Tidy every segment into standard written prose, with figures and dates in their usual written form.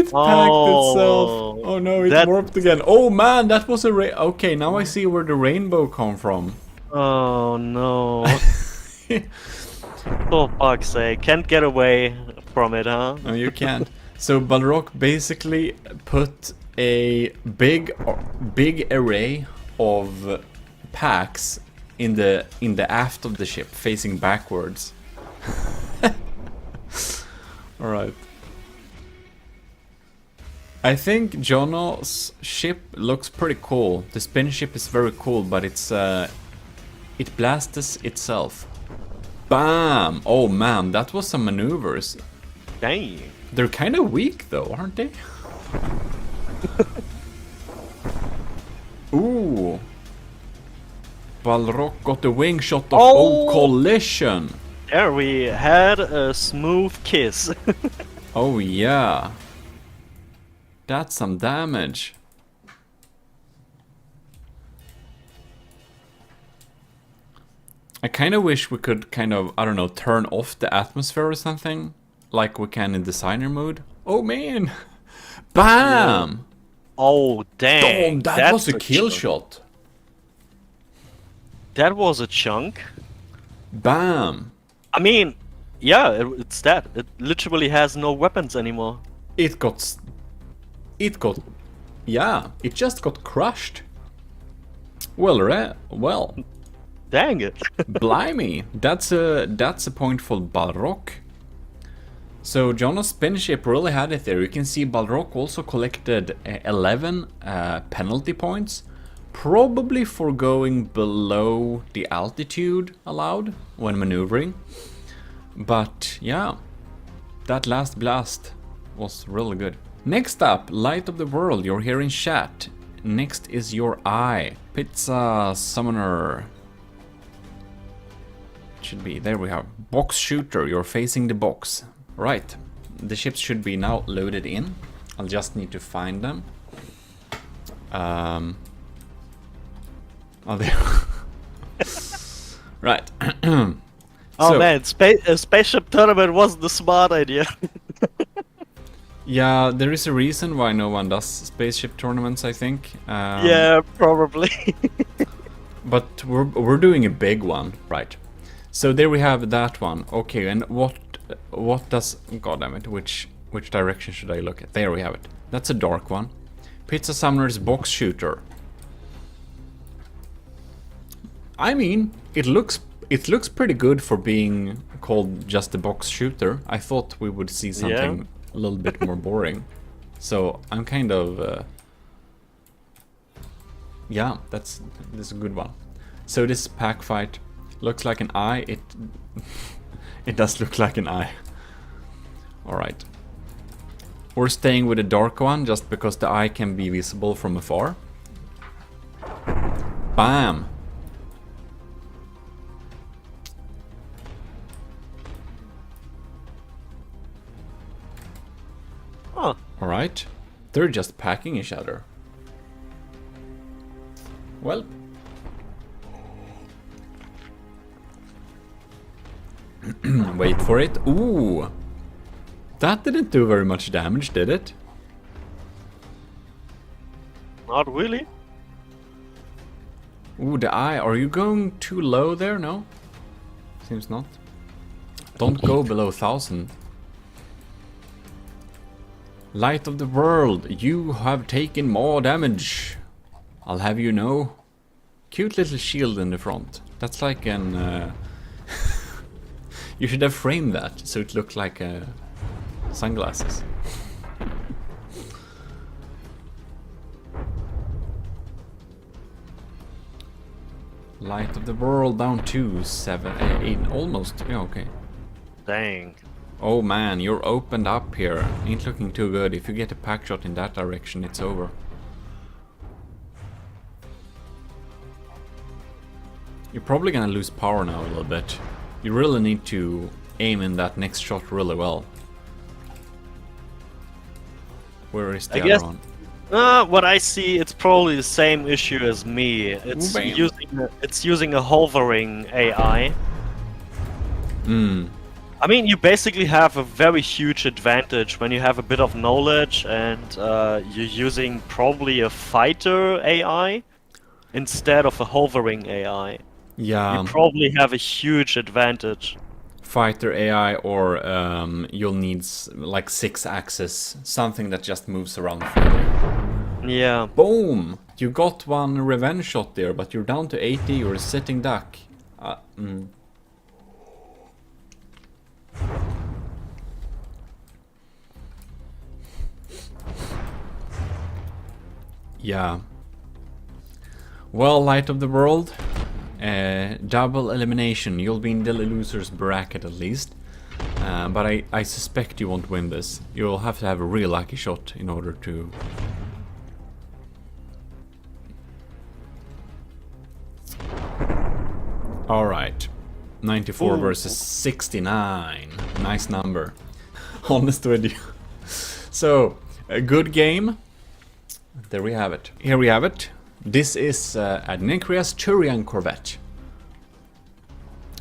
It packed itself. Oh, Oh no, it that- warped again. Oh man, that was a okay, now I see where the rainbow come from. Oh no. For fuck's sake, can't get away from it, huh? No, you can't. So Balrog basically put a big array of packs in the aft of the ship, facing backwards. All right. I think Jono's ship looks pretty cool. The spin ship is very cool, but it's it blasts itself. Bam! Oh man, that was some maneuvers. Dang. They're kind of weak though, aren't they? Ooh. Balrog got the wing shot of collision. There we had a smooth kiss. Oh yeah. That's some damage. I kind of wish we could I don't know, turn off the atmosphere or something. Like we can in designer mode. Oh man! Bam! Yeah. Oh dang! That was a kill shot. That was a chunk. Bam! I mean, yeah, it's that. It literally has no weapons anymore. It just got crushed. Well. Dang it. Blimey, that's a point for Balrog. So Jono's spin ship really had it there. You can see Balrog also collected 11 penalty points, probably for going below the altitude allowed when maneuvering. But yeah, that last blast was really good. Next up, Light of the World, you're here in chat. Next is your eye. Pizza Summoner. Should be, there we have. Box Shooter, you're facing the box. Right, the ships should be now loaded in. I'll just need to find them. Oh, there. Right. Oh So, man, a spaceship tournament wasn't a smart idea. yeah, there is a reason why no one does spaceship tournaments, I think. Yeah, probably. But we're doing a big one, right? So there we have that one. Okay, and what does, god damn it, which direction should I look at? There we have it. That's a dark one. Pizza Summoner's Box Shooter. I mean, it looks pretty good for being called just a box shooter. I thought we would see something a little bit more boring. So I'm kind of yeah, this is a good one. So this pack fight looks like an eye. It does look like an eye. All right. We're staying with a dark one just because the eye can be visible from afar. Bam. Huh. All right. They're just packing each other. Well. Wait for it. Ooh. That didn't do very much damage, did it? Not really. Ooh, the eye. Are you going too low there? No? Seems not. Don't go below 1000. Light of the World, you have taken more damage. I'll have you know. Cute little shield in the front. That's like an... you should have framed that so it looked like sunglasses. Light of the World down to 7, 8, almost. Yeah, okay. Dang. Oh man, you're opened up here. Ain't looking too good. If you get a pack shot in that direction, it's over. You're probably gonna lose power now a little bit. You really need to aim in that next shot really well. Where is the I guess other one? what I see, it's probably the same issue as me. It's Bam. using a hovering AI. Hmm. I mean, you basically have a very huge advantage when you have a bit of knowledge and you're using probably a fighter AI instead of a hovering AI. Yeah, You probably have a huge advantage. fighter AI, or you'll need like 6-axis, something that just moves around freely. Yeah. Boom! You got one revenge shot there, but you're down to 80, you're a sitting duck. Yeah. Well, Light of the World, double elimination. You'll be in the loser's bracket at least. But I suspect you won't win this. You'll have to have a real lucky shot in order to... Alright. 94 versus 69. Nice number. Honest with you. So, a good game. There we have it. Here we have it. This is Adnecria's Turian Corvette.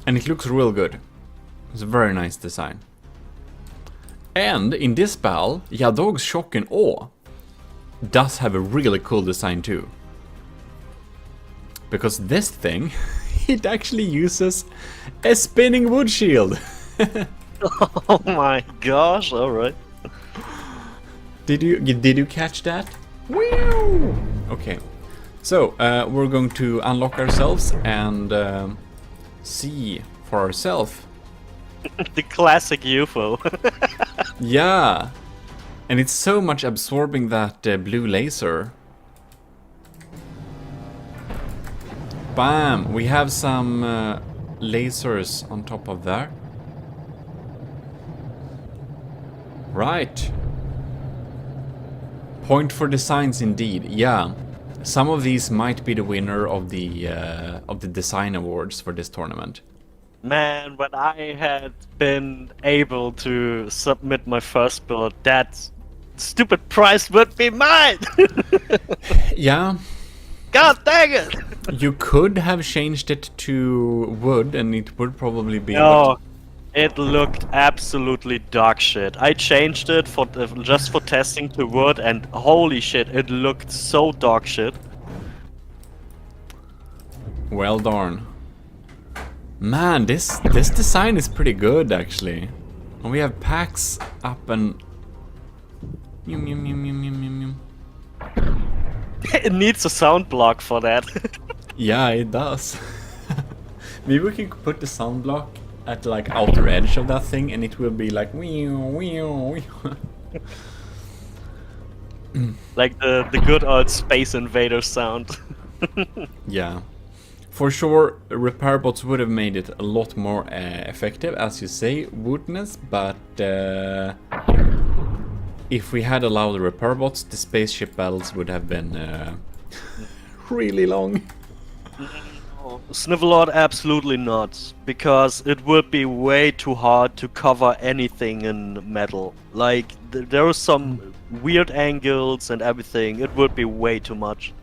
And it looks real good. It's a very nice design. And in this battle, Yadog's Shock and Awe does have a really cool design too. Because this thing, it actually uses a spinning wood shield. Oh my gosh, alright. Did you catch that? Whew! Okay. So, we're going to unlock ourselves and see for ourselves. The classic UFO. Yeah! And it's so much absorbing that blue laser. Bam! We have some lasers on top of there. Right. Point for designs indeed, yeah. Some of these might be the winner of the design awards for this tournament. Man, when I had been able to submit my first build, that stupid prize would be mine! Yeah. God dang it! You could have changed it to wood and it would probably be... No, it looked absolutely dog shit. I changed it for just for testing to wood and holy shit, it looked so dog shit. Well darn. Man, this design is pretty good actually. And we have packs up and... Yum, yum, yum, yum, yum, yum, yum. It needs a sound block for that. Yeah, it does. Maybe we can put the sound block at like outer edge of that thing and it will be like Like the good old Space Invader sound. Yeah. For sure, repair bots would have made it a lot more effective, as you say, woodness, but if we had allowed the repair bots, the spaceship battles would have been really long. Snivelord, absolutely not, because it would be way too hard to cover anything in metal. Like, there are some weird angles and everything, it would be way too much.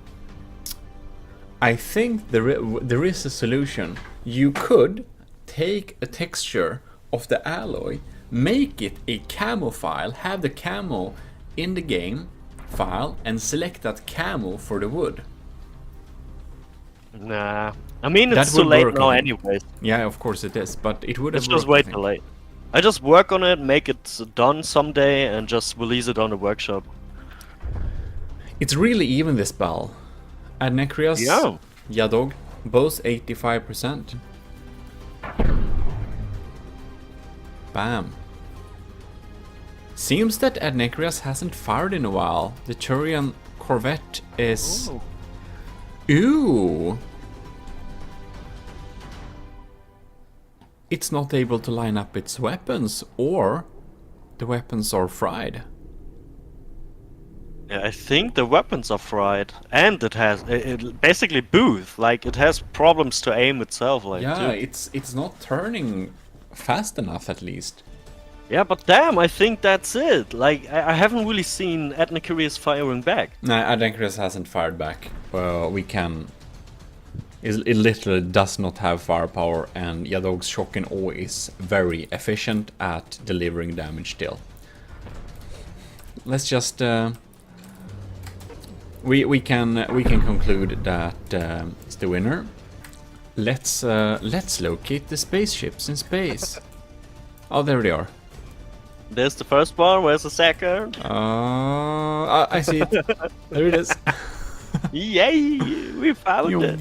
I think there is a solution. You could take a texture of the alloy, make it a camo file, have the camo in the game file, and select that camo for the wood. Nah. I mean, That it's too would late work, now I think. anyways. Yeah, of course it is, but it would have It's just worked, I way think. too late. I just work on it, make it done someday, and just release it on the workshop. It's really even this battle. Adnecrias, Yeah. Yadog, both 85%. Bam. Seems that Adnecrias hasn't fired in a while. The Turian Corvette is... Ooh. Ooh! It's not able to line up its weapons, or the weapons are fried. Yeah, I think the weapons are fried, and it has it basically booth. Like it has problems to aim itself. Like Yeah, too. it's not turning fast enough at least. Yeah, but damn, I think that's it. Like I haven't really seen Adnecrias firing back. No, Adnecrias hasn't fired back. Well, we can It literally does not have firepower, and Yadog's shock and awe is very efficient at delivering damage still. Let's just we can conclude that it's the winner. Let's locate the spaceships in space. Oh, there they are. There's the first one. Where's the second? I see it. There it is. Yay! We found it.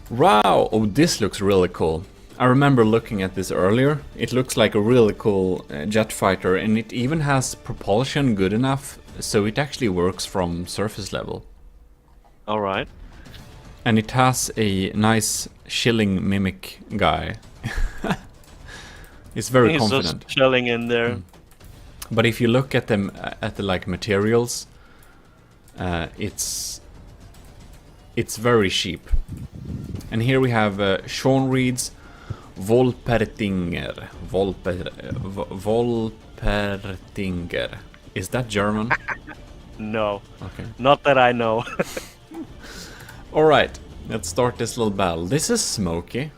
Wow! Oh, this looks really cool. I remember looking at this earlier. It looks like a really cool jet fighter, and it even has propulsion good enough so it actually works from surface level. All right. And it has a nice shilling mimic guy. It's very confident. Just chilling in there. But if you look at them at the like materials, it's very cheap. And here we have Sean Reed's Volpertinger. Volpertinger. Is that German? No. Okay. Not that I know. Alright, let's start this little battle. This is smoky.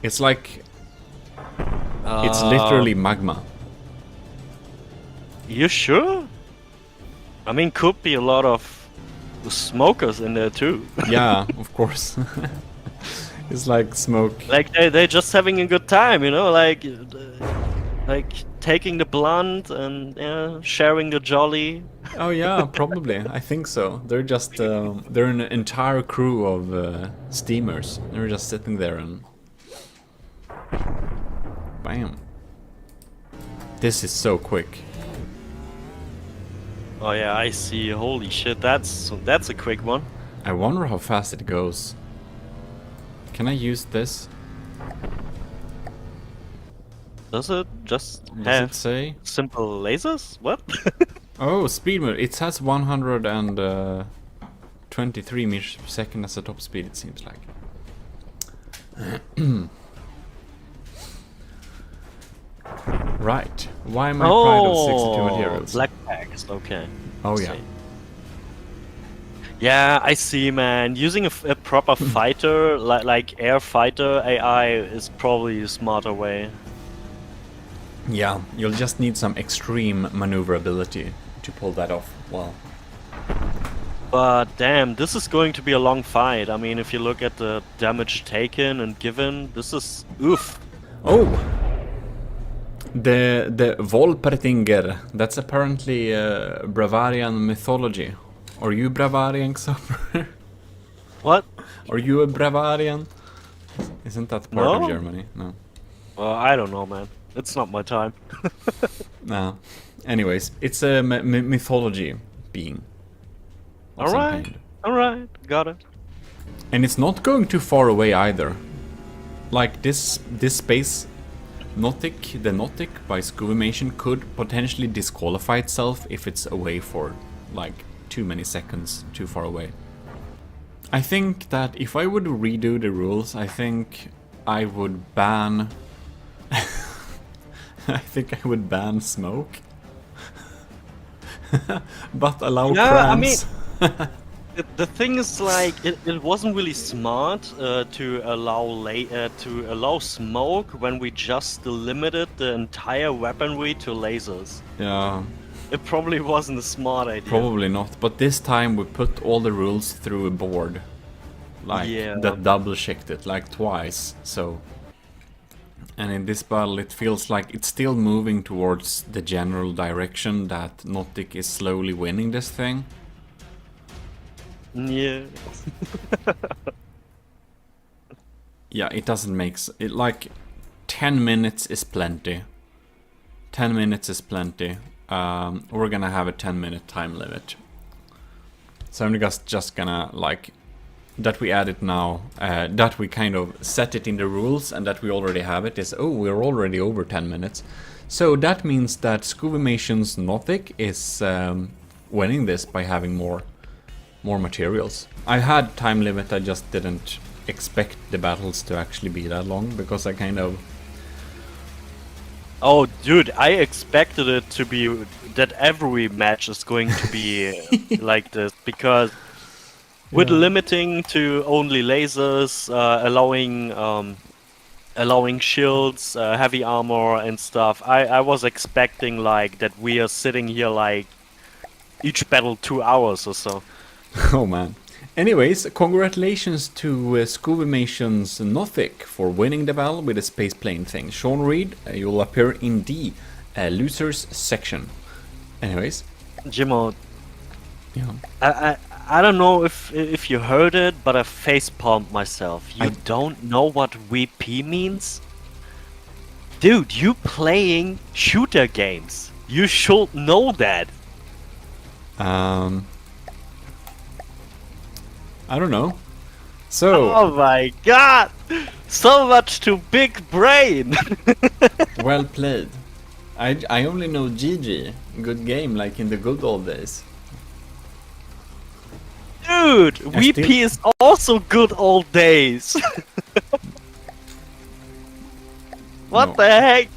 It's like... it's literally magma. You sure? I mean, could be a lot of smokers in there too. Yeah, of course. It's like smoke. Like they're just having a good time, you know, like taking the blunt and sharing the jolly. Oh yeah, probably. I think so. They're just they're an entire crew of steamers. They're just sitting there and bam. This is so quick. Oh yeah, I see. Holy shit, that's a quick one. I wonder how fast it goes. Can I use this? Does it just Does have it say? simple lasers? What? Oh, speed mode. It has 123 meters per second as a top speed, it seems like. Right. Why am I proud of 62 materials? Black packs. Okay. Oh I yeah. see. Yeah, I see, man. Using a proper fighter, like air fighter AI, is probably a smarter way. Yeah, you'll just need some extreme maneuverability to pull that off well. But damn, this is going to be a long fight. I mean, if you look at the damage taken and given, this is oof. Oh! The Volpertinger, that's apparently Bavarian mythology. Are you Bavarian, Xaver? What? Are you a Bavarian? Isn't that part No. of Germany? No. Well, I don't know, man. It's not my time. No. Anyways, it's a mythology being. Of some Alright, kind. alright, got it. And it's not going too far away either. Like this space Nautic, the Nautic by Scuvimation could potentially disqualify itself if it's away for like too many seconds too far away. I think that if I would redo the rules, I think I would ban I think I would ban smoke. But allow crams. I mean, the thing is, like, it wasn't really smart to allow smoke when we just limited the entire weaponry to lasers. Yeah, It probably wasn't a smart idea. probably not. But this time we put all the rules through a board. Like, Yeah. that double checked it, like twice, so... And in this battle it feels like it's still moving towards the general direction that Nautic is slowly winning this thing. Yeah. Yeah, it doesn't make it like 10 minutes is plenty. 10 minutes is plenty. We're gonna have a 10-minute time limit. So I'm just gonna like that we add it now, that we kind of set it in the rules and that we already have it is, oh, we're already over 10 minutes. So that means that Scuvimation's Nautic is winning this by having more materials. I had time limit, I just didn't expect the battles to actually be that long because I kind of... Oh, dude, I expected it to be that every match is going to be like this because with Yeah. limiting to only lasers, allowing shields, heavy armor and stuff. I was expecting like that we are sitting here like each battle 2 hours or so. Oh man. Anyways, congratulations to Scubimation's Nothic for winning the battle with the space plane thing. Sean Reed, you'll appear in the losers section. Anyways, Jimmo, yeah. I don't know if you heard it, but I face palmed myself. You don't know what VP means? Dude, you playing shooter games. You should know that. I don't know. So, Oh my god! So much too big brain! well played. I only know GG, good game, like in the good old days. Dude, VP is also good old days. What No. the heck?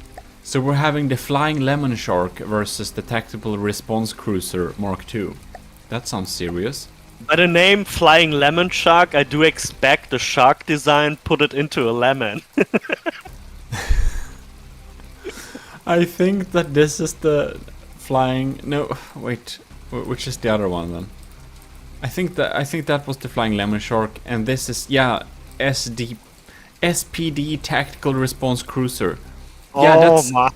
So we're having the Flying Lemon Shark versus the Tactical Response Cruiser Mark II. That sounds serious. By the name Flying Lemon Shark, I do expect the shark design put it into a lemon. I think that this is the flying. No, wait, which is the other one then? I think that was the Flying Lemon Shark, and this is SPD Tactical Response Cruiser. Yeah, Oh my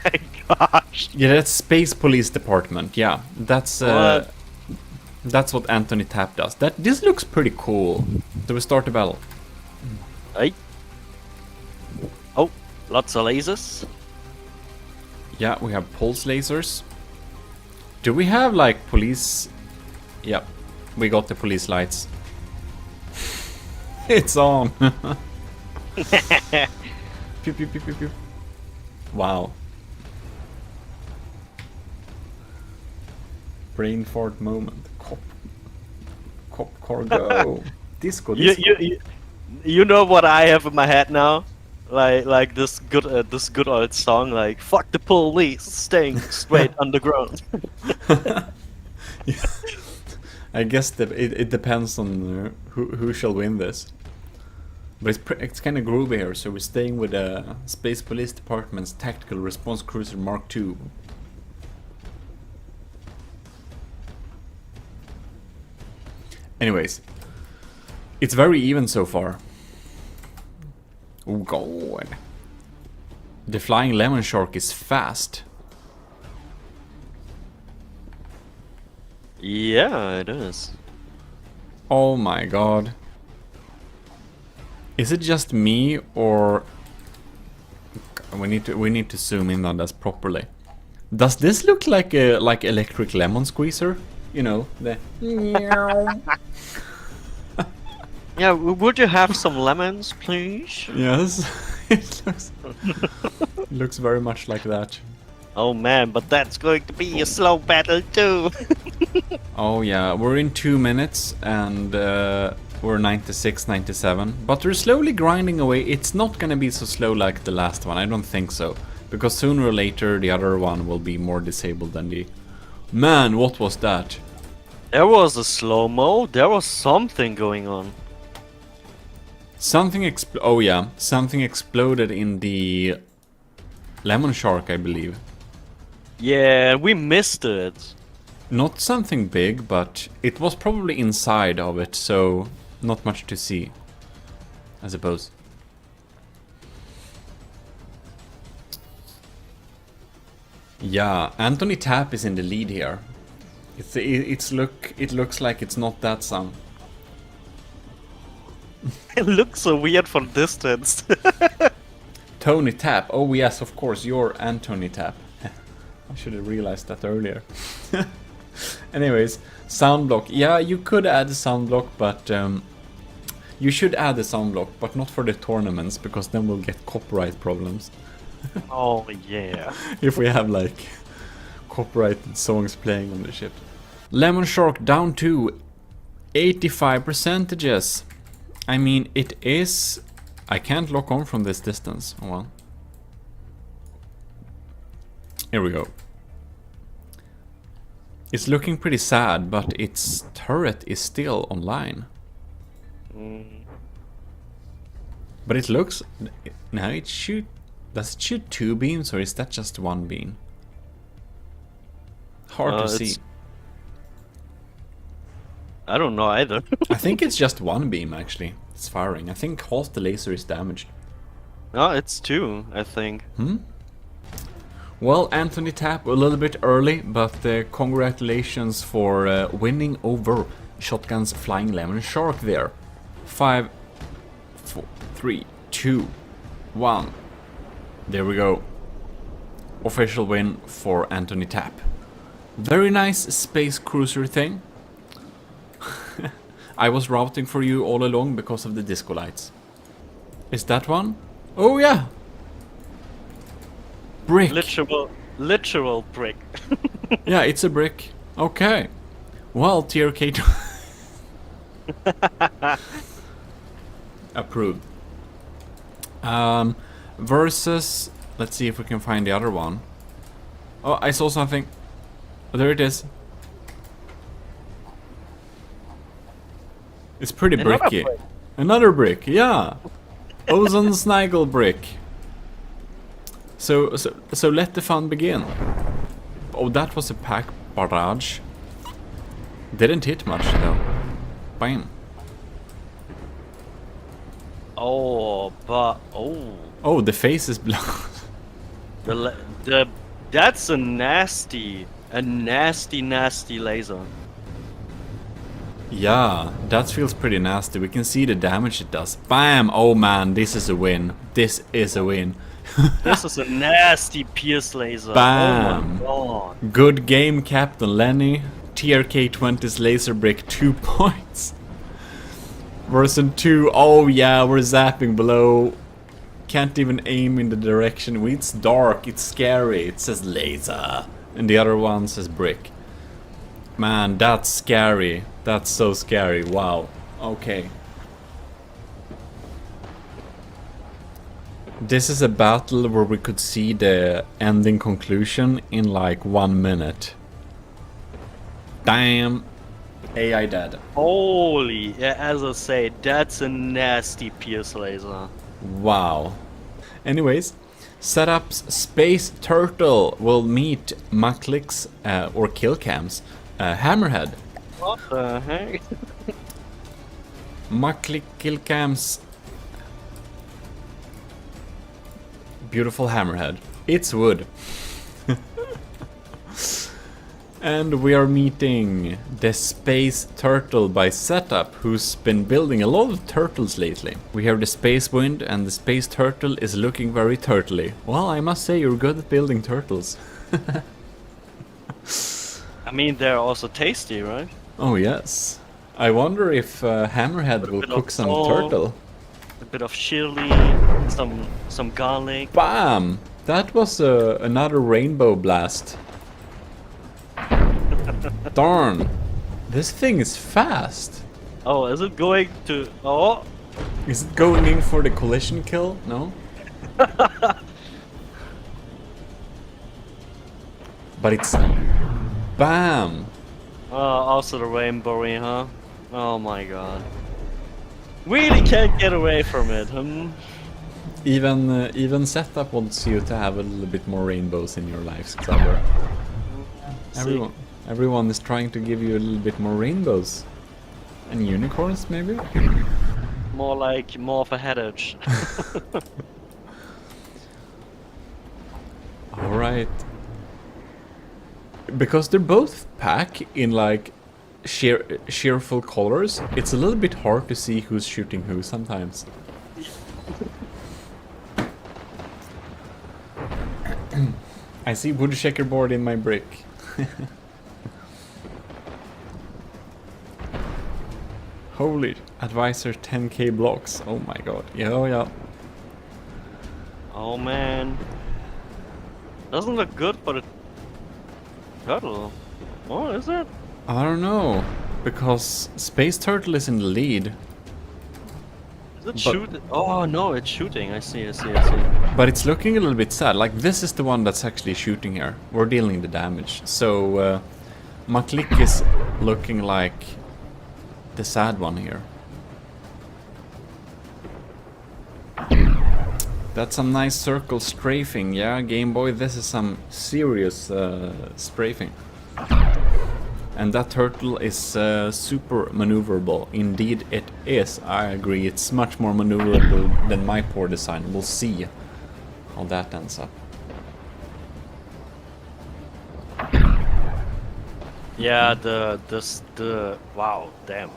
gosh. yeah, that's Space Police Department. Yeah, that's what Anthony Tapp does. This looks pretty cool. So we start the battle. Hey. Oh, lots of lasers. Yeah, we have pulse lasers. Do we have like police? Yep, we got the police lights. It's on. Pew, pew, pew, pew, pew. Wow. Brain fart moment. Cop car go. Disco. You know what I have in my head now? Like this good old song like fuck the police staying straight underground. Yeah. I guess that it depends on who shall win this. But it's kind of groovy here, so we're staying with Space Police Department's Tactical Response Cruiser Mark II. Anyways, it's very even so far. Oh god. The Flying Lemon Shark is fast. Yeah, it is. Oh my god. Is it just me, or we need to zoom in on this properly? Does this look like a electric lemon squeezer? You know, the Yeah, would you have some lemons, please? yes. It looks very much like that. Oh man, but that's going to be a slow battle too. Oh yeah, we're in 2 minutes and we're 96, 97. But we're slowly grinding away. It's not gonna be so slow like the last one, I don't think so. Because sooner or later the other one will be more disabled than the... Man, what was that? There was a slow-mo, there was something going on. Something something exploded in the Lemon Shark, I believe. Yeah, we missed it. Not something big, but it was probably inside of it, so not much to see, I suppose. Yeah, Anthony Tapp is in the lead here. It looks like it's not that some. It looks so weird from distance. Tony Tapp. Oh yes, of course, you're Anthony Tapp. I should have realized that earlier. Anyways, sound block. Yeah, you could add a sound block, but you should add a sound block, but not for the tournaments, because then we'll get copyright problems. Oh yeah. If we have like copyrighted songs playing on the ship. Lemon Shark down to 85%. I mean, it is... I can't lock on from this distance. Oh well. Here we go. It's looking pretty sad, but its turret is still online. Mm. But it looks... Now it shoot... Does it shoot 2 beams or is that just 1 beam? Hard to see. I don't know either. I think it's just 1 beam actually. It's firing. I think half the laser is damaged. No, it's 2, I think. Well, Anthony Tapp a little bit early, but congratulations for winning over Shotgun's Flying Lemon Shark there. 5, 4, 3, 2, 1. There we go. Official win for Anthony Tapp. Very nice space cruiser thing. I was routing for you all along because of the disco lights. Is that one? Oh yeah! Brick! Literal brick. Yeah, it's a brick. Okay. Well, TRK... Approved. Versus... Let's see if we can find the other one. Oh, I saw something. Oh, there it is. It's pretty bricky. Another brick, yeah. Ozone Snaggle brick. So let the fun begin. Oh, that was a pack barrage. Didn't hit much though. Bam. Oh, but Oh, the face is blown. That's a nasty laser. Yeah, that feels pretty nasty. We can see the damage it does. Bam! Oh man, this is a win. This is a win. This is a nasty pierce laser. Bam! Oh my god. Good game, Captain Lenny. TRK-20's laser brick 2 points. Version 2, oh yeah, we're zapping below. Can't even aim in the direction. It's dark, it's scary. It says laser. And the other one says brick. Man, that's scary. That's so scary. Wow. Okay. This is a battle where we could see the ending conclusion in like 1 minute. Damn. AI dead. Holy, yeah, as I say, that's a nasty pierce laser. Wow. Anyways, setups Space Turtle will meet Maklik's or Killcam's Hammerhead. What the heck? Maklik Killcam's beautiful Hammerhead. It's wood. And we are meeting the Space Turtle by Setup, who's been building a lot of turtles lately. We have the Space Wind, and the Space Turtle is looking very turtly. Well, I must say you're good at building turtles. I mean, they're also tasty, right? Oh yes. I wonder if Hammerhead will cook some turtle. A bit of chili, some garlic. Bam! That was another rainbow blast. Darn. This thing is fast. Oh, is it going to... Oh! Is it going in for the collision kill? No? But it's... Bam! Also the rainbow, huh? Oh my god. Really can't get away from it, Even Setup wants you to have a little bit more rainbows in your life, Xaber. Everyone is trying to give you a little bit more rainbows. And unicorns, maybe? More of a headache. Alright. Because they're both pack in like cheerful colors, it's a little bit hard to see who's shooting who sometimes. I see wood checkerboard in my brick. Holy advisor 10k blocks. Oh my god. Yeah, yeah. Oh man. Doesn't look good for the turtle. Oh, is it? I don't know. Because Space Turtle is in the lead. Is it shooting? Oh no, it's shooting. I see. But it's looking a little bit sad. Like this is the one that's actually shooting here. We're dealing the damage. So Maklik is looking like the sad one here. That's some nice circle strafing, yeah, Game Boy, this is some serious strafing. And that turtle is super maneuverable. Indeed it is, I agree, it's much more maneuverable than my poor design. We'll see how that ends up. Yeah, the wow, damn.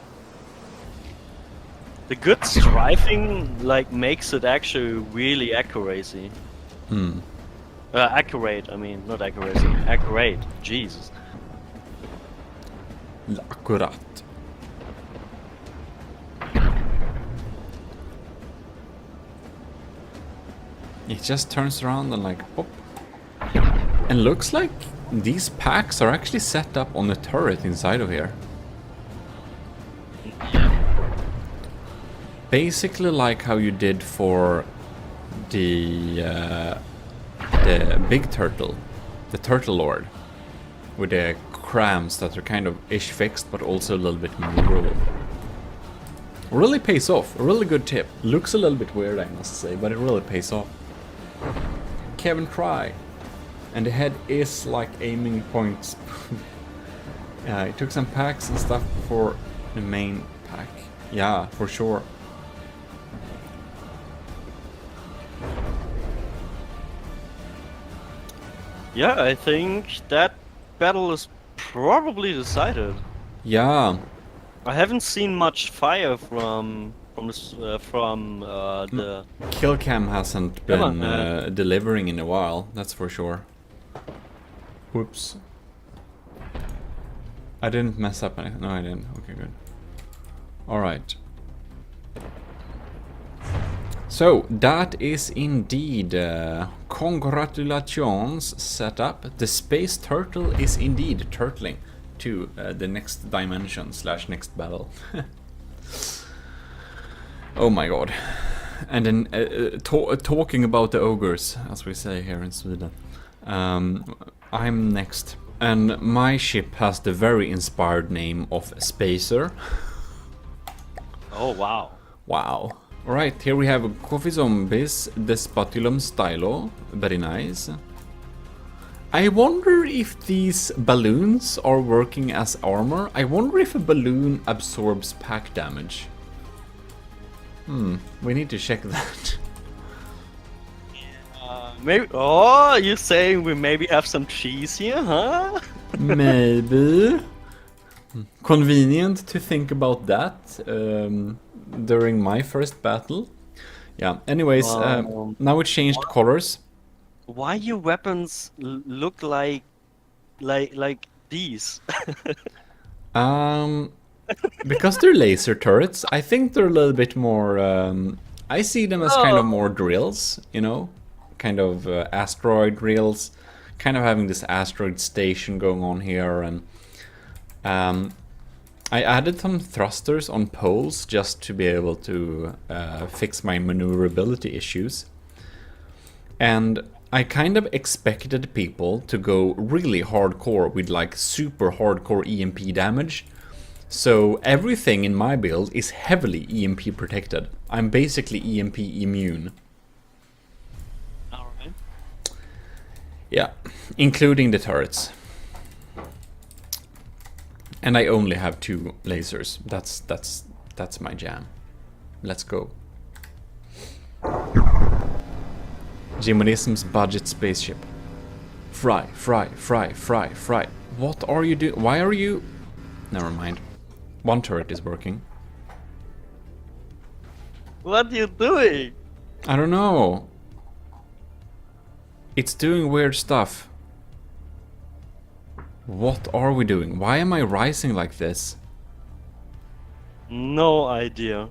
The good strafing like makes it actually really accuracy. Accurate, I mean, not accuracy, accurate. Jesus. Akkurat. It just turns around and like, pop. And looks like these packs are actually set up on the turret inside of here. Basically like how you did for the big turtle, the Turtle Lord, with the crams that are kind of ish fixed but also a little bit maneuverable. Really pays off, a really good tip. Looks a little bit weird, I must say, but it really pays off. Kevin try. And the head is like aiming points. I took some packs and stuff for the main pack. Yeah, for sure. Yeah, I think that battle is probably decided. Yeah. I haven't seen much fire from the. Kill cam hasn't been delivering in a while, that's for sure. Whoops. I didn't mess up anything. No, I didn't. Okay, good. Alright. So, that is indeed congratulations set up. The space turtle is indeed turtling to the next dimension / next battle. Oh my god. And then talking about the ogres, as we say here in Sweden. I'm next. And my ship has the very inspired name of Spacer. Oh wow. Wow. Alright, here we have Coffee Zombies, Despatulum Stylo. Very nice. I wonder if these balloons are working as armor. I wonder if a balloon absorbs pack damage. We need to check that. Maybe. Oh, you're saying we maybe have some cheese here, huh? Maybe. Convenient to think about that during my first battle. Yeah, anyways, now it changed colors. Why your weapons look like these? Because they're laser turrets, I think they're a little bit more... I see them as kind of more drills, you know? Kind of asteroid drills. Kind of having this asteroid station going on here, and... I added some thrusters on poles just to be able to fix my maneuverability issues. And I kind of expected people to go really hardcore with like super hardcore EMP damage. So everything in my build is heavily EMP protected. I'm basically EMP immune. Alright. Yeah, including the turrets. And I only have 2 lasers. That's my jam. Let's go. Gmodism's budget spaceship. Fry. What are you doing? Why are you... Never mind. One turret is working. What are you doing? I don't know. It's doing weird stuff. What are we doing? Why am I rising like this? No idea.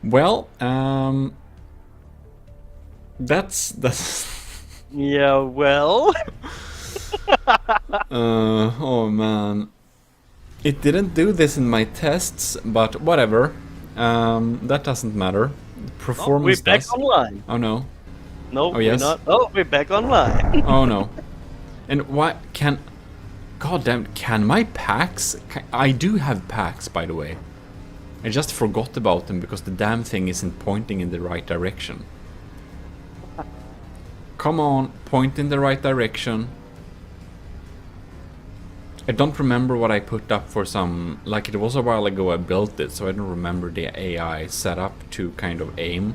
Well, that's Yeah, well. oh man. It didn't do this in my tests, but whatever. That doesn't matter. Performance we're back does. online. Oh no. No, Oh, yes? we're not. Oh, we're back online. Oh no. And why can... God damn, can my packs... I do have packs, by the way. I just forgot about them because the damn thing isn't pointing in the right direction. Come on, point in the right direction. I don't remember what I put up for some... Like, it was a while ago I built it, so I don't remember the AI setup to kind of aim.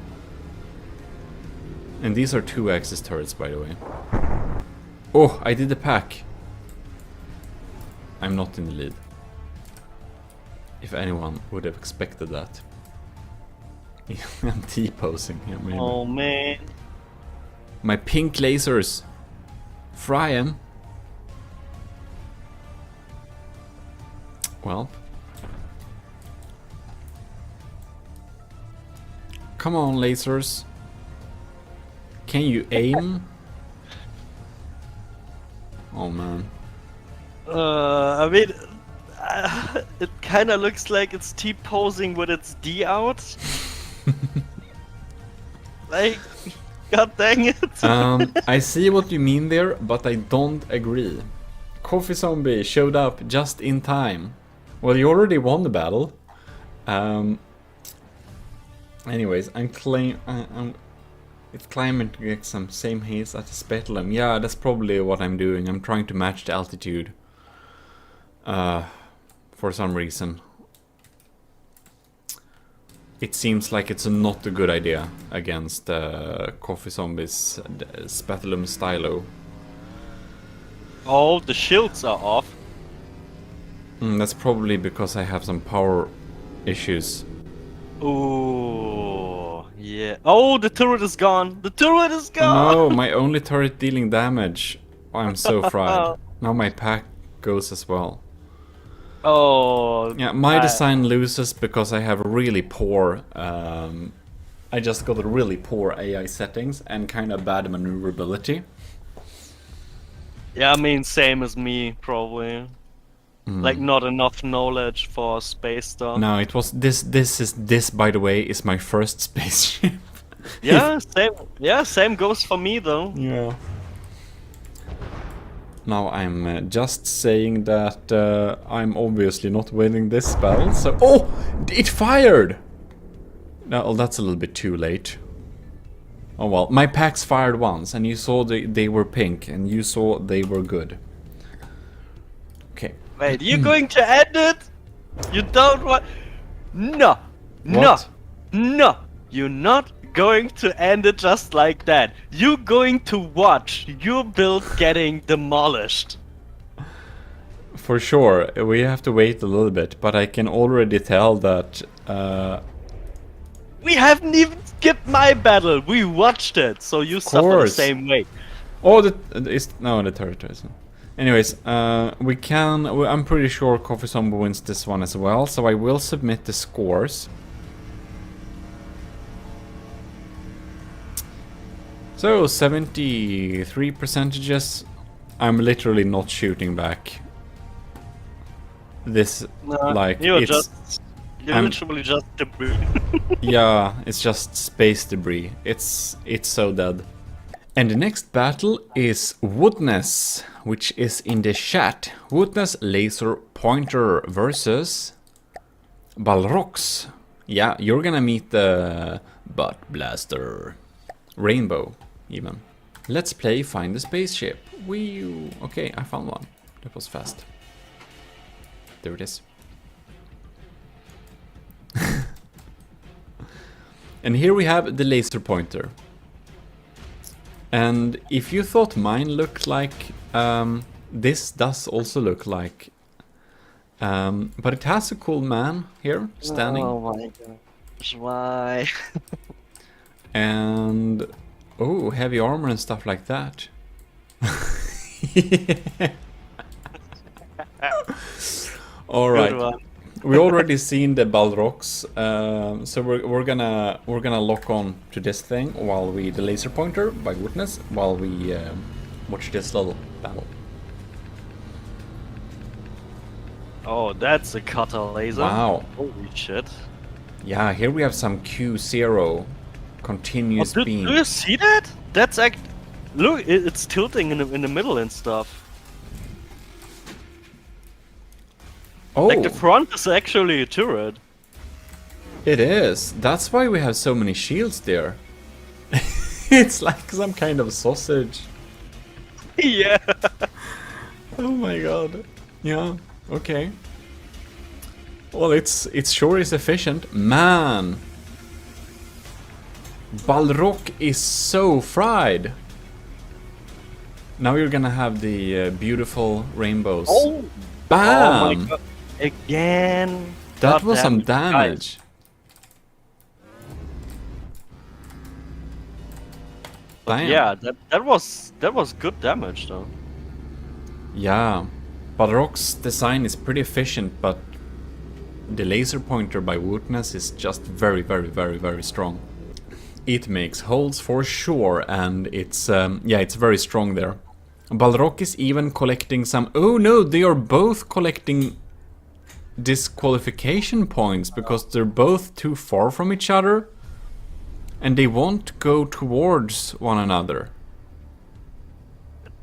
And these are 2-axis turrets, by the way. Oh, I did the pack. I'm not in the lead. If anyone would have expected that. I'm T-posing here, maybe. Oh man. My pink lasers. Fry 'em. Well. Come on, lasers. Can you aim? Oh man. I mean, it kind of looks like it's T-posing with its D out. Like, god dang it. I see what you mean there, but I don't agree. Coffee Zombie showed up just in time. Well, you already won the battle. Anyways, it's climbing to get some same haze as the speculum. Yeah, that's probably what I'm doing. I'm trying to match the altitude. For some reason. It seems like it's not a good idea against Coffee Zombie's Speculum Stylo. Oh, the shields are off. That's probably because I have some power issues. Oh, yeah. Oh, the turret is gone. The turret is gone. No, my only turret dealing damage. Oh, I'm so fried. Now my pack goes as well. Oh. Yeah, my design loses because I have really poor... I just got really poor AI settings and kind of bad maneuverability. Yeah, I mean, same as me, probably. Like, not enough knowledge for space stuff. No, it was this by the way is my first spaceship. Yeah, same. Yeah, same goes for me though. Yeah. Now I'm just saying that I'm obviously not winning this battle. So oh, it fired. No, that's a little bit too late. Oh well, my packs fired once, and you saw they were pink, and you saw they were good. Okay. Wait, you're going to end it? You don't want... No! What? No! You're not going to end it just like that. You're going to watch your build getting demolished. For sure, we have to wait a little bit, but I can already tell that... We haven't even skipped my battle. We watched it, so you suffer the same way. Oh, the turret isn't. Anyways, we can... I'm pretty sure Coffee Zombie wins this one as well, so I will submit the scores. So, 73 percentages. I'm literally not shooting back. This, like, you're it's... You're literally just debris. Yeah, it's just space debris. It's so dead. And the next battle is Woodness, which is in the chat. Woodness Laser Pointer versus Balrogs. Yeah, you're gonna meet the Butt Blaster. Rainbow, even. Let's play Find the Spaceship. Wee. Okay, I found one. That was fast. There it is. And here we have the laser pointer. And if you thought mine looked like... this does also look like... but it has a cool man here, standing. Oh my gosh, why? And... oh, heavy armor and stuff like that. Alright. We already seen the Balrogs, so we're gonna lock on to this thing while the laser pointer by Witness while we watch this little battle. Oh, that's a cutter laser. Wow. Holy shit. Yeah, here we have some Q0 continuous beam. Do you see that? That's look, it's tilting in the middle and stuff. Oh. Like the front is actually a turret. It is. That's why we have so many shields there. It's like some kind of sausage. Yeah. Oh my god. Yeah, okay. Well, it sure is efficient. Man! Balrog is so fried! Now you're gonna have the beautiful rainbows. Oh! Bam! Oh my god. Again. That God was damn some it, guys. damage. Damn. Yeah, that was good damage though. Yeah. Balrog's design is pretty efficient, but the laser pointer by Wootness is just very, very, very, very strong. It makes holes for sure, and it's yeah, it's very strong there. Balrog is even collecting some. Oh no, they are both collecting disqualification points because they're both too far from each other, and they won't go towards one another.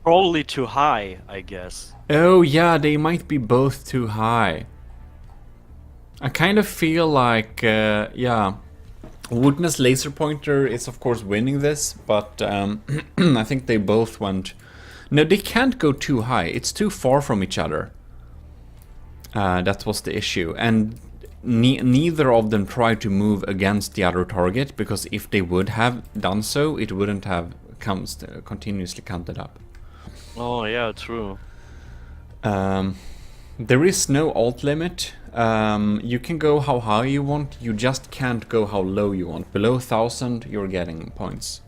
Probably too high, I guess. Oh yeah, they might be both too high. I kind of feel like, yeah, Woodness laser pointer is of course winning this, but I think they both went. No, they can't go too high. It's too far from each other. That was the issue, and neither of them tried to move against the other target, because if they would have done so, it wouldn't have continuously counted up. Oh yeah, true. There is no alt limit. You can go how high you want, you just can't go how low you want. Below 1000 you're getting points.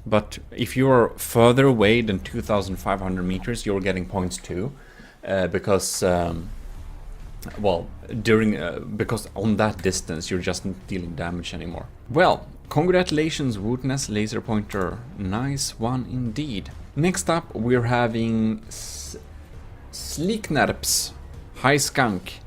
But if you're further away than 2500 meters, you're getting points too. Because, well, because on that distance you're just not dealing damage anymore. Well, congratulations Wootness laser pointer. Nice one indeed. Next up we're having Sleeknerps High Skunk.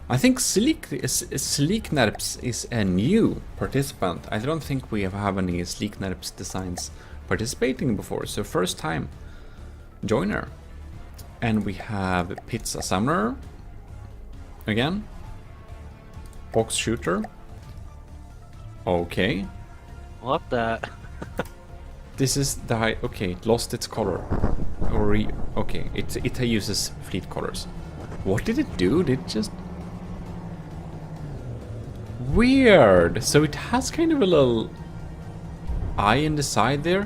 I think Sleeknerps is a new participant. I don't think we have any Sleeknerps designs participating before, so first time joiner. And we have Pizza Summoner again. Box Shooter. Okay. What the? This is the high. Okay, it lost its color. Okay, it uses fleet colors. What did it do? Did it just... Weird! So it has kind of a little eye in the side there.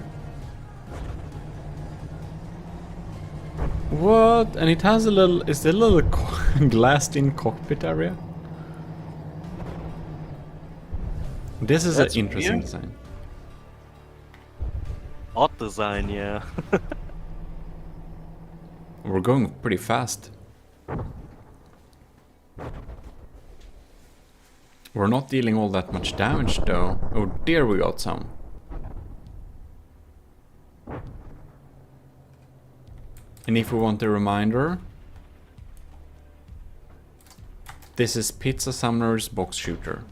What? And it has a little... Is there a little glassed-in cockpit area? This is an interesting weird design. Odd design, yeah. We're going pretty fast. We're not dealing all that much damage though. Oh dear, we got some. And if we want a reminder, this is Pizza Summoner's Box Shooter.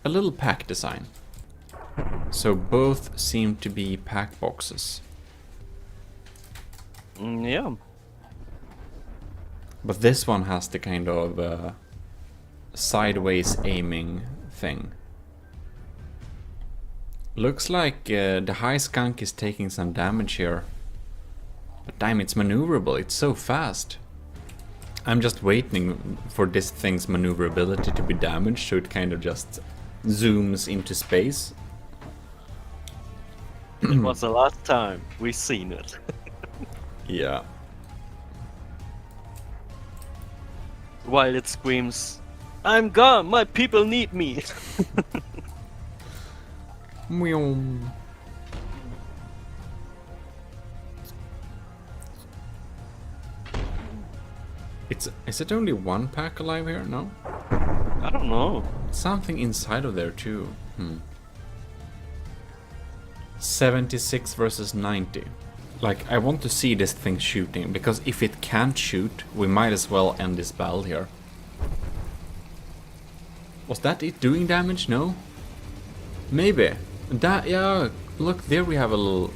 A little pack design. So both seem to be pack boxes. Yeah. But this one has the kind of sideways aiming thing. Looks like the High Skunk is taking some damage here. But damn, it's maneuverable, it's so fast. I'm just waiting for this thing's maneuverability to be damaged, so it kind of just zooms into space. It was the last time we seen it. Yeah. While it screams, "I'm gone, my people need me." Meow. Is it only one pack alive here? No? I don't know. Something inside of there too. 76 versus 90. Like, I want to see this thing shooting, because if it can't shoot, we might as well end this battle here. Was that it doing damage? No? Maybe. That, yeah, look, there we have a little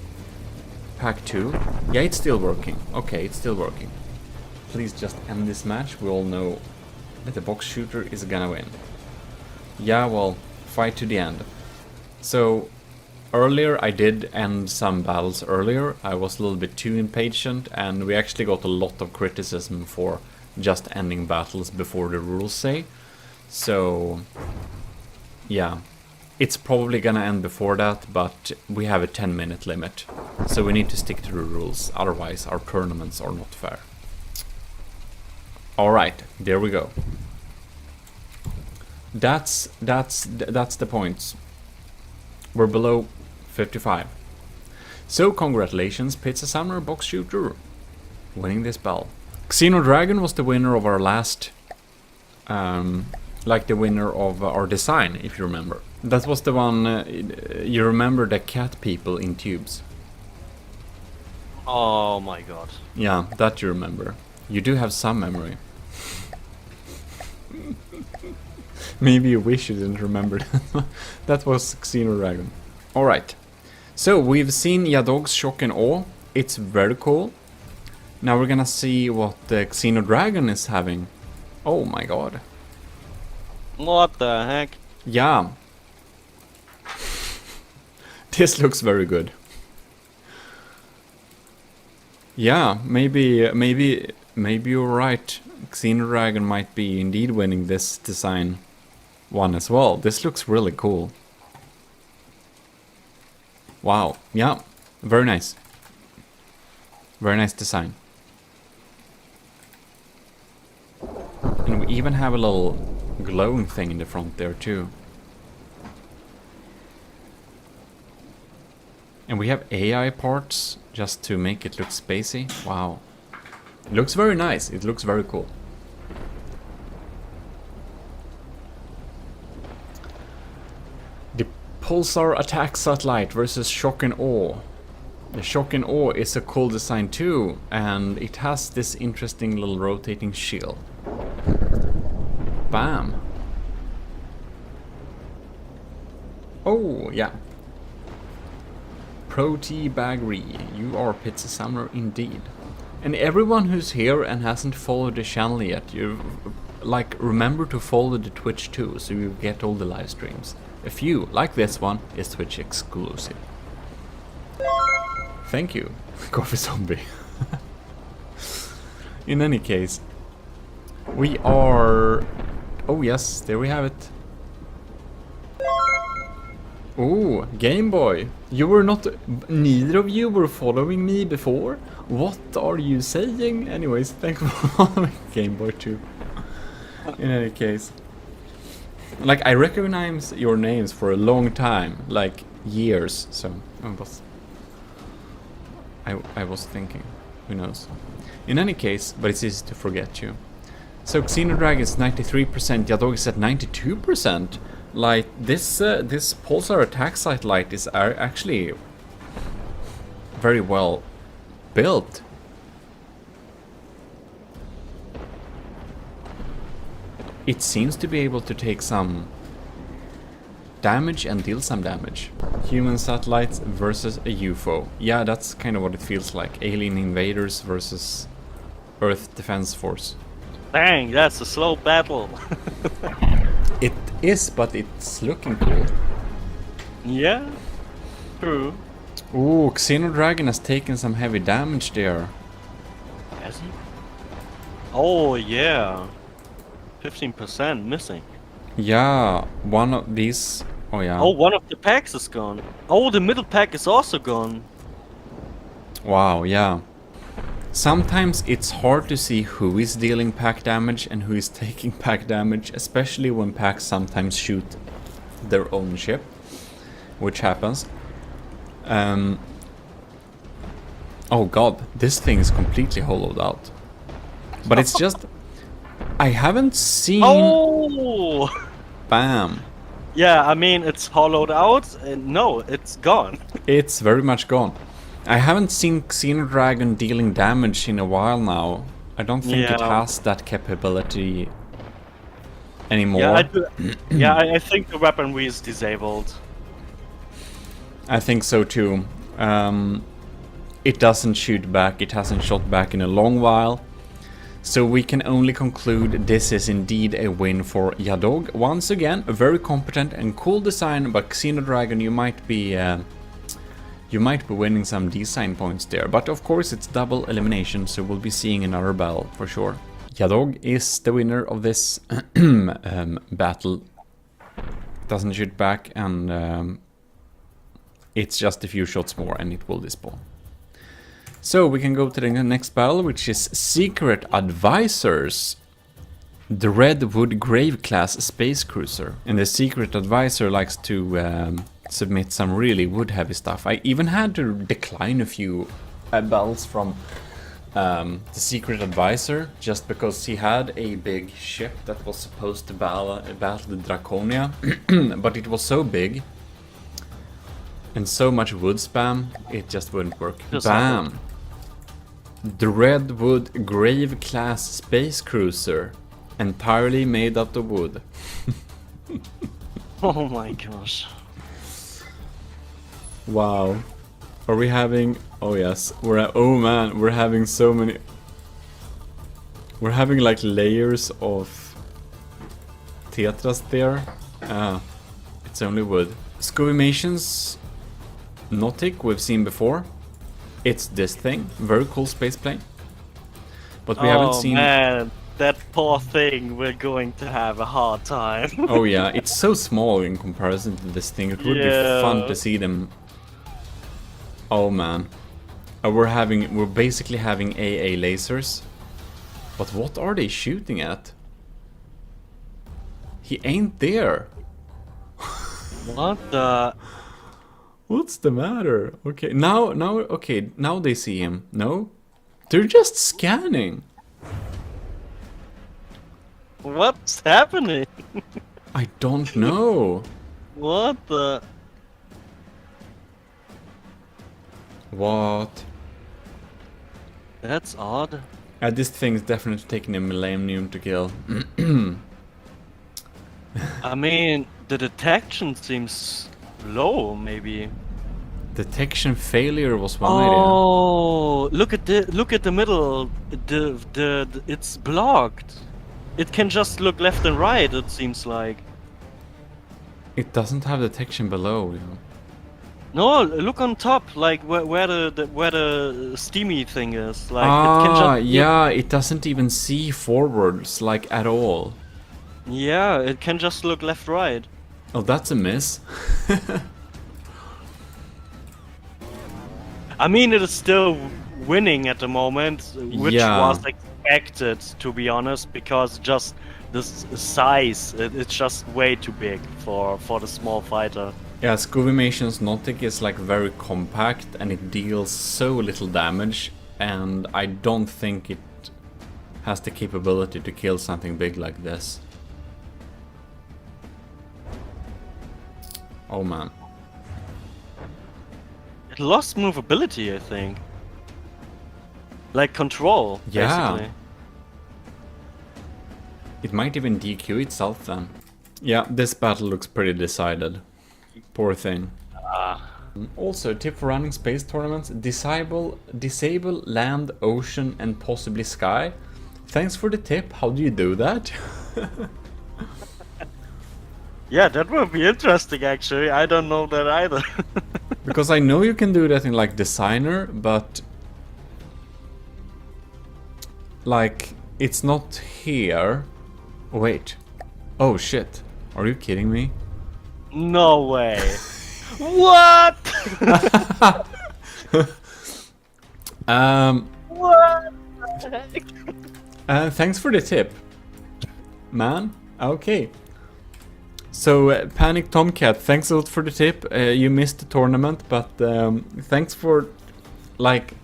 pack 2. Yeah, it's still working. Okay, it's still working. Please just end this match. We all know that the box shooter is gonna win. Yeah, well, fight to the end. So, earlier I did end some battles earlier. I was a little bit too impatient, and we actually got a lot of criticism for just ending battles before the rules say. So, yeah. It's probably gonna end before that, but we have a 10-minute limit. So we need to stick to the rules, otherwise our tournaments are not fair. Alright, there we go. That's the points. We're below 55. So congratulations, Pizza Summer Box Shooter, winning this battle. Xeno Dragon was the winner of our last, like the winner of our design, if you remember. That was the one, you remember the cat people in tubes? Oh my god. Yeah, that you remember. You do have some memory. Maybe you wish you didn't remember that. That was Xeno Dragon. Alright. So, we've seen Yadog's Shock and Awe. It's very cool. Now we're gonna see what the Xeno Dragon is having. Oh my god. What the heck? Yeah. This looks very good. Yeah, maybe you're right. Xeno Dragon might be indeed winning this design one as well. This looks really cool. Wow, yeah, very nice. Very nice design. And we even have a little glowing thing in the front there too. And we have AI parts just to make it look spacey. Wow. It looks very nice. It looks very cool. The Pulsar Attack Satellite versus Shock and Awe. The Shock and Awe is a cool design too, and it has this interesting little rotating shield. Bam. Oh, yeah. Pro-T Baggery, you are Pizza Summer indeed. And everyone who's here and hasn't followed the channel yet, you like remember to follow the Twitch too, so you get all the live streams. A few, like this one, is Twitch exclusive. Thank you, Coffee Zombie. In any case, we are... Oh yes, there we have it. Oh, Game Boy. You were not... Neither of you were following me before? What are you saying? Anyways, thank you for following Game Boy too. In any case. Like, I recognize your names for a long time. Like, years. So, I was thinking. Who knows? In any case, but it's easy to forget you. So, Xenodrag is 93%. Yadog is at 92%. Like, this Pulsar Attack Satellite is actually very well built. It seems to be able to take some damage and deal some damage. Human satellites versus a UFO. Yeah, that's kind of what it feels like. Alien invaders versus Earth Defense Force. Dang, that's a slow battle. It is, but it's looking cool. Yeah, true. Ooh, Xenodragon has taken some heavy damage there. Has he? Oh yeah, 15% missing. Yeah, one of these... Oh yeah. Oh, one of the packs is gone. Oh, the middle pack is also gone. Wow, yeah. Sometimes it's hard to see who is dealing pack damage and who is taking pack damage, especially when packs sometimes shoot their own ship, which happens. Oh god, this thing is completely hollowed out. But it's just... I haven't seen... Oh! Bam. Yeah, I mean, it's hollowed out, and no, it's gone. It's very much gone. I haven't seen Xenodragon dealing damage in a while now. I don't think it has that capability anymore. Yeah, I think the weaponry is disabled. I think so too. It doesn't shoot back. It hasn't shot back in a long while. So we can only conclude this is indeed a win for Yadog. Once again, a very competent and cool design, but Xenodragon, you might be winning some design points there. But of course it's double elimination, so we'll be seeing another battle for sure. Yadog is the winner of this battle. Doesn't shoot back, and it's just a few shots more and it will despawn. So we can go to the next battle, which is Secret Advisors. The Redwood Grave class space cruiser. And the Secret Advisor likes to submit some really wood heavy stuff. I even had to decline a few battles from the Secret Advisor just because he had a big ship that was supposed to battle the Draconia, but it was so big and so much wood spam, it just wouldn't work. Bam! The Redwood Grave class space cruiser, entirely made out of wood. Oh my gosh. Wow. Are we having... Oh yes, oh man, we're having so many... We're having like layers of tetras there. It's only wood. Scovimations Nautic we've seen before. It's this thing, very cool space plane. But we haven't seen... Oh man, that poor thing, we're going to have a hard time. Oh yeah, it's so small in comparison to this thing. It would be fun to see them. Oh man. We're basically having AA lasers. But what are they shooting at? He ain't there. What the... What's the matter? Okay, now they see him. No? They're just scanning. What's happening? I don't know. What the... What? That's odd. This thing is definitely taking a millennium to kill. I mean, the detection seems low, maybe. Detection failure was one idea. Oh, look at the middle. It's blocked. It can just look left and right. It seems like. It doesn't have detection below, you know. No, look on top, like where the steamy thing is. Like it can just yeah, it doesn't even see forwards like at all. Yeah, it can just look left right. Oh, that's a miss. I mean, it is still winning at the moment, which was expected, to be honest, because just this size, it's just way too big for the small fighter. Yeah, Scovimation's Nautic is like very compact and it deals so little damage, and I don't think it has the capability to kill something big like this. Oh man. It lost movability, I think. Like control, basically. It might even DQ itself then. Yeah, this battle looks pretty decided. Poor thing. Also, tip for running space tournaments: disable land, ocean, and possibly sky. Thanks for the tip. How do you do that? Yeah, that would be interesting actually. I don't know that either. Because I know you can do that in like Designer, but like it's not here. Oh, wait. Oh shit. Are you kidding me? No way. What? What the heck? Thanks for the tip, man. Okay. So, Panic Tomcat, thanks a lot for the tip. You missed the tournament, but thanks for, like,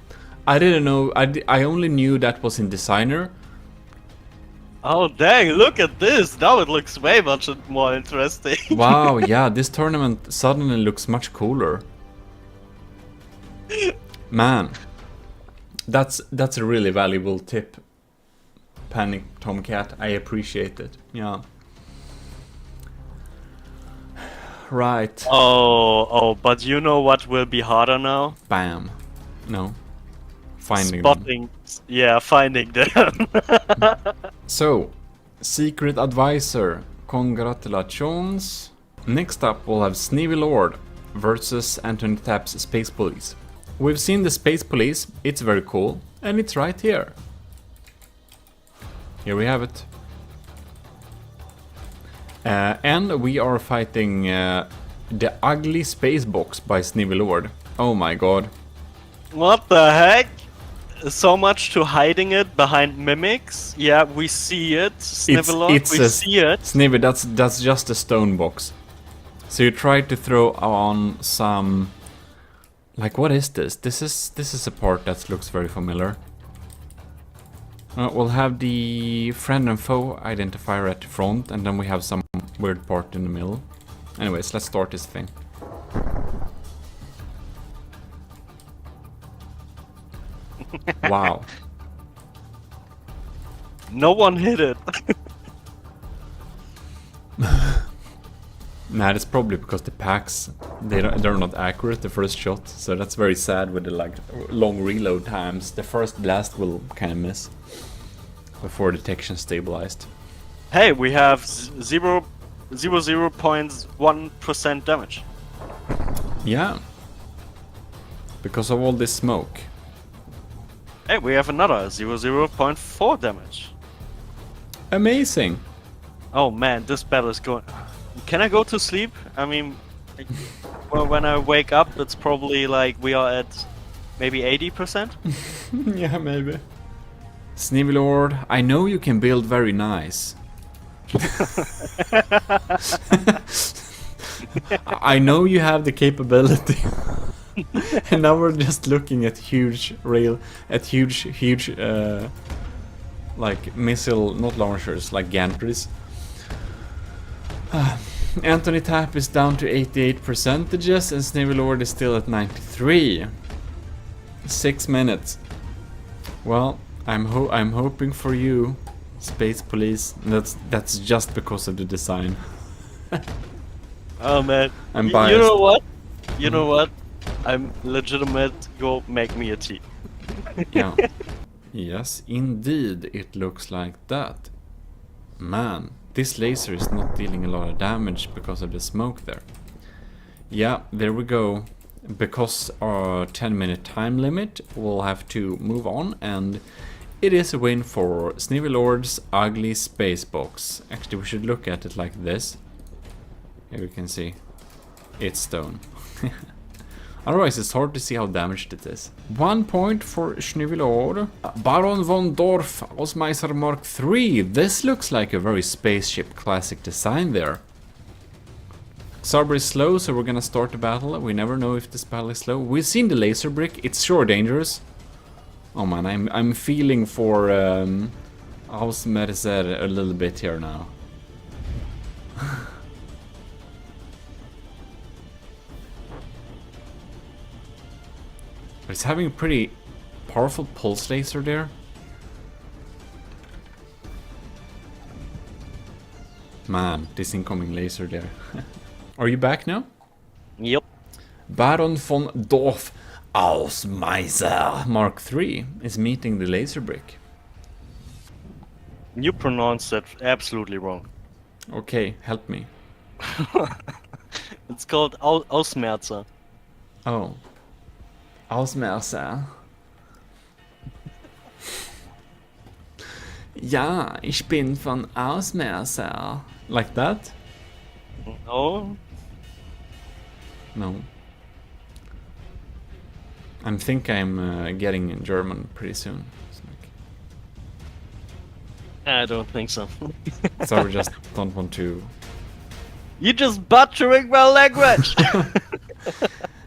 I didn't know, I only knew that was in Designer. Oh dang, look at this! Now it looks way much more interesting. Wow, yeah, this tournament suddenly looks much cooler. Man, that's a really valuable tip, Panic Tomcat. I appreciate it, yeah. Right. Oh, but you know what will be harder now? Bam. No. finding them. Spotting, yeah, finding them. So, Secret Advisor, congratulations. Next up, we'll have Sneevy Lord versus Anthony Tapp's Space Police. We've seen the Space Police, it's very cool, and it's right here. Here we have it. And we are fighting the Ugly Space Box by Sneevy Lord. Oh my god. What the heck? So much to hiding it behind mimics. Yeah, we see it. Snivelot, we see it. Snivy, that's just a stone box. So you try to throw on some... Like, what is this? This is a part that looks very familiar. We'll have the friend and foe identifier at the front, and then we have some weird part in the middle. Anyways, let's start this thing. Wow. No one hit it. Nah, that's probably because the packs, they're not accurate the first shot, so that's very sad with the like long reload times. The first blast will kind of miss before detection stabilized. Hey, we have 0.1% damage. Yeah, because of all this smoke. Hey, we have another 0.4 damage. Amazing. Oh man, this battle is going... Can I go to sleep? I mean, well, when I wake up, it's probably like we are at maybe 80%. Yeah, maybe. Sneevy Lord, I know you can build very nice. I know you have the capability. And now we're just looking at huge like missile, not launchers, like gantries. Anthony Tapp is down to 88%, and Sneevy Lord is still at 93. 6 minutes. Well, I'm hoping for you, Space Police. That's just because of the design. Oh man, I'm biased. You know what? You know what? I'm legitimate. Go make me a tea. Yeah. Yes, indeed, it looks like that. Man, this laser is not dealing a lot of damage because of the smoke there. Yeah, there we go. Because our 10-minute time limit, we'll have to move on, and it is a win for Sneevy Lord's Ugly Space Box. Actually, we should look at it like this. Here we can see. It's stone. Otherwise, it's hard to see how damaged it is. 1 point for Sneevy Lord. Baron von Dorf, Ausmeister Mark III. This looks like a very spaceship classic design there. Saber is slow, so we're gonna start the battle. We never know if this battle is slow. We've seen the laser brick. It's sure dangerous. Oh man, I'm feeling for Ausmeister a little bit here now. But it's having a pretty powerful pulse laser there. Man, this incoming laser there. Are you back now? Yep. Baron von Dorf Ausmeister Mark III is meeting the laser brick. You pronounced that absolutely wrong. Okay, help me. It's called Ausmerzer. Oh. Ausmerzer. Ja, ich bin von Ausmerzer. Like that? No. No. I think I'm getting in German pretty soon. I don't think so. So I just don't want to... You just butchering my language!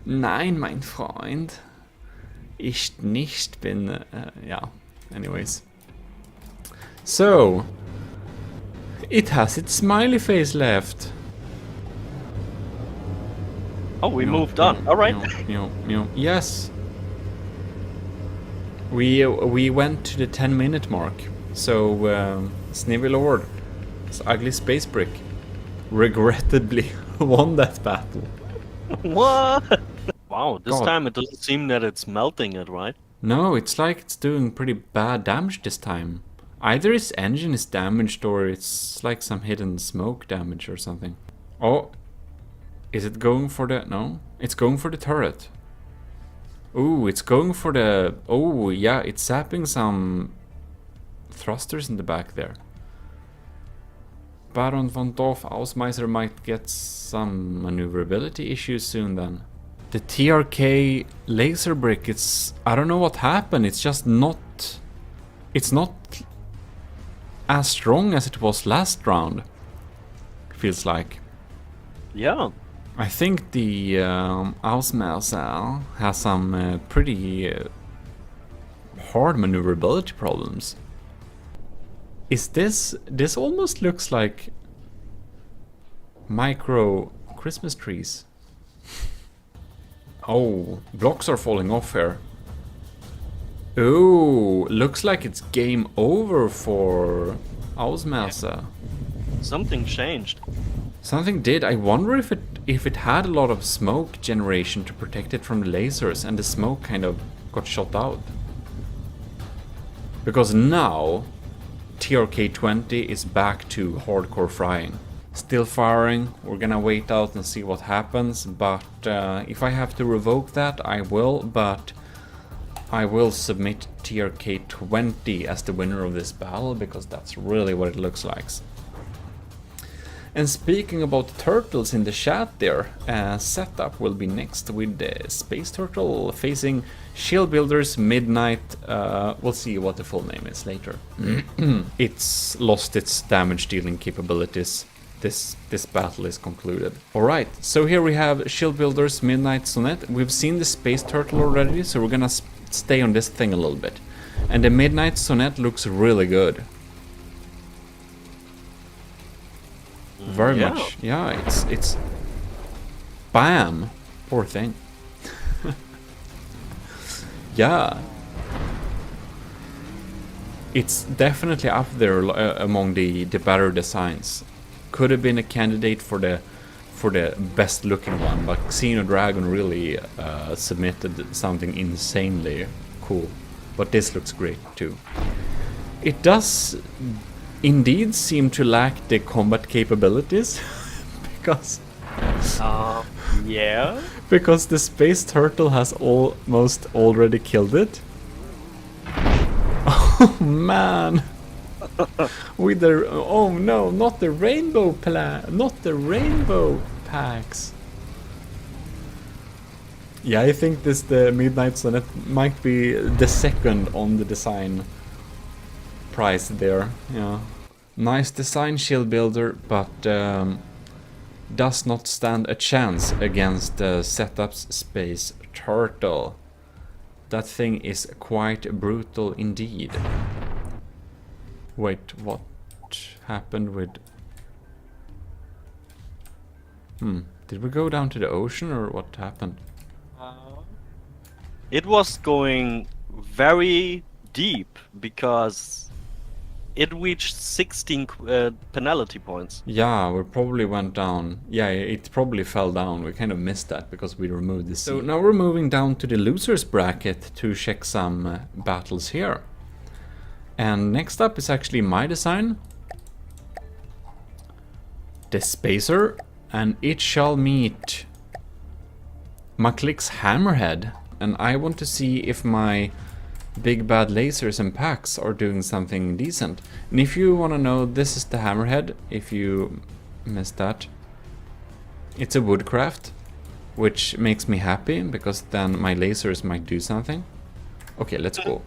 Nein, mein Freund. Ich nicht bin... yeah, anyways. So... It has its smiley face left. Oh, we moved on. Alright. Yes. We went to the 10-minute mark. So, Sneevy Lord, this ugly space brick, regrettably won that battle. What? Wow, this God. time it doesn't seem that it's melting it, right? No, it's like it's doing pretty bad damage this time. Either its engine is damaged or it's like some hidden smoke damage or something. Oh, is it going for the... No, it's going for the turret. Ooh, it's going for the... Oh, yeah, it's zapping some thrusters in the back there. Baron von Dorf Ausmeister might get some maneuverability issues soon then. The TRK laser brick, it's... I don't know what happened, it's just not... It's not as strong as it was last round. Feels like. Yeah. I think the Ausmeister has some pretty hard maneuverability problems. Is this... This almost looks like micro Christmas trees. Oh, blocks are falling off here. Oh, looks like it's game over for Ausmeister. Something changed. Something did. I wonder if it had a lot of smoke generation to protect it from the lasers, and the smoke kind of got shot out. Because now TRK-20 is back to hardcore frying. Still firing. We're gonna wait out and see what happens, but if I have to revoke that, I will, but I will submit TRK-20 as the winner of this battle, because that's really what it looks like. And speaking about the turtles in the chat there, setup will be next with the Space Turtle facing Shield Builders Midnight. We'll see what the full name is later. It's lost its damage dealing capabilities. This battle is concluded. Alright, so here we have Shield Builders Midnight Sonnet. We've seen the Space Turtle already, so we're gonna stay on this thing a little bit. And the Midnight Sonnet looks really good. Very much. Yeah, it's bam. Poor thing. Yeah. It's definitely up there among the better designs. Could have been a candidate for the best looking one, but Xeno Dragon really submitted something insanely cool. But this looks great too. It does indeed seem to lack the combat capabilities because Yeah. because the Space Turtle has almost already killed it. Oh man. With the... Oh no, not the rainbow not the rainbow packs. Yeah, I think the Midnight Sonnet might be the second on the design price there. Yeah. Nice design, Shield Builder, but does not stand a chance against the Setup's Space Turtle. That thing is quite brutal indeed. Wait, what happened with... Did we go down to the ocean or what happened? It was going very deep because it reached 16 penalty points. Yeah, we probably went down. Yeah, it probably fell down. We kind of missed that because we removed the sea. So now we're moving down to the losers bracket to check some battles here. And next up is actually my design. The Spacer, and it shall meet Maclick's Hammerhead. And I want to see if my big bad lasers and packs are doing something decent. And if you want to know, this is the Hammerhead, if you missed that. It's a woodcraft, which makes me happy, because then my lasers might do something. Okay, let's go.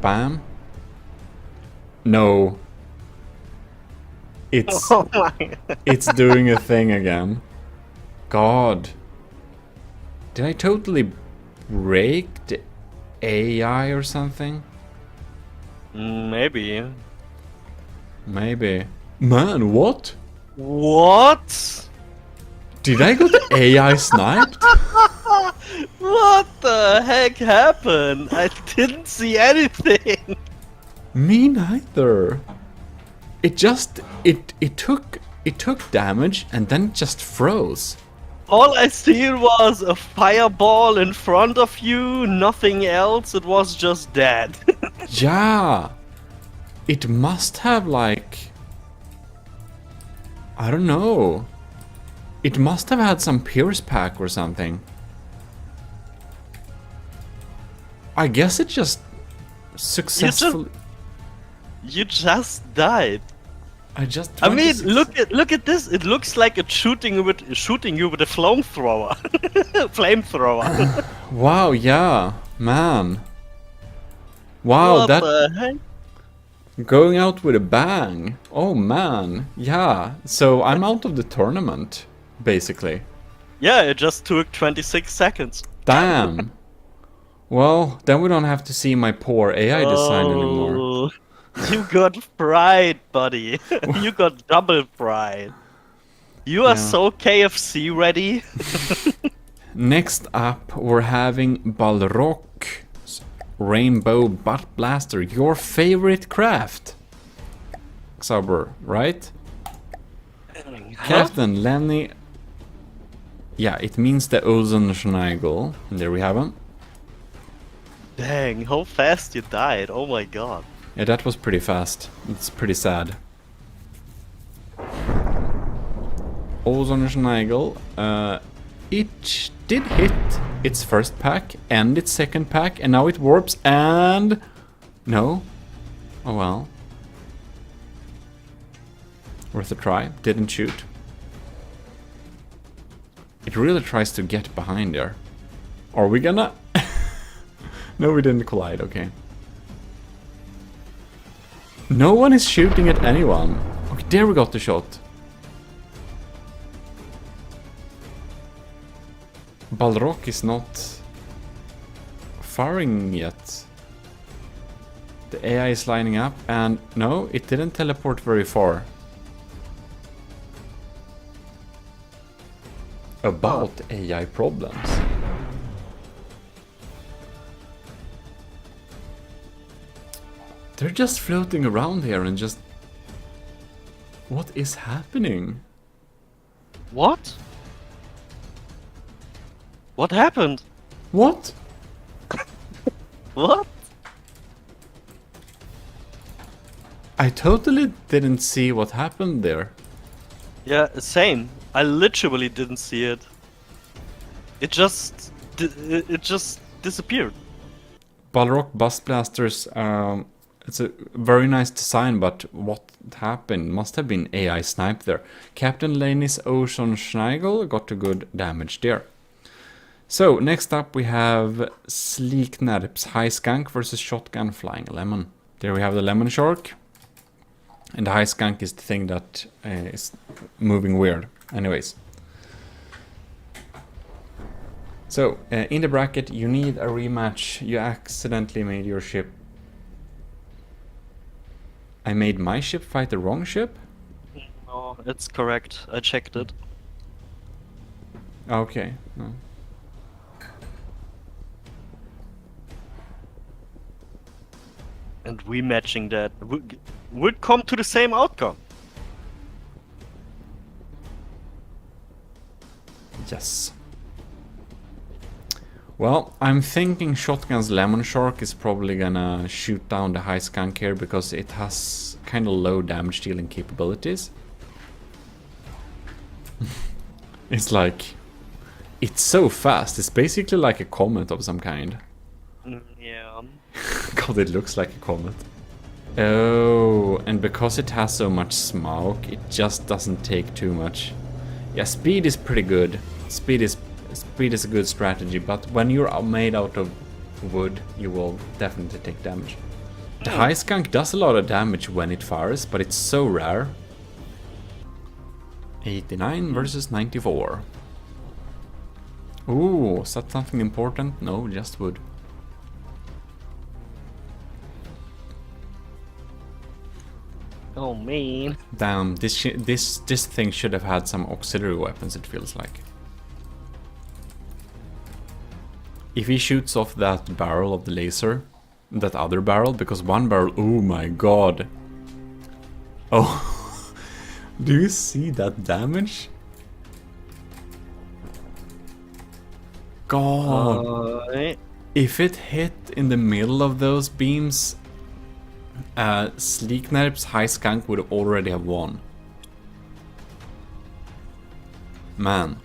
Bam. No. It's Oh my. it's doing a thing again. God. Did I totally break the AI or something? Maybe. Maybe. Man, what? What? Did I got AI sniped? What the heck happened? I didn't see anything. Me neither. It just it took damage and then it just froze. All I seen was a fireball in front of you, nothing else. It was just dead. Yeah! It must have, like... I don't know. It must have had some Pierce pack or something. I guess it just successfully... You just died. I just... I mean, look at this. It looks like it's shooting you with a flamethrower. Flamethrower. Wow, yeah. Man. Wow, What that... the heck? Going out with a bang. Oh, man. Yeah. So I'm out of the tournament, basically. Yeah, it just took 26 seconds. Damn. Well, then we don't have to see my poor AI design anymore. Oh, you got fried, buddy. You got double fried. You are Yeah. so KFC ready. Next up, we're having Balrog's Rainbow Butt Blaster, your favorite craft. Xaber, right? Captain Lenny. Yeah, it means the Ozenschneigel. And there we have him. Dang, how fast you died. Oh my god. Yeah, that was pretty fast. It's pretty sad. Ozenschneigel. It did hit its first pack and its second pack, and now it warps and... No? Oh well. Worth a try. Didn't shoot. It really tries to get behind there. Are we gonna... No, we didn't collide, okay. No one is shooting at anyone. Okay, there we got the shot. Balrog is not firing yet. The AI is lining up and no, it didn't teleport very far. About AI problems. They're just floating around here and just... What is happening? What? What happened? What? What? I totally didn't see what happened there. Yeah, same. I literally didn't see it. It just disappeared. Balrog Bust Blasters, it's a very nice design, but what happened? Must have been AI snipe there. Captain Laney's Ocean Schneigel got a good damage there. So, next up we have Sleek Nerps High Skunk versus Shotgun Flying Lemon. There we have the Lemon Shark. And the High Skunk is the thing that is moving weird. Anyways. So, in the bracket, you need a rematch. You accidentally made your ship. I made my ship fight the wrong ship? No, it's correct. I checked it. Okay. No. And rematching that would come to the same outcome. Yes. Well, I'm thinking Shotgun's Lemon Shark is probably gonna shoot down the High Skunk here because it has kind of low damage dealing capabilities. It's like... It's so fast, it's basically like a comet of some kind. Yeah. God, it looks like a comet. Oh, and because it has so much smoke, it just doesn't take too much. Yeah, speed is pretty good. Speed is a good strategy, but when you're made out of wood, you will definitely take damage. The High Skunk does a lot of damage when it fires, but it's so rare. 89 versus 94. Ooh, is that something important? No, just wood. Oh man. Damn, this thing should have had some auxiliary weapons, it feels like. If he shoots off that barrel of the laser, that other barrel, because one barrel, oh my god. Oh, do you see that damage? god. If it hit in the middle of those beams, Sleeknerp's High Skunk would already have won. Man.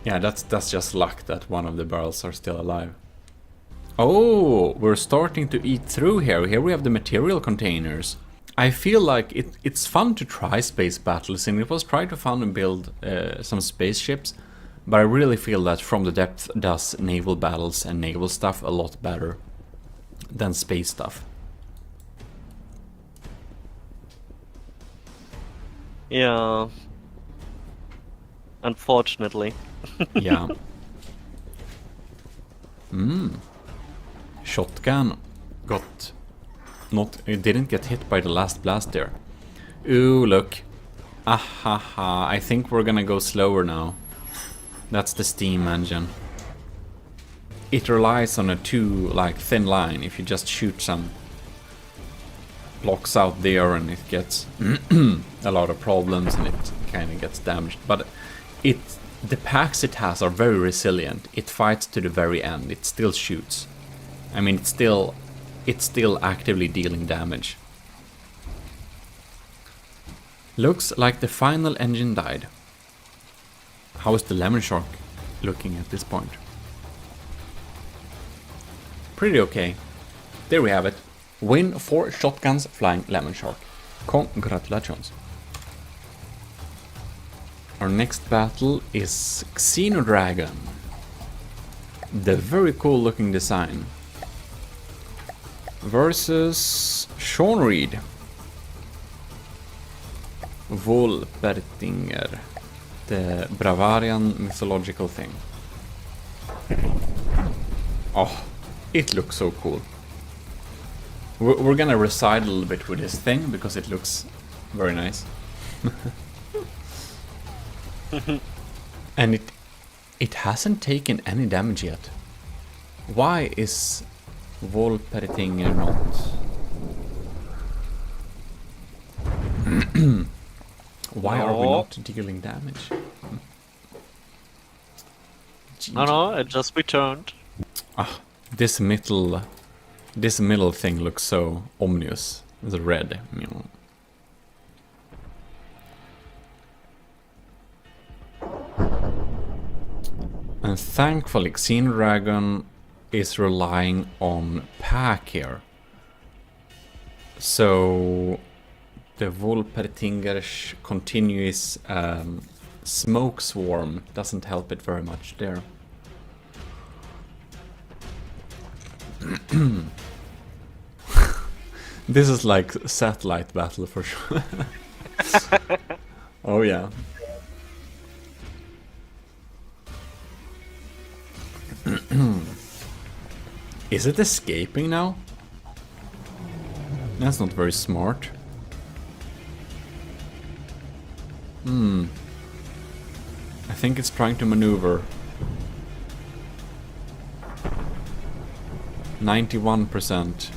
Yeah, that's just luck that one of the barrels are still alive. Oh, we're starting to eat through here. Here we have the material containers. I feel like it's fun to try space battles, and it was trying to fun to build some spaceships, but I really feel that From the Depths does naval battles and naval stuff a lot better than space stuff. Yeah. Unfortunately. Yeah. Shotgun got it didn't get hit by the last blast there. Ooh, look. Ahaha, I think we're gonna go slower now. That's the steam engine. It relies on a thin line. If you just shoot some blocks out there, and it gets a lot of problems and it kind of gets damaged. But the packs it has are very resilient. It fights to the very end. It still shoots. I mean, it's still actively dealing damage. Looks like the final engine died. How is the Lemon Shark looking at this point? Pretty okay. There we have it. Win 4 shotguns flying Lemon Shark. Congratulations. Our next battle is Xenodragon. The very cool looking design. Versus Sean Reed. Volpertinger. The Bravarian mythological thing. Oh, it looks so cool. We're gonna reside a little bit with this thing because it looks very nice. And it hasn't taken any damage yet. Why is Volpertinger not? Why are we not dealing damage? No, it just returned. Ah, this middle thing looks so ominous. The red. And thankfully, Xenodragon is relying on pack here. So the Volpertinger's continuous smoke swarm doesn't help it very much there. This is like satellite battle for sure. Oh yeah. Is it escaping now? That's not very smart. I think it's trying to maneuver. 91%.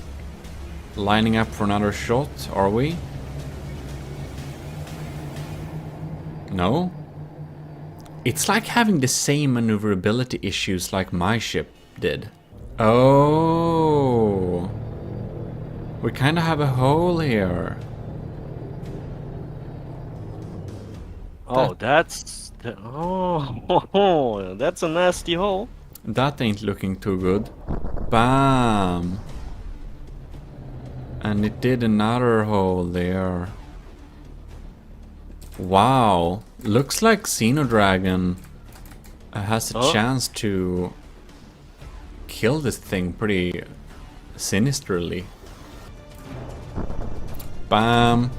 Lining up for another shot, are we? No? It's like having the same maneuverability issues like my ship did. Oh. We kind of have a hole here. Oh, that's a nasty hole. That ain't looking too good. Bam. And it did another hole there. Wow. Looks like Xenodragon has a chance to kill this thing pretty sinisterly. Bam.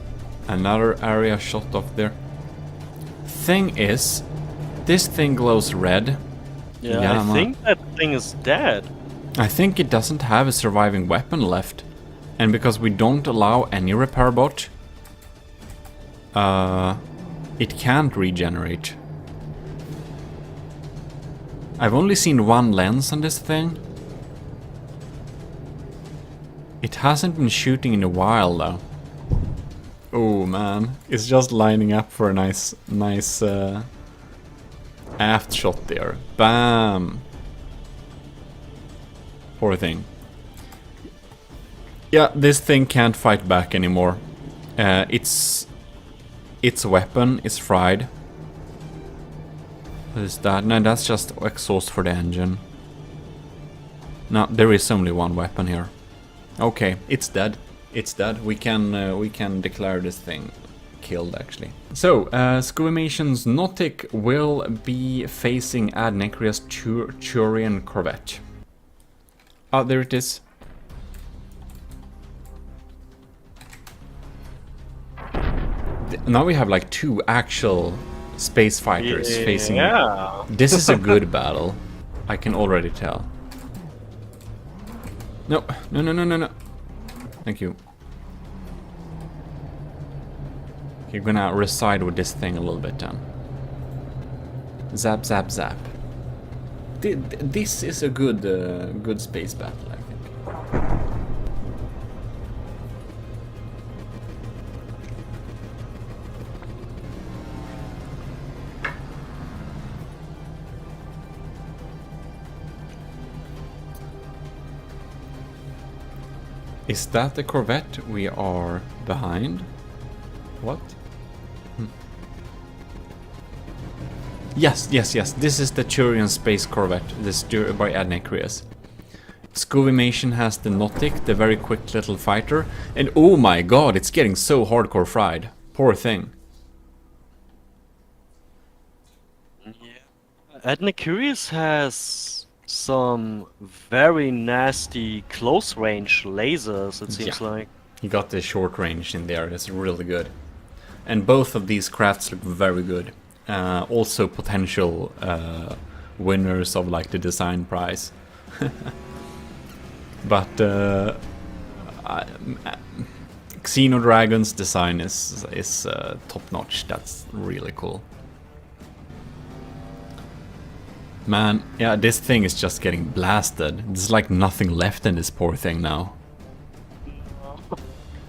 Another area shot off there. Thing is, this thing glows red. Yeah, I think that thing is dead. I think it doesn't have a surviving weapon left. And because we don't allow any repair bot, it can't regenerate. I've only seen one lens on this thing. It hasn't been shooting in a while though. Oh man, it's just lining up for a nice aft shot there. Bam! Poor thing. Yeah, this thing can't fight back anymore. Its weapon is fried. What is that? No, that's just exhaust for the engine. No, there is only one weapon here. Okay, it's dead. It's dead. We can declare this thing killed, actually. So, Scovimation's Nautic will be facing Adnekria's Turian corvette. Oh, there it is. Now we have like 2 actual space fighters facing. Yeah. This is a good battle. I can already tell. No. Thank you. You're gonna reside with this thing a little bit then. Zap, zap, zap. This is a good space battle, I think. Is that the corvette we are behind? What? Yes. This is the Turian space corvette, this by Adnekrias. Scovimation has the Nautic, the very quick little fighter, and oh my god, it's getting so hardcore fried. Poor thing. Adnekrias has some very nasty close range lasers, it seems like. You got the short range in there, that's really good. And both of these crafts look very good. Also potential winners of like the design prize. But Xenodragon's design is top notch. That's really cool. Man, yeah, this thing is just getting blasted. There's like nothing left in this poor thing now.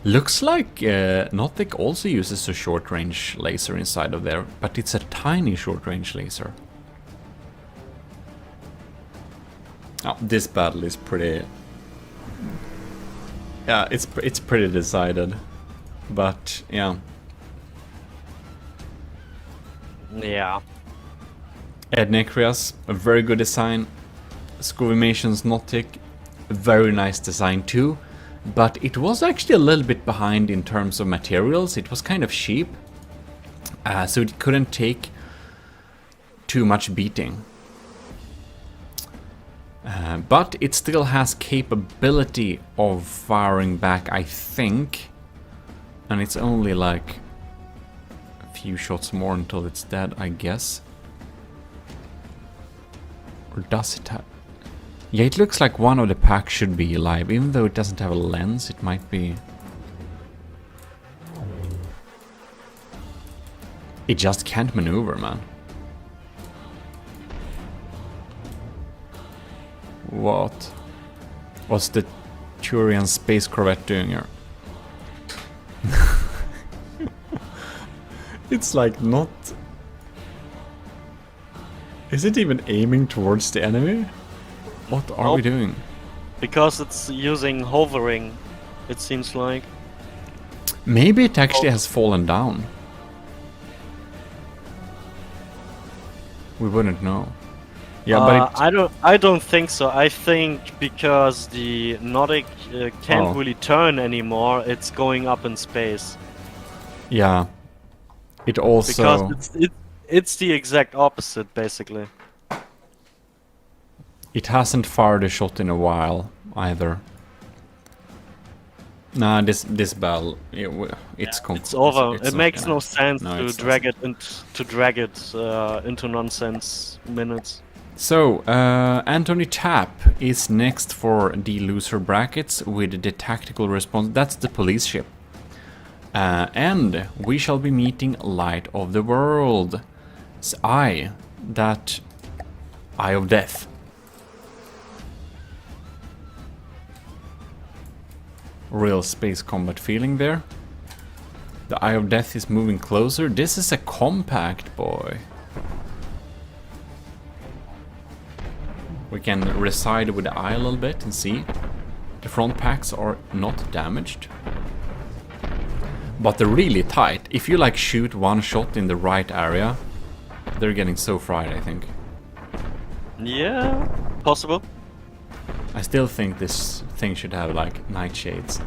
Looks like Nautic also uses a short-range laser inside of there, but it's a tiny short-range laser. Oh, this battle is pretty... Yeah, it's pretty decided, but yeah. Yeah. Adnekrias, a very good design. Scovimation's Nautic, a very nice design too. But it was actually a little bit behind in terms of materials. It was kind of cheap, so it couldn't take too much beating. But it still has capability of firing back, I think. And it's only like a few shots more until it's dead, I guess. Or does it have... Yeah, it looks like one of the packs should be alive, even though it doesn't have a lens, it might be... It just can't maneuver, man. What? What's the Turian space corvette doing here? It's like not... Is it even aiming towards the enemy? What are we doing? Because it's using hovering, it seems like. Maybe it actually has fallen down. We wouldn't know. Yeah, but I don't think so. I think because the Nautic can't really turn anymore, it's going up in space. Yeah. It also... Because it's the exact opposite, basically. It hasn't fired a shot in a while, either. Nah, this battle, it's over. It makes no sense to drag it into nonsense minutes. So, Anthony Tapp is next for the loser brackets with the tactical response. That's the police ship. And we shall be meeting Light of the World. It's Eye of Death. Real space combat feeling there. The Eye of Death is moving closer. This is a compact boy. We can reside with the eye a little bit and see. The front packs are not damaged. But they're really tight. If you like shoot one shot in the right area, they're getting so fried, I think. Yeah, possible. I still think this thing should have like nightshades.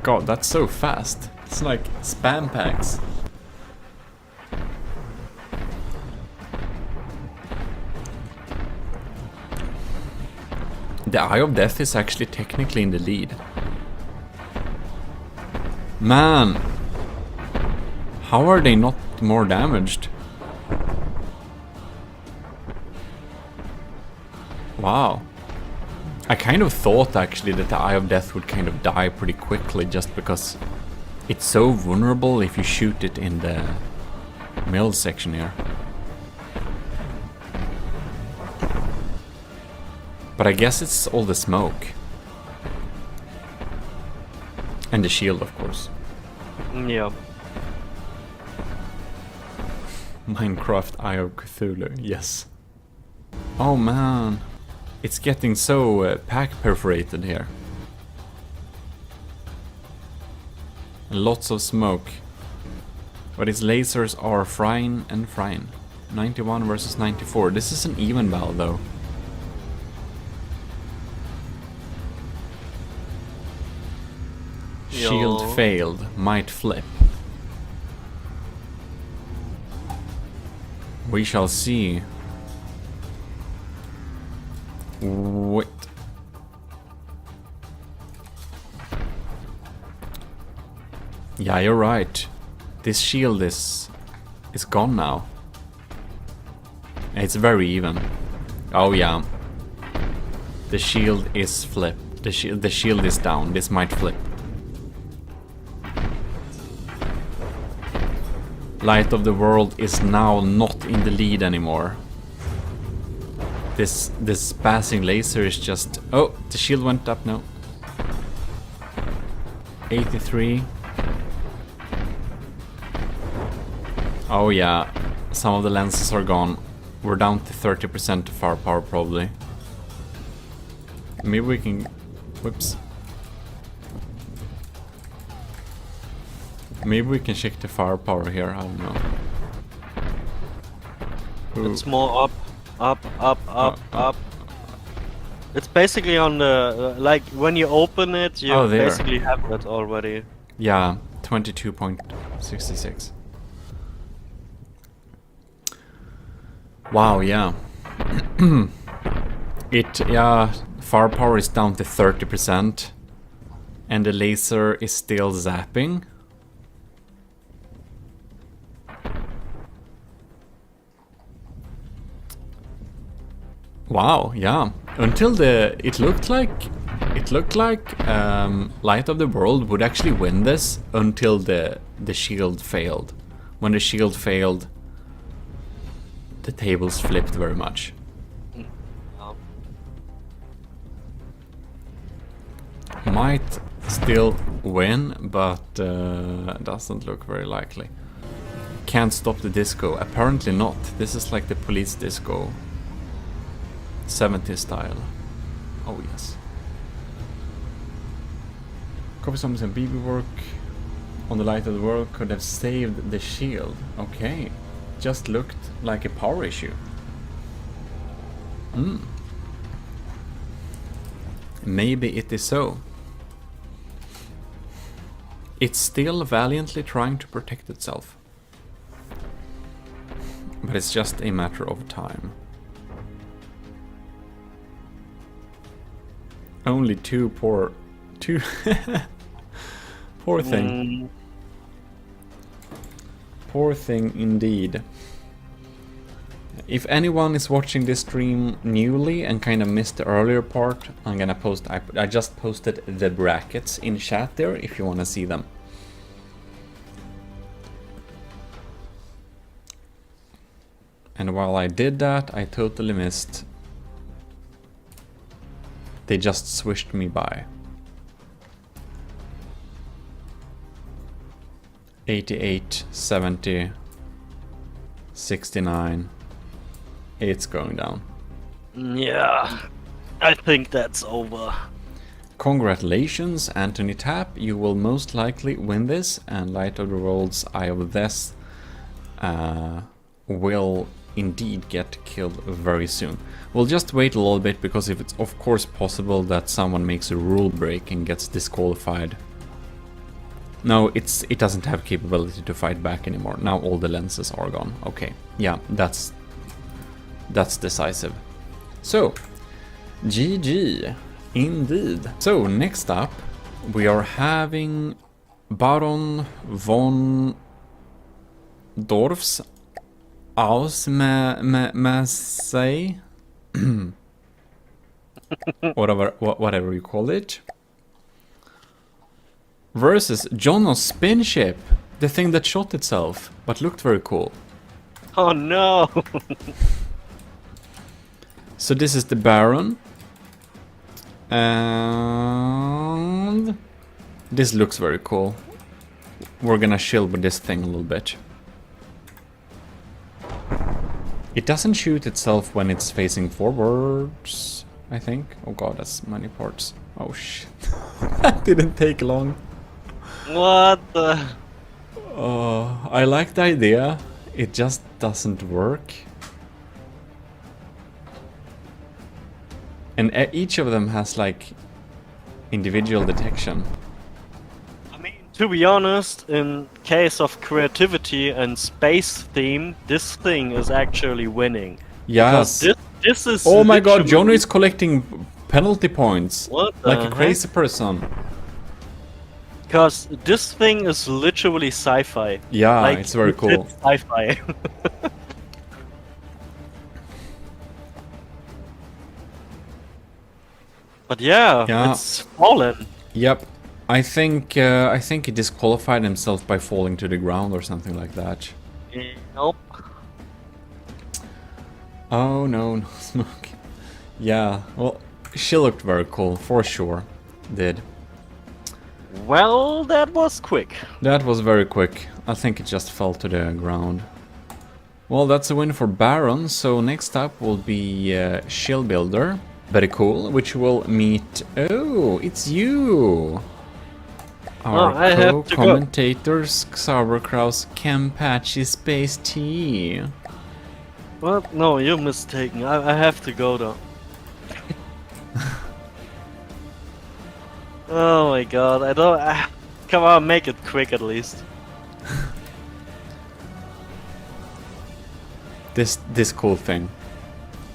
God, that's so fast. It's like spam packs. The Eye of Death is actually technically in the lead. Man! How are they not more damaged? Wow. I kind of thought actually that the Eye of Death would kind of die pretty quickly just because it's so vulnerable if you shoot it in the middle section here. But I guess it's all the smoke. And the shield, of course. Yeah. Minecraft Eye of Cthulhu, yes. Oh man. It's getting so pack perforated here. Lots of smoke. But its lasers are frying and frying. 91 versus 94. This is an even battle though. Shield failed. Might flip. We shall see. Wait. Yeah, you're right. This shield is gone now. It's very even. Oh yeah. The shield is flipped. The shield is down. This might flip. Light of the World is now not in the lead anymore. This passing laser is just... Oh, the shield went up now. 83. Oh yeah, some of the lenses are gone. We're down to 30% firepower probably. Maybe we can... Whoops. Maybe we can check the firepower here, I don't know. Ooh. It's more up. It's basically on the... like, when you open it, you basically have that already. Yeah, 22.66. Wow, yeah. Firepower is down to 30%. And the laser is still zapping. Wow, yeah. Until it looked like Light of the World would actually win this until the shield failed. When the shield failed, the tables flipped very much. Might still win, but doesn't look very likely. Can't stop the disco. Apparently not. This is like the police disco. 70s style. Oh yes. Copy zombies and BB work on the Light of the World could have saved the shield. Okay. Just looked like a power issue. Maybe it is so. It's still valiantly trying to protect itself. But it's just a matter of time. Only two poor thing. Poor thing indeed. If anyone is watching this stream newly and kind of missed the earlier part, I'm gonna post. I just posted the brackets in chat there if you want to see them. And while I did that, I totally missed. They just swished me by. 88, 70, 69. It's going down. Yeah, I think that's over. Congratulations, Anthony Tapp. You will most likely win this, and Light of the World's Eye of Death will indeed get killed very soon. We'll just wait a little bit, because if it's of course possible that someone makes a rule break and gets disqualified. No, it doesn't have capability to fight back anymore. Now all the lenses are gone. Okay, yeah, that's decisive. So, GG, indeed. So, next up, we are having Baron von Dorf's Aus Massey, whatever you call it, versus Jono's spin ship, the thing that shot itself, but looked very cool. Oh no! So this is the Baron, and this looks very cool. We're gonna chill with this thing a little bit. It doesn't shoot itself when it's facing forwards, I think. Oh god, that's many parts. Oh shit. That didn't take long. What the? I like the idea. It just doesn't work. And each of them has like individual detection. I mean, to be honest, in case of creativity and space theme, this thing is actually winning. Yes. This is. Oh my god, literally- Jono is collecting penalty points. What the Like a heck? crazy person. Because this thing is literally sci-fi. Yeah, Like, it's very cool. It's sci-fi. But yeah, Yeah. it's fallen. Yep. I think he disqualified himself by falling to the ground or something like that. Nope. Oh no, no smoke. Yeah, well, she looked very cool, for sure. Did. Well, that was quick. That was very quick. I think it just fell to the ground. Well, that's a win for Baron, so next up will be Shield Builder. Very cool, which will meet... Oh, it's you! Our I have to go. co-commentators, Sauerkraus, Kempachi, Space T. What? No, you're mistaken. I have to go though. Oh my god, I don't... come on, make it quick at least. This cool thing.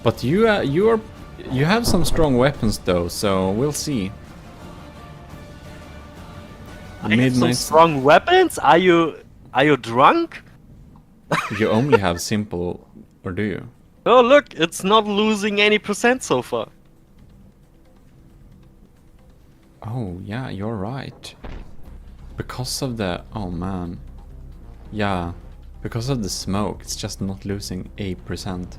But you have some strong weapons though, so we'll see. I have some strong weapons? Are you drunk? You only have simple, or do you? Oh look, it's not losing any percent so far. Oh yeah, you're right. Because of the... oh man. Yeah, because of the smoke, it's just not losing 8%.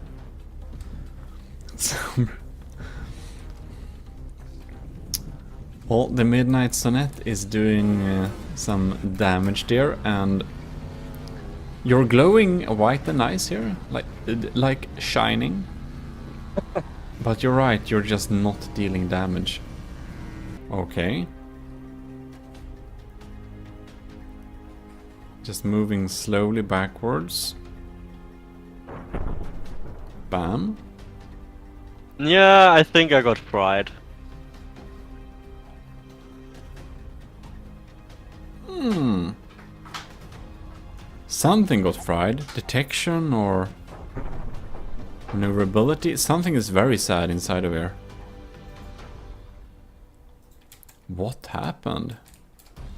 Well, the Midnight Sonnet is doing some damage there, and you're glowing white and nice here, like shining. But you're right, you're just not dealing damage. Okay. Just moving slowly backwards. Bam. Yeah, I think I got fried. Something got fried. Detection or maneuverability. Something is very sad inside of here. What happened?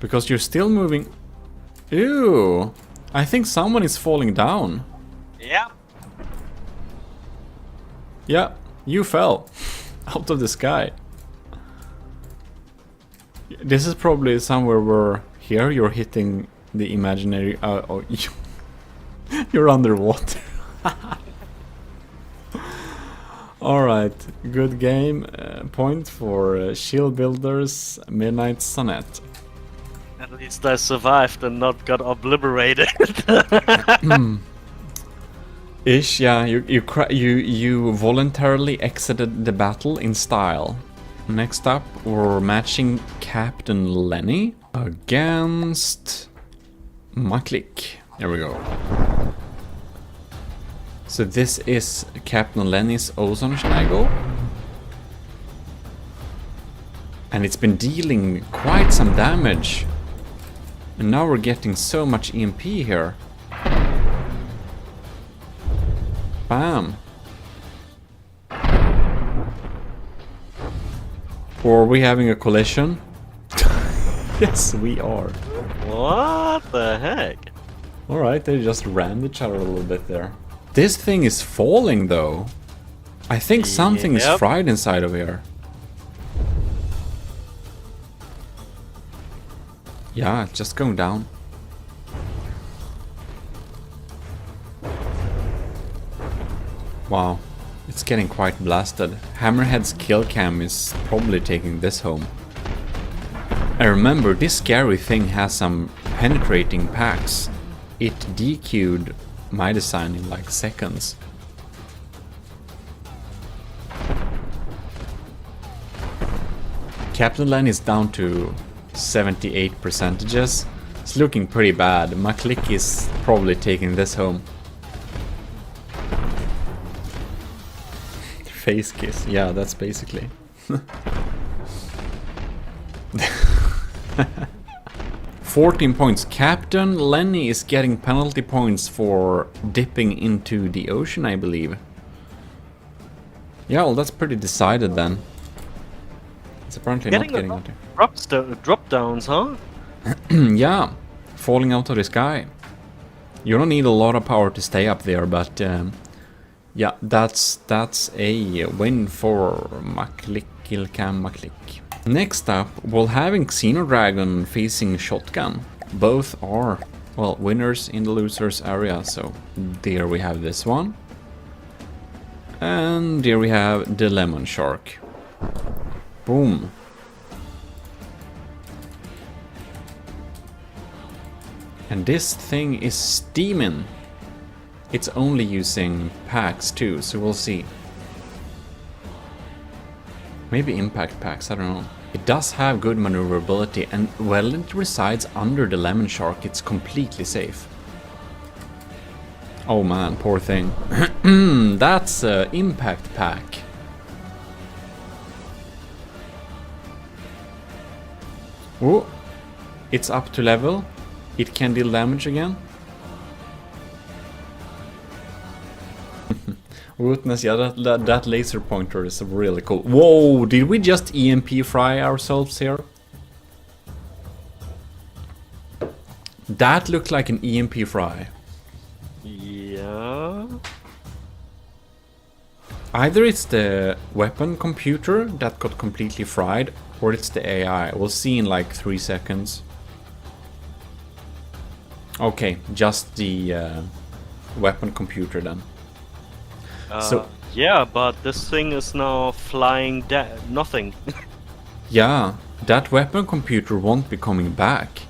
Because you're still moving... Ew! I think someone is falling down. Yeah. Yeah, you fell. Out of the sky. This is probably somewhere where... Here you're hitting the imaginary... oh, you're underwater. Alright, good game. Point for Shield Builders Midnight Sonnet. At least I survived and not got obliterated. Ish, yeah, you voluntarily exited the battle in style. Next up, we're matching Captain Lenny against Maklik. There we go. So this is Captain Lenny's Ozonschnagel. And it's been dealing quite some damage. And now we're getting so much EMP here. Bam. Or are we having a collision? Yes, we are. What the heck? Alright, they just rammed each other a little bit there. This thing is falling though. I think something is fried inside of here. Yeah, it's just going down. Wow, it's getting quite blasted. Hammerhead's kill cam is probably taking this home. And remember, this scary thing has some penetrating packs. It DQ'd my design in like seconds. Captain Len is down to 78%. It's looking pretty bad. Maklik is probably taking this home. Face kiss, yeah, that's basically. 14 points. Captain Lenny is getting penalty points for dipping into the ocean, I believe. Yeah, well, that's pretty decided then. It's apparently not getting into drop downs, huh? yeah, falling out of the sky. You don't need a lot of power to stay up there, but yeah, that's a win for Maklik, Killcam Maklik. Next up, we're having Xenodragon facing Shotgun. Both are, well, winners in the losers area, so there we have this one. And there we have the Lemon Shark. Boom. And this thing is steaming. It's only using packs too, so we'll see. Maybe impact packs, I don't know. It does have good maneuverability, and while it resides under the Lemon Shark, it's completely safe. Oh man, poor thing. That's an impact pack. Oh, it's up to level. It can deal damage again. Witness, yeah, that laser pointer is really cool. Whoa, did we just EMP fry ourselves here? That looked like an EMP fry. Yeah. Either it's the weapon computer that got completely fried, or it's the AI. We'll see in like 3 seconds. Okay, just the weapon computer then. So yeah, but this thing is now flying nothing. yeah, that weapon computer won't be coming back.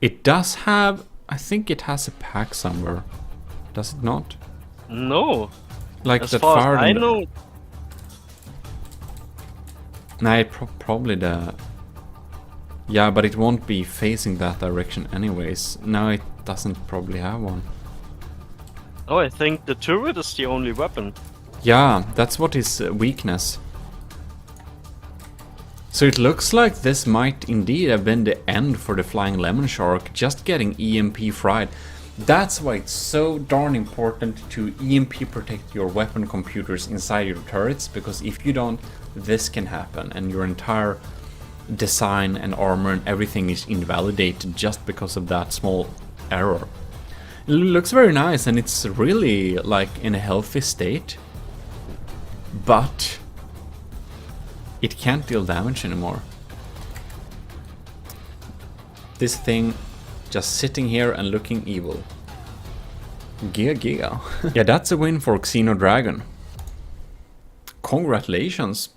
It does have, I think it has a pack somewhere. Does it not? No. Like as that far far as I know. Nah, probably the. Yeah, but it won't be facing that direction anyways. No, it doesn't probably have one. Oh, I think the turret is the only weapon. Yeah, that's what is weakness. So it looks like this might indeed have been the end for the Flying Lemon Shark, just getting EMP fried. That's why it's so darn important to EMP protect your weapon computers inside your turrets, because if you don't, this can happen and your entire design and armor and everything is invalidated just because of that small error. It looks very nice and it's really like in a healthy state, but it can't deal damage anymore. This thing just sitting here and looking evil. Giga. Yeah, that's a win for Xenodragon. congratulations.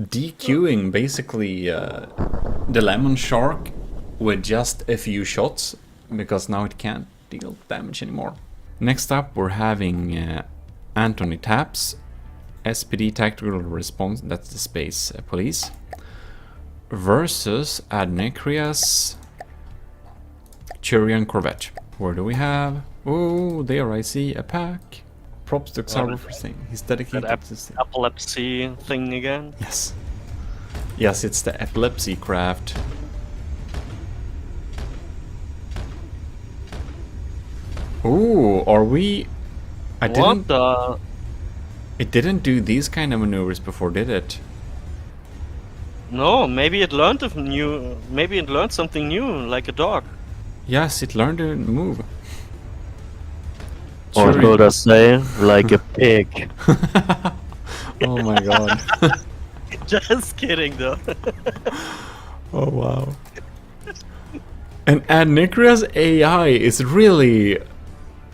DQing basically the lemon shark with just a few shots, because now it can't deal damage anymore. Next up we're having Anthony Taps, SPD Tactical Response, that's the space police, versus Adnecrias Churian Corvette. Where do we have? Oh, there I see a pack. Props to Xavier for saying he's dedicated to this. Epilepsy thing again? Yes. Yes, it's the epilepsy craft. Ooh, are we... I didn't... What the... It didn't do these kind of maneuvers before, did it? No, maybe it learned a new... Maybe it learned something new, like a dog. Yes, it learned to move. Or should I say, like a pig. Oh my god. Just kidding though. Oh wow. And Adnecria's AI is really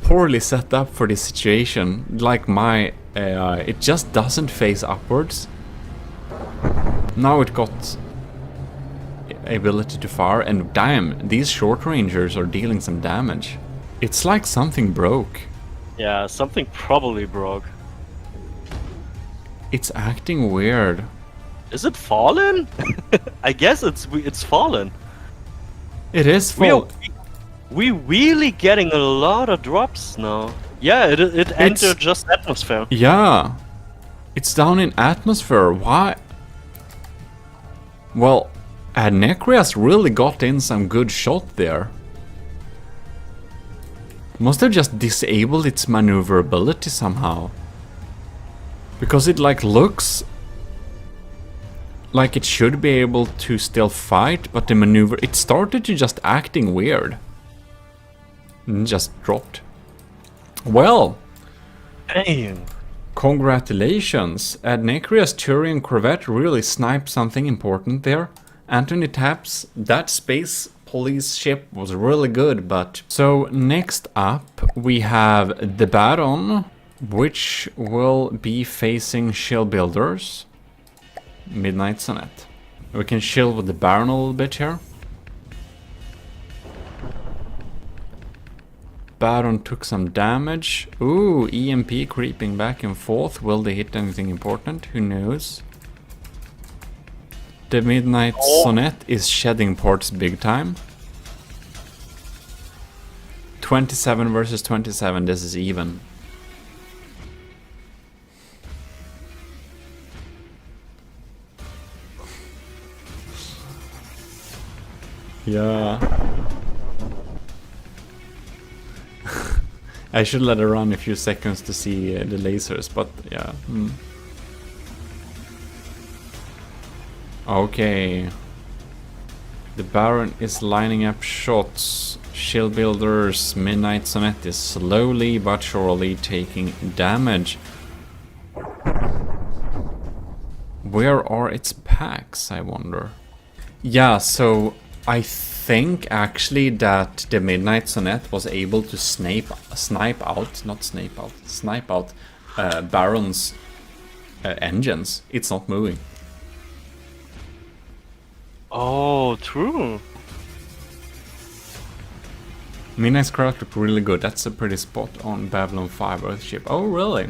poorly set up for this situation. Like my AI, it just doesn't face upwards. Now it got ability to fire, and damn, these short rangers are dealing some damage. It's like something broke. Yeah, something probably broke. It's acting weird. Is it fallen? I guess it's fallen. It is full. We really getting a lot of drops now. Yeah, it entered just atmosphere. Yeah. It's down in atmosphere. Why? Well, Adnecrias really got in some good shot there. Must have just disabled its maneuverability somehow. Because it like looks like it should be able to still fight, but the maneuver, it started to just acting weird. And just dropped. Well, Damn. Congratulations. Adnecria's Turian Corvette really sniped something important there. Anthony Taps, that space police ship was really good, but... So next up we have the Baron, which will be facing shield builders. Midnight Sonnet. We can shield with the Baron a little bit here. Baron took some damage. Ooh, EMP creeping back and forth. Will they hit anything important? Who knows? The Midnight Sonnet is shedding parts big time. 27 versus 27, this is even. Yeah. I should let it run a few seconds to see the lasers, but yeah. Okay. The Baron is lining up shots. Shield builders, Midnight Sonnet is slowly but surely taking damage. Where are its packs, I wonder? Yeah, so I think actually that the Midnight Sonnet was able to snipe out Baron's engines. It's not moving. Oh, true. Midnight's craft looked really good. That's a pretty spot on Babylon 5 Earthship. Oh, really?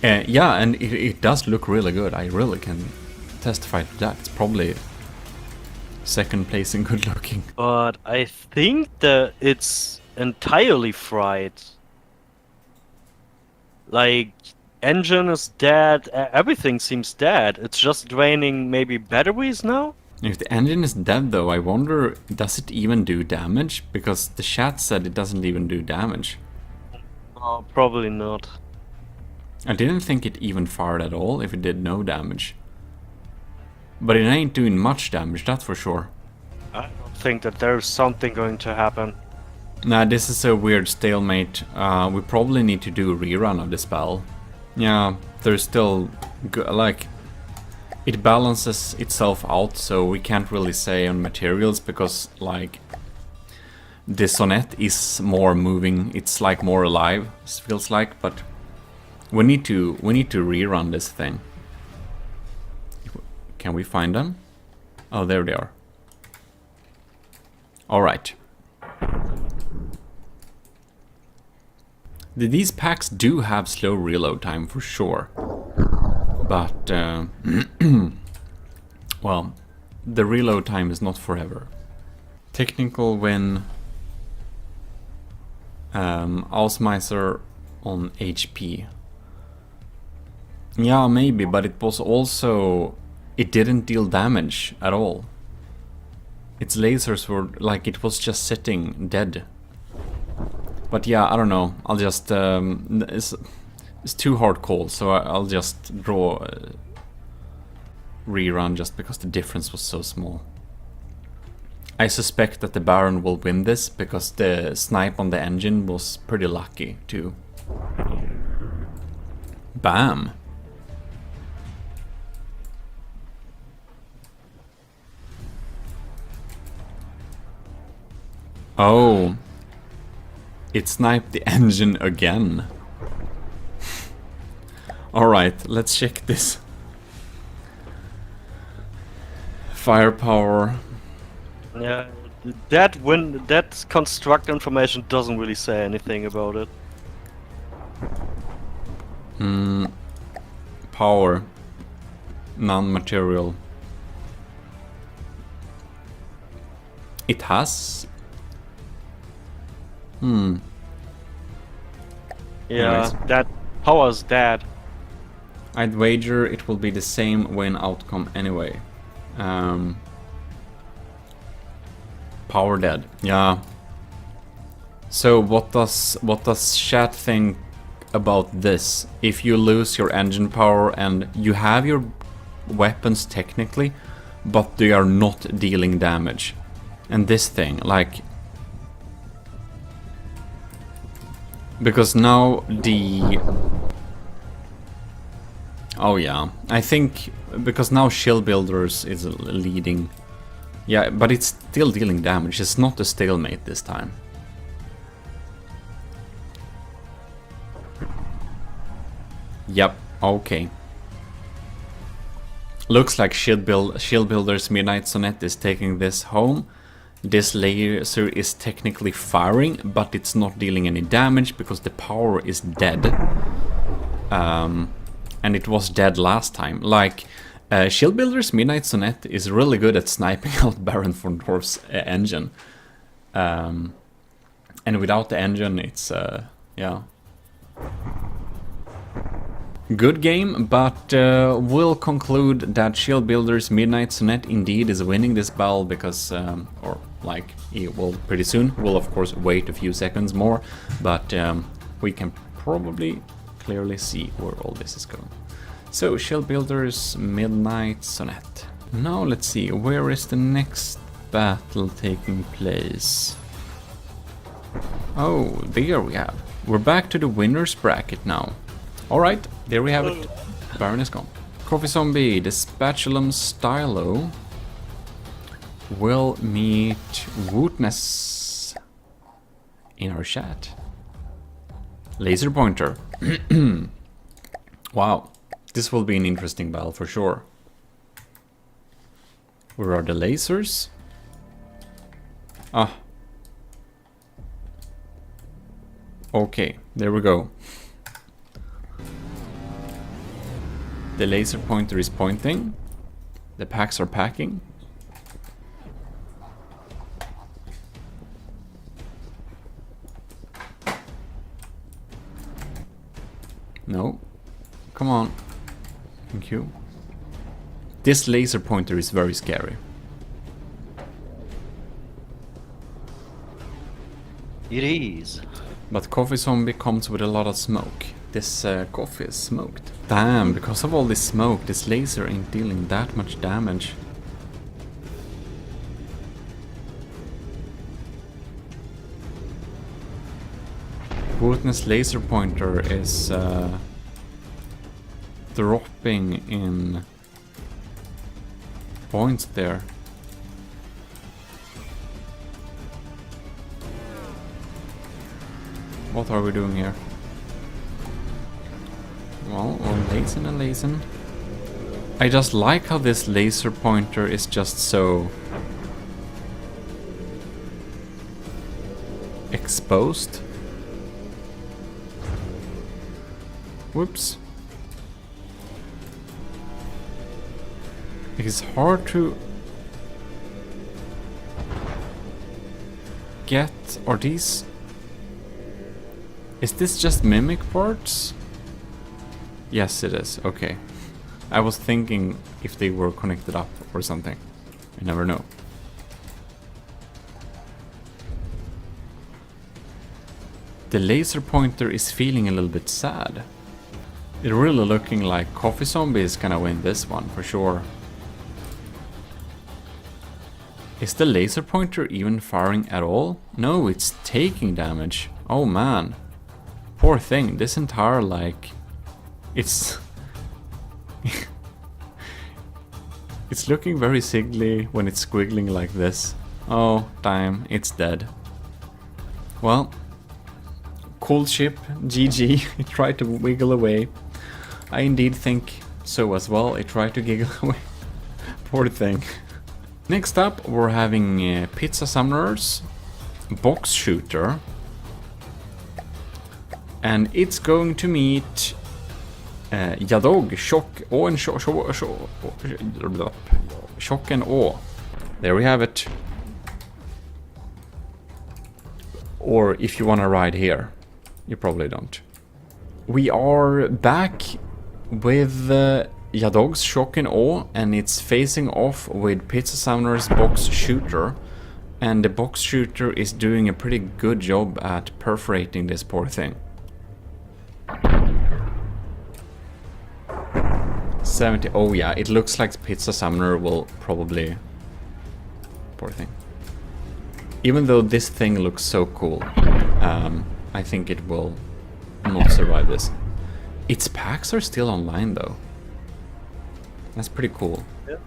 Yeah, and it does look really good. I really can testify to that. It's probably second place in good looking. But I think that it's entirely fried. Like, engine is dead, everything seems dead. It's just draining maybe batteries now? If the engine is dead though, I wonder, does it even do damage? Because the chat said it doesn't even do damage. Oh, probably not. I didn't think it even fired at all if it did no damage. But it ain't doing much damage, that's for sure. I don't think that there's something going to happen. Nah, this is a weird stalemate. We probably need to do a rerun of the spell. Yeah, there's still... like... It balances itself out, so we can't really say on materials, because, like... The Sonnet is more moving, it's like more alive, it feels like, but... We need to rerun this thing. Can we find them? Oh, there they are. Alright. These packs do have slow reload time for sure. But, well, the reload time is not forever. Technical win. Ausmeister on HP. Yeah, maybe, but it was also... It didn't deal damage at all. Its lasers were like, it was just sitting dead. But yeah, I don't know. I'll just... it's too hard call, so I'll just draw a rerun just because the difference was so small. I suspect that the Baron will win this because the snipe on the engine was pretty lucky too. Bam! Oh, it sniped the engine again. Alright, let's check this. Firepower. Yeah, that construct information doesn't really say anything about it. Power. Non-material. It has... Yeah, Anyways. that power's dead. I'd wager it will be the same win outcome anyway. Power dead. Yeah. So what does chat think about this? If you lose your engine power and you have your weapons technically, but they are not dealing damage. And this thing, like... Because now the... Oh yeah, I think because now Shield Builders is leading. Yeah, but it's still dealing damage. It's not a stalemate this time. Yep, okay. Looks like Shield Builders Midnight Sonnet is taking this home. This laser is technically firing, but it's not dealing any damage because the power is dead. And it was dead last time. Like, Shield Builder's Midnight Sonnet is really good at sniping out Baron von Dorf's engine. And without the engine, it's, yeah. Good game, but we'll conclude that Shield Builder's Midnight Sonnet indeed is winning this battle because, or like, it will pretty soon. We'll of course wait a few seconds more, but we can probably clearly see where all this is going. So, Shield Builder's Midnight Sonnet. Now let's see, where is the next battle taking place? Oh, there we have. We're back to the winner's bracket now. Alright, there we have it. Baron is gone. Coffee Zombie, the Spatulum Stylo will meet Wootness in our chat. Laser Pointer. Wow, this will be an interesting battle for sure. Where are the lasers? Ah. Okay, there we go. The laser pointer is pointing. The packs are packing. No. Come on. Thank you. This laser pointer is very scary. It is. But Coffee Zombie comes with a lot of smoke. This coffee is smoked. Damn, because of all this smoke, this laser ain't dealing that much damage. Wootness laser pointer is dropping in points there. What are we doing here? Well, lazing and lazing. I just like how this laser pointer is just so exposed. Whoops. It's hard to get. Are these... Is this just mimic parts? Yes, it is. Okay. I was thinking if they were connected up or something. I never know. The laser pointer is feeling a little bit sad. It's really looking like Coffee Zombie is gonna win this one for sure. Is the laser pointer even firing at all? No, it's taking damage. Oh man. Poor thing. This entire like... It's... It's looking very sickly when it's squiggling like this. Oh, damn, it's dead. Well, cool ship, GG. It tried to wiggle away. I indeed think so as well. It tried to giggle away. Poor thing. Next up, we're having Pizza Summoners, Box Shooter, and it's going to meet Jadog, Shock, Å and Shock and Å. There we have it. Or if you want to ride here, you probably don't. We are back with Jadog's Shock and Awe, and it's facing off with Pizza Summoner's Box Shooter. And the Box Shooter is doing a pretty good job at perforating this poor thing. 70. Oh yeah, it looks like Pizza Summoner will probably... Poor thing. Even though this thing looks so cool, I think it will not survive this. Its packs are still online though. That's pretty cool. Yeah.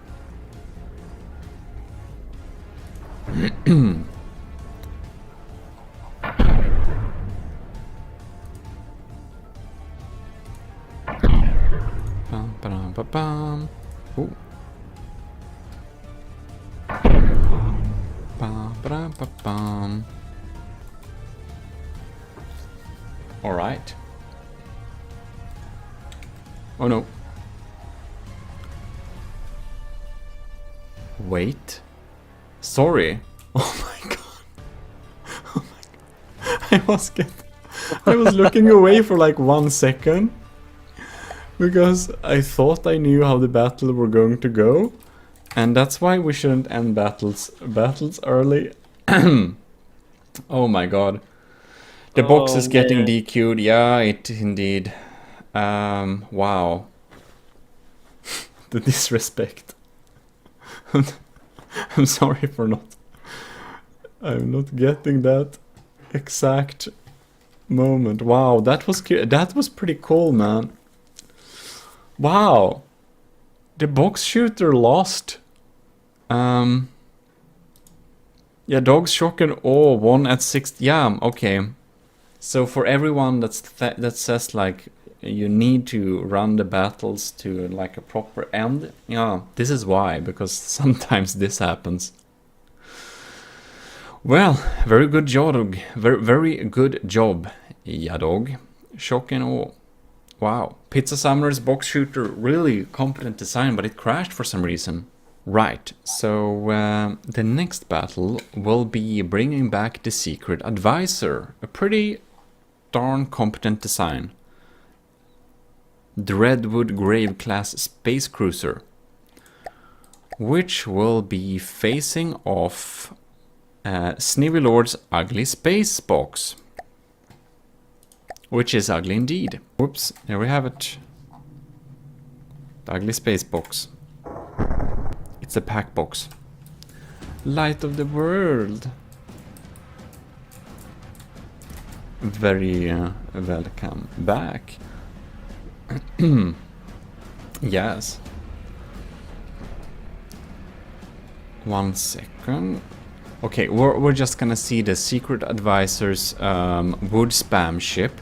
Bum, ba-dum, ba-bum. Ooh. Bum, ba-dum, ba-bum. All right. Oh no. Wait. Sorry. Oh my god. Oh my god. I was looking away for like 1 second. Because I thought I knew how the battle were going to go. And that's why we shouldn't end battles early. Oh my god. The box is getting DQ'd. Yeah, it indeed. Wow. The disrespect. I'm sorry for not... I'm not getting that exact moment. Wow, that was pretty cool, man. Wow. The box shooter lost. Yeah, Dog's Shock and Awe won at 6. Yeah, okay. So for everyone that says like you need to run the battles to like a proper end, yeah, this is why, because sometimes this happens. Well, very good job, very good job, Jadog. Shock and Awe. Wow, Pizza Summoner's Box Shooter, really competent design, but it crashed for some reason. Right, so the next battle will be bringing back the Secret Advisor, a pretty darn competent design. The Redwood Grave class space cruiser, which will be facing off Snivy Lord's ugly space box. Which is ugly indeed. Whoops, there we have it. The ugly space box. It's a pack box. Light of the world. Very welcome back. Yes. 1 second. Okay, we're just gonna see the Secret Advisor's wood spam ship.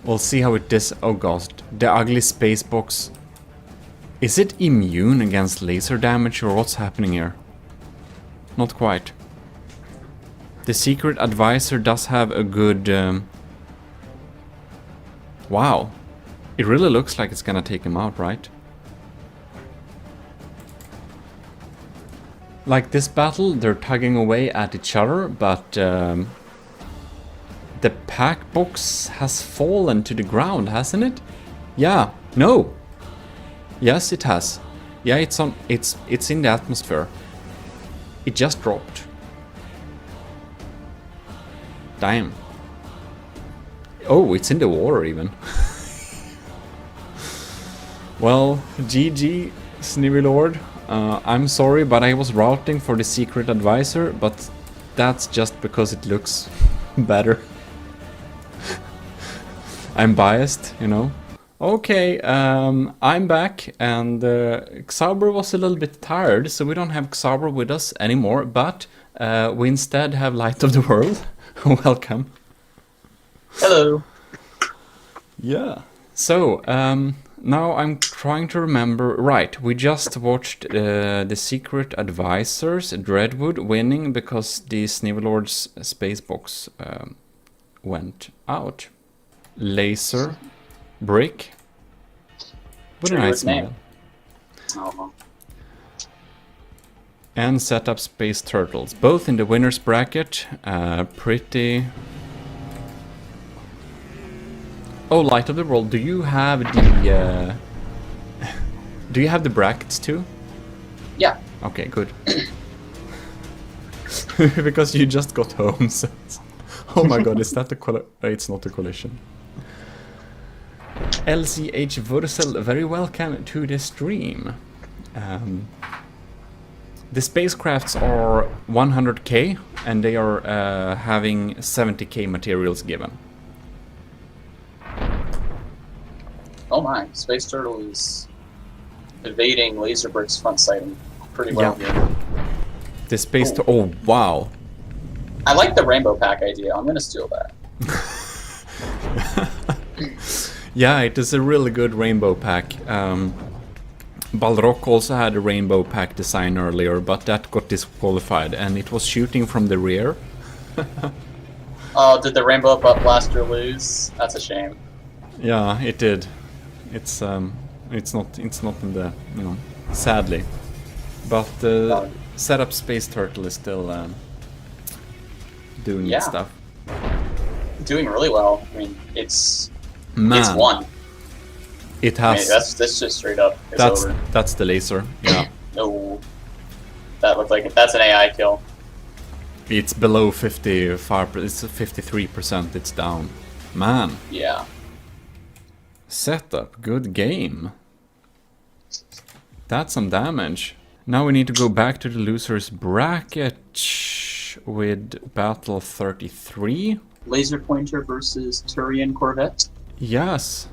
We'll see how it oh gosh, the ugly space box. Is it immune against laser damage or what's happening here? Not quite. The secret advisor does have a good... Wow. It really looks like it's gonna take him out, right? Like this battle, they're tugging away at each other, but the pack box has fallen to the ground, hasn't it? Yeah. No. Yes, it has. Yeah, it's on. It's in the atmosphere. It just dropped. Damn. Oh, it's in the water even. Well, GG, Snivy Lord. I'm sorry, but I was routing for the secret advisor, but that's just because it looks better. I'm biased, you know. Okay, I'm back, and Xauber was a little bit tired, so we don't have Xauber with us anymore, but we instead have Light of the World. Welcome. Hello. Yeah. So, now I'm trying to remember. Right, we just watched the Secret Advisors, Dreadwood, winning because the Snivelord's space box went out. Laser, Brick. What a nice name. Oh. And set up Space Turtles, both in the winners bracket. Pretty. Oh, Light of the World, do you have the do you have the brackets too? Yeah. Okay, good. Because you just got home, so oh my god, is that the it's not a collision. LCH Wursel, very welcome to the stream. The spacecrafts are 100k and they are having 70k materials given. Oh my, Space Turtle is evading Laserbrick's front sighting pretty well here. The space oh wow. I like the rainbow pack idea, I'm gonna steal that. Yeah, it is a really good rainbow pack. Balrog also had a rainbow pack design earlier, but that got disqualified and it was shooting from the rear. Oh, did the rainbow butt blaster lose? That's a shame. Yeah, it did. It's not in the, you know, sadly. But setup Space Turtle is still doing its stuff. Doing really well. I mean, it's Man. won. It has. I mean, that's just straight up. It's over. That's the laser. Yeah. No, that looked like that's an AI kill. It's below 55. It's 53%. It's down. Man. Yeah. Setup, good game. That's some damage. Now we need to go back to the loser's bracket with Battle 33. Laser pointer versus Turian Corvette. Yes.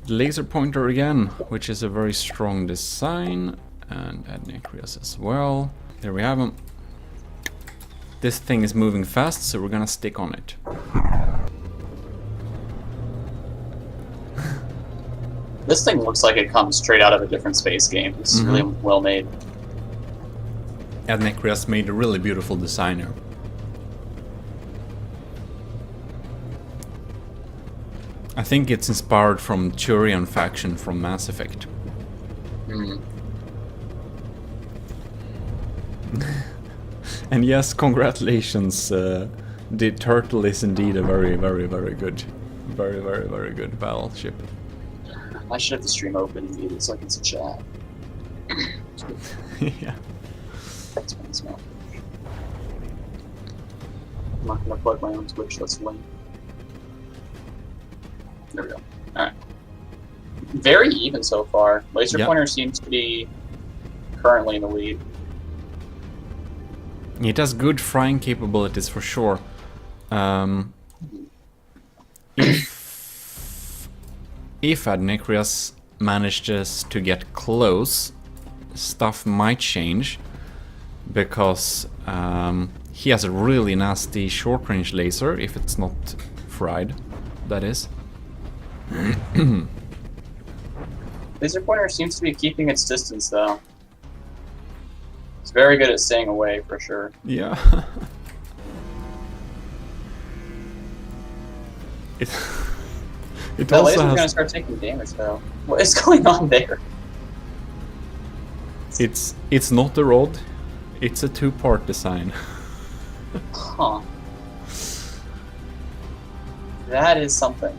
Laser pointer again, which is a very strong design. And Adnecrius as well. There we have him. This thing is moving fast, so we're gonna stick on it. This thing looks like it comes straight out of a different space game. It's really well made. Adnecrius made a really beautiful design here. I think it's inspired from Turian faction from Mass Effect. And yes, congratulations. The Turtle is indeed a very, very, very good, very, very, very good battleship. I should have the stream open and mute it so I can see chat. Yeah. That's fine, smell. I'm not gonna plug my own Twitch, let's win. There we go. Alright. Very even so far. Laser pointer seems to be currently in the lead. It has good flying capabilities for sure. If Adnecrius manages to get close, stuff might change, because he has a really nasty short-range laser if it's not fried. that is. Laser pointer seems to be keeping its distance, though. It's very good at staying away, for sure. Yeah. it That also laser's has... gonna start taking damage, though. What is going on there? It's not a rod. It's a two-part design. Huh. That is something.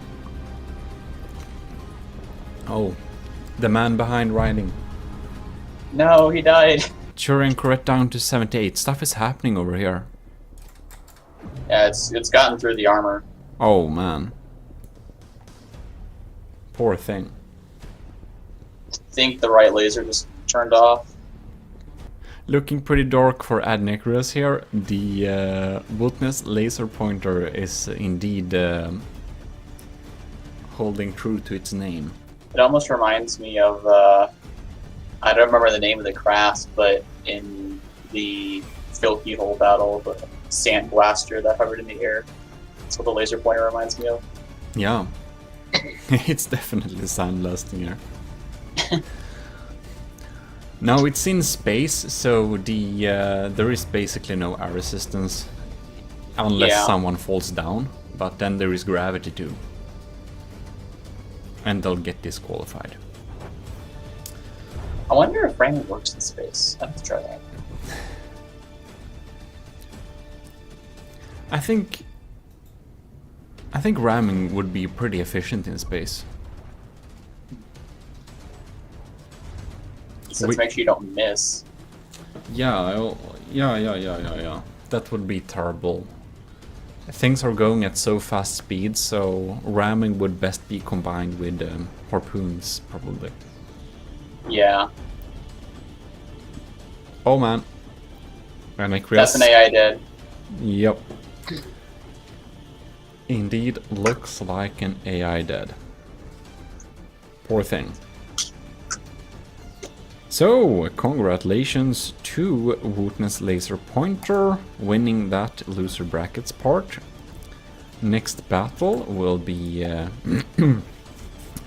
Oh, the man behind riding. No, he died. Turing correct down to 78. Stuff is happening over here. Yeah, it's gotten through the armor. Oh man. Poor thing. I think the right laser just turned off. Looking pretty dark for Adnecros here. The Witness laser pointer is indeed holding true to its name. It almost reminds me of, I don't remember the name of the craft, but in the Filthy Hole battle, the sand blaster that hovered in the air. That's what the laser pointer reminds me of. Yeah. It's definitely sandblasting here. Now it's in space, so there is basically no air resistance unless someone falls down, but then there is gravity too. And they'll get disqualified. I wonder if ramming works in space. I have to try that. I think ramming would be pretty efficient in space. So to make sure you don't miss. Yeah. That would be terrible. Things are going at so fast speed, so ramming would best be combined with harpoons, probably. Yeah. Oh man. Anacreus. That's an AI dead. Yep. Indeed, looks like an AI dead. Poor thing. So, congratulations to Wootness Laser Pointer, winning that loser brackets part. Next battle will be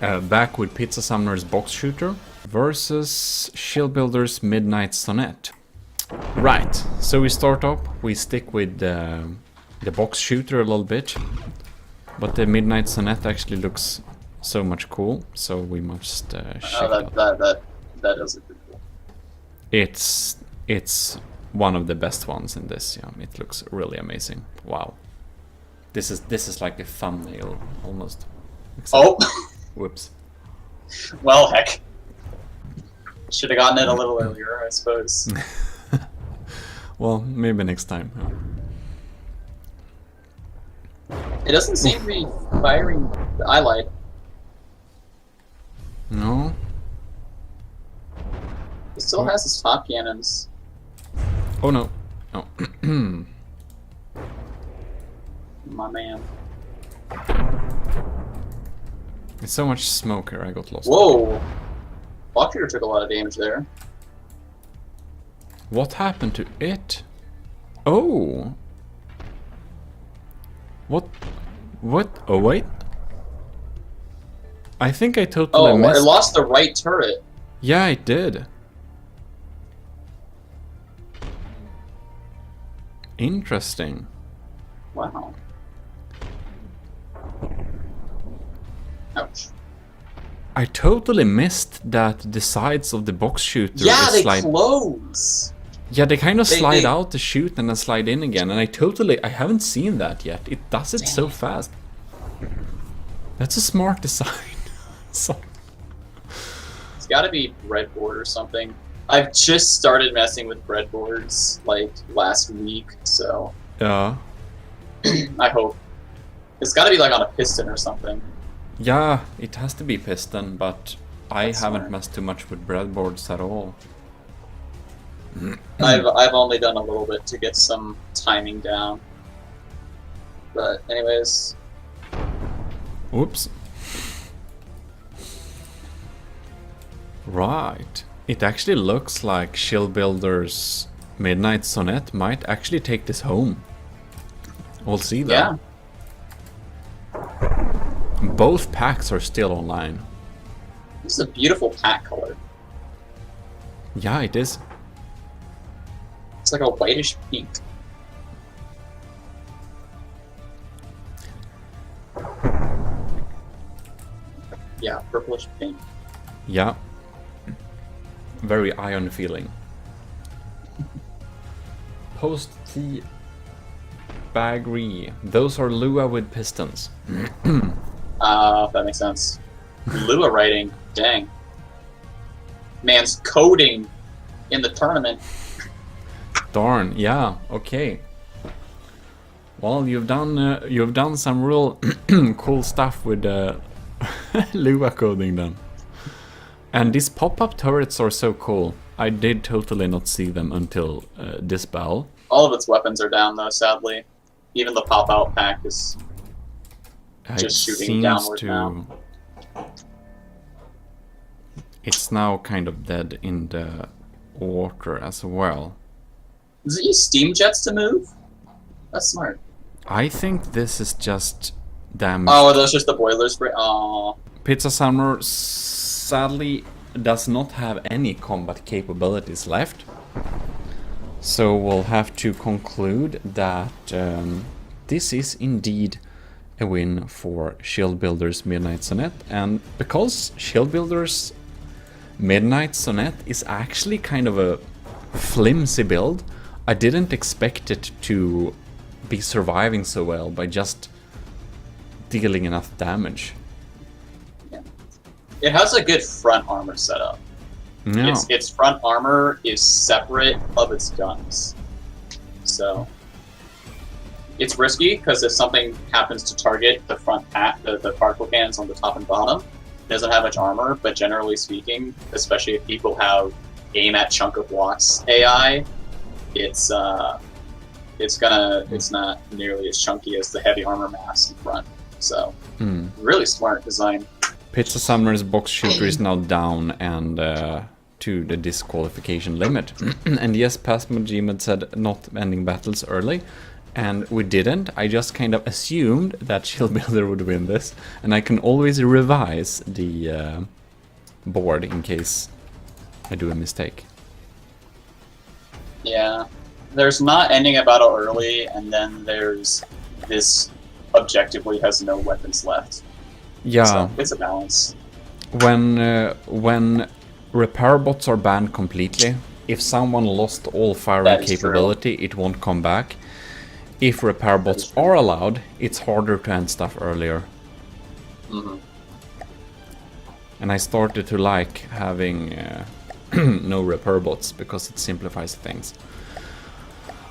back with Pizza Summoner's Box Shooter versus Shield Builder's Midnight Sonnet. Right, so we start up, we stick with the Box Shooter a little bit, but the Midnight Sonnet actually looks so much cool, so we must check it out. That does look pretty cool. It's one of the best ones in this. Yeah, it looks really amazing. Wow, this is like a thumbnail almost. Oh, whoops. Well, heck. Should have gotten it a little earlier, I suppose. Well, maybe next time. It doesn't seem to be firing the eye light. No. It still has its top cannons. Oh no. No. My man. It's so much smoke here, I got lost. Whoa! Box Shooter took a lot of damage there. What happened to it? Oh! What? What? Oh wait. I think I totally Oh, missed. it lost the right turret. Yeah, it did. Interesting. Wow. Ouch. I totally missed that the sides of the box shooter Yeah, they slide. close. Yeah, they kind of slide they- out to shoot and then slide in again, and I haven't seen that yet. It does it so fast. That's a smart design. So, It's gotta be breadboard or something. I've just started messing with breadboards like last week, so yeah. I hope. It's gotta be like on a piston or something. Yeah, it has to be piston, but I That's haven't smart. messed too much with breadboards at all. I've only done a little bit to get some timing down. But anyways, Oops. Right. It actually looks like Shield Builder's Midnight Sonnet might actually take this home. We'll see that. yeah. Both packs are still online. This is a beautiful pack color. Yeah, it is. It's like a whitish pink. Yeah, purplish pink. Yeah. Very iron feeling. Post T Bagri. Those are Lua with pistons. That makes sense. Lua writing, dang. Man's coding in the tournament. Darn, yeah, okay. Well, you've done some real cool stuff with Lua coding then. And these pop-up turrets are so cool. I did totally not see them until this battle. All of its weapons are down though, sadly. Even the pop-out pack is just shooting downward now. It's now kind of dead in the water as well. Does it use steam jets to move? That's smart. I think this is just damage. Oh, are those just the boilers? Oh. Pizza Summer sadly does not have any combat capabilities left. So we'll have to conclude that this is indeed a win for Shield Builder's Midnight Sonnet. And because Shield Builder's Midnight Sonnet is actually kind of a flimsy build, I didn't expect it to be surviving so well by just dealing enough damage. Yeah. It has a good front armor setup. Yeah. Its front armor is separate of its guns. So it's risky because if something happens to target the front pack, the particle cannons on the top and bottom, it doesn't have much armor, but generally speaking, especially if people have aim at chunk of blocks AI, it's not nearly as chunky as the heavy armor mass in front. So really smart design. Pizza Summoner's box shooter is now down and to the disqualification limit. And yes, Pasmo Gmod said not ending battles early. And we didn't. I just kind of assumed that Shield Builder would win this. And I can always revise the board in case I do a mistake. Yeah. There's not ending a battle early, and then there's this objectively has no weapons left. Yeah. So it's a balance. When repair bots are banned completely, if someone lost all firing capability, it won't come back. If repair bots are allowed, it's harder to end stuff earlier. And I started to like having no repair bots because it simplifies things.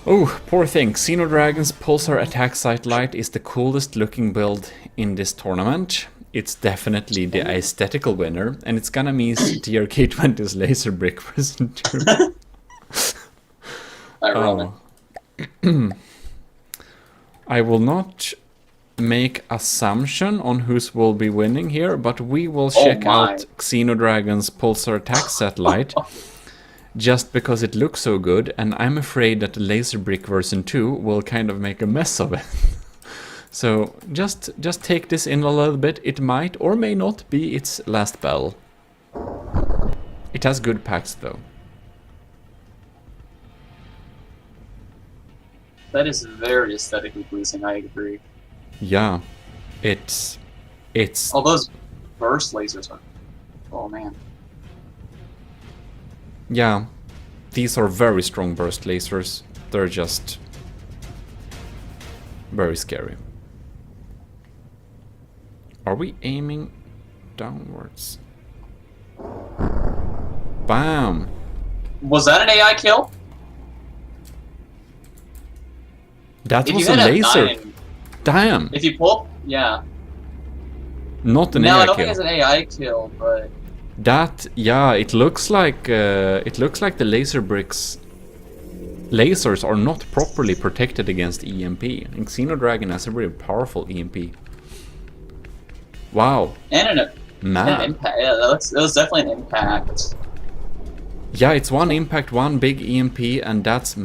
Oh, poor thing. Xenodragon's Pulsar Attack Sight Light is the coolest looking build in this tournament. It's definitely the aesthetical winner, and it's gonna miss TRK20's Laser Brick version 2. I will not make assumption on whose will be winning here, but we will check out Xenodragon's Pulsar Attack Satellite just because it looks so good, and I'm afraid that the Laser Brick version 2 will kind of make a mess of it. So just take this in a little bit. It might or may not be its last battle. It has good packs though. That is very aesthetically pleasing, I agree. Yeah, it's... Oh, those burst lasers are... Oh, man. Yeah, these are very strong burst lasers. They're just... very scary. Are we aiming downwards? Bam! Was that an AI kill? That was a laser. 9, damn! if you pull, yeah. Not an No, AI I don't kill. think it's an AI kill, but That, yeah, it looks like the laser bricks lasers are not properly protected against EMP. And Xenodragon has a very powerful EMP. Wow. and an Man. impact. Yeah, that was definitely an impact. Yeah, it's one impact, one big EMP, and that's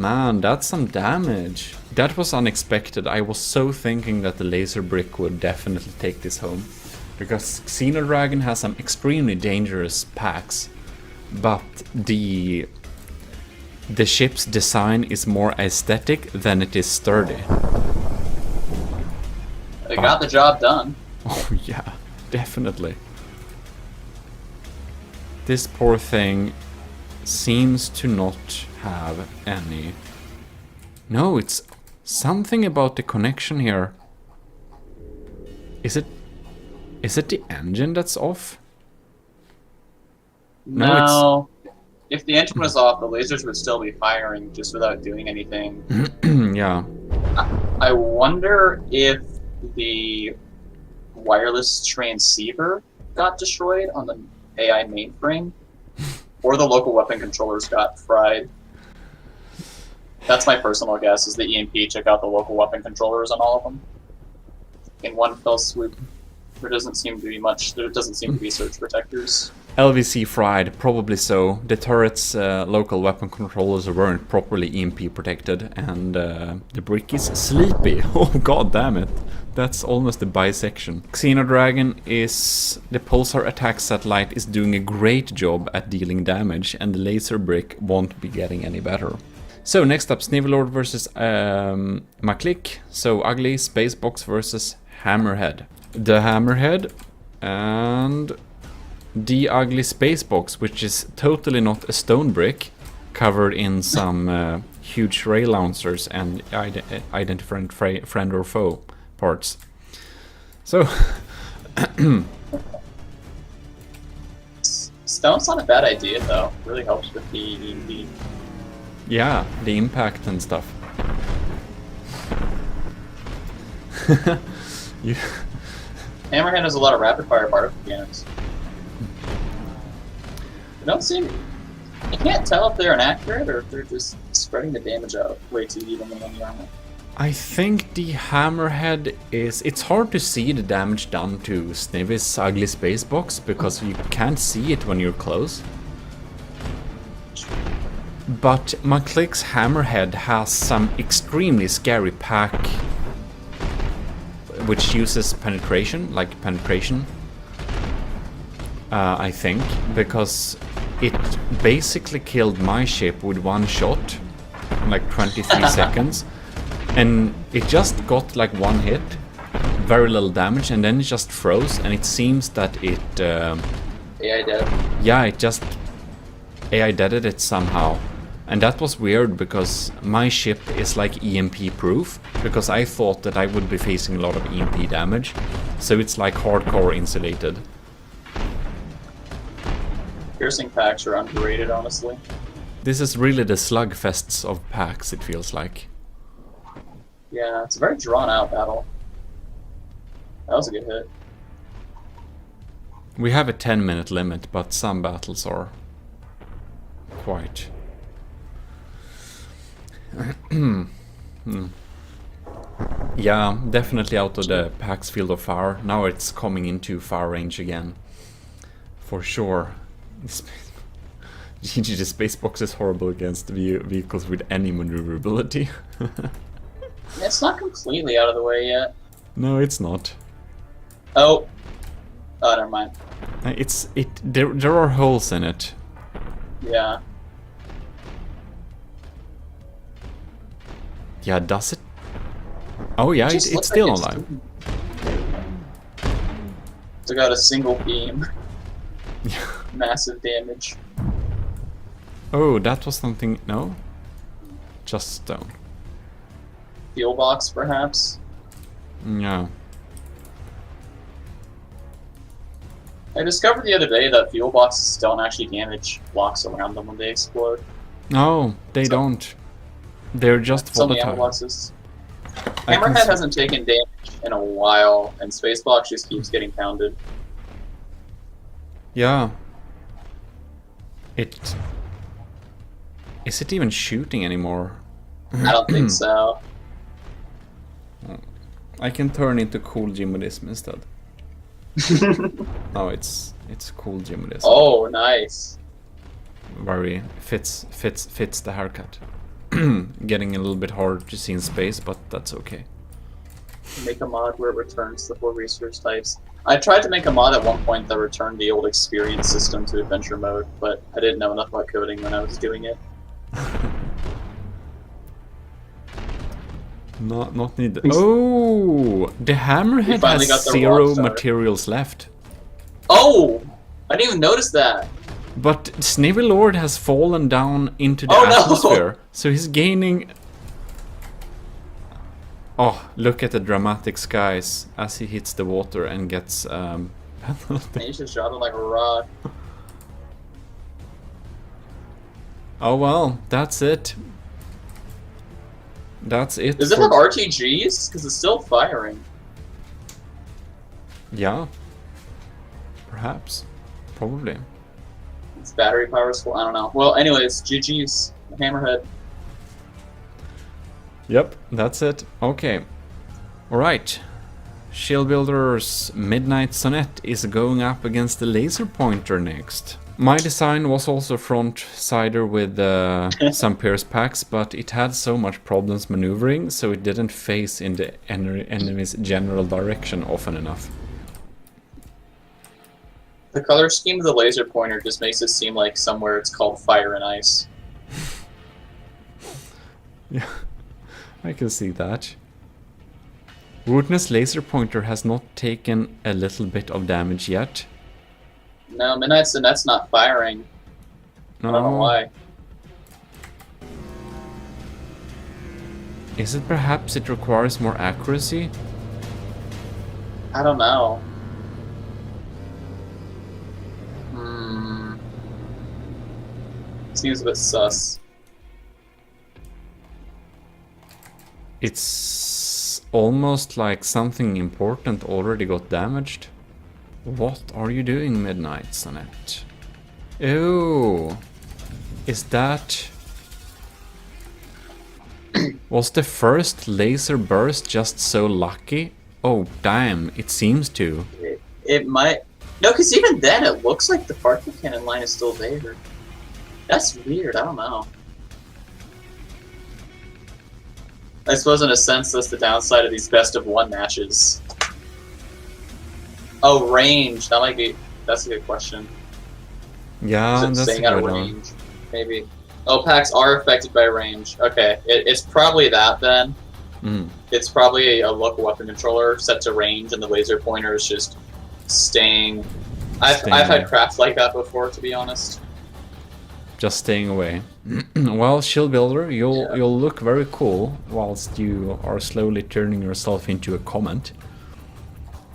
some damage. That was unexpected. I was so thinking that the laser brick would definitely take this home. Because Xenodragon has some extremely dangerous packs, but the ship's design is more aesthetic than it is sturdy. They got the job done. Oh yeah, definitely. This poor thing seems to not have any... No, it's something about the connection here. Is it the engine that's off? No. If the engine was off, the lasers would still be firing just without doing anything. Yeah. I wonder if the wireless transceiver got destroyed on the AI mainframe, or the local weapon controllers got fried. That's my personal guess, is the EMP took out the local weapon controllers on all of them in one fell swoop. There doesn't seem to be surge protectors. LVC fried, probably so. The turret's local weapon controllers weren't properly EMP protected, and the brick is sleepy. Oh god damn it. That's almost a bisection. Xenodragon is... The pulsar attack satellite is doing a great job at dealing damage, and the laser brick won't be getting any better. So next up, Snivelord versus Maklik. So Ugly Spacebox versus Hammerhead. The Hammerhead and the Ugly Spacebox, which is totally not a stone brick, covered in some huge ray lancers and identifying friend or foe parts. So Stone's not a bad idea though. Really helps with the EMP. yeah, the impact and stuff. You... Hammerhead has a lot of rapid fire particle cannons. They don't seem... You can't tell if they're inaccurate or if they're just spreading the damage out way too evenly on the armor. I think the Hammerhead is... It's hard to see the damage done to Snivis' Ugly Spacebox because you can't see it when you're close. But Maklik's Hammerhead has some extremely scary pack which uses penetration, I think, because it basically killed my ship with one shot, like 23 seconds, and it just got like one hit, very little damage, and then it just froze, and it seems that it... AI dead. Yeah, it just... AI deaded it somehow. And that was weird because my ship is like EMP proof, because I thought that I would be facing a lot of EMP damage, so it's like hardcore insulated. Piercing packs are underrated, honestly. This is really the slugfests of packs, it feels like. Yeah, it's a very drawn out battle. That was a good hit. We have a 10-minute limit, but some battles are quite... Yeah, definitely out of the pack's field of fire. Now it's coming into fire range again. For sure. GG, the Spacebox is horrible against vehicles with any maneuverability. It's not completely out of the way yet. No, it's not. Oh, never mind. There are holes in it. Yeah. Yeah, does it? Oh yeah, it's still alive. Took out a single beam. Yeah. Massive damage. Oh, that was something... No? Just stone. Fuel box, perhaps? Yeah. I discovered the other day that fuel boxes don't actually damage blocks around them when they explode. No, they don't. They're just Some of the ammo volatile. boxes. Hammerhead hasn't taken damage in a while, and Spacebox just keeps getting pounded. Yeah. Is it even shooting anymore? I don't think so. I can turn into cool Gmodism instead. No, it's cool Gmodism. Oh, nice. Very fits the haircut. Getting a little bit hard to see in space, but that's okay. Make a mod where it returns the 4 research types. I tried to make a mod at one point that returned the old experience system to adventure mode, but I didn't know enough about coding when I was doing it. Not needed. Oh, the hammerhead finally has got the 0 rock star. materials left. Oh! I didn't even notice that. But Snivy Lord has fallen down into the Oh, no! atmosphere, so he's gaining... Oh, look at the dramatic skies as he hits the water and gets penalty. And you just shot him like a rock. Oh well, that's it. That's it. Does it for- have RTGs? Because it's still firing. Yeah. Perhaps. Probably. It's battery power school. I don't know. Well, anyways, GG's. Hammerhead. Yep, that's it. Okay. Alright. Shield Builder's Midnight Sonnet is going up against the Laser Pointer next. My design was also front-sider with some Pierce packs, but it had so much problems maneuvering, so it didn't face in the enemy's general direction often enough. The color scheme of the laser pointer just makes it seem like somewhere it's called Fire and Ice. Yeah, I can see that. Woodness Laser Pointer has not taken a little bit of damage yet. No, Midnight Sonet's not firing. I don't know why. Is it perhaps it requires more accuracy? I don't know. Seems a bit sus. It's almost like something important already got damaged. What are you doing, Midnight Sonnet? Oh, is that... Was the first laser burst just so lucky? Oh, damn, it seems to. It might... No, because even then it looks like the particle cannon line is still there. That's weird, I don't know. I suppose in a sense that's the downside of these best of one matches. Oh, range. That might be... That's a good question. Yeah, Is it that's staying a out of good one. range? Maybe. Oh, packs are affected by range. Okay, it's probably that then. Mm. It's probably a local weapon controller set to range, and the laser pointer is just staying. I've had craft like that before, to be honest. Just staying away. Well, Shield Builder, you'll look very cool whilst you are slowly turning yourself into a comment.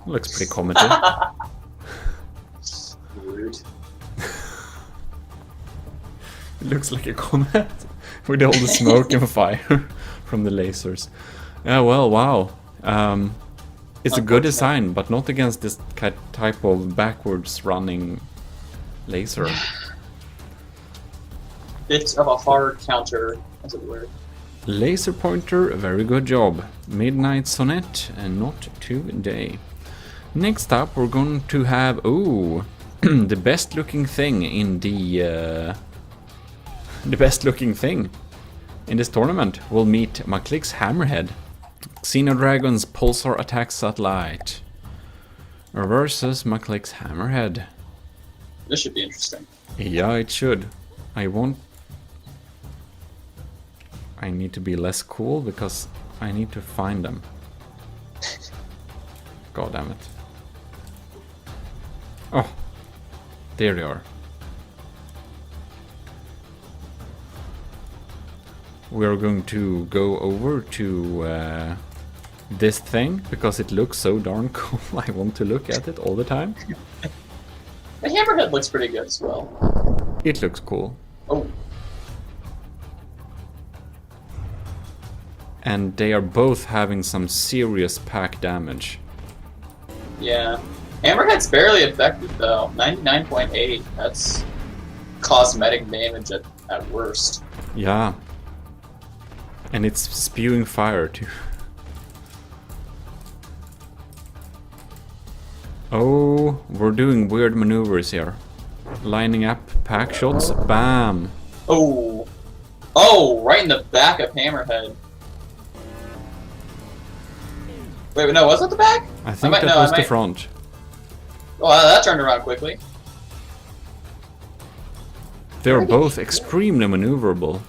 Looks pretty commenty. Rude. It looks like a comet with all the smoke and fire from the lasers. Yeah, well, wow. It's a good design, but not against this type of backwards running laser. Bit of a hard counter, as it were. Laser Pointer, very good job. Midnight Sonnet, and not today. Next up, we're going to have, oh, the best looking thing in the best looking thing in this tournament. We'll meet Maclick's Hammerhead, Xenodragon's Pulsar Attack Satellite, versus Maclick's Hammerhead. This should be interesting. Yeah, it should. I need to be less cool because I need to find them. God damn it. Oh, there they are. We're going to go over to this thing because it looks so darn cool. I want to look at it all the time. The Hammerhead looks pretty good as well. It looks cool. Oh. And they are both having some serious pack damage. Yeah. Hammerhead's barely affected though. 99.8. That's cosmetic damage at worst. Yeah. And it's spewing fire too. Oh, we're doing weird maneuvers here. Lining up pack shots. Bam! Oh. Oh, right in the back of Hammerhead. Wait, no, was it the back? I think might- that no, I was the might- front. Well, that turned around quickly. They're both extremely maneuverable.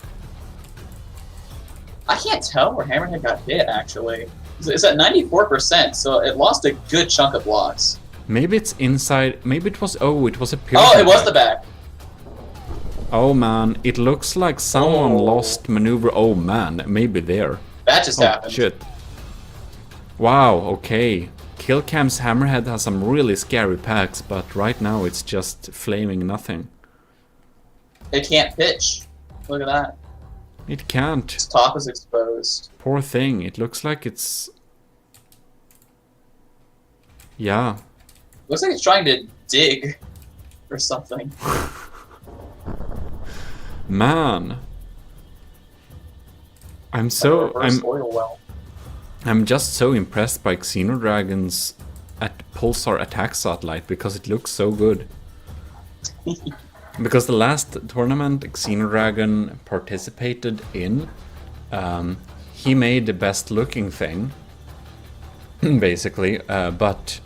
I can't tell where Hammerhead got hit, actually. It's at 94%, so it lost a good chunk of blocks. Maybe it's inside. Maybe it was. Oh, it was a pure. Oh, it was the back. Oh man, it looks like someone lost maneuver. Oh man, maybe there. That just happened. Shit. Wow, okay. Killcam's Hammerhead has some really scary packs, but right now it's just flaming nothing. It can't pitch. Look at that. It can't. Its top is exposed. Poor thing. It looks like it's... Yeah. Looks like it's trying to dig or something. Man. I'm so... Oil well. I'm just so impressed by Xenodragon's Pulsar attack satellite because it looks so good. Because the last tournament Xenodragon participated in, he made the best looking thing, basically, but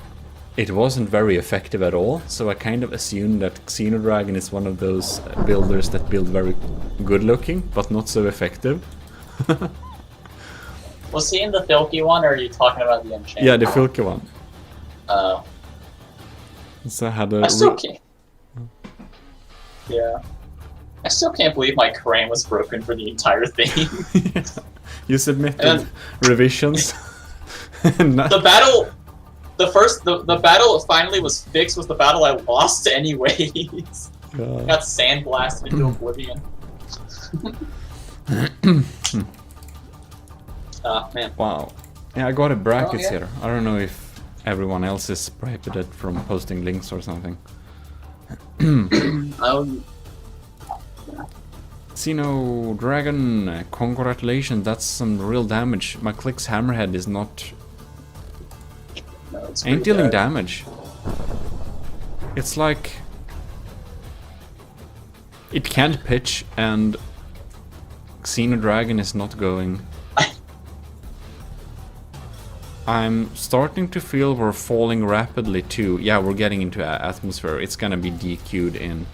it wasn't very effective at all, so I kind of assumed that Xenodragon is one of those builders that build very good looking, but not so effective. Was he in the Filky one, or are you talking about the Enchanted? Yeah, the Filky one. Oh. So I had a... I still can't... Yeah. I still can't believe my crane was broken for the entire thing. Yeah. You submitted revisions. The battle... The battle that finally was fixed was the battle I lost anyways. Got sandblasted into oblivion. Man. Wow. Yeah, I got a brackets here. I don't know if everyone else is prohibited from posting links or something. Xenodragon, congratulations, that's some real damage. My Click's Hammerhead is not... ain't dealing damage. It's like... it can't pitch and Xenodragon is not going. I'm starting to feel we're falling rapidly too. Yeah, we're getting into atmosphere. It's gonna be DQ'd in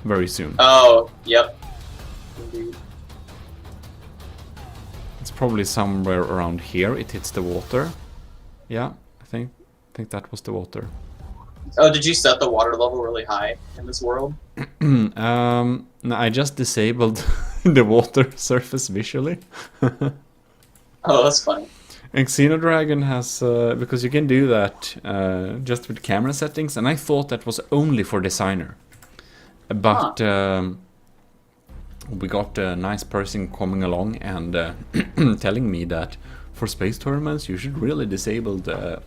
very soon. Oh, yep. Indeed. It's probably somewhere around here. It hits the water. Yeah, I think that was the water. Oh, did you set the water level really high in this world? No, I just disabled the water surface visually. Oh, that's funny. And Xenodragon has, because you can do that just with camera settings, and I thought that was only for designer. But we got a nice person coming along and telling me that for space tournaments you should really disable the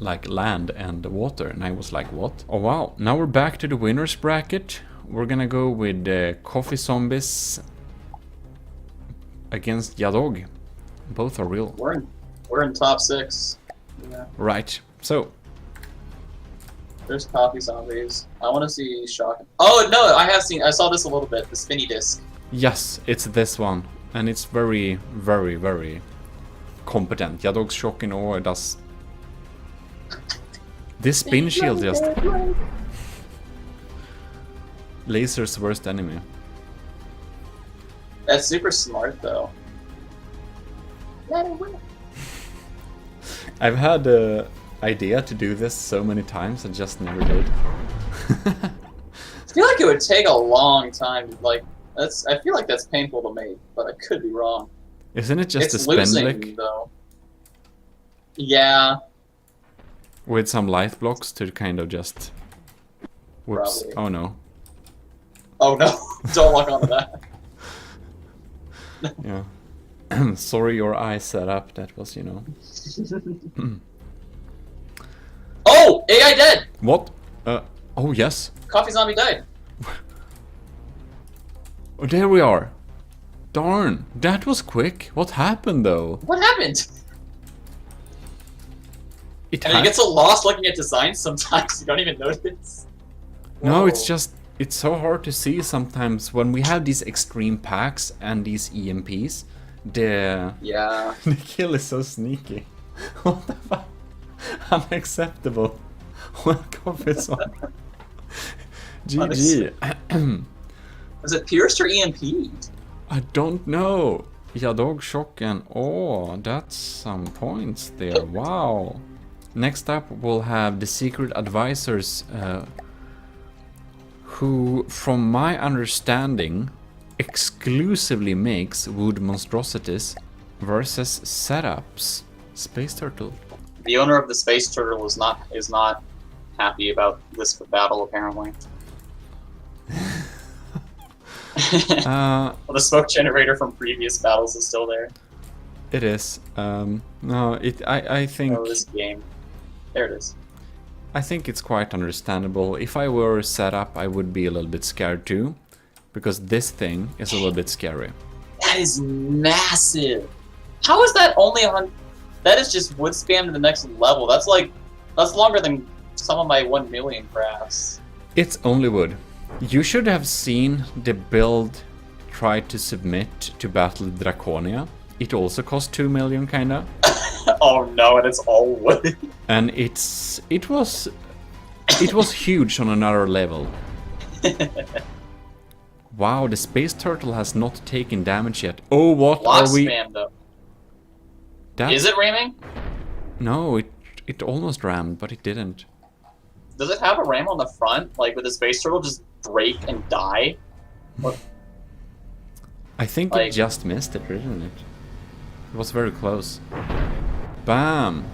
like land and water, and I was like, what? Oh wow, now we're back to the winners bracket. We're gonna go with Coffee Zombies against Yadog. Both are real. We're in top 6. Yeah. Right, so There's Coffee Zombies. I want to see Shock. Oh no, I saw this a little bit. The spinny disc. yes, it's this one, and it's very, very, very competent. Yadog's Shock in Awe does... This spin shield just... Laser's worst enemy. That's super smart though. I've had the idea to do this so many times and just never did. I feel like it would take a long time. Like I feel like that's painful to make, but I could be wrong. Isn't it just It's a spin losing lick though. Yeah. with some life blocks to kind of just... Whoops. Probably. Oh no. Oh no! Don't walk onto that. Yeah. Sorry your eye set up. That was, you know... Oh! AI dead! What? Oh yes. Coffee Zombie died. Oh, there we are. Darn. That was quick. What happened though? What happened? It And you get so lost looking at designs sometimes you don't even notice. No, Whoa. it's just... It's so hard to see sometimes when we have these extreme packs and these EMPs. The Yeah. the kill is so sneaky. What the fuck? Unacceptable. Welcome, Zombie. GG. Was it pierced or EMP'd? I don't know. Jadog Shocken. Oh, that's some points there. Wow. Next up, we'll have the secret advisors, who, from my understanding, exclusively makes wood monstrosities versus setups. Space Turtle. The owner of the Space Turtle is not happy about this battle, apparently. Well, the smoke generator from previous battles is still there. It is. No, I think. Oh, this game. There it is. I think it's quite understandable. If I were set up, I would be a little bit scared too, because this thing is a little bit scary. That is massive. How is that only on? That is just wood spam to the next level. That's longer than some of my 1 million crafts. It's only wood. You should have seen the build try to submit to battle Draconia. It also cost 2 million, kinda. Oh no, and it's all wood. And it was huge on another level. Wow, the Space Turtle has not taken damage yet. Oh, what Block are we? spam though. That... Is it ramming? No, it almost rammed, but it didn't. Does it have a ram on the front? Like, with the Space Turtle just break and die? What? I think it just missed it, didn't it? It was very close. Bam!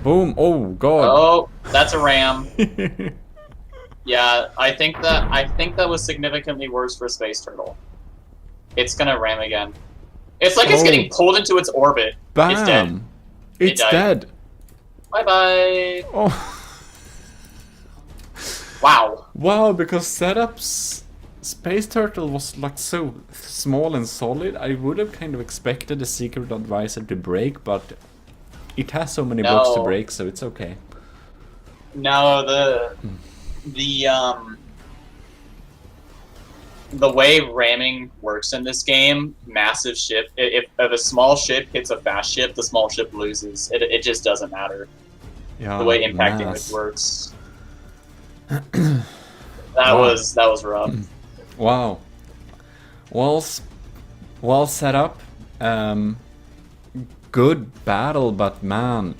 Boom! Oh god! Oh, that's a ram. Yeah, I think that was significantly worse for Space Turtle. It's gonna ram again. It's like it's getting pulled into its orbit. Bam! It's dead. It's dead. Bye bye. Oh. Wow. Wow, because setups Space Turtle was like so small and solid, I would have kind of expected the secret advisor to break, but it has so many blocks to break, so it's okay. No, the way ramming works in this game, massive ship. If a small ship hits a fast ship, the small ship loses. It just doesn't matter. Yeah, the way impacting it works. That was rough. Wow. Well set up. Good battle, but man,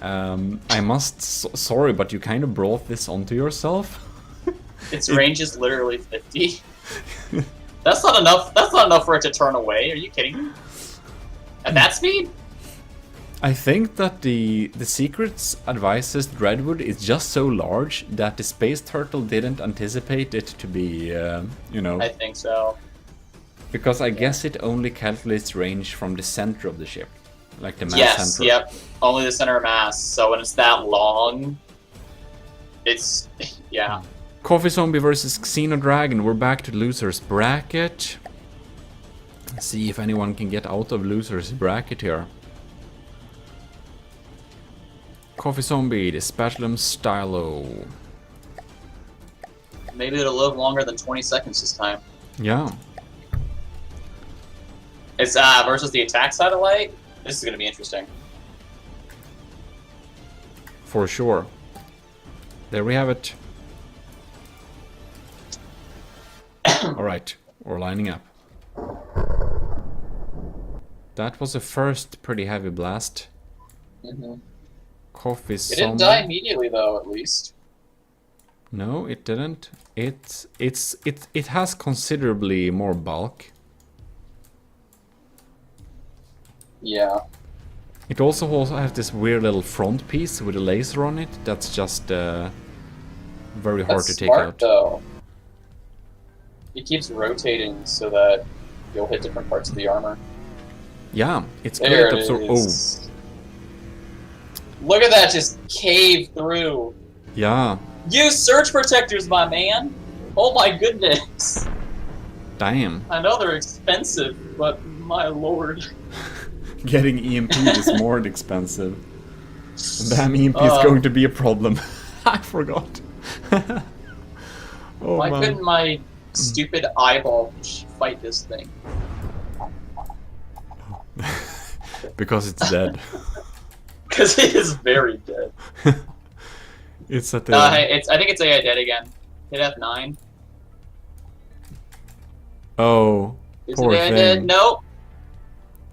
I must. Sorry, but you kind of brought this onto yourself. Its range is literally 50. That's not enough. That's not enough for it to turn away. Are you kidding me? At that speed? I think that the secret's advises Dreadwood is just so large that the Space Turtle didn't anticipate it to be, you know. I think so. Because I guess it only calculates range from the center of the ship, like the mass center. Yep. Only the center of mass. So when it's that long, it's yeah. Coffee Zombie versus Xeno Dragon. We're back to loser's bracket. Let's see if anyone can get out of loser's bracket here. Coffee Zombie, the Spatulum Stylo. Maybe it'll live longer than 20 seconds this time. Yeah. It's versus the attack satellite. This is gonna be interesting. For sure. There we have it. Alright, we're lining up. That was a first pretty heavy blast. Coffee Zombie. It didn't die immediately though, at least. No, it didn't. It has considerably more bulk. Yeah. It also has this weird little front piece with a laser on it. That's just very hard to take out. Though. It keeps rotating so that you'll hit different parts of the armor. Yeah, it's there great. Oh. Look at that, just cave through. Yeah. Use surge protectors, my man. Oh my goodness. Damn. I know they're expensive, but my lord. Getting EMP is more expensive. Damn, EMP is going to be a problem. I forgot. Oh, why man. couldn't my stupid eyeball fight this thing? Because it's dead. Because it is very dead. It's at the... I think it's AI dead again. Hit F9. Oh, Is poor it AI thing. dead? No.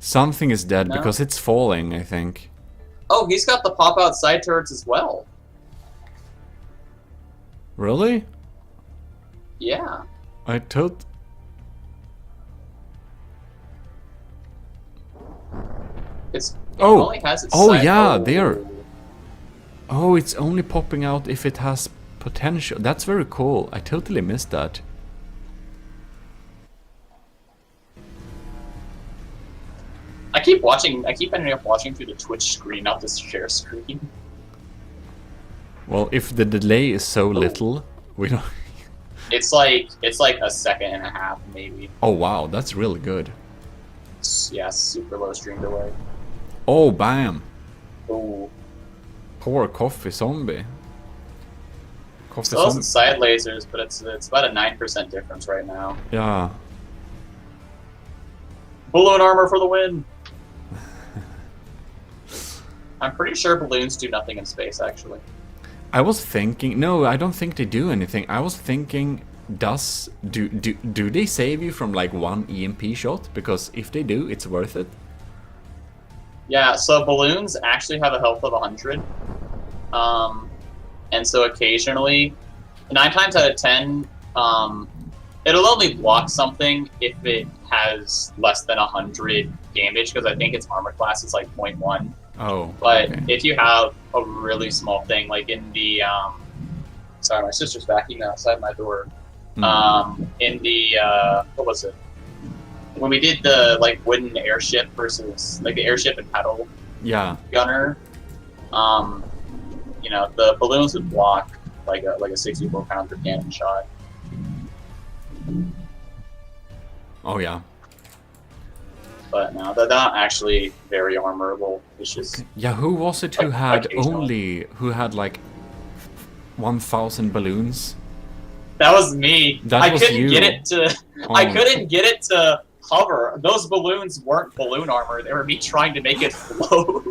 Something is dead No? because it's falling, I think. Oh, he's got the pop-out side turrets as well. Really? Yeah. I told... It Oh! only has its Oh, side... yeah, oh. there. Oh, it's only popping out if it has potential. That's very cool. I totally missed that. I keep ending up watching through the Twitch screen, not the share screen. Well, if the delay is so little, we don't... It's like a second and a half, maybe. Oh, wow, that's really good. Yeah, super low stream delay. Oh, bam. Ooh. Poor coffee zombie. Coffee Still has zombie. its side lasers, but it's about a 9% difference right now. Yeah. Balloon armor for the win! I'm pretty sure balloons do nothing in space, actually. I was thinking... No, I don't think they do anything. I was thinking... Do they save you from like one EMP shot? Because if they do, it's worth it. Yeah, so balloons actually have a health of 100. And so occasionally, 9 times out of 10, it'll only block something if it has less than 100 damage, because I think its armor class is like 0.1. Oh, But okay. if you have a really small thing, like in the... sorry, my sister's backing outside my door. In the... what was it? When we did the like wooden airship versus like the airship and paddle Yeah. gunner, you know, the balloons would block like a 64-pounder cannon shot. Oh, yeah. But no, they're not actually very armorable. It's just Yeah, who was it who Like, had occasionally. who had like 1,000 balloons? that was me. That I was couldn't you. get it to. Oh. I couldn't get it to hover. Those balloons weren't balloon armor. They were me trying to make it float.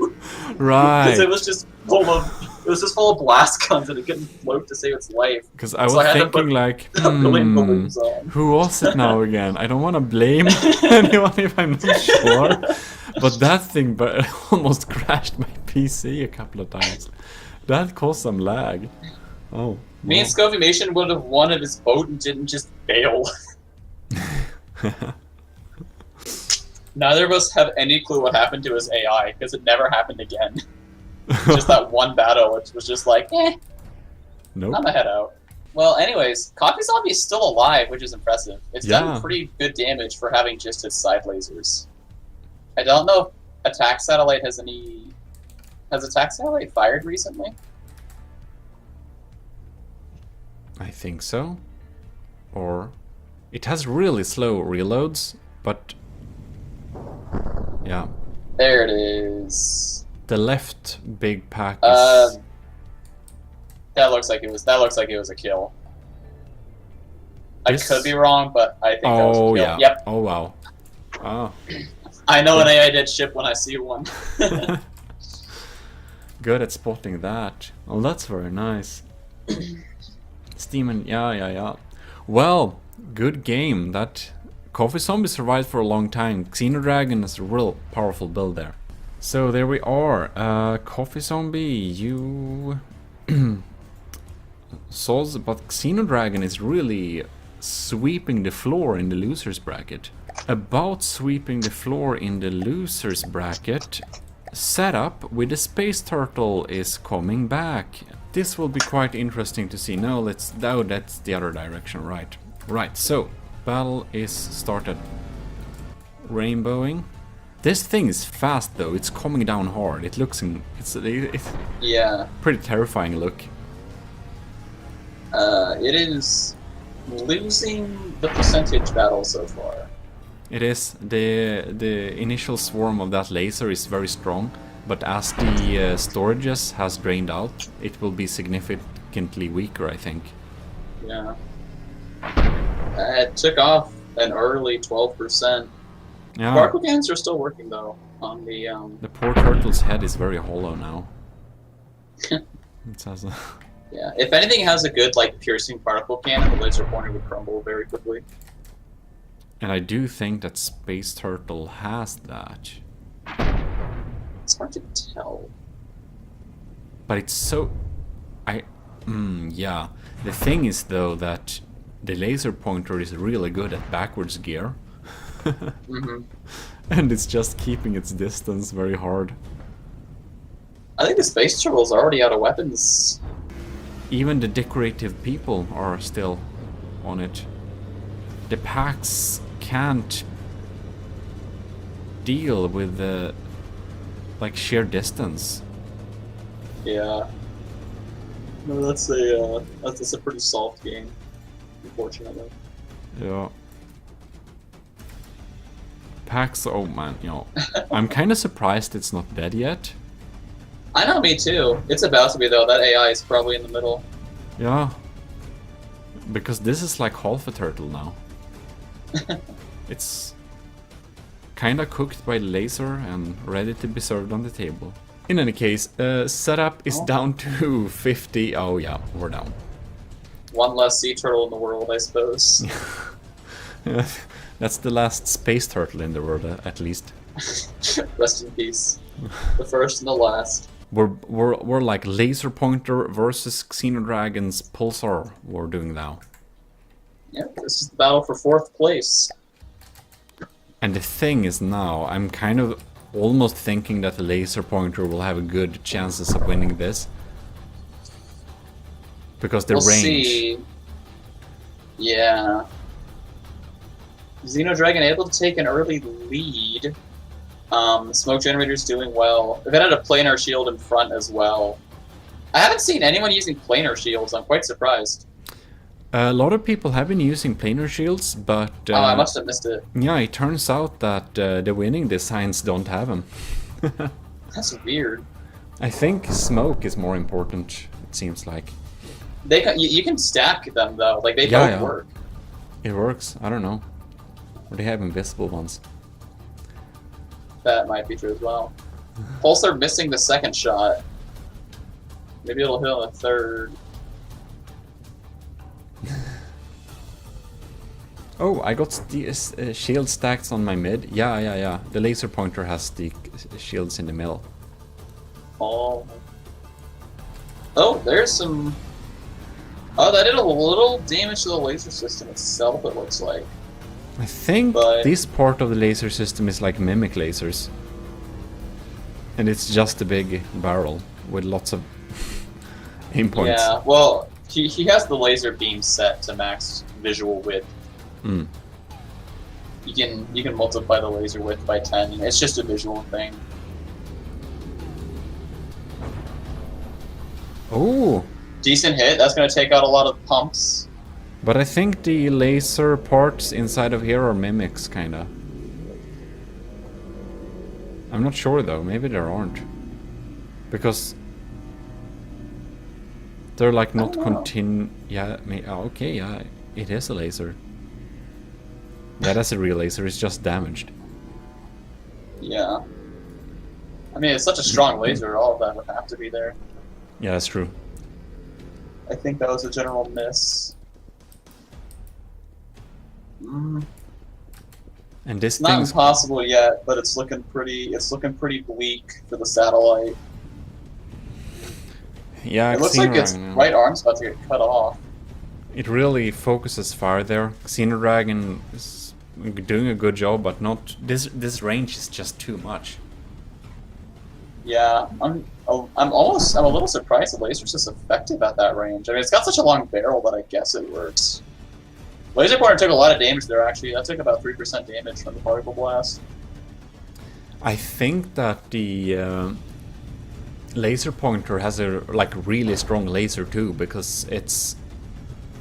Right. Because it was just full of blast guns and it couldn't float to save its life. Because I was So I had to thinking put like, a billion balloons on. who was it now again? I don't want to blame anyone if I'm not sure. But that thing almost crashed my PC a couple of times. That caused some lag. Oh. Me and Scovy Nation would have won if his boat and didn't just bail. Neither of us have any clue what happened to his AI, because it never happened again. Just that one battle, which was just like, Nope. I'm gonna head out. Well, anyways, Coffee Zombie is still alive, which is impressive. It's Yeah. done pretty good damage for having just its side lasers. I don't know if Attack Satellite has any... Has Attack Satellite fired recently? I think so. Or... It has really slow reloads, but... Yeah. There it is. The left big pack is... That looks like it was a kill. This- I could be wrong, but I think that was a Oh, kill. yeah. Yep. Oh, wow. Ah. I know an AI dead ship when I see one. Good at spotting that. Well, that's very nice. Steam and... Yeah. Well, good game. That Coffee Zombie survived for a long time. Xenodragon is a real powerful build there. So there we are. Coffee Zombie, you... Souls, but Xenodragon is really sweeping the floor in the losers bracket. About sweeping the floor in the losers bracket, setup with the space turtle is coming back. This will be quite interesting to see. No, that's the other direction, right? Right, so battle is started. Rainbowing. This thing is fast though, it's coming down hard. It looks it's Yeah. pretty terrifying look. It is losing the percentage battle so far. It is. The initial swarm of that laser is very strong, but as the storages has drained out, it will be significantly weaker, I think. Yeah. It took off an early 12%. Yeah. Barco cannons are still working though. on the The poor turtle's head is very hollow now. It has a... Yeah, if anything has a good like piercing particle cannon, the laser pointer would crumble very quickly. And I do think that Space Turtle has that. It's hard to tell. But it's so... yeah. The thing is though that the laser pointer is really good at backwards gear. Mm-hmm. And it's just keeping its distance very hard. I think the space turtle's already out of weapons. Even the decorative people are still on it. The packs can't deal with the like sheer distance. Yeah. No, that's a pretty soft game, unfortunately. Yeah. Packs, oh man, you know, I'm kind of surprised it's not dead yet. I know, me too. It's about to be though. That AI is probably in the middle. Yeah. Because this is like half a turtle now. It's kinda cooked by laser and ready to be served on the table. In any case, setup is down to 50. Oh yeah, we're down. One less sea turtle in the world, I suppose. That's the last space turtle in the world, at least. Rest in peace. The first and the last. We're like laser pointer versus Xenodragon's pulsar we're doing now. Yeah, this is the battle for 4th place. And the thing is now, I'm kind of almost thinking that the laser pointer will have a good chances of winning this. Because the We'll range... see. Yeah. Xenodragon able to take an early lead. Smoke generator's doing well. They've added a planar shield in front as well. I haven't seen anyone using planar shields. I'm quite surprised. A lot of people have been using planar shields, but... Oh, I must have missed it. Yeah, it turns out that the winning designs don't have them. That's weird. I think smoke is more important, it seems like. You can stack them though. Like they Yeah, both yeah. work. It works, I don't know. Or they have invisible ones. That might be true as well. Pulsar missing the second shot. Maybe it'll hit on the third. Oh, I got the shield stacks on my mid. Yeah. The laser pointer has the shields in the middle. Oh. Oh, there's some... Oh, that did a little damage to the laser system itself, it looks like. I think But- this part of the laser system is like mimic lasers. And it's just a big barrel with lots of aim points. Yeah, well, he has the laser beam set to max visual width. Mm. You can multiply the laser width by 10. It's just a visual thing. Oh! Decent hit. That's going to take out a lot of pumps. But I think the laser parts inside of here are mimics, kinda. I'm not sure though, maybe there aren't. Because they're like not yeah, okay, yeah, it is a laser. Yeah, that's a real laser, it's just damaged. Yeah. I mean, it's such a strong laser, all of that would have to be there. Yeah, that's true. I think that was a general miss. And this Not thing's... impossible yet, but it's looking pretty bleak for the satellite. Yeah, It looks like its Xenodragon, right arm's about to get cut off. it really focuses fire there. Xenodragon is doing a good job, but not... This range is just too much. Yeah, I'm a little surprised the laser's just effective at that range. I mean, it's got such a long barrel that I guess it works. Laser pointer took a lot of damage there, actually. That took about 3% damage from the particle blast. I think that the laser pointer has a like really strong laser too, because it's...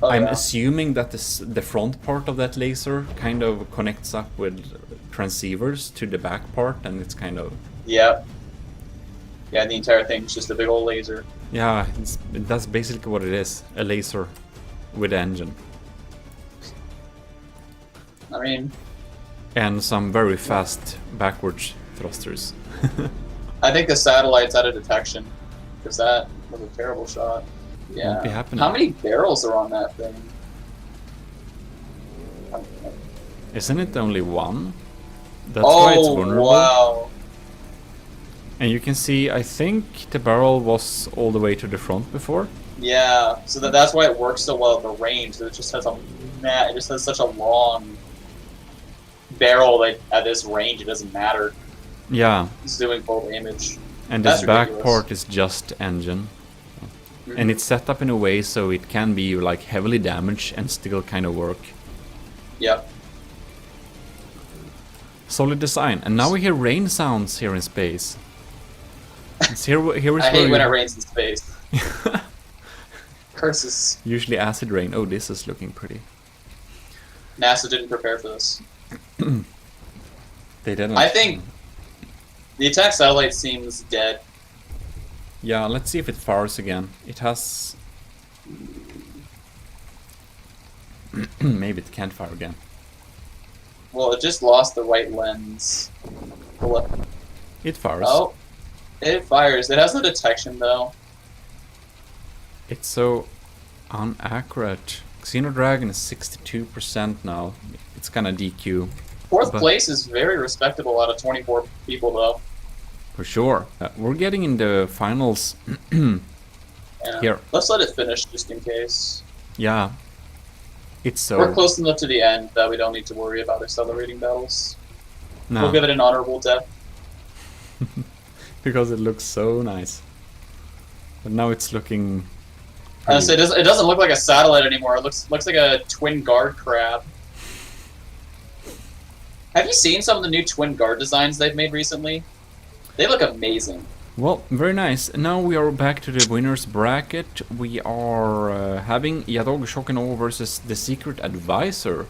Oh, I'm yeah. assuming that the front part of that laser kind of connects up with transceivers to the back part, and it's kind of... Yeah. Yeah, and the entire thing's just a big old laser. Yeah, that's basically what it is. A laser with engine. I mean, And some very fast backwards thrusters. I think the satellite's out of detection, because that was a terrible shot. Yeah. Won't be happening. How many barrels are on that thing? Isn't it only one? That's why it's vulnerable. Wow. And you can see, I think the barrel was all the way to the front before. Yeah, so that's why it works so well at the range. It just has such a long barrel that at this range it doesn't matter. Yeah. It's doing full damage. And That's this back ridiculous. part is just engine. And it's set up in a way so it can be like heavily damaged and still kind of work. Yep. Solid design. And now we hear rain sounds here in space. It's here is I hate where when it you- rains in space. Curses. Usually acid rain. Oh, this is looking pretty. NASA didn't prepare for this. They didn't. I think the attack satellite seems dead. Yeah, let's see if it fires again. It has... Maybe it can't fire again. Well, it just lost the right lens. It fires. Oh, it fires. It has no detection though. It's so inaccurate. Xenodragon is 62% now. It's gonna DQ. Fourth But- place is very respectable out of 24 people though. For sure. We're getting in the finals. Yeah. Here. Let's let it finish just in case. Yeah. It's so... We're close enough to the end that we don't need to worry about accelerating battles. No, We'll give it an honorable death. because it looks so nice. But now it's looking... So it doesn't look like a satellite anymore. It looks like a twin guard crab. Have you seen some of the new twin guard designs they've made recently? They look amazing. Well, very nice. Now we are back to the winners bracket. We are having Yadog Shokanov versus the Secret Advisor.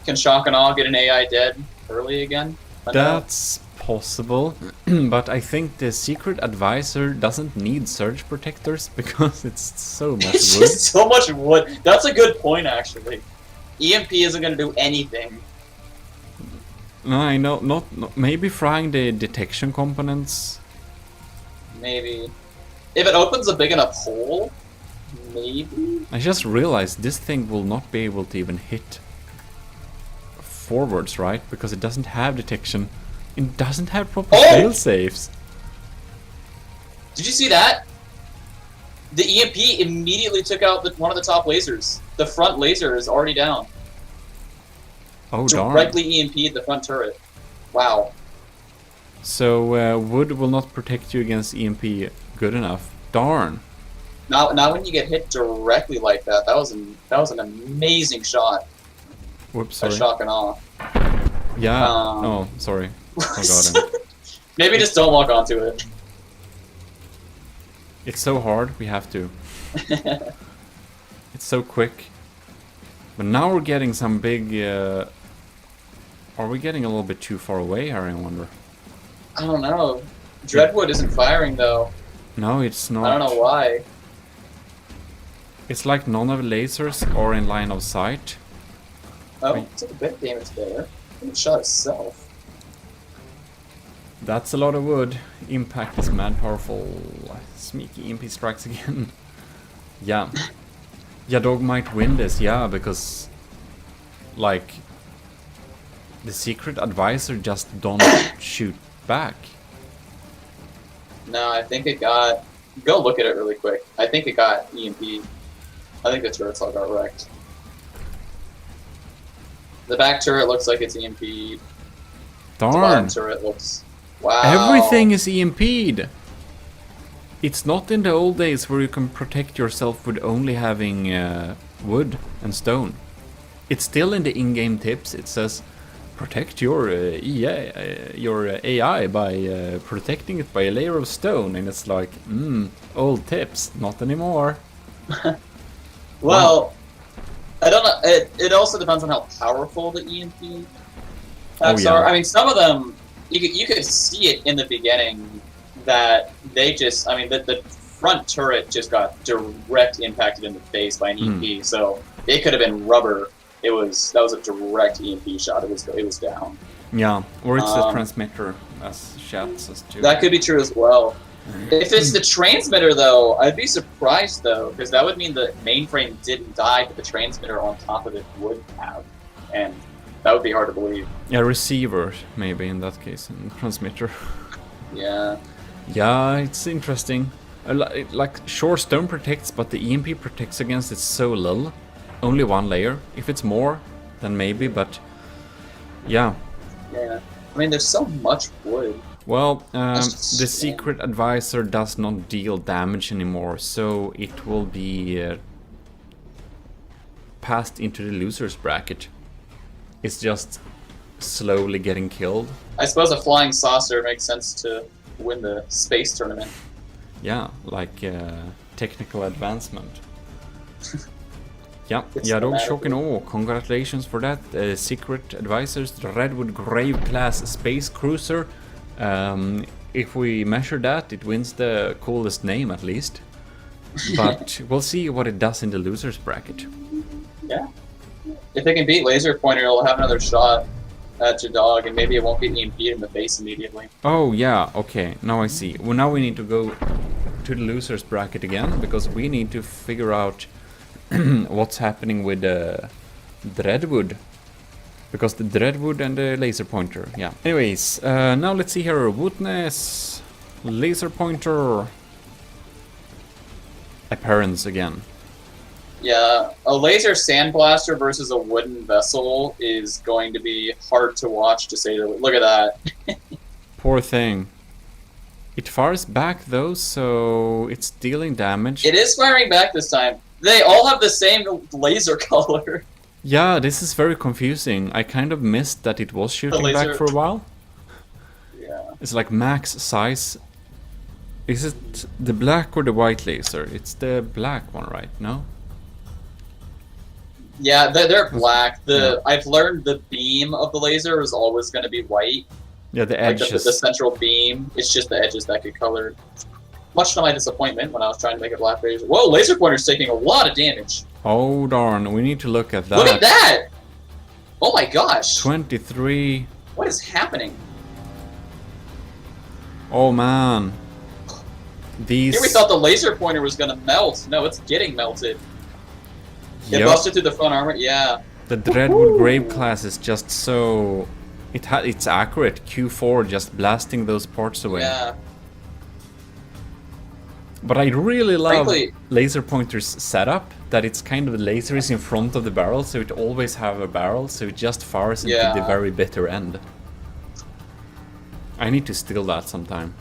Can Shock and Awe get an AI dead early again? I know. That's possible, but I think the Secret Advisor doesn't need surge protectors because it's so much It's wood. just so much wood. That's a good point, actually. EMP isn't going to do anything. No, I know, not maybe frying the detection components. Maybe. If it opens a big enough hole, maybe? I just realized this thing will not be able to even hit forwards, right? Because it doesn't have detection. It doesn't have proper Oh! fail safes. Did you see that? The EMP immediately took out one of the top lasers. The front laser is already down. Oh darn! Directly EMP'd the front turret. Wow. So wood will not protect you against EMP good enough. Darn! Now when you get hit directly like that, that was an amazing shot Whoops, by sorry. Shock and Awe. Yeah. Um, Oh, sorry. Forgotten. Maybe just don't log onto it. It's so hard. We have to. It's so quick. But now we're getting some big. Are we getting a little bit too far away here? I wonder. I don't know. Dreadwood isn't firing though. No, it's not. I don't know why. It's like none of the lasers are in line of sight. Oh, Wait. took a bit of damage there. It shot itself. That's a lot of wood. Impact is mad powerful. Sneaky EMP strikes again. Yeah. Yadog might win this, yeah, because like the Secret Advisor just don't shoot back. No, I think it got... Go look at it really quick. I think it got EMP. I think the turrets all got wrecked. The back turret looks like it's EMP'd. The bottom Darn. turret looks... Wow. Everything is EMP'd. It's not in the old days where you can protect yourself with only having wood and stone. It's still in the in-game tips. It says protect your AI by protecting it by a layer of stone, and it's like, old tips, not anymore. Well, I don't know. It also depends on how powerful the EMP packs yeah. are. I mean, some of them, you could see it in the beginning that they just, I mean, the front turret just got direct impacted in the face by an EMP, so it could have been rubber. That was a direct EMP shot. It was down. Yeah, or it's the Um, transmitter, as Chat says too. That could be true as well. If it's the transmitter, though, I'd be surprised, though, because that would mean the mainframe didn't die, but the transmitter on top of it would have. And that would be hard to believe. Yeah, receiver, maybe in that case, and transmitter. Yeah. Yeah, it's interesting. Like, sure, stone protects, but the EMP protects against it so little. Only one layer. If it's more, then maybe, but yeah. Yeah. I mean, there's so much wood. Well, That's the just- secret advisor does not deal damage anymore, so it will be passed into the loser's bracket. It's just slowly getting killed. I suppose a flying saucer makes sense to win the space tournament. Yeah, like technical advancement. Yeah, It's Jarog dramatic. Shock and Awe, congratulations for that. Secret Advisors, the Redwood Grave class space cruiser. If we measure that, it wins the coolest name at least. But we'll see what it does in the losers bracket. Yeah. If it can beat Laser Pointer, it'll have another shot at your dog, and maybe it won't get EMP'd in the face immediately. Oh yeah, okay, now I see. Well, now we need to go to the losers bracket again, because we need to figure out what's happening with the Dreadwood. Because the Dreadwood and the laser pointer, yeah. Anyways, now let's see here. Woodness, laser pointer, appearance again. Yeah, a laser sandblaster versus a wooden vessel is going to be hard to watch, to say the least. Look at that. Poor thing. It fires back though, so it's dealing damage. It is firing back this time. They all have the same laser color. Yeah, this is very confusing. I kind of missed that it was shooting back laser- for a while. Yeah. It's like max size. Is it the black or the white laser? It's the black one, right? No? Yeah, they're black. I've learned the beam of the laser is always going to be white. Yeah, the Like edges. the central beam. It's just the edges that get colored. Much to my disappointment when I was trying to make a black laser. Whoa, laser pointer's taking a lot of damage. Oh darn, we need to look at that. Look at that! Oh my gosh! 23. What is happening? Oh man. These. Here we thought the laser pointer was gonna melt. No, it's getting melted. It Yep. busted through the front armor. Yeah. The Dreadwood Grave class is just so. It's accurate. Q4 just blasting those parts away. Yeah. But I really love Frankly- laser pointer's setup. That it's kind of the laser is in front of the barrel, so it always have a barrel, so it just fires into Yeah. the very bitter end. I need to steal that sometime.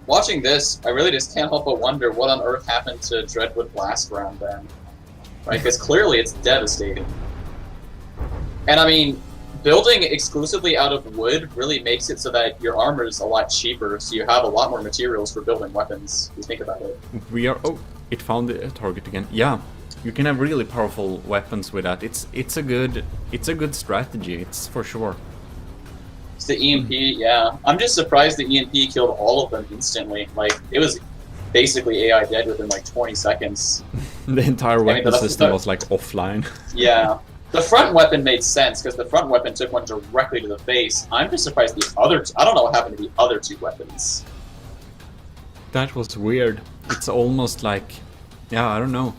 Watching this, I really just can't help but wonder what on earth happened to Dreadwood Blast Ground then. Right? Because clearly it's devastating. And I mean, building exclusively out of wood really makes it so that your armor is a lot cheaper, so you have a lot more materials for building weapons, if you think about it. We are. Oh, it found the target again. Yeah, you can have really powerful weapons with that. It's a good strategy. It's for sure. It's the EMP, yeah. I'm just surprised the EMP killed all of them instantly. Like, it was basically AI dead within like 20 seconds. The entire mean, weapon that's- system was like offline. Yeah. The front weapon made sense, because the front weapon took one directly to the face. I'm just surprised the other I don't know what happened to the other two weapons. That was weird. It's almost like, yeah, I don't know.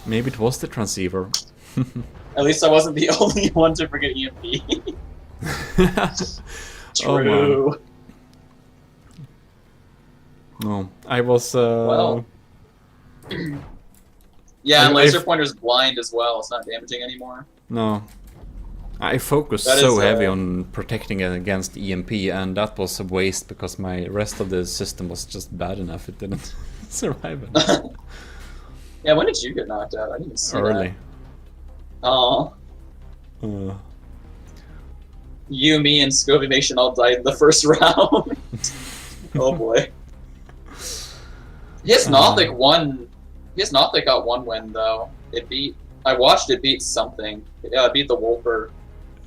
Maybe it was the transceiver. At least I wasn't the only one to forget EMP. Oh, man. True. No, I was. Well, Yeah, and I- laser I've- pointer's blind as well. It's not damaging anymore. No. I focused That so is, heavy on protecting it against EMP, and that was a waste because my rest of the system was just bad enough. It didn't survive it. Yeah, when did you get knocked out? I didn't even see Early. that. Oh, Uh, you, me, and Scovy Nation all died in the first round. Oh boy. His Nothic won. His Nothic got one win though. It beat. I watched it beat something. Yeah, it beat the Wolfer.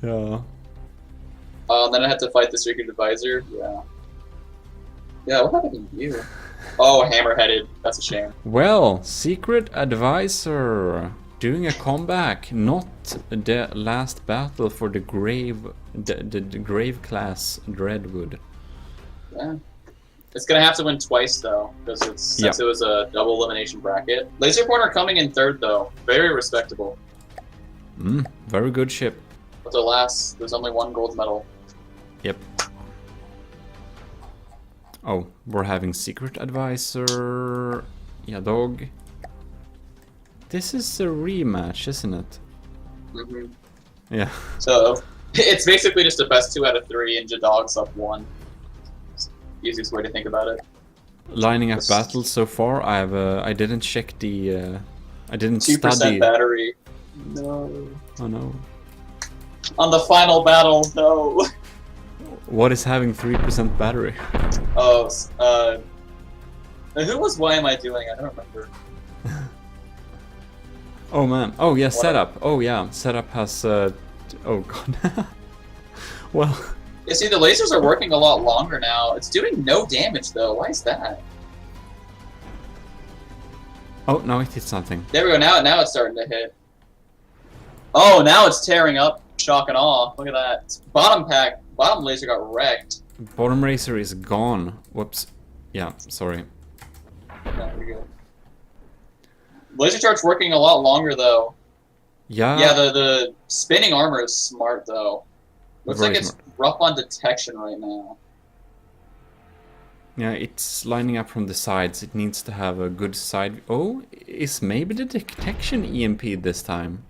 yeah. Then I had to fight the Secret Advisor. Yeah. Yeah, what happened to you? Oh, hammer-headed. That's a shame. Well, Secret Advisor. doing a comeback. Not the last battle for the grave, the grave class Dreadwood. Yeah. It's gonna have to win twice though, because since it was a double elimination bracket. Laser Pointer coming in third though, very respectable. Very good ship. But alas, there's only one gold medal. Yep. Oh, we're having secret advisor. Yeah, dog. This is a rematch, isn't it? Mm-hmm. Yeah. So it's basically just a best 2 out of 3 and Jadog's up 1. Easiest way to think about it. Lining up battles so far, I didn't check the I didn't 2% study. battery. No. Oh no. On the final battle, no. What is having 3% battery? Oh, who was Why Am I Doing? I don't remember. Oh man. Oh yeah, setup. Oh yeah, setup has oh god. Well, You see, the lasers are working a lot longer now. It's doing no damage though. Why is that? oh, now it hit something. There we go. Now it's starting to hit. Oh, now it's tearing up. Shock and awe. Look at that. Bottom laser got wrecked. Bottom racer is gone. Whoops. Yeah, sorry. There we go. Laser charge working a lot longer though. Yeah. Yeah, the spinning armor is smart though. Looks Very like it's rough on detection right now. Yeah, it's lining up from the sides. It needs to have a good side. Oh, is maybe the detection EMP this time?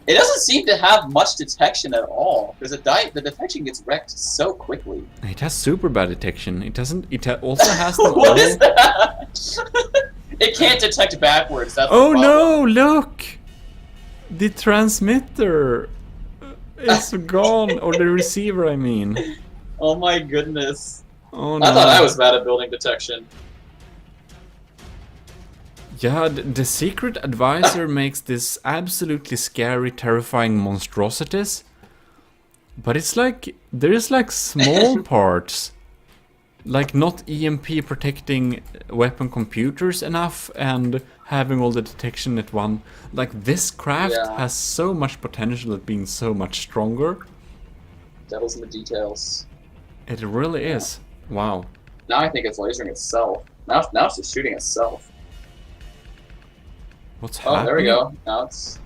It doesn't seem to have much detection at all. There's the detection gets wrecked so quickly. It has super bad detection. It doesn't. It also has them What all. is that? It can't detect backwards. That's Oh the problem. no! Look, the transmitter is gone, or the receiver. I mean. Oh my goodness. Oh no! I thought I was bad at building detection. Yeah, the secret advisor makes this absolutely scary, terrifying monstrosities. But it's like, there's like small parts. Like not EMP protecting weapon computers enough and having all the detection at one. Like this craft has so much potential at being so much stronger. Devil's in the details. It really is. Wow. Now I think it's lasering itself. Now it's just shooting itself. What's happening? Oh, there we go. Now it's...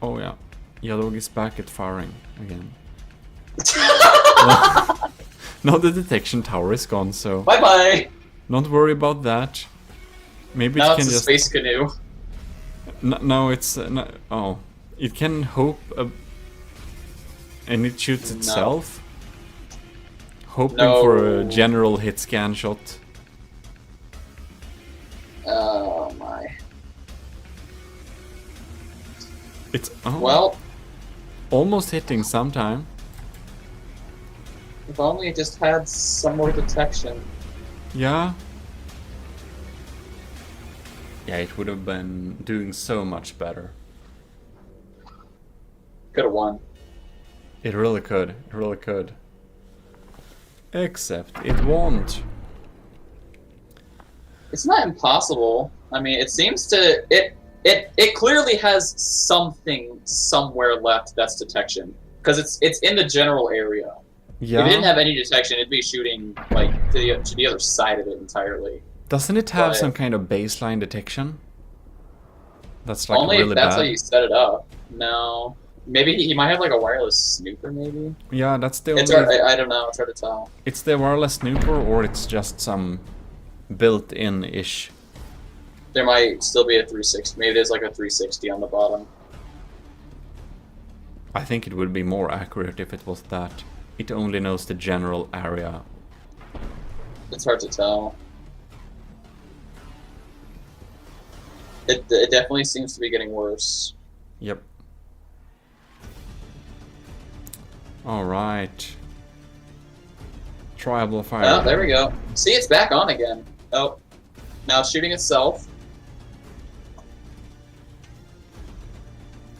Oh yeah. Yellow is back at firing again. Now the detection tower is gone, so... Bye-bye! Not worry about that. Maybe Now it can it's a just... space canoe. No, it's... no, oh. It can hope... and it shoots itself? Hoping for a general hit scan shot. Oh my. It's well, almost hitting sometime. If only it just had some more detection. Yeah. Yeah, it would have been doing so much better. Could have won. It really could. It really could. Except it won't. It's not impossible. I mean, it seems to it clearly has something somewhere left that's detection, because it's in the general area. Yeah. If it didn't have any detection, it'd be shooting like to the other side of it entirely. Doesn't it have some kind of baseline detection? That's like only really if that's bad. how you set it up. No, maybe he might have like a wireless snooper. Maybe Yeah, that's the it's only. I don't know. It's hard to tell. It's the wireless snooper, or it's just some built-in-ish. There might still be a 360. Maybe there's like a 360 on the bottom. I think it would be more accurate if it was that. It only knows the general area. It's hard to tell. It definitely seems to be getting worse. Yep. Alright. Triable fire. Oh, there we go. See, it's back on again. Oh, now it's shooting itself.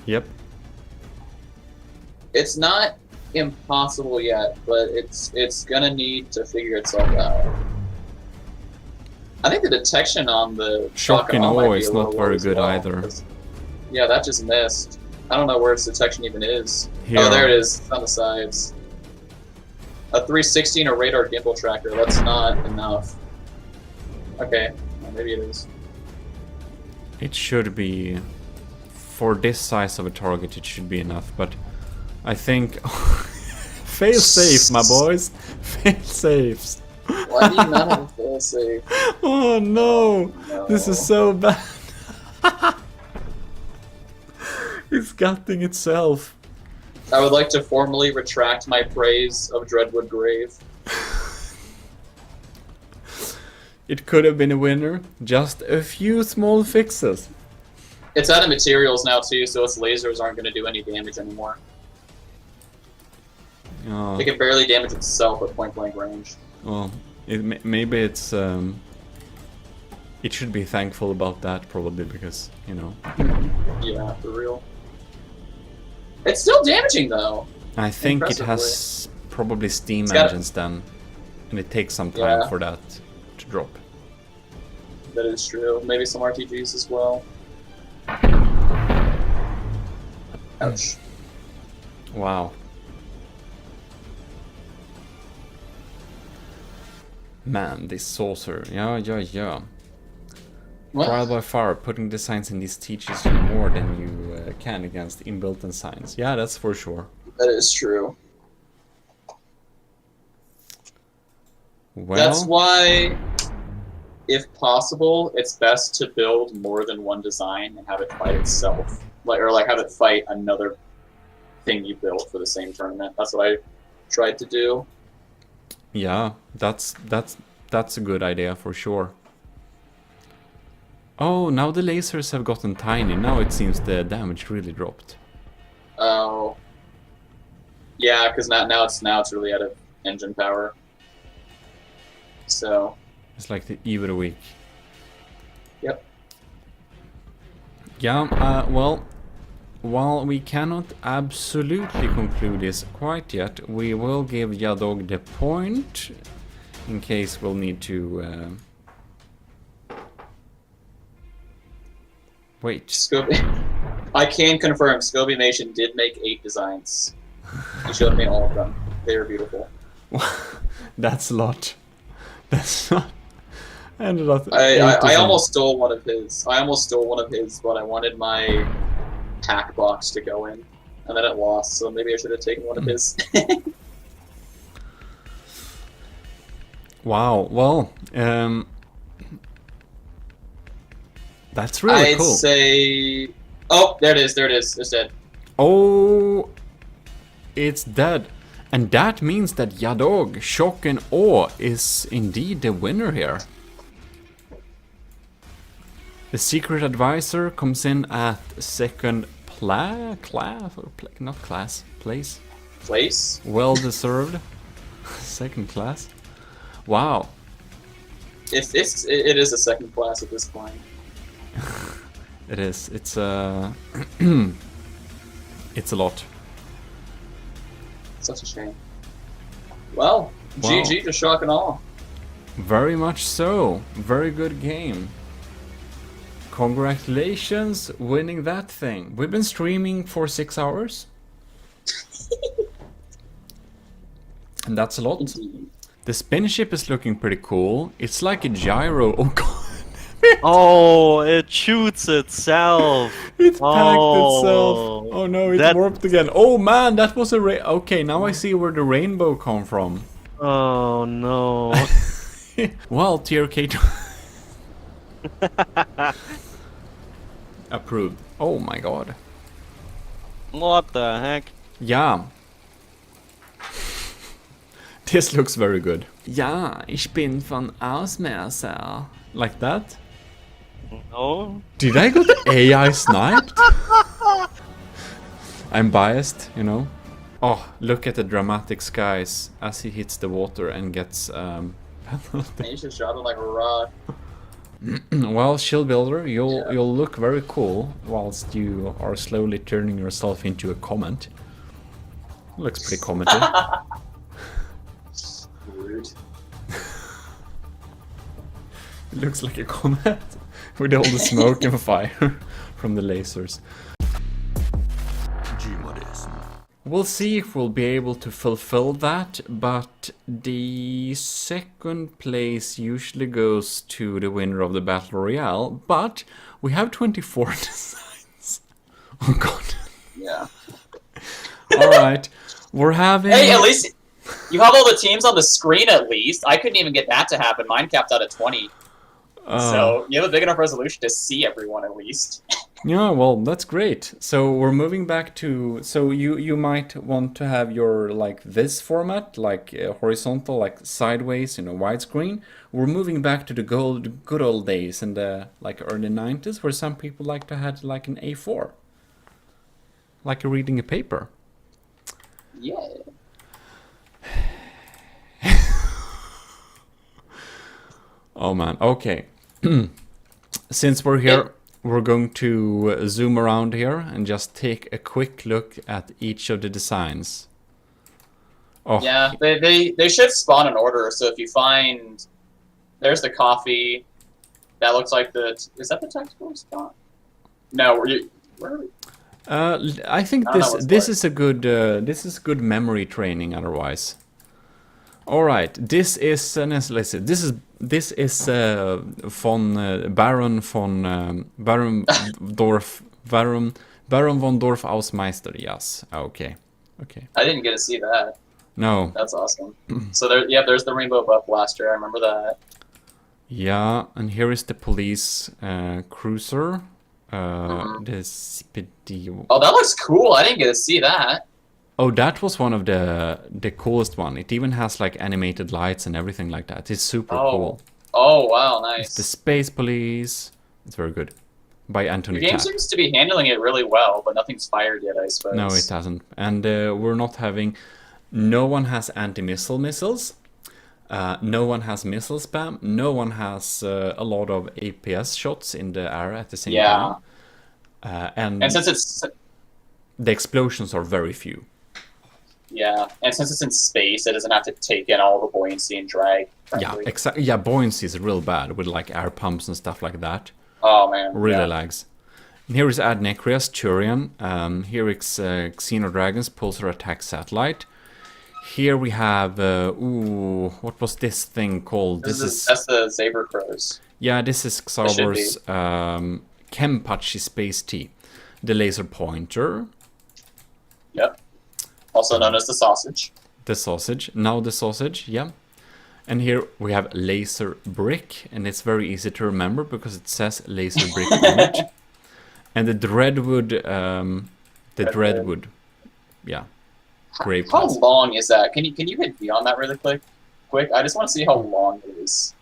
Yep. It's not impossible yet, but it's gonna need to figure itself out. I think the detection on the Shock and awe might awe be is a not little very low as good well, either. 'cause- Yeah, that just missed. I don't know where its detection even is. Here. Oh, there it is. It's on the sides. A 360 and a radar gimbal tracker. That's not enough. Okay, well, maybe it is. It should be, for this size of a target, it should be enough, but I think... Fail safe, my boys! Fail safes! Why do you not have a fail safe? Oh no! No. This is so bad! It's gutting itself. I would like to formally retract my praise of Dreadwood Grave. It could have been a winner. Just a few small fixes. It's out of materials now too, so its lasers aren't going to do any damage anymore. Oh, It can barely damage itself at point blank range. well, maybe it's... it should be thankful about that, probably, because, you know... Yeah, for real. It's still damaging though. I think it has probably steam engines then. And it takes some time Yeah. for that to drop. That is true. Maybe some RTGs as well. Ouch. Wow. Man, this saucer. Yeah. What? Trial by fire, putting designs in this teaches you more than you can against inbuilt designs. Yeah, that's for sure. That is true. Well, That's why, if possible, it's best to build more than one design and have it fight itself, or have it fight another thing you built for the same tournament. That's what I tried to do. yeah, that's a good idea for sure. Oh, now the lasers have gotten tiny. Now it seems the damage really dropped. Oh, yeah, because now it's really out of engine power. So It's like the even weak. Yep. Yeah, well, while we cannot absolutely conclude this quite yet, we will give Yadog the point in case we'll need to wait. Scobie, I can confirm Scobie Nation did make 8 designs. He showed me all of them. They were beautiful. That's a lot. That's not. I ended up. I almost stole one of his. But I wanted my pack box to go in, and then it lost. So maybe I should have taken one of his. Wow. Well, that's really I'd cool. say. Oh, there it is. There it is. It's dead. Oh, it's dead. And that means that Yadog, Shock and Awe is indeed the winner here. The secret advisor comes in at second place. Place. Well deserved. Second class. Wow. It is a second class at this point. It is. It's it's a lot. Such a shame. Well, Wow. GG to Shock and Awe. Very much so. Very good game. Congratulations winning that thing. We've been streaming for 6 hours. And that's a lot. The spin ship is looking pretty cool. It's like a gyro. Oh god. Oh, it shoots itself. It packed Oh, itself. Oh no, it that- warped again. Oh man, that was a okay, now I see where the rainbow come from. Oh no. Well, TRK approved. Oh my god. What the heck? Yeah. This looks very good. Ja, ich bin von Ausmerser. Like that? No? Did I get AI sniped? I'm biased, you know. Oh, look at the dramatic skies as he hits the water and gets You should shot him like a rock. well, Shield Builder, Yeah. you'll look very cool whilst you are slowly turning yourself into a comment. Looks pretty commenty. Rude. It looks like a comet with all the smoke and fire from the lasers. Gmodism. We'll see if we'll be able to fulfill that, but the second place usually goes to the winner of the Battle Royale, but we have 24 designs. Oh god. Yeah. Alright, we're having... Hey, at least you have all the teams on the screen at least. I couldn't even get that to happen. Mine capped out at 20. So you have a big enough resolution to see everyone at least. Yeah, well, that's great. So we're moving back to... So you might want to have your, like, this format, like horizontal, like sideways, widescreen. We're moving back to the good old days in the, like, early 90s, where some people like to have, like, an A4. Like you're reading a paper. Yeah. Oh man, okay. Since we're here, we're going to zoom around here and just take a quick look at each of the designs. Oh. Yeah, they should spawn in order, so if you find... There's the coffee. That looks like the... Is that the tactical spot? No, where are we? I think this is a good memory training otherwise. All right, this is listen. This is Baron von Dorf Ausmeister. Yes. Okay. I didn't get to see that. No. That's awesome. So there's the Rainbow Buff Blaster. I remember that. Yeah, and here is the police cruiser. The SPD. Oh, that looks cool. I didn't get to see that. Oh, that was one of the coolest one. It even has like animated lights and everything like that. It's super cool. Oh, wow, nice. It's the Space Police. It's very good. By Anthony The game Tapp. seems to be handling it really well, but nothing's fired yet, I suppose. No, it hasn't. And we're not having... No one has anti-missile missiles. No one has missile spam. No one has a lot of APS shots in the air at the same time. And since it's... The explosions are very few. Yeah, and since it's in space, it doesn't have to take in all the buoyancy and drag. Frankly. Yeah, exactly. Yeah, buoyancy is real bad with like air pumps and stuff like that. Oh man, really lags. And here is Ad Necrias, Turian. Here is Xenodragon's Pulsar Attack Satellite. Here we have what was this thing called? That's the Saber Crows. Yeah, this is Xarvor's Kenpachi Space T, the laser pointer. Yep. Also known as the sausage. The sausage. Now the sausage, yeah. And here we have laser brick, and it's very easy to remember because it says laser brick on it. And the Dreadwood, yeah. Great. How long is that? Can you hit V on that really quick? I just want to see how long it is.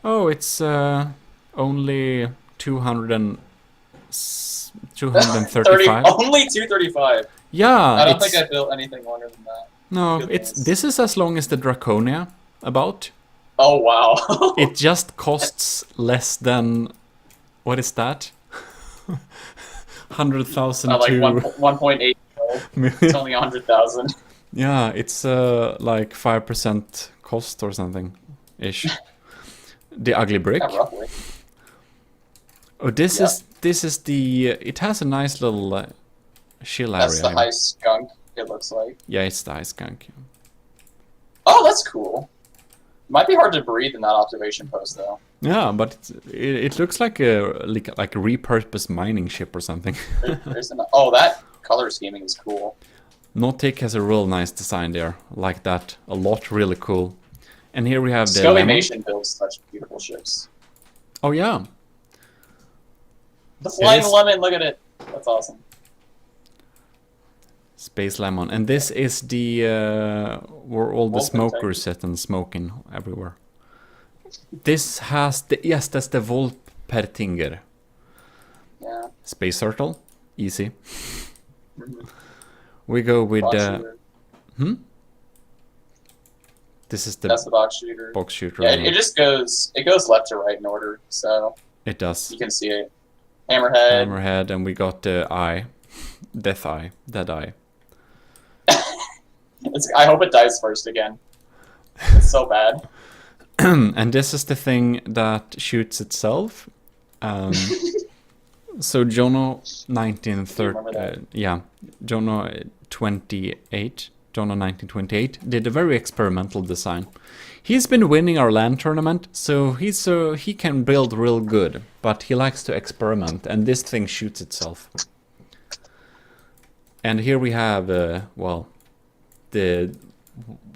Oh, it's only 235. Only 235. Yeah. I don't think I built anything longer than that. No, this is as long as the Draconia, about. Oh wow. It just costs less than, what is that? 100,000 like to 1.8 million. It's only 100,000. Yeah, it's like 5% cost or something ish. The ugly brick. Yeah, roughly. Oh, this is the. It has a nice little shield area. That's the high skunk. It looks like. Yeah, it's the high skunk. Yeah. Oh, that's cool. Might be hard to breathe in that observation post, though. Yeah, but it looks like a repurposed mining ship or something. Oh, that color scheming is cool. Notic has a real nice design there, like that. A lot, really cool. And here we have the Scovimation builds such beautiful ships. Oh yeah. The Flying Lemon, look at it. That's awesome. Space Lemon. And this is the where all the smokers sit and smoking everywhere. This has the that's the Volpertinger. Yeah. Space Turtle. Easy. We go with This is that's the box shooter. Box shooter. Yeah, it just goes left to right in order, so it does. You can see it. Hammerhead. Hammerhead, and we got the eye. Death Eye. Dead Eye. I hope it dies first again. It's so bad. And this is the thing that shoots itself. So Jono remember that? Jono 28, Jono 1928 did a very experimental design. He's been winning our LAN tournament, so he can build real good, but he likes to experiment, and this thing shoots itself. And here we have, well, the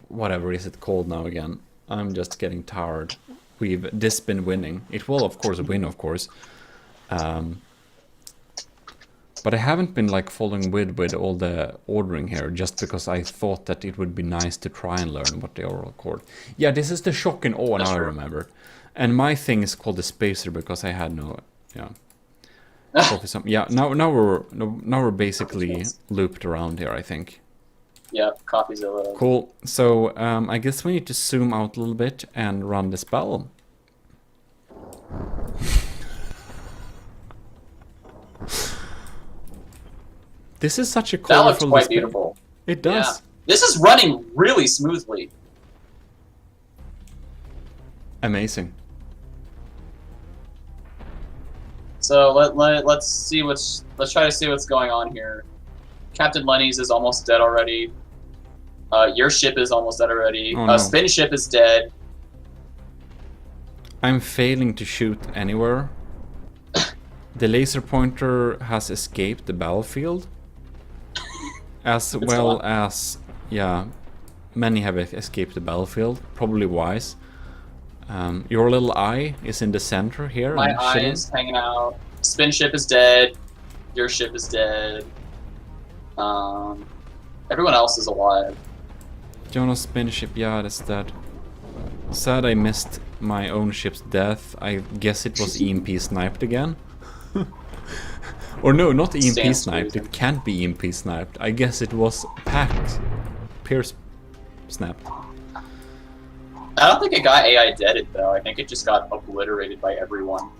whatever is it called now again? I'm just getting tired. This been winning. It will of course win, of course. But I haven't been like following with all the ordering here, just because I thought that it would be nice to try and learn what they are called. Yeah, this is the shock and awe, now I remember. And my thing is called the spacer because I had no, yeah. Yeah, now we're basically looped around here, I think. Yeah, copies of Cool. So I guess we need to zoom out a little bit and run the spell. This is such a colorful That looks quite display. beautiful. It does. Yeah. This is running really smoothly. Amazing. So let's try to see what's going on here. Captain Lenny's is almost dead already. Your ship is almost dead already. Oh, no. Spin ship is dead. I'm failing to shoot anywhere. The laser pointer has escaped the battlefield. As well as, yeah, many have escaped the battlefield, probably wise. Your little eye is in the center here. My eye is hanging out. Spin ship is dead. Your ship is dead. Everyone else is alive. Jonas spin ship, yeah, that's dead. Sad I missed my own ship's death. I guess it was EMP sniped again. Or no, not EMP sniped. It can't be EMP sniped. I guess it was Pierce snapped. I don't think it got AI deaded though. I think it just got obliterated by everyone.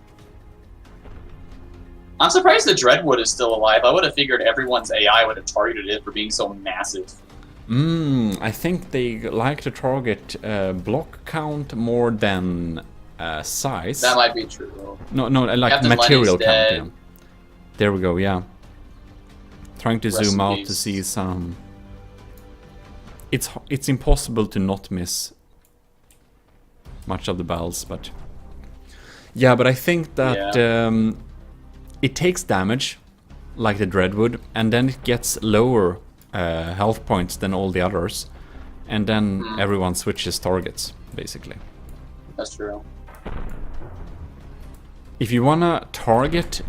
I'm surprised the Dreadwood is still alive. I would have figured everyone's AI would have targeted it for being so massive. I think they like to target block count more than size. That might be true. No, I like Captain material Lenny's count. dead. Yeah. There we go. Yeah. Trying to Rest zoom in out peace. to see some. It's impossible to not miss much of the battles, but yeah. But I think that it takes damage, like the Dreadwood, and then it gets lower health points than all the others, and then everyone switches targets, basically. That's true. If you wanna target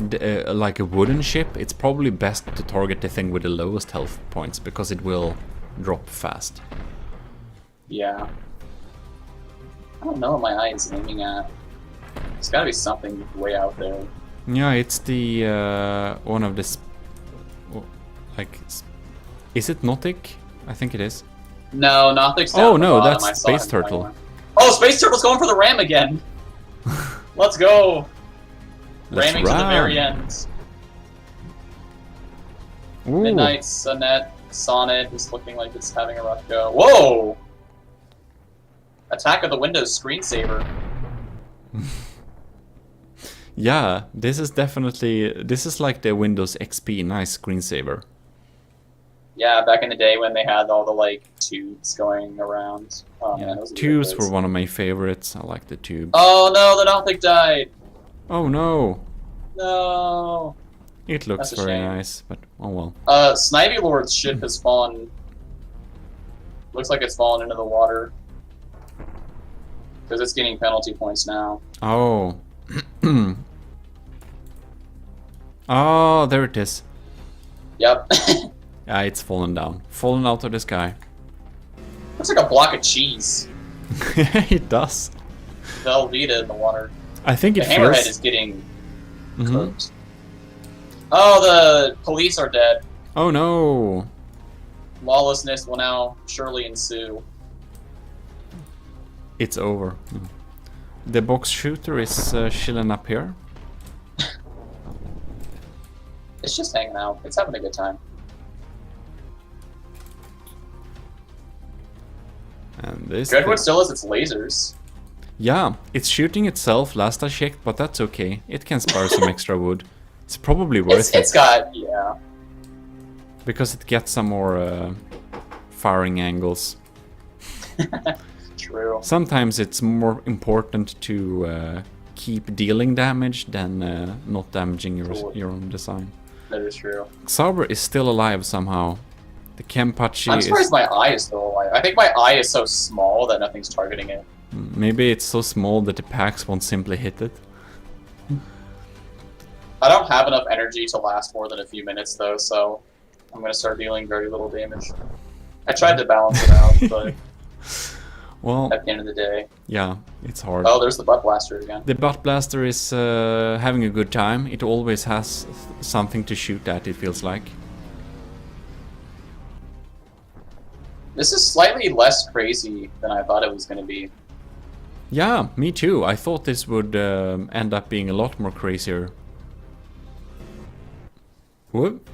like a wooden ship, it's probably best to target the thing with the lowest health points, because it will drop fast. Yeah. I don't know what my eye is aiming at. There's gotta be something way out there. Yeah, it's the one of this, like, is it Nautic? I think it is. No, Nothing's down Oh at the no, bottom. I that's saw it Space in Turtle. 21. Oh, Space Turtle's going for the ram again! Let's go! Let's Ramming to the ram. very end. Ooh. Midnight, Sonnet is looking like it's having a rough go. Whoa! Attack of the Windows screensaver. Yeah, this is like the Windows XP nice screensaver. Yeah, back in the day when they had all the like tubes going around. Oh, Yeah, man, those are tubes good were days. one of my favorites. I like the tube. Oh no, the Nothic died! Oh no, No! it looks That's a very shame. nice, but oh well. Snivy Lord's ship has fallen. Looks like it's fallen into the water. Because it's getting penalty points now. Oh. Oh, there it is. Yep. Yeah, it's fallen down. Fallen out of the sky. Looks like a block of cheese. It does. Velveeta in the water. I think The it hammerhead feels... is getting Mhm. cooked. Oh, the police are dead. Oh no. Lawlessness will now surely ensue. It's over. The box shooter is chilling up here. It's just hanging out. It's having a good time. And this Dreadwood still has its lasers. Yeah, it's shooting itself last I checked, but that's okay. It can spare some extra wood. It's probably worth It's got, yeah. because it gets some more firing angles. True. Sometimes it's more important to keep dealing damage than not damaging your own design. That is true. Sauber is still alive somehow. The Kenpachi I'm surprised is... my eye is still alive. I think my eye is so small that nothing's targeting it. Maybe it's so small that the packs won't simply hit it. I don't have enough energy to last more than a few minutes though, so I'm gonna start dealing very little damage. I tried to balance it out, but Well, at the end of the day... yeah, it's hard. Oh, there's the butt blaster again. The butt blaster is having a good time. It always has something to shoot at, it feels like. This is slightly less crazy than I thought it was gonna be. Yeah, me too. I thought this would end up being a lot more crazier. Whoop.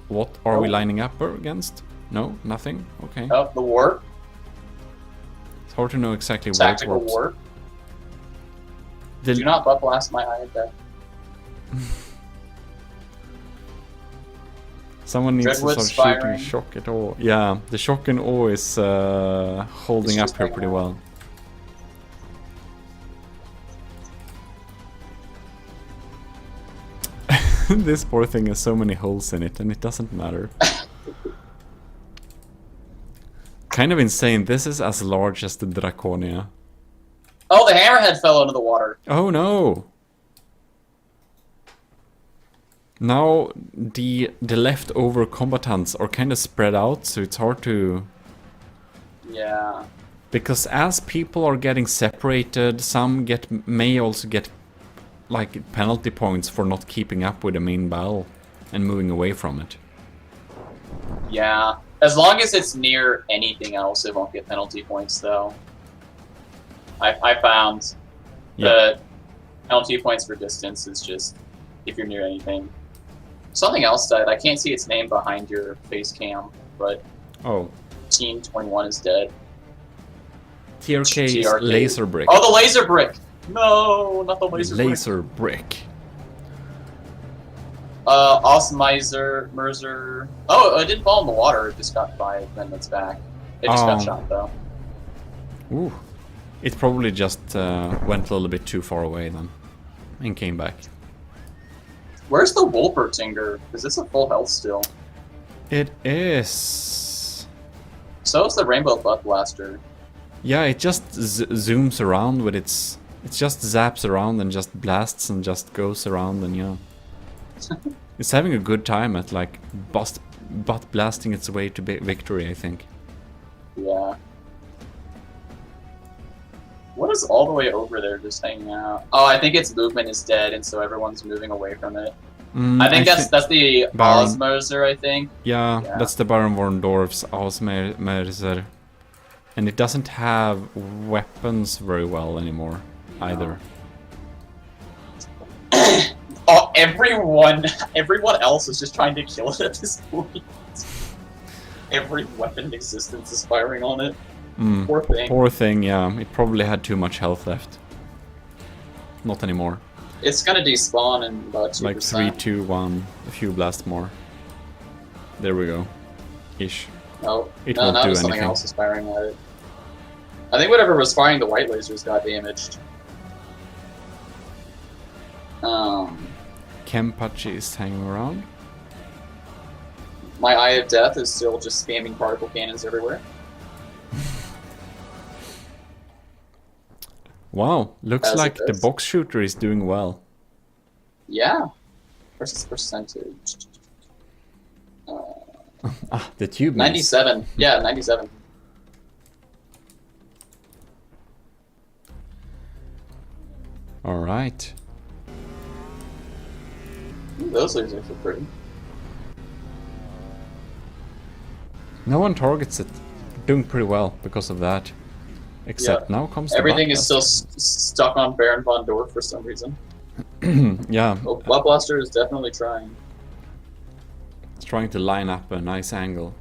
What are we lining up against? No, nothing? Okay. Oh, the warp. It's hard to know exactly where it Tactical works. warp. The- Do not butt blast my eye at death. Someone needs Dreadwood to start shooting firing. shock at all. Yeah, the shock and awe is holding It's up just here hanging pretty out. well. This poor thing has so many holes in it and it doesn't matter. Kind of insane, this is as large as the Draconia. Oh, the hammerhead fell into the water. Oh no! Now the leftover combatants are kind of spread out, so it's hard to... Yeah. Because as people are getting separated, some may also get like penalty points for not keeping up with the main battle and moving away from it. Yeah. As long as it's near anything else, it won't get penalty points, though. I found the penalty points for distance is just if you're near anything. Something else died. I can't see its name behind your face cam, but Oh, Team 21 is dead. TRK is TRK. laser brick. Oh, the laser brick! No, not the laser brick. Laser brick. Osmizer, Merzer. Oh, it didn't fall in the water. It just got 5 minutes back. It just got shot, though. Ooh. It probably just went a little bit too far away then. And came back. Where's the Wolpertinger? Is this a full health still? It is... So is the Rainbow Butt Blaster. Yeah, it just zooms around with its... It just zaps around and just blasts and just goes around and yeah. It's having a good time at like butt blasting its way to victory, I think. Yeah. What is all the way over there just hanging out? Oh, I think its movement is dead, and so everyone's moving away from it. I think that's the Baron. Osmoser, I think. Yeah, Yeah. that's the Baron von Dorf's Ausmerzer. And it doesn't have weapons very well anymore, either. Oh, everyone else is just trying to kill it at this point. Every weapon in existence is firing on it. Poor thing. Poor thing, yeah. It probably had too much health left. Not anymore. It's gonna despawn in about 2%. Like 3, 2, 1. A few blasts more. There we go. Ish. No, It no, won't now do something anything. else is firing at it. I think whatever was firing the white lasers got damaged. Kenpachi is hanging around. My Eye of Death is still just spamming particle cannons everywhere. Wow, looks As it like the does. box shooter is doing well. Yeah. Versus percentage. Ah, the tube maze. 97. Yeah, 97. Alright. Ooh, those lasers are pretty. No one targets it. Doing pretty well because of that. Except now comes the Everything butt is still stuck on Baron von Dorf for some reason. blaster. Yeah, Oh, Butt Blaster is definitely trying. it's trying to line up a nice angle.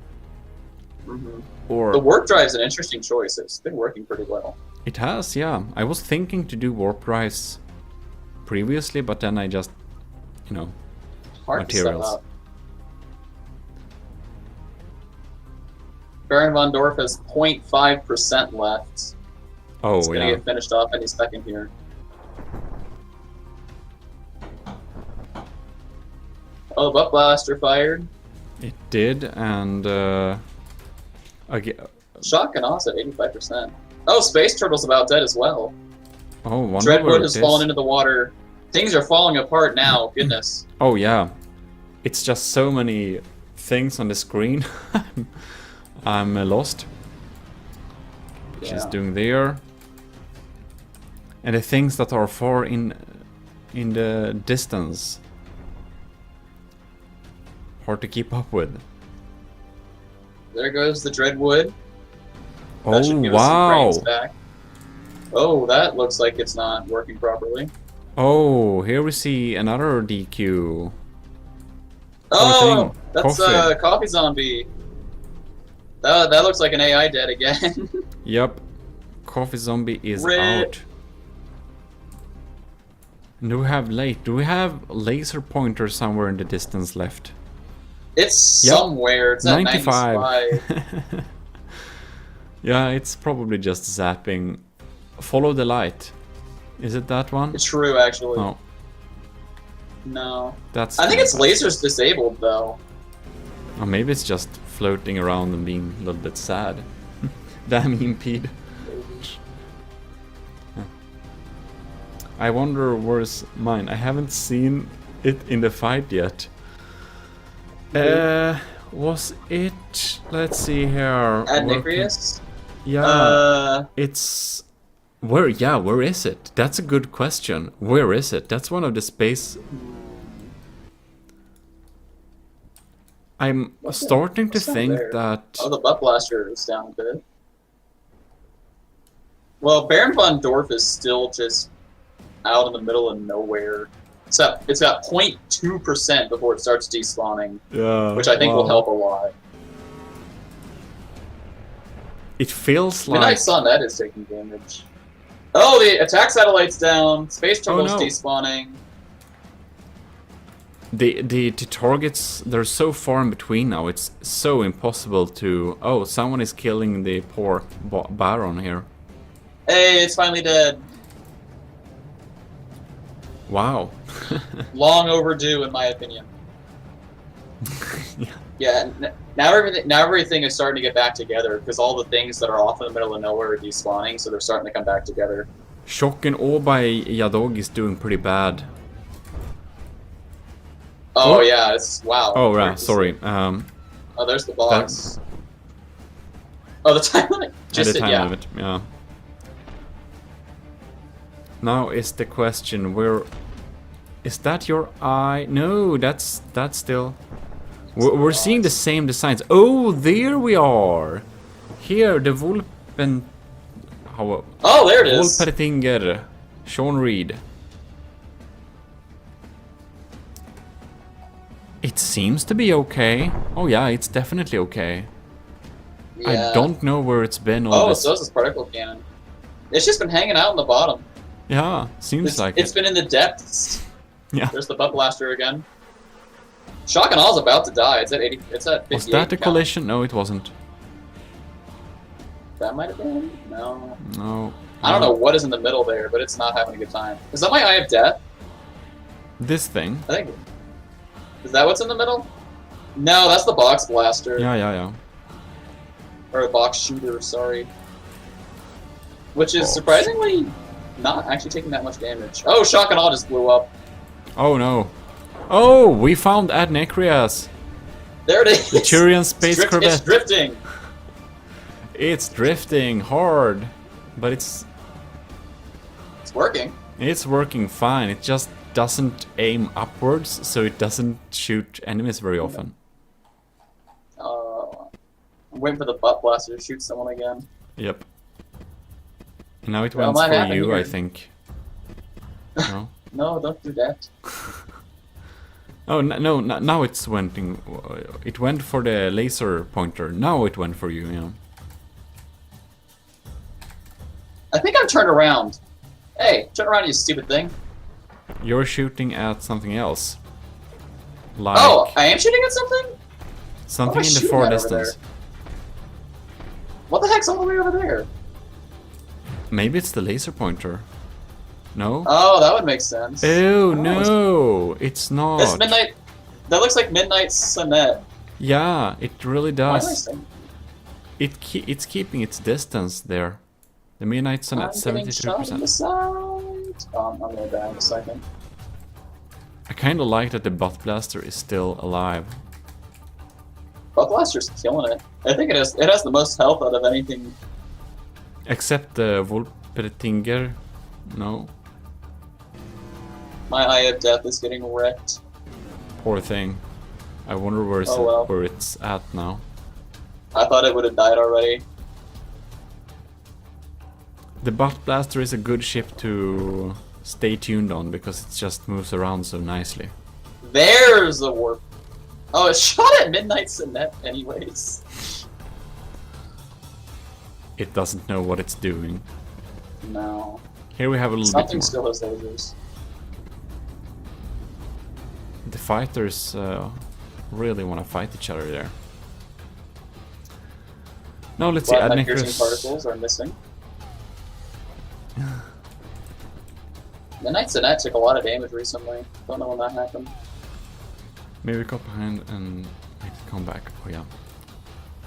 The Or warp drive is an interesting choice. It's been working pretty well. It has, yeah. I was thinking to do warp rise previously, but then I just, you know, Hard to set materials. up. Baron von Dorf has 0.5% left. Oh, It's gonna yeah. get finished off any second here. Oh, the butt blaster fired. It did, and again, Shock and Oz at 85%. Oh, Space Turtle's about dead as well. oh, wonder where Dreadwood it has is. fallen into the water. Things are falling apart now. Goodness. Oh yeah, it's just so many things on the screen. I'm lost. She's Yeah. doing there, and the things that are far in the distance, hard to keep up with. There goes the Dreadwood. That should Oh give us some wow! frames back. Oh, that looks like it's not working properly. Oh, here we see another DQ. Oh, thing. that's Coffee. Coffee Zombie. That looks like an AI dead again. Yep, Coffee Zombie is Rip. out. And do we have Do we have laser pointer somewhere in the distance left? It's Yep. somewhere. It's at 95. 95. Yeah, it's probably just zapping. Follow the light. Is it that one? It's true, actually. No, No. that's. I think it's lasers disabled, though. Or maybe it's just floating around and being a little bit sad. Damn impede. I wonder where's mine. I haven't seen it in the fight yet. Was it? Let's see here. At Working- Nicrius? Yeah. It's where? Yeah, where is it? That's a good question. Where is it? That's one of the space. I'm starting to What's down think there? that. Oh, the butt blaster is down a bit. Well, Baron von Dorf is still just out in the middle of nowhere. It's got 0.2% before it starts despawning, Yeah, which I think will help a lot. It feels like. Midnight Sunnet is taking damage. Oh, the attack satellite's down. Space Turtle's no. despawning. The targets, they're so far in between now. It's so impossible to. Oh, someone is killing the poor Baron here. Hey, it's finally dead. Wow. Long overdue, in my opinion. Yeah. Yeah, now everything is starting to get back together because all the things that are off in the middle of nowhere are despawning, so they're starting to come back together. Shock and Awe by Yadog is doing pretty bad. Oh Oh. yeah, it's wow. Oh, Great right, to sorry. see. Oh, there's the box. That- Oh, the time limit. At the time yeah. limit, yeah. Now is the question, where is that your eye? No, that's still. We're seeing the same designs. Oh, there we are. Here, the Wolpen. How? Oh, there it is. Wolpertinger, Sean Reed. It seems to be okay. Oh yeah, it's definitely okay. Yeah. I don't know where it's been all Oh, this. so is this particle cannon. It's just been hanging out in the bottom. Yeah, seems It's, like it's it. been in the depths. Yeah. There's the butt blaster again. Shock and Aw's about to die. It's at 80. It's at 58. Was that a count. collision? No, it wasn't. That might have been. No. No. I don't know what is in the middle there, but it's not having a good time. Is that my Eye of Death? This thing. I think. Is that what's in the middle? No, that's the box blaster. Yeah. Or a box shooter, sorry. Which is Box. surprisingly not actually taking that much damage. Oh, Shock and Awe just blew up. Oh no. Oh, we found Ad Necrias. There it is. The Turian space It's corvette. drifting. It's drifting hard, but it's working. It's working fine. It just doesn't aim upwards, so it doesn't shoot enemies very often. I'm waiting for the butt blaster to shoot someone again. Yep. And now it Well, went might for happen you, here. I think. No? No, don't do that. Oh, no, now it's went. It went for the laser pointer. Now it went for you, yeah. I think I'm turned around. Hey, turn around, you stupid thing. You're shooting at something else. Like Oh, I am shooting at something? something what am I in the shooting far at over distance. What the heck's all the way over there? Maybe it's the laser pointer. No? Oh, that would make sense. Oh no, it's not. It's midnight. That looks like Midnight Sonnet. Yeah, it really Why am I does. saying? It's keeping its distance there. The Midnight Sun at I'm getting shot in the 73%. side. I'm gonna die in a second. I kind of like that the Butt Blaster is still alive. Butt Blaster's killing it. I think it has the most health out of anything. Except the Wolpertinger. No, My Eye of Death is getting wrecked. poor thing. I wonder Oh, well. where it's at now. I thought it would have died already. The Butt Blaster is a good ship to stay tuned on because it just moves around so nicely. There's the warp. Oh, it's shot at Midnight Sonnet anyways. It doesn't know what it's doing. No. Here we have a little Something bit more. still has lasers. The fighters really want to fight each other there. Now let's see, But my piercing Adnicrus. particles are missing. Midnight Sonnet took a lot of damage recently. Don't know when that happened. Maybe go behind and make it come back. Oh yeah.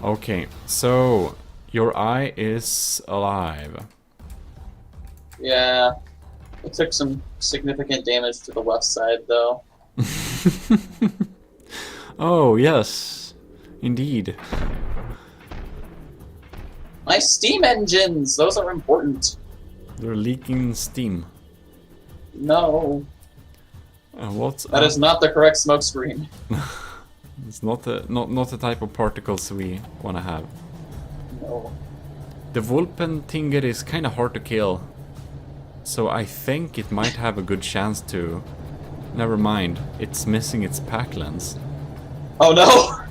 Okay, so your eye is alive. Yeah. It took some significant damage to the left side though. Oh yes, indeed. My steam engines! Those are important. They're leaking steam. No. What's That is not the correct smoke screen. It's not the type of particles we want to have. No. The Wolpentinger is kind of hard to kill, so I think it might have a good chance to. Never mind, it's missing its pack lens. Oh no!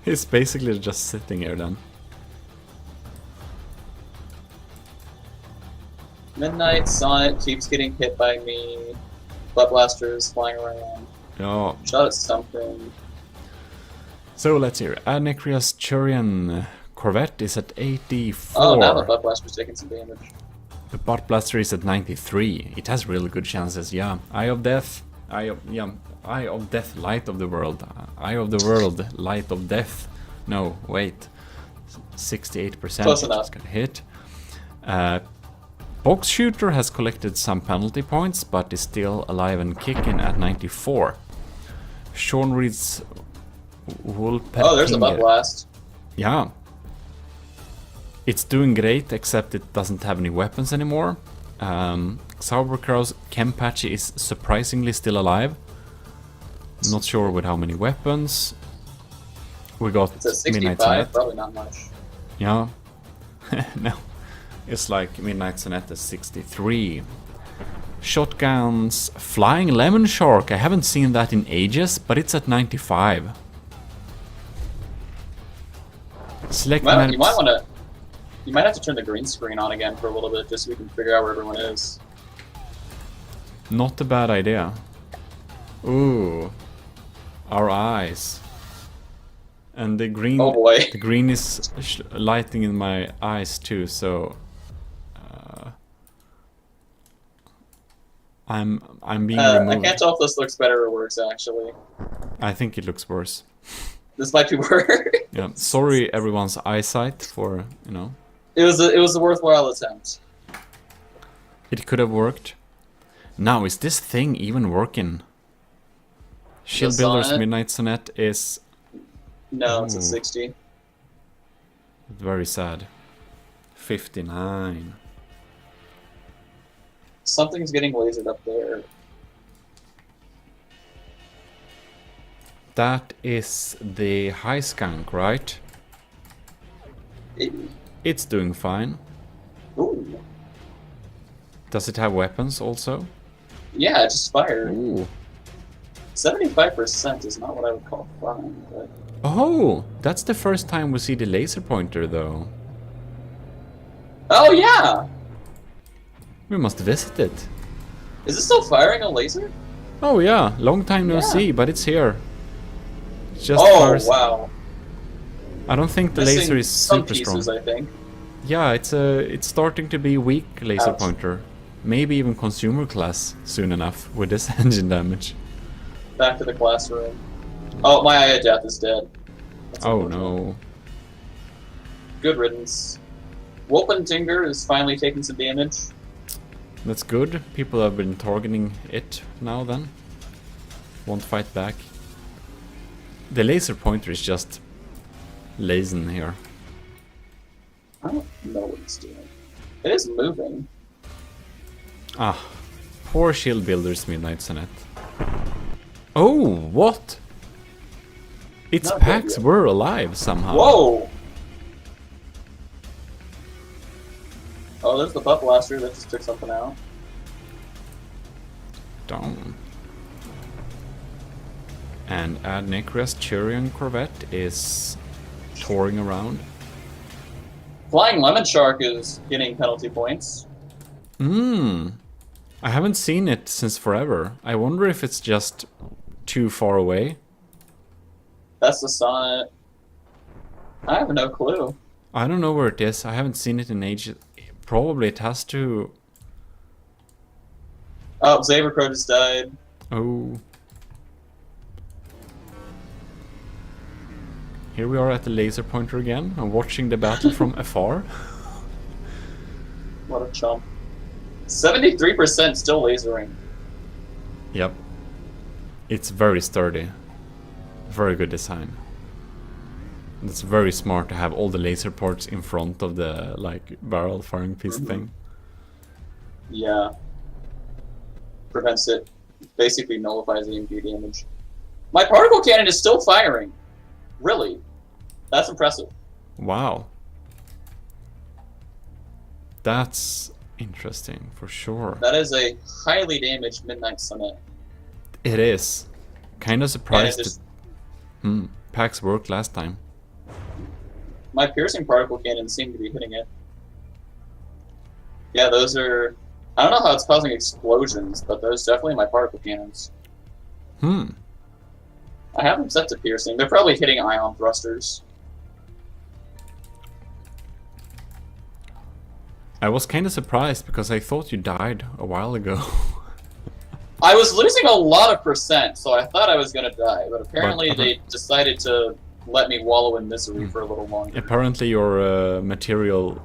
It's basically just sitting here then. Midnight Sonnet keeps getting hit by me. Butt Blaster is flying around. Oh, Shot at something. so let's hear. Adnicrus Churian Corvette is at 84. Oh, now the Butt Blaster's taking some damage. The Butt Blaster is at 93. It has really good chances, yeah. Eye of Death. Eye of Death, Light of the World. Eye of the World, Light of Death. No, wait. 68%. Close it enough. just got hit. Box Shooter has collected some penalty points, but is still alive and kicking at 94. Sean Reed's Wolpertinger. Oh, there's a Butt Blast. Yeah. It's doing great, except it doesn't have any weapons anymore. Sauberkrau's Kempachi is surprisingly still alive. Not sure with how many weapons. We got It's at Midnight 65, Sonnet. probably not much. Yeah. No. It's like Midnight Sonnet is 63. Shotguns. Flying Lemon Shark. I haven't seen that in ages, but it's at 95. Select You maps. might want to. You might have to turn the green screen on again for a little bit, just so we can figure out where everyone is. Not a bad idea. Ooh. Our eyes. And the green. Oh boy. The green is lighting in my eyes too, so. I'm being I removed. can't tell if this looks better or worse, actually. I think it looks worse. This might be worse. Yeah. Sorry, everyone's eyesight for you know. It was a worthwhile attempt. It could have worked. Now, is this thing even working? Shield The Builder's Sonnet? Midnight Sonnet is No, it's Ooh. at 60. very sad. 59. Something's getting lasered up there. That is the High Skunk, right? It's doing fine. Ooh. Does it have weapons also? Yeah, it just fired. Ooh. 75% is not what I would call fine, but Oh, that's the first time we see the laser pointer though. Oh yeah! We must visit it. Is it still firing a laser? Oh yeah, long time no Yeah. see, but it's here. It's just Oh fires- wow! I don't think the Missing laser is some super pieces, strong. I think. Yeah, it's starting to be weak laser Ouch. pointer. Maybe even consumer class soon enough with this engine damage. Back to the classroom. Oh, my Eye of Death is dead. That's Oh unfortunate. no. Good riddance. Wolpentinger is finally taking some damage. That's good. People have been targeting it now then. Won't fight back. The laser pointer is just lazing here. I don't know what it's doing. It is moving. Ah, poor shield builders, Midnight Sonnet. Oh, what? Its Not good packs yet. were alive somehow. Whoa! Oh, there's the butt blaster that just took something out. Down. And Ad Necras Churian Corvette is touring around. Flying Lemon Shark is getting penalty points. I haven't seen it since forever. I wonder if it's just too far away. That's the Sonnet. I have no clue. I don't know where it is. I haven't seen it in ages. Probably it has to... Oh, Zabercrow just died. Oh. Here we are at the laser pointer again. I'm watching the battle from afar. What a chump. 73% still lasering. Yep. It's very sturdy. Very good design. It's very smart to have all the laser ports in front of the like barrel firing piece thing. Yeah. Prevents it. Basically nullifies the EMP damage. My particle cannon is still firing. Really? That's impressive. Wow. That's interesting for sure. That is a highly damaged Midnight Sonnet. It is. Kind of And surprised it just, that packs worked last time. my piercing particle cannon seemed to be hitting it. Yeah, those are... I don't know how it's causing explosions, but those definitely my particle cannons. Hmm. I have them set to piercing. They're probably hitting ion thrusters. I was kind of surprised because I thought you died a while ago. I was losing a lot of percent, so I thought I was going to die, but apparently But- they decided to let me wallow in misery for a little longer. Apparently your material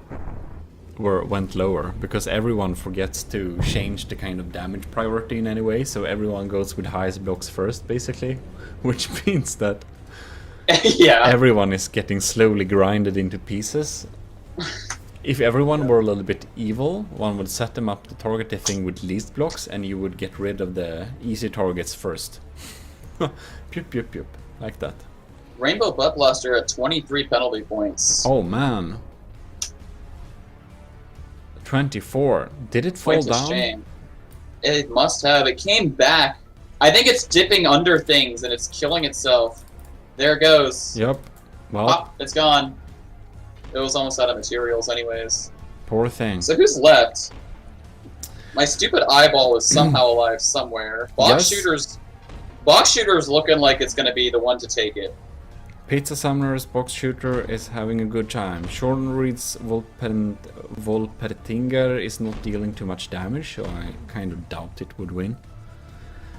went lower because everyone forgets to change the kind of damage priority in any way, so everyone goes with highest blocks first basically, which means that Yeah. everyone is getting slowly grinded into pieces. If everyone were a little bit evil, one would set them up to target the thing with least blocks and you would get rid of the easy targets first. Pup pup pup, like that. Rainbow Butt Blaster at 23 penalty points. Oh man. 24. Did it fall Quite a down? shame. It must have. It came back. I think it's dipping under things and it's killing itself. There it goes. Yep. Well, Pop, it's gone. It was almost out of materials anyways. poor thing. So who's left? My stupid eyeball is somehow alive somewhere. Yes. Box shooter's looking like it's gonna be the one to take it. Pizza Summoner's box shooter is having a good time. Shornreed's Volpertinger is not dealing too much damage, so I kind of doubt it would win.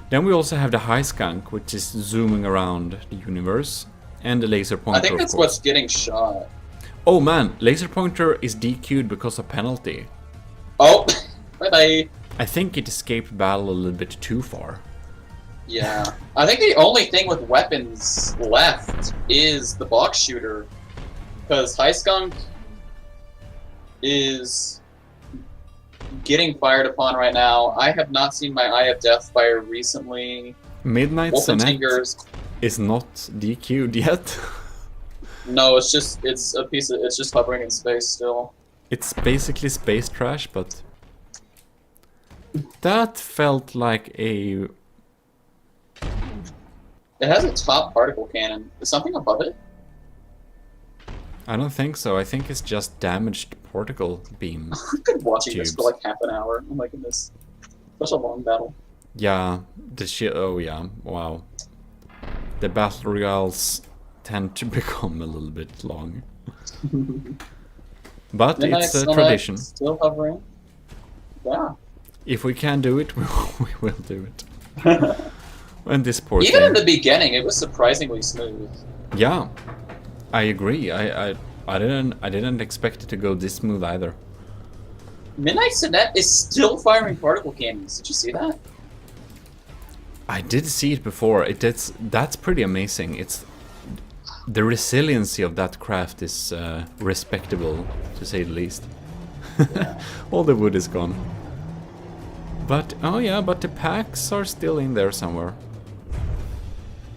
Then we also have the High Skunk, which is zooming around the universe, and the Laser Pointer, I think that's of course. what's getting shot. Oh man, Laser Pointer is DQ'd because of penalty. Oh, bye-bye. I think it escaped battle a little bit too far. Yeah. I think the only thing with weapons left is the box shooter. Because High Skunk is getting fired upon right now. I have not seen my Eye of Death fire recently. Midnight Sonnet Wolfentinger's... is not DQ'd yet. No, it's just hovering in space still. It's basically space trash, but that felt like a... It has a top particle cannon. Is something above it? I don't think so. I think it's just damaged particle beam. I've been watching this Tubes. for like half an hour. Oh my goodness. Such a long battle. Yeah, the shit. Oh yeah, wow. The battle royales tend to become a little bit long, but it's a tradition. Still hovering. Yeah. If we can do it, we will do it. And this poor Even in thing. the beginning, it was surprisingly smooth. Yeah, I agree. I didn't expect it to go this smooth either. Midnight Sonnet is still firing particle cannons. Did you see that? I did see it before. That's pretty amazing. It's the resiliency of that craft is respectable, to say the least. Yeah. All the wood is gone. But oh yeah, but the packs are still in there somewhere.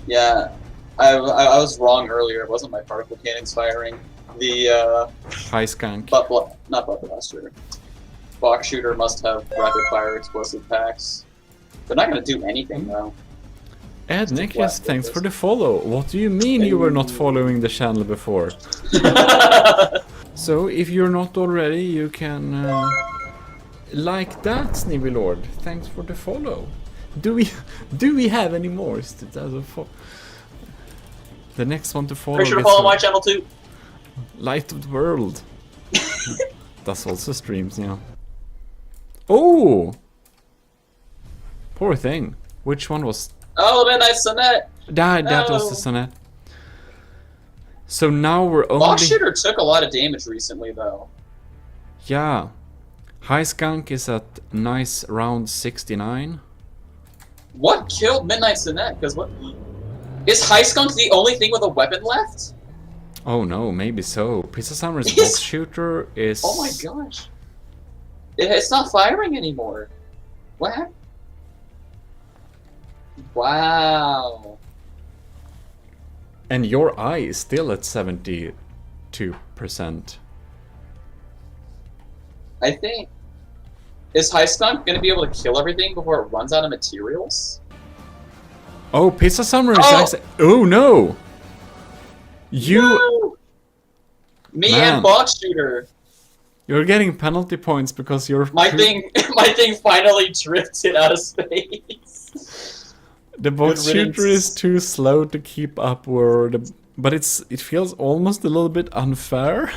Yeah, I was wrong earlier. It wasn't my particle cannons firing. The High skunk. not butt blaster. Box shooter must have rapid fire explosive packs. They're not going to do anything though. Ed Nicholas, thanks for the follow. What do you mean you were not following the channel before? So if you're not already, you can like that, Snivy Lord. Thanks for the follow. Do we have any more? The next one to follow. Make sure to gets follow a my channel too. Light of the world. That's also streams, yeah. Oh, poor thing. Which one was? Oh, the Midnight Sonnet. That was No. the sonnet. So now we're only. Box shooter took a lot of damage recently though. Yeah. High skunk is at nice round 69. What killed Midnight Sonnet? Because what is High Skunk the only thing with a weapon left? Oh no, maybe so. Pizza Summer's Is- box shooter is. Oh my gosh. It's not firing anymore. What happened? Wow. And your eye is still at 72%. I think. Is High Skunk going to be able to kill everything before it runs out of materials? Oh, Pizza Summer is Oh! actually. Oh no! You. No! Me Man. and Box Shooter. You're getting penalty points because you're. My thing finally drifted out of space. The box Good riddance. shooter is too slow to keep up where the. But it feels almost a little bit unfair.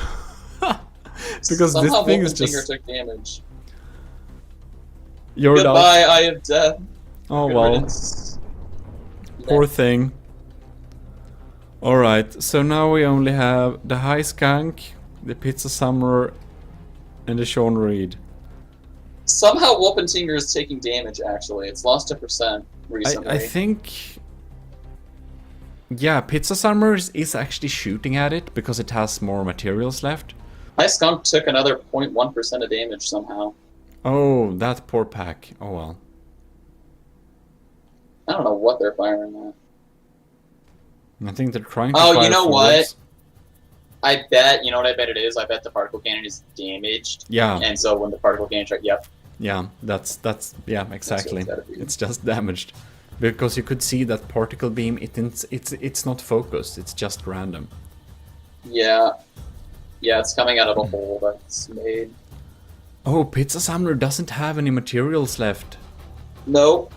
Because Somehow this thing is Wolfenfinger just. took damage. You're down. Goodbye, Eye of Death. Oh Good well. riddance. Poor thing. Alright, so now we only have the High Skunk, the Pizza Summer, and the Sean Reed. Somehow Wolfenfinger is taking damage, actually. It's lost a percent recently. I think... Yeah, Pizza Summer is actually shooting at it because it has more materials left. High Skunk took another 0.1% of damage somehow. Oh, that poor pack. Oh well. I don't know what they're firing at. I think they're trying to Oh, fire you know forwards. I bet, you know what I bet it is? I bet the particle cannon is damaged. Yeah, And so when the particle cannon strike, yep. yeah, that's yeah, exactly. it's gotta be. It's just damaged. Because you could see that particle beam, it's not focused, it's just random. Yeah. Yeah, it's coming out of a hole that's made. Oh, Pizza Summoner doesn't have any materials left. Nope.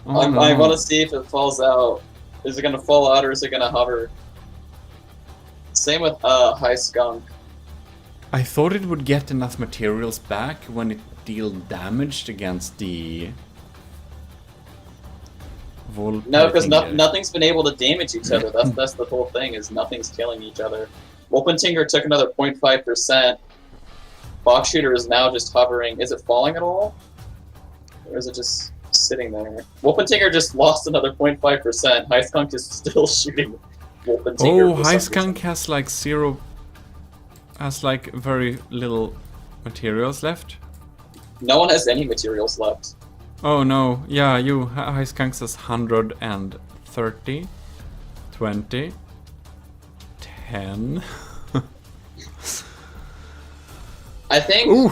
Oh, I no. want to see if it falls out. Is it going to fall out or is it going to hover? Same with High Skunk. I thought it would get enough materials back when it dealt damage against the... No, because thing. nothing's been able to damage each other. That's the whole thing, is nothing's killing each other. Wolfenfinger took another 0.5%. Box Shooter is now just hovering. Is it falling at all? Or is it just sitting there? Wolfenfinger just lost another 0.5%. High Skunk is still shooting Wolfenfinger. Oh, for High some Skunk reason. has like zero... Has like very little materials left. No one has any materials left. Oh no, yeah, High Skunk says 130, 20, 10. I think... Ooh!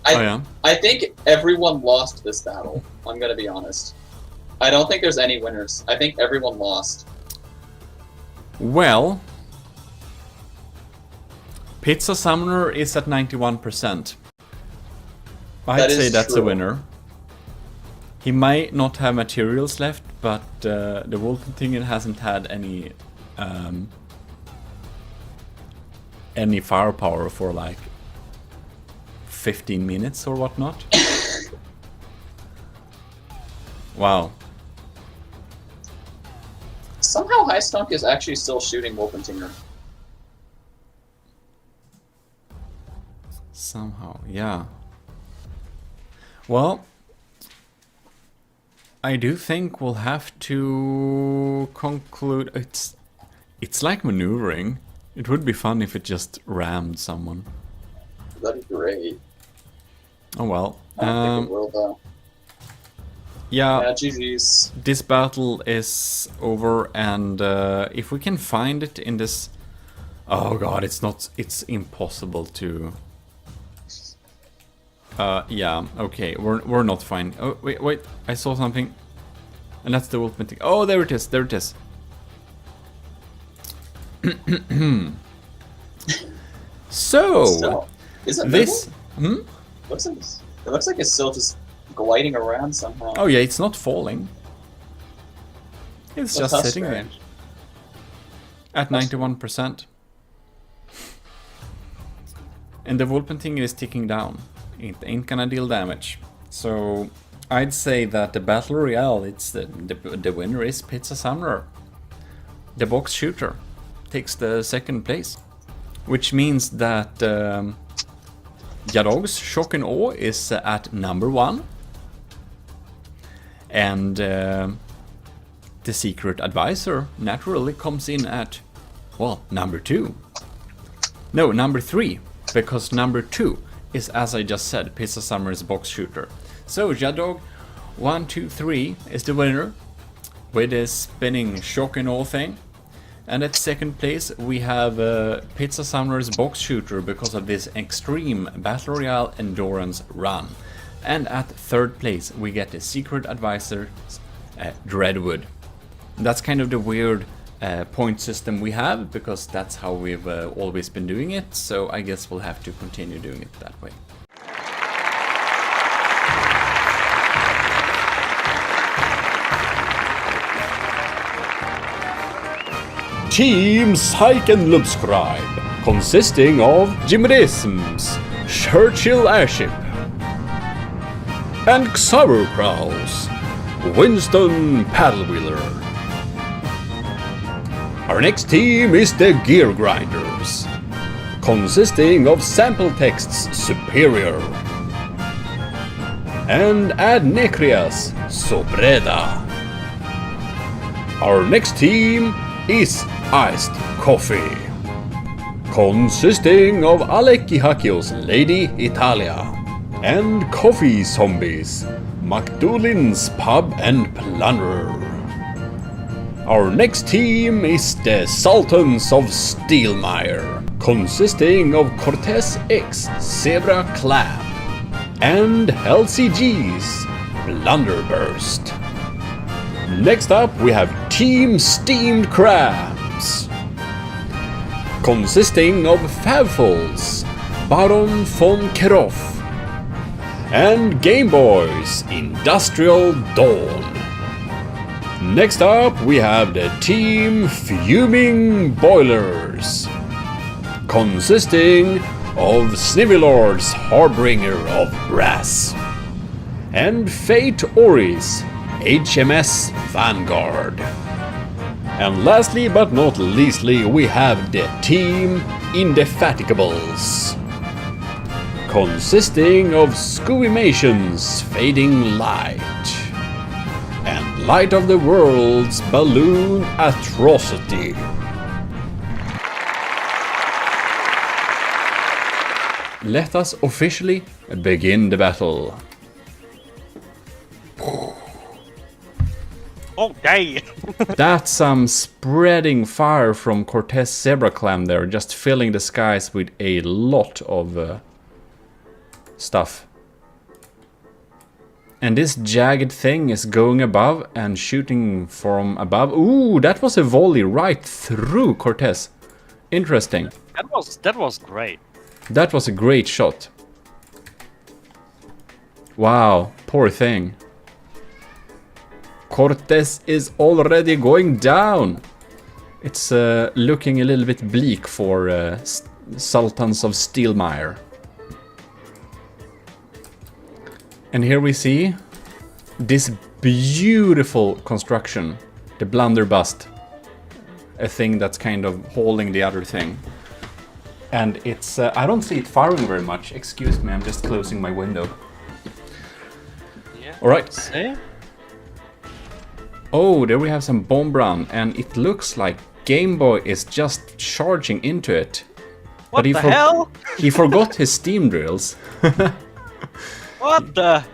I- Oh yeah. I think everyone lost this battle. I'm gonna be honest. I don't think there's any winners. I think everyone lost. Well... Pizza Summoner is at 91%. I'd That is say that's a true. winner. He might not have materials left, but the Wolfenting hasn't had any firepower for like 15 minutes or whatnot. Wow. Somehow High Stunk is actually still shooting Wolfentinger. Somehow, yeah. Well, I do think we'll have to conclude. It's like maneuvering. It would be fun if it just rammed someone. That'd be great. Oh well. I don't think it will, though. Yeah, Yeah, GG's. this battle is over, and if we can find it in this... Oh god, it's impossible to... yeah, okay, we're not fine. Oh, wait, I saw something. And that's the ultimate thing. Oh, there it is. So, Is it this... It looks like it's still just gliding around somehow. Oh yeah, it's not falling. It's That's just how sitting there. strange. At 91%. And the Wolfenting is ticking down. It ain't gonna deal damage. So I'd say that the Battle Royale, it's the winner is Pizza Summoner. The box shooter takes the second place. Which means that Jadog's Shock and Awe is at number 1. And the Secret Advisor naturally comes in at, well, number 2. No, number 3. Because number 2 is, as I just said, Pizza Summoner's box shooter. So Jadog 1, 2, 3 is the winner with his spinning Shock and Awe thing. And at second place we have Pizza Summoner's box shooter because of this extreme Battle Royale endurance run. And at third place we get the Secret Advisor Dreadwood. That's kind of the weird point system we have, because that's how we've always been doing it, so I guess we'll have to continue doing it that way. Team Psych and Lubscribe, consisting of Gmodism's Churchill Airship and Xaverkrau's Winston Paddlewheeler. Our next team is the Gear Grinders, consisting of Sample Text's Superior and Adnecria's Sobreda. Our next team is Iced Coffee, consisting of Aleki Hakio's Lady Italia and Coffee Zombies, McDoulin's Pub and Plunderer. Our next team is the Sultans of Steelmire, consisting of Cortez X Zebra Clam and LCG's Blunderburst. Next up we have Team Steamed Crabs, consisting of Favfuls, Baron von Keroff and Game Boy's Industrial Dawn. Next up we have the Team Fuming Boilers, consisting of Snivellord's Harbinger of Brass and Fate Ori's HMS Vanguard. And lastly but not leastly we have the Team Indefatigables, consisting of Scooby-mation's Fading Light and Light of the World's Balloon Atrocity. Let us officially begin the battle. Okay. That's some spreading fire from Cortez Zebra Clam there, just filling the skies with a lot of stuff. And this jagged thing is going above and shooting from above. Ooh, that was a volley right through Cortez. Interesting. That was great. That was a great shot. Wow, poor thing. Cortes is already going down. It's looking a little bit bleak for Sultans of Steelmire. And here we see this beautiful construction, the blunderbuss, a thing that's kind of holding the other thing. And it's, I don't see it firing very much. Excuse me, I'm just closing my window. Yeah. Alright. See? Oh, there we have some bomb run, and it looks like Game Boy is just charging into it. What the hell? He forgot his steam drills. What the?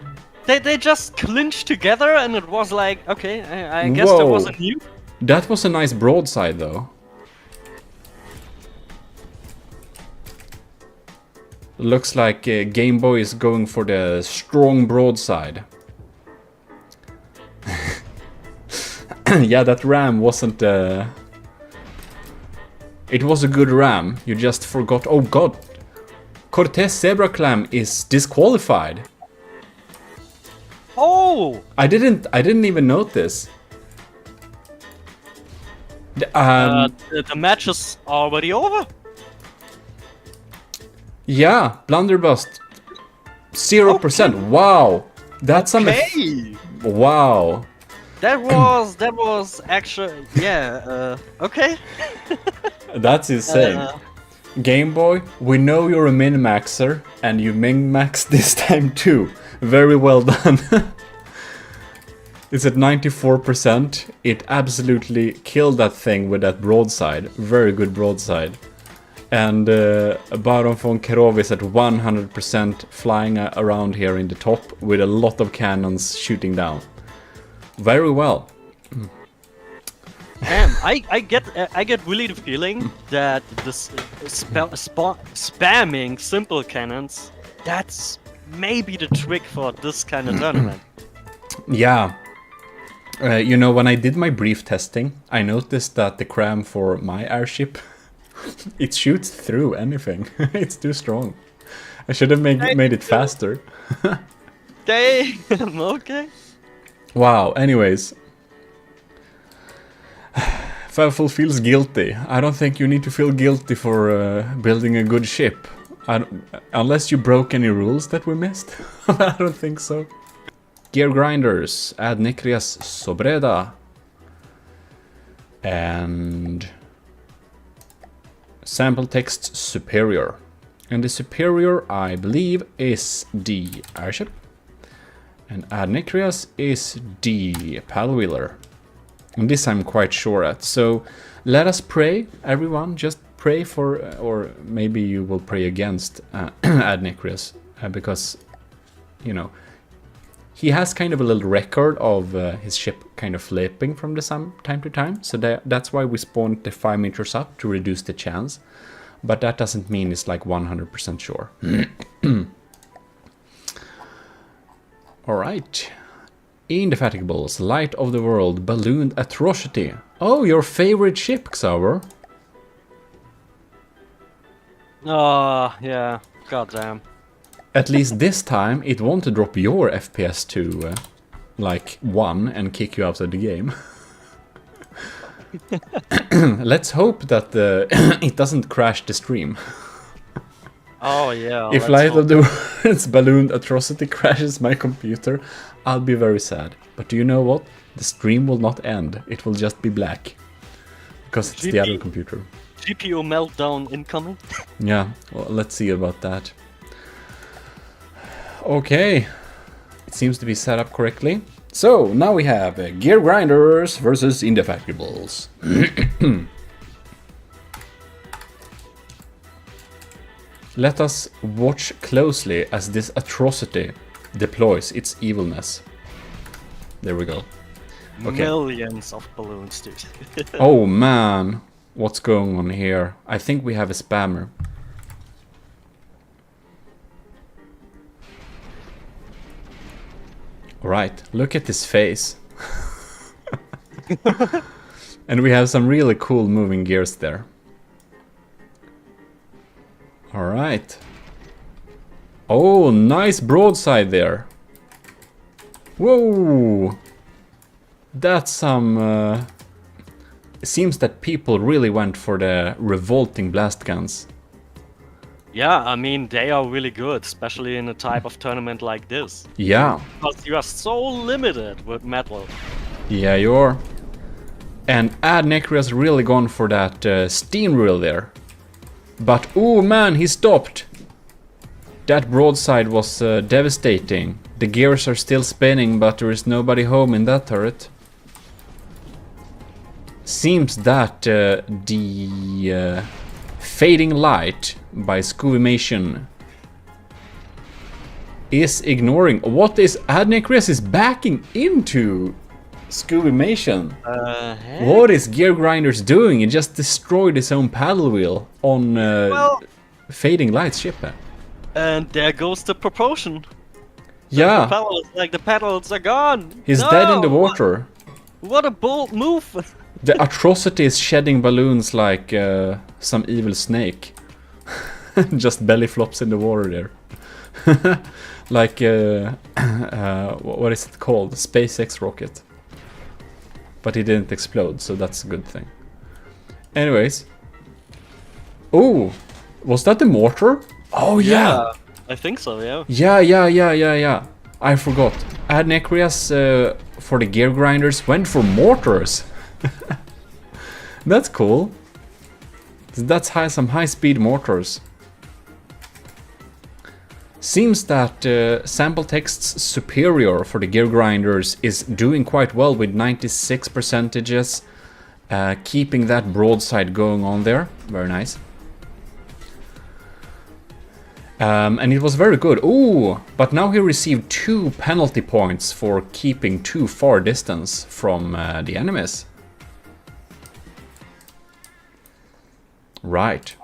They just clinched together and it was like, okay, I guess there was a nuke. That was a nice broadside though. Looks like Game Boy is going for the strong broadside. Yeah, that ram wasn't... It was a good ram, you just forgot... Oh god! Cortez Zebra Clam is disqualified! Oh! I didn't even notice. The match is already over. Yeah, blunderbuss. 0%. Okay. Wow! That's Okay. Wow! That was actually, yeah, okay. That's insane. Game Boy, we know you're a min-maxer, and you min-maxed this time too. Very well done. It's at 94%. It absolutely killed that thing with that broadside. Very good broadside. And Baron von Kerov is at 100% flying around here in the top with a lot of cannons shooting down. Very well. Damn, I get really the feeling that this spamming simple cannons, that's maybe the trick for this kind of tournament. Yeah. You know, when I did my brief testing, I noticed that the cram for my airship, it shoots through anything. It's too strong. I should have made it faster. Damn, okay. Wow, anyways. Favful feels guilty. I don't think you need to feel guilty for building a good ship. Unless you broke any rules that we missed. I don't think so. Gear grinders, add Nicrias Sobreda. And sample text superior. And the superior, I believe, is the airship. And add Nicrias is the paddle wheeler. And this I'm quite sure at. So let us pray, everyone. Just pray for, or maybe you will pray against Ad Nicrias, because, you know, he has kind of a little record of his ship kind of flipping from the sun time to time. So that's why we spawned the 5 meters up to reduce the chance. But that doesn't mean it's like 100% sure. Alright. Indefatigables, Light of the World, Ballooned Atrocity. Oh, your favorite ship, Xaver. Oh, yeah. Goddamn. At least this time, it won't drop your FPS to, like, 1 and kick you out of the game. Let's hope that it doesn't crash the stream. Oh, yeah. If Light of the World's Ballooned Atrocity crashes my computer, I'll be very sad. But do you know what? The stream will not end. It will just be black. Because it's the other computer. GPU meltdown incoming. Yeah, well, let's see about that. Okay. It seems to be set up correctly. So, now we have Gear Grinders versus Indefatigables. Let us watch closely as this atrocity deploys its evilness. There we go. Okay. Millions of balloons, dude. Oh man, what's going on here? I think we have a spammer. Alright, look at his face. And we have some really cool moving gears there. Alright. Oh, nice broadside there. Whoa! That's some... It seems that people really went for the revolting blast guns. Yeah, I mean, they are really good, especially in a type of tournament like this. Yeah. Because you are so limited with metal. Yeah, you are. And Ad Necria's really gone for that steam reel there. But, oh man, he stopped! That broadside was devastating. The gears are still spinning, but there is nobody home in that turret. Seems that the Fading Light by Scuvimation is ignoring. What is Ad Necrias is backing into Scuvimation? What is Gear Grinders doing? He just destroyed his own paddle wheel on Fading Light's ship. And there goes the propulsion. Yeah, The pedals are gone. he's dead in the water. What a bold move. The atrocity is shedding balloons like some evil snake. Just belly flops in the water there. Like, what is it called? SpaceX rocket. But he didn't explode, so that's a good thing. Anyways. Oh, was that the mortar? Oh yeah. I think so, yeah. Yeah. I forgot. Ad Necrias for the Gear Grinders went for mortars. That's cool. That's some high-speed mortars. Seems that sample text's superior for the Gear Grinders is doing quite well with 96%, keeping that broadside going on there. Very nice. And it was very good. Ooh, but now he received 2 penalty points for keeping too far distance from the enemies. Right.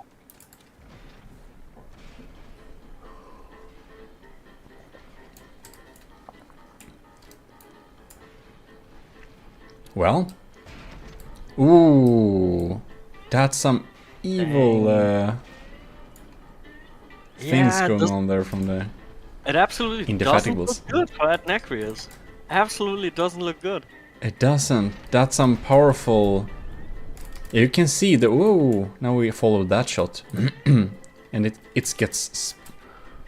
Well. Ooh. That's some evil things going on there from the It absolutely doesn't Indefatigables. look good for Ad Necrias. Absolutely doesn't look good. It doesn't. That's some powerful... You can see the... Ooh, now we followed that shot. And it gets...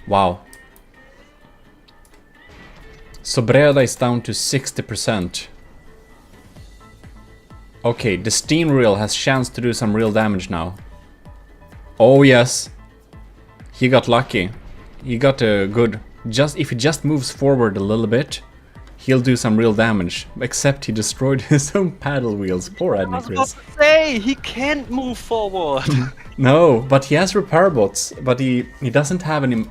Wow. Sobreda is down to 60%. Okay, the steam reel has chance to do some real damage now. Oh yes. He got lucky. He got a good... if he just moves forward a little bit, he'll do some real damage. Except he destroyed his own paddle wheels. Poor Ad I was about Necrias. to say, he can't move forward. No, but he has repair bots. But he doesn't have any...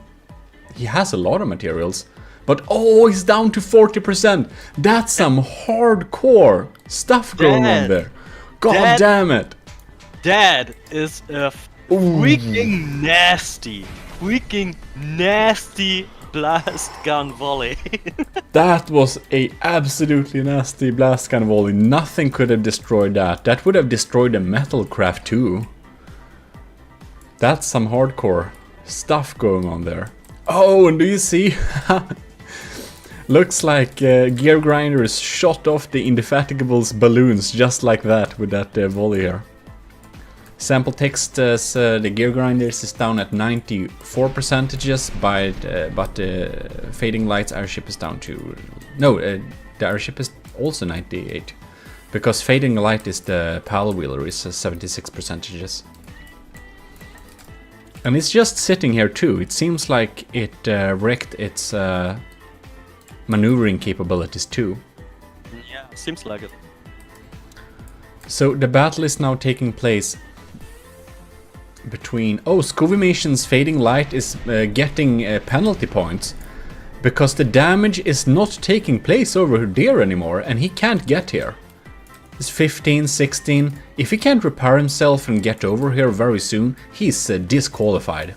He has a lot of materials. But oh, he's down to 40%. That's some hardcore stuff going on there. God damn it. That is a freaking nasty blast gun volley. That was a absolutely nasty blast gun volley. Nothing could have destroyed that. That would have destroyed the metal craft too. That's some hardcore stuff going on there. Oh, and do you see? Looks like Gear Grinders shot off the Indefatigable's balloons just like that with that volley here. Sample text says the Gear Grinders is down at 94%, but Fading Light's airship is down to... No, the airship is also 98. Because Fading Light is the paddle wheeler, is 76%. And it's just sitting here too. It seems like it wrecked its maneuvering capabilities too. Yeah, seems like it. So the battle is now taking place between... Oh, Scovimation's Fading Light is getting penalty points because the damage is not taking place over there anymore and he can't get here. It's 15, 16. If he can't repair himself and get over here very soon, he's disqualified.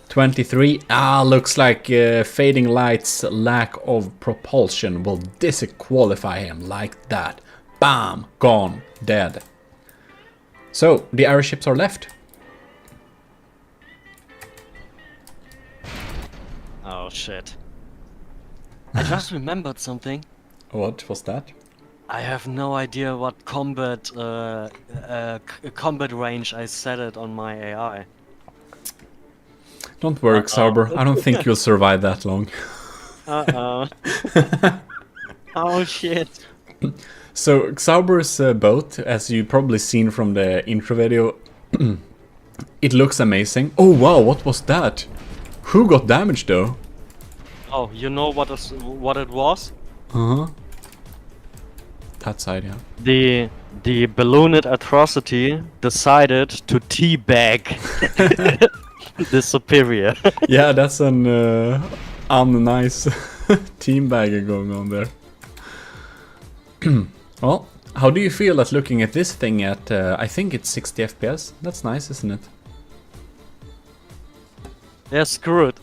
23. Looks like Fading Light's lack of propulsion will disqualify him like that. Bam! Gone. Dead. So, the airships are left. shit. I just remembered something. What was that? I have no idea what combat combat range I set it on my AI. Don't worry, Sauber. I don't think you'll survive that long. Uh-oh. Oh shit. So Sauber's boat, as you probably seen from the intro video, it looks amazing. Oh wow, what was that? Who got damaged though? Oh, you know what it was? Uh-huh. That side, yeah. The ballooned atrocity decided to teabag the superior. Yeah, that's an unnice teambagger going on there. Well, how do you feel at looking at this thing at, I think it's 60 FPS? That's nice, isn't it? Yeah, screw it.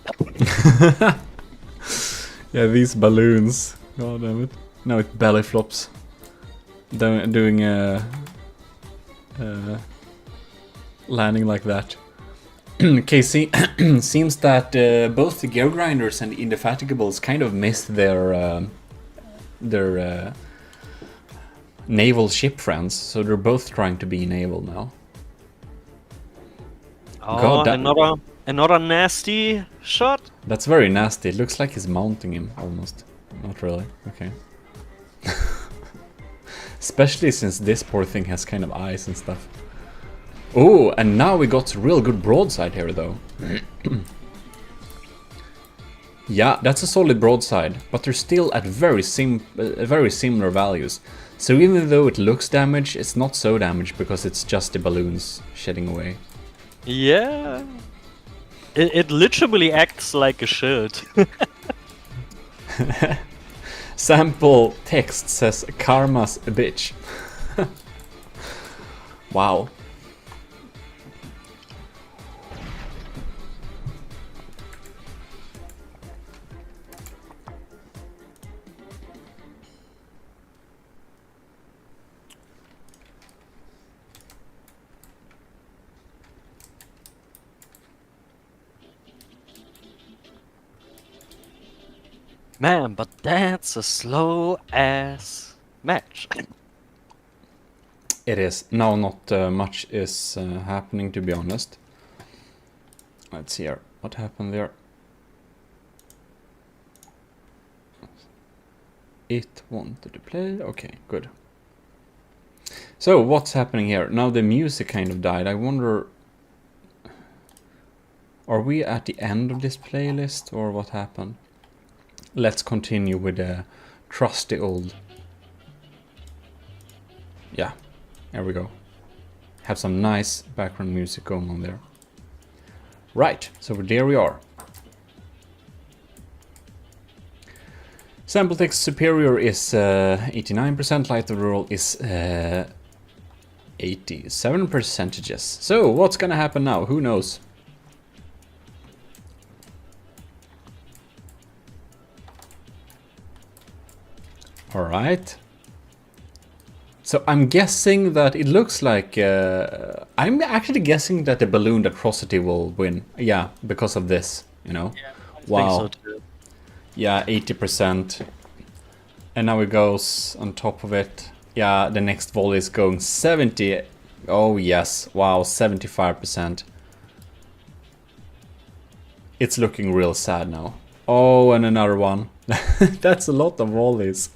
Yeah, these balloons. God damn it. Now it belly flops. Doing landing like that. Okay, seems that both the Gear Grinders and the Indefatigables kind of missed their naval ship friends, so they're both trying to be naval now. Oh, God, another nasty shot. That's very nasty. It looks like he's mounting him, almost. Not really. Okay. Especially since this poor thing has kind of eyes and stuff. Oh, and now we got real good broadside here, though. Yeah, that's a solid broadside, but they're still at very similar values. So even though it looks damaged, it's not so damaged because it's just the balloons shedding away. Yeah. It literally acts like a shield. Sample text says karma's a bitch. Wow. Man, but that's a slow ass match. It is. Now not much is happening, to be honest. Let's see here. What happened there? It wanted to play. Okay, good. So, what's happening here? Now the music kind of died. I wonder... Are we at the end of this playlist, or what happened? Let's continue with the trusty old... Yeah, there we go. Have some nice background music going on there. Right, so there we are. Sample text superior is 89%, light overall is 87%. So, what's gonna happen now? Who knows? Alright. So I'm guessing that it looks like... I'm actually guessing that the ballooned atrocity will win. Yeah, because of this, you know? Yeah, I wow. think so too. Yeah, 80%. And now it goes on top of it. Yeah, the next volley is going 70. Oh yes, wow, 75%. It's looking real sad now. Oh, and another one. That's a lot of volleys.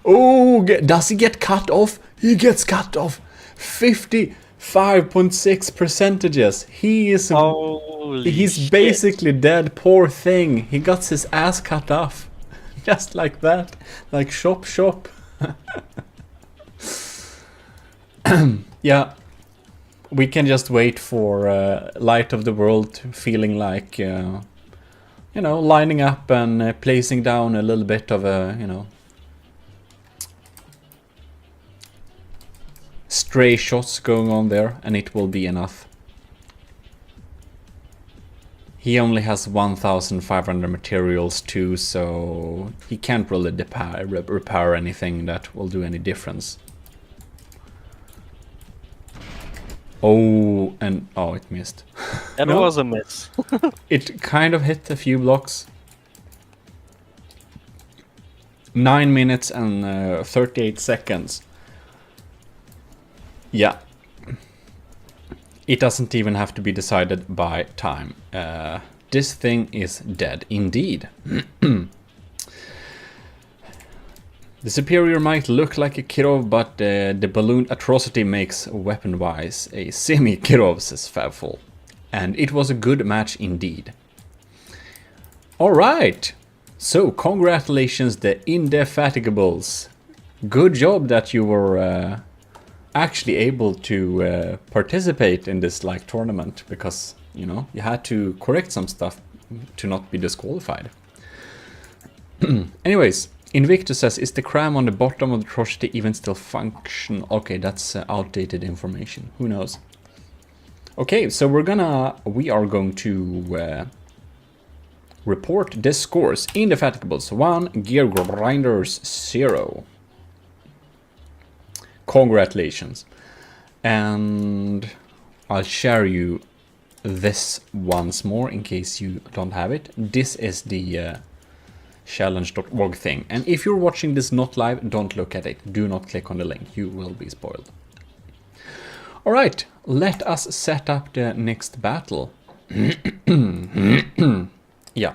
Oh, does he get cut off? He gets cut off. 55.6 percentages. He is... Holy he's shit. basically dead. Poor thing. He got his ass cut off. Just like that. Like shop. Yeah. We can just wait for Light of the World feeling like... you know, lining up and placing down a little bit of a, you know, stray shots going on there, and it will be enough. He only has 1,500 materials too, so he can't really repair anything that will do any difference. Oh, and oh, it missed. That No. was a miss. It kind of hit a few blocks. 9 minutes and 38 seconds. Yeah. It doesn't even have to be decided by time. This thing is dead, indeed. The superior might look like a Kirov, but the balloon atrocity makes, weapon-wise, a semi-Kirov, says Fabful. And it was a good match indeed. Alright! So, congratulations, the Indefatigables. Good job that you were actually able to participate in this like tournament, because, you know, you had to correct some stuff to not be disqualified. Anyways, Invictus says, is the cram on the bottom of the atrocity even still functional? Okay, that's outdated information. Who knows? Okay, so we are going to report the scores. Indefatigables 1, Gear Grinders 0. Congratulations. And I'll share you this once more in case you don't have it. This is the challenge.org thing. And if you're watching this not live, don't look at it. Do not click on the link. You will be spoiled. Alright, let us set up the next battle. Yeah.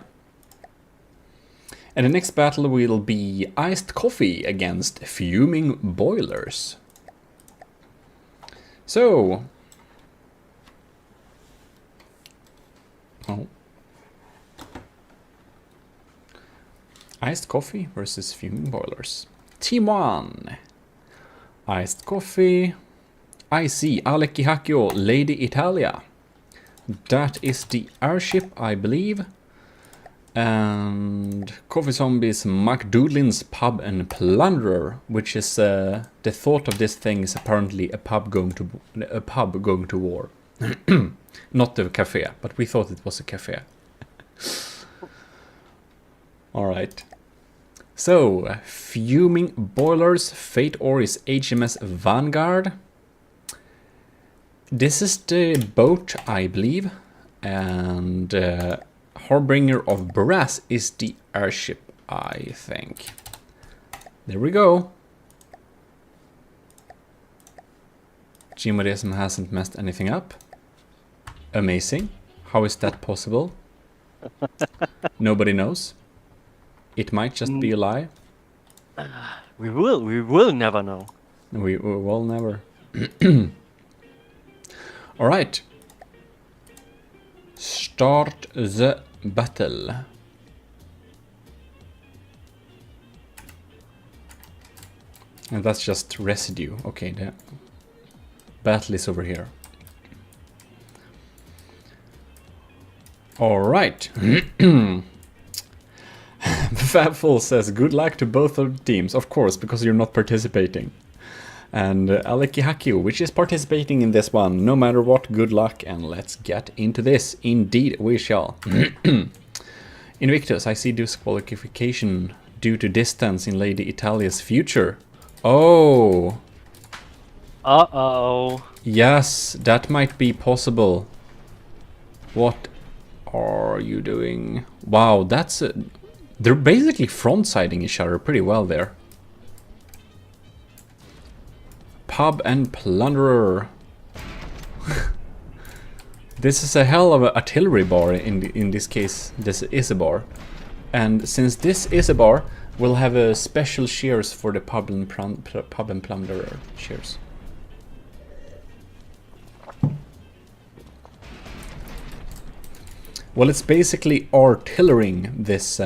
And the next battle will be Iced Coffee against Fuming Boilers. So... Oh. Iced Coffee versus Fuming Boilers. Team 1. Iced Coffee. I see Aleki Hakio, Lady Italia. That is the airship, I believe. And Coffee Zombies McDoodlin's Pub and Plunderer, which is the thought of this thing is apparently a pub going to war. Not the cafe, but we thought it was a cafe. All right. So, Fuming Boilers, Fate Ore is HMS Vanguard. This is the boat, I believe, and Harbinger of Brass is the airship, I think. There we go. Gmodism hasn't messed anything up. Amazing. How is that possible? Nobody knows. It might just be a lie. We will never know. We will never. Alright. Start the battle. And that's just residue. Okay, the battle is over here. Alright. Fabful says, good luck to both of the teams. Of course, because you're not participating. And Aleki Hakio, which is participating in this one. No matter what, good luck, and let's get into this. Indeed, we shall. Invictus, I see disqualification due to distance in Lady Italia's future. Oh. Uh-oh. Yes, that might be possible. What are you doing? Wow, that's... they're basically front-siding each other pretty well there. Pub and Plunderer. This is a hell of an artillery bar in this case. This is a bar. And since this is a bar, we'll have a special cheers for the Pub and Plunderer. Cheers. Well, it's basically artillering this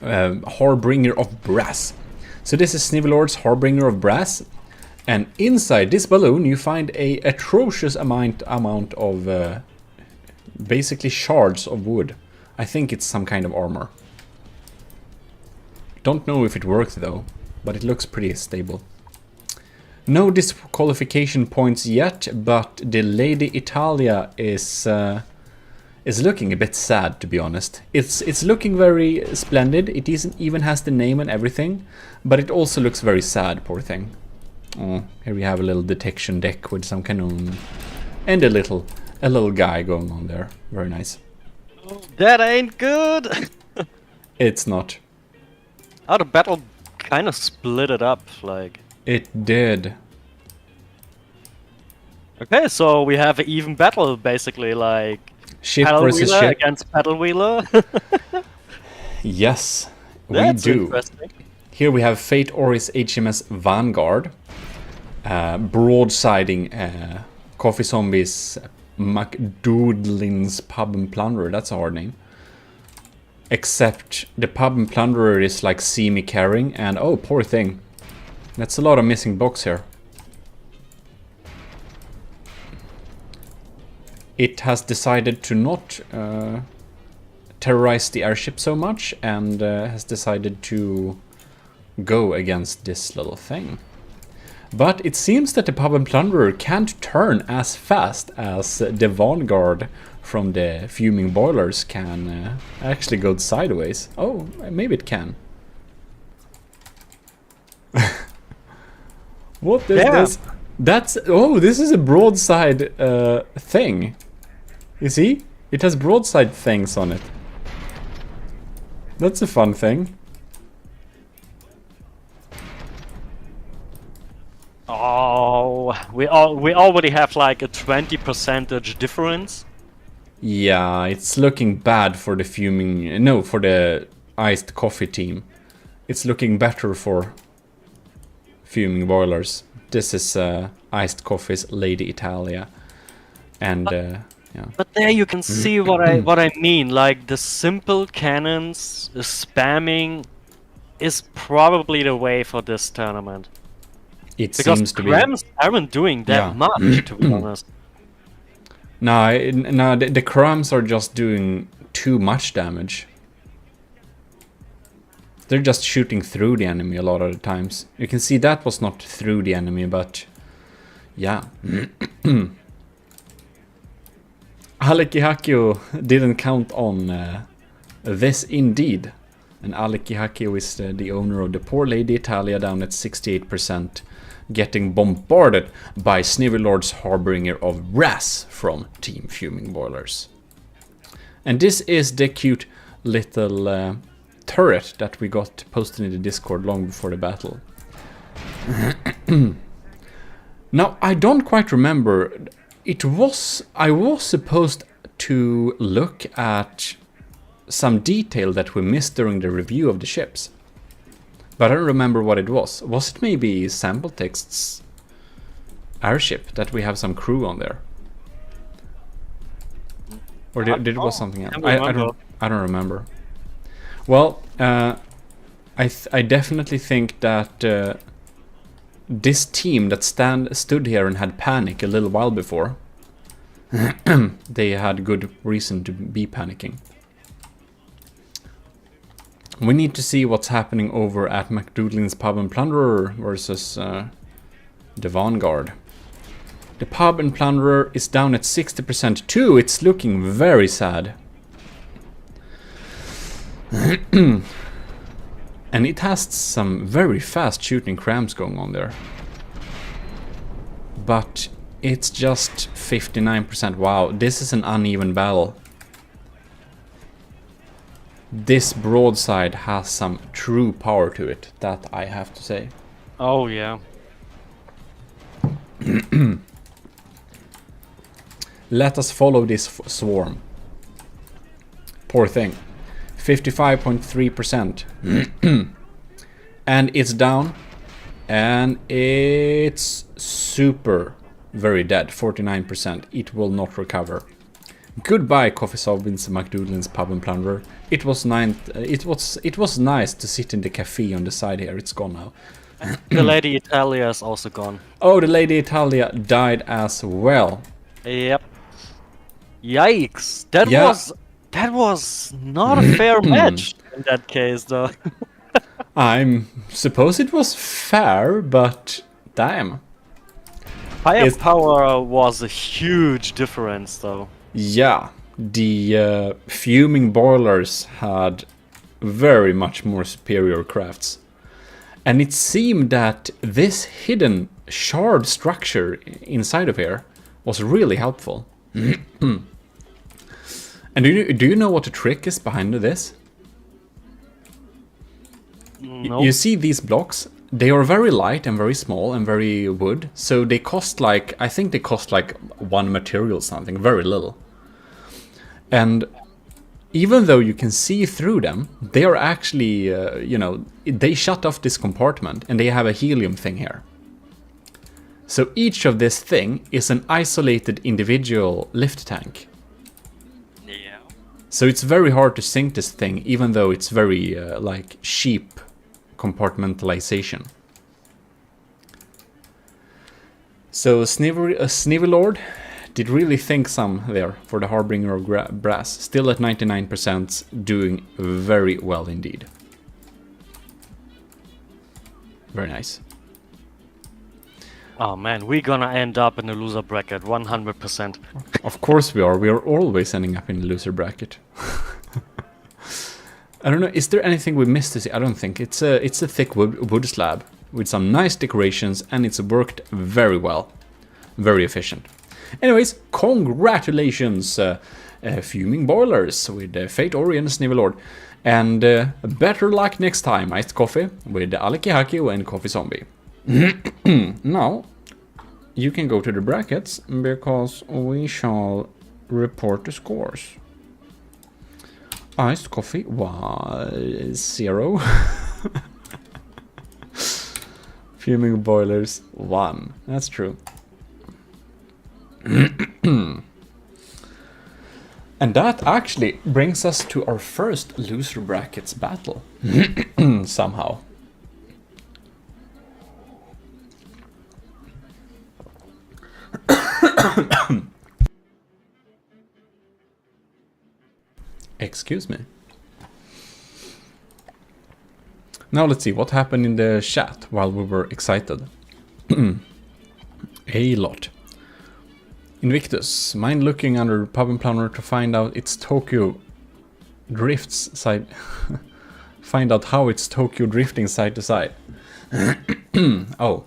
Harbinger of Brass. So this is Snivelord's Harbinger of Brass, and inside this balloon you find a atrocious amount of basically shards of wood. I think it's some kind of armor. Don't know if it works though, but it looks pretty stable. No disqualification points yet, but the Lady Italia is looking a bit sad, to be honest. It's looking very splendid. It even has the name and everything, but it also looks very sad, poor thing. Oh, here we have a little detection deck with some cannon and a little guy going on there. Very nice. That ain't good. It's not. Oh, the battle kind of split it up, like... It did. Okay, so we have an even battle, basically, like... Ship Paddle versus wheeler ship. against paddle wheeler. Yes, That's we do. interesting. Here we have Fate Oris HMS Vanguard. Broadsiding Coffee Zombies McDoodlin's Pub and Plunderer. That's a hard name. Except the Pub and Plunderer is like semi-carrying, and oh, poor thing. That's a lot of missing blocks here. It has decided to not terrorize the airship so much, and has decided to go against this little thing. But it seems that the Pub and Plunderer can't turn as fast as the Vanguard from the fuming boilers can actually go sideways. Oh, maybe it can. What is this? That's... Oh, this is a broadside thing. You see? It has broadside things on it. That's a fun thing. Oh, we already have like a 20% difference. Yeah, it's looking bad for the fuming... No, for the iced coffee team. It's looking better for fuming boilers. This is iced coffee's Lady Italia. And yeah. But there you can see what I mean. Like the simple cannons, the spamming is probably the way for this tournament. It Because seems to be... Krams aren't doing that Yeah. much, to be honest. No, the crumbs are just doing too much damage. They're just shooting through the enemy a lot of the times. You can see that was not through the enemy, but yeah. Aleki Hakio didn't count on this indeed. And Aleki Hakio is the owner of the Poor Lady Italia down at 68%, getting bombarded by Snivelord's Harbinger of Wrath from Team Fuming Boilers. And this is the cute little turret that we got posted in the Discord long before the battle. Now, I don't quite remember. I was supposed to look at some detail that we missed during the review of the ships. But I don't remember what it was. Was it maybe Sample Text's airship that we have some crew on there? Or did it was something else? I don't remember. Well, I definitely think that this team that stood here and had panic a little while before, they had good reason to be panicking. We need to see what's happening over at McDoodlin's Pub and Plunderer versus the Vanguard. The Pub and Plunderer is down at 60% too. It's looking very sad. And it has some very fast shooting crams going on there. But it's just 59%. Wow, this is an uneven battle. This broadside has some true power to it, that I have to say. Oh yeah. Let us follow this swarm. Poor thing. 55.3%. And it's down. And it's super very dead. 49%. It will not recover. Goodbye, Coffee Sobbins, McDoodlin's Pub and Plunderer. It was nice to sit in the cafe on the side here. It's gone now. The Lady Italia is also gone. Oh, the Lady Italia died as well. Yep. Yikes! That was not a fair match in that case, though. I suppose it was fair, but damn. Firepower was a huge difference, though. Yeah, the fuming boilers had very much more superior crafts. And it seemed that this hidden shard structure inside of here was really helpful. And do you know what the trick is behind this? No. You see these blocks? They are very light and very small and very wood. So they cost like, I think they cost like one material something, very little. And even though you can see through them, they are actually, they shut off this compartment and they have a helium thing here. So each of this thing is an isolated individual lift tank. Yeah. So it's very hard to sink this thing, even though it's very, cheap compartmentalization. So Snivel Lord did really think some there for the Harbinger of Brass. Still at 99%, doing very well indeed. Very nice. Oh man, we're gonna end up in the loser bracket 100%. Of course we are. We are always ending up in the loser bracket. I don't know. Is there anything we missed to see? I don't think. It's a thick wood slab with some nice decorations, and it's worked very well, very efficient. Anyways, congratulations, Fuming Boilers with Fate Ori and Snivel Lord, and better luck next time, Iced Coffee with Aleki Haki and Coffee Zombie. Now, you can go to the brackets because we shall report the scores. Iced Coffee was 0. Fuming Boilers 1. That's true. And that actually brings us to our first loser brackets battle. Somehow. Excuse me. Now let's see what happened in the chat while we were excited. A lot. Invictus, mind looking under Pub and Planner to find out its Tokyo drifts side. Find out how it's Tokyo drifting side to side. Oh.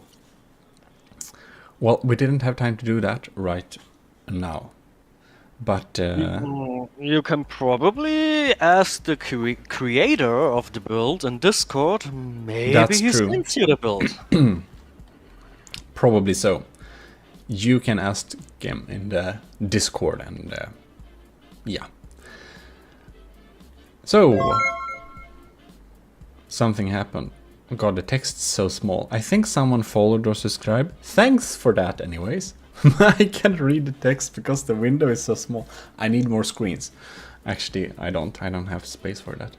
Well, we didn't have time to do that right now. But You can probably ask the creator of the build in Discord. Maybe That's he true. sends you the build. Probably so. You can ask him in the Discord and yeah. So something happened. Oh God, the text's so small. I think someone followed or subscribed. Thanks for that anyways. I can't read the text because the window is so small. I need more screens. Actually, I don't have space for that.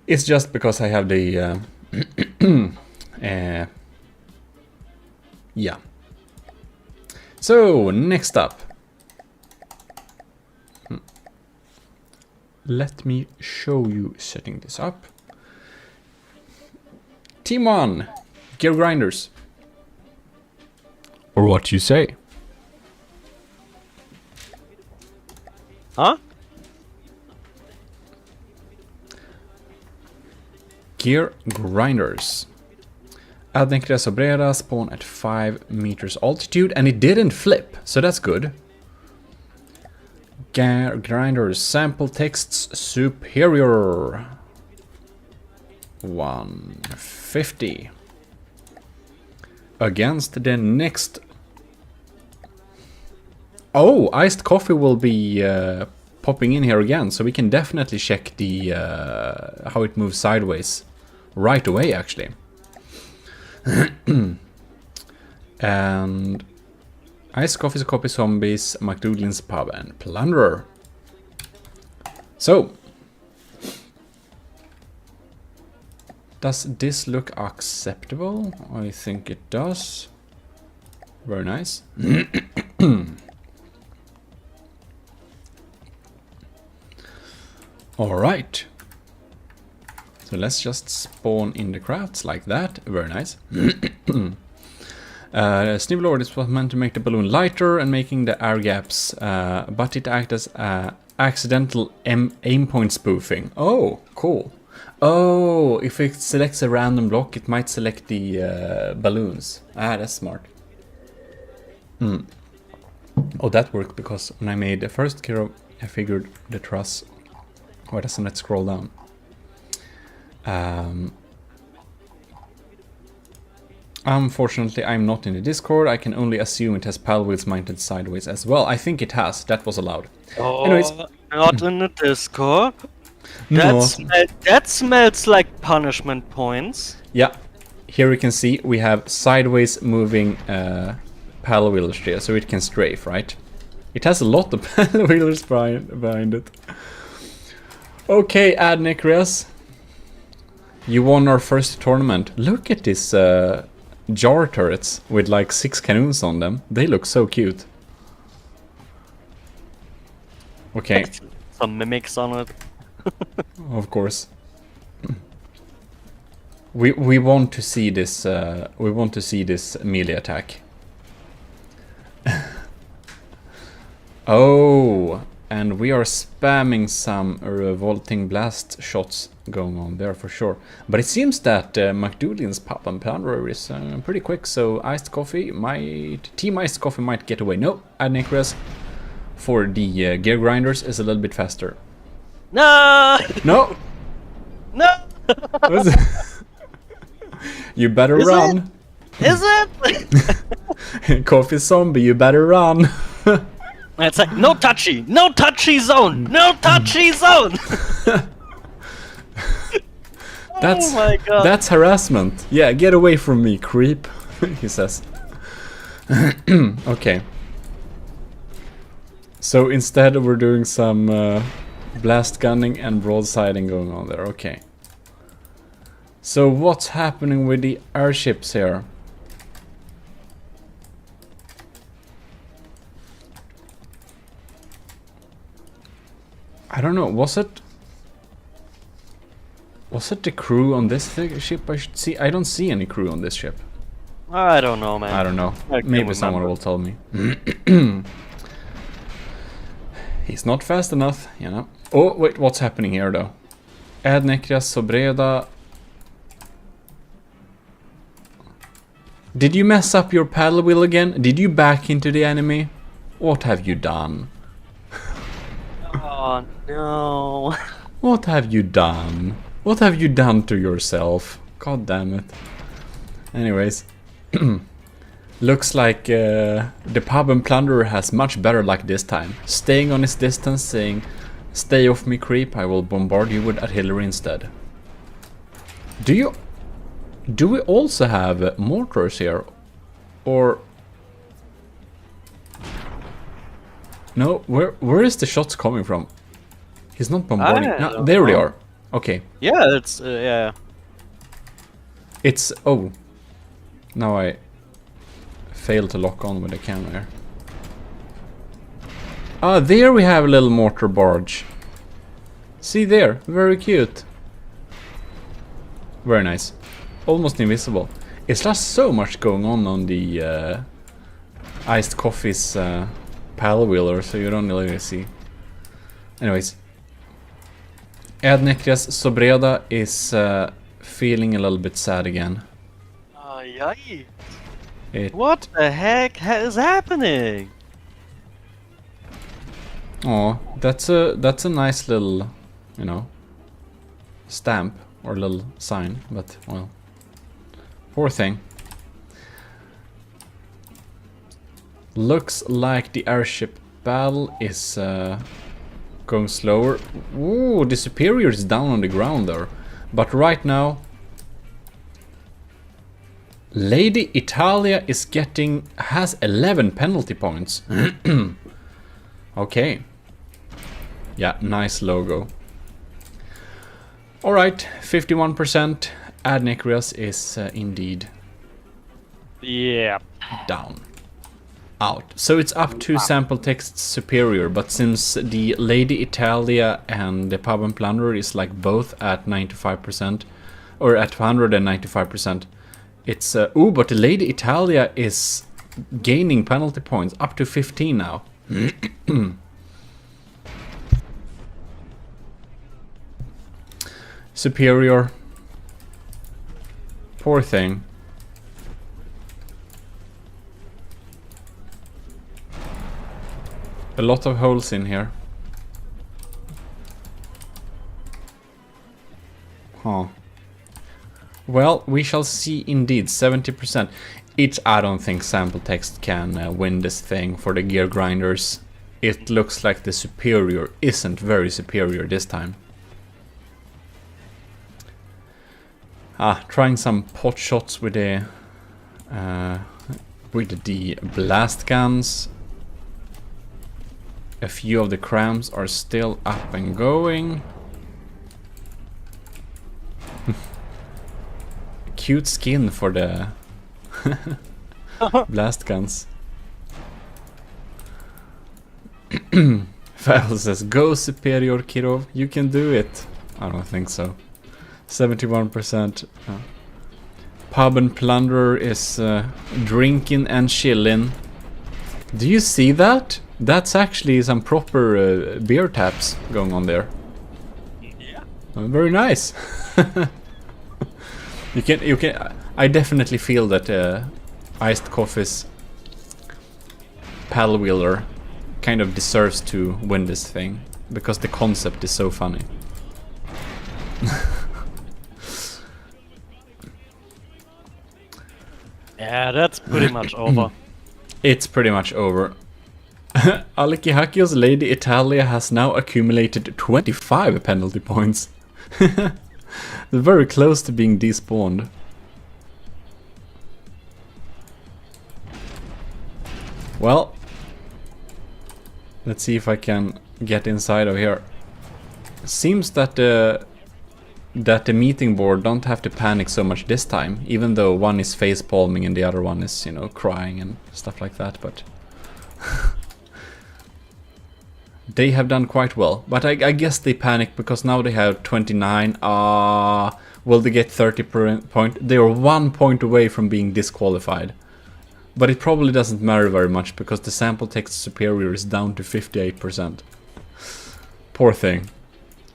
It's just because I have the yeah. So, next up. Let me show you setting this up. Team 1, Gear Grinders. Or what you say? Huh? Gear Grinders. Adnecrea Sobrera spawn at 5 meters altitude, and it didn't flip, so that's good. Gear Grinders sample texts superior. 150. Against the next. Oh, Iced Coffee will be popping in here again, so we can definitely check the how it moves sideways right away, actually. And Iced Coffee's Copy Zombies, McDougalin's Pub, and Plunderer. So, does this look acceptable? I think it does. Very nice. Alright. So let's just spawn in the crafts like that. Very nice. Snivel Lord is meant to make the balloon lighter and making the air gaps, but it acts as accidental aim point spoofing. Oh, cool. Oh, if it selects a random block, it might select the balloons. Ah, that's smart. Oh, that worked because when I made the first hero, I figured the truss. Why doesn't it scroll down? Unfortunately, I'm not in the Discord. I can only assume it has paddle wheels mounted sideways as well. I think it has. That was allowed. Oh, Anyways. not in the Discord. No. That smells like punishment points. Yeah. Here we can see we have sideways moving paddle wheels here, so it can strafe, right? It has a lot of paddle wheels behind it. Okay, Adnikrias. You won our first tournament. Look at this jar turrets with like 6 cannons on them. They look so cute. Okay. Some mimics on it. Of course. We want to see this. We want to see this melee attack. Oh, and we are spamming some revolting blast shots going on there for sure. But it seems that McDoulin's pop and plunder is pretty quick. So Team Iced Coffee might get away. No, Adnikrias for the gear grinders is a little bit faster. No! No. No! You better Is run. Is it? Coffee zombie, you better run. It's like, no touchy! No touchy zone! No touchy zone! That's, oh my god. that's harassment. Yeah, get away from me, creep, he says. Okay. So instead we're doing some blast gunning and broadsiding going on there, okay. So what's happening with the airships here? I don't know, was it the crew on this ship I should see? I don't see any crew on this ship. I don't know, man. I don't know. I can't Maybe someone remember. will tell me. He's not fast enough, you know. Oh, wait, what's happening here though? Adnikrias Sobreda. Did you mess up your paddle wheel again? Did you back into the enemy? What have you done? Oh no. What have you done? What have you done to yourself? God damn it. Anyways. Looks like the pub and plunderer has much better luck this time. Staying on his distance, saying, "Stay off me, creep, I will bombard you with artillery instead." Do we also have mortars here? Or... No, where is the shots coming from? He's not bombarding. I No, don't there they know. are. Okay. Yeah, it's yeah. It's... Oh. Now I failed to lock on with the camera here. Ah, there we have a little mortar barge. See there, very cute. Very nice. Almost invisible. It's just so much going on the iced coffee's paddle wheeler, so you don't really see. Anyways. Adnikrias Sobreda is feeling a little bit sad again. Yay. It... What the heck is happening? Oh, that's a nice little, you know, stamp or little sign, but well, poor thing. Looks like the airship battle is going slower. Ooh, the superior is down on the ground there, but right now, Lady Italia has 11 penalty points. Okay. Yeah, nice logo. Alright, 51%. Adnikrias is indeed Yeah. down. Out. So it's up to sample text superior, but since the Lady Italia and the Pub and Plunder is like both at 95%, or at 195%, it's... ooh, but the Lady Italia is gaining penalty points up to 15 now. Superior. Poor thing. A lot of holes in here. Huh. Well, we shall see indeed, 70%. I don't think sample text can win this thing for the gear grinders. It looks like the superior isn't very superior this time. Trying some pot shots with the blast guns. A few of the crams are still up and going. Cute skin for the blast guns. Val says, go superior Kirov, you can do it. I don't think so. 71%. Pub and Plunderer is drinking and chilling. Do you see that? That's actually some proper beer taps going on there. Yeah. Very nice. You can. I definitely feel that Iced Coffee's paddle wheeler kind of deserves to win this thing because the concept is so funny. Yeah, that's pretty much over. It's pretty much over. Aleki Hakio's Lady Italia has now accumulated 25 penalty points. They're very close to being despawned. Well, let's see if I can get inside of here. Seems that the meeting board don't have to panic so much this time, even though one is face palming and the other one is, you know, crying and stuff like that, but they have done quite well. But I guess they panic because now they have 29. Will they get 30 point? They are 1 point away from being disqualified. But it probably doesn't matter very much because the sample text superior is down to 58%. Poor thing.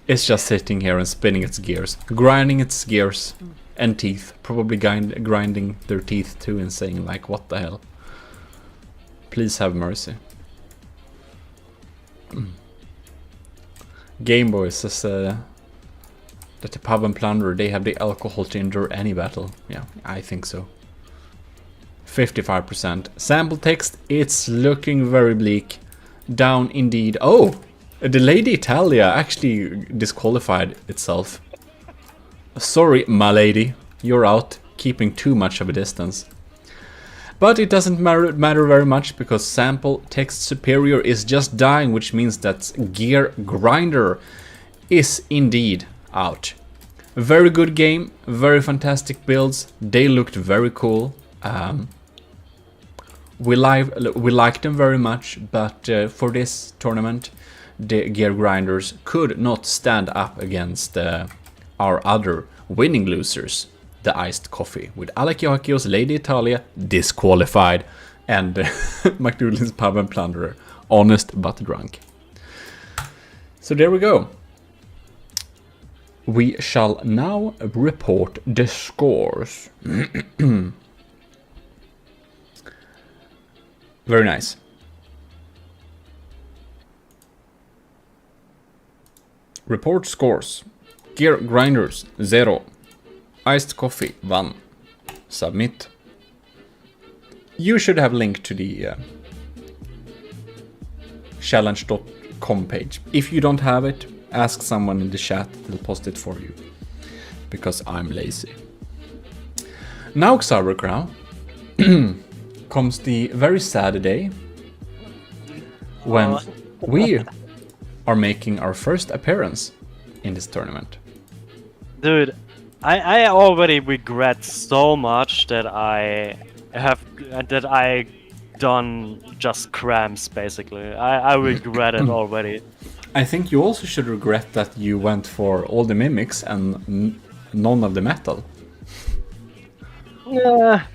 It's just sitting here and spinning its gears. Grinding its gears and teeth. Probably grinding their teeth too and saying like, what the hell. Please have mercy. Game Boy says that the Pub and Plunderer, they have the alcohol to endure any battle. Yeah, I think so. 55%. Sample text, it's looking very bleak. Down indeed. Oh! The Lady Italia actually disqualified itself. Sorry, my lady. You're out. Keeping too much of a distance. But it doesn't matter very much because sample text superior is just dying, which means that gear grinder is indeed out. Very good game, very fantastic builds. They looked very cool. We liked them very much, but for this tournament, the gear grinders could not stand up against our other winning losers. The Iced Coffee, with Aleki Hakio's Lady Italia disqualified, and McDougal's Pub and Plunderer honest but drunk. So there we go. We shall now report the scores. Very nice. Report scores. Gear grinders 0. Iced Coffee 1. Submit. You should have linked to the challenge.com page. If you don't have it, ask someone in the chat, they'll post it for you. Because I'm lazy. Now, Sauerkraut, comes the very sad day when we are making our first appearance in this tournament. Dude, I already regret so much that I done just cramps basically. I regret it already. I think you also should regret that you went for all the mimics and none of the metal. Yeah,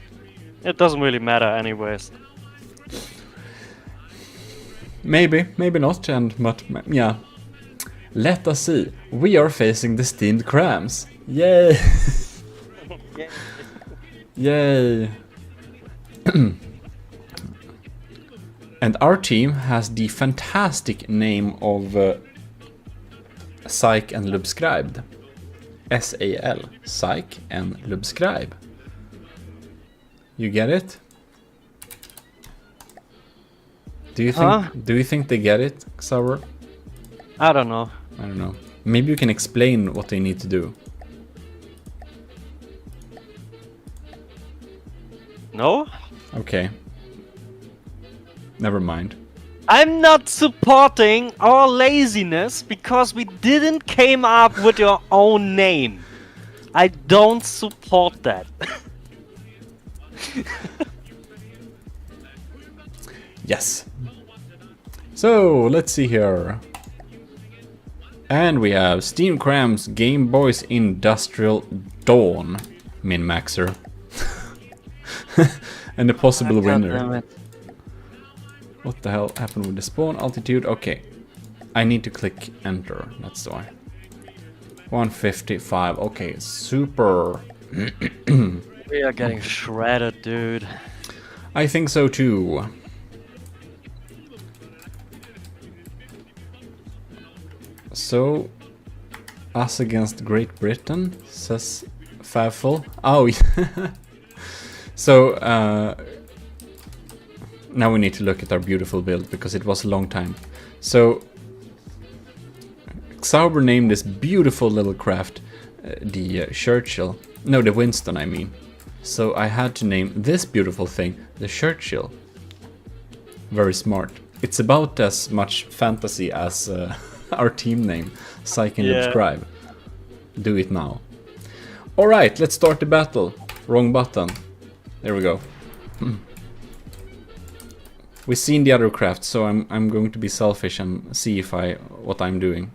it doesn't really matter anyways. Maybe not, but yeah. Let us see. We are facing the steamed crams. Yay! Yay! And our team has the fantastic name of Psych and Subscribed. SAL, psych, and subscribe. You get it? Do you think they get it, Xaver? I don't know. I don't know. Maybe you can explain what they need to do. No? Okay. Never mind. I'm not supporting our laziness because we didn't came up with your own name. I don't support that. Yes. So, let's see here. And we have Steam Cram's Game Boys Industrial Dawn min-maxer. And the possible winner. What the hell happened with the spawn altitude? Okay. I need to click enter, that's why. 155, okay, super. We are getting shredded, dude. I think so too. So, us against Great Britain, says Favful. Oh, so, now we need to look at our beautiful build, because it was a long time. So, Xauber named this beautiful little craft the Churchill. No, the Winston, I mean. So I had to name this beautiful thing the Churchill. Very smart. It's about as much fantasy as our team name, Psych and subscribe. Do it now. Alright, let's start the battle. Wrong button. There we go. We've seen the other craft, so I'm going to be selfish and see if what I'm doing.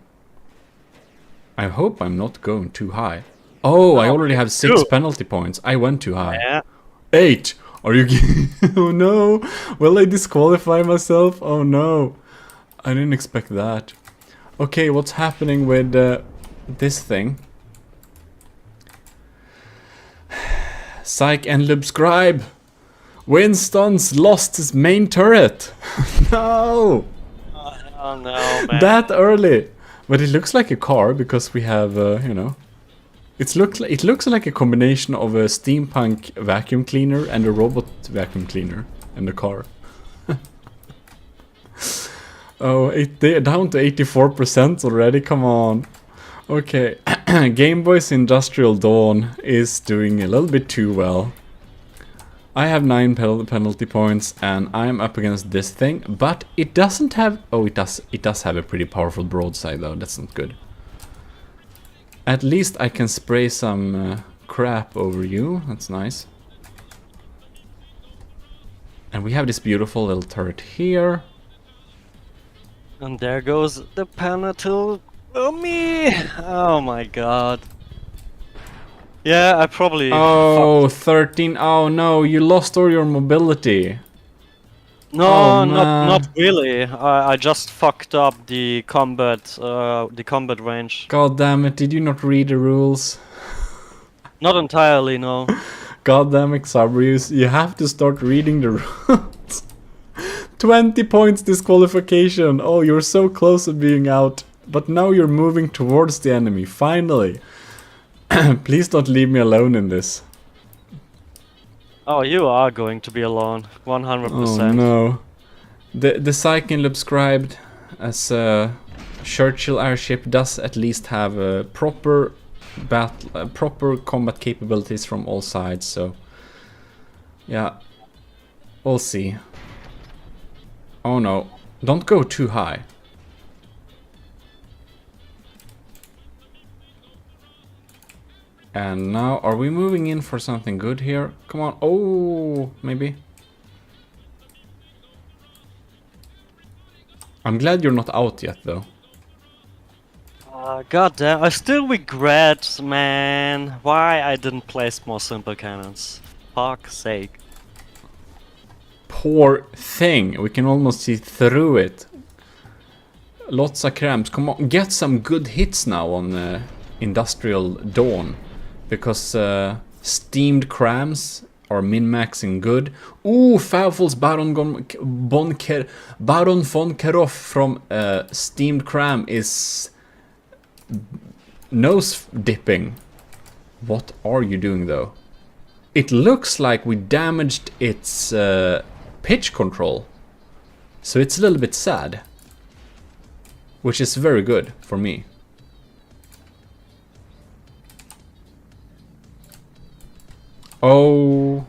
I hope I'm not going too high. Oh, I already have 6 penalty points. I went too high. Yeah. 8! Are you kidding? Oh no! Will I disqualify myself? Oh no! I didn't expect that. Okay, what's happening with this thing? Psych and subscribe! Winston's lost his main turret! No! Oh no, man. That early! But it looks like a car because we have, you know... It looks like a combination of a steampunk vacuum cleaner and a robot vacuum cleaner in the car. Oh, they're down to 84% already, come on. Okay, Game Boy's Industrial Dawn is doing a little bit too well. I have 9 penalty points and I'm up against this thing, but it doesn't have... Oh, it does have a pretty powerful broadside though, that's not good. At least I can spray some crap over you, that's nice. And we have this beautiful little turret here. And there goes the penalty. Oh me! Oh my god. Yeah, I probably... Oh, 13. Oh no, you lost all your mobility. No, Oh, not really. I just fucked up the combat range. God damn it, did you not read the rules? Not entirely, no. God damn it, Xabrius, you have to start reading the rules. 20 points disqualification. Oh, you're so close to being out. But now you're moving towards the enemy, finally. Please don't leave me alone in this. Oh, you are going to be alone, 100%. Oh no. The Psych and subscribed as a Churchill airship does at least have proper combat capabilities from all sides, so yeah, we'll see. Oh no, don't go too high. And now, are we moving in for something good here? Come on. Oh, maybe. I'm glad you're not out yet, though. God damn, I still regret, man, why I didn't place more simple cannons. Fuck's sake. Poor thing. We can almost see through it. Lots of cramps. Come on, get some good hits now on Industrial Dawn. Because steamed crams are min-maxing good. Ooh, Favful's Baron von Keroff from steamed cram is nose dipping. What are you doing though? It looks like we damaged its pitch control. So it's a little bit sad. Which is very good for me. Oh.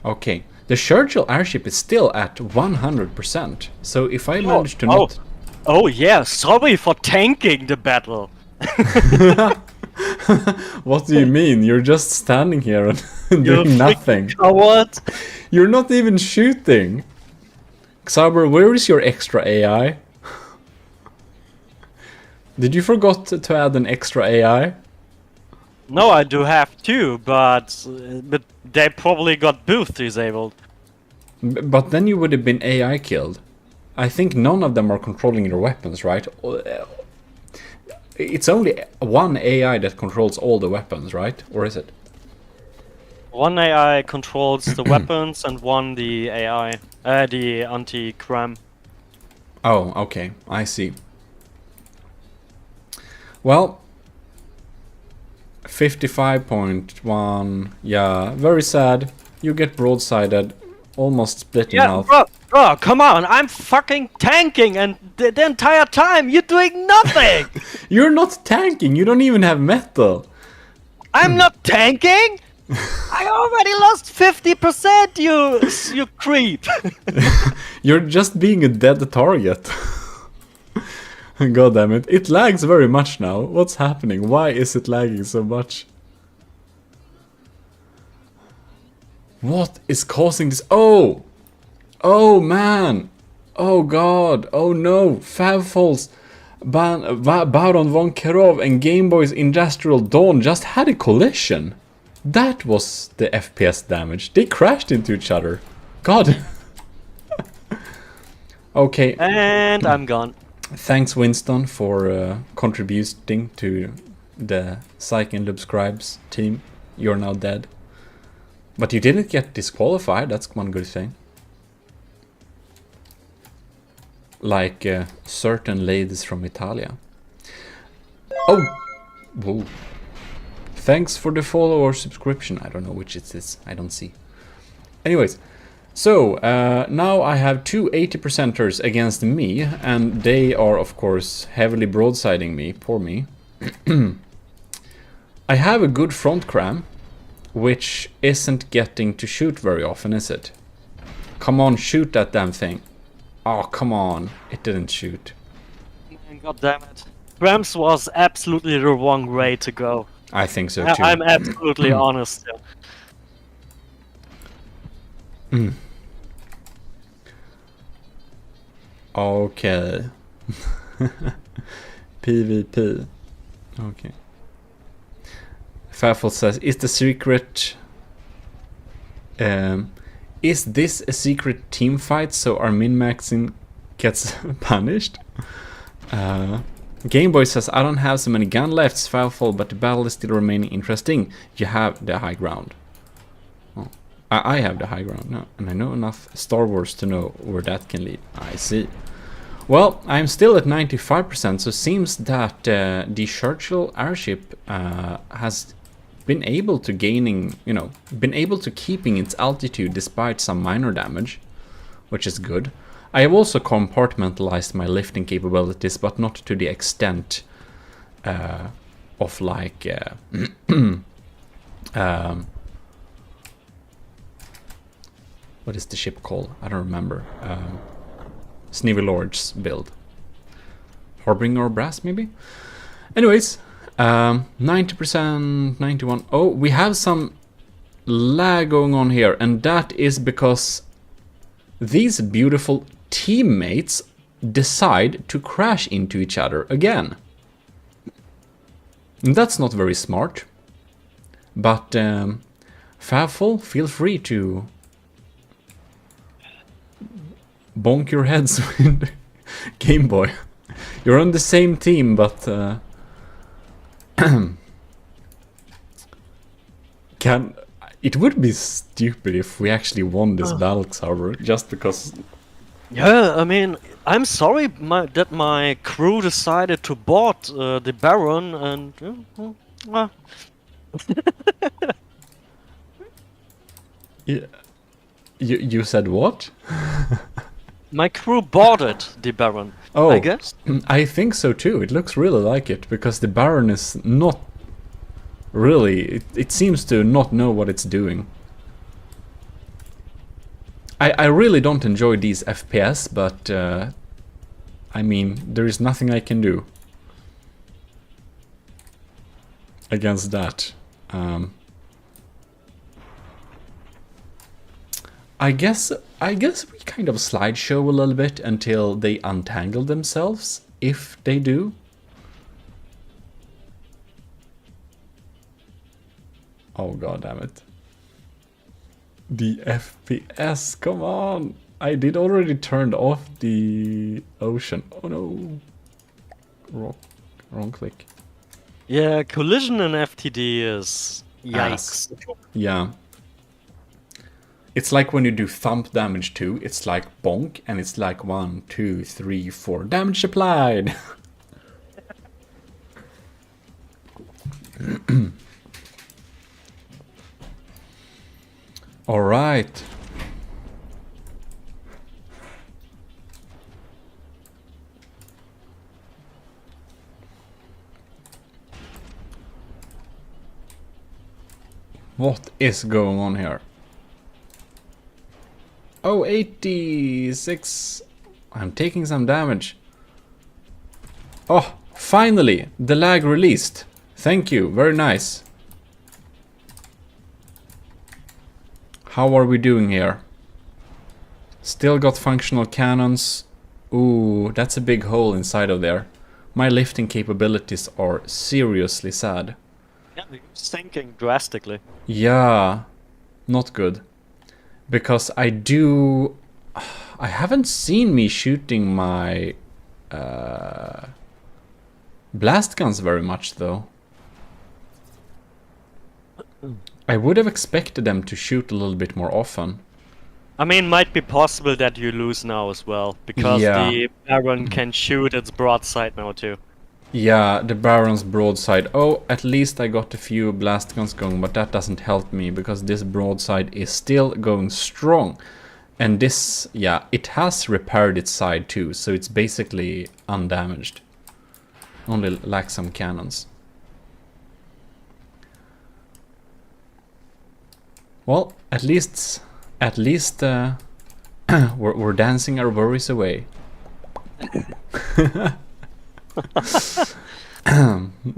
Okay. The Churchill airship is still at 100%. So if I manage to not... Oh yeah, sorry for tanking the battle. What do you mean? You're just standing here and doing nothing. Coward. You're not even shooting. Xaber, where is your extra AI? Did you forgot to add an extra AI? No, I do have two, but they probably got both disabled. But then you would have been AI killed. I think none of them are controlling your weapons, right? It's only one AI that controls all the weapons, right? Or is it? One AI controls the weapons and one the AI, the anti-cram. Oh, okay, I see. Well, 55.1, yeah, very sad. You get broadsided, almost split in half. Bro, come on, I'm fucking tanking and the entire time you're doing nothing! You're not tanking, you don't even have metal. I'm not tanking? I already lost 50%, you creep! You're just being a dead target. God damn it. It lags very much now. What's happening? Why is it lagging so much? What is causing this? Oh! Oh man! Oh god! Oh no! Favfol's Baron von Kerov and Game Boy's Industrial Dawn just had a collision. That was the FPS damage. They crashed into each other. God. Okay. And I'm gone. Thanks, Winston, for contributing to the Psych and Lub Scribes team. You're now dead. But you didn't get disqualified, that's one good thing. Like certain ladies from Italia. Oh! Whoa. Thanks for the follow or subscription. I don't know which it is. I don't see. Anyways. So, now I have two 80%ers against me, and they are, of course, heavily broadsiding me. Poor me. I have a good front cram, which isn't getting to shoot very often, is it? Come on, shoot that damn thing. Oh, come on. It didn't shoot. God damn it. Rams was absolutely the wrong way to go. I think so, too. I'm absolutely honest. Mm. Okay. PvP. Okay. Fairful says, is the secret... is this a secret team fight so our min-maxing gets punished? Gameboy says, I don't have so many gun lefts, Fairful, but the battle is still remaining interesting. You have the high ground. Oh. I have the high ground now, and I know enough Star Wars to know where that can lead. I see. Well, I'm still at 95%, so it seems that the Churchill airship has been able to been able to keeping its altitude despite some minor damage, which is good. I have also compartmentalized my lifting capabilities, but not to the extent of like what is the ship called? I don't remember. Sneevy Lord's build. Harbinger Brass, maybe? Anyways, 90%, 91. Oh, we have some lag going on here, and that is because these beautiful teammates decide to crash into each other again. And that's not very smart. But Favful, feel free to bonk your heads with Game Boy. You're on the same team, but it would be stupid if we actually won this battle server just because. Yeah, I mean, I'm sorry that my crew decided to board the Baron and... uh, Yeah. You said what? my crew boarded the Baron, Oh, I guess. I think so too. It looks really like it because the Baron is not really. It seems to not know what it's doing. I really don't enjoy these FPS, but I mean, there is nothing I can do against that. I guess we kind of slideshow a little bit until they untangle themselves, if they do. Oh god damn it. The FPS, come on! I did already turned off the ocean. Oh no. Wrong click. Yeah, collision in FTD is... Ass. Yikes. Yeah. It's like when you do thump damage too, it's like bonk, and it's like 1, 2, 3, 4 damage applied. All right. What is going on here? Oh, 86. I'm taking some damage. Oh, finally, the lag released. Thank you, very nice. How are we doing here? Still got functional cannons. Ooh, that's a big hole inside of there. My lifting capabilities are seriously sad. Yeah, it's sinking drastically. Yeah, not good. Because I haven't seen me shooting my blast guns very much though. I would have expected them to shoot a little bit more often. I mean, might be possible that you lose now as well, because Yeah. the Baron can shoot its broadside now too. Yeah, the Baron's broadside. Oh, at least I got a few blast guns going, but that doesn't help me because this broadside is still going strong. And this, yeah, it has repaired its side too, so it's basically undamaged. Only lacks some cannons. Well, at least we're dancing our worries away.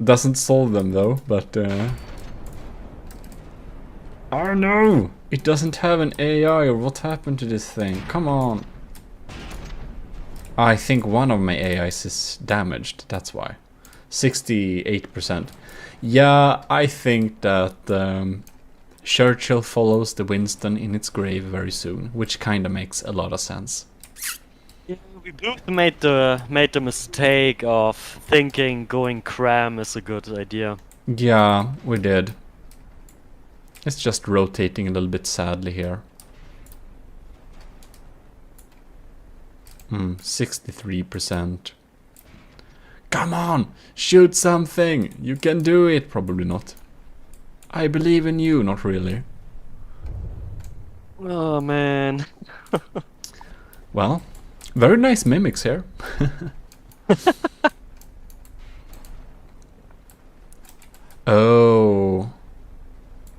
Doesn't solve them though, but oh no! It doesn't have an AI, or what happened to this thing? Come on! I think one of my AIs is damaged, that's why. 68%. Yeah, I think that Churchill follows the Winston in its grave very soon, which kinda makes a lot of sense. Yeah, we both made the mistake of thinking going cram is a good idea. Yeah, we did. It's just rotating a little bit sadly here. 63%. Come on! Shoot something! You can do it! Probably not. I believe in you, not really. Oh man. Well, very nice mimics here. Oh.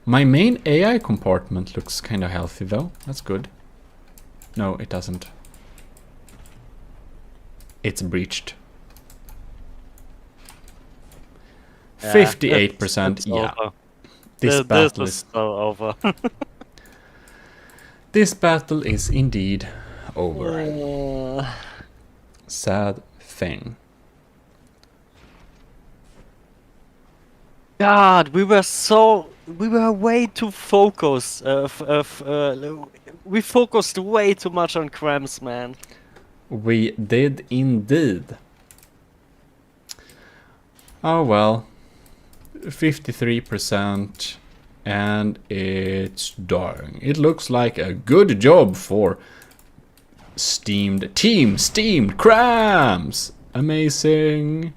My main AI compartment looks kind of healthy though. That's good. No, it doesn't. It's breached. 58%, yeah. Over. This battle is is so over. this battle is indeed over. Sad thing. God, we were way too focused. We focused way too much on crams, man. We did indeed. Oh well. 53% and it's dying. It looks like a good job for Steamed crams! Amazing!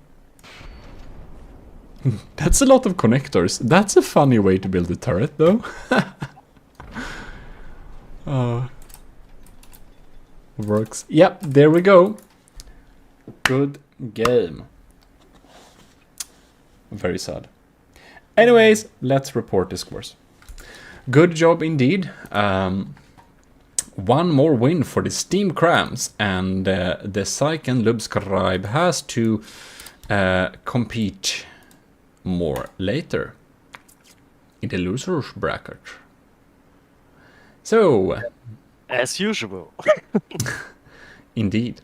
That's a lot of connectors. That's a funny way to build a turret, though. Works. Yep, there we go. Good game. Very sad. Anyways, let's report the scores. Good job indeed. One more win for the Steam Crams, and the Psych and Lubscribe has to compete more later in the losers bracket. So, As usual. indeed.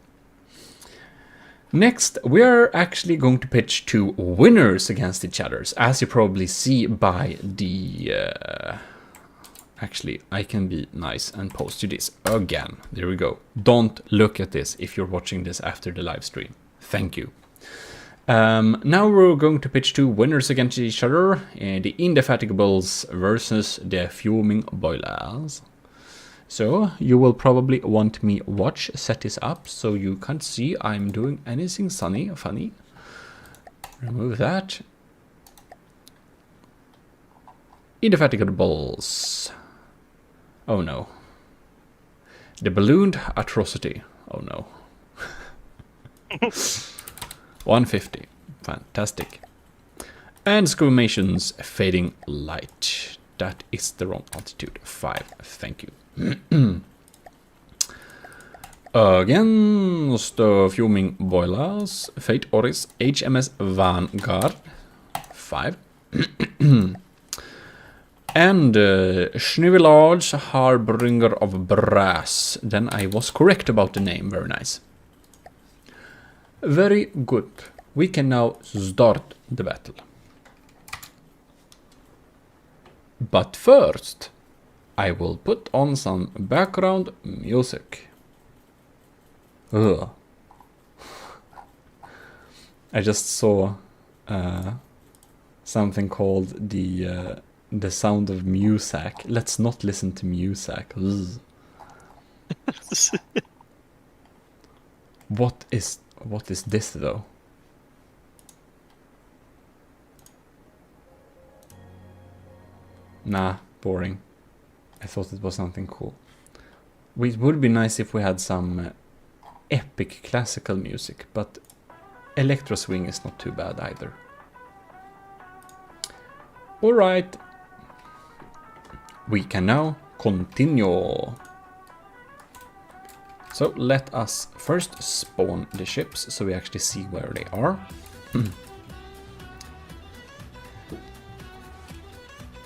Next, we are actually going to pitch two winners against each other, as you probably see by the... Actually, I can be nice and post you this again. There we go. Don't look at this if you're watching this after the live stream. Thank you. Now we're going to pitch two winners against each other. The Indefatigables versus the Fuming Boilers. So, you will probably want me watch set this up so you can't see I'm doing anything funny. Remove that. Indefatigables. Oh no. The Ballooned Atrocity. Oh no. 150. Fantastic. And Squamations Fading Light. That is the wrong altitude. 5. Thank you. Against the Fuming Boilers, Fate Oris, HMS Vanguard, 5. And Schnivelage, Harbinger of Brass. Then I was correct about the name, very nice. Very good. We can now start the battle. But first, I will put on some background music. Ugh. I just saw something called the sound of music. Let's not listen to music. What is this though? Nah, boring. I thought it was something cool. It would be nice if we had some epic classical music, but electro swing is not too bad either. Alright. We can now continue. So let us first spawn the ships so we actually see where they are.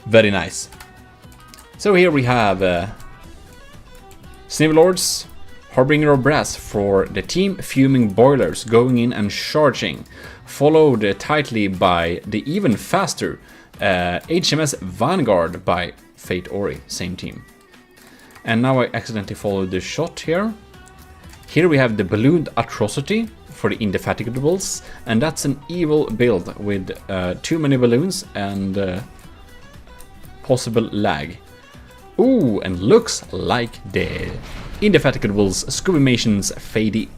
Very nice. So here we have Snivelords, Harbinger of Brass for the team, Fuming Boilers going in and charging, followed tightly by the even faster HMS Vanguard by Fate Ori, same team. And now I accidentally followed the shot here. Here we have the Ballooned Atrocity for the Indefatigables, and that's an evil build with too many balloons and possible lag. Ooh, and looks like the Indefatigables Squamations Fading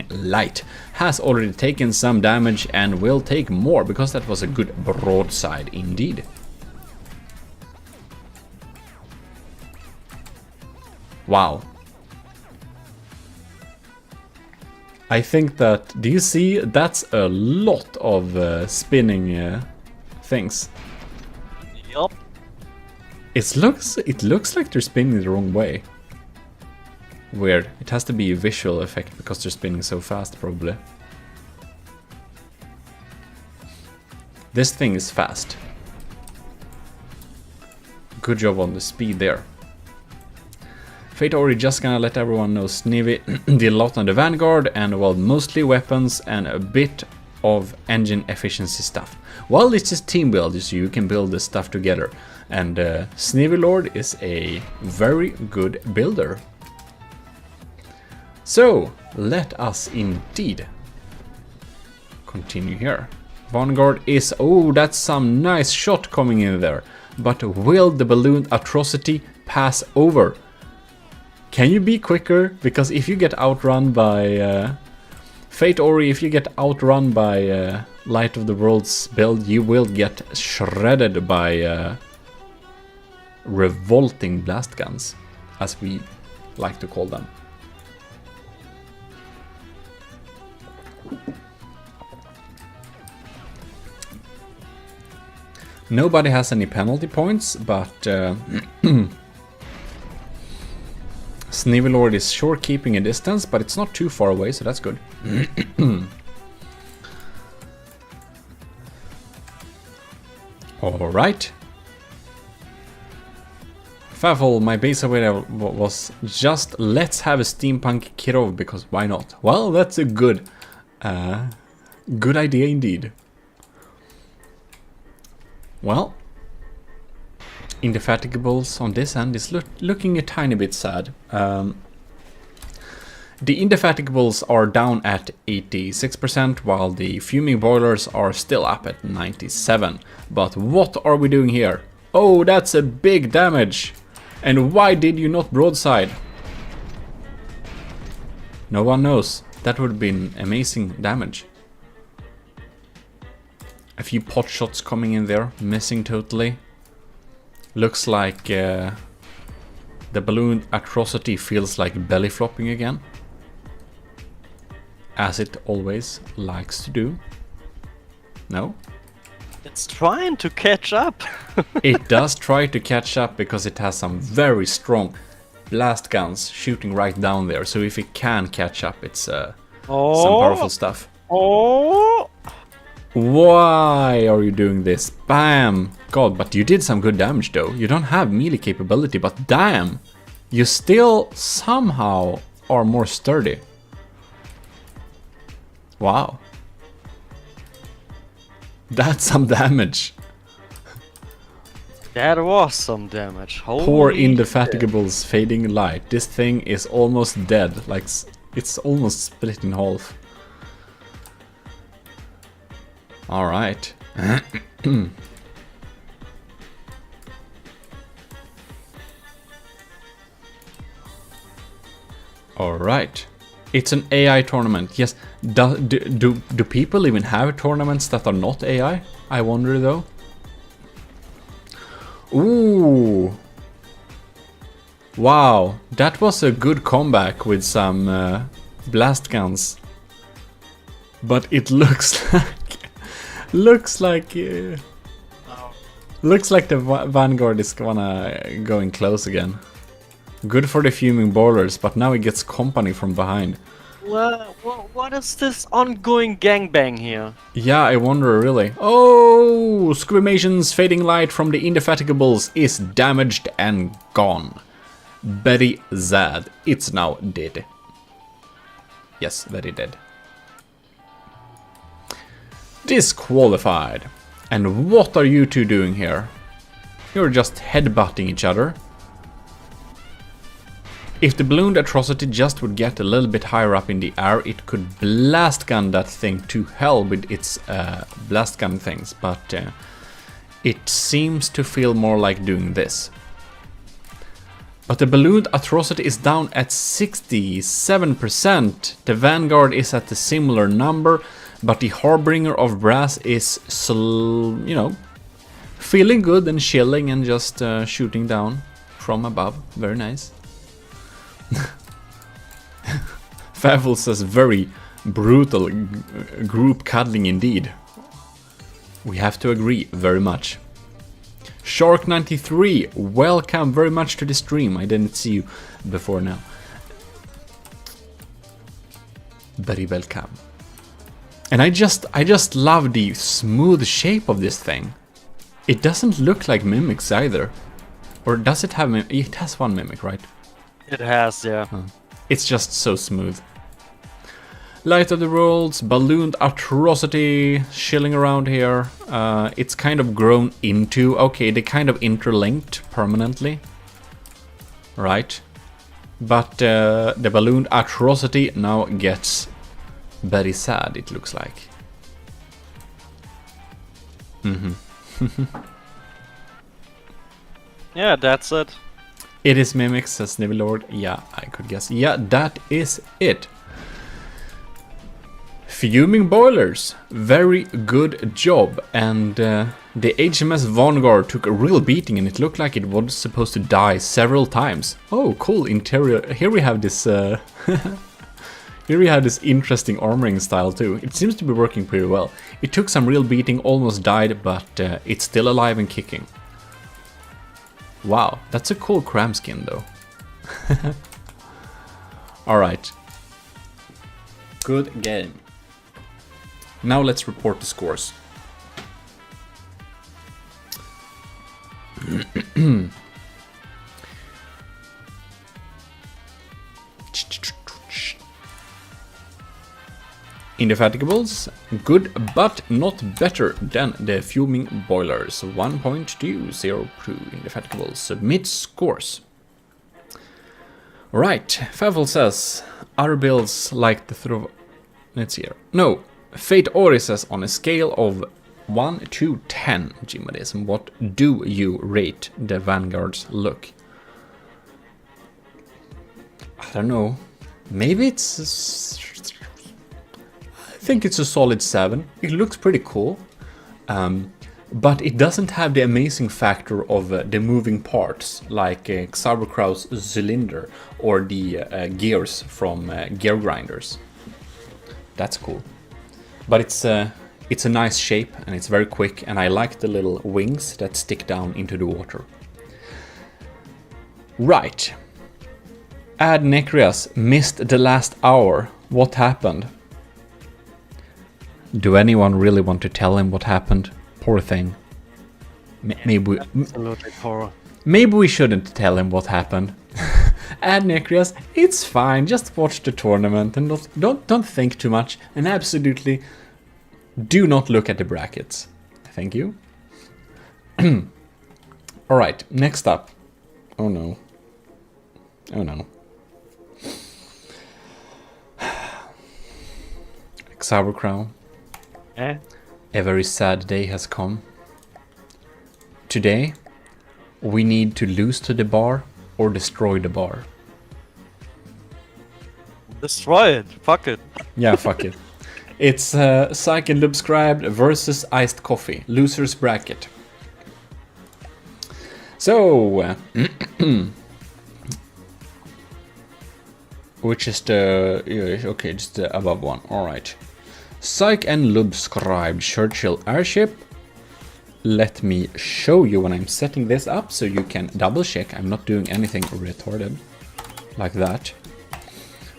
Light has already taken some damage and will take more, because that was a good broadside indeed. Wow. I think that, do you see, that's a lot of spinning things. Yup. It looks like they're spinning the wrong way. Weird. It has to be a visual effect because they're spinning so fast, probably. This thing is fast. Good job on the speed there. Fate Ori just gonna let everyone know Snivy did a lot on the Vanguard, and well, mostly weapons and a bit of engine efficiency stuff. Well, it's just team build, so you can build this stuff together. And Snivy Lord is a very good builder. So, let us indeed continue here. Vanguard is... oh, that's some nice shot coming in there. But will the Ballooned Atrocity pass over? Can you be quicker? Because if you get outrun by Fate Ori, if you get outrun by Light of the World's build, you will get shredded by revolting blast guns, as we like to call them. Nobody has any penalty points, but Snivelord is sure keeping a distance, but it's not too far away, so that's good. Alright. Favol, my base idea was just let's have a steampunk Kirov, because why not? Well, that's a good idea indeed. Well, Indefatigables on this end is looking a tiny bit sad. The Indefatigables are down at 86%, while the Fuming Boilers are still up at 97%. But what are we doing here? Oh, that's a big damage! And why did you not broadside? No one knows. That would have been amazing damage. A few pot shots coming in there, missing totally. Looks like the balloon atrocity feels like belly flopping again. As it always likes to do. No? It's trying to catch up. It does try to catch up because it has some very strong blast guns shooting right down there. So if it can catch up, it's some powerful stuff. Oh! Why are you doing this? Bam! God, but you did some good damage though. You don't have melee capability, but damn! You still somehow are more sturdy. Wow. That's some damage. That was some damage. Holy Poor shit. Indefatigables fading light. This thing is almost dead. Like, it's almost split in half. Alright. Alright. It's an AI tournament. Yes. Do people even have tournaments that are not AI? I wonder though. Ooh. Wow. That was a good comeback with some blast guns. But it looks like... Looks like the Vanguard is gonna going close again. Good for the Fuming Boilers, but now he gets company from behind. What is this ongoing gangbang here? Yeah, I wonder really. Oh, Squamation's fading light from the Indefatigables is damaged and gone. Very sad. It's now dead. Yes, very dead. Disqualified. And what are you two doing here? You're just headbutting each other. If the ballooned atrocity just would get a little bit higher up in the air, it could blast gun that thing to hell with its blast gun things, but it seems to feel more like doing this. But the ballooned atrocity is down at 67%. The Vanguard is at a similar number, but the Harbinger of Brass is, you know, feeling good and chilling and just shooting down from above. Very nice. Favol says very brutal group cuddling indeed. We have to agree very much. Shark93, welcome very much to the stream. I didn't see you before now. Very welcome. And I just love the smooth shape of this thing. It doesn't look like mimics either. Or does it have it has one mimic, right? It has, yeah. It's just so smooth. Light of the Worlds, ballooned atrocity, chilling around here. It's kind of grown into... Okay, they kind of interlinked permanently. Right. But the ballooned atrocity now gets very sad, it looks like. Yeah, that's it. It is Mimics, says Snivellord. Yeah, I could guess. Yeah, that is it. Fuming boilers. Very good job. And the HMS Vanguard took a real beating and it looked like it was supposed to die several times. Oh, cool interior. Here we have this... Here we have this interesting armoring style too. It seems to be working pretty well. It took some real beating, almost died, but it's still alive and kicking. Wow, that's a cool cram skin though. Alright. Good game. Now let's report the scores. Indefatigables, good but not better than the fuming boilers. 1.202 Indefatigables. Submit scores. Right, Favel says other builds like the throw. Let's see here. No, Fate Ori says on a scale of 1 to 10, Gmodism, what do you rate the Vanguard's look? I don't know. Maybe it's. I think it's a solid 7. It looks pretty cool, but it doesn't have the amazing factor of the moving parts like Xaberkrau's cylinder or the gears from Gear Grinders. That's cool, but it's a nice shape and it's very quick, and I like the little wings that stick down into the water. Right. Ad Necrias missed the last hour. What happened? Do anyone really want to tell him what happened? Poor thing. Maybe we shouldn't tell him what happened. Ad Necrias, it's fine. Just watch the tournament and don't think too much. And absolutely do not look at the brackets. Thank you. All right, next up. Oh no. Oh no. Xaberkrau. A very sad day has come. Today, we need to lose to the bar or destroy the bar. Destroy it. Fuck it. Yeah, fuck it. It's Psych and Lubscribed versus Iced Coffee. Losers bracket. So, which is the... okay, just the above one. Alright. Psych and Lubscribed Churchill Airship. Let me show you when I'm setting this up so you can double check I'm not doing anything retarded. Like that.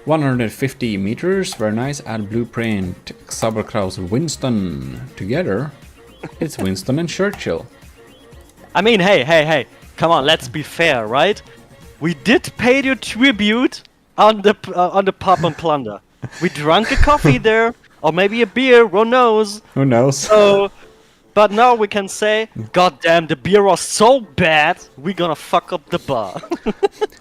150 meters, very nice. Add blueprint. Xaberkrau's Winston. Together, it's Winston and Churchill. I mean, hey. Come on, let's be fair, right? We did pay you tribute on the pub and plunder. We drank a coffee there. Or maybe a beer, who knows? Who knows? So, but now we can say, God damn, the beer was so bad, we're gonna fuck up the bar.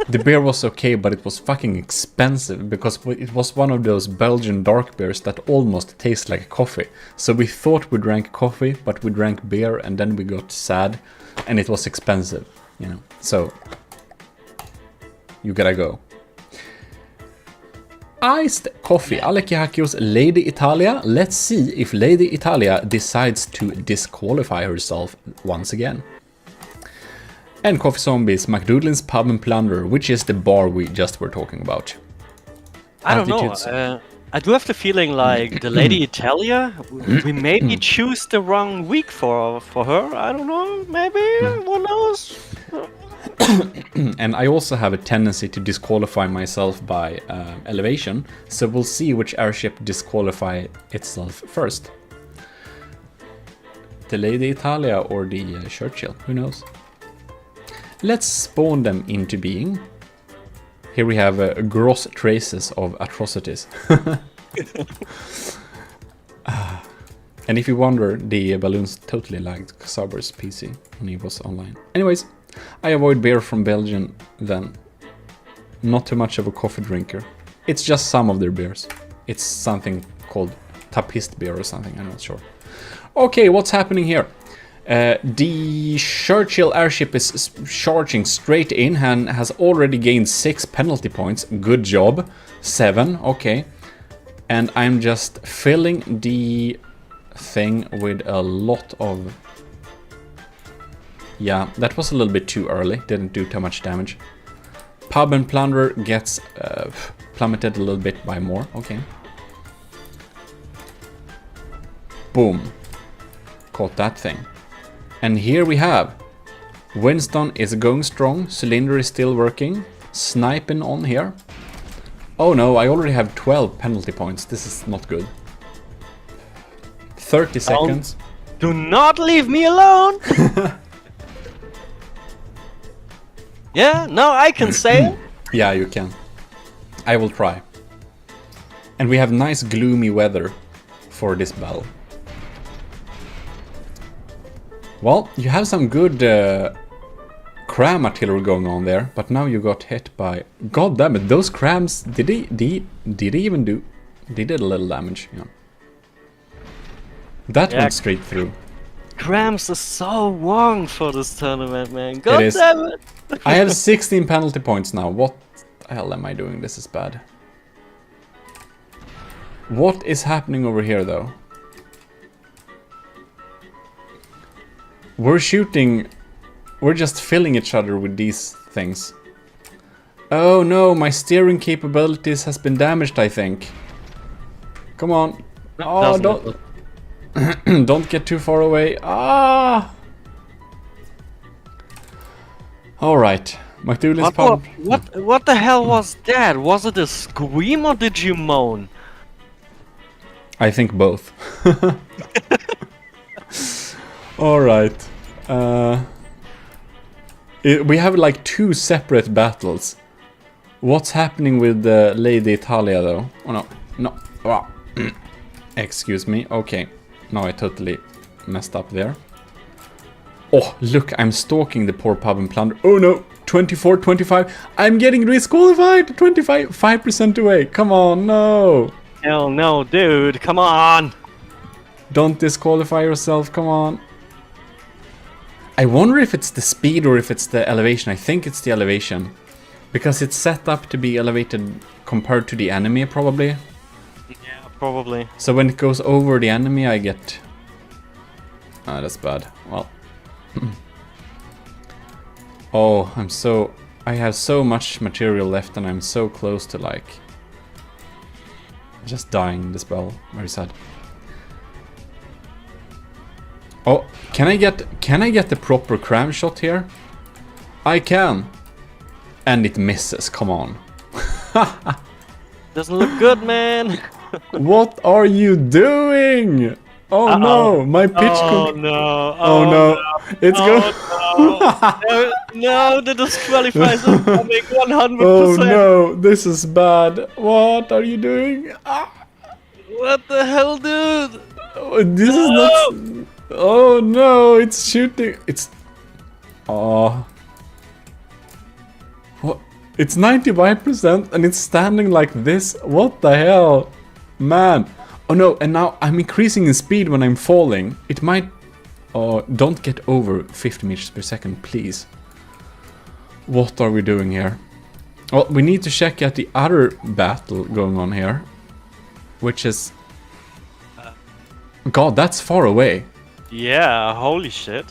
The beer was okay, but it was fucking expensive because it was one of those Belgian dark beers that almost taste like coffee. So we thought we drank coffee, but we drank beer and then we got sad and it was expensive, you know. So, you gotta go. Iced Coffee, Alekihakios Lady Italia. Let's see if Lady Italia decides to disqualify herself once again. And Coffee Zombies, McDoodlin's Pub and Plunder, which is the bar we just were talking about. I don't know. I do have the feeling like the Lady Italia, we maybe choose the wrong week for her. I don't know, maybe, who knows? And I also have a tendency to disqualify myself by elevation, so we'll see which airship disqualify itself first. The Lady Italia or the Churchill, who knows? Let's spawn them into being. Here we have gross traces of atrocities. And if you wonder, the balloons totally lagged Xaber's PC when he was online. Anyways, I avoid beer from Belgium then. Not too much of a coffee drinker. It's just some of their beers. It's something called Tapist beer or something, I'm not sure. Okay, what's happening here? The Churchill airship is charging straight in and has already gained 6 penalty points. Good job. 7, okay. And I'm just filling the thing with a lot of... Yeah, that was a little bit too early. Didn't do too much damage. Pub and Plunder gets plummeted a little bit by more. Okay. Boom. Caught that thing. And here we have Winston is going strong. Cylinder is still working. Sniping on here. Oh no, I already have 12 penalty points. This is not good. 30 seconds. Do not leave me alone! Yeah, no, I can say it. Yeah, you can. I will try. And we have nice gloomy weather for this battle. Well, you have some good cram artillery going on there, but now you got hit by... God damn it, those crams, did he even do... They did a little damage, yeah. That went straight through. Crams is so wrong for this tournament, man. God is. damn it! I have 16 penalty points now. What the hell am I doing? This is bad. What is happening over here, though? We're shooting... We're just filling each other with these things. Oh no, my steering capabilities has been damaged, I think. Come on. Oh, don't... Don't get too far away. Ah! Alright. McDougal's pub. What the hell was that? Was it a scream or did you moan? I think both. Alright. We have like 2 separate battles. What's happening with Lady Italia though? Oh no. No. Oh. Excuse me. Okay. No, I totally messed up there. Oh, look, I'm stalking the poor pub and plunder. Oh no, 24, 25. I'm getting disqualified. 25, 5% away. Come on, no. Hell no, dude. Come on. Don't disqualify yourself. Come on. I wonder if it's the speed or if it's the elevation. I think it's the elevation. Because it's set up to be elevated compared to the enemy, probably. Yeah, probably. So when it goes over the enemy, I get... Ah, that's bad. Well... Oh, I have so much material left and I'm so close to like... just dying this battle. Very sad. Oh, can I get the proper cram shot here? I can. And it misses, come on. Doesn't look good, man. What are you doing? Oh no, my pitch. Oh no! Oh no! It's going. No, the disqualifiers are coming 100%. Oh no! This is bad. What are you doing? Ah. What the hell, dude? Oh, this is not. Oh no! It's shooting. It's. Oh. What? It's 95% and it's standing like this. What the hell, man? Oh no, and now I'm increasing in speed when I'm falling. It might... Oh, don't get over 50 meters per second, please. What are we doing here? Well, we need to check out the other battle going on here. Which is... God, that's far away. Yeah, holy shit.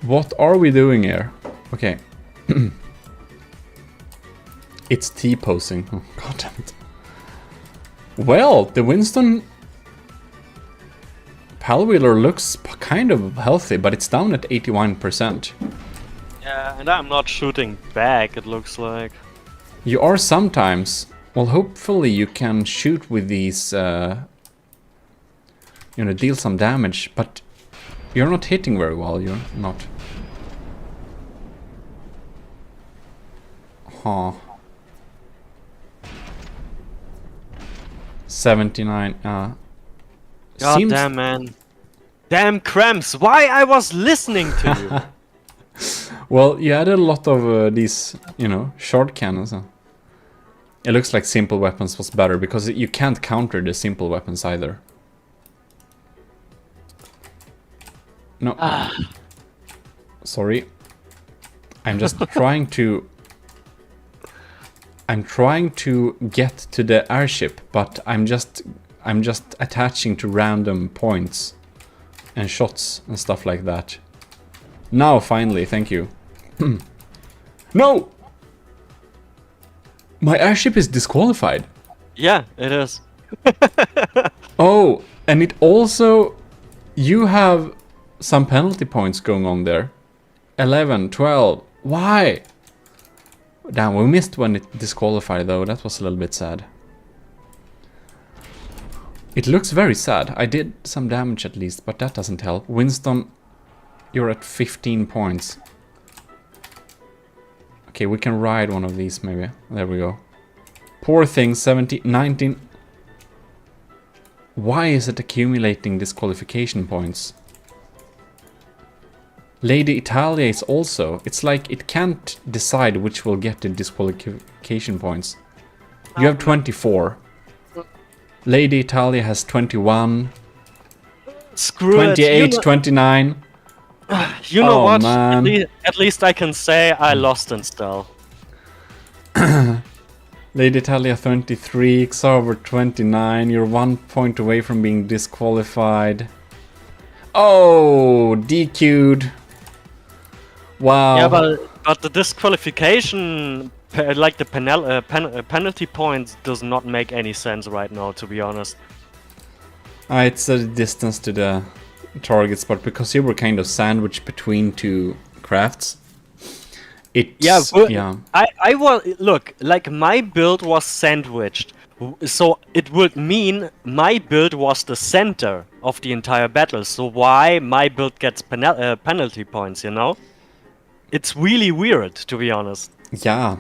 What are we doing here? Okay. It's T-posing. Oh, God damn it. Well, the Winston Palwheeler looks kind of healthy, but it's down at 81%. Yeah, and I'm not shooting back, it looks like. You are sometimes. Well, hopefully you can shoot with these, you know, deal some damage, but you're not hitting very well, you're not. Huh. 79, God seems... damn, man. Damn cramps, why I was listening to you? Well, you added a lot of these, you know, short cannons. It looks like simple weapons was better, because you can't counter the simple weapons either. No. Sorry. I'm just trying to... I'm trying to get to the airship, but I'm just attaching to random points and shots and stuff like that. Now, finally, thank you. No! My airship is disqualified. Yeah, it is. Oh, and it also... You have some penalty points going on there. 11, 12. Why? Damn, we missed when it disqualified though. That was a little bit sad. It looks very sad. I did some damage at least, but that doesn't help. Winston, you're at 15 points. Okay, we can ride one of these maybe. There we go. Poor thing, 17, 19. Why is it accumulating disqualification points? Lady Italia is also... It's like it can't decide which will get the disqualification points. You have 24. Lady Italia has 21. Screw 28, it. 29. You know Oh, what? man. At least I can say I lost in style. Lady Italia 23, Xaver 29. You're 1 point away from being disqualified. Oh, DQ'd. Wow. Yeah, but the disqualification, like the penalty points, does not make any sense right now, to be honest. It's a distance to the targets, but because you were kind of sandwiched between two crafts, it's... Yeah, I was... Look, like, my build was sandwiched. So it would mean my build was the center of the entire battle. So why my build gets penalty points, you know? It's really weird, to be honest. Yeah.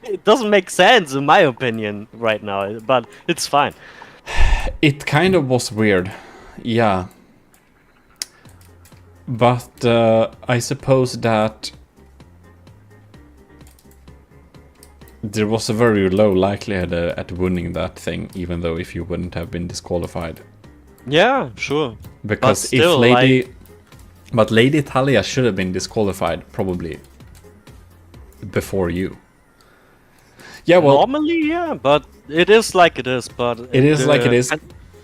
It doesn't make sense, in my opinion, right now, but it's fine. It kind of was weird. Yeah. But I suppose that there was a very low likelihood at winning that thing, even though if you wouldn't have been disqualified. Yeah, sure. Because still, if Lady... But Lady Italia should have been disqualified, probably, before you. Yeah, well... Normally, yeah, but it is like it is, but... It is like it is.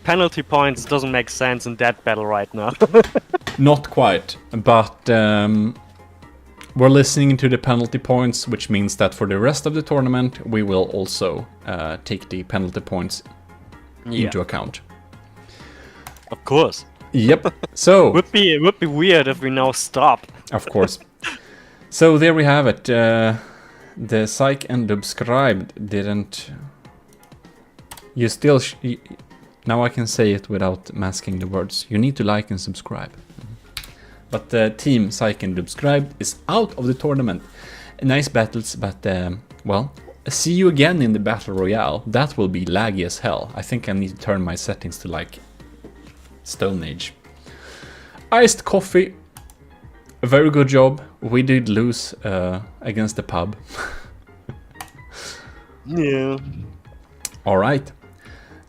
Penalty points doesn't make sense in that battle right now. Not quite, but we're listening to the penalty points, which means that for the rest of the tournament, we will also take the penalty points into account. Of course. Yep. So it would be weird if we now stop. Of course. So there we have it. The psych and subscribe didn't. You still. Now I can say it without masking the words. You need to like and subscribe. But the team psych and subscribe is out of the tournament. Nice battles, but well. See you again in the battle royale. That will be laggy as hell. I think I need to turn my settings to like Stone Age. Iced coffee. A very good job. We did lose against the pub. Yeah. Alright.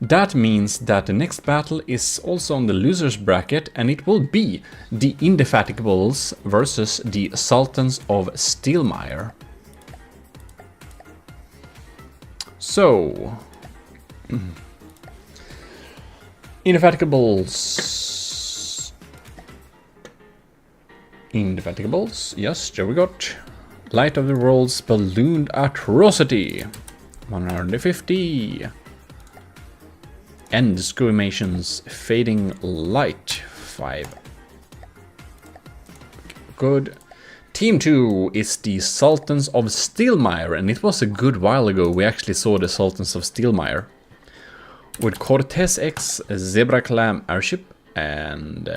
That means that the next battle is also on the losers bracket, and it will be the Indefatigables versus the Sultans of Steelmire. So... Indefatigables. Indefatigables. Yes, there we got. Light of the World's Ballooned Atrocity. 150. End Skirmishations Fading Light. 5. Good. Team 2 is the Sultans of Steelmire, and it was a good while ago we actually saw the Sultans of Steelmire. With Cortez X, Zebra Clam Airship, and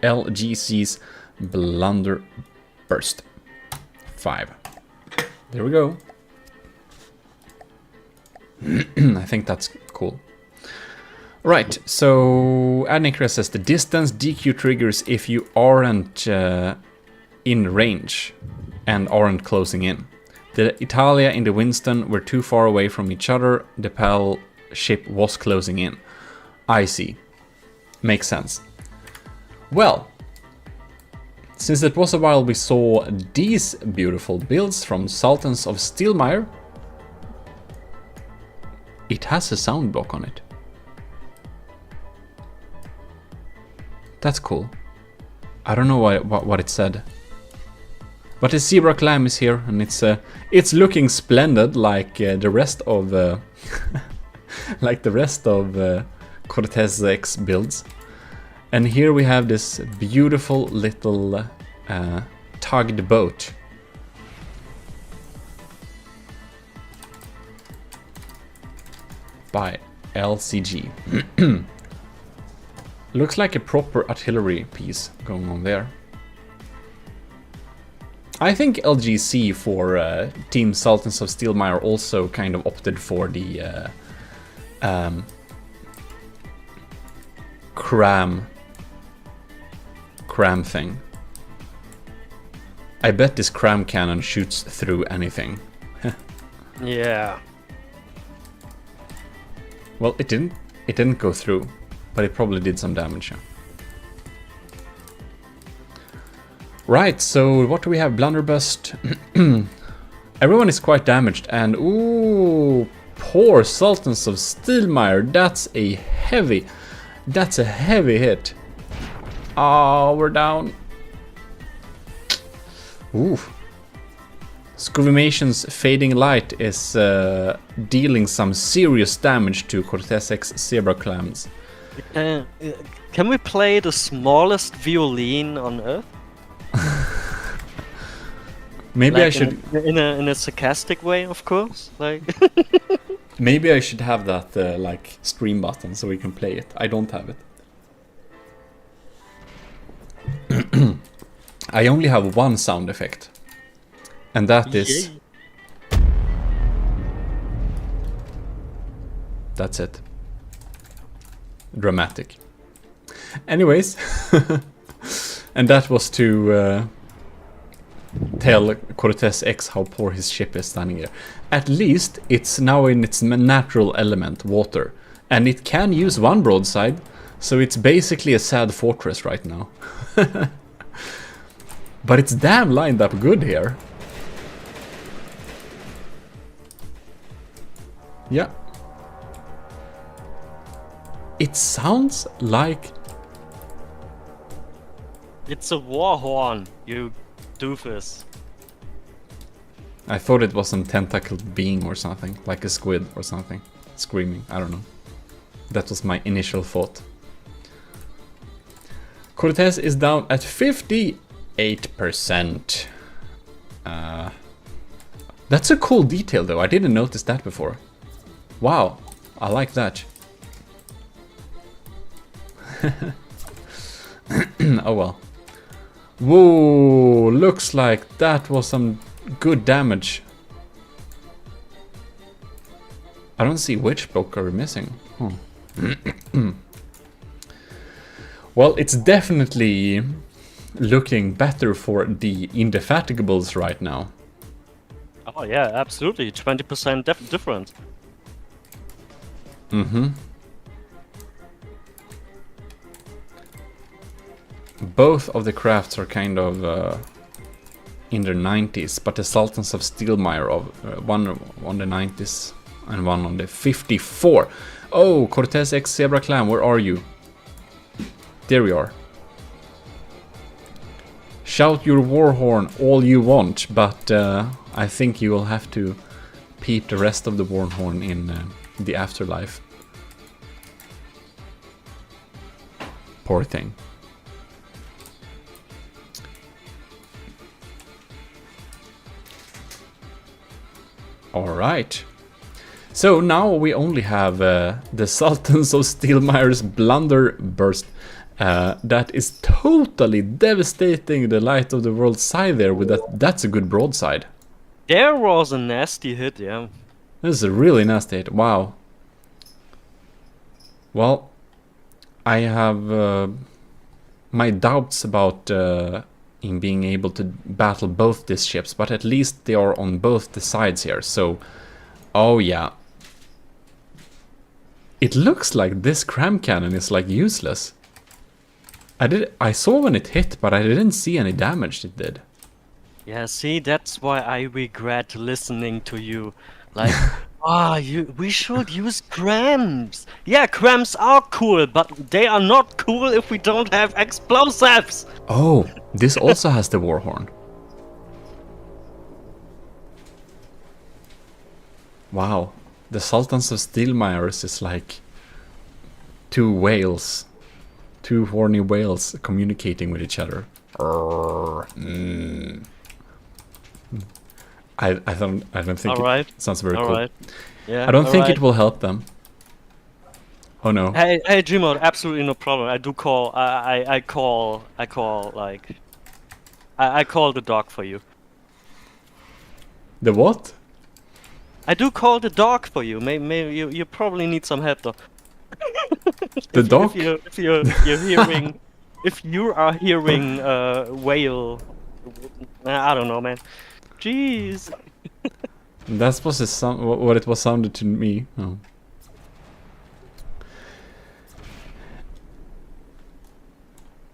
LGC's Blunder Burst. 5. There we go. I think that's cool. Right, so Adnikra says the distance DQ triggers if you aren't in range and aren't closing in. The Italia and the Winston were too far away from each other. The PAL ship was closing in. I see. Makes sense. Well, since it was a while we saw these beautiful builds from Sultans of Steelmire, it has a sound block on it. That's cool. I don't know what it said. But the zebra clam is here, and it's looking splendid, like the rest of like the rest of Cortez X builds. And here we have this beautiful little tugged boat. By LCG. Looks like a proper artillery piece going on there. I think LGC for Team Sultans of Steelmire also kind of opted for the cram thing. I bet this cram cannon shoots through anything. Yeah. Well, it didn't go through, but it probably did some damage. Right, so what do we have? Blunderbuss. Everyone is quite damaged, and ooh, poor Sultans of Steelmire. That's a heavy hit. Oh, we're down. Ooh. Scuvimation's Fading Light is dealing some serious damage to Cortez X Zebra Clams. Can we play the smallest violin on Earth? Maybe like I should... in a sarcastic way, of course. Like Maybe I should have that like stream button so we can play it. I don't have it. I only have one sound effect. And that is... That's it. Dramatic. Anyways. And that was to tell Cortez X how poor his ship is standing here. At least it's now in its natural element, water. And it can use one broadside, so it's basically a sad fortress right now. But it's damn lined up good here. Yeah. It sounds like... it's a war horn, you doofus. I thought it was some tentacled being or something, like a squid or something, screaming, I don't know. That was my initial thought. Cortez is down at 58%. That's a cool detail though, I didn't notice that before. Wow, I like that. Oh well. Whoa, looks like that was some good damage. I don't see which block are we missing. Well, it's definitely looking better for the Indefatigables right now. Oh yeah, absolutely, 20% difference. Mm-hmm. Both of the crafts are kind of in their 90s, but the Sultans of Steelmire of one on the 90s and one on the 54. Oh, Cortez X Zebra Clan, where are you? There we are. Shout your war horn all you want, but I think you will have to peep the rest of the war horn in the afterlife. Poor thing. Alright. So now we only have the Sultans of Steelmire's Blunderburst that is totally devastating the Light of the World side there with that. That's a good broadside. There was a nasty hit, yeah. This is a really nasty hit. Wow. Well, I have my doubts about in being able to battle both these ships, but at least they are on both the sides here, so... Oh yeah. It looks like this cram cannon is like useless. I saw when it hit, but I didn't see any damage it did. Yeah, see, that's why I regret listening to you. Like, we should use crams. Yeah, crams are cool, but they are not cool if we don't have explosives. Oh, this also has the war horn. Wow, the Sultans of Steelmires is like two whales, two horny whales communicating with each other. I don't think Alright. it sounds very cool. Alright. Yeah. I don't think alright. it will help them. Oh no. Hey, Gmod, absolutely no problem. I do call. I call the dog for you. The what? I do call the dog for you. Maybe you probably need some help though. The dog? If you're hearing, if you are hearing whale, I don't know, man. Jeez. That's what it was sounded to me. Oh.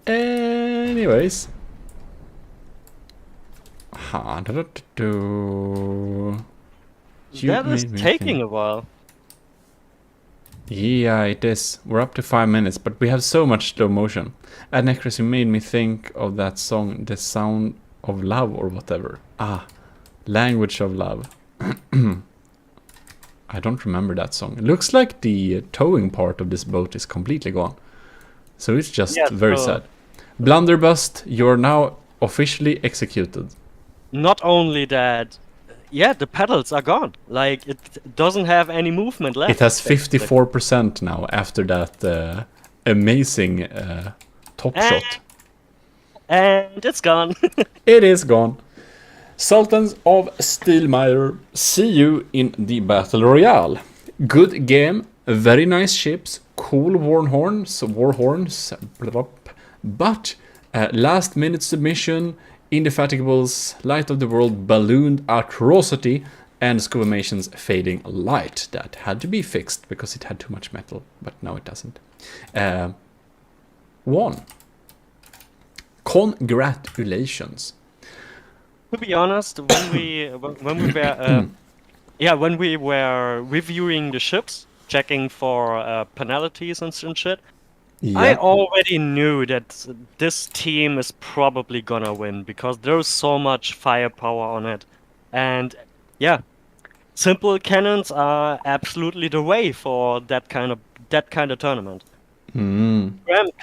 Anyways. That is taking a while. Yeah, it is. We're up to 5 minutes, but we have so much slow motion. And Necros, you made me think of that song, The Sound of Love or whatever. Language of Love. I don't remember that song. It looks like the towing part of this boat is completely gone. So it's just very sad. Blunderbust, you're now officially executed. Not only that, yeah, the pedals are gone. Like, it doesn't have any movement left. It has 54% now after that amazing top shot. And it's gone. It is gone. Sultans of Steelmire, see you in the Battle Royale. Good game, very nice ships, cool war horns, but last minute submission, Indefatigables, Light of the World, Ballooned Atrocity, and Scuba-mation's Fading Light. That had to be fixed because it had too much metal, but now it doesn't. Won. Congratulations. To be honest, when we were reviewing the ships, checking for penalties and some shit, I already knew that this team is probably gonna win because there's so much firepower on it, and yeah, simple cannons are absolutely the way for that kind of tournament.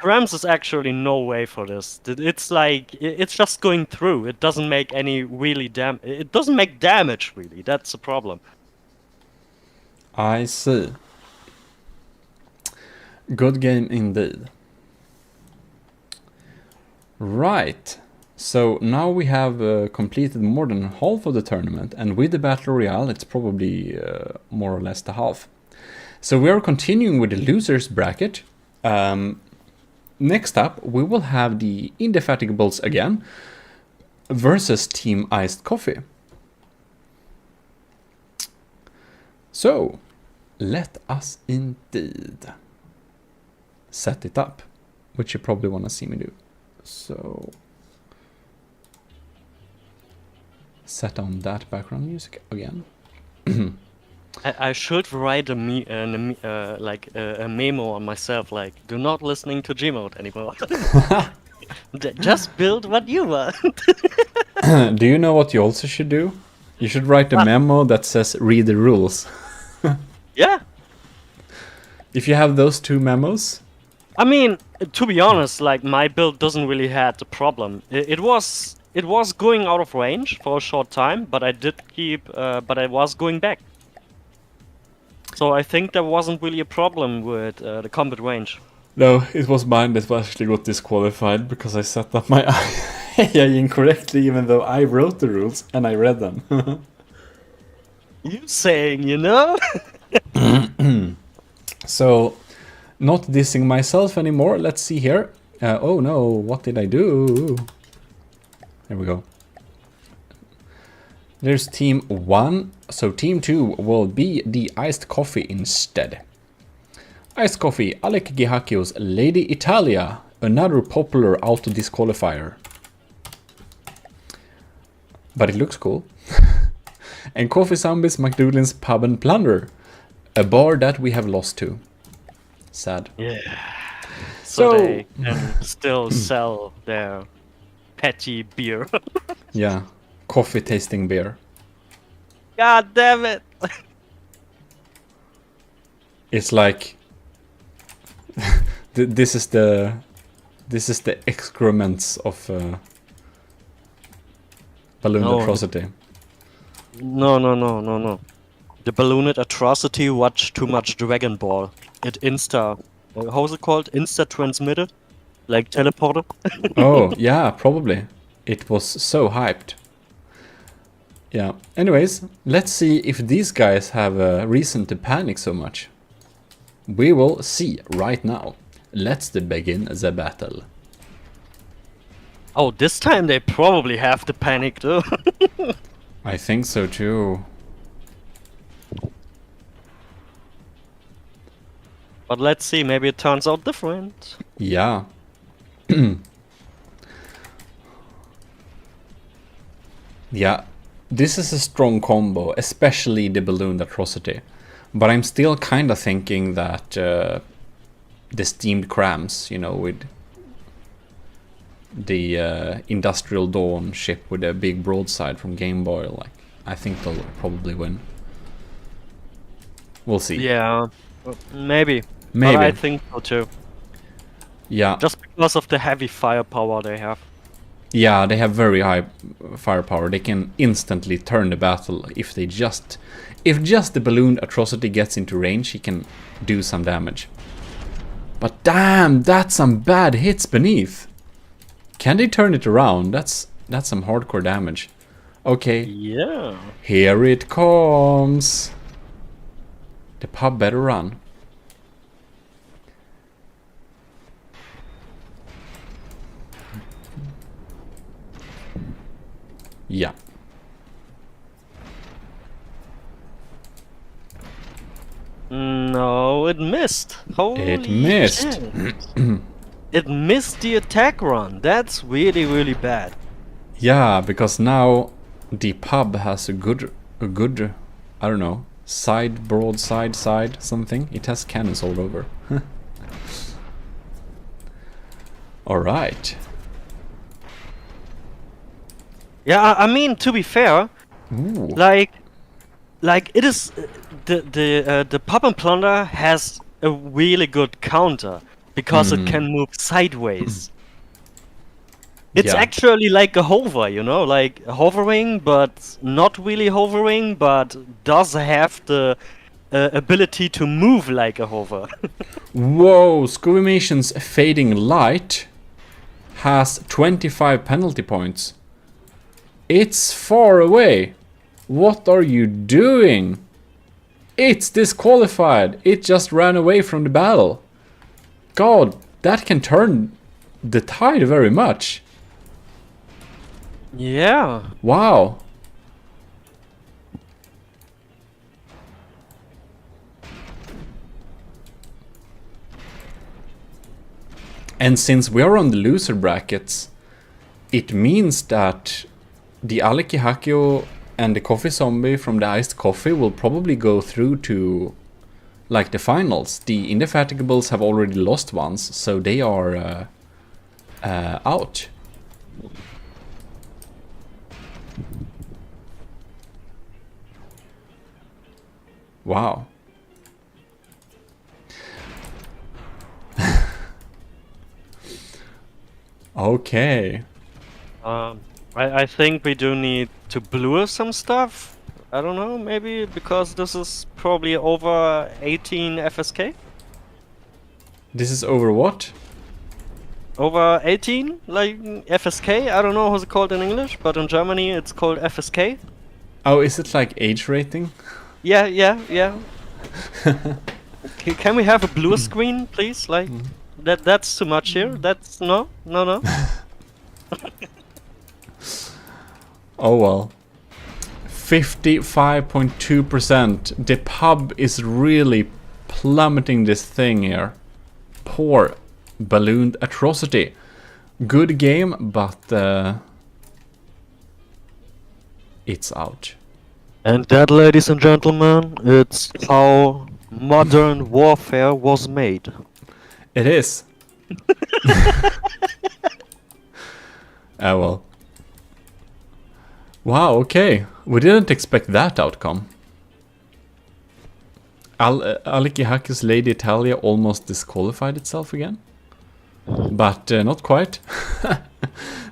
Crams is actually no way for this. It's like it's just going through. It doesn't make any really It doesn't make damage really. That's the problem. I see. Good game indeed. Right. So now we have completed more than half of the tournament, and with the Battle Royale, it's probably more or less the half. So we are continuing with the losers bracket. Next up, we will have the Indefatigables again versus Team Iced Coffee. So, let us indeed set it up, which you probably want to see me do. So, set on that background music again. I should write a memo on myself, like, do not listening to Gmod anymore. Just build what you want. Do you know what you also should do? You should write a memo that says read the rules. Yeah. If you have those two memos. I mean, to be honest, like, my build doesn't really have the problem. It was going out of range for a short time, but I did keep, but I was going back. So I think there wasn't really a problem with the combat range. No, it was mine that actually got disqualified because I set up my AI incorrectly, even though I wrote the rules and I read them. You saying, you know? So, not dissing myself anymore. Let's see here. Oh no, what did I do? There we go. There's team 1, so team 2 will be the Iced Coffee instead. Iced Coffee, Alec Gihakios, Lady Italia, Another popular auto disqualifier. But it looks cool. And Coffee Zombies McDougalin's Pub and Plunder. A bar that we have lost to. Sad. Yeah. So- So they can still sell their petty beer. Yeah. Coffee tasting beer. God damn it! It's like this is the excrements of balloon No. atrocity. No. The ballooned atrocity watched too much Dragon Ball. It how's it called? Insta transmitted? Like teleporter? Oh yeah, probably. It was so hyped. Yeah. Anyways, let's see if these guys have a reason to panic so much. We will see right now. Let's begin the battle. Oh, this time they probably have to panic too. I think so too. But let's see, maybe it turns out different. Yeah. Yeah, this is a strong combo, especially the balloon atrocity. But I'm still kind of thinking that the steamed crams, you know, with the Industrial Dawn ship with a big broadside from Game Boy, like, I think they'll probably win. We'll see. Yeah, maybe. Maybe. But I think so too. Yeah. Just because of the heavy firepower they have. Yeah, they have very high firepower. They can instantly turn the battle if just the balloon atrocity gets into range, he can do some damage. But damn, that's some bad hits beneath. Can they turn it around? That's some hardcore damage. Okay, Yeah. here it comes. The pub better run. Yeah. No, it missed. Holy It missed. shit. It missed the attack run. That's really, really bad. Yeah, because now the pub has a good, I don't know, broadside, something. It has cannons all over. All right. Yeah, I mean, to be fair, Ooh. like it is the pop and plunder has a really good counter because it can move sideways. It's Yeah. actually like a hover, you know, like hovering, but not really hovering, but does have the ability to move like a hover. Whoa, Scubimation's Fading Light has 25 penalty points. It's far away. What are you doing? It's disqualified. It just ran away from the battle. God, that can turn the tide very much. Yeah. Wow. And since we are on the loser brackets, it means that the Aleki Hakio and the Coffee Zombie from the Iced Coffee will probably go through to like the finals. The Indefatigables have already lost once, so they are out. Wow. Okay. I think we do need to blur some stuff. I don't know, maybe because this is probably over 18 FSK? This is over what? Over 18? Like FSK? I don't know how's it called in English, but in Germany it's called FSK. Oh, is it like age rating? Yeah. Can we have a blue screen, please? Like that's too much here. That's no. Oh well. 55.2%. The pub is really plummeting this thing here. Poor ballooned atrocity. Good game, but it's out. And that, ladies and gentlemen, it's how modern warfare was made. It is. Well. Wow, okay. We didn't expect that outcome. Aliki Haki's Lady Italia almost disqualified itself again. But not quite.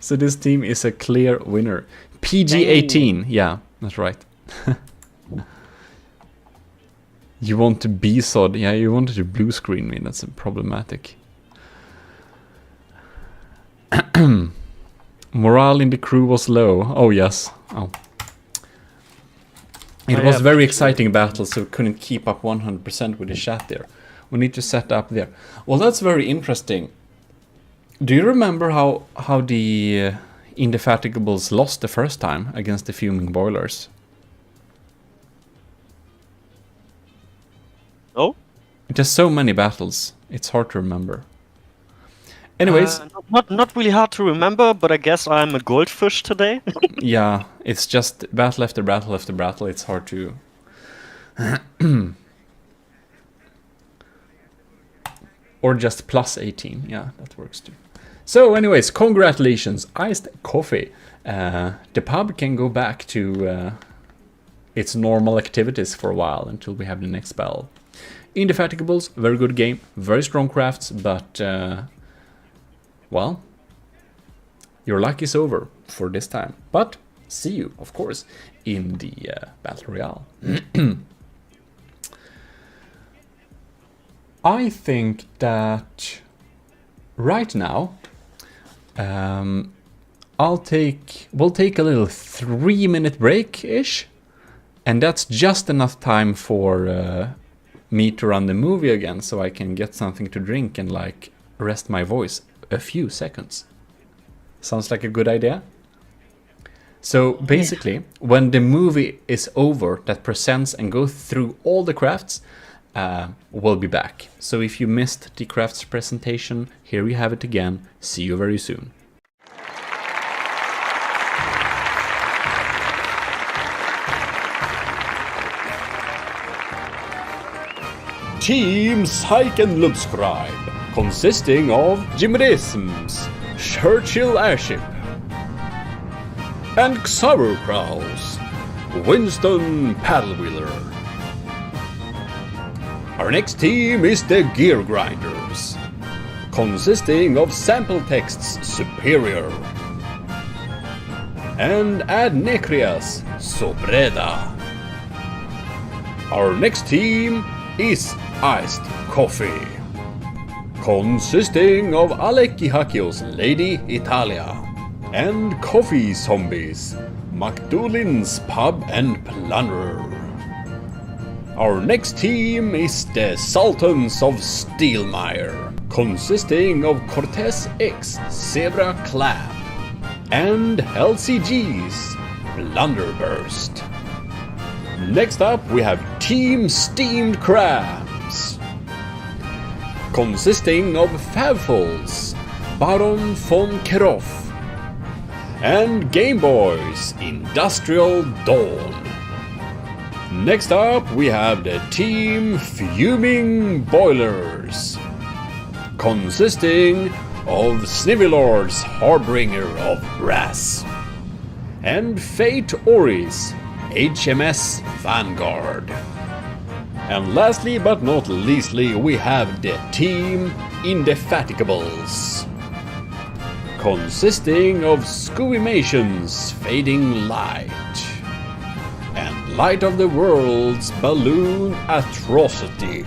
So this team is a clear winner. PG-18, yeah, that's right. You want to B-sod, yeah, you wanted to blue screen me, that's problematic. Morale in the crew was low. Oh yes. Oh. It was very exciting battle, so we couldn't keep up 100% with the chat there. We need to set up there. Well, that's very interesting. Do you remember how the Indefatigables lost the first time against the Fuming Boilers? No? There's so many battles, it's hard to remember. Anyways, not really hard to remember, but I guess I'm a goldfish today. yeah, it's just battle after battle after battle. It's hard to. Or just plus 18. Yeah, that works too. So, anyways, congratulations, iced coffee. The pub can go back to its normal activities for a while until we have the next battle. Indefatigables, very good game, very strong crafts, but. Well, your luck is over for this time. But see you, of course, in the Battle Royale. I think that right now we'll take a little 3-minute break-ish, and that's just enough time for me to run the movie again, so I can get something to drink and like rest my voice a few seconds. Sounds like a good idea? So basically, when the movie is over that presents and goes through all the crafts, we'll be back. So if you missed the crafts presentation, here you have it again. See you very soon. Team Psych and Lubscribe, consisting of Gmodism's Churchill Airship and Xaverkrau's Winston Paddlewheeler. Our next team is the Gear Grinders, consisting of Sample Text's Superior and Adnecria's Sobreda. Our next team is Iced Coffee, consisting of Aleki Hakio's Lady Italia and Coffee Zombies, McDoulin's Pub and Plunderer. Our next team is the Sultans of Steelmire, consisting of Cortez X Zebra Clam and LCG's Blunderburst. Next up we have Team Steamed Crabs, consisting of Favfuls, Baron von Keroff and Game Boy's Industrial Dawn. Next up we have the Team Fuming Boilers, consisting of Snivelord's Harbinger of Brass and Fate Ori's HMS Vanguard. And lastly but not leastly, we have the Team Indefatigables, consisting of Scooimation's Fading Light and Light of the World's Balloon Atrocity.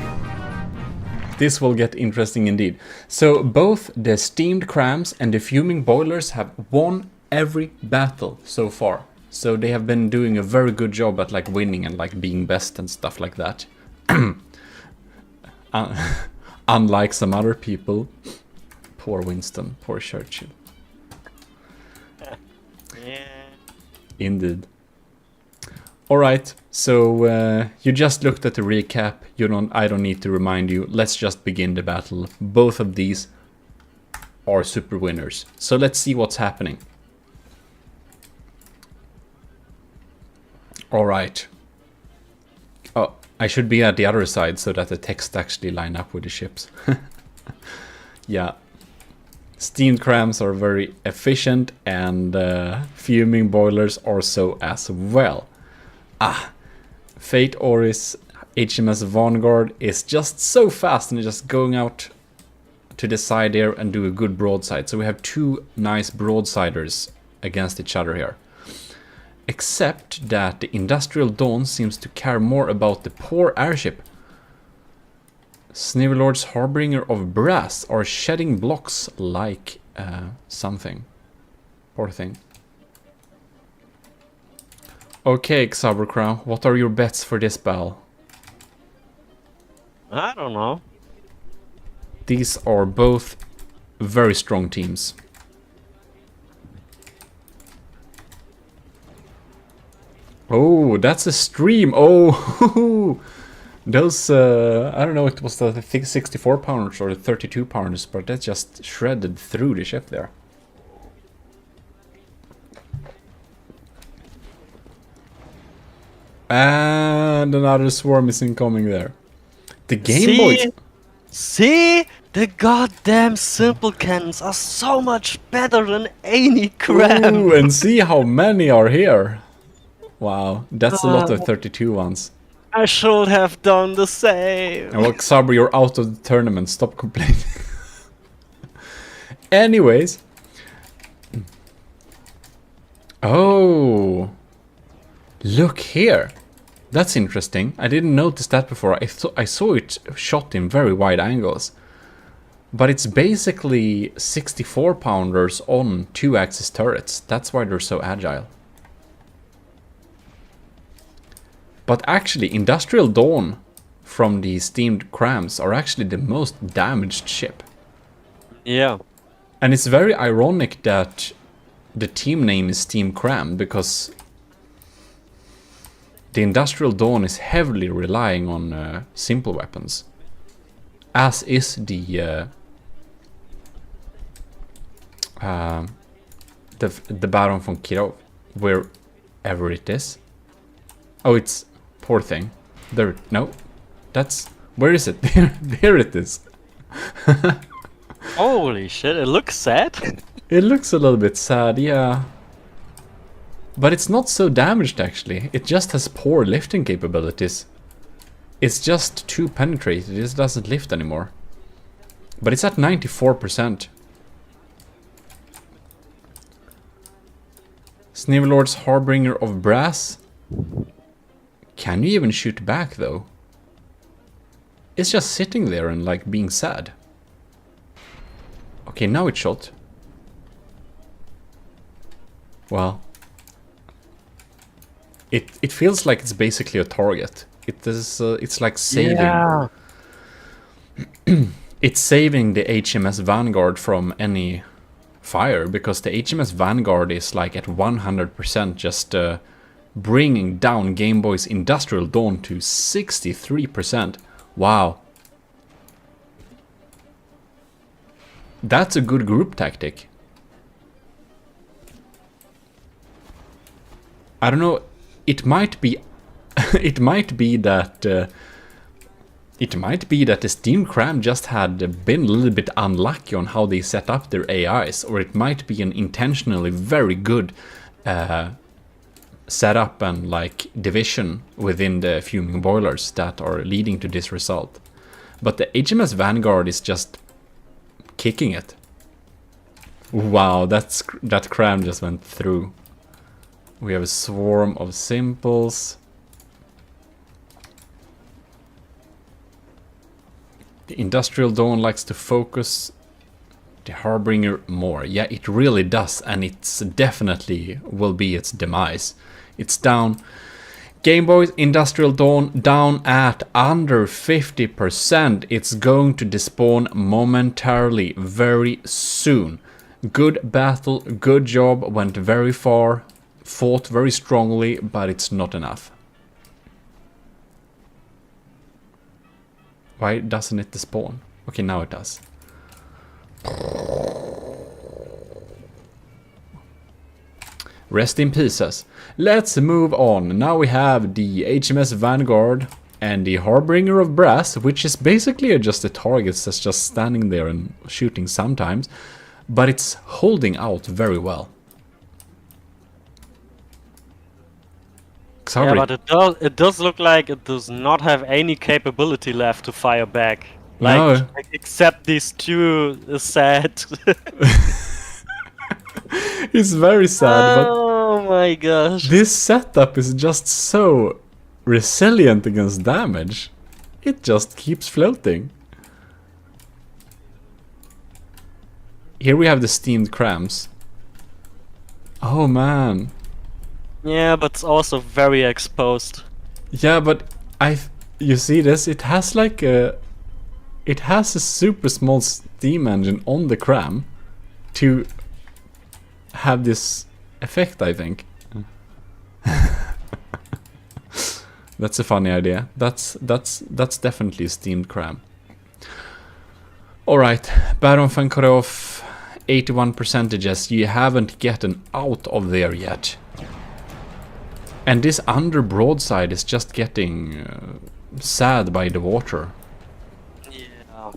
This will get interesting indeed. So both the Steamed Crams and the Fuming Boilers have won every battle so far. So they have been doing a very good job at like winning and like being best and stuff like that. Unlike some other people. Poor Winston, poor Churchill. Yeah. Indeed. Alright, so you just looked at the recap. I don't need to remind you. Let's just begin the battle. Both of these are super winners. So let's see what's happening. Alright. Oh, I should be at the other side so that the text actually line up with the ships. Yeah. Steamed crams are very efficient, and fuming boilers are so as well. Fate Oris HMS Vanguard is just so fast and just going out to the side here and do a good broadside. So we have two nice broadsiders against each other here. Except that the Industrial Dawn seems to care more about the poor airship. Snivelord's Harbinger of Brass are shedding blocks like something. Poor thing. Okay, Xabercrow, what are your bets for this battle? I don't know. These are both very strong teams. Oh, that's a stream. Oh, those, I don't know if it was the 64 pounders or the 32 pounders, but that just shredded through the ship there. And another swarm is incoming there. The Game Boys. See? The goddamn simple cannons are so much better than any cram. Ooh, and see how many are here. Wow, that's a lot of 32 ones. I should have done the same. Well, Xaber, you're out of the tournament. Stop complaining. Anyways. Oh. Look here. That's interesting. I didn't notice that before. I saw it shot in very wide angles. But it's basically 64 pounders on 2-axis turrets. That's why they're so agile. But actually, Industrial Dawn from the steamed crams are actually the most damaged ship. Yeah. And it's very ironic that the team name is Steam Cram, because the Industrial Dawn is heavily relying on simple weapons. As is the Baron von Kirov, wherever it is. Oh, it's... Poor thing. There... No. That's... Where is it? There it is. Holy shit, it looks sad. It looks a little bit sad, yeah. But it's not so damaged, actually. It just has poor lifting capabilities. It's just too penetrated. It just doesn't lift anymore. But it's at 94%. Snivelord's Harbinger of Brass. Can you even shoot back, though? It's just sitting there and, like, being sad. Okay, now it's shot. Well... It feels like it's basically a target. It is, it's like saving... Yeah. It's saving the HMS Vanguard from any fire, because the HMS Vanguard is like at 100% just bringing down Game Boy's Industrial Dawn to 63%. Wow. That's a good group tactic. I don't know, it might be it might be that the Steam Cram just had been a little bit unlucky on how they set up their AIs, or it might be an intentionally very good setup and like division within the fuming boilers that are leading to this result. But the HMS Vanguard is just kicking it. Wow, that Cram just went through. We have a swarm of simples. The Industrial Dawn likes to focus the Harbinger more. Yeah, it really does, and it's definitely will be its demise. It's down. Game Boy's Industrial Dawn down at under 50%. It's going to despawn momentarily very soon. Good battle, good job, went very far, fought very strongly, but it's not enough. Why doesn't it despawn? Okay, now it does. Rest in pieces. Let's move on. Now we have the HMS Vanguard and the Harbinger of Brass, which is basically just a target that's just standing there and shooting sometimes, but it's holding out very well. Yeah, but it does look like it does not have any capability left to fire back. Like, No. except these two sad. It's very sad, but Oh my gosh. this setup is just so resilient against damage. It just keeps floating. Here we have the steamed crams. Oh man. Yeah, but it's also very exposed. Yeah, but you see this? It has like it has a super small steam engine on the cram to have this effect, I think. That's a funny idea. That's definitely a steamed cram. Alright, Baron van Korov, 81%. You haven't gotten out of there yet. And this under broadside is just getting sad by the water. Yeah.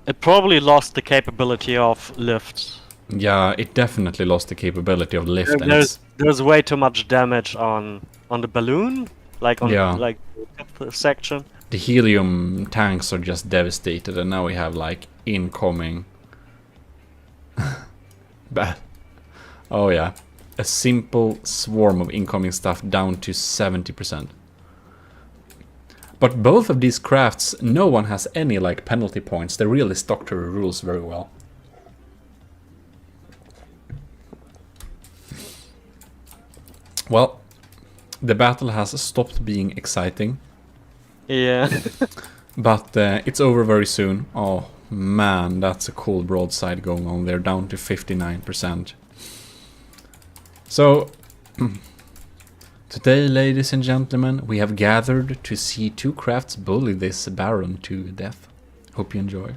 It probably lost the capability of lift. Yeah, it definitely lost the capability of lift. And it's, There's way too much damage on the balloon, like on Yeah. like the section. the helium tanks are just devastated, and now we have like incoming. Bad. Oh yeah, a simple swarm of incoming stuff down to 70%. But both of these crafts, no one has any like penalty points. They really stuck to the rules very well. Well, the battle has stopped being exciting, Yeah. but it's over very soon. Oh man, that's a cool broadside going on there, down to 59%. So, today, ladies and gentlemen, we have gathered to see two crafts bully this Baron to death. Hope you enjoy.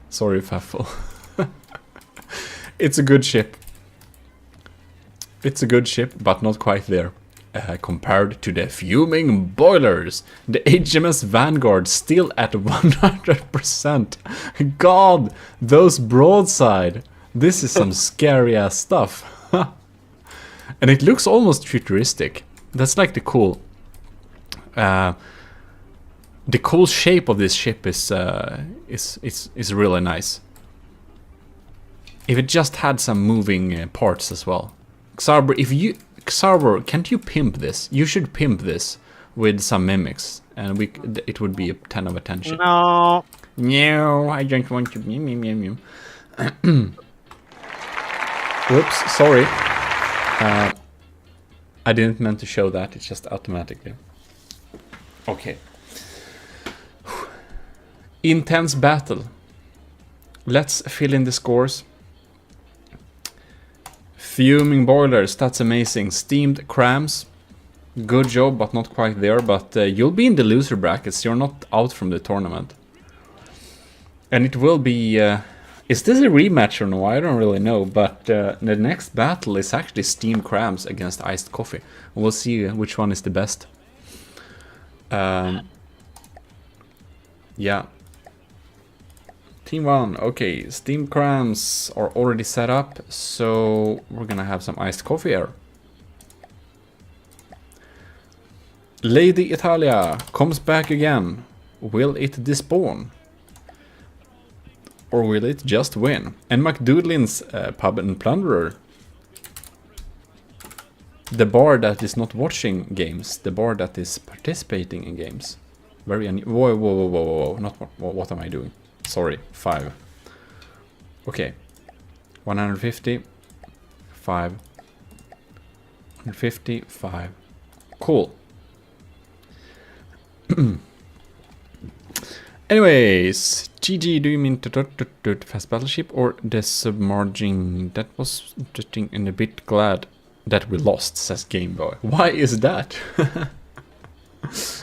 Sorry, Faffle. It's a good ship. It's a good ship, but not quite there. Compared to the fuming boilers, the HMS Vanguard still at 100%. God, those broadside. This is some scary ass stuff. And it looks almost futuristic. That's like the cool shape of this ship is really nice. If it just had some moving parts as well. Xarber, can't you pimp this? You should pimp this with some mimics, and it would be a 10 of attention. No. No, I don't want to. Meow, meow, meow, meow. Whoops, sorry. I didn't mean to show that. It's just automatically. Okay. Intense battle. Let's fill in the scores. Fuming boilers, that's amazing. Steamed crams, good job, but not quite there. But you'll be in the loser brackets, you're not out from the tournament. And it will be... is this a rematch or no? I don't really know. But the next battle is actually steamed crams against iced coffee. We'll see which one is the best. Yeah. Team 1, okay, steamed crams are already set up, so we're gonna have some iced coffee here. Lady Italia comes back again. Will it despawn? Or will it just win? And McDoodlin's Pub and Plunderer. The bar that is not watching games, the bar that is participating in games. Very whoa, whoa, whoa, whoa, whoa, not what am I doing? Sorry, 5. Okay. 150. 5. 150. 5. Cool. Anyways, GG, do you mean fast battleship or the submerging? That was interesting and a bit glad that we lost, says Game Boy. Why is that?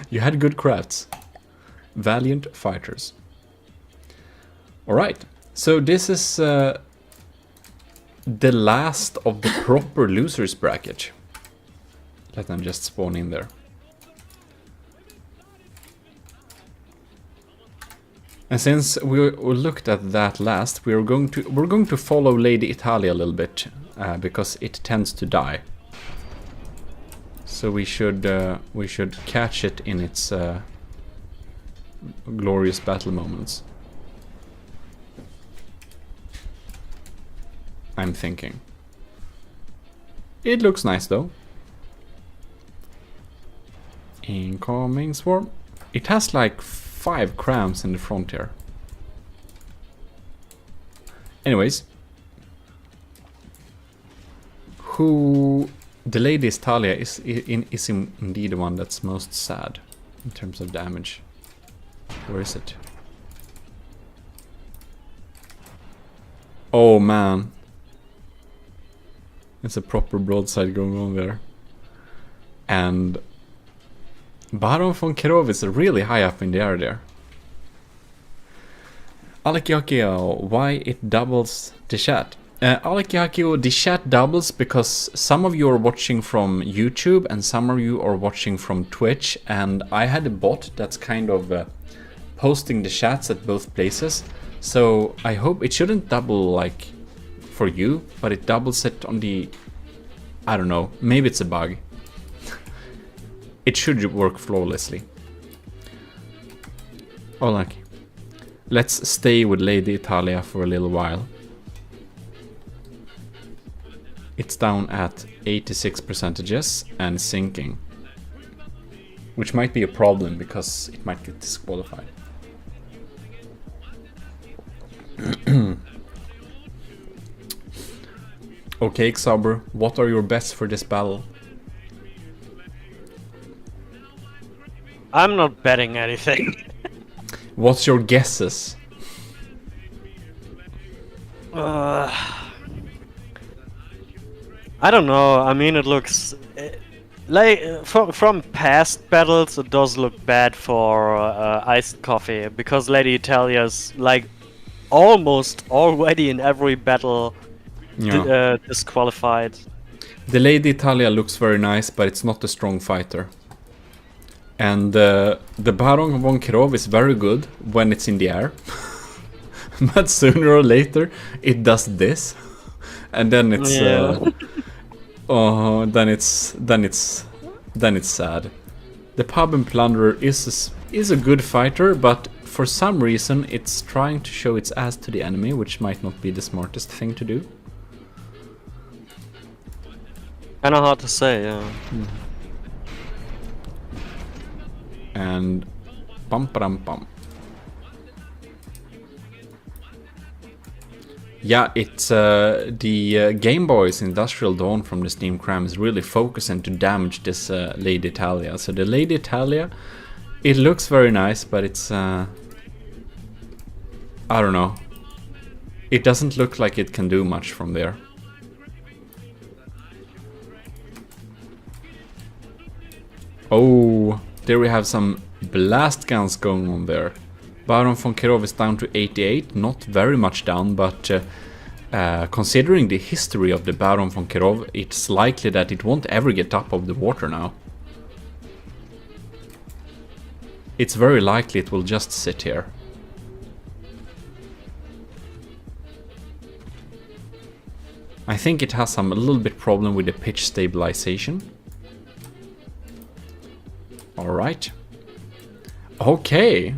You had good crafts. Valiant fighters. Alright, So this is the last of the proper losers bracket. Let them just spawn in there. And since we looked at that last, we're going to follow Lady Italia a little bit because it tends to die. So we should catch it in its glorious battle moments. I'm thinking. It looks nice though. Incoming swarm. It has like 5 crams in the front here. Anyways. The Lady Italia is indeed the one that's most sad in terms of damage. Where is it? Oh man. It's a proper broadside going on there. And Baron von Kirov is really high up in the air there. Alekihakio, why it doubles the chat? Alekihakio, the chat doubles because some of you are watching from YouTube and some of you are watching from Twitch, and I had a bot that's kind of posting the chats at both places. So I hope it shouldn't double like for you, but it doubles it on the... I don't know, maybe it's a bug. It should work flawlessly. Oh, lucky. Let's stay with Lady Italia for a little while. It's down at 86% and sinking. Which might be a problem because it might get disqualified. Okay, Xaber, what are your bets for this battle? I'm not betting anything. What's your guesses? I don't know. I mean, it looks like from past battles, it does look bad for iced coffee because Lady Italia's like almost already in every battle disqualified. The Lady Italia looks very nice, but it's not a strong fighter. And the Baron von Kirov is very good when it's in the air. But sooner or later it does this. And then it's then it's sad. The Pub and Plunderer is a good fighter, but for some reason it's trying to show its ass to the enemy, which might not be the smartest thing to do. Kinda hard to say, yeah. And bum bum bum. Yeah, it's the Game Boy's Industrial Dawn from the Steam Cram is really focusing to damage this Lady Italia. So the Lady Italia, it looks very nice, but it's I don't know. It doesn't look like it can do much from there. Oh, there we have some blast guns going on there. Baron von Kirov is down to 88, not very much down, but considering the history of the Baron von Kirov, it's likely that it won't ever get up of the water now. It's very likely it will just sit here. I think it has a little bit problem with the pitch stabilization. Alright. Okay.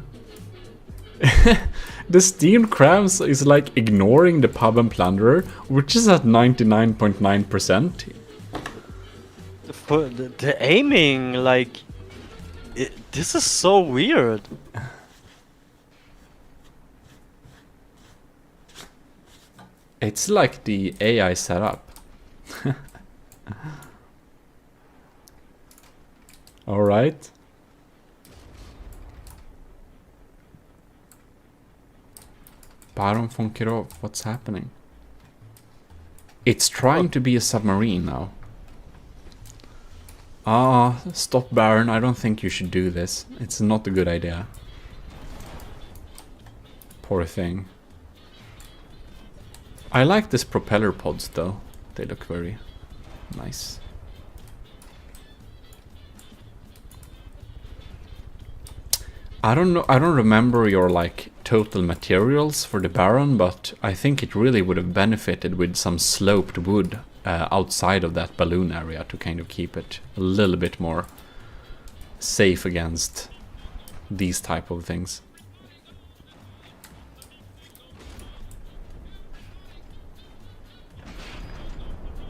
The Steam Crams is like ignoring the Pub and Plunderer, which is at 99.9%. The aiming, like... this is so weird. It's like the AI setup. Alright. Baron von Kirov, what's happening? It's trying to be a submarine now. Ah, stop Baron, I don't think you should do this. It's not a good idea. Poor thing. I like this propeller pods though. They look very nice. I don't know. I don't remember your like total materials for the Baron, but I think it really would have benefited with some sloped wood outside of that balloon area to kind of keep it a little bit more safe against these type of things.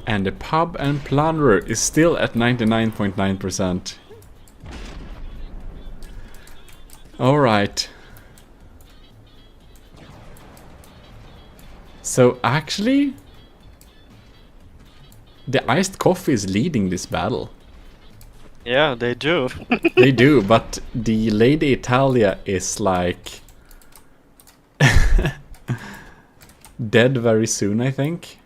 And the pub and plunderer is still at 99.9%. Alright. So actually, the iced coffee is leading this battle. Yeah, they do. They do, but the Lady Italia is like dead very soon, I think.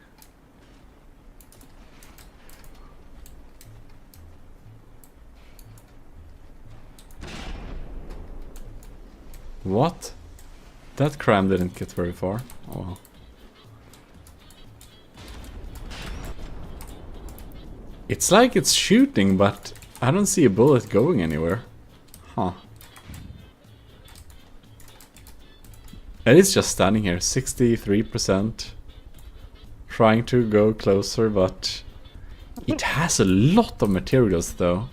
What? That cram didn't get very far. Oh well. It's like it's shooting, but I don't see a bullet going anywhere. Huh. It is just standing here, 63%. Trying to go closer, but it has a lot of materials though.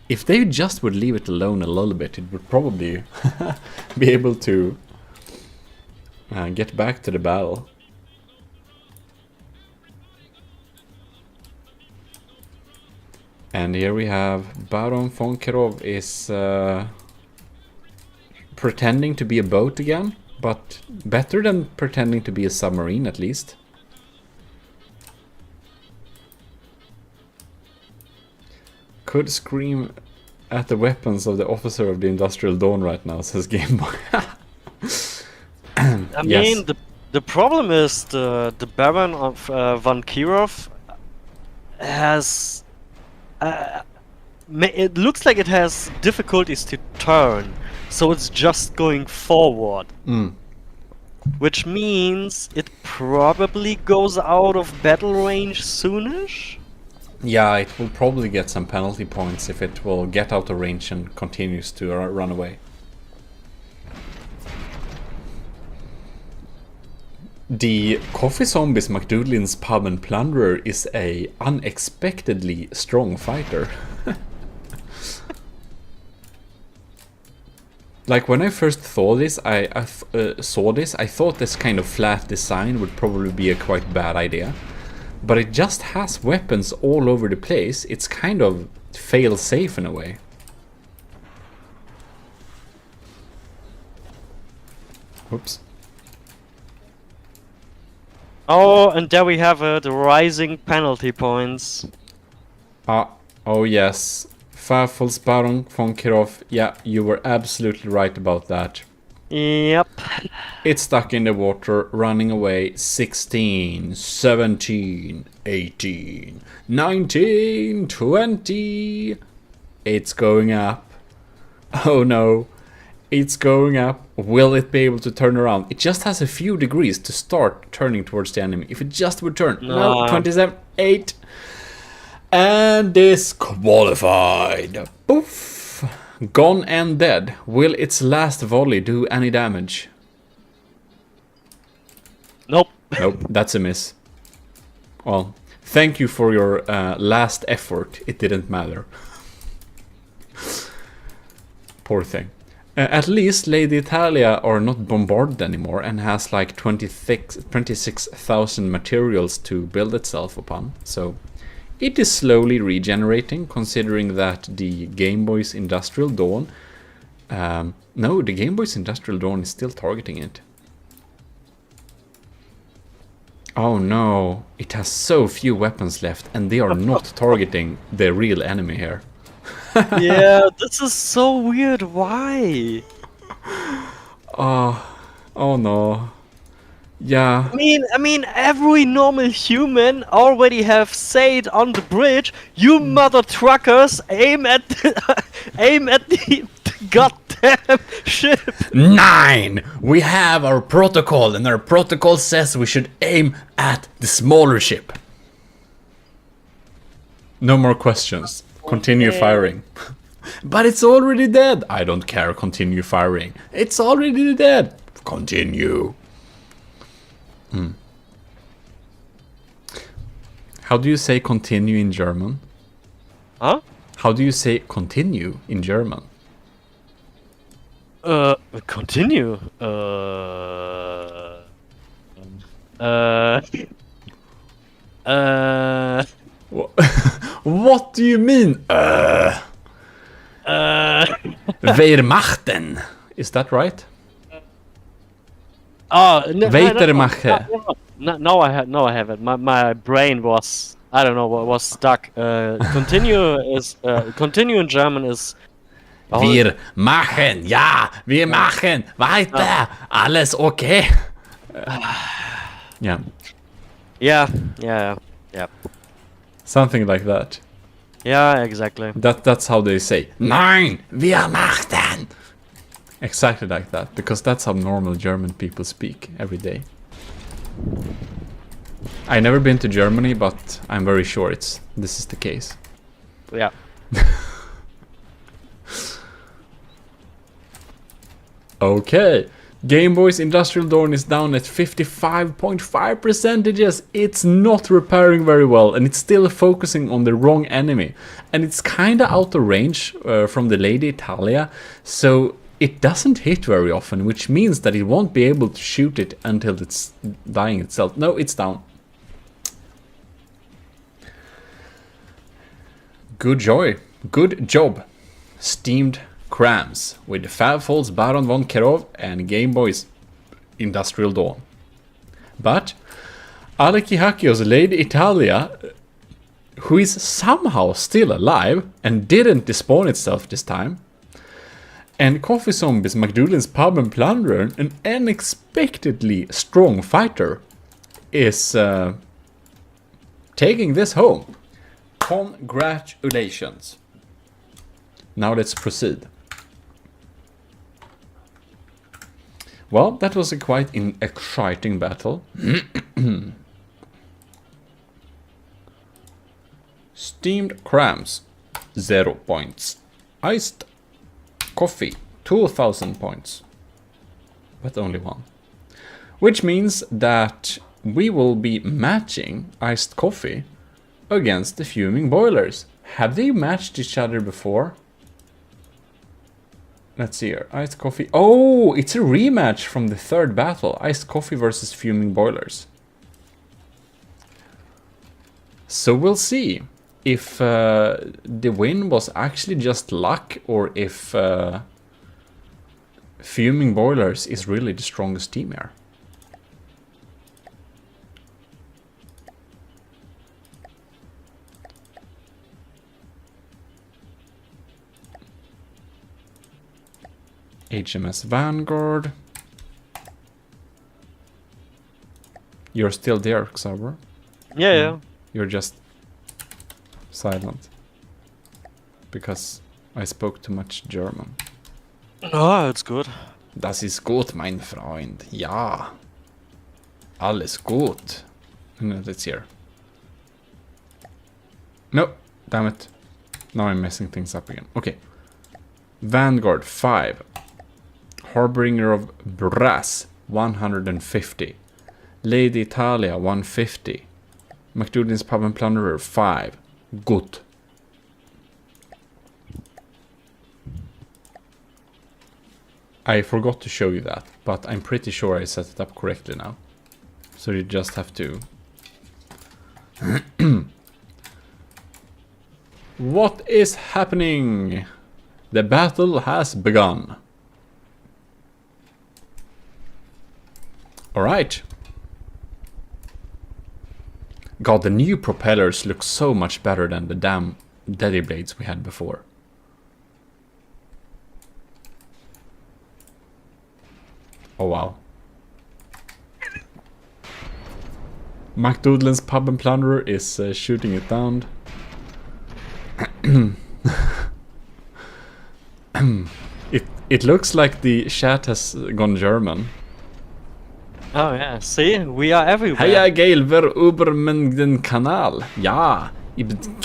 If they just would leave it alone a little bit, it would probably be able to get back to the battle. And here we have Baron von Kirov is pretending to be a boat again, but better than pretending to be a submarine at least. Could scream at the weapons of the officer of the Industrial Dawn right now, says Gameboy. I mean, the problem is the Baron of von Kirov has... it looks like it has difficulties to turn, so it's just going forward. Which means it probably goes out of battle range soonish? Yeah, it will probably get some penalty points if it will get out of range and continues to run away. The Coffee Zombies McDoodlin's Pub and Plunderer is a unexpectedly strong fighter. Like when I first saw this, I thought this kind of flat design would probably be a quite bad idea. But it just has weapons all over the place. It's kind of fail-safe in a way. Oops. Oh, and there we have it, rising penalty points. Oh yes. Farfels Baron von Kirov. Yeah, you were absolutely right about that. Yep. It's stuck in the water, running away. 16, 17, 18, 19, 20. It's going up. Oh no. It's going up. Will it be able to turn around? It just has a few degrees to start turning towards the enemy. If it just would turn. No, 27, 8. And disqualified. Poof. Gone and dead. Will its last volley do any damage? Nope. Nope, that's a miss. Well, thank you for your last effort. It didn't matter. Poor thing. At least Lady Italia are not bombarded anymore and has like 26,000 materials to build itself upon. So it is slowly regenerating, considering that the Game Boy's Industrial Dawn... no, the Game Boy's Industrial Dawn is still targeting it. Oh no, it has so few weapons left and they are not targeting the real enemy here. Yeah, this is so weird. Why? Oh no. Yeah. I mean, every normal human already have said on the bridge, "You mother truckers, aim at the goddamn damn ship! 9! We have our protocol, and our protocol says we should aim at the smaller ship. No more questions. Continue firing. But it's already dead. I don't care. Continue firing. It's already dead. Continue. How do you say continue in German? Huh? How do you say continue in German? Continue. What do you mean? Wehrmachten. Is that right? Weitermache. No, I have it. My brain was, I don't know, was stuck. Continue is continue in German is. Wir machen, ja, wir machen weiter. Alles okay. Yeah. Yeah. Something like that. Yeah, exactly. That's how they say. Nein, wir machten. Exactly like that, because that's how normal German people speak every day. I've never been to Germany, but I'm very sure this is the case. Yeah. Okay. Game Boy's Industrial Dawn is down at 55.5%. It's not repairing very well, and it's still focusing on the wrong enemy. And it's kinda out of range from the Lady Italia, so it doesn't hit very often, which means that it won't be able to shoot it until it's dying itself. No, it's down. Good job. Steamed Crams with Favfol's Baron von Kerov and Game Boy's Industrial Dawn. But Aleki Hakio's Lady Italia, who is somehow still alive and didn't despawn itself this time, and Coffee Zombies McDoulin's Pub and Plunderer, an unexpectedly strong fighter, is taking this home. Congratulations. Now let's proceed. Well, that was a quite exciting battle. Steamed Crams, 0 points. Iced Coffee, 2000 points. But only one. Which means that we will be matching Iced Coffee against the Fuming Boilers. Have they matched each other before? Let's see here. Iced Coffee. Oh, it's a rematch from the third battle. Iced Coffee versus Fuming Boilers. So we'll see if the win was actually just luck, or if Fuming Boilers is really the strongest team here. HMS Vanguard. You're still there, Xaver? Yeah. You're just silent. Because I spoke too much German. Oh, it's good. Das ist gut, mein Freund. Ja. Alles gut. No, that's here. No, damn it. Now I'm messing things up again. Okay. Vanguard 5. Harbinger of Brass 150. Lady Italia 150. McDoulin's Pub and Plunderer 5. Good. I forgot to show you that, but I'm pretty sure I set it up correctly now. So you just have to... What is happening? The battle has begun. Alright. God, the new propellers look so much better than the damn Daddy Blades we had before. Oh wow. McDoulin's Pub and Plunderer is shooting it down. It looks like the chat has gone German. Oh yeah, see, we are everywhere. Heja Gelver über den Kanal. Ja,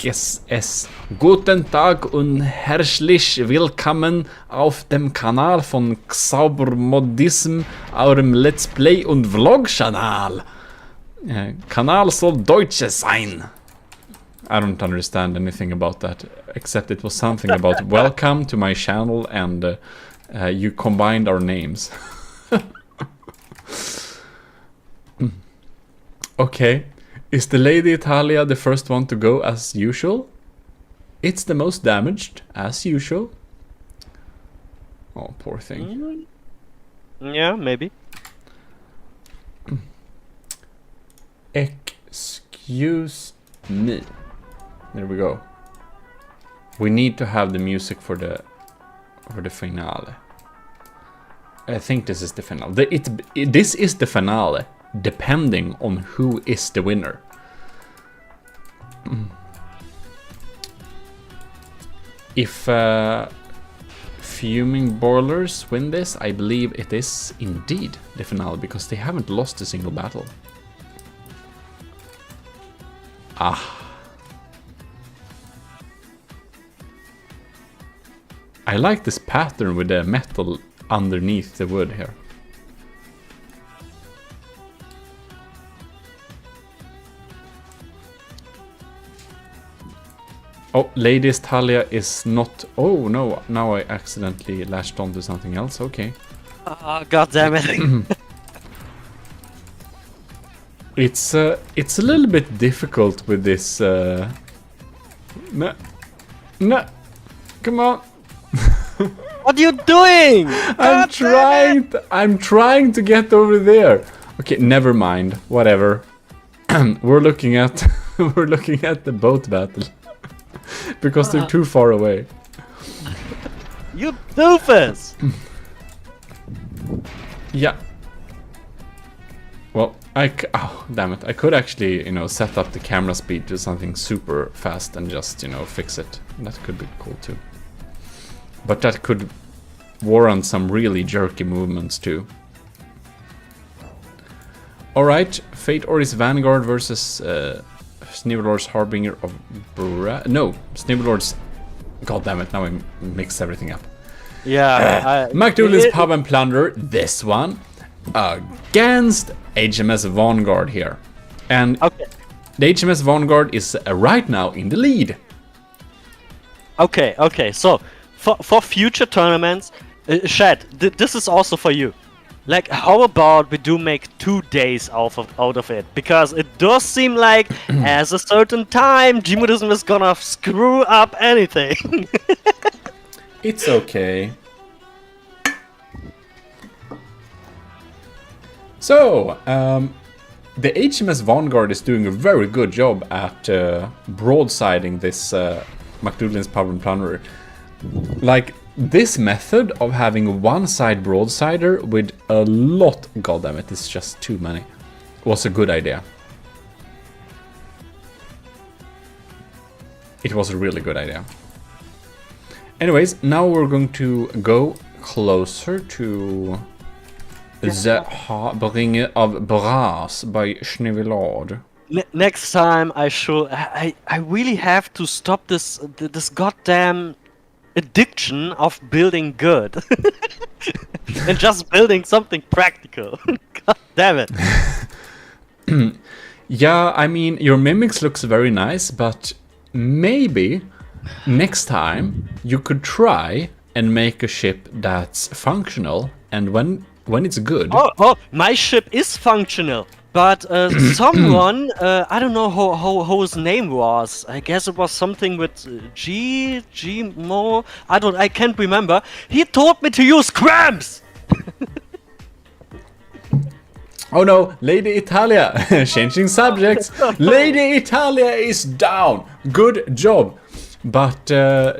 es guten Tag und herzlich willkommen auf dem Kanal von Gmodism, eurem Let's Play und Vlog-Kanal. Kanal soll Deutsche sein. I don't understand anything about that, except it was something about welcome to my channel and you combined our names. Okay, is the Lady Italia the first one to go as usual? It's the most damaged, as usual. Oh, poor thing. Yeah, maybe. Excuse me. There we go. We need to have the music for the finale. I think this is the finale. This is the finale, depending on who is the winner. If Fuming Boilers win this, I believe it is indeed the finale, because they haven't lost a single battle. Ah. I like this pattern with the metal underneath the wood here. Oh, Lady Talia is not... Oh no, now I accidentally latched onto something else. Okay. Oh, god damn it. It's a little bit difficult with this... No. No. Come on. What are you doing? I'm trying to get over there. Okay, never mind. Whatever. We're looking at the boat battle. Because they're too far away. You doofus! Yeah. Well, oh, damn it. I could actually, set up the camera speed to something super fast and just, fix it. That could be cool too. But that could warrant some really jerky movements too. Alright, Fate Oris Vanguard versus Snivelord's Harbinger of No, Snivelord's... God damn it, now I mix everything up. Yeah, MacDougal's Pub and Plunder, this one, against HMS Vanguard here. And okay. The HMS Vanguard is right now in the lead. Okay, so for future tournaments, Shad, this is also for you. Like, how about we do make 2 days out of it? Because it does seem like, at a certain time, Gmodism is gonna screw up anything. It's okay. So, the HMS Vanguard is doing a very good job at broadsiding this MacDougal's Power and Plunder. Like, this method of having one side broadsider with a lot, goddammit, it's just too many, was a good idea. It was a really good idea. Anyways, now we're going to go closer to the Harbinger of Brass by Snivelord. Next time I really have to stop this goddamn addiction of building good and just building something practical. God damn it. Yeah, I mean, your mimics looks very nice, but maybe next time you could try and make a ship that's functional, and when it's good... Oh, my ship is functional. But someone, I don't know how his name was. I guess it was something with Gmo. I can't remember. He told me to use cramps. Oh no, Lady Italia, changing subjects. Lady Italia is down. Good job. But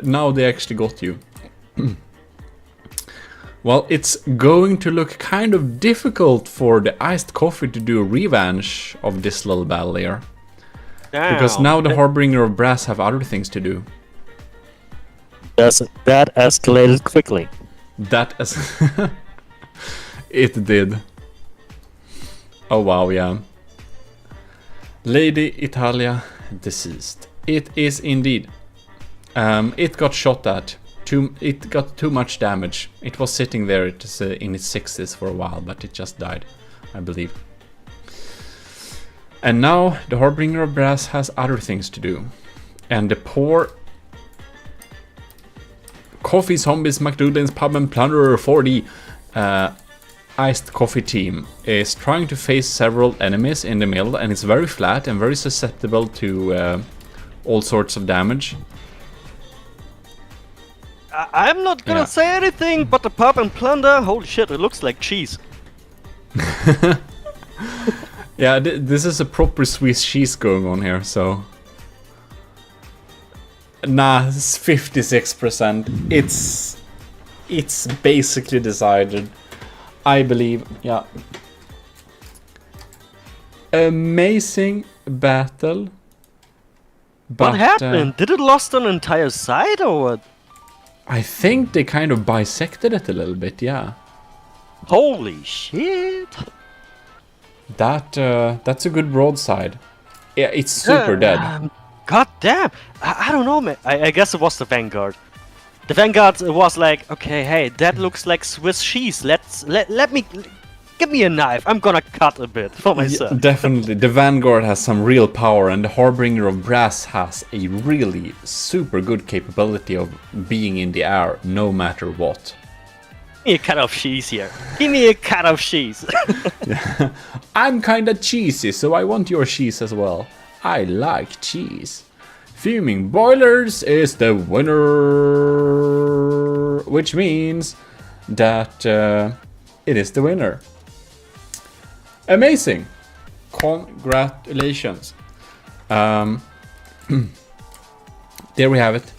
now they actually got you. Well, it's going to look kind of difficult for the Iced Coffee to do a revenge of this little battle here. Damn. Because now the Harbinger of Brass have other things to do. That escalated quickly. That is... It did. Oh wow, yeah. Lady Italia deceased. It is indeed. It got shot at. It got too much damage. It was sitting there in its 60s for a while, but it just died, I believe. And now the Harbinger of Brass has other things to do. And the poor Coffee Zombies McDoulin's Pub and Plunderer 4D Iced Coffee team is trying to face several enemies in the middle, and it's very flat and very susceptible to all sorts of damage. I'm not gonna say anything, but the pub and plunder, holy shit, it looks like cheese. Yeah, this is a proper Swiss cheese going on here, so... Nah, it's 56%. It's basically decided. I believe, yeah. Amazing battle. But, what happened? Did it lost an entire side or what? I think they kind of bisected it a little bit, yeah. Holy shit! That's a good broadside. Yeah, it's super dead. God damn! I don't know, man. I guess it was the Vanguard. The Vanguard was like, okay, hey, that looks like Swiss cheese. Let me give me a knife. I'm gonna cut a bit for myself. Yeah, definitely, the Vanguard has some real power, and the Harbinger of Brass has a really super good capability of being in the air no matter what. Give me a cut of cheese here. Give me a cut of cheese. I'm kinda cheesy, so I want your cheese as well. I like cheese. Fuming Boilers is the winner, which means that it is the winner. Amazing. Congratulations. There we have it.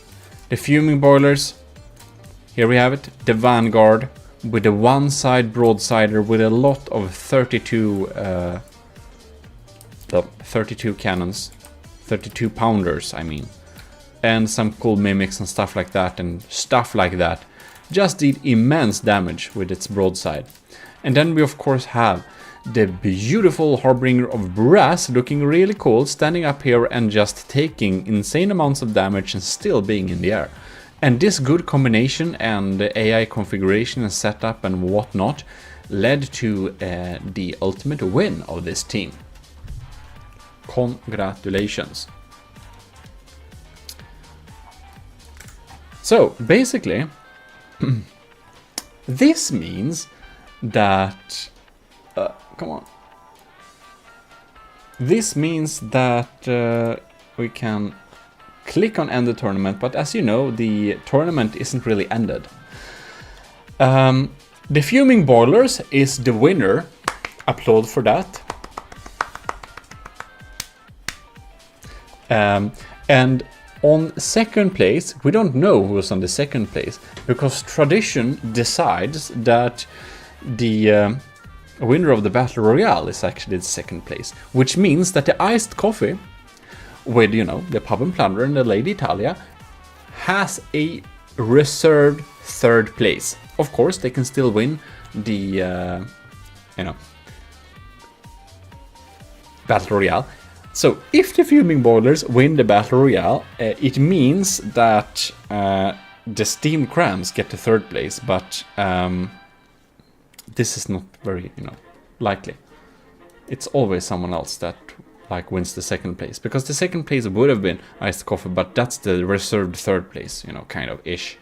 The Fuming Boilers. Here we have it. The Vanguard with a one-side broadsider with a lot of 32 cannons. 32 pounders, I mean. And some cool mimics and stuff like that, just did immense damage with its broadside. And then we of course have the beautiful Harbinger of Brass looking really cool, standing up here and just taking insane amounts of damage and still being in the air. And this good combination and the AI configuration and setup and whatnot led to the ultimate win of this team. Congratulations. So basically, this means that come on. This means that we can click on end the tournament, but as you know, the tournament isn't really ended. The Fuming Boilers is the winner. Applaud for that. And on second place, we don't know who's on the second place, because tradition decides that the winner of the Battle Royale is actually the second place, which means that the iced coffee with, you know, the Pub and Plunder and the Lady Italia has a reserved third place. Of course, they can still win the, Battle Royale. So, if the Fuming Boilers win the Battle Royale, it means that the Steam Crams get the third place, but this is not very, likely. It's always someone else that wins the second place, because the second place would have been Iced Coffee, but that's the reserved third place, kind of ish.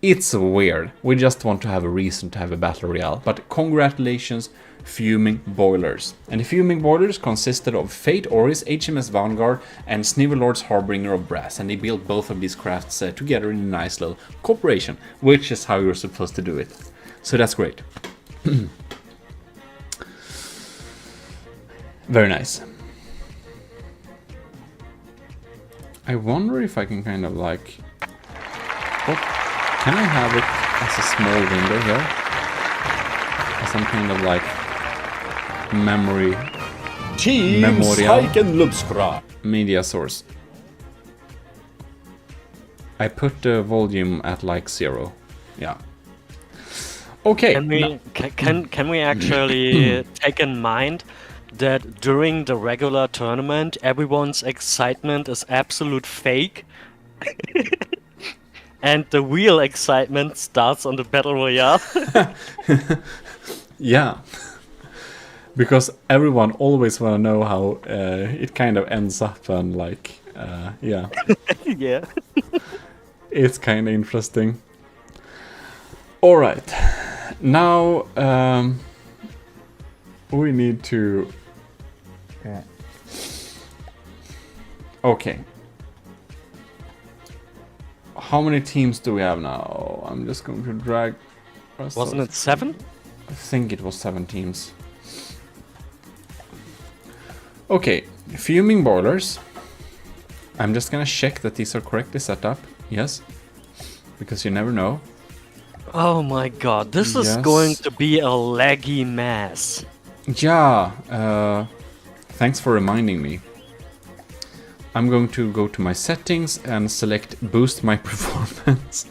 It's weird. We just want to have a reason to have a Battle Royale, but congratulations, Fuming Boilers. And the Fuming Boilers consisted of Fate Oris, HMS Vanguard, and Snivelord's Harbinger of Brass, and they built both of these crafts together in a nice little cooperation, which is how you're supposed to do it. So that's great. Very nice. I wonder if I can kind of can I have it as a small window here? As some kind of memory media source. I put the volume at 0. Yeah. Okay. Can we actually take in mind that during the regular tournament, everyone's excitement is absolute fake, and the real excitement starts on the battle royale? Yeah. Because everyone always want to know how it kind of ends up, and like, yeah, Yeah. it's kind of interesting. All right, now we need to. Okay. How many teams do we have now? I'm just going to drag. Wasn't it 7? I think it was 7 teams. Okay, fuming boilers. I'm just gonna check that these are correctly set up. Yes, because you never know. Oh my god, this is Yes. going to be a laggy mess. Yeah, thanks for reminding me. I'm going to go to my settings and select boost my performance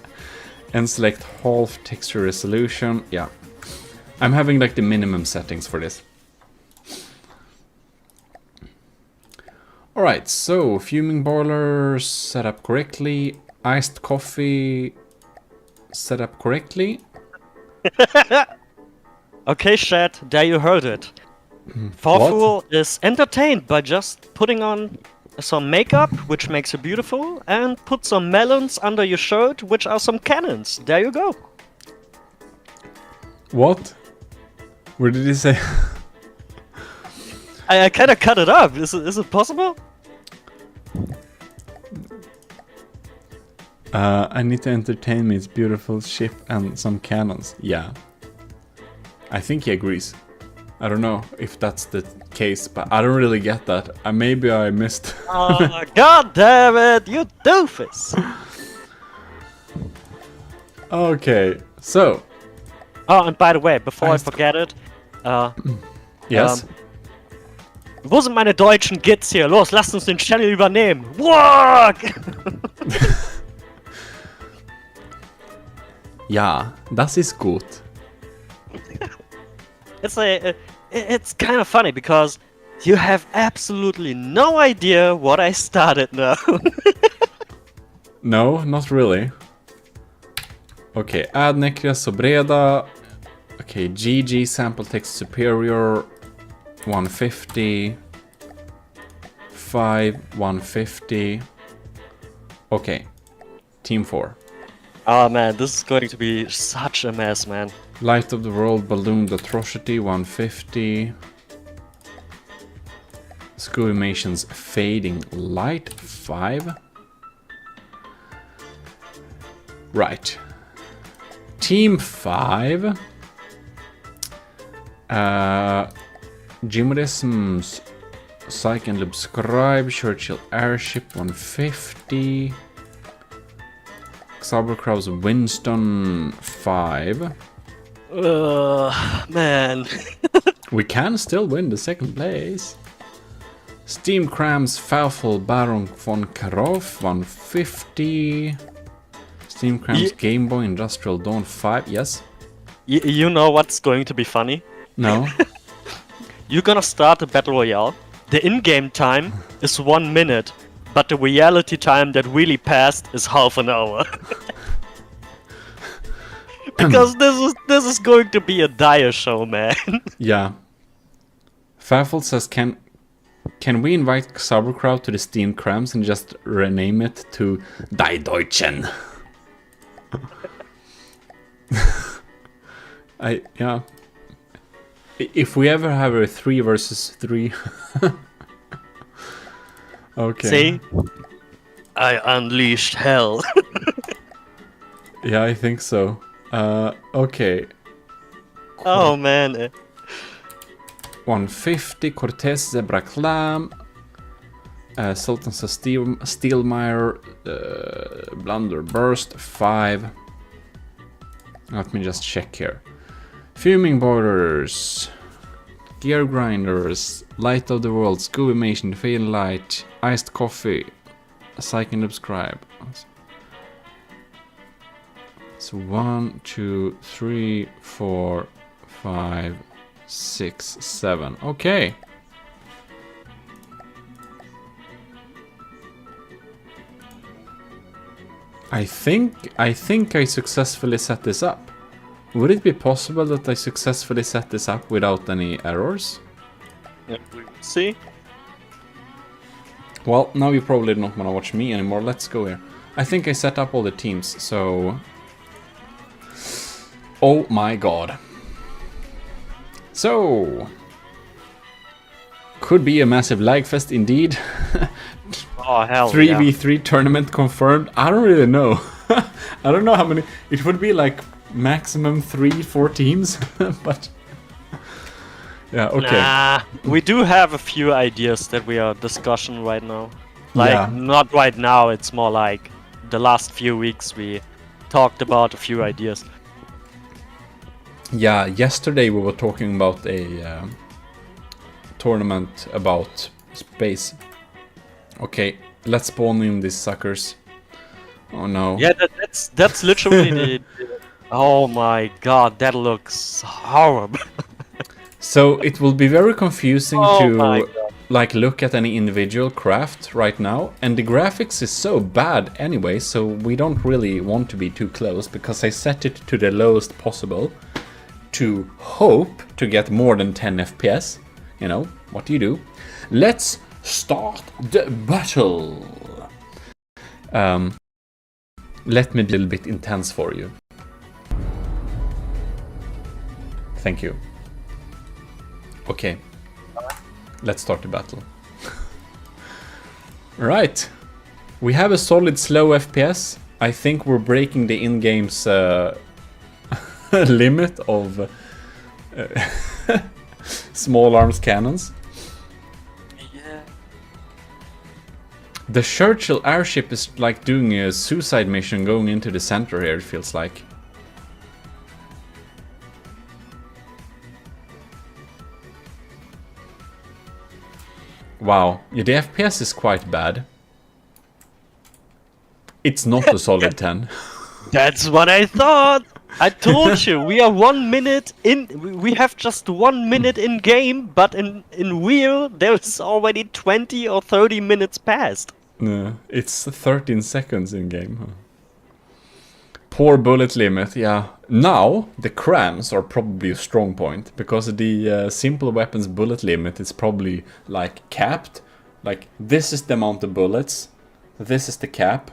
and select half texture resolution. Yeah, I'm having like the minimum settings for this. Alright, so fuming boilers set up correctly, iced coffee set up correctly. Okay, chat, there you heard it. Farfool is entertained by just putting on some makeup, which makes you beautiful, and put some melons under your shirt, which are some cannons. There you go. What? What did he say? I kind of cut it up. Is it possible? I need to entertain me, it's beautiful ship and some cannons. Yeah. I think he agrees. I don't know if that's the case, but I don't really get that. Maybe I missed. Oh, god damn it, you doofus! Okay, so. Oh, and by the way, before I forget it, Yes. wo sind meine deutschen Gits hier? Los, lasst uns den Channel übernehmen! Walk! Ja, das ist gut. It's kind of funny because you have absolutely no idea what I started now. No, not really. Okay, add necklace och breda. Okay, GG sample text superior 150 5 150. Okay, team 4. Oh man, this is going to be such a mess, man. Light of the world balloon atrocity 150. Scuimation's fading light 5. Right. Team 5. Gmodism's Psych and Subscribe, Churchill Airship 150. Sauberkrau's Winston 5. Man. We can still win the second place. Steam Cram's Faufel Baron von Karoff 150. Steam Cram's Game Boy Industrial Dawn 5. Yes? You know what's going to be funny? No? You're gonna start a battle royale. The in-game time is 1 minute, but the reality time that really passed is half an hour. Because this is going to be a dire show, man. Yeah. Faufel says, can we invite Sauberkraut to the Steam Crams and just rename it to Die Deutschen? Yeah. If we ever have a 3 versus 3. Okay. See? I unleashed hell. Yeah, I think so. Okay. Oh man. 150, Cortez, Zebra Clam, Sultan's Steelmire, Blunder Burst, 5. Let me just check here. Fuming Borders, Gear Grinders, Light of the World, Scuimation, Fading Light, Iced Coffee, Psych and Subscribe. So 1, 2, 3, 4, 5, 6, 7. Okay. I think I successfully set this up. Would it be possible that I successfully set this up without any errors? Yeah, we will see. Well, now you probably don't want to watch me anymore. Let's go here. I think I set up all the teams, so... Oh my god. So... Could be a massive lag fest indeed. Oh, hell 3v3 tournament confirmed. I don't really know. I don't know how many... It would be like maximum 3-4 teams, but... Yeah, okay. Nah, we do have a few ideas that we are discussing right now. Like, Yeah. not right now, it's more like the last few weeks we talked about a few ideas. Yeah, yesterday we were talking about a tournament about space. Okay, let's spawn in these suckers. Oh no. Yeah, that's literally Oh my god, that looks horrible. So it will be very confusing Oh my to God. like look at any individual craft right now, and the graphics is so bad anyway, so we don't really want to be too close because I set it to the lowest possible to hope to get more than 10 FPS. You know, what do you do? Let's start the battle. Let me be a little bit intense for you. Thank you. Okay, let's start the battle. Right, we have a solid slow FPS. I think we're breaking the in-game's limit of small arms cannons. Yeah. The Churchill airship is like doing a suicide mission going into the center here, it feels like. Wow, yeah, the FPS is quite bad. It's not a solid 10. That's what I thought! I told you, we are 1 minute in, we have just 1 minute in game, but in real, there's already 20 or 30 minutes past. No, it's 13 seconds in game. Huh? Poor bullet limit, yeah. Now, the crams are probably a strong point, because the simple weapons bullet limit is probably, like, capped. Like, this is the amount of bullets, this is the cap,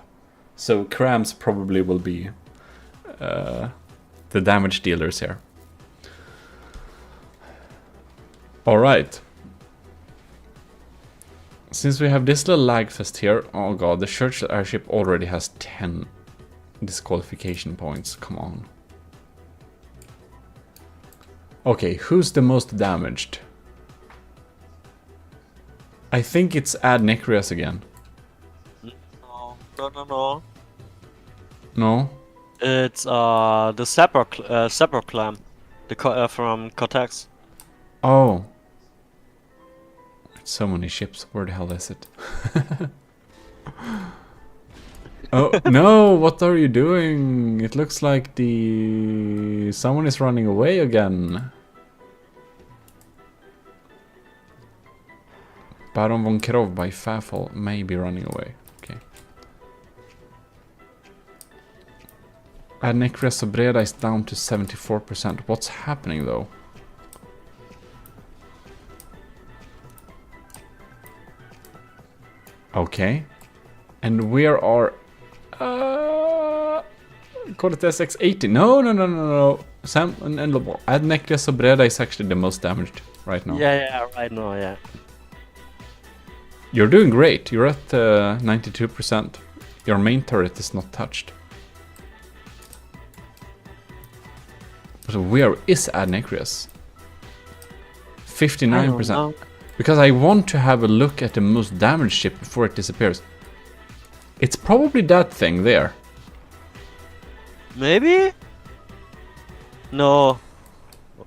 so crams probably will be the damage dealers here. Alright. Since we have this little lag fest here, oh god, the Churchill airship already has 10 disqualification points, come on. Okay, who's the most damaged? I think it's Ad Necrius again. No. No? It's the Sapper Clam, from Cortex. Oh. So many ships, where the hell is it? Oh, no, what are you doing? It looks like someone is running away again. Baron von Krov by Fafel may be running away. Okay. Adnecres Sobreda is down to 74%. What's happening though? Okay. And where are... Cortez X80. No. Sam and Lobo. Adnecres Sobreda is actually the most damaged right now. Yeah, right now, yeah. You're doing great. You're at 92%. Your main turret is not touched. But where is Adnecres? 59%. Because I want to have a look at the most damaged ship before it disappears. It's probably that thing there. Maybe? No.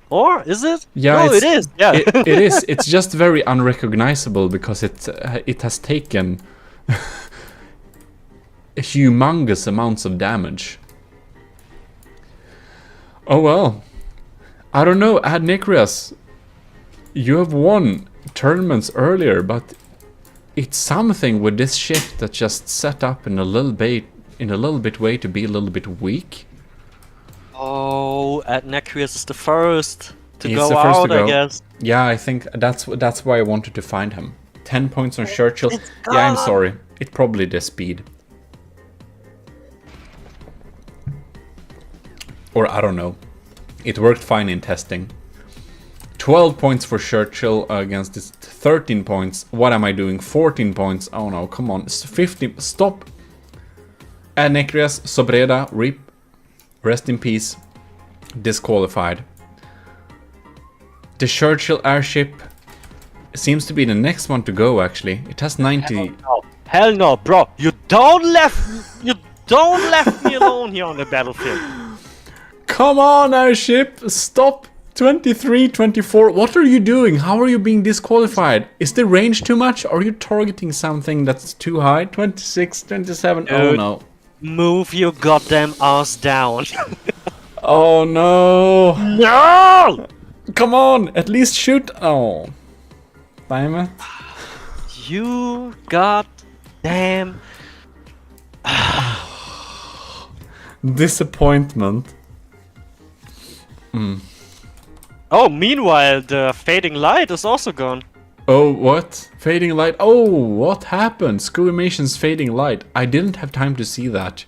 Or is it? Yeah, no, it is. Yeah, it is. It's just very unrecognizable because it has taken humongous amounts of damage. Oh well. I don't know, Adnikrias. You have won tournaments earlier, but it's something with this ship that just set up in a little bit way to be a little bit weak. Oh, Adnecrius is the first to He's go the first to out, I go. guess. Yeah, I think that's why I wanted to find him. 10 points on Churchill. Yeah, I'm gone. sorry. It probably the speed. Or I don't know. It worked fine in testing. 12 points for Churchill against this 13 points. What am I doing? 14 points. Oh no, come on. It's 15. Stop. Adnecrias, Sobreda, RIP. Rest in peace. Disqualified. The Churchill airship seems to be the next one to go, actually. It has 90... Hell no, bro. You don't left me alone here on the battlefield. Come on, airship! Stop! 23, 24. What are you doing? How are you being disqualified? Is the range too much? Are you targeting something that's too high? 26, 27. Oh Dude. no. Move your goddamn ass down. Oh no. No! Come on, at least shoot. Oh. Damn it. You goddamn. Disappointment. Oh, meanwhile, the fading light is also gone. Oh, what? Fading light. Oh, what happened? Scoovimation's fading light. I didn't have time to see that.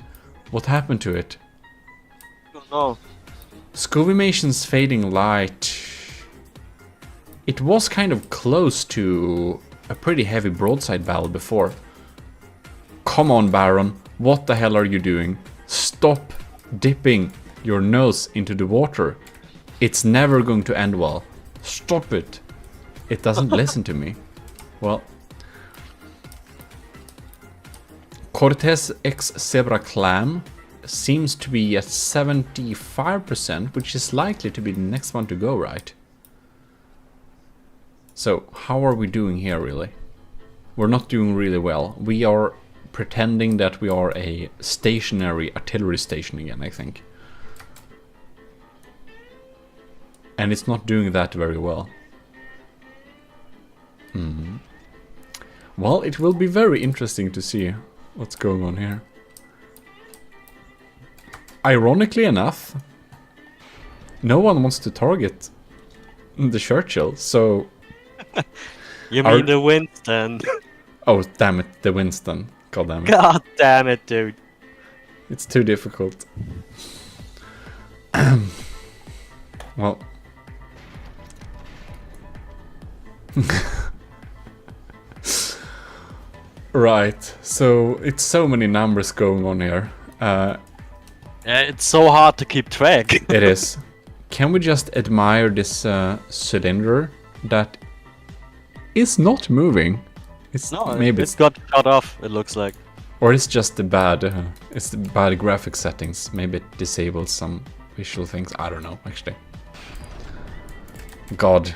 What happened to it? No. Scoovimation's fading light. It was kind of close to a pretty heavy broadside battle before. Come on, Baron. What the hell are you doing? Stop dipping your nose into the water. It's never going to end well. Stop it. It doesn't listen to me. Well. Cortez X Zebra Clam seems to be at 75%, which is likely to be the next one to go, right? So, how are we doing here, really? We're not doing really well. We are pretending that we are a stationary artillery station again, I think. And it's not doing that very well. Well, it will be very interesting to see what's going on here. Ironically enough, no one wants to target the Churchill, so... You mean the Winston? Oh, damn it, the Winston. God damn it. God damn it, dude. It's too difficult. Well... Right, so it's so many numbers going on here. It's so hard to keep track. It is. Can we just admire this cylinder that is not moving? It's maybe it's got shut off. It looks like, or it's just the bad graphic settings. Maybe it disables some visual things. I don't know, actually. God.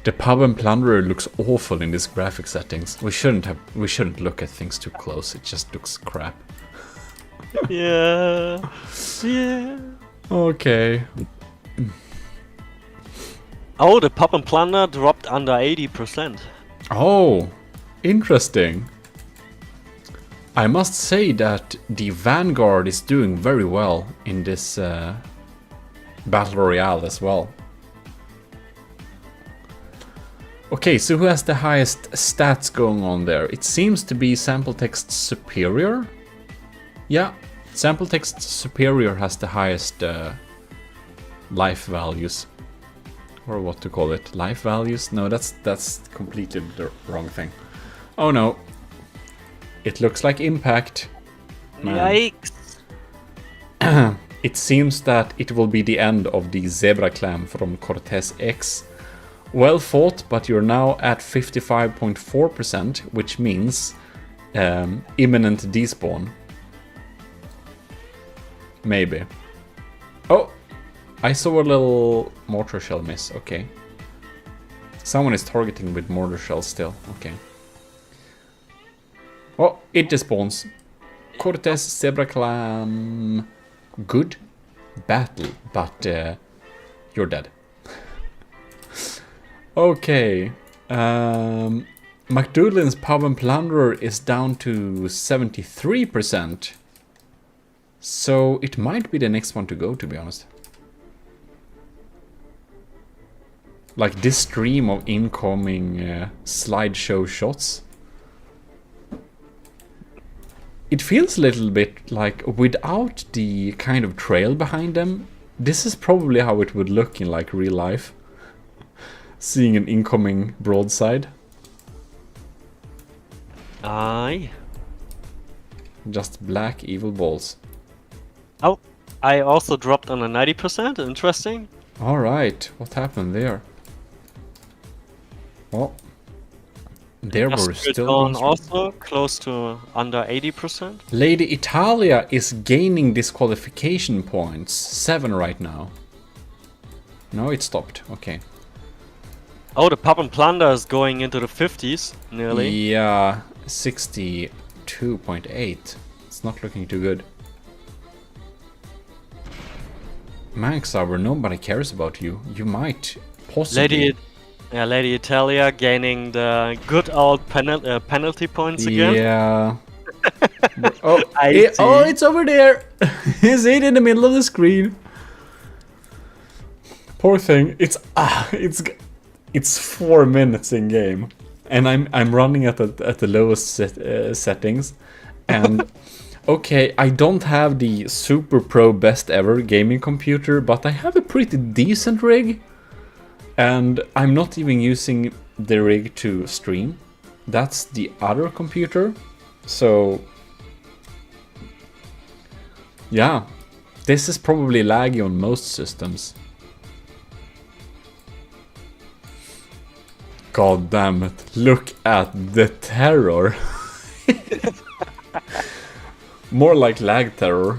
The Pub and Plunderer looks awful in these graphic settings. We shouldn't look at things too close. It just looks crap. yeah. Okay. Oh, the Pop and Plunder dropped under 80%. Oh, interesting. I must say that the Vanguard is doing very well in this Battle Royale as well. Okay, so who has the highest stats going on there? It seems to be Sample Text Superior. Yeah, Sample Text Superior has the highest life values. Or what to call it? Life values? No, that's completely the wrong thing. Oh no. It looks like Impact. Man. Yikes. It seems that it will be the end of the Zebra Clam from Cortez X. Well fought, but you're now at 55.4%, which means imminent despawn. Maybe. Oh! I saw a little mortar shell miss, okay. Someone is targeting with mortar shells still, okay. Oh, it despawns. Cortez Zebra Clam. Good. battle, but you're dead. Okay. McDoodlin's Pub and Plunderer is down to 73%. So it might be the next one to go, to be honest. Like this stream of incoming slideshow shots. It feels a little bit like without the kind of trail behind them, this is probably how it would look in like real life. Seeing an incoming broadside. Aye. Just black evil balls. Oh, I also dropped on a 90%. Interesting. Alright, what happened there? Well, there were Just still on ones- also close to under 80%. Lady Italia is gaining disqualification points. 7 right now. No, it stopped. Okay. Oh, the Pub and Plunder is going into the 50s, nearly. Yeah, 62.8. It's not looking too good. Maxauer, nobody cares about you. You might possibly... Lady Italia gaining the good old penalty points again. Yeah. Oh, I see. oh, it's over there. Is it in the middle of the screen? Poor thing. It's 4 minutes in game, and I'm running at the lowest settings, and okay, I don't have the super pro best ever gaming computer, but I have a pretty decent rig. And I'm not even using the rig to stream. That's the other computer. So, yeah, this is probably laggy on most systems. God damn it, look at the terror. More like lag terror.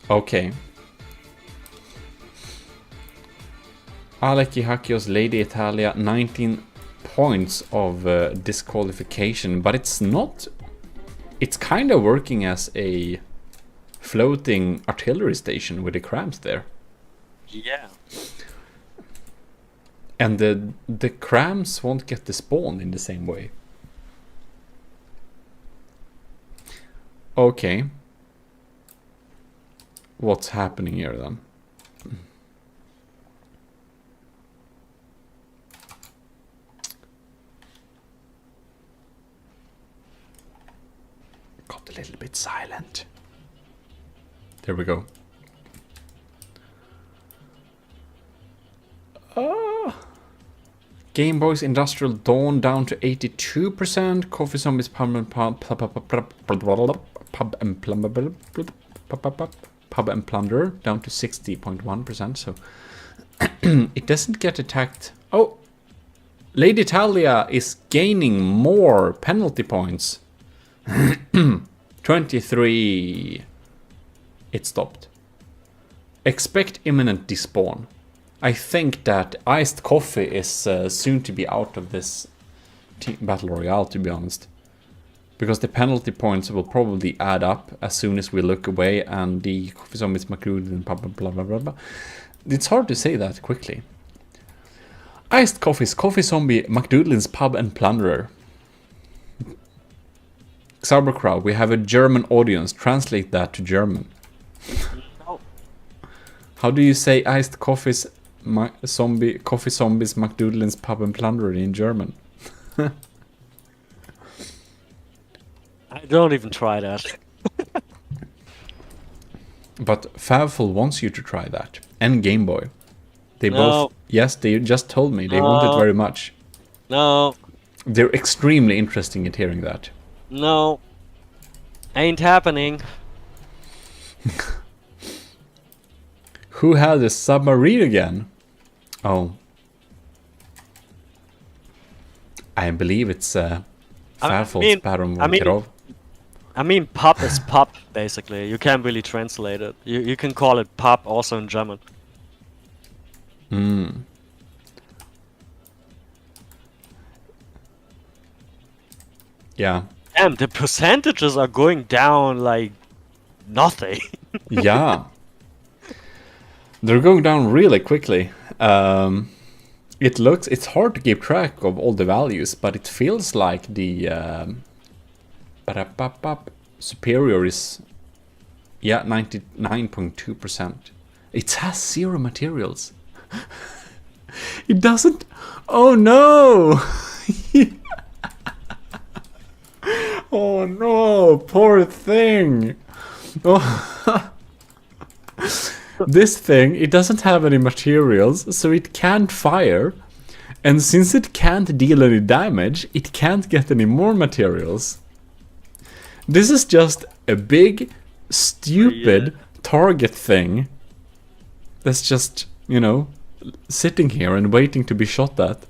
Okay. Aleki Hakios Lady Italia, 19 points of disqualification, but it's not... It's kind of working as a floating artillery station with the crabs there. Yeah. And the crams won't get despawned in the same way. Okay. What's happening here then? Got a little bit silent. There we go. Game Boy's Industrial Dawn down to 82%. Coffee Zombies Pub and Plunder down to 60.1%. So it doesn't get attacked. Oh, Lady Italia is gaining more penalty points. 23. It stopped. Expect imminent despawn. I think that iced coffee is soon to be out of this battle royale, to be honest, because the penalty points will probably add up as soon as we look away, and the coffee zombies McLeod and blah blah blah blah blah. It's hard to say that quickly. Iced coffees, coffee zombie, McDoodlin's Pub and Plunderer. Sauerkraut, we have a German audience. Translate that to German. No. How do you say iced coffees, coffee zombies, McDoodlin's Pub and Plunderer in German? I don't even try that. But Favful wants you to try that. And Game Boy. They No. both... Yes, they just told me. They want it very much. No. They're extremely interested in hearing that. No. Ain't happening. Who had a submarine again? Oh. I believe it's Favful's Baron Kirov. I mean, pop is pop, basically. You can't really translate it. You can call it pop also in German. Hmm. Yeah. Damn, the percentages are going down like nothing. Yeah. They're going down really quickly. It's hard to keep track of all the values, but it feels like the superior is, yeah, 99.2%. It has 0 materials. It doesn't. Oh no! Oh no, poor thing. Oh. This thing, it doesn't have any materials, so it can't fire. And since it can't deal any damage, it can't get any more materials. This is just a big, stupid target thing that's just, you know, sitting here and waiting to be shot at.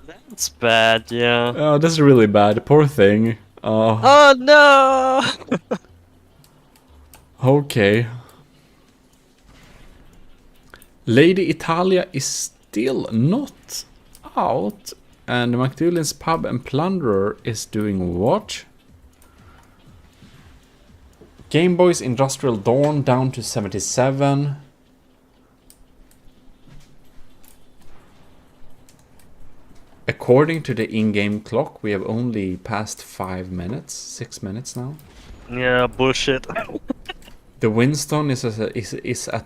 That's bad, yeah. Oh, that's really bad. Poor thing. Oh, Oh no! okay. Lady Italia is still not out. And McDoulin's Pub and Plunderer is doing what? Game Boy's Industrial Dawn down to 77. According to the in-game clock, we have only passed 5 minutes, 6 minutes now. Yeah, bullshit. The Winston is at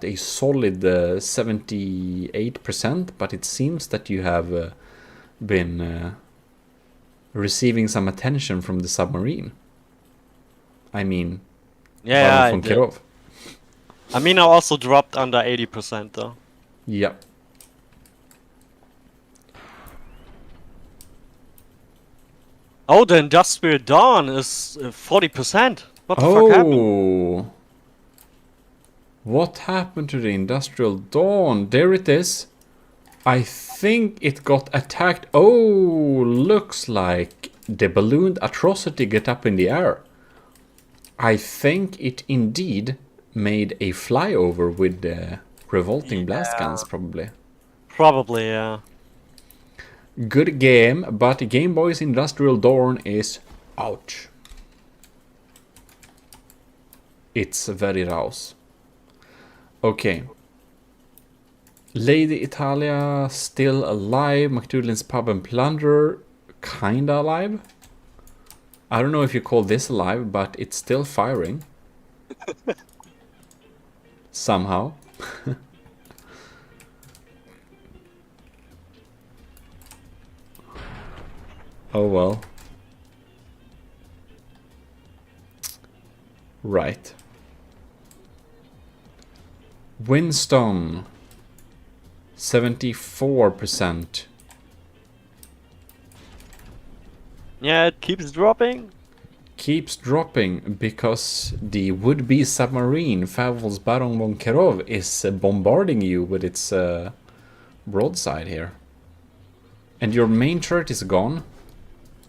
a solid 78%, but it seems that you have been receiving some attention from the submarine. I mean, Yeah, I von did. Kirov. I mean, I also dropped under 80% though. Yeah. Oh, the Industrial Dawn is 40%. What the fuck happened? Oh. What happened to the Industrial Dawn? There it is. I think it got attacked. Oh, looks like the ballooned atrocity got up in the air. I think it indeed made a flyover with the revolting blast guns, probably. Probably, yeah. Good game, but Game Boy's Industrial Dawn is ouch. It's very rouse. Okay. Lady Italia still alive. McDoulin's Pub and Plunder kinda alive. I don't know if you call this alive, but it's still firing. Somehow. Oh well. Right. Winston. 74%. Yeah, it keeps dropping. Keeps dropping because the would-be submarine Favel's Baron von Kirov is bombarding you with its broadside here. And your main turret is gone.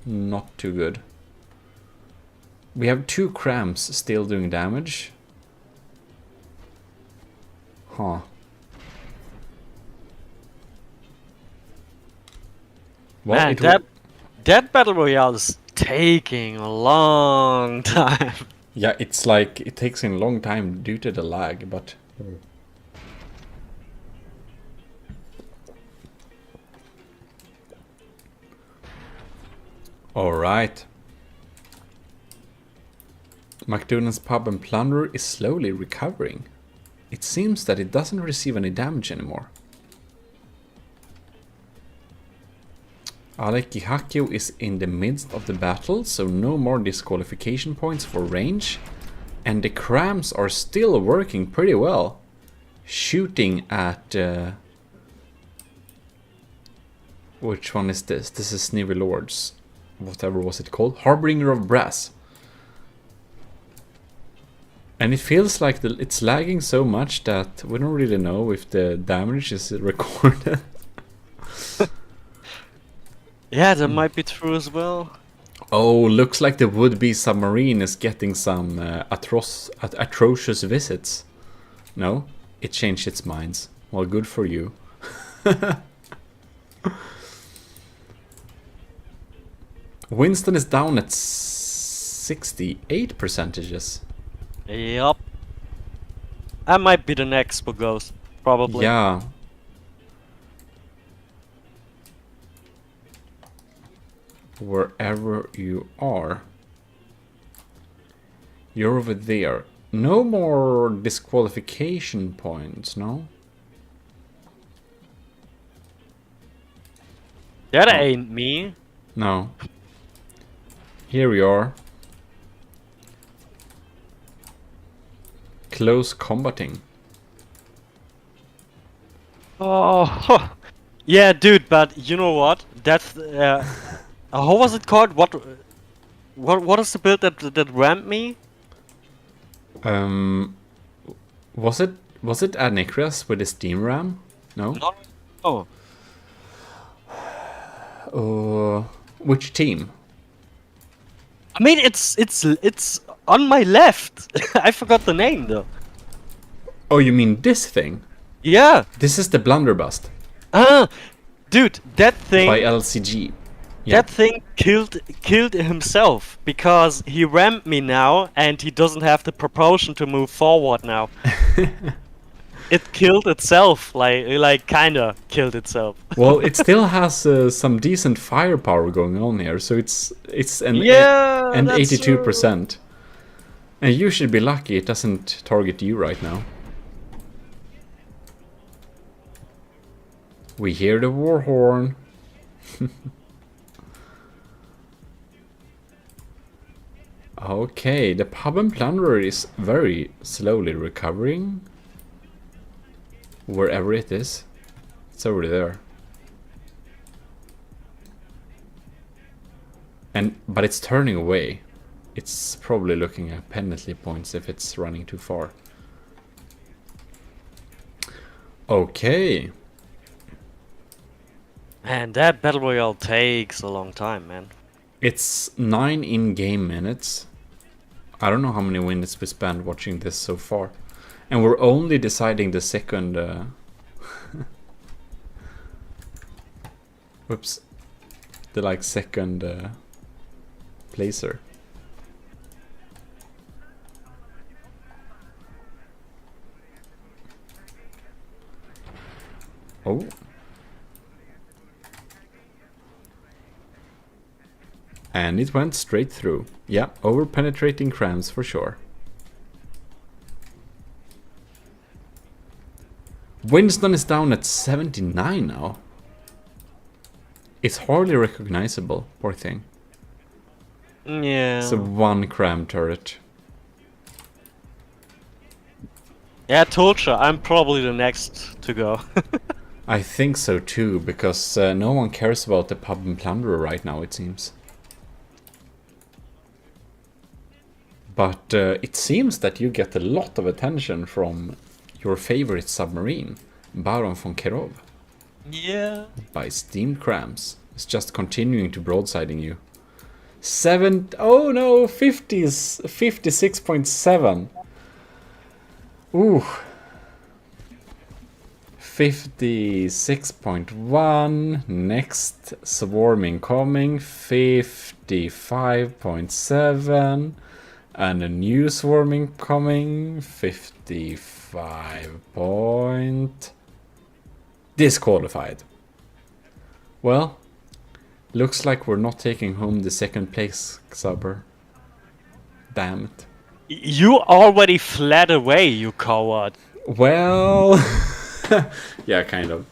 Not too good. We have 2 cramps still doing damage. Huh. Well, Man, that battle royale is taking a long time. yeah, it's like it takes a long time due to the lag, but all right. McDonald's Pub and Plunder is slowly recovering. It seems that it doesn't receive any damage anymore. Aleki Hakio is in the midst of the battle, so no more disqualification points for range. And the crams are still working pretty well. Shooting at... which one is this? This is Snivy Lords. Whatever was it called? Harbinger of Brass. And it feels like it's lagging so much that we don't really know if the damage is recorded. Yeah, that might be true as well. Oh, looks like the would-be submarine is getting some atrocious visits. No, it changed its minds. Well, good for you. Winston is down at 68%. Yup. I might be the next for Ghost. Probably. Yeah. Wherever you are. You're over there. No more disqualification points, no? That Oh. ain't me. No. Here we are. Close combating. Oh, huh. Yeah, dude. But you know what? That's how was it called? What is the build that rammed me? Was it Anikras with the steam ram? No. Not. Oh, Which team? I mean it's on my left. I forgot the name though. Oh, you mean this thing? Yeah. This is the blunderbust Ah, dude, that thing. by LCG. Yeah. That thing killed himself because he rammed me now and he doesn't have the propulsion to move forward now. It killed itself, like kinda killed itself. Well, it still has some decent firepower going on here, so it's an Yeah, and that's 82%. And you should be lucky it doesn't target you right now. We hear the war horn. Okay, the pub and plunderer is very slowly recovering. Wherever it is. It's over there. But it's turning away. It's probably looking at penalty points if it's running too far. Okay. Man, that battle royale takes a long time, man. It's 9 in-game minutes. I don't know how many minutes we spent watching this so far. And we're only deciding the second... Whoops. The second placer. Oh. And it went straight through. Yeah, over penetrating crams for sure. Winston is down at 79 now. It's hardly recognizable, poor thing. Yeah. It's a 1 cram turret. Yeah, I told you, I'm probably the next to go. I think so too, because no one cares about the pub and plunderer right now, it seems. But it seems that you get a lot of attention from your favorite submarine, Baron von Kerov. Yeah. By steamed crams. It's just continuing to broadsiding you. 56.7. Ooh. 56.1. Next swarming coming. 55.7. And a new swarming coming. 55 point. Disqualified. Well, looks like we're not taking home the second place, Xaber. Damn it. You already fled away, you coward. Well, yeah, kind of.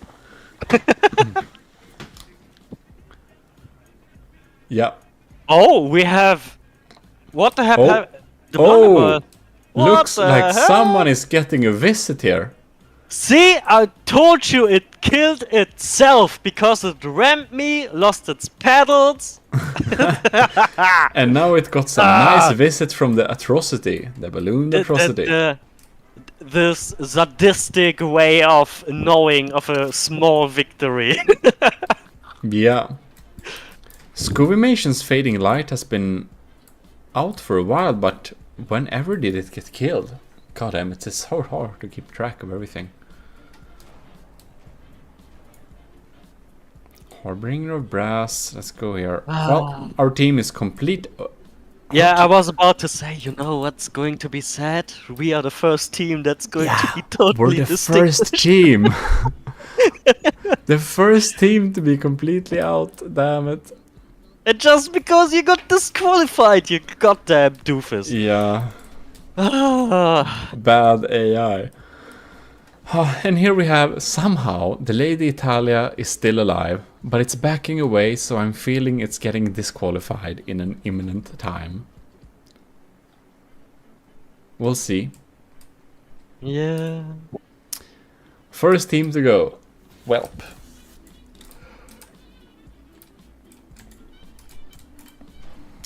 Yeah. Oh, we have. What the heck? Oh. The Oh, Blunderball. What looks the like hell? someone is getting a visit here. See, I told you it killed itself because it rammed me, lost its paddles. And now it got some nice visit from the atrocity, the balloon atrocity. This sadistic way of knowing of a small victory. Yeah. Scuvimation's Fading Light has been out for a while, but whenever did it get killed? God damn, it's so hard to keep track of everything. Harbinger of Brass, let's go here. Well, our team is complete Yeah, I was about to say, you know what's going to be sad? We are the first team that's going to be We're totally the first distinguished. team. The first team to be completely out, damn it. And just because you got disqualified, you goddamn doofus. Yeah, Ah, bad AI. And here we have, somehow, the Lady Italia is still alive, but it's backing away, so I'm feeling it's getting disqualified in an imminent time. We'll see. yeah. First team to go. Welp.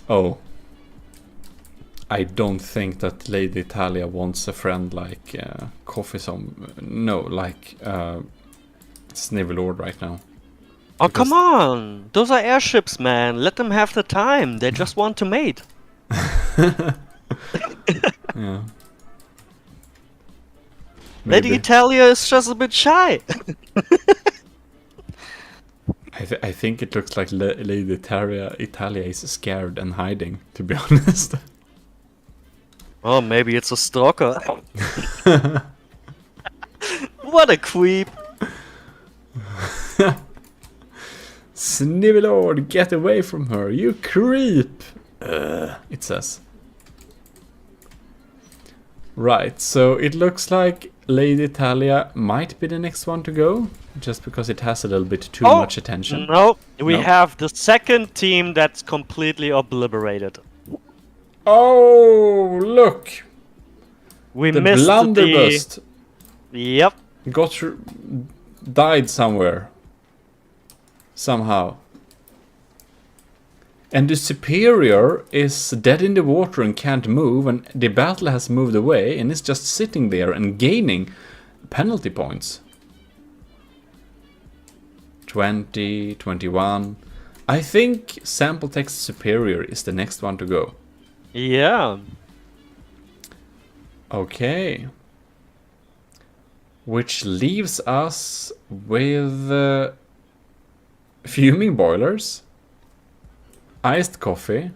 Oh. I don't think that Lady Italia wants a friend like Coffee No, like Snivelord right now. Oh, Because- come on! Those are airships, man. Let them have the time. They just want to mate. Yeah. Lady Italia is just a bit shy. I think it looks like Lady Italia is scared and hiding, to be honest. Oh, maybe it's a stalker. What a creep. Snivelord, get away from her, you creep! It says. Right, so it looks like Lady Italia might be the next one to go, just because it has a little bit too Oh, much attention. No, we No? have the second team that's completely obliterated. Oh, look! We The missed blunderbuss Yep. died somewhere. Somehow. And the superior is dead in the water and can't move, and the battle has moved away and is just sitting there and gaining penalty points. 20, 21. I think sample text superior is the next one to go. Yeah. Okay. Which leaves us with fuming boilers, iced coffee,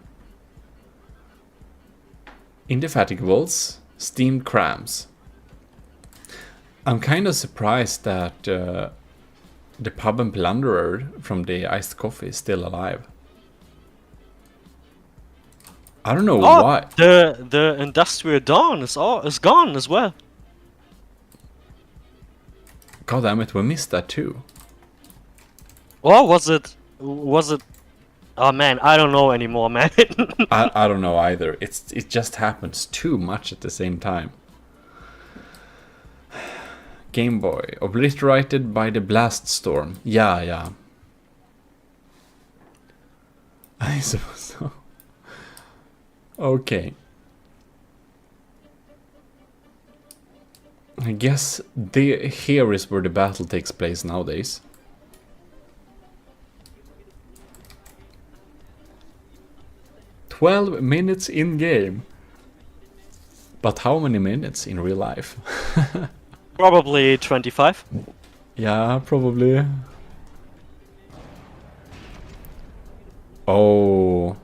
indefatigables, steamed crabs. I'm kind of surprised that the pub and plunderer from the iced coffee is still alive. I don't know Oh, why. the industrial dawn is gone as well. God damn it, we missed that too. Or was it? Oh man, I don't know anymore, man. I don't know either. It just happens too much at the same time. Game Boy, obliterated by the blast storm. Yeah. I suppose so. Okay. I guess here is where the battle takes place nowadays. "12 minutes in game." But how many minutes in real life? Probably 25. Yeah, probably. Oh.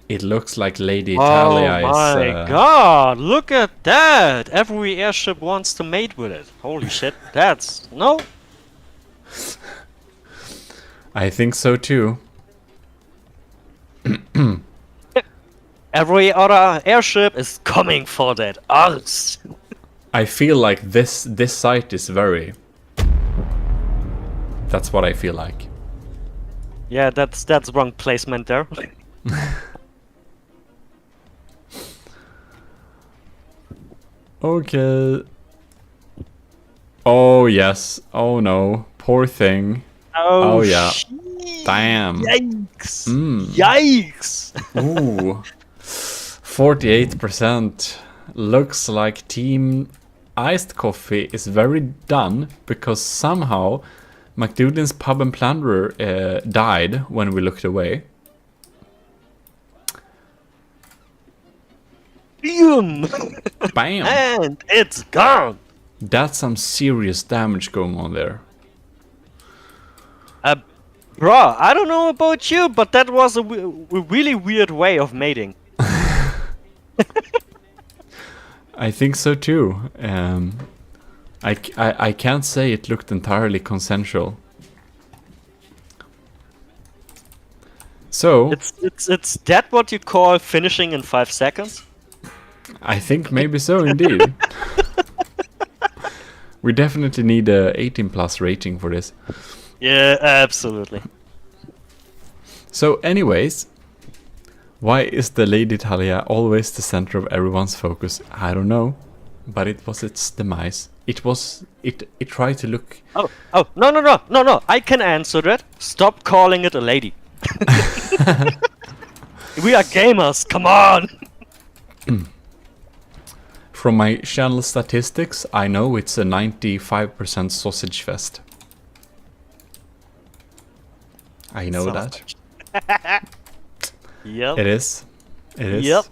It looks like Lady Italia Oh my is... god, look at that! Every airship wants to mate with it. Holy shit, that's... No? I think so too. Every other airship is coming for that arse. I feel like this site is very... That's what I feel like. Yeah, that's wrong placement there. Okay. Oh yes. Oh no. Poor thing. Oh, yeah. shit. Damn. Yikes! Mm. Yikes! Ooh. 48%. Looks like Team Iced Coffee is very done, because somehow McDoulin's Pub and Plunderer died when we looked away. Boom! Bam! And it's gone! That's some serious damage going on there. Bruh, I don't know about you, but that was a really weird way of mating. I think so too. I can't say it looked entirely consensual. So It's that what you call finishing in 5 seconds? I think maybe so indeed. We definitely need a 18+ rating for this. Yeah, absolutely. So anyways, why is the Lady Talia always the center of everyone's focus? I don't know, but it was its demise. It tried to look. Oh, no, I can answer that. Stop calling it a lady. We are gamers, come on! From my channel statistics, I know it's a 95% sausage fest. I know Sausage. that. Yep. It is. It is. Yep.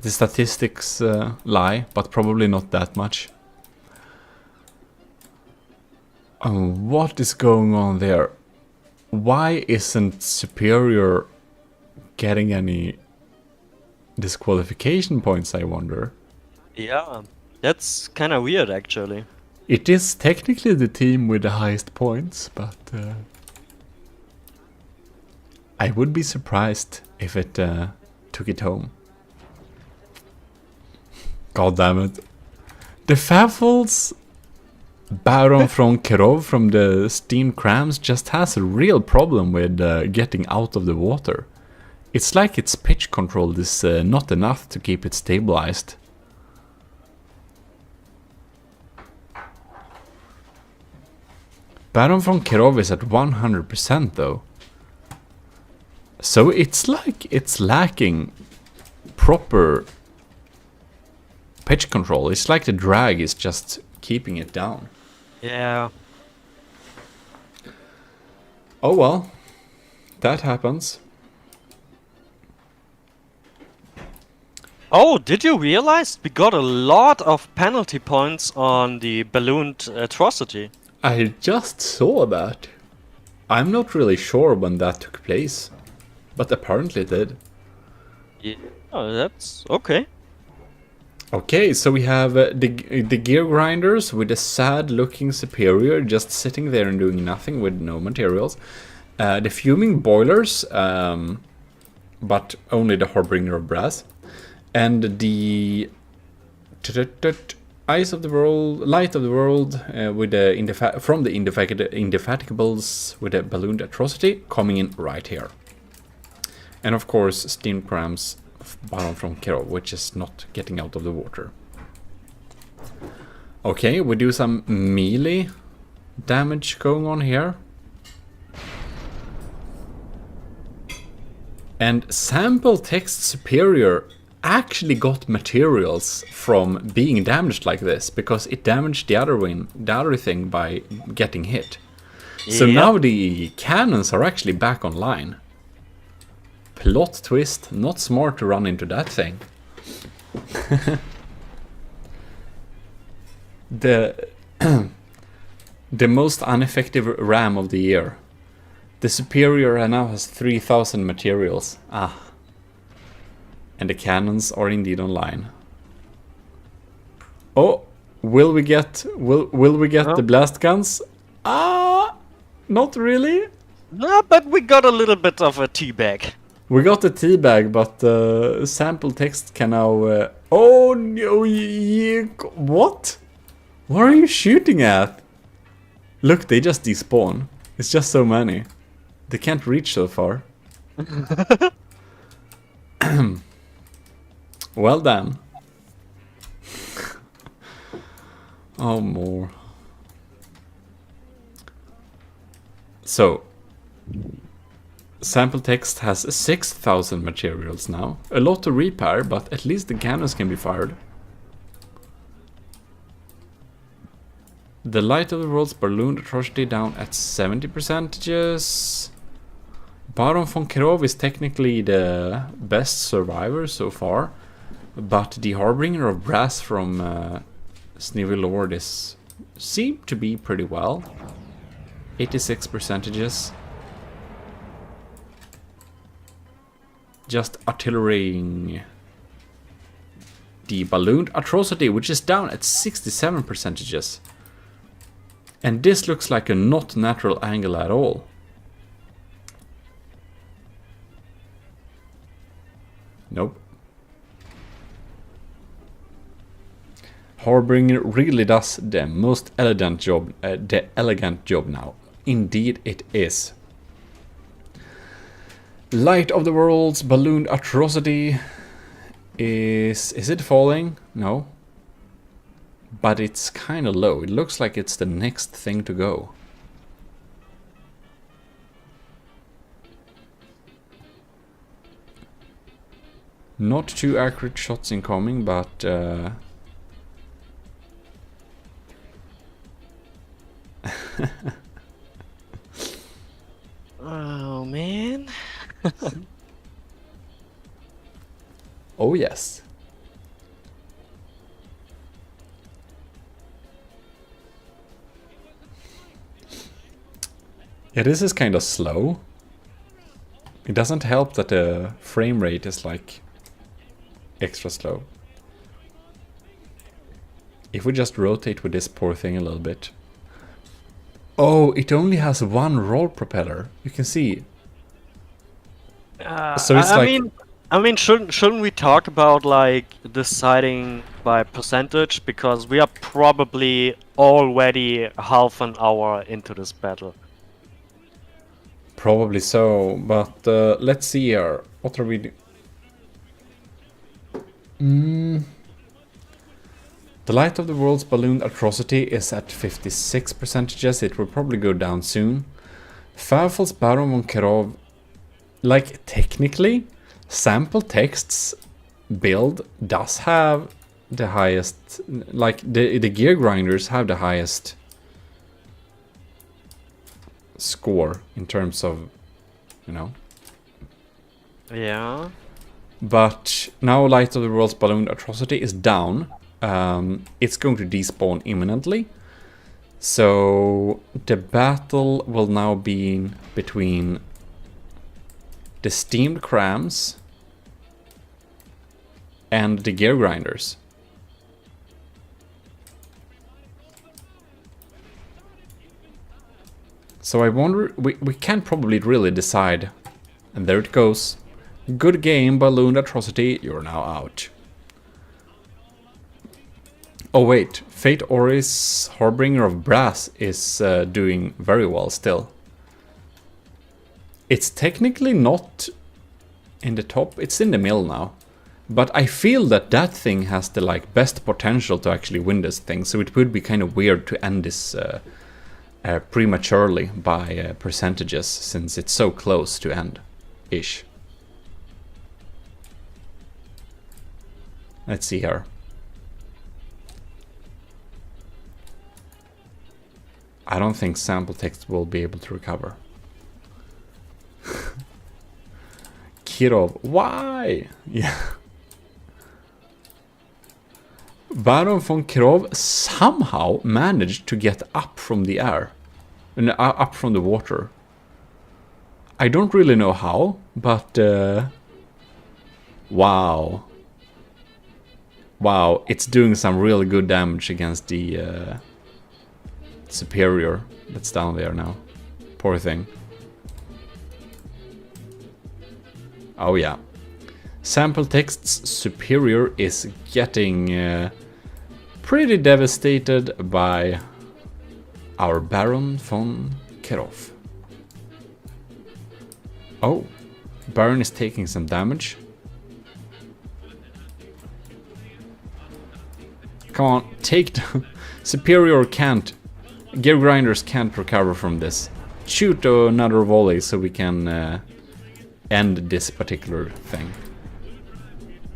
The statistics lie, but probably not that much. What is going on there? Why isn't Superior getting any disqualification points, I wonder? Yeah, that's kind of weird actually. It is technically the team with the highest points, but I would be surprised if it took it home. God damn it. The Favels Baron from Kirov from the Steam Crams just has a real problem with getting out of the water. It's like its pitch control is not enough to keep it stabilized. Baron from Kirov is at 100% though. So it's like it's lacking proper pitch control. It's like the drag is just keeping it down. Yeah. Oh well, that happens. Oh, did you realize we got a lot of penalty points on the ballooned atrocity? I just saw that. I'm not really sure when that took place, but apparently it did. Yeah, oh, that's okay. Okay, so we have the gear grinders with a sad-looking Superior just sitting there and doing nothing with no materials. The fuming boilers, but only the Harbinger of Brass. And the Eyes of the World, Light of the World, with the from the Indefatigables with a ballooned atrocity coming in right here. And of course, Steam Crams Baron from Kirov, which is not getting out of the water. Okay, we do some melee damage going on here. And Sample Text Superior actually got materials from being damaged like this, because it damaged the other thing by getting hit. So Yep. now the cannons are actually back online. Plot twist, not smart to run into that thing. The most ineffective ram of the year. The Superior now has 3,000 materials. And the cannons are indeed online. Oh, will we get the blast guns? Not really. No, but we got a little bit of a teabag. We got the teabag, but sample text can now. Oh no! What? What are you shooting at? Look, they just despawn. It's just so many. They can't reach so far. Well done. Oh, more. So, sample text has 6,000 materials now. A lot to repair, but at least the cannons can be fired. The Light of the World's ballooned atrocity down at 70%. Baron von Kirov is technically the best survivor so far, but the Harbinger of Brass from Sneevy Lord seemed to be pretty well. 86%. just artillerying the ballooned atrocity, which is down at 67%. And this looks like a not natural angle at all. Nope. Harbinger really does the most elegant job, now. Indeed it is. Light of the World's ballooned atrocity is it falling? No. But it's kind of low. It looks like it's the next thing to go. Not too accurate shots incoming, but Oh man. oh yes. Yeah, this is kind of slow. It doesn't help that the frame rate is like extra slow. If we just rotate with this poor thing a little bit. Oh, it only has one roll propeller. You can see. So it's I mean, shouldn't we talk about like deciding by percentage, because we are probably already half an hour into this battle. Probably so, but let's see here. What are we The Light of the World's ballooned atrocity is at 56%. It will probably go down soon. Fairfall's Baron von Kerov, like technically, sample texts build does have the highest, like the gear grinders have the highest score in terms of, you know. Yeah. But now Light of the World's ballooned atrocity is down. It's going to despawn imminently. So the battle will now be between the steamed crams and the gear grinders. So I wonder, we can't probably really decide. And there it goes. Good game, ballooned atrocity, you're now out. Oh wait, Fate Oris Harbinger of Brass is doing very well still. It's technically not in the top, it's in the middle now. But I feel that that thing has the like best potential to actually win this thing, so it would be kind of weird to end this prematurely by percentages, since it's so close to end-ish. Let's see here. I don't think sample text will be able to recover. Kirov, why? Yeah. Baron von Kirov somehow managed to get up from the air. Up from the water. I don't really know how, but wow. Wow, it's doing some really good damage against the superior that's down there now. Poor thing. Oh yeah. Sample text's superior is getting pretty devastated by our Baron von Kerov. Oh, Baron is taking some damage. Come on, take the superior can't. Gear grinders can't recover from this. Shoot another volley so we can end this particular thing.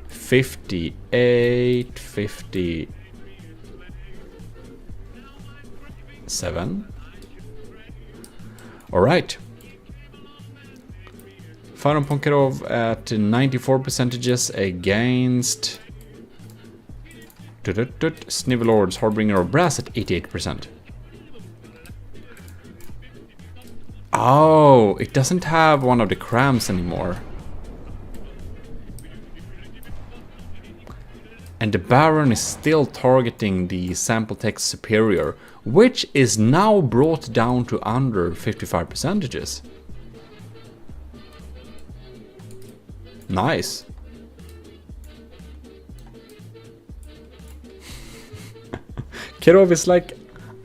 58, 57. Alright. Baron von Kerov at 94% against Snivelord's Harbinger of Brass at 88%. Oh, it doesn't have one of the crams anymore. And the Baron is still targeting the sample text superior, which is now brought down to under 55%. Nice. Kirov is like,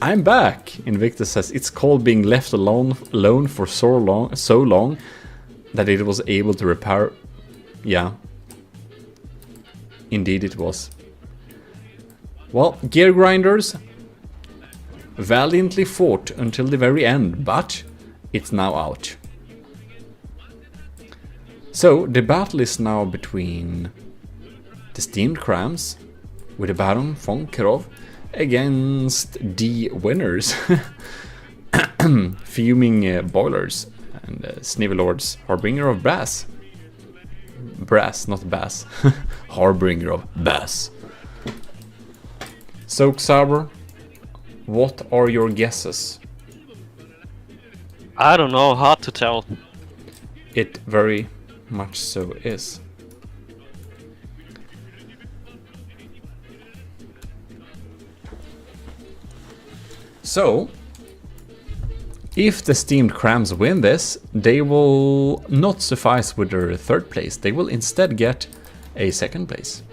I'm back. Invictus says it's called being left alone for so long that it was able to repair. Yeah. Indeed it was. Well, Gear Grinders valiantly fought until the very end, but it's now out. So the battle is now between the Steamed Crams with the Baron von Kirov against the winners, Fuming Boilers and Snivelord's Harbinger of Brass. Brass, not bass. Harbinger of Bass. So, Xaber, what are your guesses? I don't know, hard to tell. It very much so is. So, if the Steamed Crams win this, they will not suffice with their third place. They will instead get a second place.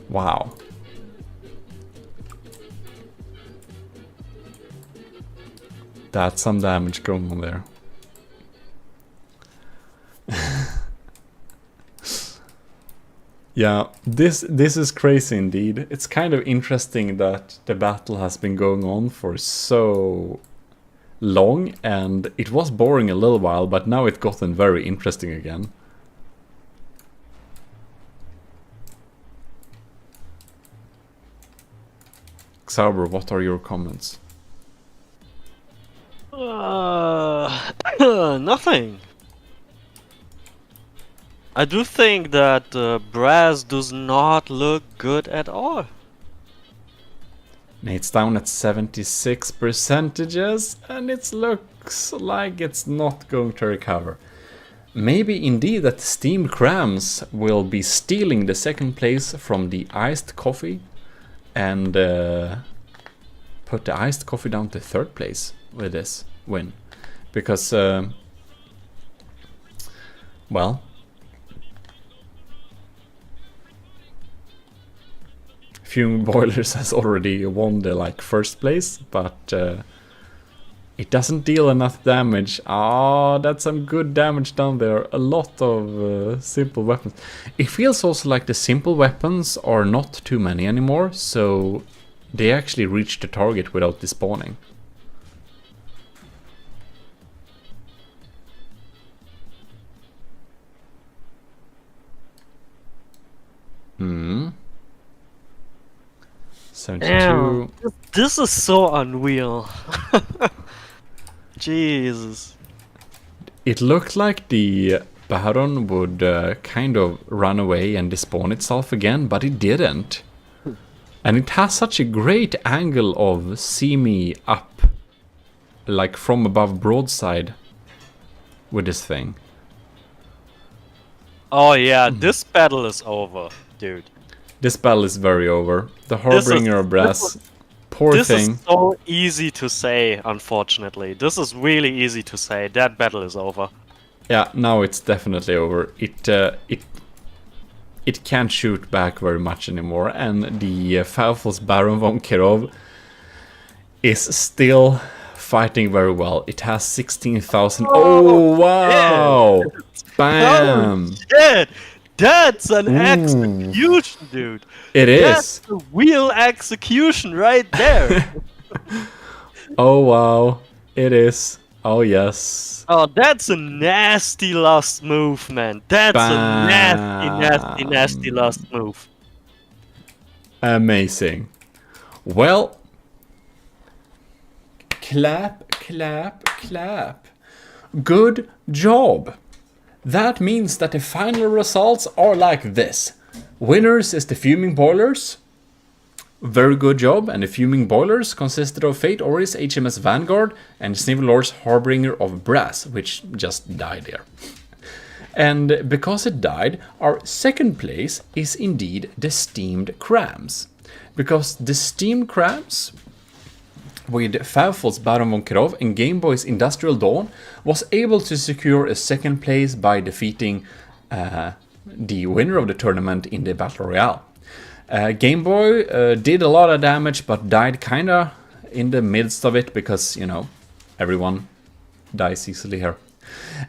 Wow. That's some damage going on there. Yeah, this is crazy indeed. It's kind of interesting that the battle has been going on for so long, and it was boring a little while, but now it's gotten very interesting again. Xaber, what are your comments? Nothing. I do think that Brass does not look good at all. It's down at 76%, and it looks like it's not going to recover. Maybe indeed that Steamed Crams will be stealing the second place from the iced coffee and put the iced coffee down to third place with this win. Because, well, Fuming Boilers has already won the first place, but it doesn't deal enough damage. Ah, that's some good damage down there. A lot of simple weapons. It feels also like the simple weapons are not too many anymore, so they actually reach the target without despawning. Hmm. 72. Damn, this is so unreal. Jesus. It looked like the Baron would kind of run away and despawn itself again, but it didn't. And it has such a great angle of see me up, like from above broadside with this thing. Oh yeah, this battle is over, dude. This battle is very over. The Harbinger of Brass, poor This thing. is so easy to say, unfortunately. This is really easy to say. That battle is over. Yeah, now it's definitely over. It can't shoot back very much anymore, and the Faufels Baron von Kirov is still fighting very well. It has 16,000. Oh wow! Bam! Oh, shit! That's an execution, dude. It That's is. a real execution right there. Oh wow! It is. Oh yes. Oh, that's a nasty last move, man. That's a nasty last move. Amazing. Well, clap, clap, clap. Good job. That means that the final results are like this. Winners is the Fuming Boilers. Very good job, and the fuming boilers consisted of Fate Oris HMS Vanguard and Snavel Lord's Harbinger of Brass, which just died here. And because it died, our second place is indeed the steamed crabs. Because the steamed crabs, with Favfol's Baron von Kirov and Game Boy's Industrial Dawn, was able to secure a second place by defeating the winner of the tournament in the Battle Royale. Game Boy did a lot of damage, but died kinda in the midst of it, because, you know, everyone dies easily here.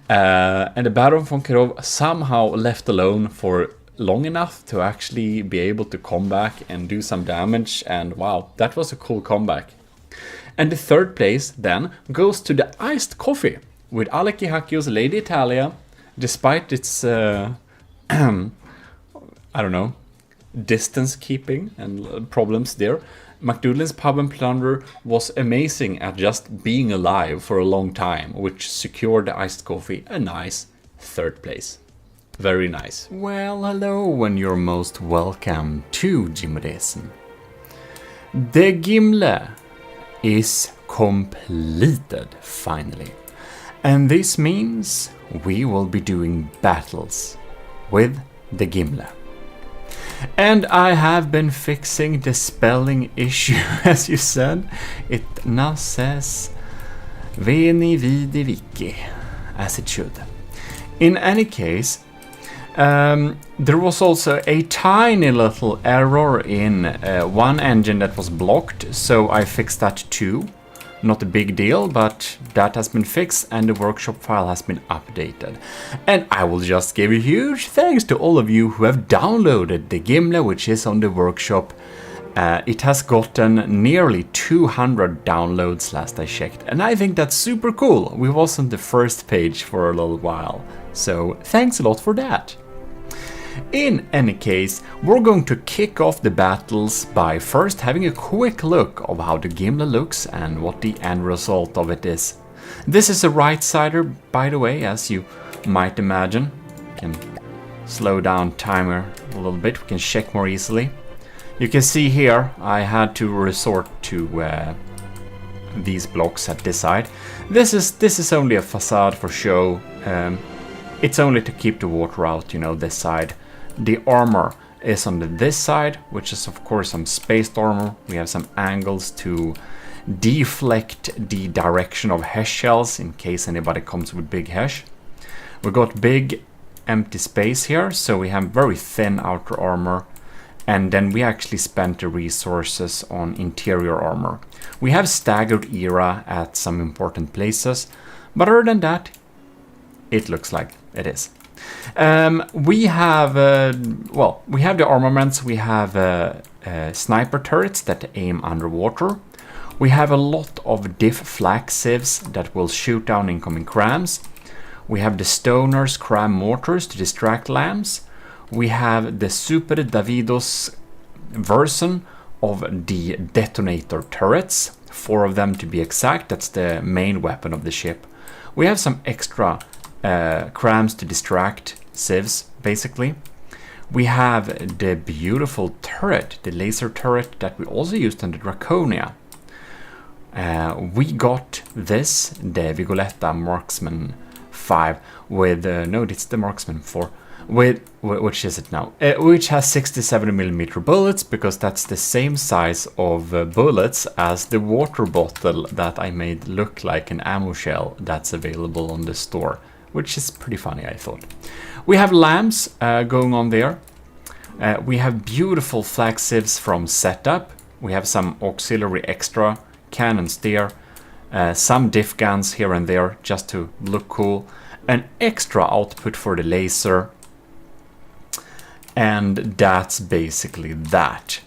And the Baron von Kirov somehow left alone for long enough to actually be able to come back and do some damage, and wow, that was a cool comeback. And the third place then goes to the iced coffee with Aleki Hakio's Lady Italia, despite its I don't know, distance keeping and problems there. McDougalin's Pub and Plunder was amazing at just being alive for a long time, which secured the iced coffee a nice third place. Very nice. Well, hello, and you're most welcome to Gmodism. The Gimle is completed finally, and this means we will be doing battles with the Gimle. And I have been fixing the spelling issue, as you said. It now says Veni Vidi Vici, as it should. In any case, there was also a tiny little error in one engine that was blocked, so I fixed that too. Not a big deal, but that has been fixed and the workshop file has been updated. And I will just give a huge thanks to all of you who have downloaded the Gimle, which is on the workshop. It has gotten nearly 200 downloads last I checked, and I think that's super cool. We was on the first page for a little while, so thanks a lot for that. In any case, we're going to kick off the battles by first having a quick look of how the Gimle looks and what the end result of it is. This is a right-sider, by the way, as you might imagine. We can slow down timer a little bit, we can check more easily. You can see here I had to resort to these blocks at this side. This is only a facade for show. It's only to keep the water out, you know, this side. The armor is on this side, which is of course some spaced armor. We have some angles to deflect the direction of Hesh shells in case anybody comes with big Hesh. We got big empty space here, so we have very thin outer armor. And then we actually spent the resources on interior armor. We have staggered era at some important places, but other than that, it looks like it is. We have the armaments. We have sniper turrets that aim underwater. We have a lot of diff flak sieves that will shoot down incoming crams. We have the stoners cram mortars to distract lambs. We have the Super Davidos version of the detonator turrets, 4 of them to be exact. That's the main weapon of the ship. We have some extra crams to distract sieves, basically. We have the beautiful turret, the laser turret that we also used on the Draconia. We got this, the Vigoletta Marksman 5 with, no, it's the Marksman 4, with, which is it now? Which has 67mm bullets, because that's the same size of bullets as the water bottle that I made look like an ammo shell that's available on the store, which is pretty funny, I thought. We have lamps going on there. We have beautiful flag sieves from setup. We have some auxiliary extra cannons there. Some diff guns here and there just to look cool. An extra output for the laser. And that's basically that.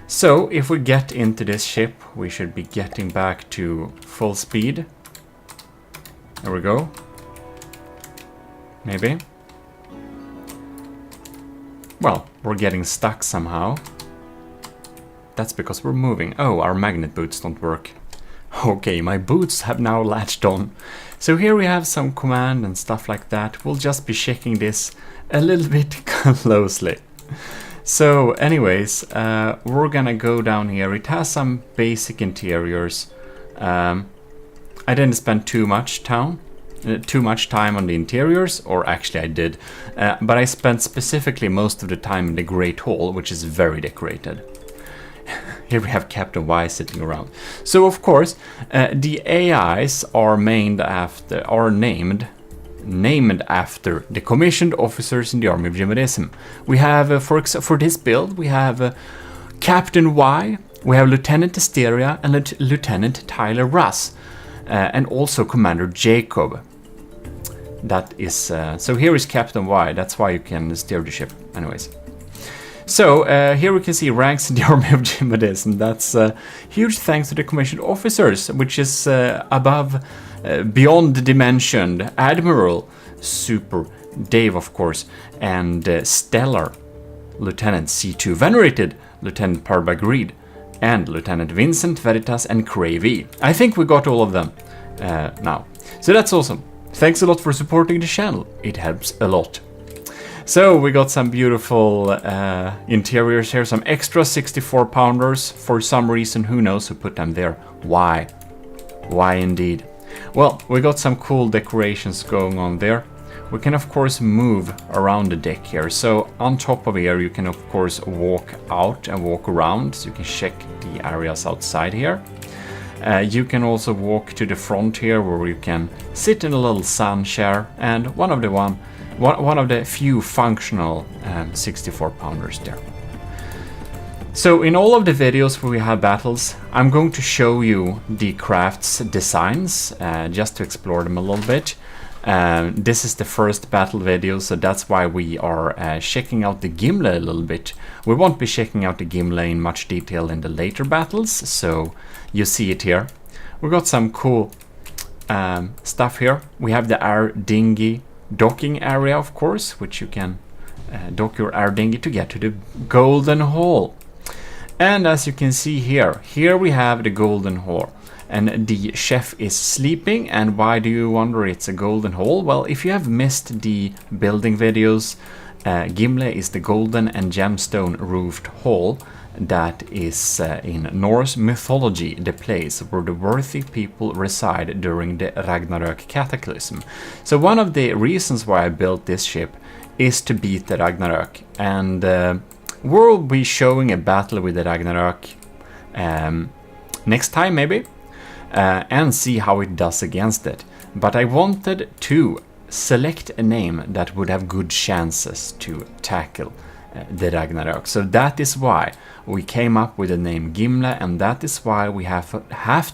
So if we get into this ship, we should be getting back to full speed. There we go. Maybe. Well, we're getting stuck somehow. That's because we're moving. Oh, our magnet boots don't work. Okay, my boots have now latched on. So here we have some command and stuff like that. We'll just be checking this a little bit closely. So anyways, we're gonna go down here. It has some basic interiors. I didn't spend too much time on the interiors, or actually I did, but I spent specifically most of the time in the Great Hall, which is very decorated. Here we have Captain Y sitting around. So of course, the AIs are named after the commissioned officers in the army of Gmodism. We have, for this build, we have Captain Y, we have Lieutenant Asteria, and Lieutenant Tyler Russ, and also Commander Jacob. That is, so here is Captain Y, that's why you can steer the ship, anyways. So, here we can see ranks in the army of Gmodism. That's huge thanks to the commissioned officers, which is beyond dimensioned Admiral, Super Dave, of course, and Stellar, Lieutenant C2, Venerated, Lieutenant Parbag Reed, and Lieutenant Vincent, Veritas, and Cravey. I think we got all of them now. So that's awesome. Thanks a lot for supporting the channel. It helps a lot. So we got some beautiful interiors here, some extra 64-pounders. For some reason, who knows who put them there. Why? Why indeed? Well, we got some cool decorations going on there. We can of course move around the deck here. So on top of here you can of course walk out and walk around. So you can check the areas outside here. You can also walk to the front here where you can sit in a little sun chair, and one of the few functional 64-pounders there. So in all of the videos where we have battles, I'm going to show you the craft's designs, just to explore them a little bit. This is the first battle video, so that's why we are checking out the Gimle a little bit. We won't be checking out the Gimle in much detail in the later battles, so you see it here. We got some cool stuff here. We have the air dinghy docking area, of course, which you can dock your air dinghy to get to the Golden Hall. And as you can see here we have the Golden Hall. And the chef is sleeping. And why do you wonder it's a golden hall? Well, if you have missed the building videos, Gimle is the golden and gemstone roofed hall that is in Norse mythology the place where the worthy people reside during the Ragnarök cataclysm. So one of the reasons why I built this ship is to beat the Ragnarök, and we'll be showing a battle with the Ragnarök next time maybe. And see how it does against it. But I wanted to select a name that would have good chances to tackle the Ragnarök. So that is why we came up with the name Gimle, and that is why we have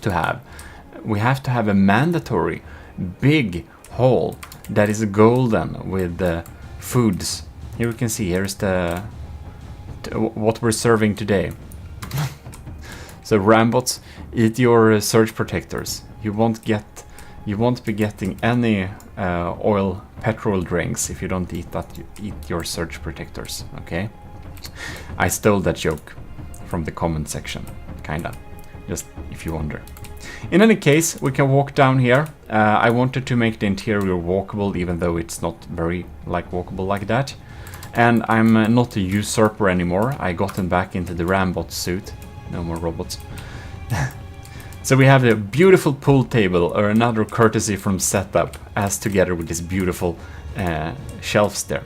to have a mandatory big hall that is golden with the foods. Here we can see, here's what we're serving today. So Rambots, eat your surge protectors. You won't be getting any oil petrol drinks if you don't eat your surge protectors. Okay, I stole that joke from the comment section, kinda. Just if you wonder. In any case, we can walk down here. I wanted to make the interior walkable, even though it's not very walkable like that. And I'm not a usurper anymore. I gotten back into the Rambot suit. No more robots. So we have a beautiful pool table, or another courtesy from Setup, as together with this beautiful shelves there.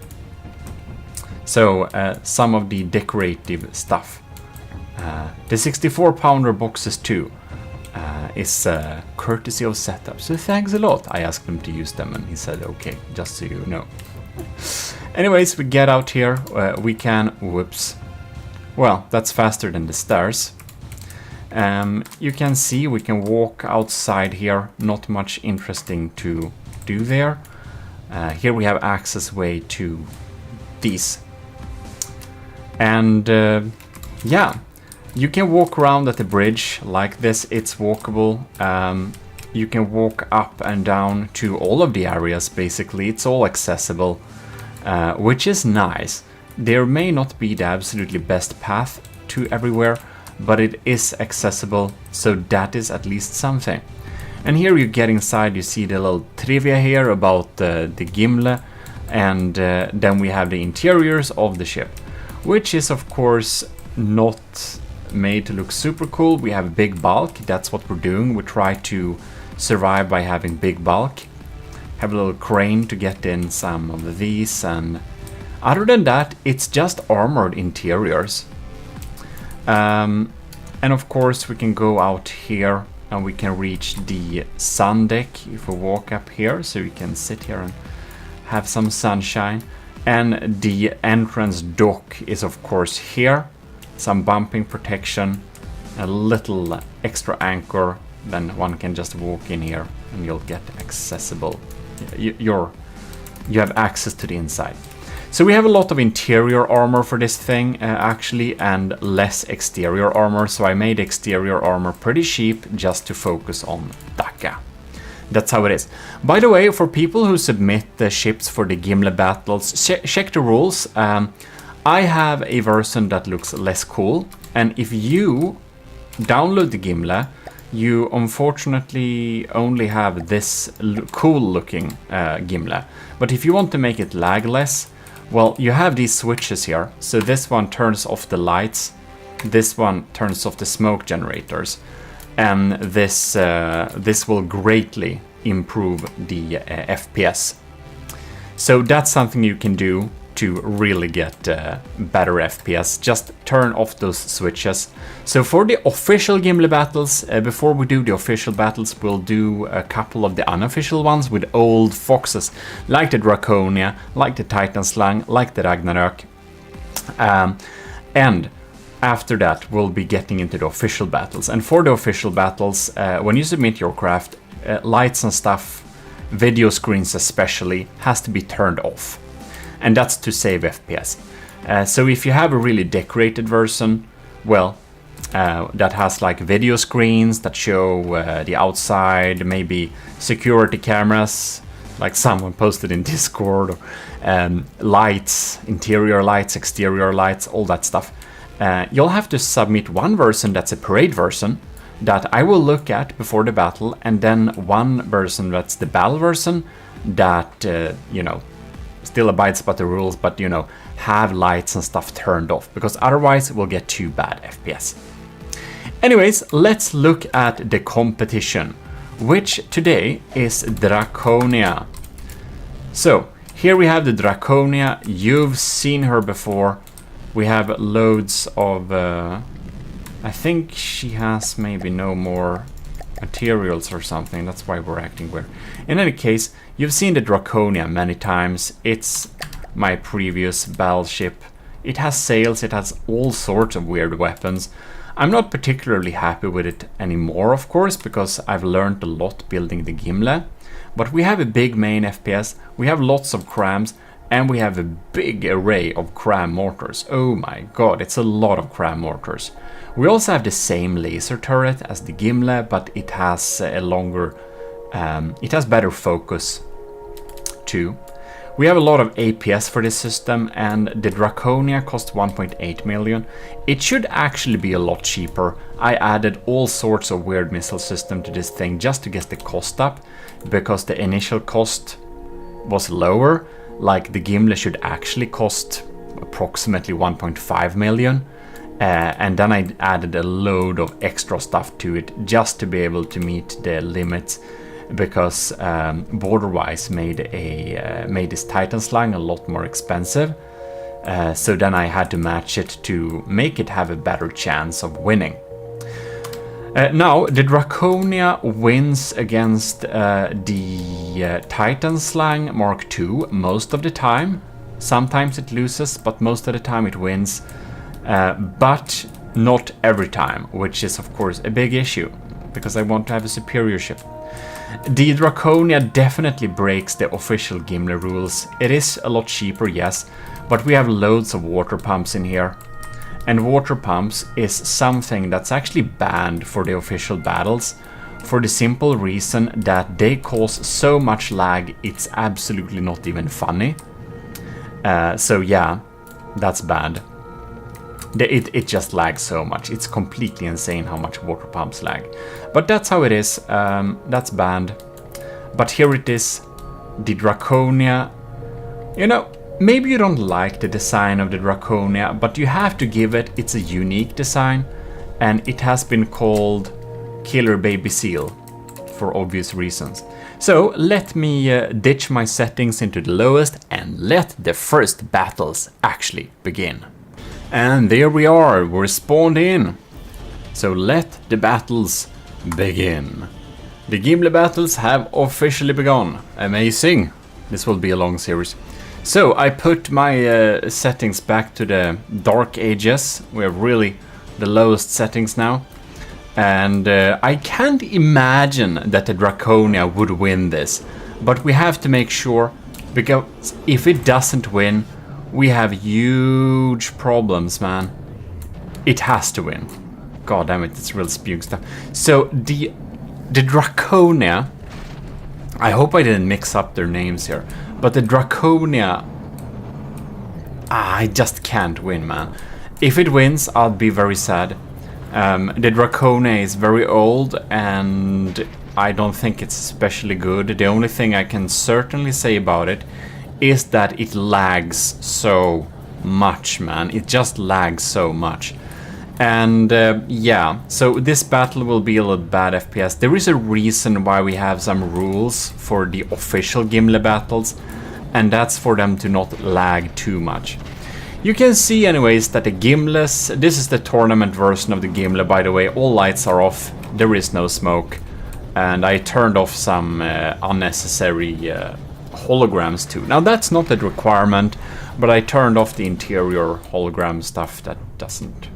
So some of the decorative stuff. The 64-pounder boxes too is courtesy of Setup. So thanks a lot. I asked him to use them and he said okay, just so you know. Anyways, we get out here. We can, whoops. Well, that's faster than the stairs. You can see we can walk outside here. Not much interesting to do there. Here we have access way to these. And yeah, you can walk around at the bridge like this. It's walkable. You can walk up and down to all of the areas basically. It's all accessible, which is nice. There may not be the absolutely best path to everywhere, but it is accessible, so that is at least something. And here you get inside, you see the little trivia here about the Gimle, and then we have the interiors of the ship. which is of course not made to look super cool. We have big bulk, that's what we're doing. We try to survive by having big bulk. Have a little crane to get in some of these, and other than that, it's just armored interiors. And of course we can go out here and we can reach the sun deck if we walk up here, so we can sit here and have some sunshine. And the entrance dock is of course here. Some bumping protection, a little extra anchor, then one can just walk in here and you'll get accessible. You have access to the inside. So we have a lot of interior armor for this thing actually, and less exterior armor. So I made exterior armor pretty cheap just to focus on Dhaka. That's how it is. By the way, for people who submit the ships for the Gimle battles, check the rules. I have a version that looks less cool, and if you download the Gimle, you unfortunately only have this cool looking Gimle. But if you want to make it lag less, well, you have these switches here. So this one turns off the lights, this one turns off the smoke generators, and this will greatly improve the FPS. So that's something you can do to really get better FPS. Just turn off those switches. So for the official Gimle battles, before we do the official battles, we'll do a couple of the unofficial ones with old foxes, like the Draconia, like the Titan Slang, like the Ragnarök. And after that, we'll be getting into the official battles. And for the official battles, when you submit your craft, lights and stuff, video screens especially, has to be turned off. And that's to save FPS. So if you have a really decorated version, well, that has like video screens that show the outside, maybe security cameras, like someone posted in Discord, or lights, interior lights, exterior lights, all that stuff. You'll have to submit one version that's a parade version that I will look at before the battle, and then one version that's the battle version that, you know, still abides by the rules, but, you know, have lights and stuff turned off, because otherwise we'll get too bad FPS. Anyways, let's look at the competition, which today is Draconia. So here we have the Draconia. You've seen her before. We have loads of I think she has maybe no more materials or something, that's why we're acting weird. In any case, you've seen the Draconia many times. It's my previous battleship. It has sails, it has all sorts of weird weapons. I'm not particularly happy with it anymore, of course, because I've learned a lot building the Gimle. But we have a big main FPS, we have lots of crams, and we have a big array of cram mortars. Oh my god, it's a lot of cram mortars. We also have the same laser turret as the Gimle, but it has a longer, it has better focus too. We have a lot of APS for this system, and the Draconia cost 1.8 million. It should actually be a lot cheaper. I added all sorts of weird missile system to this thing just to get the cost up, because the initial cost was lower. Like the Gimle should actually cost approximately 1.5 million. And then I added a load of extra stuff to it just to be able to meet the limits, because Borderwise made this Titan Slang a lot more expensive. So then I had to match it to make it have a better chance of winning. Now, the Draconia wins against the Titan Slang Mark II most of the time. Sometimes it loses, but most of the time it wins. But not every time, which is of course a big issue, because I want to have a superior ship. The Draconia definitely breaks the official Gimle rules. It is a lot cheaper, yes, but we have loads of water pumps in here. And water pumps is something that's actually banned for the official battles, for the simple reason that they cause so much lag, it's absolutely not even funny. So yeah, that's bad. It just lags so much. It's completely insane how much water pumps lag. But that's how it is. That's banned. But here it is. The Draconia. You know, maybe you don't like the design of the Draconia, but you have to give it, it's a unique design, and it has been called Killer Baby Seal for obvious reasons. So let me ditch my settings into the lowest and let the first battles actually begin. And there we are, we're spawned in. So let the battles begin. The Gimle battles have officially begun. Amazing. This will be a long series. So I put my settings back to the dark ages. We have really the lowest settings now. And I can't imagine that the Draconia would win this. But we have to make sure, because if it doesn't win, we have huge problems, man. It has to win. God damn it, it's real spewing stuff. So the Draconia, I hope I didn't mix up their names here, but the Draconia, I just can't win, man. If it wins, I'll be very sad. The Draconia is very old and I don't think it's especially good. The only thing I can certainly say about it is that it lags so much, man. It just lags so much. And yeah, so this battle will be a little bad FPS. There is a reason why we have some rules for the official Gimle battles, and that's for them to not lag too much. You can see anyways that the Gimles, this is the tournament version of the Gimle, by the way. All lights are off, there is no smoke, and I turned off some unnecessary holograms too. Now that's not a requirement, but I turned off the interior hologram stuff that doesn't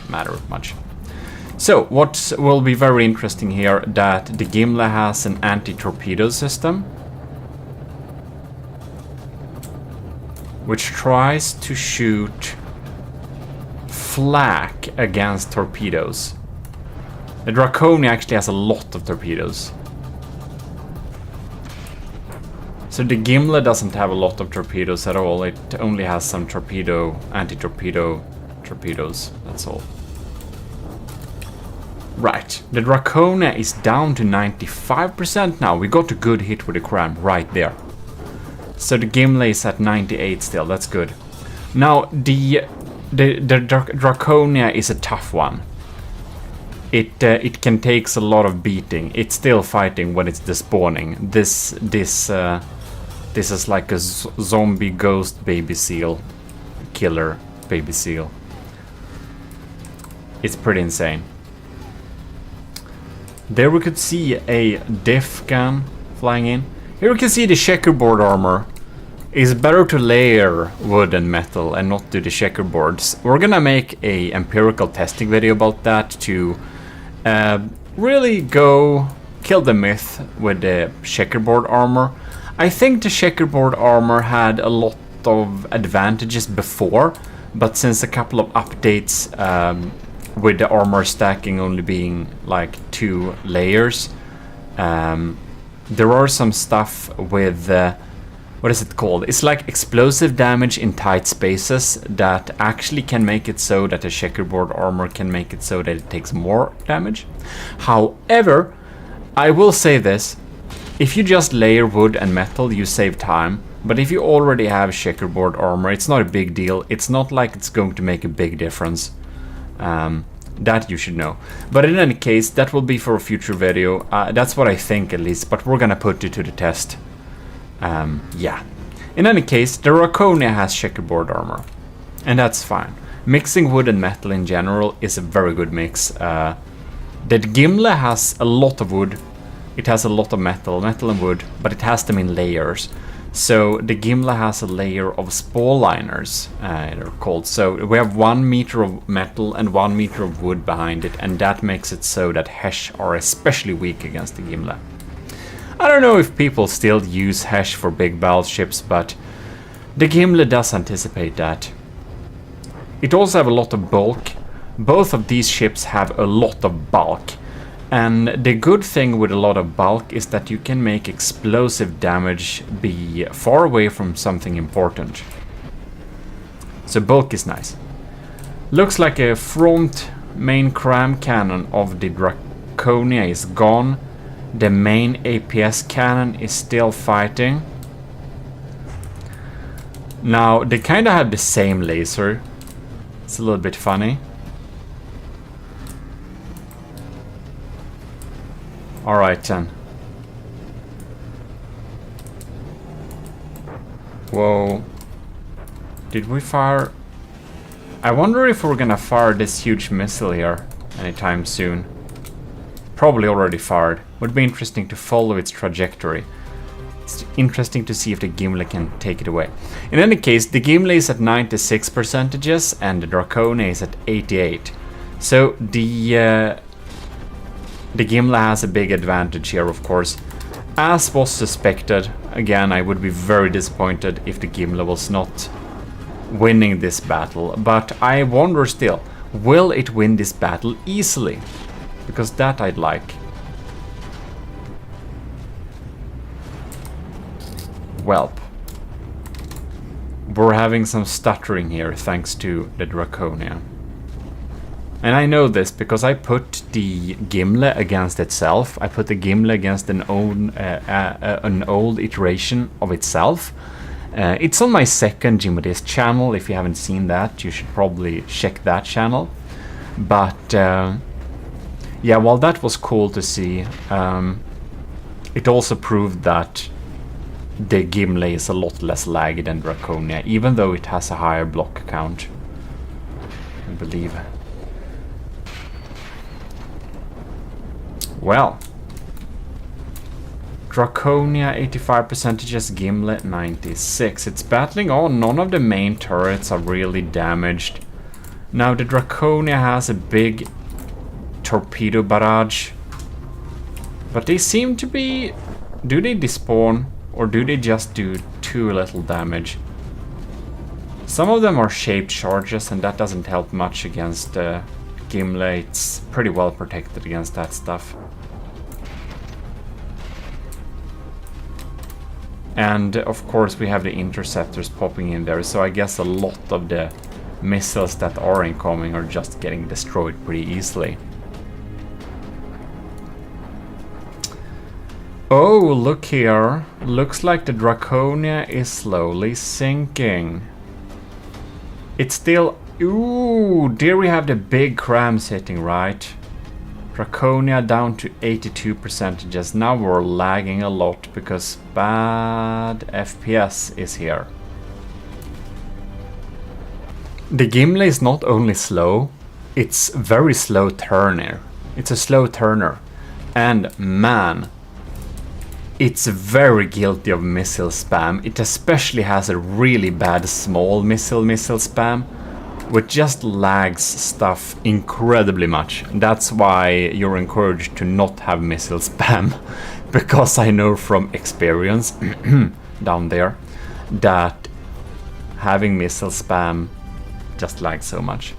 matter much. So what will be very interesting here, that the Gimle has an anti-torpedo system which tries to shoot flak against torpedoes. The Draconia actually has a lot of torpedoes. So the Gimle doesn't have a lot of torpedoes at all. It only has some anti-torpedo torpedoes, that's all. Right, the Draconia is down to 95% now. We got a good hit with the cram right there. So the Gimle is at 98 still, that's good. Now the Draconia is a tough one. It can take a lot of beating. It's still fighting when it's despawning. This is like a zombie ghost baby seal, killer baby seal. It's pretty insane. There we could see a diff gun flying in. Here we can see the checkerboard armor. It's better to layer wood and metal and not do the checkerboards. We're gonna make a empirical testing video about that to really go kill the myth with the checkerboard armor. I think the checkerboard armor had a lot of advantages before, but since a couple of updates with the armor stacking only being like 2 layers, there are some stuff with what is it called? It's like explosive damage in tight spaces that actually can make it so that the checkerboard armor can make it so that it takes more damage. However, I will say this, if you just layer wood and metal, you save time. But if you already have checkerboard armor, it's not a big deal. It's not like it's going to make a big difference. That you should know. But in any case, that will be for a future video. That's what I think at least, but we're gonna put it to the test. Yeah. In any case, the Draconia has checkerboard armor. And that's fine. Mixing wood and metal in general is a very good mix. The Gimle has a lot of wood. It has a lot of metal and wood, but it has them in layers. So the Gimle has a layer of spall liners, they're called. So we have 1 meter of metal and 1 meter of wood behind it, and that makes it so that Hesh are especially weak against the Gimle. I don't know if people still use Hesh for big battleships, but the Gimle does anticipate that. It also have a lot of bulk. Both of these ships have a lot of bulk. And the good thing with a lot of bulk is that you can make explosive damage be far away from something important. So bulk is nice. Looks like a front main cram cannon of the Draconia is gone. The main APS cannon is still fighting. Now, they kind of have the same laser. It's a little bit funny. Alright then. Whoa. Did we fire? I wonder if we're gonna fire this huge missile here anytime soon. Probably already fired. Would be interesting to follow its trajectory. It's interesting to see if the Gimle can take it away. In any case, the Gimle is at 96% and the Draconia is at 88. So the Gimle has a big advantage here, of course. As was suspected, again, I would be very disappointed if the Gimle was not winning this battle. But I wonder still, will it win this battle easily? Because that I'd like. Welp. We're having some stuttering here thanks to the Draconia. And I know this because I put the Gimle against itself. I put the Gimle against an old iteration of itself. It's on my second Gmodist channel. If you haven't seen that, you should probably check that channel. But yeah, while that was cool to see, it also proved that the Gimle is a lot less laggy than Draconia, even though it has a higher block count, I believe. Well, Draconia 85%, Gimle 96. It's battling on. None of the main turrets are really damaged. Now the Draconia has a big torpedo barrage, but they seem to be... Do they despawn? Or do they just do too little damage? Some of them are shaped charges, and that doesn't help much against Gimle. It's pretty well protected against that stuff. And of course we have the interceptors popping in there, so I guess a lot of the missiles that are incoming are just getting destroyed pretty easily. Oh, look here. Looks like the Draconia is slowly sinking. It's still... Ooh, there we have the big crams hitting, right? Draconia down to 82%. Now we're lagging a lot because bad FPS is here. The Gimle is not only slow, it's very slow turner. It's a slow turner. And man... It's very guilty of missile spam. It especially has a really bad small missile spam, which just lags stuff incredibly much. That's why you're encouraged to not have missile spam, because I know from experience down there that having missile spam just lags so much.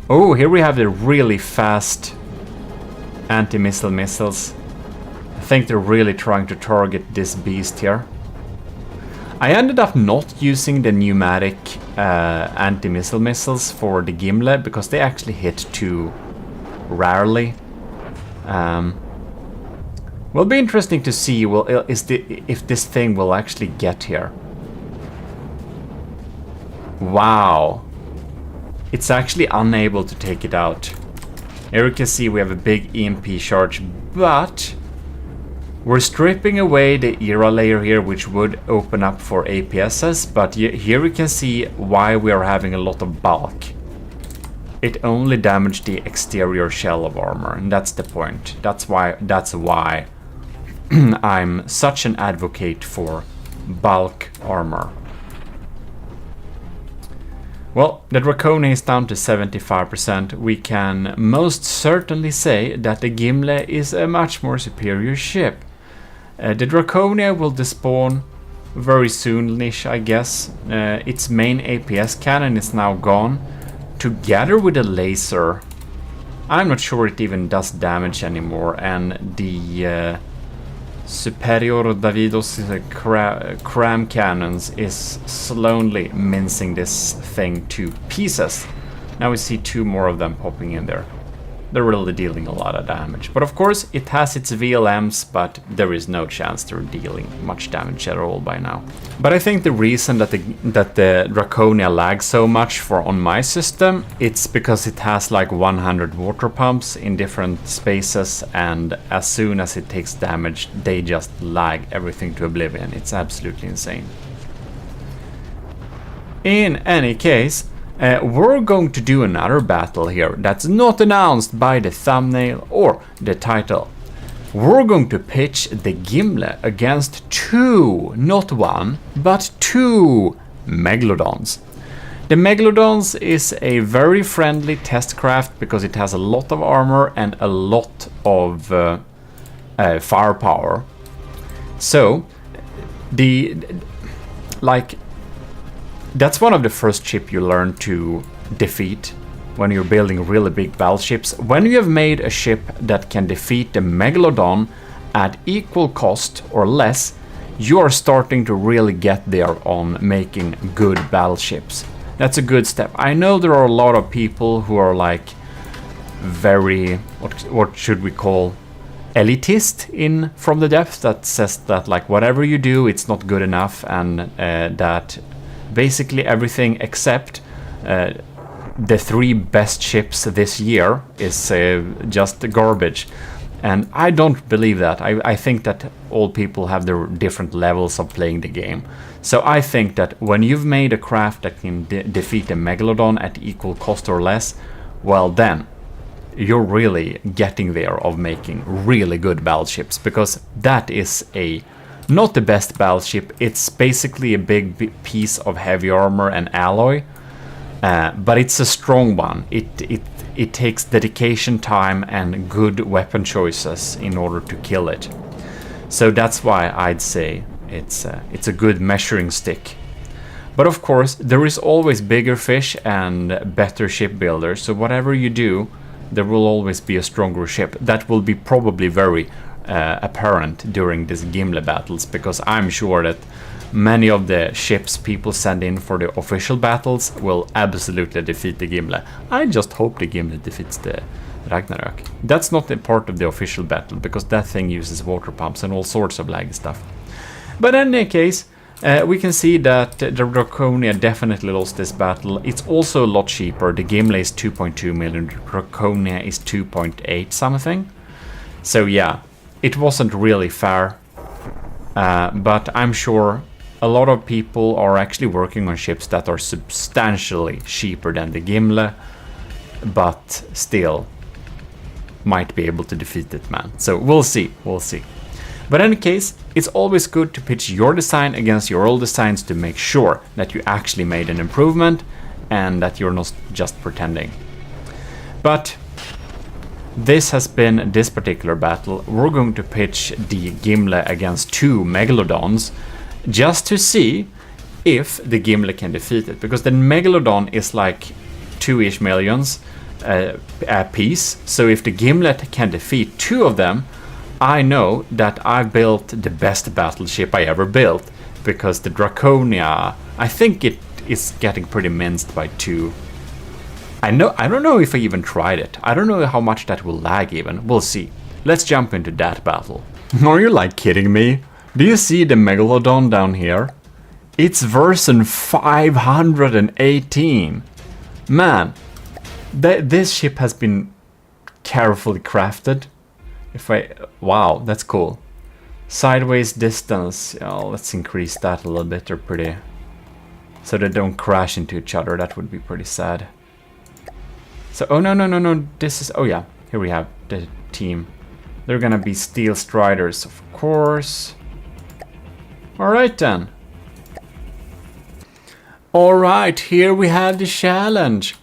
Oh, here we have the really fast anti-missile missiles. I think they're really trying to target this beast here. I ended up not using the pneumatic anti-missile missiles for the Gimle because they actually hit too rarely. Will be interesting to see if this thing will actually get here. Wow. It's actually unable to take it out. Here you can see we have a big EMP charge, but we're stripping away the era layer here, which would open up for APSs, but here we can see why we are having a lot of bulk. It only damaged the exterior shell of armor, and that's the point. That's why I'm such an advocate for bulk armor. Well, the Draconia is down to 75%. We can most certainly say that the Gimle is a much more superior ship. The Draconia will despawn very soon-ish, I guess. Its main APS cannon is now gone, together with a laser. I'm not sure it even does damage anymore, and the Superior Davidos cram cannons is slowly mincing this thing to pieces. Now we see two more of them popping in there. They're really dealing a lot of damage. But of course, it has its VLMs, but there is no chance they're dealing much damage at all by now. But I think the reason that the Draconia lags so much on my system, it's because it has like 100 water pumps in different spaces, and as soon as it takes damage, they just lag everything to oblivion. It's absolutely insane. In any case, we're going to do another battle here that's not announced by the thumbnail or the title. We're going to pitch the Gimle against 2, not 1, but 2 Megalodons. The Megalodons is a very friendly test craft because it has a lot of armor and a lot of firepower. So, that's one of the first ships you learn to defeat when you're building really big battleships. When you have made a ship that can defeat the Megalodon at equal cost or less, you are starting to really get there on making good battleships. That's a good step. I know there are a lot of people who are like very, what should we call, elitist in From the Depths, that says that like whatever you do, it's not good enough, and that basically everything except the 3 best ships this year is just garbage. And I don't believe that. I think that all people have their different levels of playing the game. So I think that when you've made a craft that can defeat a Megalodon at equal cost or less, well then, you're really getting there of making really good battleships, because that is not the best battleship. It's basically a big piece of heavy armor and alloy, but it's a strong one. It takes dedication, time, and good weapon choices in order to kill it. So that's why I'd say it's a good measuring stick. But of course, there is always bigger fish and better shipbuilders. So whatever you do, there will always be a stronger ship. That will be probably very apparent during these Gimle battles, because I'm sure that many of the ships people send in for the official battles will absolutely defeat the Gimle. I just hope the Gimle defeats the Ragnarök. That's not a part of the official battle, because that thing uses water pumps and all sorts of laggy stuff. But in any case, we can see that the Draconia definitely lost this battle. It's also a lot cheaper. The Gimle is 2.2 million, the Draconia is 2.8 something. So yeah, it wasn't really fair, but I'm sure a lot of people are actually working on ships that are substantially cheaper than the Gimle, but still might be able to defeat it, man. So we'll see. But in any case, it's always good to pitch your design against your old designs to make sure that you actually made an improvement and that you're not just pretending. But this has been this particular battle. We're going to pitch the Gimle against 2 Megalodons just to see if the Gimle can defeat it, because the Megalodon is like 2-ish millions a piece. So if the Gimle can defeat 2 of them, I know that I built the best battleship I ever built, because the Draconia, I think it is getting pretty minced by 2. I don't know if I even tried it. I don't know how much that will lag even. We'll see. Let's jump into that battle. Are you like kidding me? Do you see the Megalodon down here? It's version 518. Man, this ship has been carefully crafted. Wow, that's cool. Sideways distance. Oh, let's increase that a little bit. They're pretty, so they don't crash into each other. That would be pretty sad. So, oh no. This is, oh yeah, here we have the team. They're gonna be Steel Striders, of course. Alright then. Alright, here we have the challenge.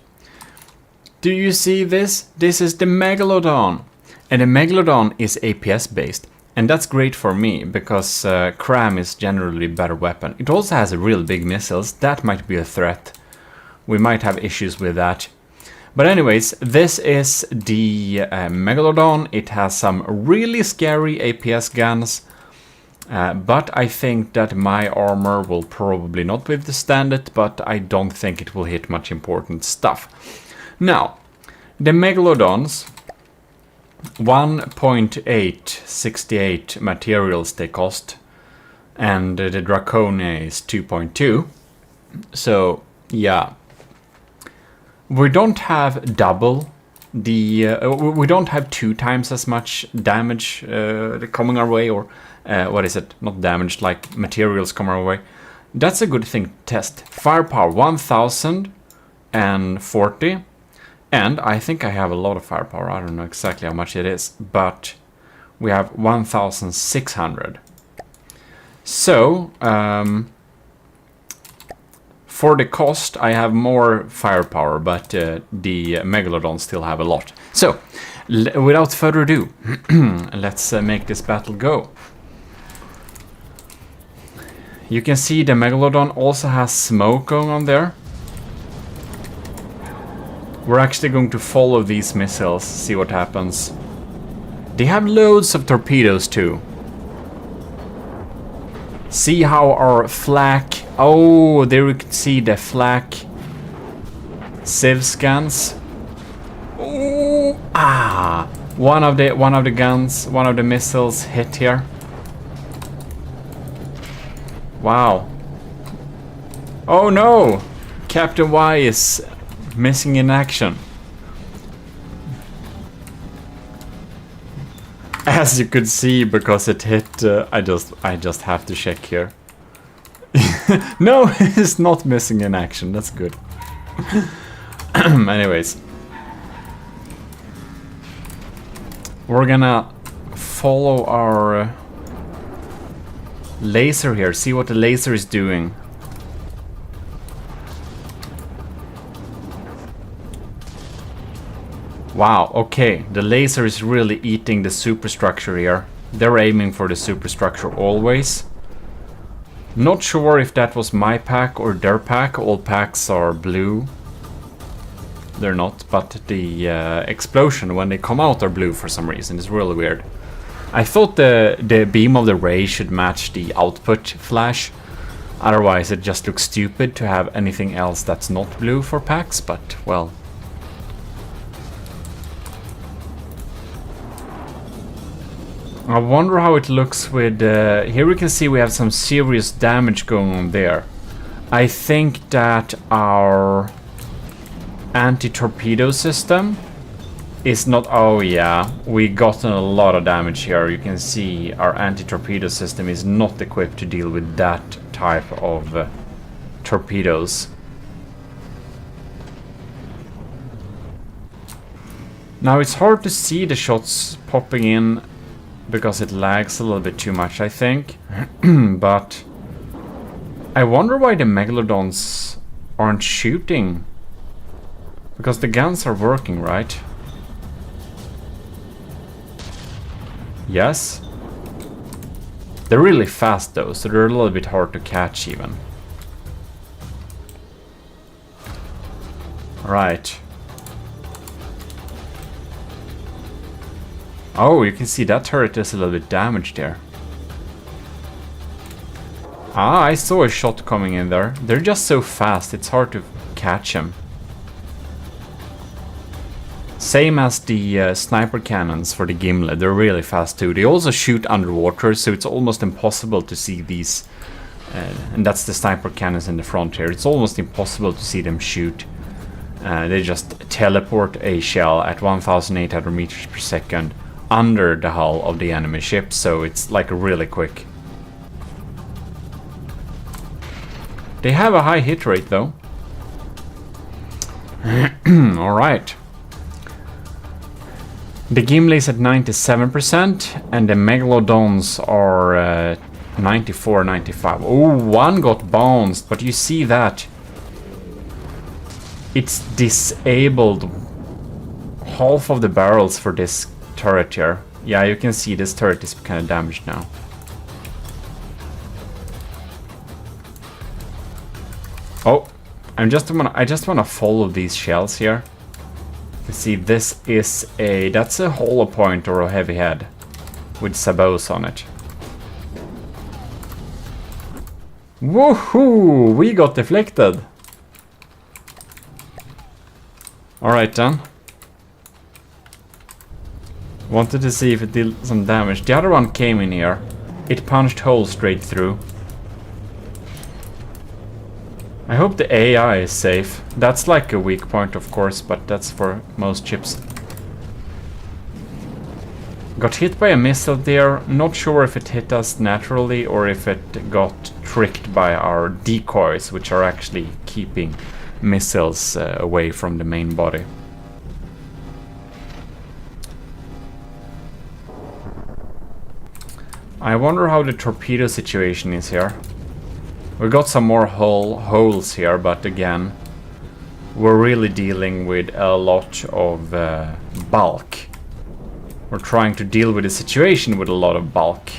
Do you see this? This is the Megalodon. And the Megalodon is APS based. And that's great for me, because Cram is generally a better weapon. It also has real big missiles. That might be a threat. We might have issues with that. But anyways, this is the Megalodon. It has some really scary APS guns. But I think that my armor will probably not withstand it, but I don't think it will hit much important stuff. Now, the Megalodons 1.868 materials they cost, and the Draconia is 2.2. So yeah, we don't have double the we don't have 2 times as much damage coming our way, or what is it, not damage, like materials coming our way. That's a good thing to test. Firepower 1040, and I think I have a lot of firepower. I don't know exactly how much it is, but we have 1600. So for the cost, I have more firepower, but the Megalodons still have a lot. So, without further ado, let's make this battle go. You can see the Megalodon also has smoke going on there. We're actually going to follow these missiles, see what happens. They have loads of torpedoes too. See how our flak... Oh, there we can see the flak sieve scans. Ooh, one of the guns, one of the missiles hit here. Wow. Oh no! Captain Y is missing in action. As you could see, because it hit, I just have to check here. No, it's not missing in action. That's good. Anyways, we're gonna follow our laser here. See what the laser is doing. Wow, okay, the laser is really eating the superstructure here. They're aiming for the superstructure always. Not sure if that was my pack or their pack. All packs are blue. They're not, but the explosion when they come out are blue for some reason. It's really weird. I thought the beam of the ray should match the output flash. Otherwise it just looks stupid to have anything else that's not blue for packs, but well... I wonder how it looks with... here we can see we have some serious damage going on there. I think that our anti-torpedo system is not... Oh yeah, we gotten a lot of damage here. You can see our anti-torpedo system is not equipped to deal with that type of torpedoes. Now it's hard to see the shots popping in because it lags a little bit too much, I think. But I wonder why the Megalodons aren't shooting. Because the guns are working, right? Yes. They're really fast though, so they're a little bit hard to catch even. Alright. Oh, you can see that turret is a little bit damaged there. Ah, I saw a shot coming in there. They're just so fast, it's hard to catch them. Same as the sniper cannons for the Gimle, they're really fast too. They also shoot underwater, so it's almost impossible to see these. And that's the sniper cannons in the front here. It's almost impossible to see them shoot. They just teleport a shell at 1,800 meters per second under the hull of the enemy ship, so it's like really quick. They have a high hit rate though. Alright. The Gimle is at 97% and the Megalodons are 94, 95. Oh, one got bounced, but you see that it's disabled half of the barrels for this turret here. Yeah, you can see this turret is kind of damaged now. Oh, I just wanna follow these shells here. You see, this is that's a hollow point or a heavy head with sabots on it. Woohoo! We got deflected. All right then. Wanted to see if it did some damage. The other one came in here. It punched holes straight through. I hope the AI is safe. That's like a weak point, of course, but that's for most chips. Got hit by a missile there. Not sure if it hit us naturally or if it got tricked by our decoys, which are actually keeping missiles away from the main body. I wonder how the torpedo situation is here. We got some more holes here, but again, we're really dealing with a lot of bulk. We're trying to deal with the situation with a lot of bulk.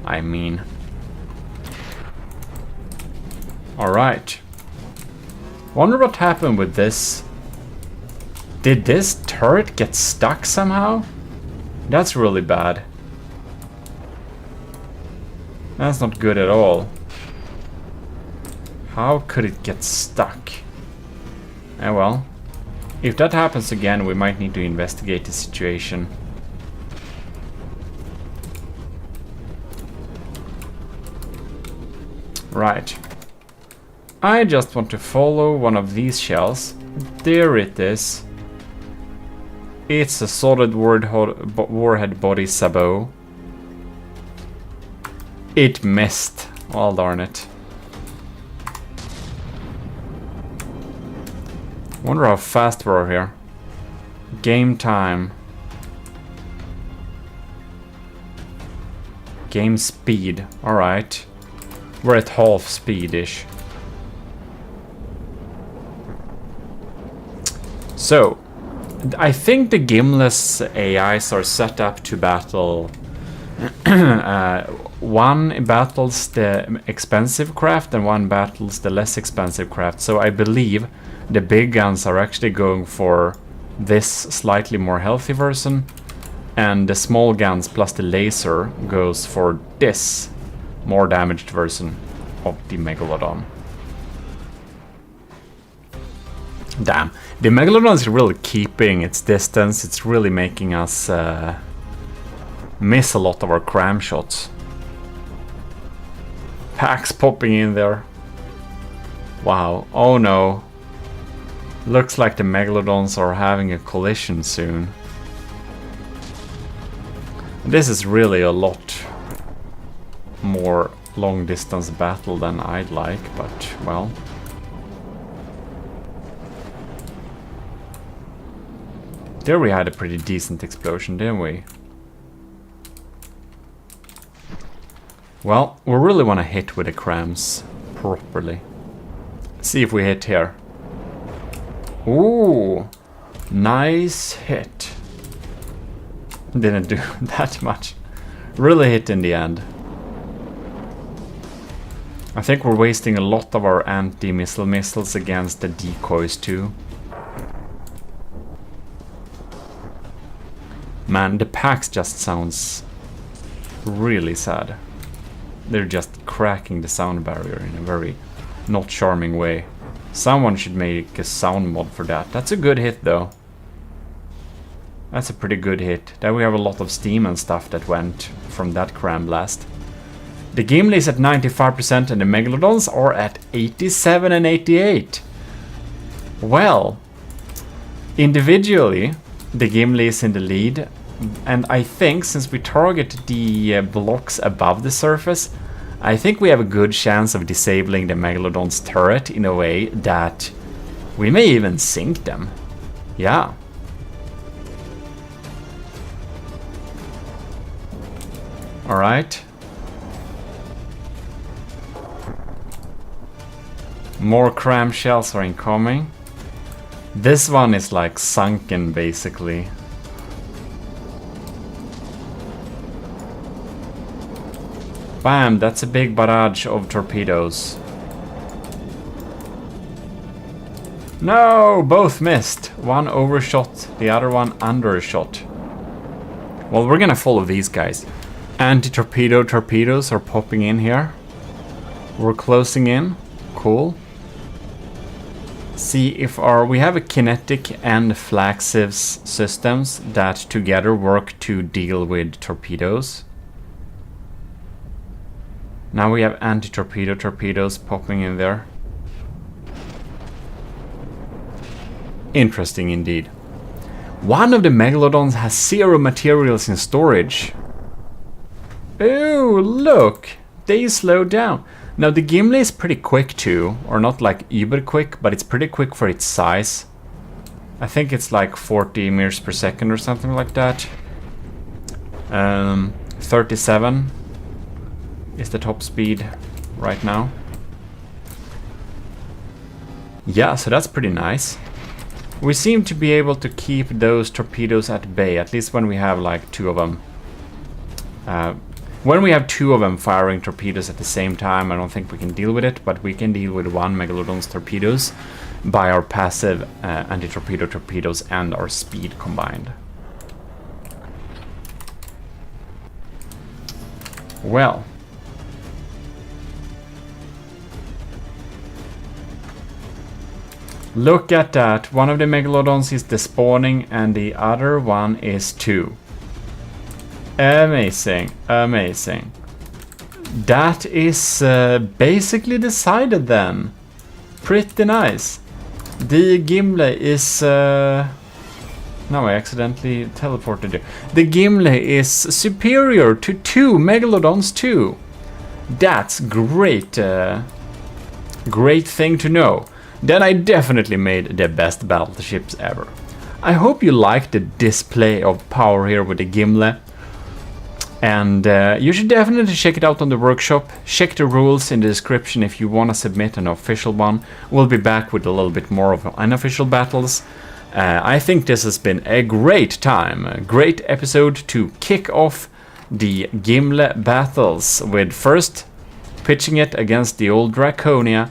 I mean. Alright. Wonder what happened with this. Did this turret get stuck somehow? That's really bad. That's not good at all. How could it get stuck? Well, if that happens again, we might need to investigate the situation. Right. I just want to follow one of these shells. There it is. It's a solid warhead body sabot. It missed. Well, darn it. Wonder how fast we're here. Game time. Game speed. Alright. We're at half speed-ish. So, I think the Gimle's AIs are set up to battle... one battles the expensive craft and one battles the less expensive craft. So I believe the big guns are actually going for this slightly more healthy version, and the small guns plus the laser goes for this more damaged version of the Megalodon. Damn, the Megalodon is really keeping its distance. It's really making us miss a lot of our cram shots. Packs popping in there. Wow, oh no. Looks like the Megalodons are having a collision soon. This is really a lot more long distance battle than I'd like, but well. There we had a pretty decent explosion, didn't we? Well, we really want to hit with the crams properly. See if we hit here. Ooh, nice hit. Didn't do that much. Really hit in the end. I think we're wasting a lot of our anti-missile missiles against the decoys too. Man, the packs just sounds really sad. They're just cracking the sound barrier in a very not charming way. Someone should make a sound mod for that. That's a good hit though. That's a pretty good hit. Then we have a lot of steam and stuff that went from that cram blast. The Gimle is at 95% and the Megalodons are at 87 and 88. Well, individually, the Gimle is in the lead. And I think since we target the blocks above the surface, I think we have a good chance of disabling the Megalodon's turret in a way that we may even sink them. Yeah. Alright. More cram shells are incoming. This one is like sunken basically. Bam, that's a big barrage of torpedoes. No, both missed. One overshot, the other one undershot. Well, we're gonna follow these guys. Anti-torpedo torpedoes are popping in here. We're closing in. Cool. see if we have a kinetic and flaxives systems that together work to deal with torpedoes. Now we have anti-torpedo torpedoes popping in there. Interesting indeed. One of the megalodons has 0 materials in storage. Oh, look! They slow down. Now the Gimle is pretty quick too, or not like uber quick, but it's pretty quick for its size. I think it's like 40 meters per second or something like that. 37 is the top speed right now. Yeah, so that's pretty nice. We seem to be able to keep those torpedoes at bay, at least when we have like 2 of them. When we have 2 of them firing torpedoes at the same time, I don't think we can deal with it, but we can deal with 1 Megalodon's torpedoes by our passive anti-torpedo torpedoes and our speed combined. Well. Look at that. One of the Megalodons is despawning and the other one is 2. Amazing, amazing. That is basically decided then. Pretty nice. The Gimle is... Now I accidentally teleported you. The Gimle is superior to 2 Megalodons too. That's great. Great thing to know. Then I definitely made the best battleships ever. I hope you liked the display of power here with the Gimle. And you should definitely check it out on the workshop. Check the rules in the description if you want to submit an official one. We'll be back with a little bit more of unofficial battles. I think this has been a great time, a great episode to kick off the Gimle battles with first pitching it against the old Draconia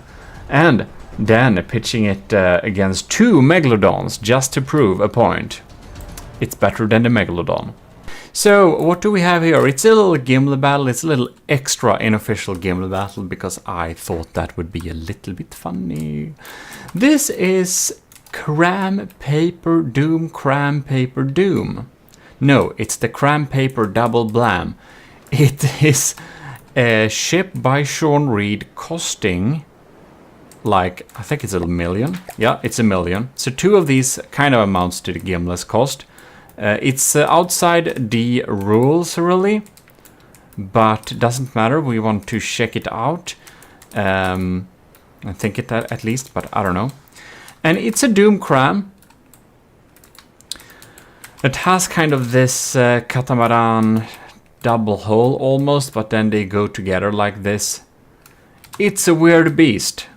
and then pitching it against 2 Megalodons just to prove a point. It's better than the Megalodon. So, what do we have here? It's a little Gimle battle. It's a little extra unofficial Gimle battle because I thought that would be a little bit funny. This is Cram Paper Doom, Cram Paper Doom. No, it's the Cram Paper Double Blam. It is a ship by Sean Reed costing like, I think it's $1 million. Yeah, it's $1 million. So 2 of these kind of amounts to the Gimle's cost. It's outside the rules really, but it doesn't matter. We want to check it out. I think it at least, but I don't know. And it's a Doom Cram. It has kind of this catamaran double hull almost, but then they go together like this. It's a weird beast.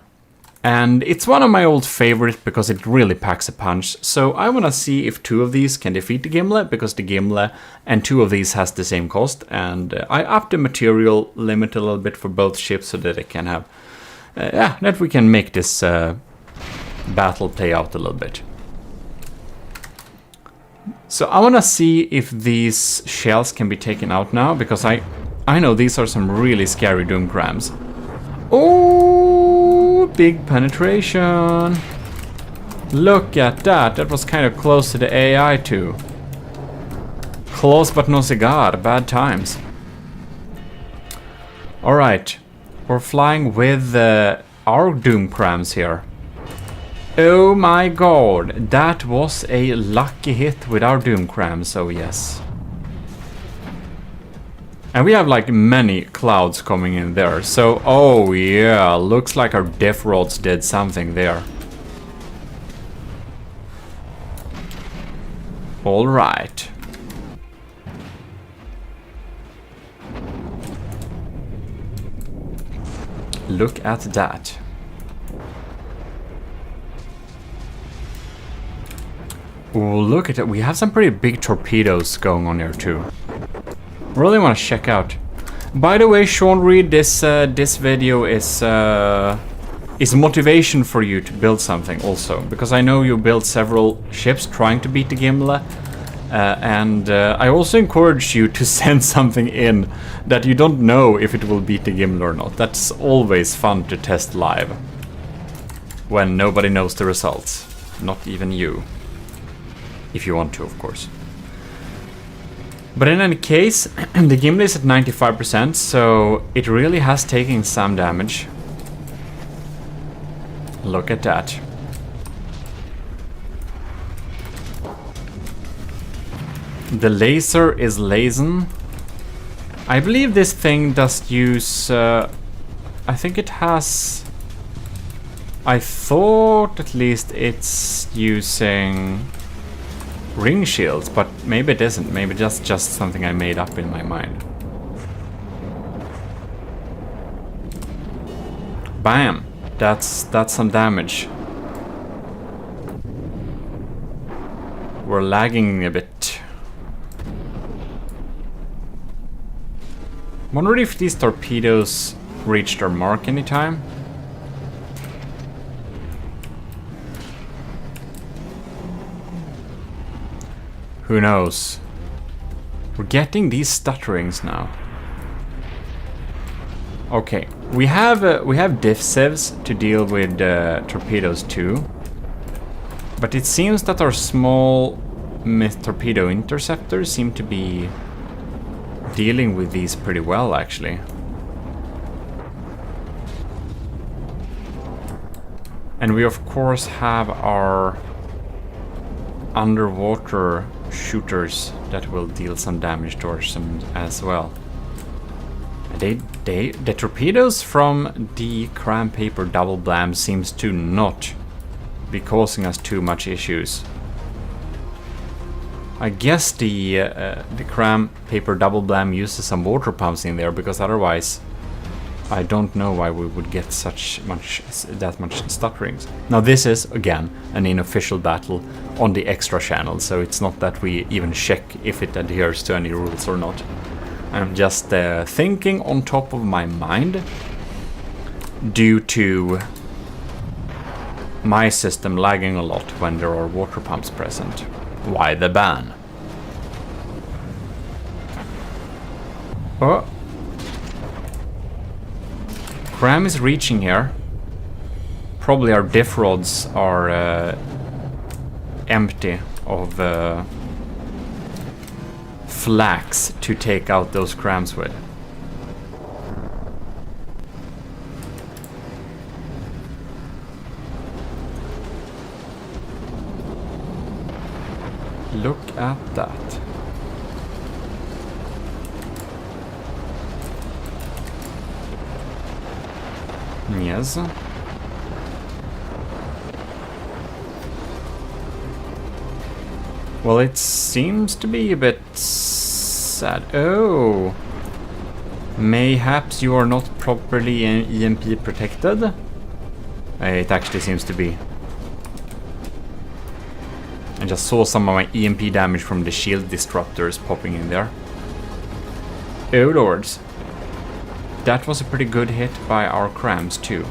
And it's one of my old favorites because it really packs a punch. So I want to see if 2 of these can defeat the Gimle, because the Gimle and 2 of these has the same cost. And I upped the material limit a little bit for both ships so that it can have... yeah, that we can make this battle play out a little bit. So I want to see if these shells can be taken out now, because I know these are some really scary Doom Crams. Oh, big penetration. Look at that. That was kind of close to the AI too. Close but no cigar. Bad times. Alright. We're flying with our Doom Crams here. Oh my god. That was a lucky hit with our Doom Crams, so yes. And we have like many clouds coming in there. So, oh yeah, looks like our def rods did something there. All right. Look at that. Oh, look at it. We have some pretty big torpedoes going on here too. Really want to check out. By the way, Sean Reed, this video is motivation for you to build something also, because I know you built several ships trying to beat the Gimle, and I also encourage you to send something in that you don't know if it will beat the Gimle or not. That's always fun to test live. when nobody knows the results. Not even you. If you want to, of course. But in any case, the Gimle is at 95%, so it really has taken some damage. Look at that. The laser is lazen. I believe this thing does use... I think it has... I thought at least it's using ring shields, but maybe it isn't. Maybe that's just something I made up in my mind. Bam! That's some damage. We're lagging a bit. Wonder if these torpedoes reach their mark anytime. Who knows? We're getting these stutterings now. Okay, we have diff sieves to deal with torpedoes too, but it seems that our small myth torpedo interceptors seem to be dealing with these pretty well, actually. And we of course have our underwater shooters that will deal some damage towards them as well. The torpedoes from the cram paper double blam seems to not be causing us too much issues. I guess the cram paper double blam uses some water pumps in there, because otherwise I don't know why we would get that much stutterings. Now this is again an unofficial battle on the extra channel, so it's not that we even check if it adheres to any rules or not. I'm just thinking on top of my mind due to my system lagging a lot when there are water pumps present. Why the ban? Oh. Cram is reaching here. Probably our diff rods are empty of flax to take out those crams with. Look at that. Yes. Well, it seems to be a bit sad. Oh. Mayhaps you are not properly EMP protected? It actually seems to be. I just saw some of my EMP damage from the shield disruptors popping in there. Oh lords. That was a pretty good hit by our crams too.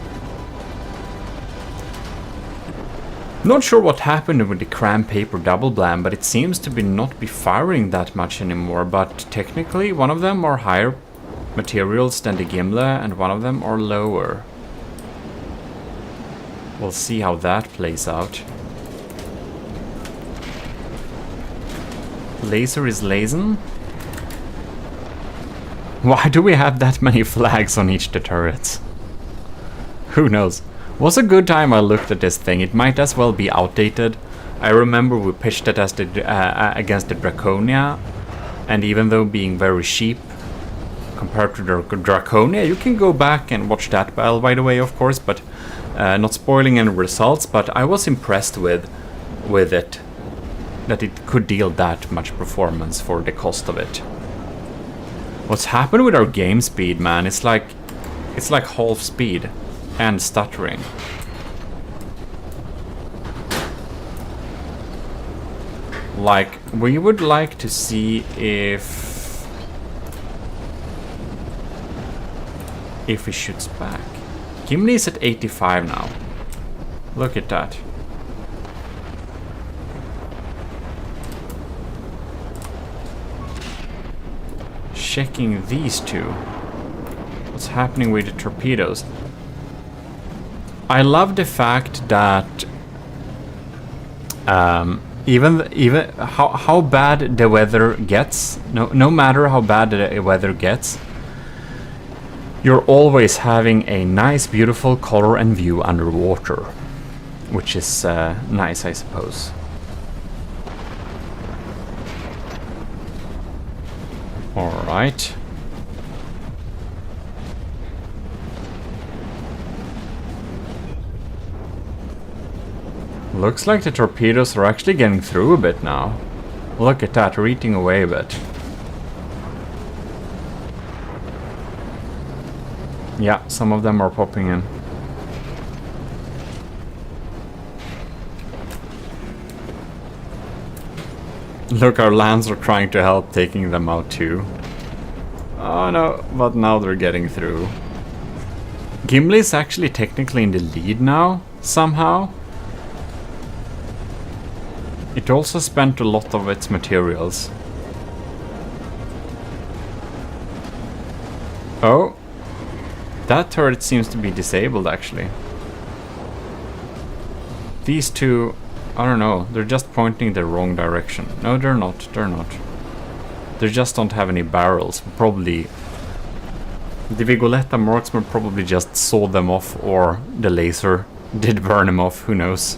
Not sure what happened with the cram paper double blam, but it seems to be not be firing that much anymore. But technically one of them are higher materials than the Gimle and one of them are lower. We'll see how that plays out. Laser is lazen. Why do we have that many flags on each of the turrets? Who knows? Was a good time I looked at this thing. It might as well be outdated. I remember we pitched it as the, against the Draconia, and even though being very cheap compared to the Draconia, you can go back and watch that battle, by the way, of course, but not spoiling any results. But I was impressed with it, that it could deal that much performance for the cost of it. What's happened with our game speed, man? It's like half speed and stuttering. Like, we would like to see if he shoots back. Gimle is at 85 now. Look at that. Checking these two. What's happening with the torpedoes? I love the fact that even how bad the weather gets, no matter how bad the weather gets, you're always having a nice, beautiful color and view underwater, which is nice, I suppose. All right. Looks like the torpedoes are actually getting through a bit now. Look at that, they're eating away a bit. Yeah, some of them are popping in. Look, our lands are trying to help, taking them out too. Oh no, but now they're getting through. Gimle is actually technically in the lead now, somehow. It also spent a lot of its materials. Oh, that turret seems to be disabled actually. These two, I don't know, they're just pointing the wrong direction. No, they're not, they're not. They just don't have any barrels. Probably the Vigoletta marksman probably just sawed them off, or the laser did burn them off, who knows.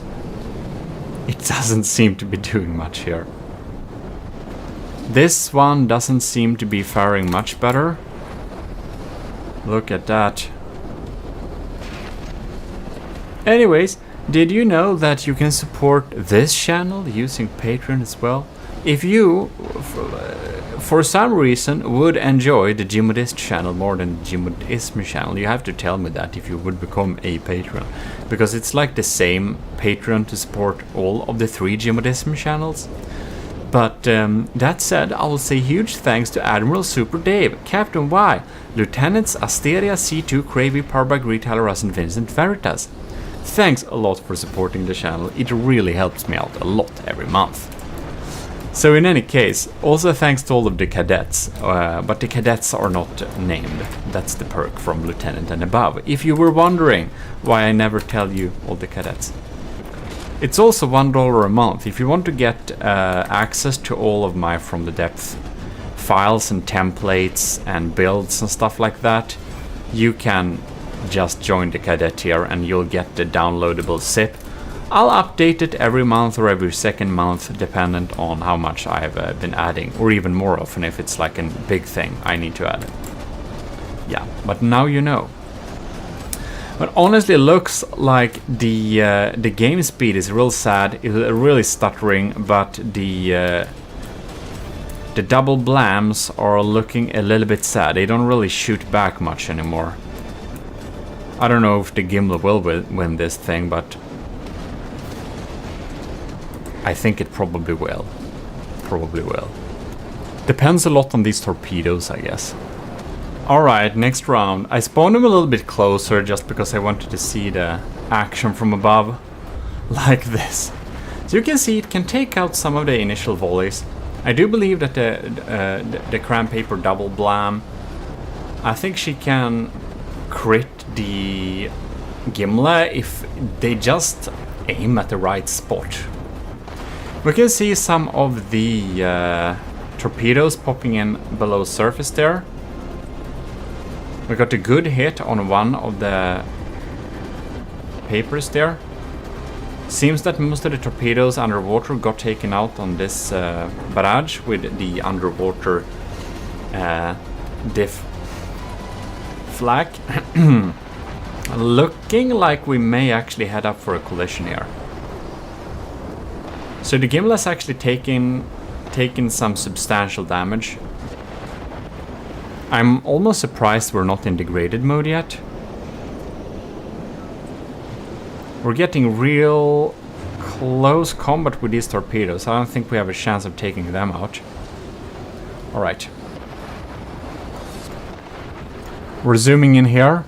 It doesn't seem to be doing much here. This one doesn't seem to be faring much better. Look at that. Anyways, did you know that you can support this channel using Patreon as well? If you, for some reason, would enjoy the Gmodist channel more than the Gmodism channel, you have to tell me that if you would become a patron. Because it's like the same Patreon to support all of the 3 Gmodism channels. But that said, I will say huge thanks to Admiral Super Dave, Captain Y, Lieutenants Asteria, C2, Cravey, Parbag, Retailer, and Vincent Veritas. Thanks a lot for supporting the channel, it really helps me out a lot every month. So in any case, also thanks to all of the cadets, but the cadets are not named. That's the perk from Lieutenant and above, if you were wondering why I never tell you all the cadets. It's also $1 a month. If you want to get access to all of my From the Depths files and templates and builds and stuff like that, you can just join the cadet here and you'll get the downloadable zip. I'll update it every month or every second month, dependent on how much I've been adding, or even more often if it's like a big thing I need to add. Yeah, but now you know. But honestly, it looks like the game speed is real sad. It's really stuttering, but the double blams are looking a little bit sad. They don't really shoot back much anymore. I don't know if the Gimle will win this thing, but I think it probably will. Probably will. Depends a lot on these torpedoes, I guess. Alright, next round. I spawned him a little bit closer just because I wanted to see the action from above. Like this. So you can see it can take out some of the initial volleys. I do believe that the cram paper double blam, I think she can crit the Gimle if they just aim at the right spot. We can see some of the torpedoes popping in below surface there. We got a good hit on one of the papers there. Seems that most of the torpedoes underwater got taken out on this barrage with the underwater diff flak. Looking like we may actually head up for a collision here. So the Gimle has actually taken some substantial damage. I'm almost surprised we're not in degraded mode yet. We're getting real close combat with these torpedoes. I don't think we have a chance of taking them out. Alright. We're zooming in here.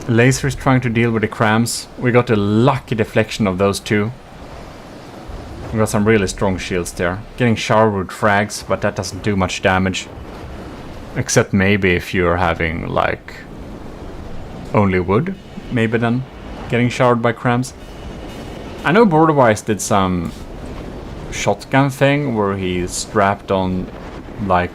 Laser is trying to deal with the crams. We got a lucky deflection of those two. We got some really strong shields there. Getting showered with frags, but that doesn't do much damage. Except maybe if you're having, like, only wood. Maybe then. getting showered by crams. I know Borderwise did some shotgun thing where he strapped on, like...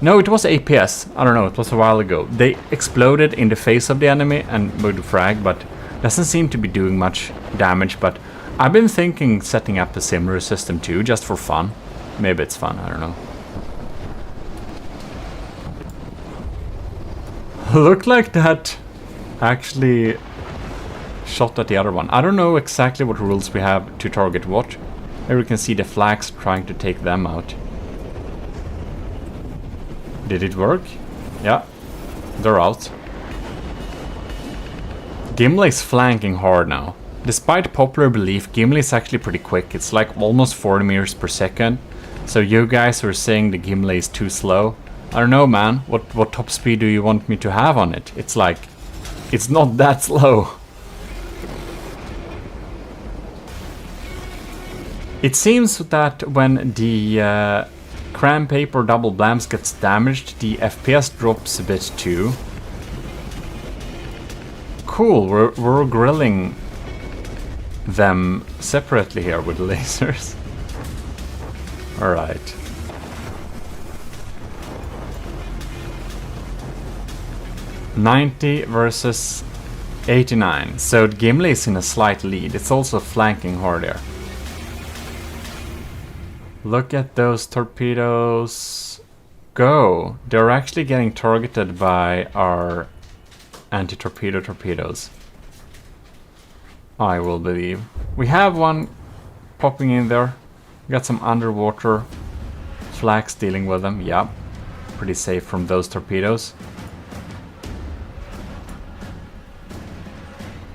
No, it was APS. I don't know, it was a while ago. They exploded in the face of the enemy and would frag, but doesn't seem to be doing much damage. But I've been thinking setting up a similar system too, just for fun. Maybe it's fun, I don't know. Looked like that actually shot at the other one. I don't know exactly what rules we have to target what. Here we can see the flags trying to take them out. Did it work? Yeah, they're out. Gimle is flanking hard now. Despite popular belief, Gimle is actually pretty quick. It's like almost 40 meters per second. So you guys who are saying the Gimle is too slow, I don't know, man. What top speed do you want me to have on it? It's like, it's not that slow. It seems that when the cram paper double blams gets damaged, the FPS drops a bit too. Cool, we're grilling them separately here with lasers. Alright. $90 versus 89. So Gimle is in a slight lead. It's also flanking hard there. Look at those torpedoes go. They're actually getting targeted by our anti-torpedo torpedoes. I will believe. We have one popping in there. Got some underwater flags dealing with them. Yeah, pretty safe from those torpedoes.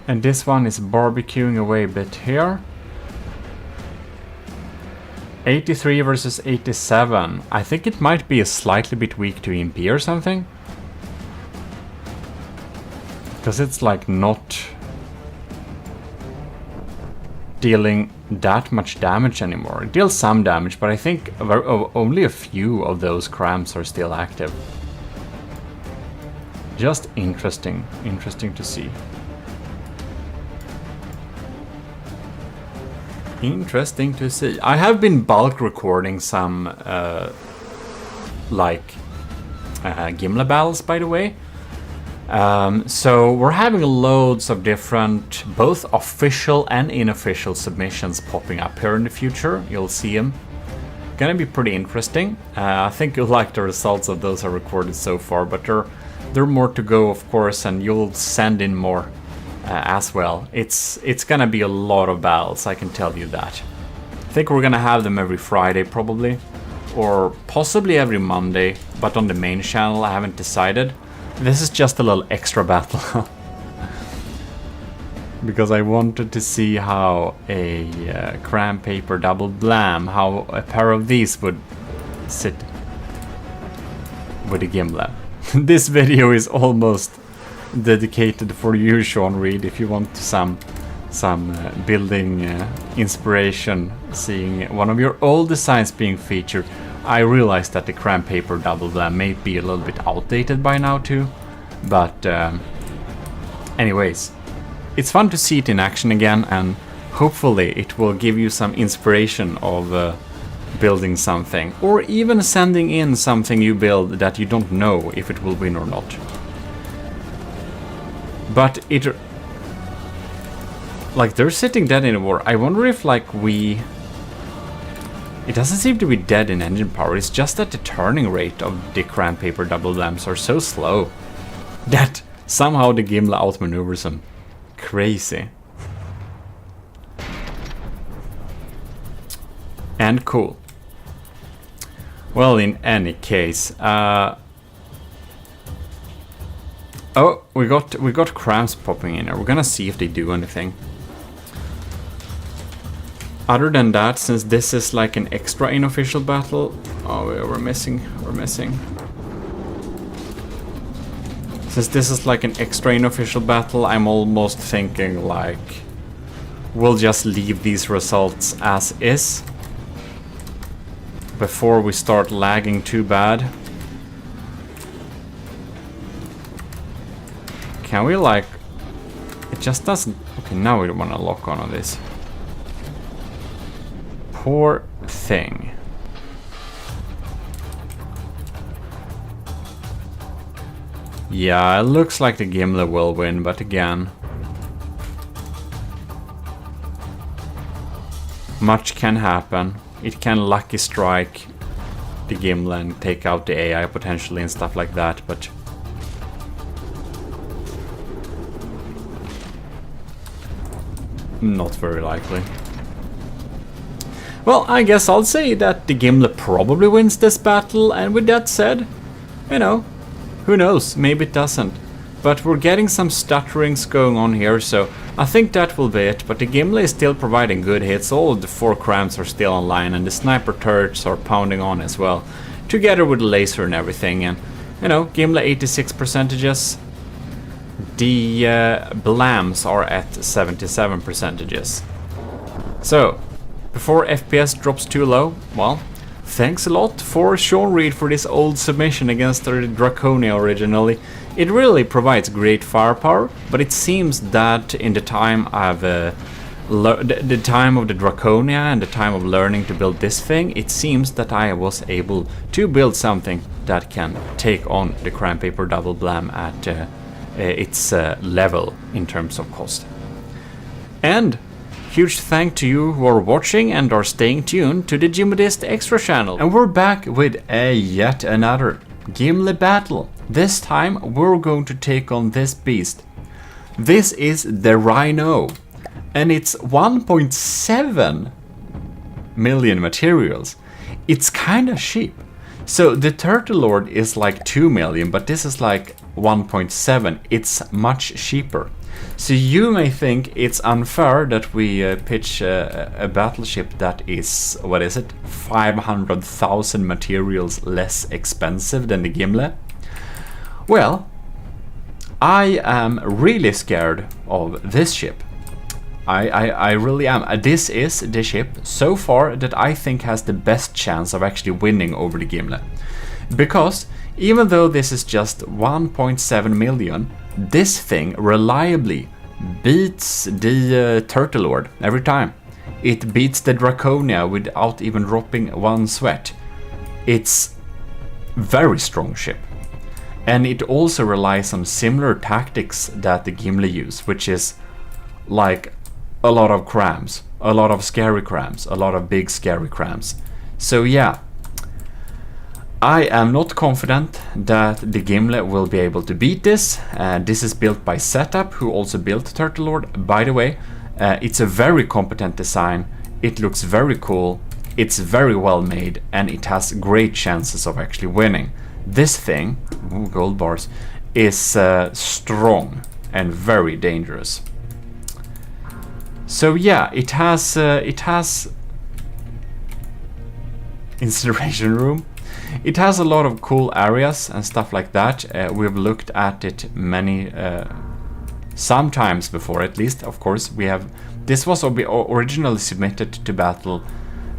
And this one is barbecuing away a bit here. 83 versus 87. I think it might be a slightly bit weak to EMP or something. Because it's like not dealing that much damage anymore. It deals some damage, but I think only a few of those crams are still active. Just interesting to see. Interesting to see. I have been bulk recording some Gimle battles, by the way. So we're having loads of different, both official and unofficial submissions popping up here in the future. You'll see them. Gonna be pretty interesting. I think you'll like the results of those I recorded so far, but there are more to go, of course, and you'll send in more. As well. It's gonna be a lot of battles, I can tell you that. I think we're gonna have them every Friday probably, or possibly every Monday, but on the main channel I haven't decided. This is just a little extra battle. Because I wanted to see how a cram paper double blam, how a pair of these would sit with a Gimle. This video is almost dedicated for you, Sean Reed, if you want some building inspiration, seeing one of your old designs being featured. I realize that the cram paper double blam may be a little bit outdated by now too, but anyways, it's fun to see it in action again, and hopefully it will give you some inspiration of building something, or even sending in something you build that you don't know if it will win or not. But it... like, they're sitting dead in the war. I wonder if, like, it doesn't seem to be dead in engine power. It's just that the turning rate of the cram paper double blams are so slow that somehow the Gimle outmaneuvers them. Crazy. And cool. Well, in any case, oh, we got crams popping in here. We're gonna see if they do anything. Other than that, since this is like an extra unofficial battle, oh, we're missing. Since this is like an extra unofficial battle, I'm almost thinking like we'll just leave these results as is before we start lagging too bad. Can we, like... it it just doesn't... Okay, now we want to lock on this. Poor thing. Yeah, it looks like the Gimle will win, but again... much can happen. It can lucky strike the Gimle and take out the AI potentially and stuff like that, but... not very likely. Well, I guess I'll say that the Gimle probably wins this battle, and with that said, you know, who knows, maybe it doesn't. But we're getting some stutterings going on here, so I think that will be it. But the Gimle is still providing good hits, all of the 4 crams are still online, and the sniper turrets are pounding on as well, together with the laser and everything. And, you know, Gimle 86 percentages. The Blams are at 77 percentages. So, before FPS drops too low, well, thanks a lot for Sean Reed for this old submission against the Draconia originally. It really provides great firepower, but it seems that in the time I've the time of the Draconia and the time of learning to build this thing, it seems that I was able to build something that can take on the Cram Paper Double Blam at its level in terms of cost. And huge thank to you who are watching and are staying tuned to the Gmodist Extra channel. And we're back with yet another Gimle battle. This time we're going to take on this beast. This is the Rhino, and it's 1.7 million materials. It's kinda cheap. So the Turtle Lord is like 2 million, but this is like 1.7. It's much cheaper. So you may think it's unfair that we pitch a battleship that is, what is it, 500,000 materials less expensive than the Gimle. Well, I am really scared of this ship. I really am. This is the ship so far that I think has the best chance of actually winning over the Gimle. Because even though this is just 1.7 million, this thing reliably beats the Turtle Lord every time. It beats the Draconia without even dropping one sweat. It's very strong ship. And it also relies on similar tactics that the Gimle use, which is like a lot of crams, a lot of scary crams, a lot of big scary crams. So yeah, I am not confident that the Gimle will be able to beat this. This is built by Setup, who also built Turtle Lord, by the way. It's a very competent design, it looks very cool, it's very well made, and it has great chances of actually winning. This thing, ooh, gold bars, is strong and very dangerous. So yeah, it has incineration room. It has a lot of cool areas and stuff like that. We've looked at it many sometimes before, at least. Of course, we have. This was originally submitted to battle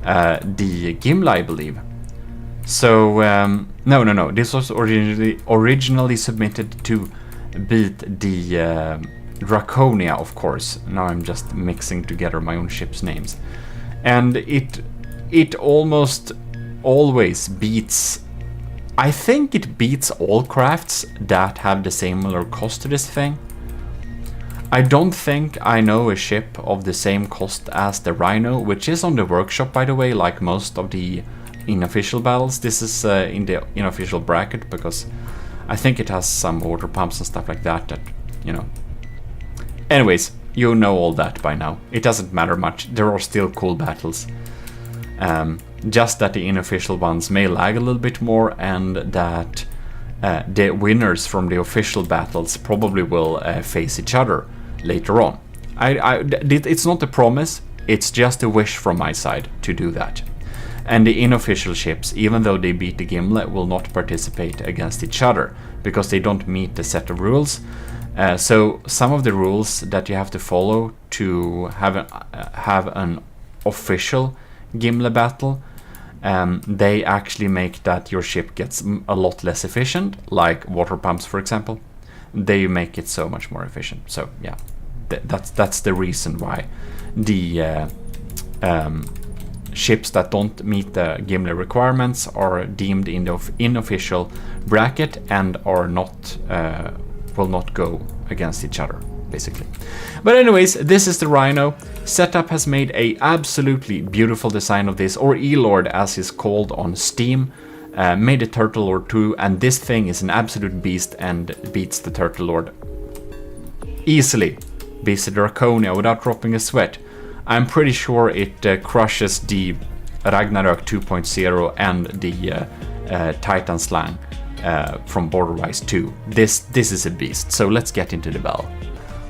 the Gimle, I believe. So no. This was originally submitted to beat the Draconia, of course. Now I'm just mixing together my own ship's names, and it almost always beats. I think it beats all crafts that have the similar cost to this thing. I don't think I know a ship of the same cost as the Rhino, which is on the workshop, by the way, like most of the unofficial battles. This is in the unofficial bracket because I think it has some water pumps and stuff like that, you know. Anyways, you know all that by now. It doesn't matter much. There are still cool battles. Just that the unofficial ones may lag a little bit more, and that the winners from the official battles probably will face each other later on. It's not a promise, it's just a wish from my side to do that. And the unofficial ships, even though they beat the Gimle, will not participate against each other because they don't meet the set of rules. So some of the rules that you have to follow to have an official Gimle battle, they actually make that your ship gets a lot less efficient, like water pumps, for example. They make it so much more efficient. So yeah, that's the reason why the ships that don't meet the Gimle requirements are deemed in the unofficial bracket and are not will not go against each other, basically. But anyways, this is the Rhino. Setup has made a absolutely beautiful design of this, or E-Lord as is called on Steam. Made a Turtle Lord too, and this thing is an absolute beast and beats the Turtle Lord easily. Beats the Draconia without dropping a sweat. I'm pretty sure it crushes the Ragnarok 2.0 and the Titan Slang from Border Rise 2. This is a beast, so let's get into the battle.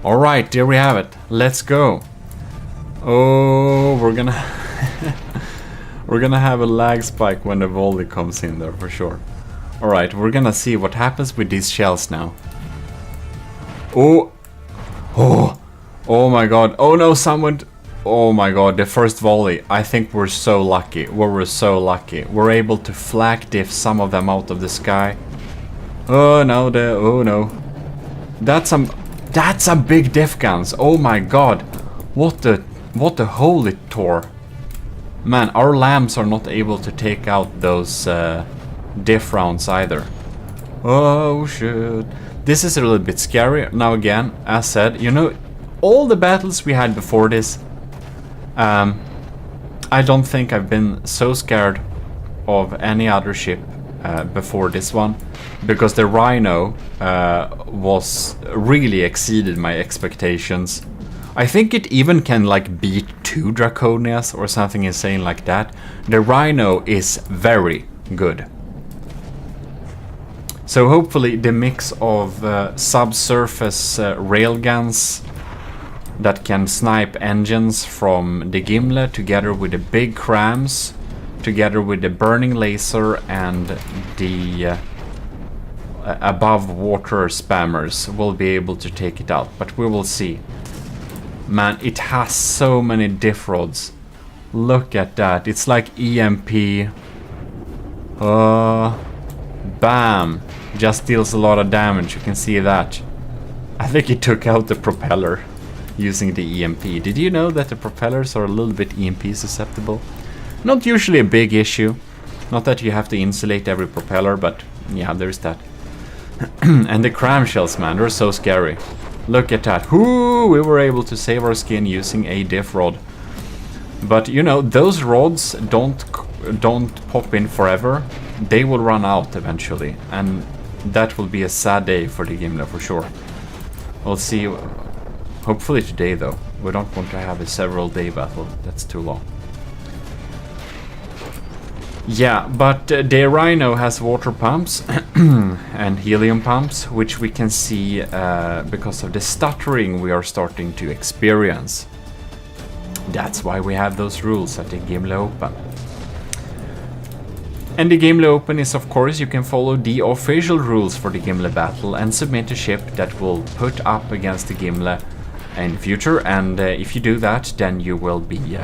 Alright, there we have it. Let's go. Oh, we're gonna we're gonna have a lag spike when the volley comes in there for sure. Alright, we're gonna see what happens with these shells now. Oh my god. Oh no, someone. Oh my god, the first volley. I think we're so lucky. We're so lucky. We're able to flak diff some of them out of the sky. Oh no, oh no. That's some big diff guns. Oh my god. What the hole it tore. Man, our lambs are not able to take out those diff rounds either. Oh shit. This is a little bit scary. Now again, as said, you know, all the battles we had before this, I don't think I've been so scared of any other ship before this one, because the Rhino was really exceeded my expectations. I think it even can like beat 2 Draconias or something insane like that. The Rhino is very good. So hopefully the mix of subsurface railguns that can snipe engines from the Gimle together with the big crams, together with the burning laser and the above water spammers will be able to take it out, but we will see. Man, it has so many diff rods. Look at that, it's like EMP. Bam! Just deals a lot of damage, you can see that. I think it took out the propeller using the EMP. Did you know that the propellers are a little bit EMP susceptible? Not usually a big issue. Not that you have to insulate every propeller, but yeah, there's that. And the cram shells, man, they're so scary. Look at that. Whoo! We were able to save our skin using a diff rod. But you know, those rods don't pop in forever. They will run out eventually, and that will be a sad day for the Gimle for sure. We'll see. Hopefully today though. We don't want to have a several day battle. That's too long. Yeah, but the Rhino has water pumps and helium pumps, which we can see because of the stuttering we are starting to experience. That's why we have those rules at the Gimle Open. And the Gimle Open is, of course, you can follow the official rules for the Gimle battle and submit a ship that will put up against the Gimle in future, and if you do that, then you will be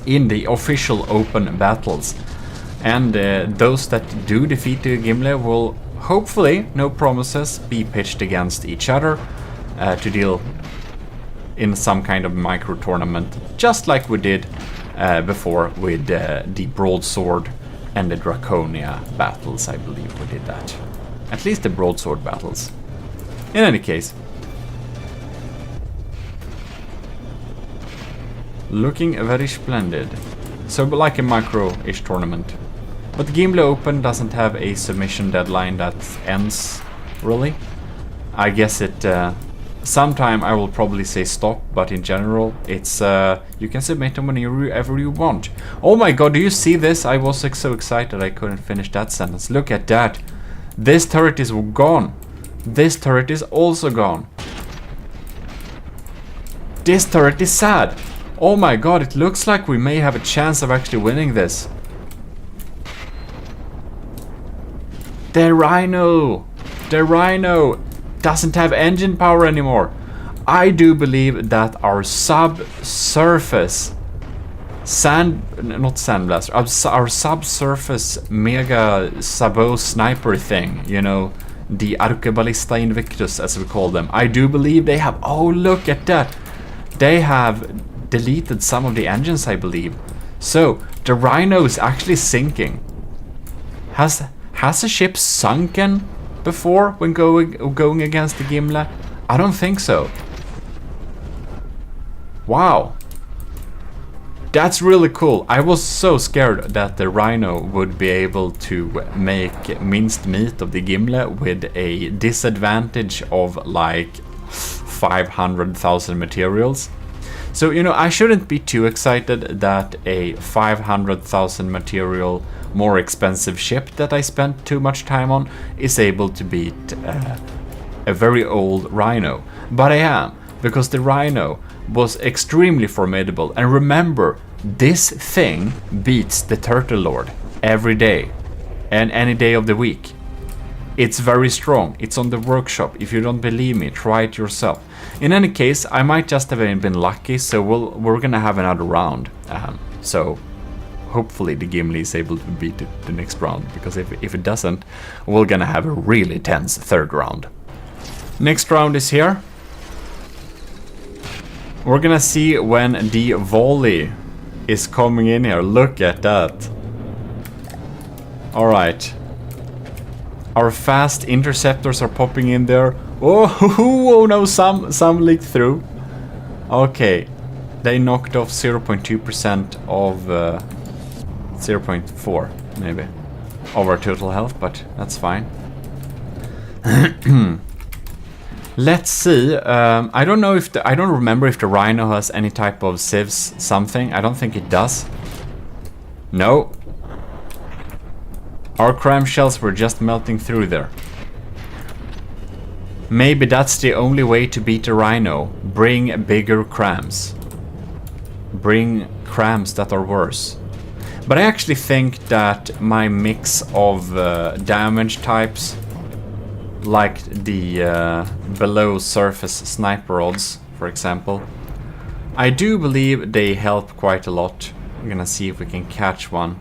in the official open battles. And those that do defeat the Gimle will, hopefully, no promises, be pitched against each other to deal in some kind of micro tournament, just like we did before with the Broadsword and the Draconia battles. I believe we did that. At least the Broadsword battles. In any case, looking very splendid. So like a micro-ish tournament. But the Gimle Open doesn't have a submission deadline that ends, really. I guess it... sometime I will probably say stop, but in general, it's... you can submit them whenever you want. Oh my god, do you see this? I was so excited I couldn't finish that sentence. Look at that. This turret is gone. This turret is also gone. This turret is sad. Oh my god, it looks like we may have a chance of actually winning this. The Rhino! The Rhino doesn't have engine power anymore. I do believe that our subsurface our subsurface mega sabot sniper thing, you know, the Arqueballista Invictus, as we call them. I do believe they have... Oh, look at that! They have deleted some of the engines, I believe. So, the Rhino is actually sinking. Has a ship sunken before when going against the Gimle? I don't think so. Wow. That's really cool. I was so scared that the Rhino would be able to make minced meat of the Gimle with a disadvantage of like 500,000 materials. So, you know, I shouldn't be too excited that a 500,000 material more expensive ship that I spent too much time on is able to beat a very old Rhino. But I am, because the Rhino was extremely formidable. And remember, this thing beats the Turtle Lord every day and any day of the week. It's very strong. It's on the workshop. If you don't believe me, try it yourself. In any case, I might just have been lucky, so we're gonna have another round. So hopefully the Gimle is able to beat it the next round, because if it doesn't, we're gonna have a really tense third round. Next round is here. We're gonna see when the volley is coming in here. Look at that. Alright. Our fast interceptors are popping in there. Oh no, some leaked through. Okay. They knocked off 0.2% of 0.4 maybe of our total health, but that's fine. Let's see. I don't know if I don't remember if the Rhino has any type of sieves something. I don't think it does. No. Our cram shells were just melting through there. Maybe that's the only way to beat a Rhino. Bring bigger crams. Bring crams that are worse. But I actually think that my mix of damage types, like the below surface sniper rods, for example, I do believe they help quite a lot. We're gonna see if we can catch one.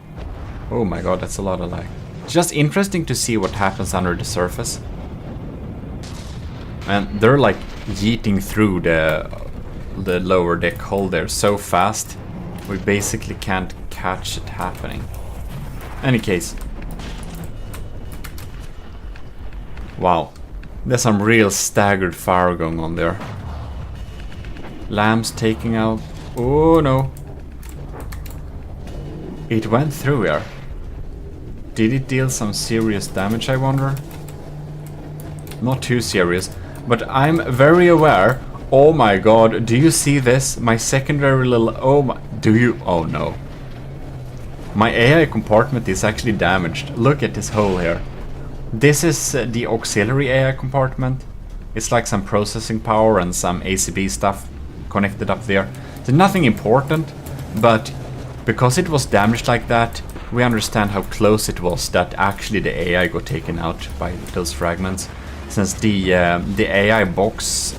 Oh my god, that's a lot of lag. It's just interesting to see what happens under the surface. And they're like yeeting through the lower deck hull there so fast, we basically can't catch it happening. Any case. Wow. There's some real staggered fire going on there. Lambs taking out... Oh no. It went through here. Did it deal some serious damage, I wonder? Not too serious, but I'm very aware. Oh my god, do you see this? My secondary little... Oh my... Do you... Oh no. My AI compartment is actually damaged. Look at this hole here. This is the auxiliary AI compartment. It's like some processing power and some ACB stuff connected up there. So nothing important, but because it was damaged like that, we understand how close it was that actually the AI got taken out by those fragments. Since the AI box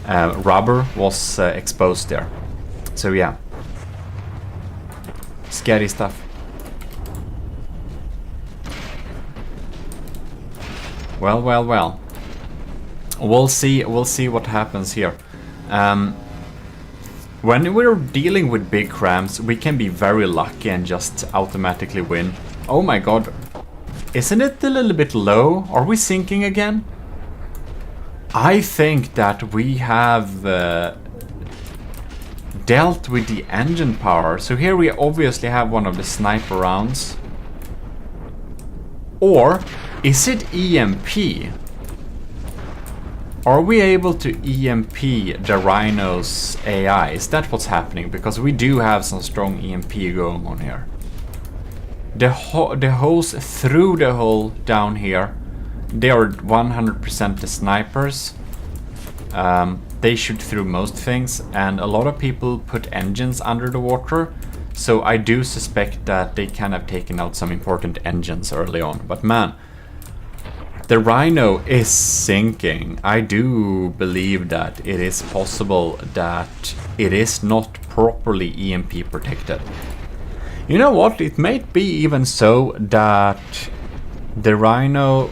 rubber was exposed there. So yeah. Scary stuff. Well. We'll see what happens here. When we're dealing with big crams, we can be very lucky and just automatically win. Oh my god. Isn't it a little bit low? Are we sinking again? I think that we have dealt with the engine power. So here we obviously have one of the sniper rounds. Or is it EMP? Are we able to EMP the Rhino's AI? Is that what's happening? Because we do have some strong EMP going on here. The holes through the hole down here, they are 100% the snipers. They shoot through most things, and a lot of people put engines under the water. So I do suspect that they can have taken out some important engines early on. But man, the Rhino is sinking. I do believe that it is possible that it is not properly EMP protected. You know what? It might be even so that the Rhino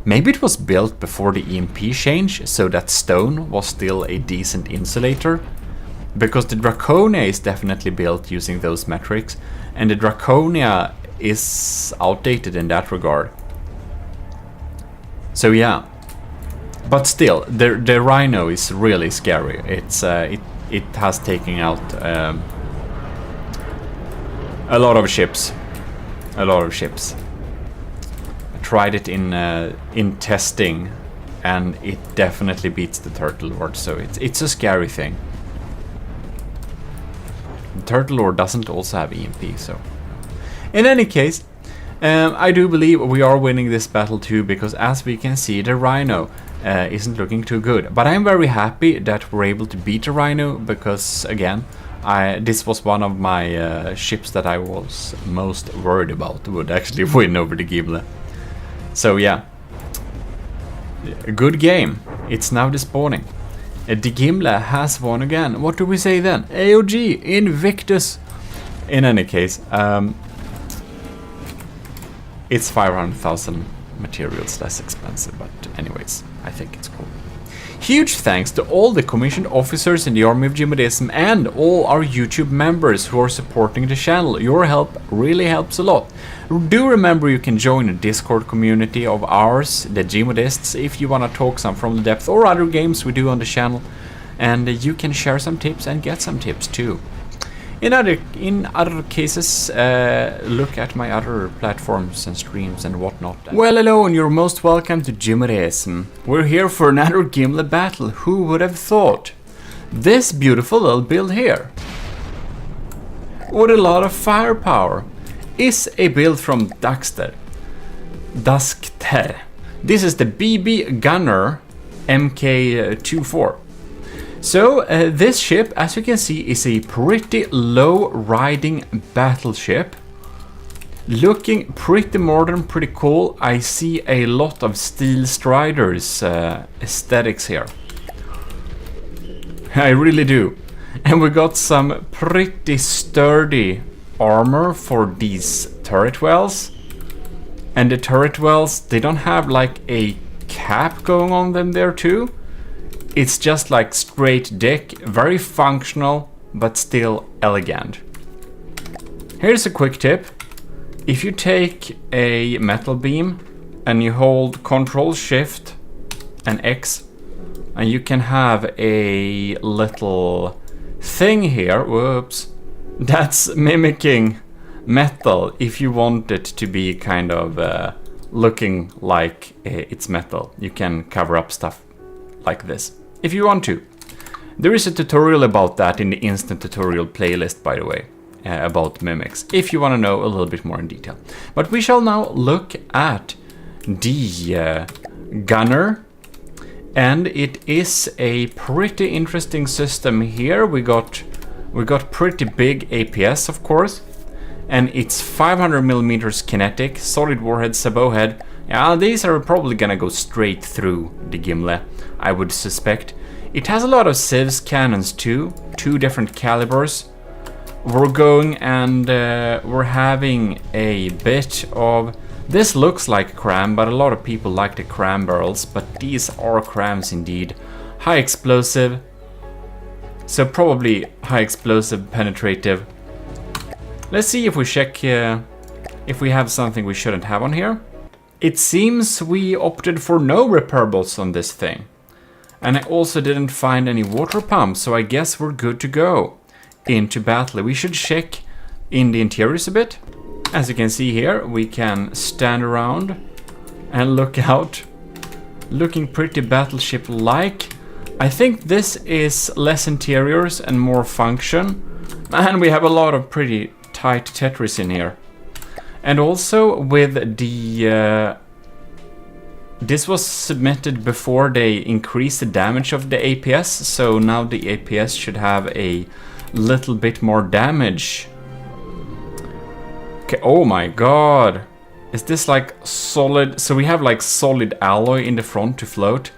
Maybe it was built before the EMP change, so that stone was still a decent insulator. Because the Draconia is definitely built using those metrics, and the Draconia is outdated in that regard. So yeah. But still, the Rhino is really scary. It has taken out a lot of ships. A lot of ships. I tried it in testing, and it definitely beats the Turtle Lord. So it's a scary thing. The Turtle Lord doesn't also have EMP, so. In any case, I do believe we are winning this battle too, because as we can see, the Rhino isn't looking too good. But I'm very happy that we're able to beat the Rhino, because again, this was one of my ships that I was most worried about would actually win over the Gimle. So yeah, a good game. It's now despawning. The Gimle has won again. What do we say then? AOG, Invictus. In any case, it's 500,000 materials less expensive, but anyways, I think it's cool. Huge thanks to all the commissioned officers in the army of Gmodism and all our YouTube members who are supporting the channel. Your help really helps a lot. Do remember you can join a Discord community of ours, the Gmodists, if you want to talk some From the Depths or other games we do on the channel. And you can share some tips and get some tips too. In other cases, look at my other platforms and streams and whatnot. Well, hello, and you're most welcome to Gmodism. We're here for another Gimle battle. Who would have thought? This beautiful little build here, with a lot of firepower, is a build from Duskter. This is the BB Gunner MK24. So this ship, as you can see, is a pretty low riding battleship. Looking pretty modern, pretty cool. I see a lot of Steel Striders aesthetics here. I really do. And we got some pretty sturdy armor for these turret wells. And the turret wells, they don't have like a cap going on them there too. It's just like straight deck, very functional, but still elegant. Here's a quick tip. If you take a metal beam and you hold Ctrl Shift and X, and you can have a little thing here, whoops, that's mimicking metal if you want it to be kind of looking like it's metal. You can cover up stuff like this if you want to. There is a tutorial about that in the instant tutorial playlist, by the way, about mimics, if you want to know a little bit more in detail. But we shall now look at the gunner, and it is a pretty interesting system here. We got pretty big APS, of course, and it's 500mm kinetic, solid warhead, sabot head. Yeah, these are probably gonna go straight through the Gimle, I would suspect. It has a lot of Civs cannons too, 2 different calibers. We're going and we're having a bit of... This looks like a cram, but a lot of people like the cram barrels, but these are crams indeed. High explosive, so probably high explosive, penetrative. Let's see if we check if we have something we shouldn't have on here. It seems we opted for no repairables on this thing. And I also didn't find any water pumps, so I guess we're good to go into battle. We should check in the interiors a bit. As you can see here, we can stand around and look out. Looking pretty battleship-like. I think this is less interiors and more function. And we have a lot of pretty tight Tetris in here. And also with the... this was submitted before they increased the damage of the APS, so now the APS should have a little bit more damage. Okay, oh my god. Is this like solid? So we have like solid alloy in the front to float.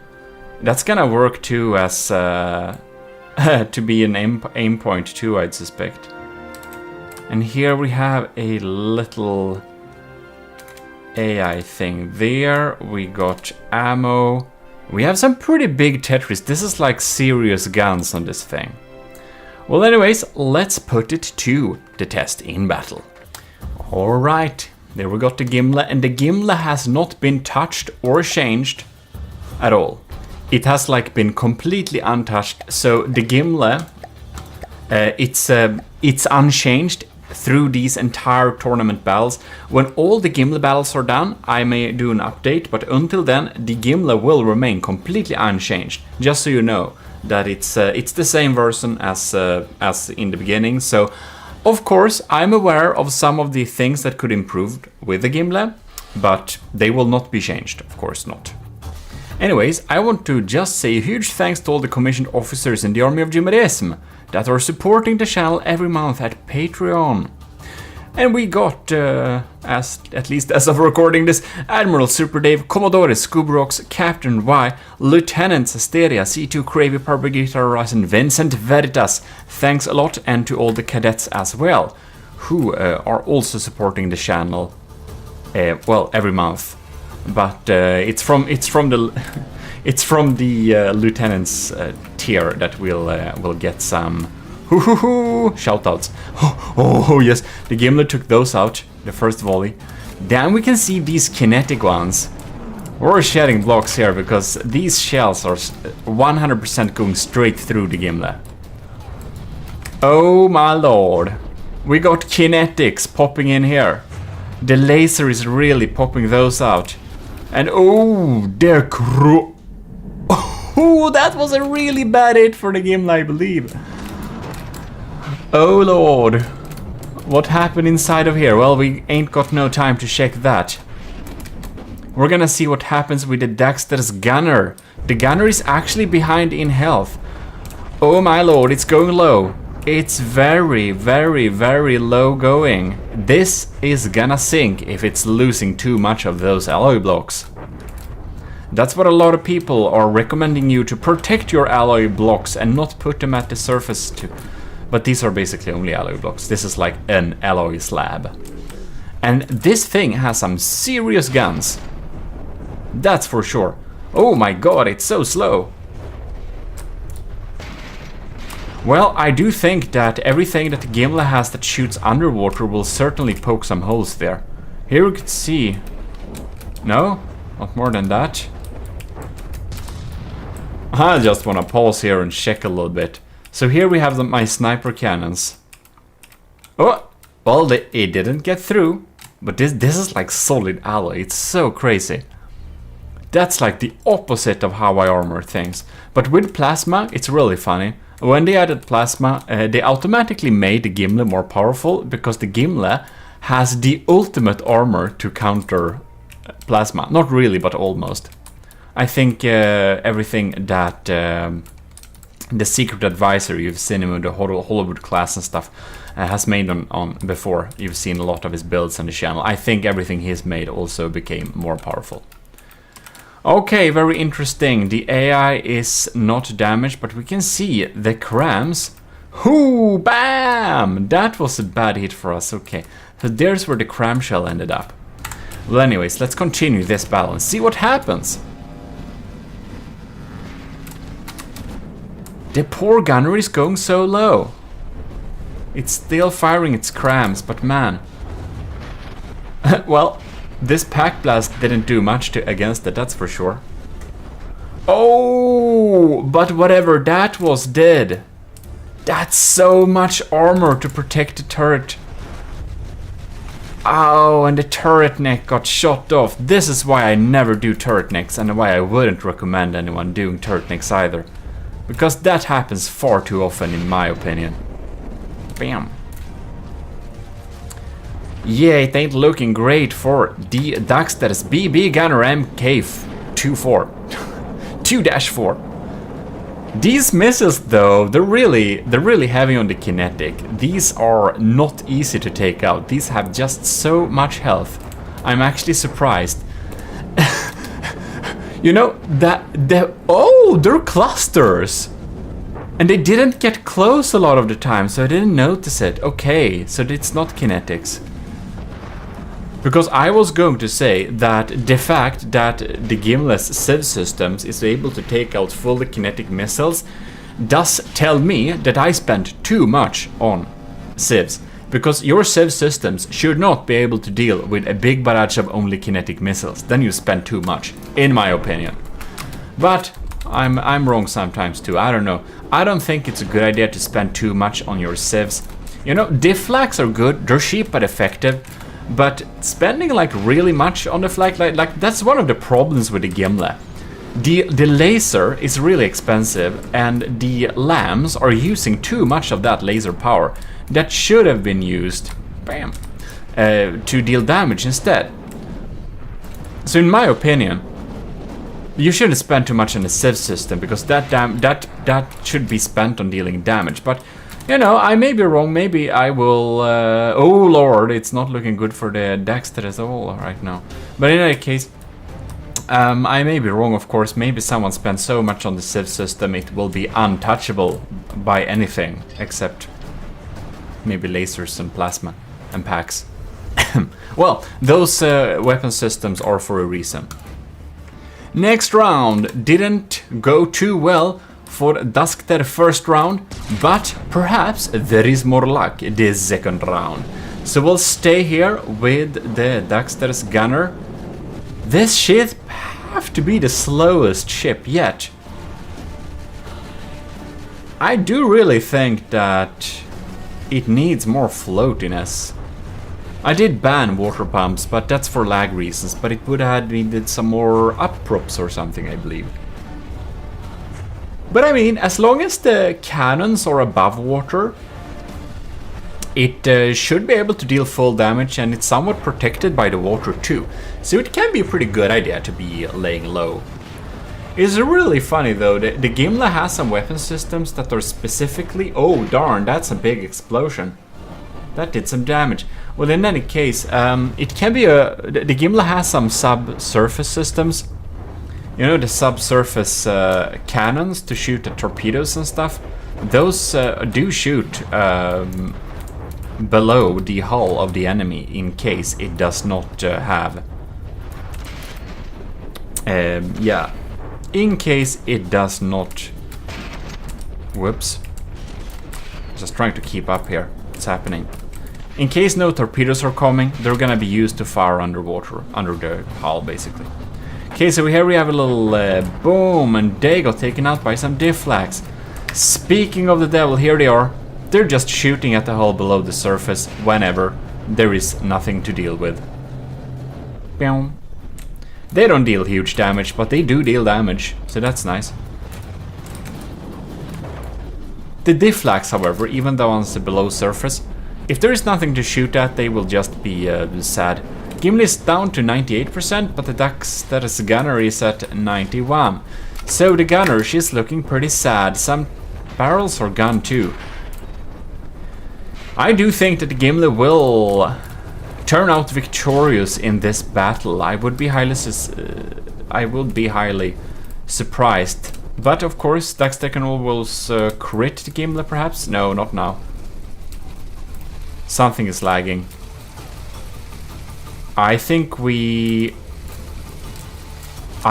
That's gonna work too as to be an aim point too, I'd suspect. And here we have a little AI thing there. We got ammo. We have some pretty big Tetris. This is like serious guns on this thing. Well, anyways, let's put it to the test in battle. Alright, there we got the Gimle, and the Gimle has not been touched or changed at all. It has like been completely untouched, so the Gimle, it's unchanged through these entire tournament battles. When all the Gimle battles are done, I may do an update, but until then, the Gimle will remain completely unchanged. Just so you know that it's the same version as in the beginning. So, of course, I'm aware of some of the things that could improve with the Gimle, but they will not be changed, of course not. Anyways, I want to just say a huge thanks to all the commissioned officers in the army of Gmodism that are supporting the channel every month at Patreon. And we got, at least as of recording this, Admiral Super Dave, Commodore Scoobrocks, Captain Y, Lieutenant Asteria, C2 Cravy, Parbrigita Horizon, Vincent Veritas. Thanks a lot, and to all the cadets as well, who are also supporting the channel, well, every month. But it's from the lieutenant's tier that we'll get some shoutouts. Oh yes, the Gimle took those out, the first volley. Then we can see these kinetic ones. We're shedding blocks here because these shells are 100% going straight through the Gimle. Oh my lord, we got kinetics popping in here. The laser is really popping those out. And oh, they're oh, that was a really bad hit for the Gimle, I believe. Oh lord. What happened inside of here? Well, we ain't got no time to check that. We're gonna see what happens with the Daxter's gunner. The gunner is actually behind in health. Oh my lord, it's going low. It's very, very, very low going. This is gonna sink if it's losing too much of those alloy blocks. That's what a lot of people are recommending you to protect your alloy blocks and not put them at the surface too. But these are basically only alloy blocks. This is like an alloy slab. And this thing has some serious guns. That's for sure. Oh my god, it's so slow. Well, I do think that everything that the Gimle has that shoots underwater will certainly poke some holes there. Here we could see... No? Not more than that. I just want to pause here and check a little bit. So here we have my sniper cannons. Oh! Well, it didn't get through. But this is like solid alloy. It's so crazy. That's like the opposite of how I armor things. But with plasma, it's really funny. When they added plasma, they automatically made the Gimle more powerful because the Gimle has the ultimate armor to counter plasma. Not really, but almost. I think everything that the secret advisor you've seen him in the Hollywood class and stuff has made on before. You've seen a lot of his builds on the channel. I think everything he's made also became more powerful. Okay, very interesting. The AI is not damaged, but we can see the crams. Hoo, bam! That was a bad hit for us. Okay, so there's where the cram shell ended up. Well, anyways, let's continue this battle and see what happens. The poor gunner is going so low. It's still firing its crams, but man. Well, this pack blast didn't do much against it, that's for sure. Oh, but whatever that was did. That's so much armor to protect the turret. Oh, and the turret neck got shot off. This is why I never do turret necks and why I wouldn't recommend anyone doing turret necks either. Because that happens far too often in my opinion. Bam. Yeah, it ain't looking great for the Daxter's BB Gunner MK24. 2-4. These missiles though, they're really heavy on the kinetic. These are not easy to take out. These have just so much health. I'm actually surprised. You know, oh, they're clusters! And they didn't get close a lot of the time, so I didn't notice it. Okay, so it's not kinetics. Because I was going to say that the fact that the Gimle's Civ systems is able to take out fully kinetic missiles does tell me that I spent too much on Civs. Because your Civ systems should not be able to deal with a big barrage of only kinetic missiles. Then you spend too much, in my opinion. But I'm wrong sometimes too, I don't know. I don't think it's a good idea to spend too much on your Civs. You know, diff flags are good, they're cheap but effective. But spending like really much on the flag, like that's one of the problems with the Gimle. The laser is really expensive and the lambs are using too much of that laser power that should have been used, bam, to deal damage instead. So in my opinion, you shouldn't spend too much on the Civ system because that should be spent on dealing damage. But you know, I may be wrong. Maybe I will. Oh lord, it's not looking good for the Dexter at all right now. But in any case, I may be wrong. Of course, maybe someone spent so much on the Civ system it will be untouchable by anything except maybe lasers and plasma and packs. Well, those weapon systems are for a reason. Next round didn't go too well for Duskter first round, but perhaps there is more luck this second round. So we'll stay here with the Duskter's gunner. This ship have to be the slowest ship yet. I do really think that it needs more floatiness. I did ban water pumps, but that's for lag reasons, but it would have needed some more up props or something, I believe. But I mean, as long as the cannons are above water, it should be able to deal full damage, and it's somewhat protected by the water too. So it can be a pretty good idea to be laying low. It's really funny though, the Gimle has some weapon systems that are specifically... Oh darn, that's a big explosion. That did some damage. Well, in any case, it can be the Gimle has some subsurface systems. You know, the subsurface cannons to shoot at torpedoes and stuff. Those do shoot below the hull of the enemy in case it does not have... yeah. In case it does not... Whoops. Just trying to keep up here. What's happening? In case no torpedoes are coming, they're gonna be used to fire underwater, under the hull, basically. Okay, so here we have a little boom, and they got taken out by some diff flags. Speaking of the devil, here they are. They're just shooting at the hull below the surface whenever there is nothing to deal with. Boom. They don't deal huge damage, but they do deal damage, so that's nice. The diff flags, however, even the ones below surface, if there is nothing to shoot at, they will just be sad. Gimle is down to 98%, but the Duskter's gunner is at 91%. So the gunner, she's looking pretty sad. Some barrels are gone too. I do think that the Gimle will turn out victorious in this battle. I would be highly surprised. But of course, Duskter can always crit the Gimle, perhaps? No, not now. Something is lagging. I think I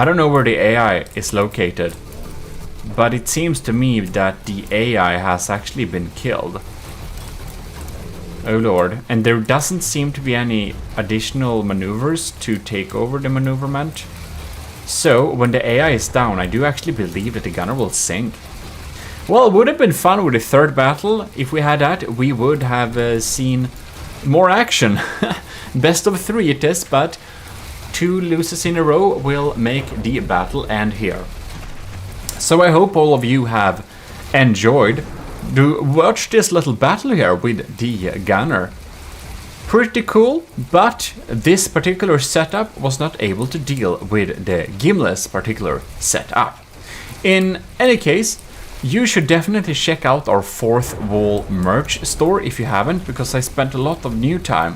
don't know where the AI is located, but it seems to me that the AI has actually been killed. Oh lord, and there doesn't seem to be any additional maneuvers to take over the maneuverment. So, when the AI is down, I do actually believe that the gunner will sink. Well, it would have been fun with the third battle. If we had that, we would have seen more action. Best of 3 it is, but 2 losses in a row will make the battle end here. So I hope all of you have enjoyed to watch this little battle here with the gunner. Pretty cool, but this particular setup was not able to deal with the Gimle's particular setup. In any case, you should definitely check out our Fourth Wall merch store if you haven't, because I spent a lot of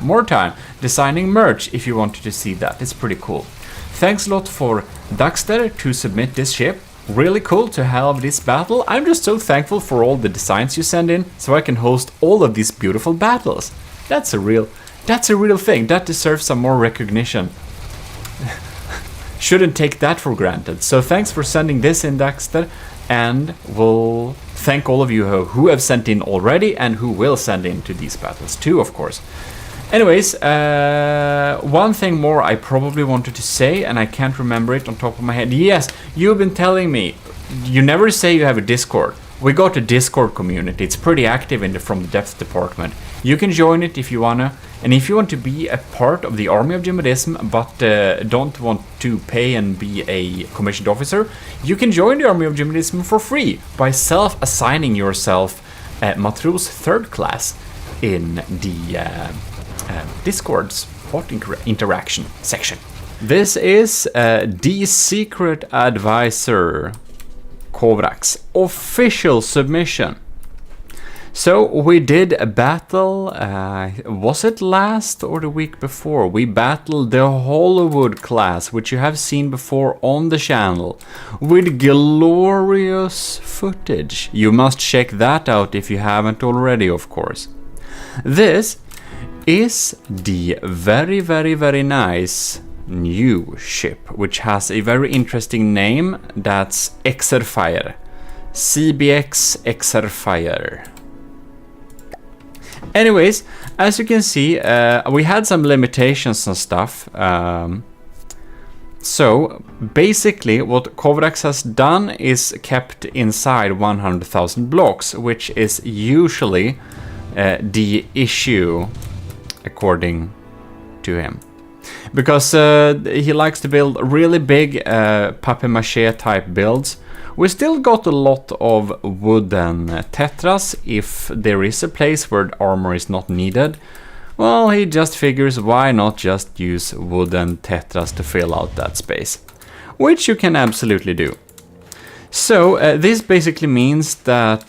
more time designing merch if you wanted to see that. It's pretty cool. Thanks a lot for Duskter to submit this ship. Really cool to have this battle. I'm just so thankful for all the designs you send in so I can host all of these beautiful battles. That's a real That's a real thing. That deserves some more recognition. Shouldn't take that for granted. So thanks for sending this in, Daxter, and we'll thank all of you who have sent in already and who will send in to these battles too, of course. Anyways, one thing more I probably wanted to say, and I can't remember it on top of my head. Yes, you've been telling me, you never say you have a Discord. We got a Discord community. It's pretty active in the From the Depths department. You can join it if you wanna. And if you want to be a part of the army of Gmodism, but don't want to pay and be a commissioned officer, you can join the army of Gmodism for free by self-assigning yourself Matros 3rd class in the Discord's bot interaction section. This is the secret advisor Kovrak's official submission. So we did a battle, was it last or the week before? We battled the Hollywood class, which you have seen before on the channel, with glorious footage. You must check that out if you haven't already, of course. This is the very, very, very nice new ship, which has a very interesting name. That's Exerfire. CBX Exerfire. Anyways, as you can see, we had some limitations and stuff. So basically what Kovrak has done is kept inside 100,000 blocks, which is usually the issue according to him. Because he likes to build really big papier-mâché type builds. We still got a lot of wooden tetras if there is a place where armor is not needed. Well, he just figures why not just use wooden tetras to fill out that space. Which you can absolutely do. So this basically means that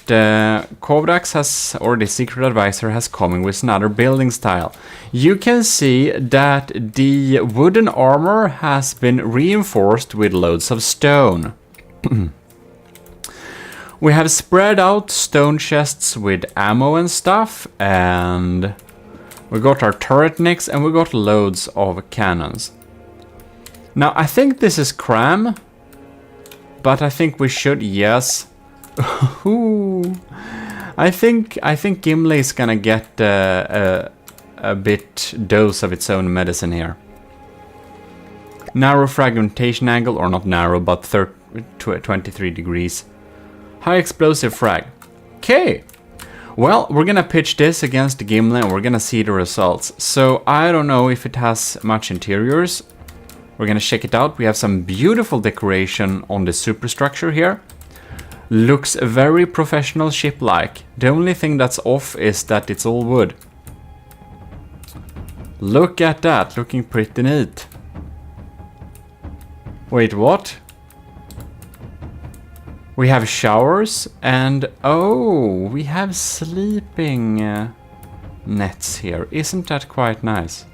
Kovrak has, or the secret advisor has come with another building style. You can see that the wooden armor has been reinforced with loads of stone. We have spread out stone chests with ammo and stuff, and we got our turret necks, and we got loads of cannons. Now I think this is cram, but I think we should, yes. I think Gimle is gonna get a bit dose of its own medicine here. Narrow fragmentation angle, or not narrow, but 23 degrees. High explosive frag. Okay. Well, we're gonna pitch this against Gimle and we're gonna see the results. So I don't know if it has much interiors. We're gonna check it out. We have some beautiful decoration on the superstructure here. Looks very professional ship-like. The only thing that's off is that it's all wood. Look at that, looking pretty neat. Wait, what? We have showers and oh, we have sleeping nets here. Isn't that quite nice?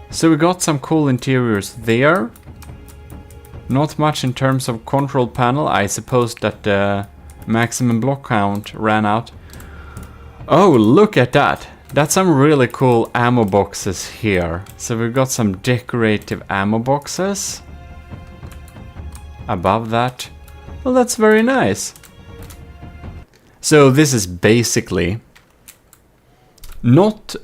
So we got some cool interiors there. Not much in terms of control panel. I suppose that the maximum block count ran out. Oh, look at that. That's some really cool ammo boxes here. So we've got some decorative ammo boxes. Above that. Well, that's very nice. So this is basically not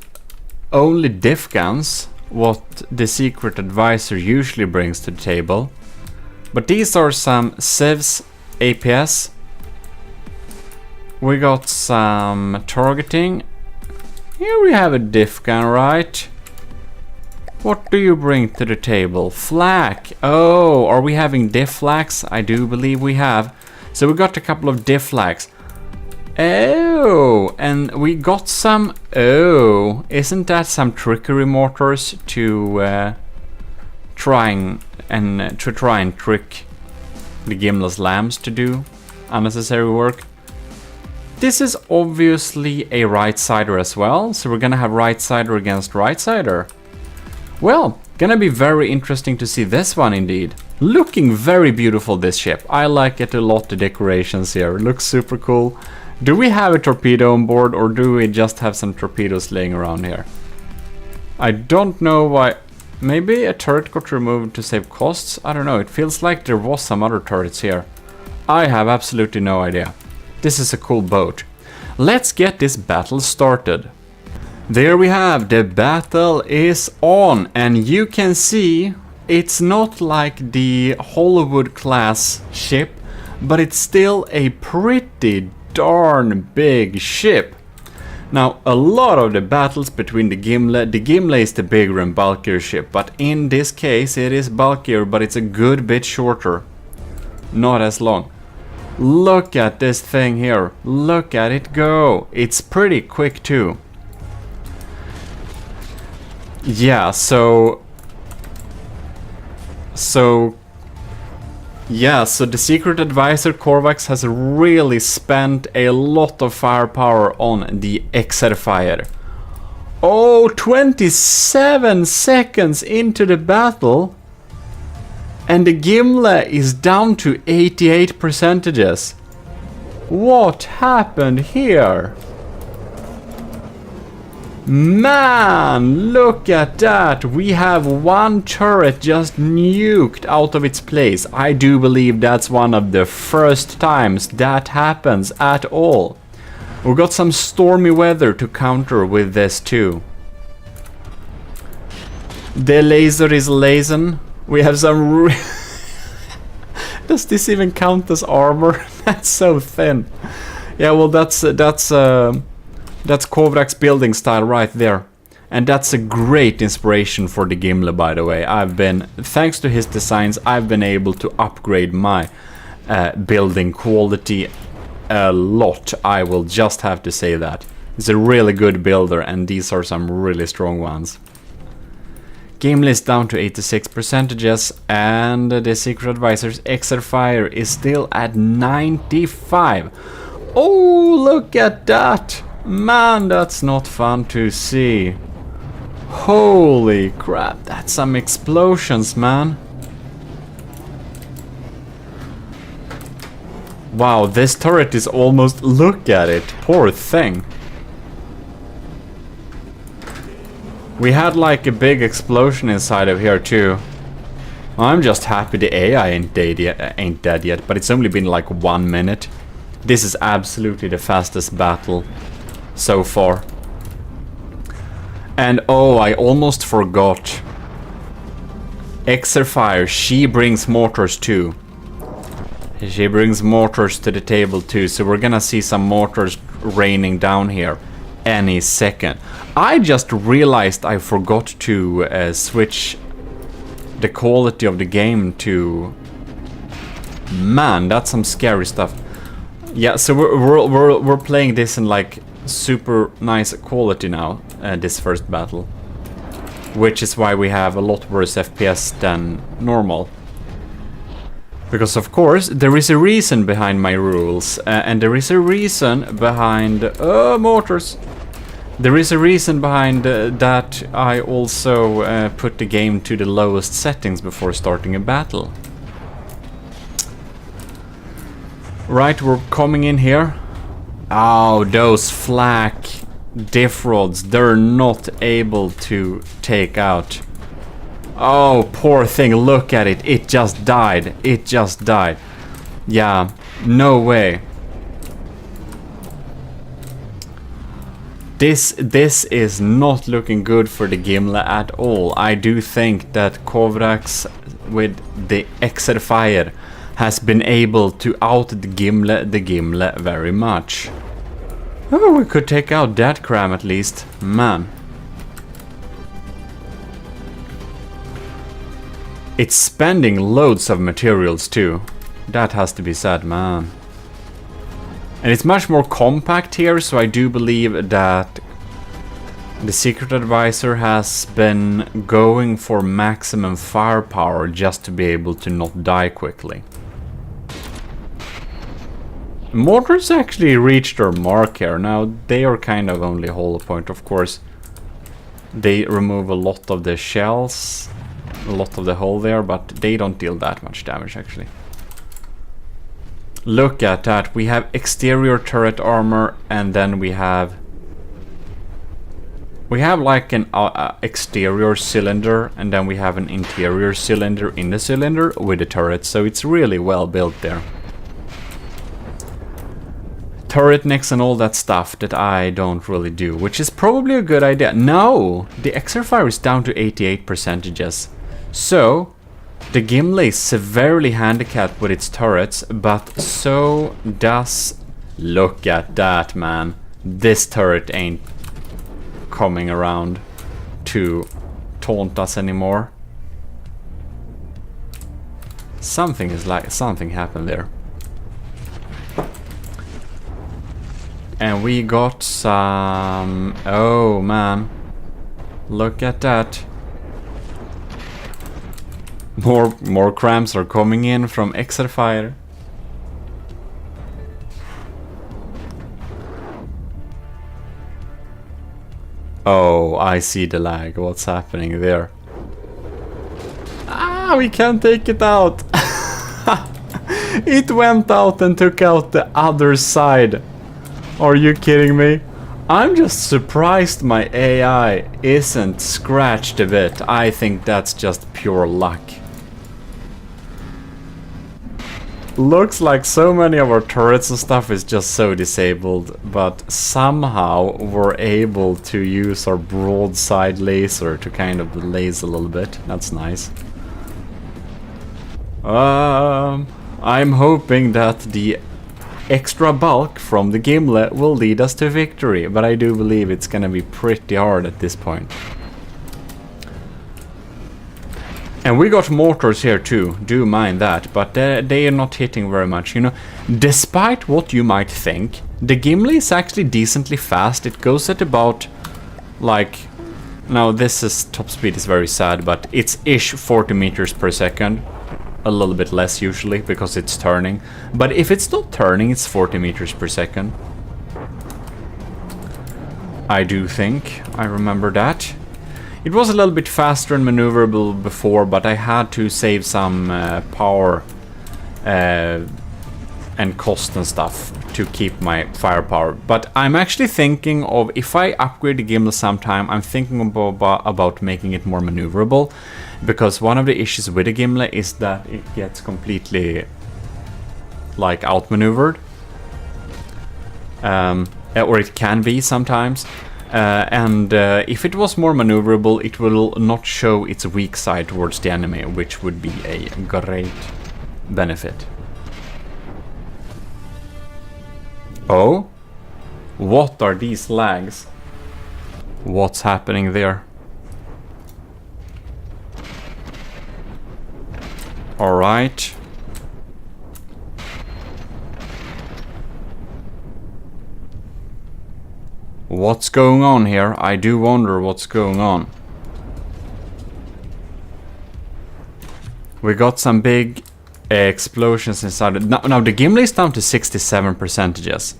only diff guns, what the secret advisor usually brings to the table, but these are some civs APS. We got some targeting. Here we have a diff gun, right? What do you bring to the table? Flak. Oh, are we having diff flaks? I do believe we have. So we got a couple of diff flaks. Oh, and we got some... Oh, isn't that some trickery mortars to try and trick the Gimle's lambs to do unnecessary work? This is obviously a right-sider as well, so we're gonna have right-sider against right-sider. Well, gonna be very interesting to see this one indeed. Looking very beautiful, this ship. I like it a lot, the decorations here. It looks super cool. Do we have a torpedo on board, or do we just have some torpedoes laying around here? I don't know why. Maybe a turret got removed to save costs? I don't know, it feels like there was some other turrets here. I have absolutely no idea. This is a cool boat. Let's get this battle started. There we have, the battle is on, and you can see it's not like the Hollywood class ship, but it's still a pretty darn big ship. Now, a lot of the battles between the Gimle is the bigger and bulkier ship, but in this case it is bulkier, but it's a good bit shorter. Not as long. Look at this thing here. Look at it go. It's pretty quick too. Yeah, so the secret advisor Korvax has really spent a lot of firepower on the Exerfire. Oh, 27 seconds into the battle, and the Gimle is down to 88%. What happened here? Man, look at that! We have one turret just nuked out of its place. I do believe that's one of the first times that happens at all. We've got some stormy weather to counter with this too. The laser is lasing. We have some Does this even count as armor? That's so thin. Yeah, well that's Korvrak's building style right there. And that's a great inspiration for the Gimle, by the way. Thanks to his designs, I've been able to upgrade my building quality a lot. I will just have to say that. He's a really good builder, and these are some really strong ones. Gimle is down to 86%, and the Secret Advisor's Exerfire is still at 95. Oh, look at that! Man, that's not fun to see. Holy crap, that's some explosions, man. Wow, this turret is almost... Look at it, poor thing. We had like a big explosion inside of here too. I'm just happy the AI ain't dead yet, but it's only been like 1 minute. This is absolutely the fastest battle so far. And oh, I almost forgot. Exerfire, she brings mortars too. She brings mortars to the table too, so we're gonna see some mortars raining down here any second. I just realized I forgot to switch the quality of the game to... Man, that's some scary stuff. Yeah, so we're playing this in like super nice quality now, this first battle, which is why we have a lot worse FPS than normal. Because of course there is a reason behind my rules, and there is a reason behind mortars. There is a reason behind that I also put the game to the lowest settings before starting a battle. Right, we're coming in here. Oh, those flak diff rods, they're not able to take out. Oh, poor thing, look at it. It just died. It just died. Yeah, no way. This is not looking good for the Gimle at all. I do think that Korvax with the Exerfire has been able to out the Gimle very much. Oh, we could take out that cram at least. Man. It's spending loads of materials too. That has to be said, man. And it's much more compact here, so I do believe that the Secret Advisor has been going for maximum firepower just to be able to not die quickly. Mortars actually reached their mark here. Now, they are kind of only hollow point, of course. They remove a lot of the shells, a lot of the hull there, but they don't deal that much damage actually. Look at that. We have exterior turret armor, and then we have like an exterior cylinder, and then we have an interior cylinder in the cylinder with the turret, so it's really well built there. Turret necks and all that stuff that I don't really do, which is probably a good idea. No! The Exerfire is down to 88%. So, the Gimle is severely handicapped with its turrets, but so does... Look at that, man. This turret ain't coming around to taunt us anymore. Something happened there. And we got some... Oh, man. Look at that. More cramps are coming in from Exerfire. Oh, I see the lag. What's happening there? Ah, we can't take it out. It went out and took out the other side. Are you kidding me? I'm just surprised my AI isn't scratched a bit. I think that's just pure luck. Looks like so many of our turrets and stuff is just so disabled, but somehow we're able to use our broadside laser to kind of laze a little bit. That's nice. I'm hoping that the extra bulk from the Gimle will lead us to victory, but I do believe it's gonna be pretty hard at this point. And we got mortars here too, do mind that, but they are not hitting very much, you know. Despite what you might think, the Gimle is actually decently fast. It goes at about, like, now this is top speed is very sad, but it's ish 40 meters per second. A little bit less usually, because it's turning. But if it's not turning, it's 40 meters per second. I do think I remember that. It was a little bit faster and maneuverable before, but I had to save some power and cost and stuff to keep my firepower. But I'm actually thinking of, if I upgrade the Gimle sometime, I'm thinking about making it more maneuverable. Because one of the issues with the Gimle is that it gets completely, like, outmaneuvered. Or it can be sometimes. And if it was more maneuverable, it will not show its weak side towards the enemy, which would be a great benefit. Oh? What are these lags? What's happening there? Alright. What's going on here? I do wonder what's going on. We got some big explosions inside it. Now the Gimle is down to 67%.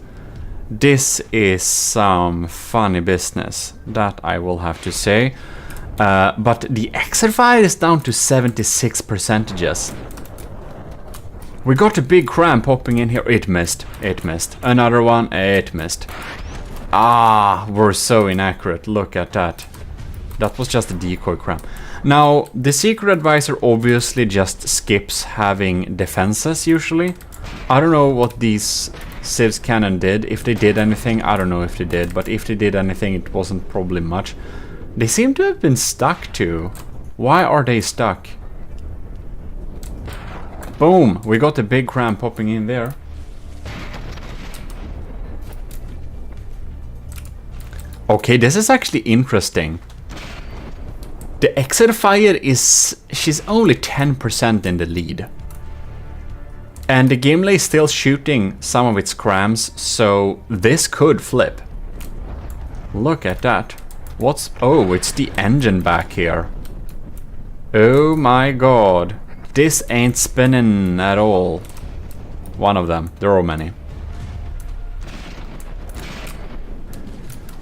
This is some funny business, that I will have to say. But the Exerfire is down to 76%. We got a big cram popping in here. It missed. It missed. Another one. It missed. Ah, we're so inaccurate. Look at that. That was just a decoy cram. Now, the Secret Advisor obviously just skips having defenses usually. I don't know what these Civs cannon did. If they did anything, I don't know if they did. But if they did anything, it wasn't probably much. They seem to have been stuck too. Why are they stuck? Boom! We got a big cram popping in there. Okay, this is actually interesting. The Exerfire is... she's only 10% in the lead. And the Gimle is still shooting some of its crams, so this could flip. Look at that. What's... oh, it's the engine back here. Oh my god. This ain't spinning at all. One of them. There are many.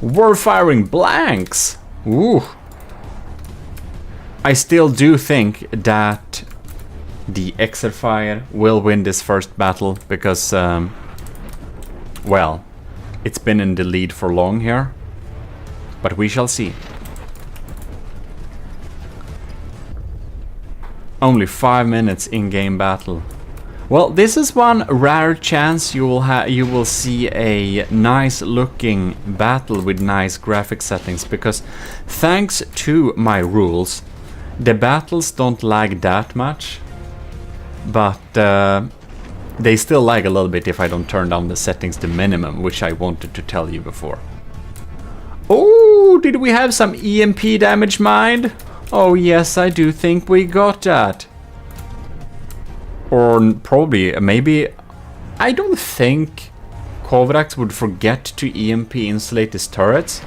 We're firing blanks! Ooh. I still do think that the Exerfire will win this first battle because, well, it's been in the lead for long here, but we shall see. Only 5 minutes in-game battle. Well, this is one rare chance you will see a nice looking battle with nice graphic settings, because thanks to my rules, the battles don't lag that much, but they still lag a little bit if I don't turn down the settings to minimum, which I wanted to tell you before. Oh, did we have some EMP damage mined? Oh yes, I do think we got that. Or probably, maybe, I don't think Kovrax would forget to EMP insulate his turrets.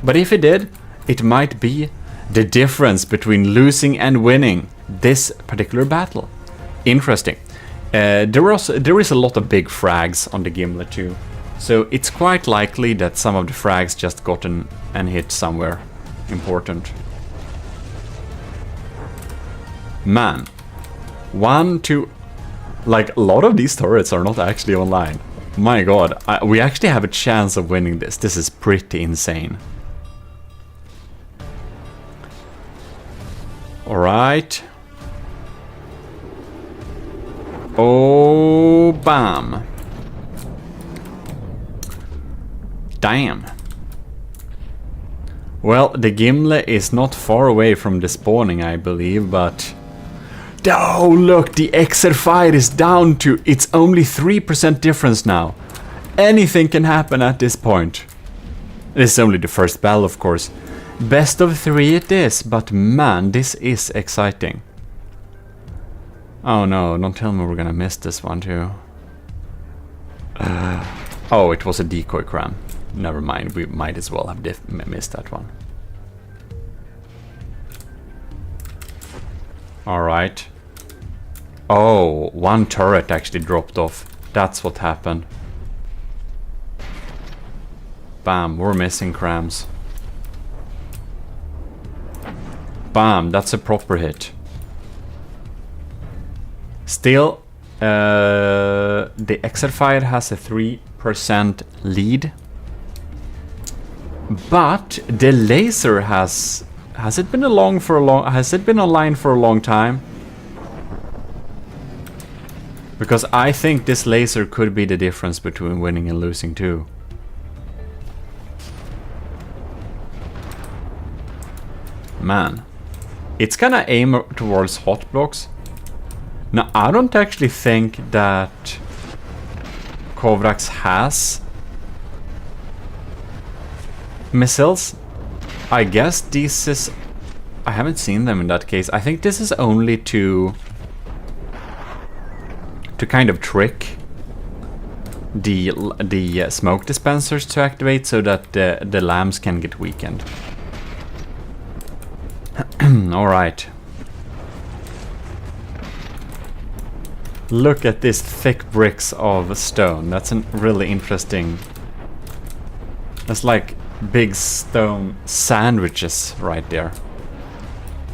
But if he did, it might be the difference between losing and winning this particular battle. Interesting. There is a lot of big frags on the Gimle too. So it's quite likely that some of the frags just gotten and hit somewhere important. Man. 1, 2... Like, a lot of these turrets are not actually online. My god, we actually have a chance of winning this. This is pretty insane. Alright. Oh, bam. Damn. Well, the Gimle is not far away from the spawning, I believe, but... Oh, look, the Exerfire is down to... It's only 3% difference now. Anything can happen at this point. This is only the first battle, of course. Best of 3 it is, but man, this is exciting. Oh no, don't tell me we're gonna miss this one too. Oh, it was a decoy cram. Never mind, we might as well have missed that one. Alright. Oh, one turret actually dropped off. That's what happened. Bam, we're missing crams. Bam, that's a proper hit. Still, the Exerfire has a 3% lead. But the laser has it been online for a long time? Because I think this laser could be the difference between winning and losing too. Man. It's gonna aim towards hot blocks. Now, I don't actually think that Kovrax has missiles. I guess this is... I haven't seen them in that case. I think this is only to kind of trick the smoke dispensers to activate so that the lamps can get weakened. Alright. Look at these thick bricks of stone. That's a really interesting... That's like big stone sandwiches right there.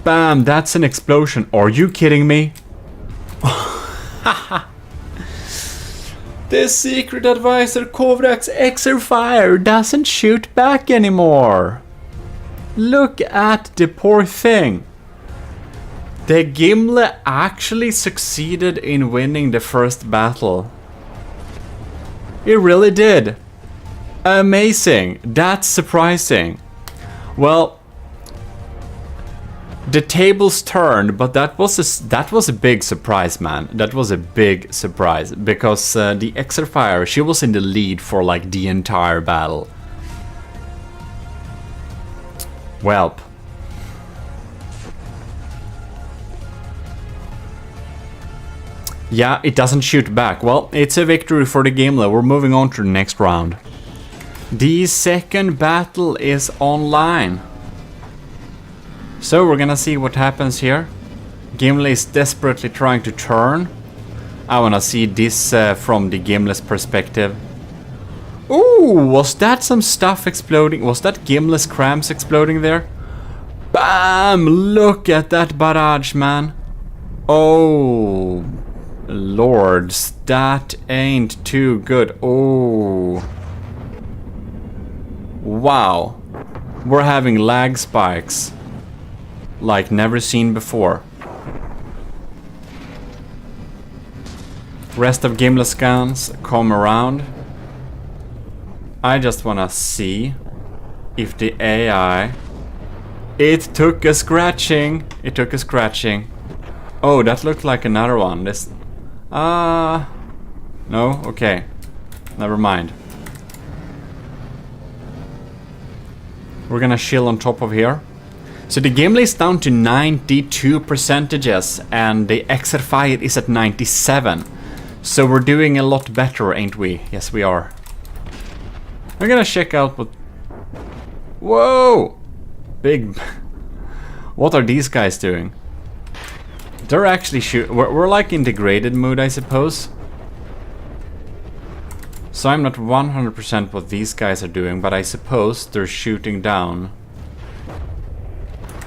Bam! That's an explosion. Are you kidding me? The secret advisor Kovrax Exerfire doesn't shoot back anymore. Look at the poor thing. The Gimle actually succeeded in winning the first battle. It really did. Amazing. That's surprising. Well, the tables turned, but that was a big surprise, man. That was a big surprise because the Exerfire, she was in the lead for like the entire battle. Welp. Yeah, it doesn't shoot back. Well, it's a victory for the Gimle. We're moving on to the next round. The second battle is online. So we're gonna see what happens here. Gimle is desperately trying to turn. I wanna see this from the Gimle's perspective. Ooh, was that some stuff exploding? Was that Gimle's crams exploding there? Bam! Look at that barrage, man. Oh, lords, that ain't too good. Oh. Wow. We're having lag spikes like never seen before. Rest of Gimle scans come around. I just wanna see if the AI... It took a scratching. It took a scratching. Oh, that looked like another one. This... no? Okay. Never mind. We're gonna chill on top of here. So the Gimle is down to 92%, and the Exerfire is at 97. So we're doing a lot better, ain't we? Yes, we are. I'm gonna check out what... Whoa! Big... What are these guys doing? They're actually we're like in degraded mode, I suppose. So I'm not 100% what these guys are doing, but I suppose they're shooting down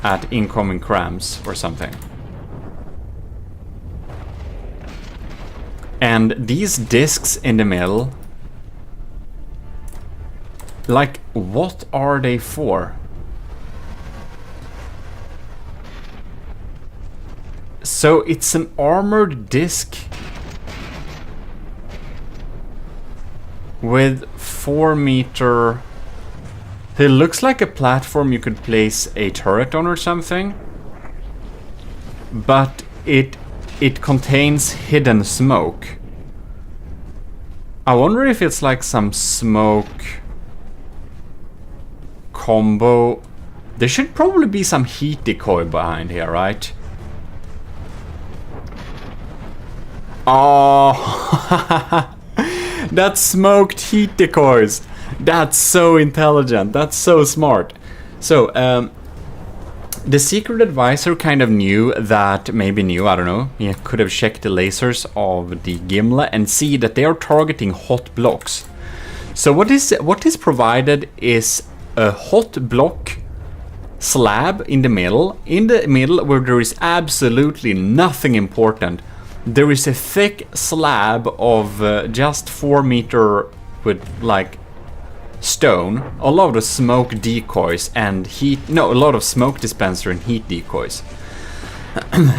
at incoming crams or something. And these discs in the middle, like, what are they for? So it's an armored disc with 4 meter... It looks like a platform you could place a turret on or something. But it contains hidden smoke. I wonder if it's like some smoke combo. There should probably be some heat decoy behind here, right? Oh, that's smoked heat decoys. That's so intelligent. That's so smart. So, the secret advisor kind of knew that, maybe knew, I don't know. He could have checked the lasers of the Gimle and see that they are targeting hot blocks. So what is provided is a hot block slab in the middle where there is absolutely nothing important. There is a thick slab of just 4 meter with like stone, a lot of smoke decoys and a lot of smoke dispenser and heat decoys.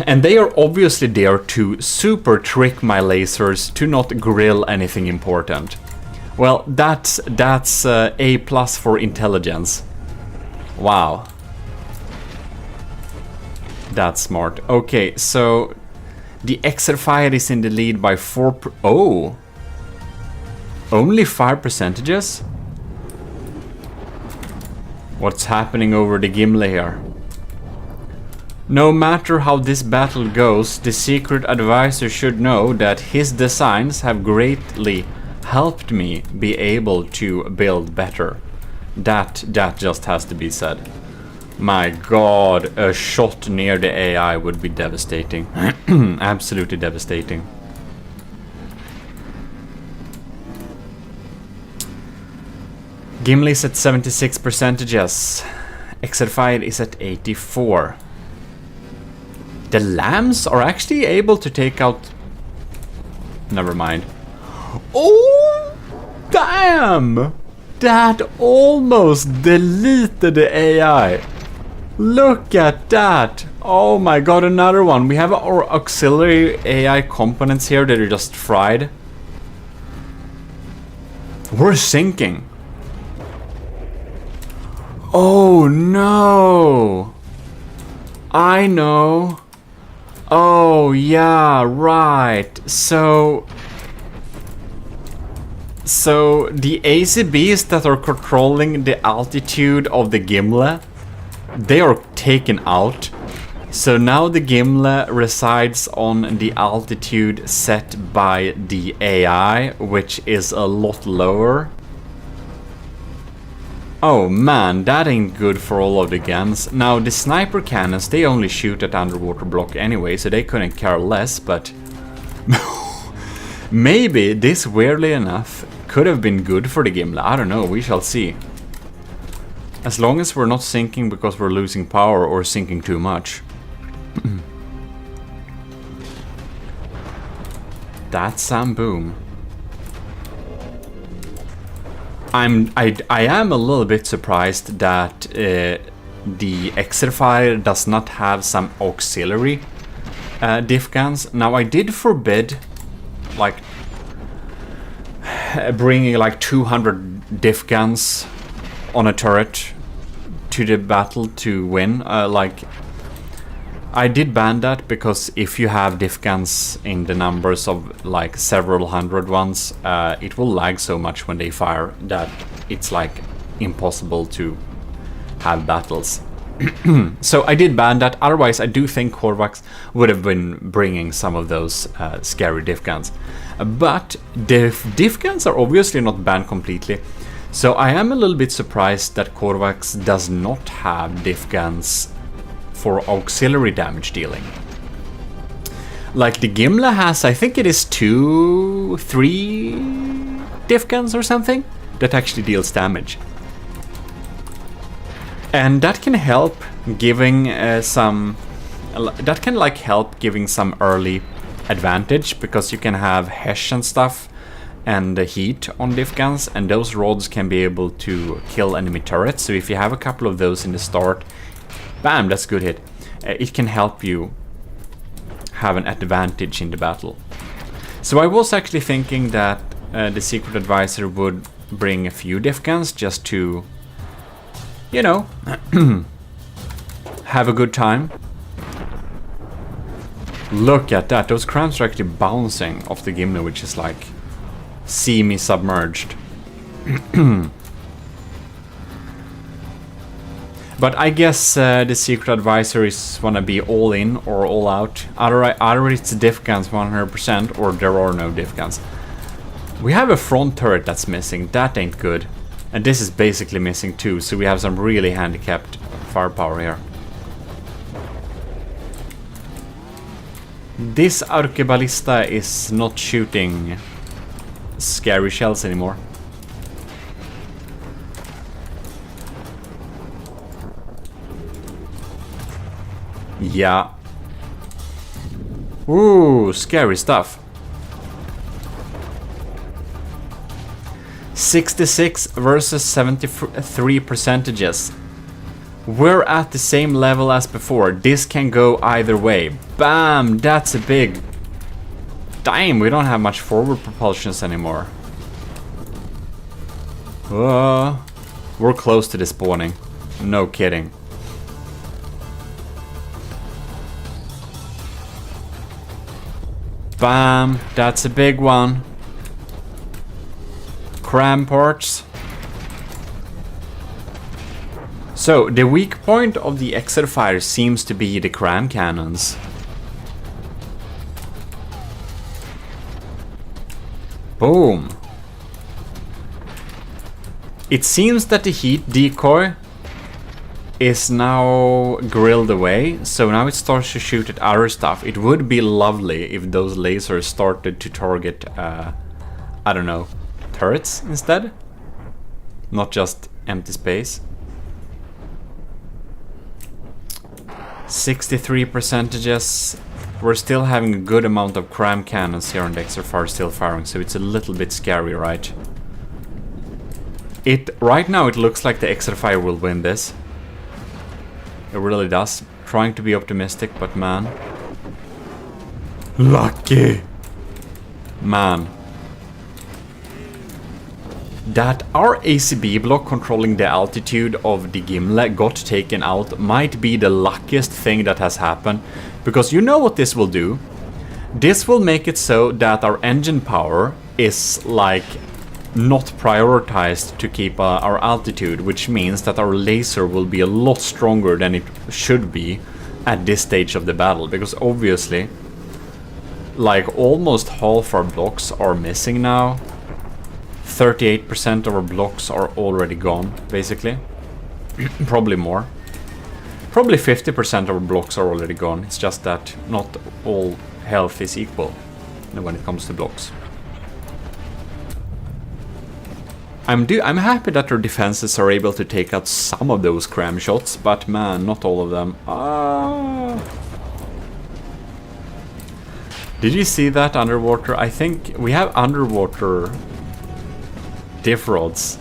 And they are obviously there to super trick my lasers to not grill anything important. Well, that's A+ for intelligence. Wow. That's smart. Okay, so the Exerfire is in the lead by 4. Oh, only 5%. What's happening over the Gimle here? No matter how this battle goes, the secret advisor should know that his designs have greatly helped me be able to build better. That just has to be said. My god, a shot near the AI would be devastating. Absolutely devastating. Gimle is at 76%. Exerfire is at 84. The lambs are actually able to take out... Never mind. Oh, damn! That almost deleted the AI. Look at that! Oh my god, another one. We have our auxiliary AI components here that are just fried. We're sinking. Oh no! I know. Oh yeah, right. So the ACBs that are controlling the altitude of the Gimle, they are taken out. So now the Gimle resides on the altitude set by the AI, which is a lot lower. Oh man, that ain't good for all of the guns. Now the sniper cannons, they only shoot at underwater block anyway, so they couldn't care less, but maybe this, weirdly enough, could have been good for the Gimle. I don't know, we shall see. As long as we're not sinking because we're losing power or sinking too much. That's some boom. I am a little bit surprised that the Exerfire does not have some auxiliary diff guns. Now I did forbid like bringing like 200 diff guns on a turret to the battle to win. Like I did ban that because if you have diff guns in the numbers of like several hundred ones, it will lag so much when they fire that it's like impossible to have battles. So I did ban that. Otherwise, I do think Korvax would have been bringing some of those scary diff guns. But diff guns are obviously not banned completely. So I am a little bit surprised that Korvax does not have diff guns for auxiliary damage dealing. Like the Gimle has, I think it is 2-3 diff guns or something that actually deals damage. And that can help giving that can like help giving some early advantage, because you can have Hesh and stuff and the heat on diff guns, and those rods can be able to kill enemy turrets. So if you have a couple of those in the start, bam, that's a good hit. It can help you have an advantage in the battle. So I was actually thinking that the Secret Advisor would bring a few diff guns just to, you know, have a good time. Look at that, those crams are actually bouncing off the Gimle, which is like semi-submerged. But I guess the Secret Advisor is wanna be all in or all out. Either it's diff guns 100% or there are no diff guns. We have a front turret that's missing, that ain't good. And this is basically missing too, so we have some really handicapped firepower here. This Arqueballista is not shooting scary shells anymore. Yeah. Ooh, scary stuff. 66 versus 73 percentages. We're at the same level as before. This can go either way. Bam! That's a big... Damn, we don't have much forward propulsions anymore. We're close to the spawning. No kidding. Bam! That's a big one. Cram ports. So, the weak point of the Exerfire seems to be the cram cannons. Boom. It seems that the heat decoy is now grilled away, so now it starts to shoot at other stuff. It would be lovely if those lasers started to target, I don't know, turrets instead, not just empty space. 63 percentages. We're still having a good amount of cram cannons here on the Exerfire still firing, so it's a little bit scary, right? Right now it looks like the Exerfire will win this. It really does. Trying to be optimistic, but man. Lucky! Man. That our ACB block controlling the altitude of the Gimle got taken out might be the luckiest thing that has happened, because you know what this will do? This will make it so that our engine power is like not prioritized to keep our altitude, which means that our laser will be a lot stronger than it should be at this stage of the battle, because obviously like almost half our blocks are missing now. 38% of our blocks are already gone, basically. Probably more. Probably 50% of our blocks are already gone. It's just that not all health is equal when it comes to blocks. I'm happy that our defenses are able to take out some of those cram shots, but man, not all of them. Did you see that underwater? I think we have underwater diff rods.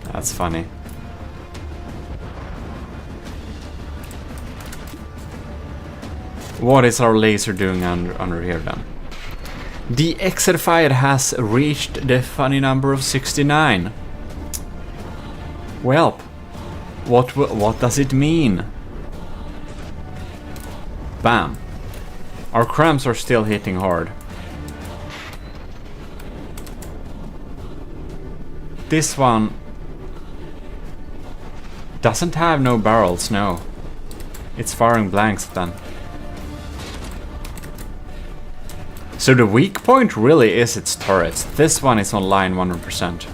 That's funny. What is our laser doing under here then? The Exerfire has reached the funny number of 69. Well, what does it mean? Bam. Our cramps are still hitting hard. This one doesn't have no barrels, no. It's firing blanks then. So the weak point really is its turrets. This one is online 100%.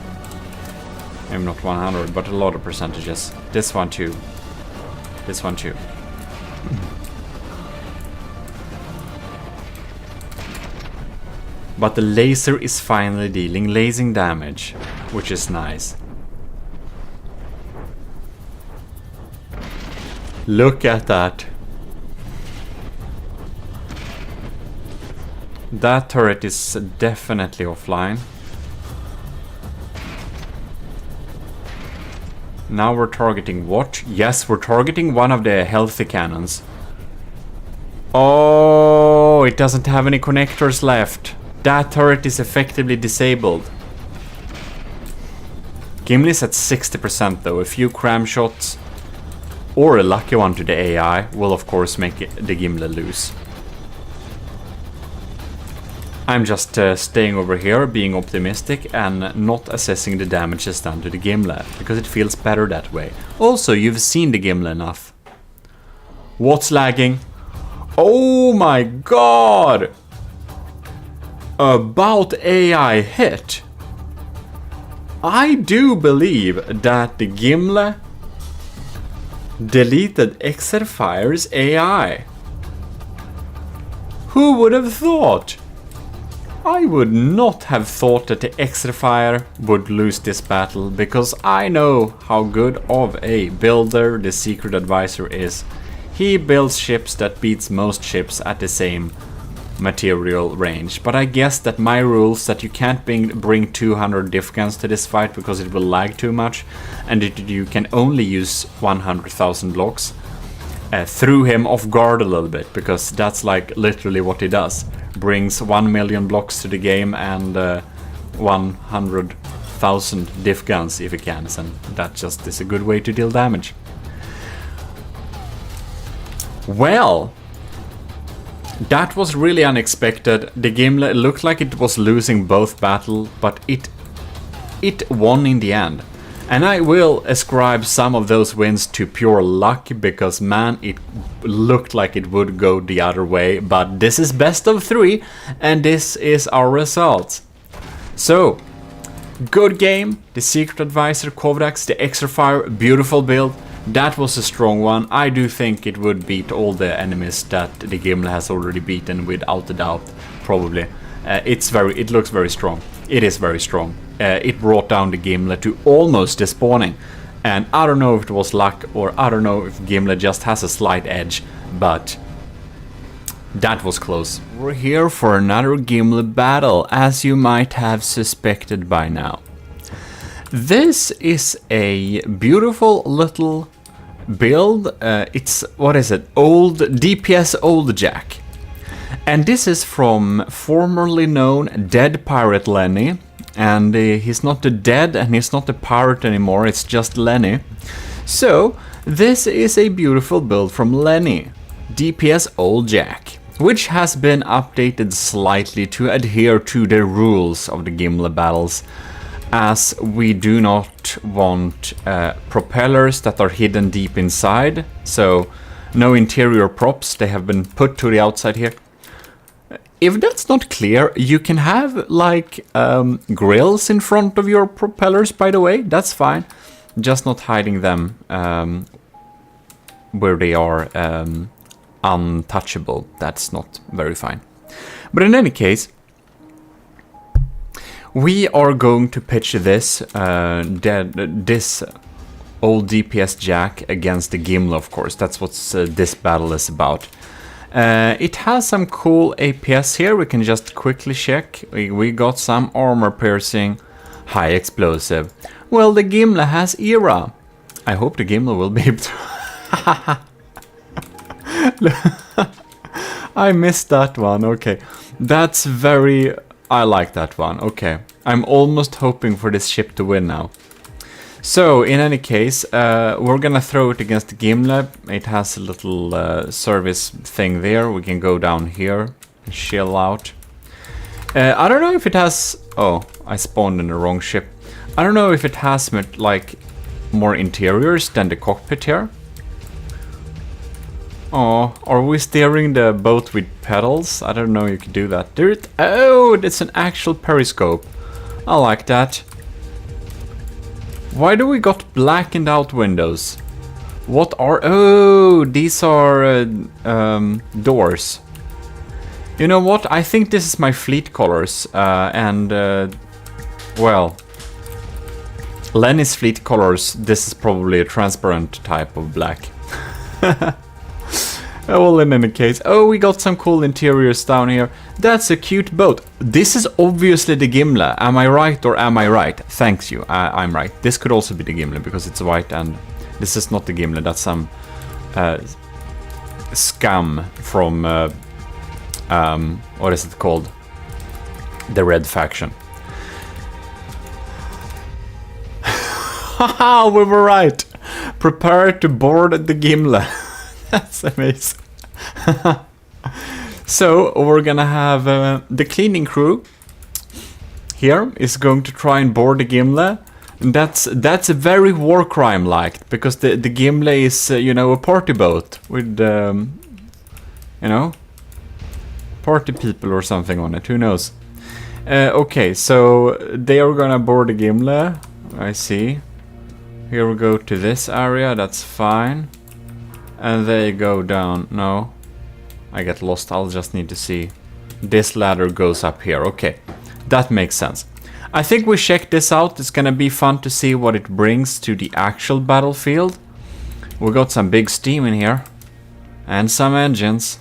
Maybe not 100, but a lot of percentages. This one too. This one too. But the laser is finally dealing lasing damage, which is nice. Look at that. That turret is definitely offline. Now we're targeting what? Yes, we're targeting one of the healthy cannons. Oh, it doesn't have any connectors left. That turret is effectively disabled. Gimle's at 60% though. A few cram shots or a lucky one to the AI will of course make the Gimle lose. I'm just staying over here, being optimistic and not assessing the damages done to the Gimle, because it feels better that way. Also, you've seen the Gimle enough. What's lagging? Oh my god! About AI hit. I do believe that the Gimle deleted Exerfire's AI. Who would have thought? I would not have thought that the Exerfire would lose this battle, because I know how good of a builder the Secret Advisor is. He builds ships that beats most ships at the same material range. But I guess that my rules that you can't bring 200 diff guns to this fight because it will lag too much, and that you can only use 100,000 blocks, threw him off guard a little bit, because that's like literally what he does. Brings 1 million blocks to the game and 100,000 diff guns if he can, and that just is a good way to deal damage. Well, that was really unexpected. The Gimle looked like it was losing both battles, but it won in the end. And I will ascribe some of those wins to pure luck, because man, it looked like it would go the other way. But this is best of 3, and this is our results. So, good game. The Secret Advisor, Kovrax, the Exerfire, beautiful build. That was a strong one. I do think it would beat all the enemies that the Gimle has already beaten, without a doubt, probably. It looks very strong. It is very strong. It brought down the Gimle to almost despawning. And I don't know if it was luck, or I don't know if Gimle just has a slight edge, but that was close. We're here for another Gimle battle, as you might have suspected by now. This is a beautiful little build. It's, what is it? Old DPS Old Jack. And this is from formerly known Dead Pirate Lenny. And he's not the dead and he's not the pirate anymore, it's just Lenny. So, this is a beautiful build from Lenny, DPS Old Jack, which has been updated slightly to adhere to the rules of the Gimle battles, as we do not want propellers that are hidden deep inside, so no interior props, they have been put to the outside here. If that's not clear, you can have like grills in front of your propellers, by the way, that's fine. Just not hiding them where they are untouchable, that's not very fine. But in any case, we are going to pitch this this old DPS Jack against the Gimle, of course. That's what this battle is about. It has some cool APS here. We can just quickly check. We got some armor piercing, high explosive. Well, the Gimle has era. I hope the Gimle will be able to... I missed that one. Okay. That's very... I like that one. Okay. I'm almost hoping for this ship to win now. So, in any case, we're gonna throw it against the Gimle. It has a little service thing there. We can go down here and chill out. I don't know if it has... Oh, I spawned in the wrong ship. I don't know if it has, like, more interiors than the cockpit here. Oh, are we steering the boat with pedals? I don't know you can do that. Oh, it's an actual periscope. I like that. Why do we got blackened out windows? What are... Oh, these are doors. You know what? I think this is my fleet colors. Well... Lenny's fleet colors, this is probably a transparent type of black. Well, in any case... Oh, we got some cool interiors down here. That's a cute boat. This is obviously the Gimle. Am I right or am I right? Thanks you. I'm right. This could also be the Gimle because it's white and... This is not the Gimle. That's some... scum from... what is it called? The Red Faction. Haha, we were right! Prepare to board the Gimle. That's amazing. So, we're gonna have the cleaning crew here is going to try and board the Gimle. And that's a very war crime-like, because the Gimle is, you know, a party boat with, you know, party people or something on it, who knows. Okay, so they are gonna board the Gimle, I see. Here we go to this area, that's fine. And they go down, no. I get lost, I'll just need to see. This ladder goes up here, okay. That makes sense. I think we checked this out, it's gonna be fun to see what it brings to the actual battlefield. We got some big steam in here. And some engines.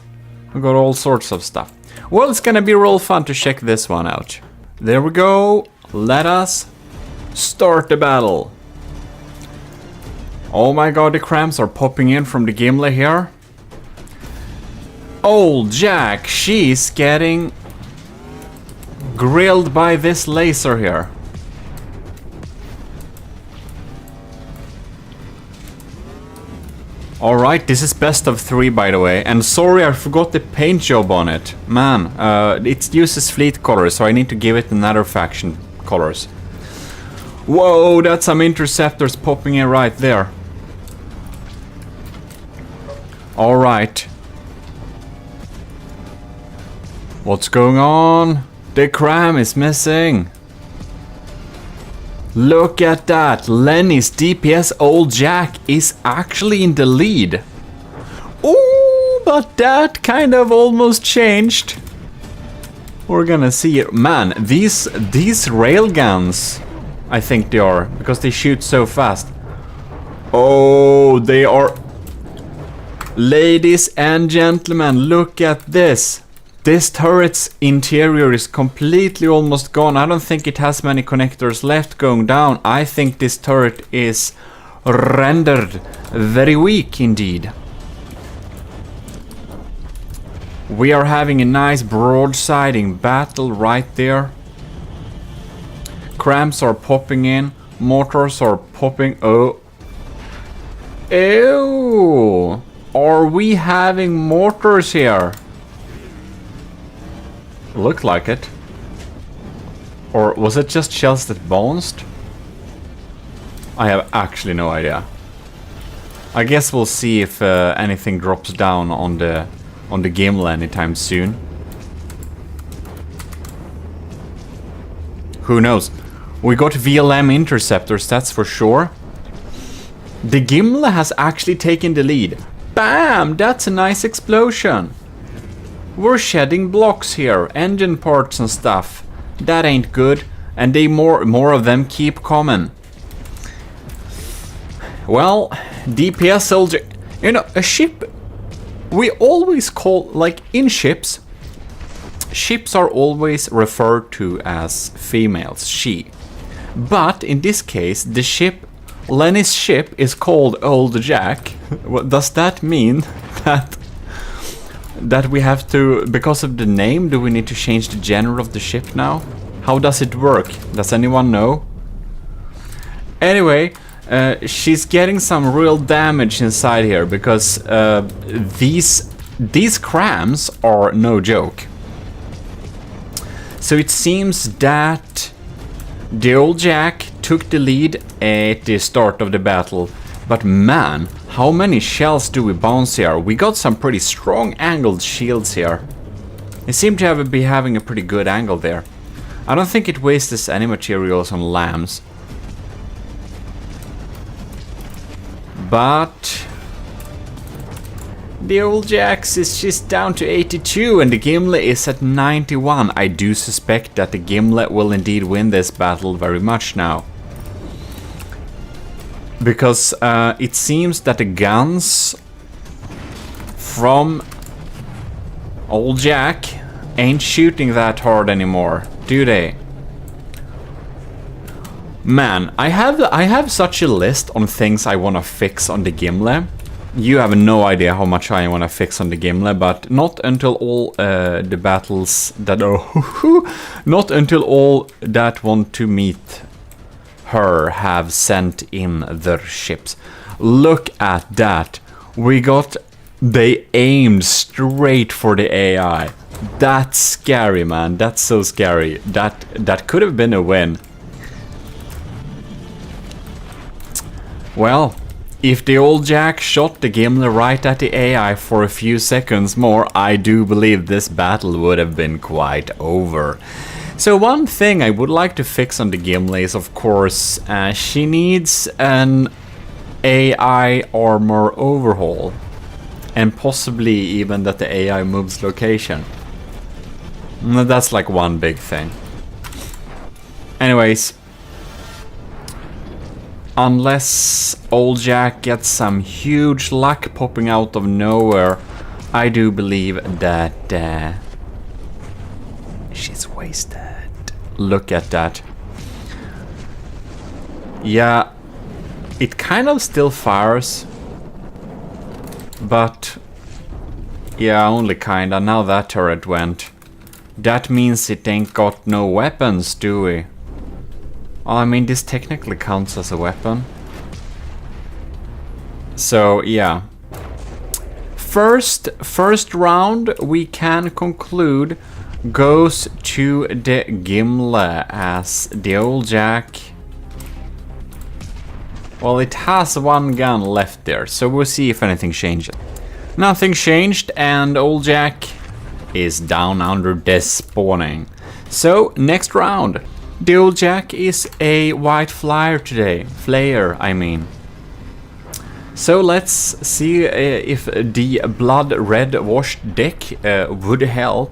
We got all sorts of stuff. Well, it's gonna be real fun to check this one out. There we go, let us start the battle. Oh my god, the crams are popping in from the Gimle here. Old Jack, she's getting grilled by this laser here. Alright, this is best of 3 by the way. And sorry, I forgot the paint job on it. Man, it uses fleet colors, so I need to give it another faction colors. Whoa, that's some interceptors popping in right there. Alright. What's going on? The cram is missing. Look at that. Lenny's DPS Old Jack is actually in the lead. Ooh, but that kind of almost changed. We're gonna see it. Man, these railguns, I think they are, because they shoot so fast. Oh, they are... Ladies and gentlemen, look at this. This turret's interior is completely almost gone. I don't think it has many connectors left going down. I think this turret is rendered very weak indeed. We are having a nice broadsiding battle right there. Cramps are popping in. Mortars are popping... Oh. Ew. Are we having mortars here? Looked like it. Or was it just shells that bounced? I have actually no idea. I guess we'll see if anything drops down on the Gimle anytime soon. Who knows? We got VLM interceptors, that's for sure. The Gimle has actually taken the lead. Bam! That's a nice explosion. We're shedding blocks here, engine parts and stuff. That ain't good, and more of them keep coming. Well, DPS soldier, you know, a ship we always call, like in ships are always referred to as females, she. But in this case, the ship, Lenny's ship, is called Old Jack. What does that mean? That we have to, because of the name, do we need to change the gender of the ship now? How does it work? Does anyone know? Anyway, she's getting some real damage inside here because these crams are no joke. So it seems that the Old Jack took the lead at the start of the battle, but man, how many shells do we bounce here? We got some pretty strong angled shields here. They seem to be having a pretty good angle there. I don't think it wastes any materials on lambs. But the Old Jax is just down to 82 and the Gimle is at 91. I do suspect that the Gimle will indeed win this battle very much now. Because it seems that the guns from Old Jack ain't shooting that hard anymore, do they? Man, I have such a list on things I want to fix on the Gimle. You have no idea how much I want to fix on the Gimle, but not until all the battles that are not until all that want to meet her have sent in their ships. Look at that. They aimed straight for the AI. That's scary, man. That's so scary. That could have been a win. Well, if the Old Jack shot the Gimle right at the AI for a few seconds more, I do believe this battle would have been quite over. So one thing I would like to fix on the Gimle is, of course, she needs an AI armor overhaul. And possibly even that the AI moves location. That's like one big thing. Anyways. Unless Old Jack gets some huge luck popping out of nowhere, I do believe that she's wasted. Look at that. Yeah, it kind of still fires. But yeah, only kinda. Now that turret went. That means it ain't got no weapons, do we? I mean, this technically counts as a weapon. So, yeah. First round, we can conclude, goes to the Gimle as the Old Jack. Well, it has one gun left there, so we'll see if anything changes. Nothing changed, and Old Jack is down under this spawning. So, next round. The Old Jack is a white flyer today. Flayer, I mean. So let's see if the blood red washed deck would help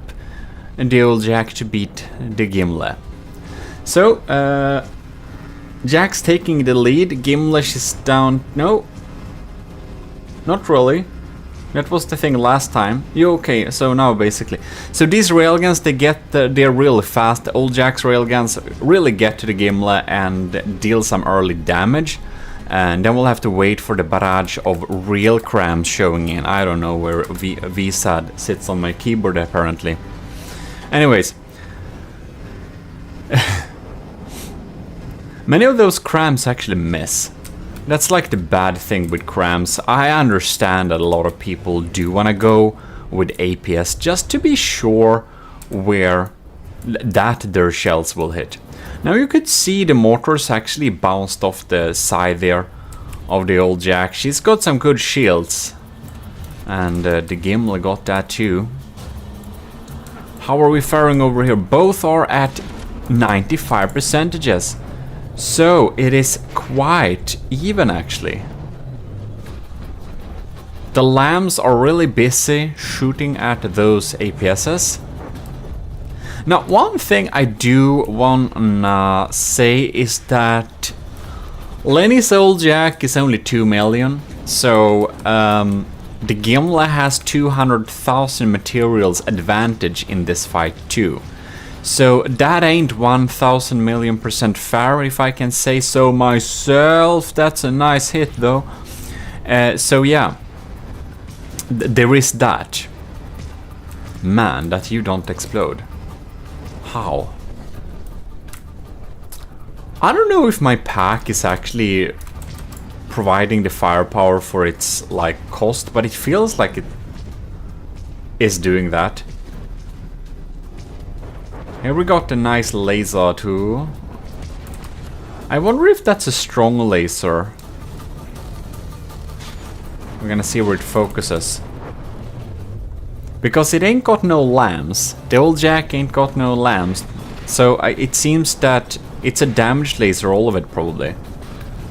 the Old Jack to beat the Gimle. So, Jack's taking the lead. Gimle is down. No, not really. That was the thing last time. You okay? So now basically, so these railguns, they're really fast. The Old Jack's railguns really get to the Gimle and deal some early damage, and then we'll have to wait for the barrage of real crams showing in. I don't know where VSAD sits on my keyboard apparently. Anyways, many of those crams actually miss. That's like the bad thing with crams. I understand that a lot of people do want to go with APS just to be sure where that their shells will hit. Now you could see the mortars actually bounced off the side there of the Old Jack. She's got some good shields. And the Gimle got that too. How are we faring over here? Both are at 95%. So it is quite even actually. The lambs are really busy shooting at those APSs. Now one thing I do wanna say is that Lenny's Old Jack is only 2 million. So the Gimle has 200,000 materials advantage in this fight too. So that ain't 1,000 million% fair, if I can say so myself. That's a nice hit though. So yeah, there is that. Man, that you don't explode. How? I don't know if my pack is actually providing the firepower for its like cost, but it feels like it is doing that. Here we got a nice laser too. I wonder if that's a strong laser. We're gonna see where it focuses. Because it ain't got no lamps. The old Jack ain't got no lamps. So it seems that it's a damaged laser, all of it probably.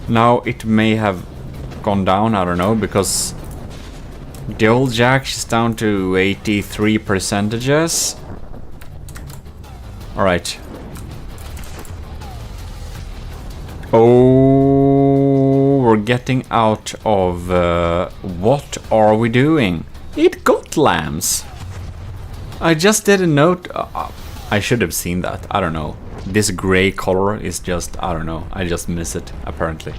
Now it may have gone down, I don't know, because the old Jack is down to 83%. Alright. Oh, we're getting out of... what are we doing? It got lamps. I just didn't note... I should have seen that. I don't know. This gray color is just... I don't know. I just miss it, apparently.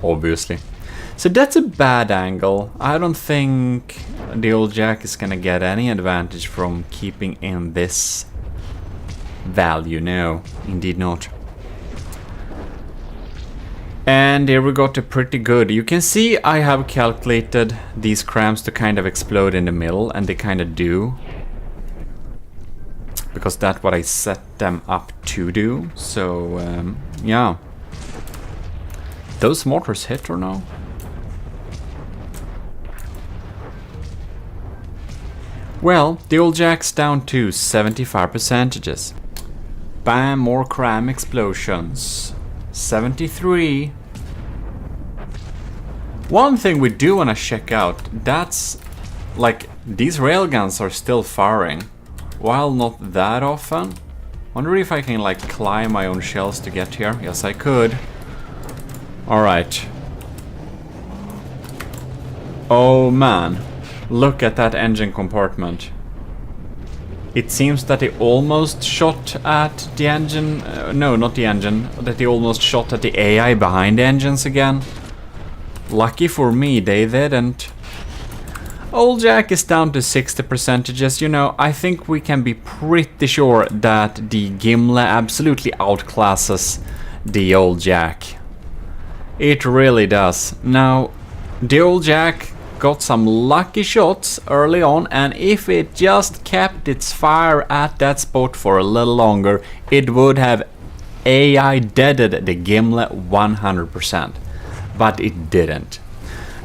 Obviously. So that's a bad angle. I don't think the old Jack is gonna get any advantage from keeping in this value. No, indeed not. And here we got a pretty good. You can see I have calculated these cramps to kind of explode in the middle, and they kind of do. Because that's what I set them up to do. So, yeah. Those mortars hit or no? Well, the old Jack's down to 75%. Bam, more cram explosions. 73. One thing we do want to check out, that's like these railguns are still firing. While not that often. Wonder if I can like climb my own shells to get here. Yes, I could. Alright. Oh man. Look at that engine compartment. It seems that they almost shot at the engine. No, not the engine. That they almost shot at the AI behind the engines again. Lucky for me, they didn't. Old Jack is down to 60%. You know, I think we can be pretty sure that the Gimle absolutely outclasses the old Jack. It really does. Now, the old Jack got some lucky shots early on, and if it just kept its fire at that spot for a little longer, it would have AI deaded the Gimle 100%. But it didn't.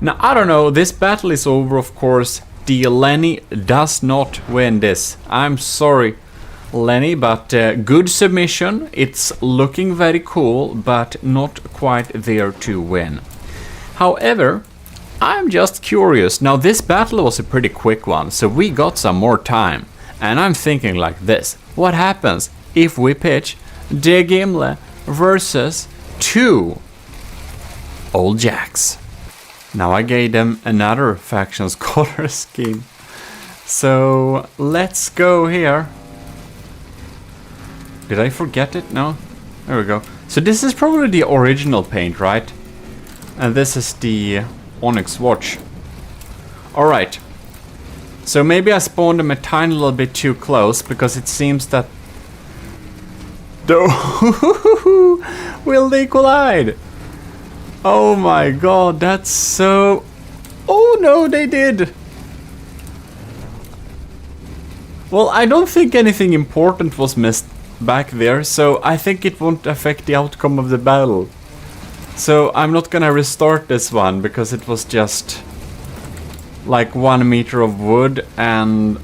Now, I don't know, this battle is over, of course. The Lenny does not win this. I'm sorry, Lenny, but good submission. It's looking very cool, but not quite there to win. However, I'm just curious. Now, this battle was a pretty quick one, so we got some more time. And I'm thinking like this. What happens if we pitch the Gimle versus 2 old Jacks? Now I gave them another faction's color scheme. So let's go here. Did I forget it? No? There we go. So this is probably the original paint, right? And this is the Onyx watch. Alright. So maybe I spawned them a tiny little bit too close, because it seems that... Will they collide? Oh my god, that's so... Oh no, they did! Well, I don't think anything important was missed back there, so I think it won't affect the outcome of the battle. So I'm not gonna restart this one, because it was just like 1 meter of wood and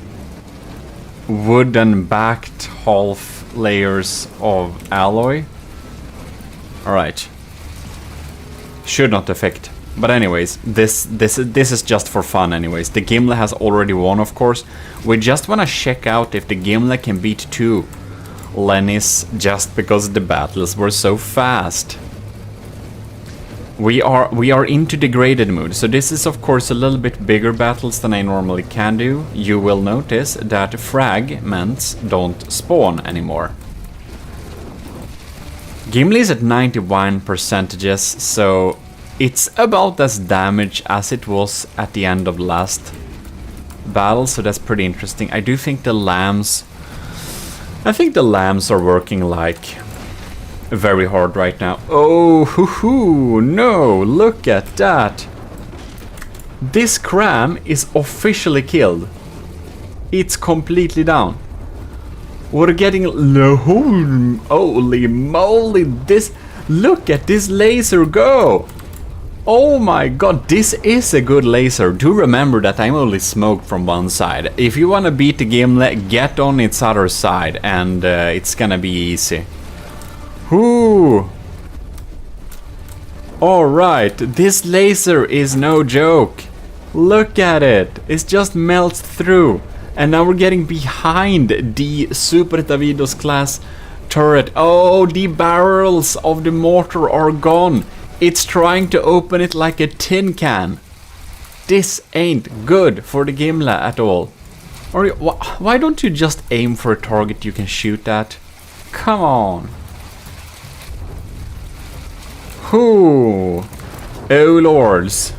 wooden backed half layers of alloy. Alright. Should not affect. But anyways, this is just for fun anyways. The Gimle has already won, of course. We just wanna check out if the Gimle can beat 2 Lennys just because the battles were so fast. We are into degraded mood, so this is of course a little bit bigger battles than I normally can do. You will notice that fragments don't spawn anymore. Gimle is at 91%, so it's about as damaged as it was at the end of the last battle, so that's pretty interesting. I do think the lambs are working like very hard right now. Oh, hoo-hoo, no, look at that. This cram is officially killed. It's completely down. We're getting holy moly, this, look at this laser go. Oh my god, this is a good laser. Do remember that I'm only smoked from one side. If you wanna beat the Gimle, get on its other side and it's gonna be easy. Whoo! Alright, this laser is no joke. Look at it, it just melts through. And now we're getting behind the Super Davidos class turret. Oh, the barrels of the mortar are gone. It's trying to open it like a tin can. This ain't good for the Gimle at all. Or why don't you just aim for a target you can shoot at? Come on. Whoo! Oh lords.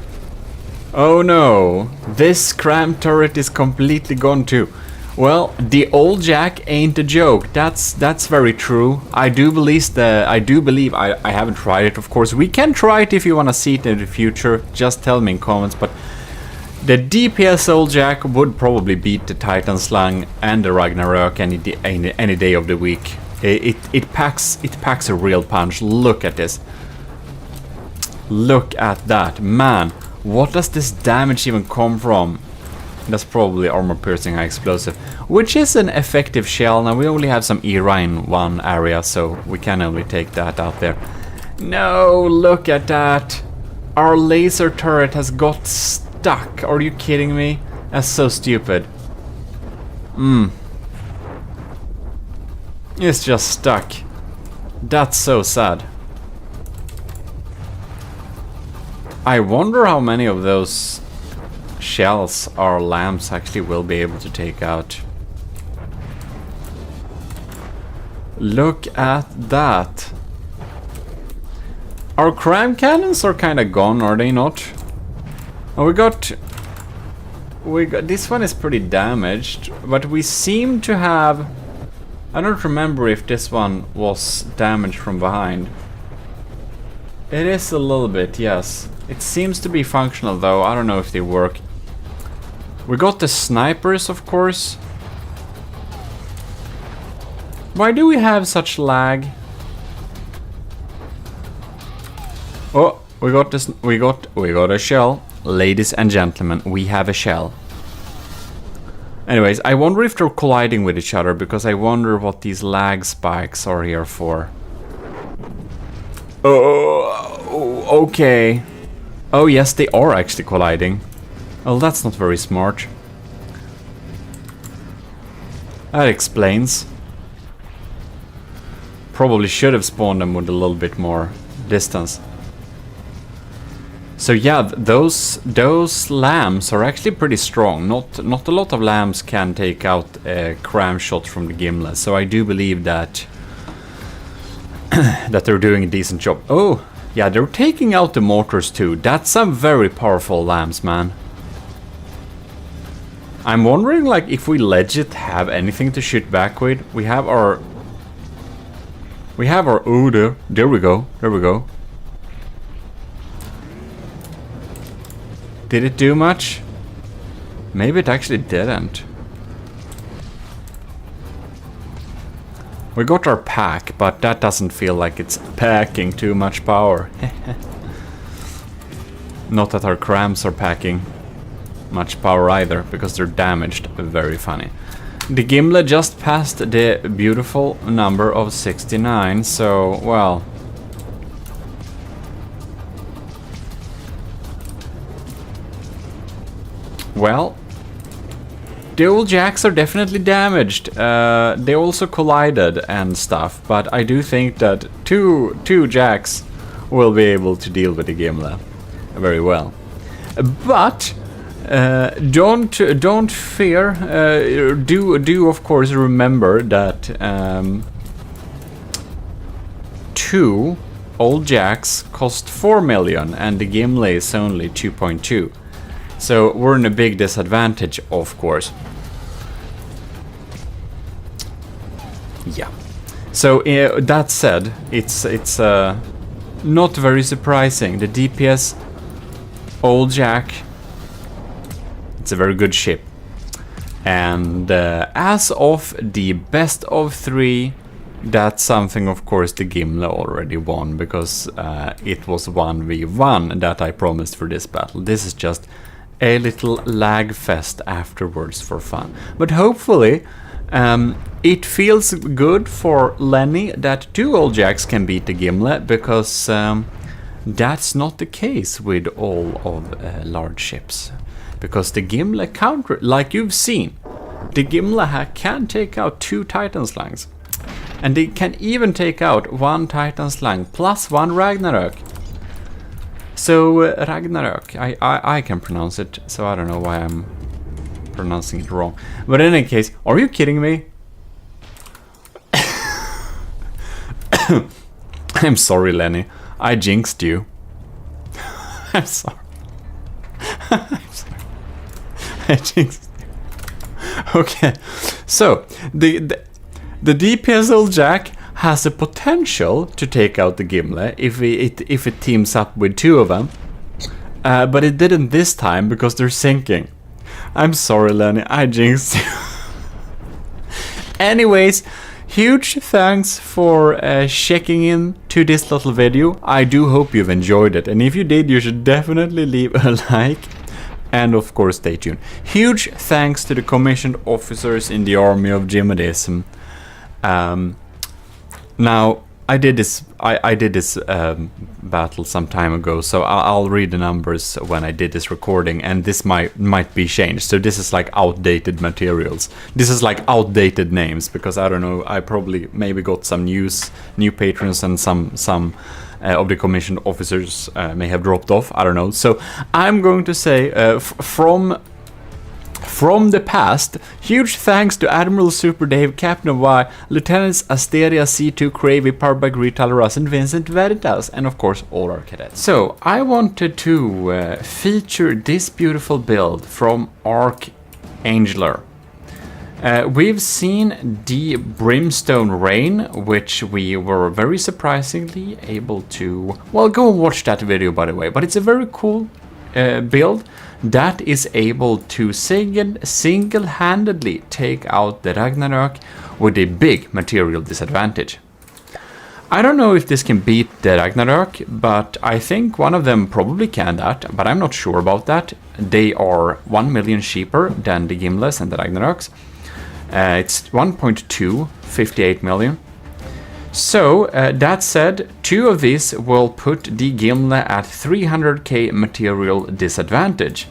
Oh no. This cram turret is completely gone too. Well, the old jack ain't a joke. That's very true. I do believe I haven't tried it, of course. We can try it if you wanna see it in the future. Just tell me in comments, but the DPS old jack would probably beat the Titan Slang and the Ragnarök any day of the week. It packs a real punch. Look at this. Look at that. Man, what does this damage even come from? That's probably armor piercing high explosive, which is an effective shell. Now we only have some ERA in one area, so we can only take that out there. No, look at that. Our laser turret has got stuck. Are you kidding me? That's so stupid. It's just stuck. That's so sad. I wonder how many of those shells our lamps actually will be able to take out. Look at that. Our cram cannons are kind of gone, are they not? Oh, we got this one is pretty damaged, but we seem to have, I don't remember if this one was damaged from behind. It is a little bit, yes. It seems to be functional though. I don't know if they work. We got the snipers, of course. Why do we have such lag? Oh, we got this. We got a shell, ladies and gentlemen. We have a shell. Anyways, I wonder if they're colliding with each other, because I wonder what these lag spikes are here for. Oh, okay. Oh yes, they are actually colliding. Well, that's not very smart. That explains. Probably should have spawned them with a little bit more distance. So yeah, those lambs are actually pretty strong. Not a lot of lambs can take out a cram shot from the Gimle. So I do believe that that they're doing a decent job. Oh, yeah, they're taking out the mortars too. That's some very powerful lambs, man. I'm wondering, like, if we legit have anything to shoot back with. We have our... oh, there we go. There we go. Did it do much? Maybe it actually didn't. We got our pack, but that doesn't feel like it's packing too much power. Not that our crams are packing much power either, because they're damaged. Very funny. The Gimle just passed the beautiful number of 69, so, well... Well... The old jacks are definitely damaged. They also collided and stuff, but I do think that two jacks will be able to deal with the Gimle very well. But don't fear. Do of course remember that 2 old jacks cost 4 million and the Gimle is only 2.2. So we're in a big disadvantage, of course. Yeah. So that said, it's not very surprising. The DPS old jack, it's a very good ship. And as of the best of 3, that's something, of course, the Gimle already won, because it was 1v1 that I promised for this battle. This is just a little lag fest afterwards for fun. But hopefully, it feels good for Lenny that 2 old jacks can beat the Gimle, because that's not the case with all of large ships. Because the Gimle counter, like you've seen, the Gimle can take out 2 Titan slangs. And they can even take out 1 Titan slang plus 1 Ragnarök. So Ragnarök, I can pronounce it, so I don't know why I'm pronouncing it wrong. But in any case, are you kidding me? I'm sorry, Lenny. I jinxed you. I'm sorry. I'm sorry. I jinxed you. Okay, so the DPS old jack has a potential to take out the Gimle if it teams up with 2 of them, but it didn't this time because they're sinking. I'm sorry, Lenny, I jinxed you. Anyways, huge thanks for checking in to this little video. I do hope you've enjoyed it, and if you did, you should definitely leave a like. And of course, stay tuned. Huge thanks to the commissioned officers in the army of Gmodism. Now, I did this battle some time ago, so I'll read the numbers when I did this recording, and this might be changed. So this is like outdated materials. This is like outdated names, because I don't know, I probably maybe got some new patrons, and some of the commissioned officers may have dropped off. I don't know. So I'm going to say from the past, huge thanks to Admiral Super Dave, Captain of Y, Lieutenants Asteria, C2, Cravey, Powered Talaras, and Vincent Veritas, and of course all our cadets. So I wanted to feature this beautiful build from Archangler. We've seen the Brimstone Rain, which we were very surprisingly able to... Well, go and watch that video, by the way, but it's a very cool build that is able to single-handedly take out the Ragnarök with a big material disadvantage. I don't know if this can beat the Ragnarök, but I think one of them probably can that, but I'm not sure about that. They are 1 million cheaper than the Gimles and the Ragnaröks. It's 1.2, 58 million. So, that said, 2 of these will put the Gimle at 300k material disadvantage.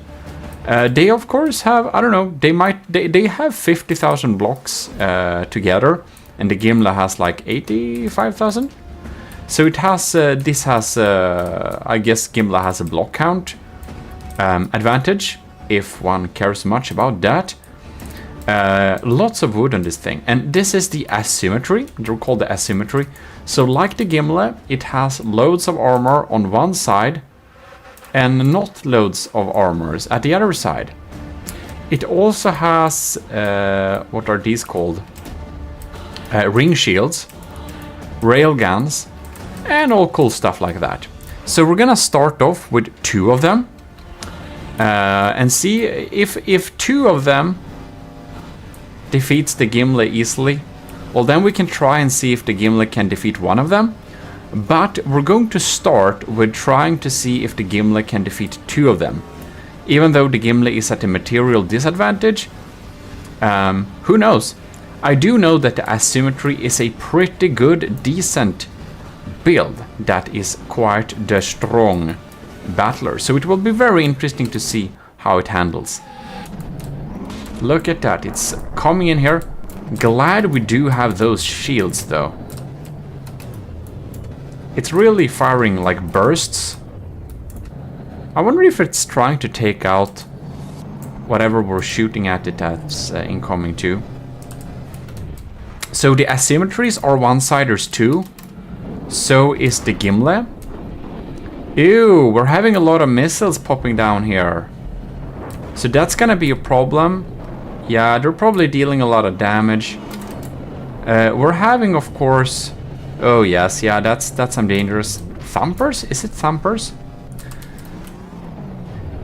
They of course have, I don't know, they have 50,000 blocks together, and the Gimle has like 85,000. So it has, this has, I guess Gimle has a block count advantage, if one cares much about that. Lots of wood on this thing, and this is the asymmetry. They're called the asymmetry. So like the Gimle, it has loads of armor on one side and not loads of armors at the other side. It also has what are these called? Ring shields, rail guns, and all cool stuff like that. So we're gonna start off with 2 of them and see if 2 of them defeats the Gimle easily. Well, then we can try and see if the Gimle can defeat 1 of them. But we're going to start with trying to see if the Gimle can defeat 2 of them. Even though the Gimle is at a material disadvantage, who knows? I do know that the asymmetry is a pretty good, decent build that is quite the strong battler. So it will be very interesting to see how it handles. Look at that, it's coming in here. Glad we do have those shields though. It's really firing like bursts. I wonder if it's trying to take out whatever we're shooting at it that's incoming too. So the asymmetries are one-siders too. So is the Gimle. Ew, we're having a lot of missiles popping down here. So that's gonna be a problem. Yeah, they're probably dealing a lot of damage. We're having, of course... Oh yes, yeah, that's some dangerous... Thumpers? Is it thumpers?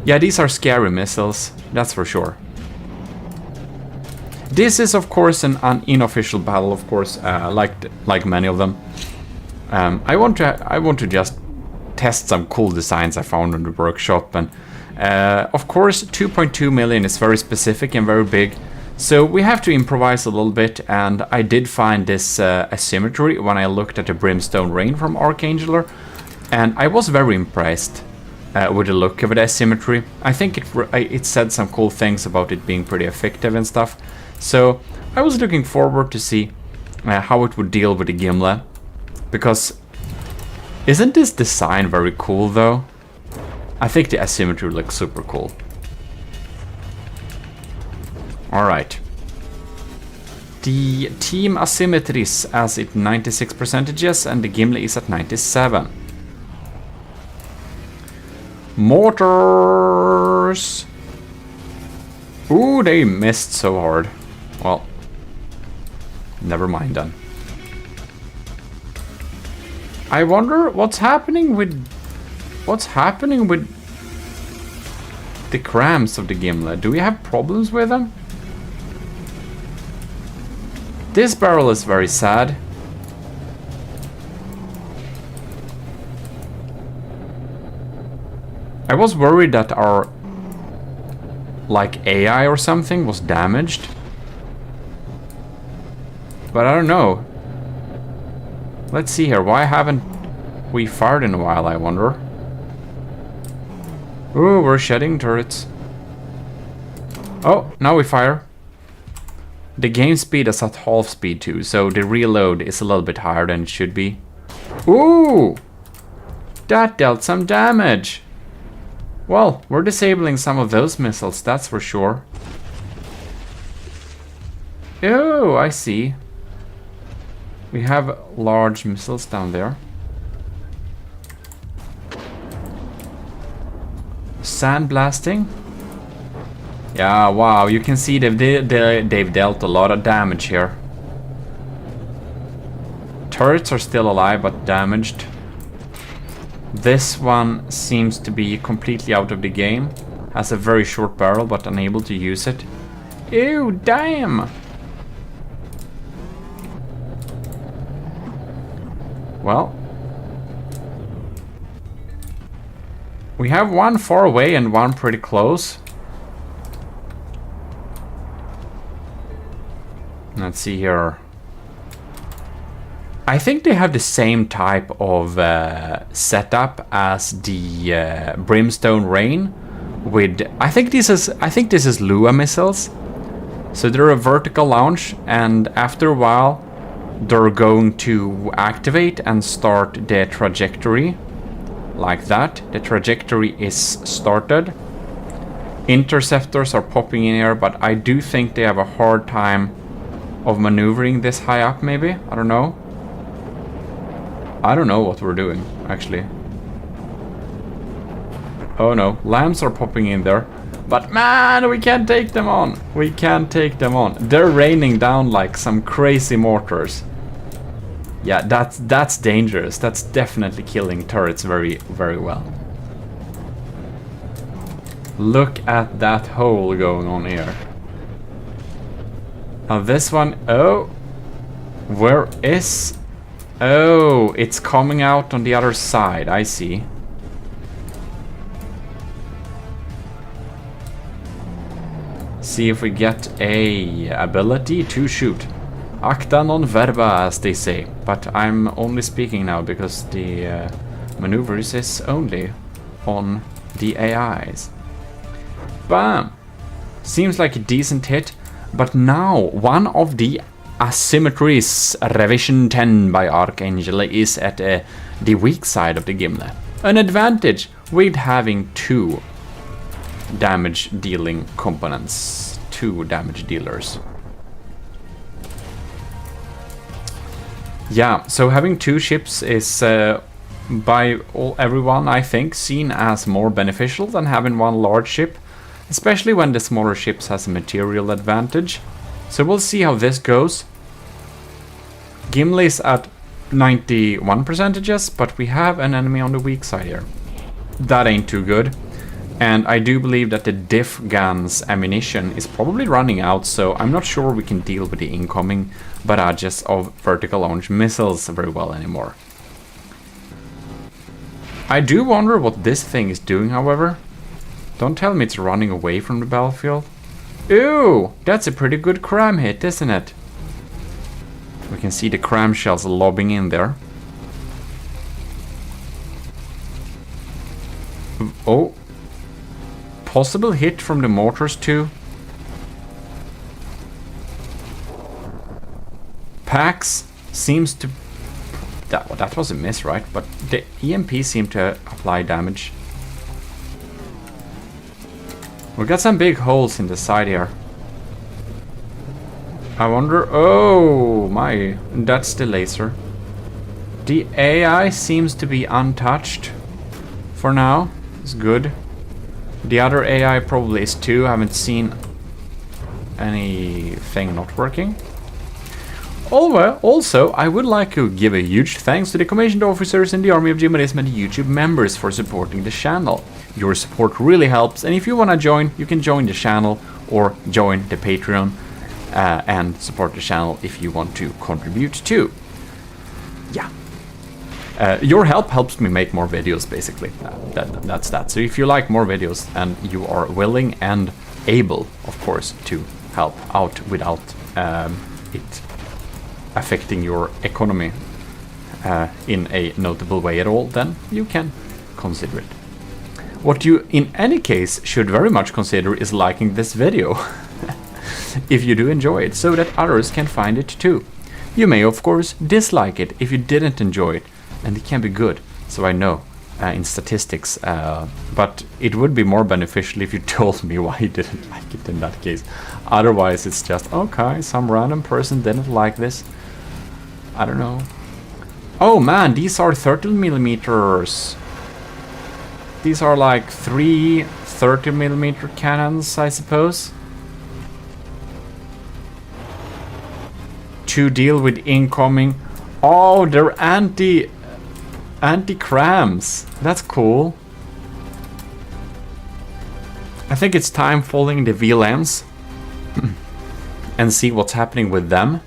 Yeah, these are scary missiles, that's for sure. This is, of course, an unofficial battle, of course, like many of them. I want to just test some cool designs I found in the workshop, and of course 2.2 million is very specific and very big, so we have to improvise a little bit. And I did find this asymmetry when I looked at the Brimstone Rain from Archangeler, and I was very impressed with the look of the asymmetry. I think it said some cool things about it being pretty effective and stuff, so I was looking forward to see how it would deal with the Gimle. Because isn't this design very cool though? I think the asymmetry looks super cool. Alright. The team asymmetries as at 96% and the Gimle is at 97. Mortars! Ooh, they missed so hard. Well, never mind then. I wonder what's happening with the crams of the Gimle. Do we have problems with them? This barrel is very sad. I was worried that our like AI or something was damaged, but I don't know. Let's see here. Why haven't we fired in a while, I wonder? Ooh, we're shedding turrets. Oh, now we fire. The game speed is at half speed too, so the reload is a little bit higher than it should be. Ooh! That dealt some damage! Well, we're disabling some of those missiles, that's for sure. Oh, I see. We have large missiles down there. Sandblasting. Yeah, wow, you can see they've dealt a lot of damage here. Turrets are still alive but damaged. This one seems to be completely out of the game. Has a very short barrel but unable to use it. Ew, damn! Well, we have one far away and one pretty close. Let's see here. I think they have the same type of setup as the Brimstone Rain. With I think this is Lua missiles. So they're a vertical launch, and after a while they're going to activate and start the trajectory like that. The trajectory is started. Interceptors are popping in here, but I do think they have a hard time of maneuvering this high up, maybe? I don't know. I don't know what we're doing, actually. Oh no, lambs are popping in there. But man, we can't take them on. We can't take them on. They're raining down like some crazy mortars. Yeah, that's dangerous. That's definitely killing turrets very, very well. Look at that hole going on here. Now this one, oh, where is... Oh, it's coming out on the other side, I see. See if we get a ability to shoot. Acta non verba, as they say. But I'm only speaking now because the maneuvers is only on the AIs. Bam! Seems like a decent hit. But now one of the Asymmetries Revision 10 by Archangel is at the weak side of the Gimle. An advantage with having 2 damage dealing components, 2 damage dealers. Yeah, so having 2 ships is by everyone, I think, seen as more beneficial than having 1 large ship, especially when the smaller ships has a material advantage. So we'll see how this goes. Gimle is at 91%, but we have an enemy on the weak side here. That ain't too good. And I do believe that the diff gun's ammunition is probably running out, so I'm not sure we can deal with the incoming barrages of vertical launch missiles very well anymore. I do wonder what this thing is doing, however. Don't tell me it's running away from the battlefield. Ooh, that's a pretty good cram hit, isn't it? We can see the cram shells lobbing in there. Oh. Possible hit from the mortars too. Pax seems to... That was a miss, right? But the EMP seemed to apply damage. We got some big holes in the side here. I wonder... Oh my, that's the laser. The AI seems to be untouched for now. It's good. The other AI probably is too. I haven't seen anything not working. Also, I would like to give a huge thanks to the commissioned officers in the Army of Gmodism and the YouTube members for supporting the channel. Your support really helps, and if you want to join, you can join the channel or join the Patreon and support the channel if you want to contribute too. Yeah. Your help helps me make more videos, basically. That's that. So if you like more videos and you are willing and able, of course, to help out without it affecting your economy in a notable way at all, then you can consider it. What you in any case should very much consider is liking this video if you do enjoy it, so that others can find it too. You may of course dislike it if you didn't enjoy it, and it can be good, so I know in statistics, but it would be more beneficial if you told me why you didn't like it in that case. Otherwise it's just, okay, some random person didn't like this. I don't know. Oh man, these are 30mm. These are like 3 30mm cannons, I suppose. To deal with incoming. Oh, they're anti-crams. That's cool. I think it's time following the VLMs and see what's happening with them.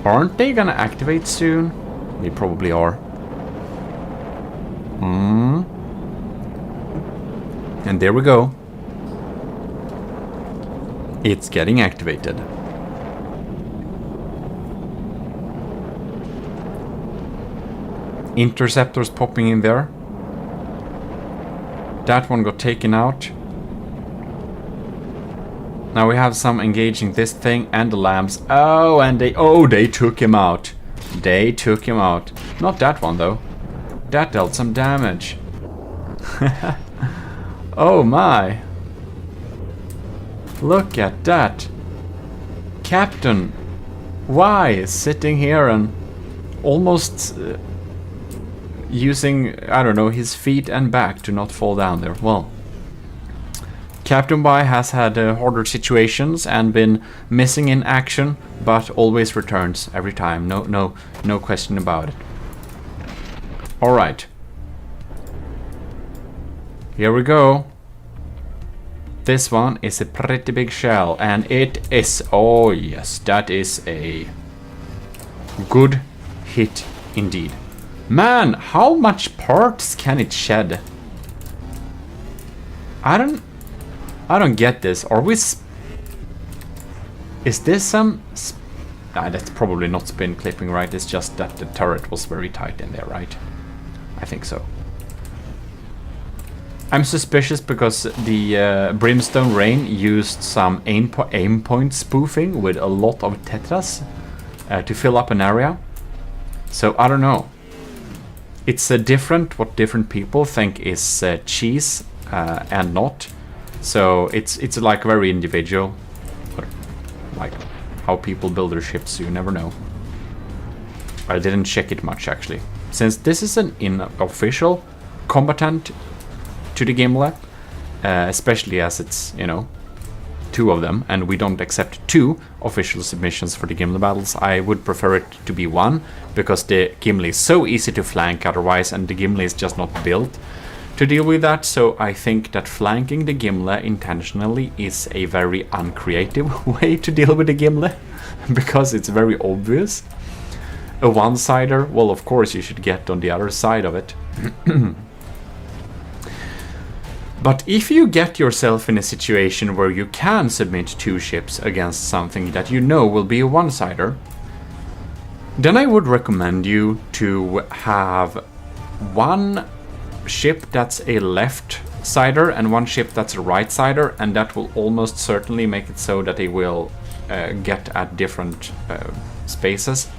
Aren't they gonna activate soon? They probably are. And there we go. It's getting activated. Interceptors popping in there. That one got taken out. Now we have some engaging this thing and the lambs. Oh, and they took him out. They took him out. Not that one though. That dealt some damage. Oh my. Look at that. Captain Y is sitting here and almost using, I don't know, his feet and back to not fall down there. Well, Captain Y has had harder situations and been missing in action, but always returns every time. No question about it. All right. Here we go. This one is a pretty big shell, and it is, oh yes, that is a good hit indeed. Man, how much parts can it shed? I don't get this. Are we... Is this some... that's probably not spin clipping, right? It's just that the turret was very tight in there, right? I think so. I'm suspicious because the Brimstone Rain used some aim point spoofing with a lot of tetras to fill up an area. So I don't know. It's different what different people think is cheese and not. So it's like very individual, like how people build their ships. You never know. I didn't check it much actually, since this is an unofficial combatant to the Gimle, especially as it's, you know, 2 of them, and we don't accept 2 official submissions for the Gimle battles. I would prefer it to be 1, because the Gimle is so easy to flank otherwise, and the Gimle is just not built to deal with that. So I think that flanking the Gimle intentionally is a very uncreative way to deal with the Gimle, because it's very obvious. A one-sider, well, of course you should get on the other side of it. But if you get yourself in a situation where you can submit 2 ships against something that you know will be a one-sider, then I would recommend you to have 1 ship that's a left-sider and 1 ship that's a right-sider, and that will almost certainly make it so that they will get at different spaces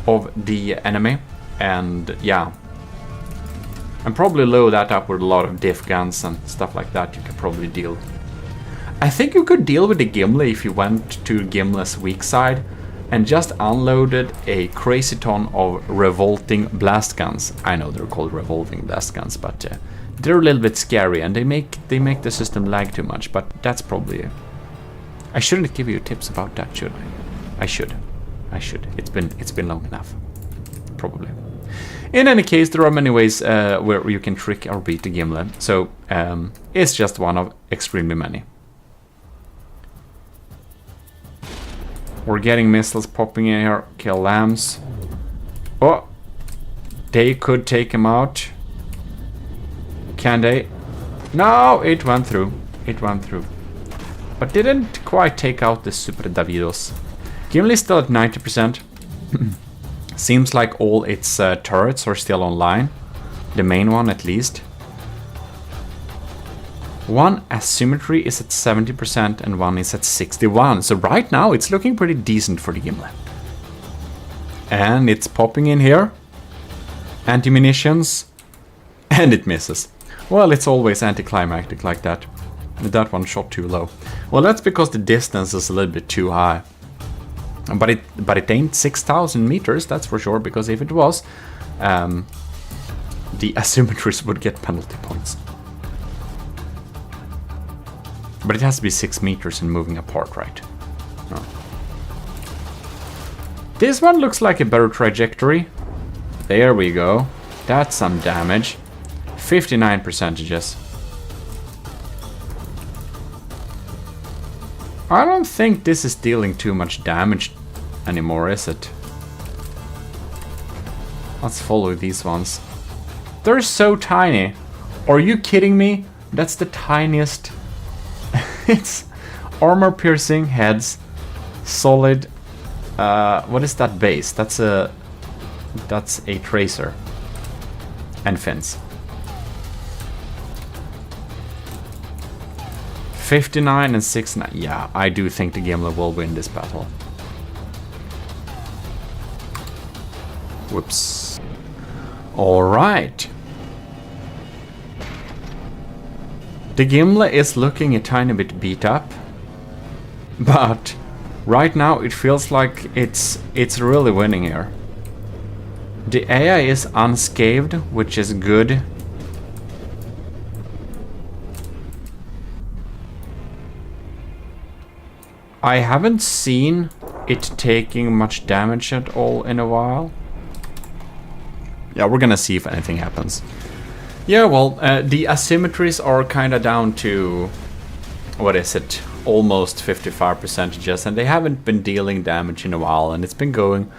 of the enemy. And yeah, and probably load that up with a lot of diff guns and stuff like that. You can probably deal. I think you could deal with the Gimle if you went to Gimle's weak side and just unloaded a crazy ton of revolting blast guns. I know they're called revolving blast guns, but they're a little bit scary and they make the system lag too much. But that's probably. I shouldn't give you tips about that, should I? I should. It's been long enough. Probably. In any case, there are many ways where you can trick or beat the Gimle, so it's just one of extremely many. We're getting missiles popping in here. Kill lambs. Oh! They could take him out. Can they? No! It went through. It went through. But didn't quite take out the Super Davidos. Gimle is still at 90%. Seems like all its turrets are still online. The main one at least. One asymmetry is at 70% and one is at 61%. So right now it's looking pretty decent for the Gimle. And it's popping in here. Anti-munitions. And it misses. Well, it's always anticlimactic like that. That one shot too low. Well, that's because the distance is a little bit too high. But it ain't 6,000 meters, that's for sure, because if it was, the asymmetries would get penalty points. But it has to be 6 meters and moving apart, right? No. This one looks like a better trajectory. There we go. That's some damage. 59%. I don't think this is dealing too much damage anymore, is it? Let's follow these ones. They're so tiny. Are you kidding me? That's the tiniest. It's armor piercing heads, solid. What is that base? That's a tracer and fins. 59 and 69. Yeah, I do think the Gimle will win this battle. Whoops. Alright. The Gimle is looking a tiny bit beat up. But right now it feels like it's really winning here. The AI is unscathed, which is good. I haven't seen it taking much damage at all in a while. Yeah, we're gonna see if anything happens. Yeah, well, the asymmetries are kinda down to, what is it, almost 55%, and they haven't been dealing damage in a while, and it's been going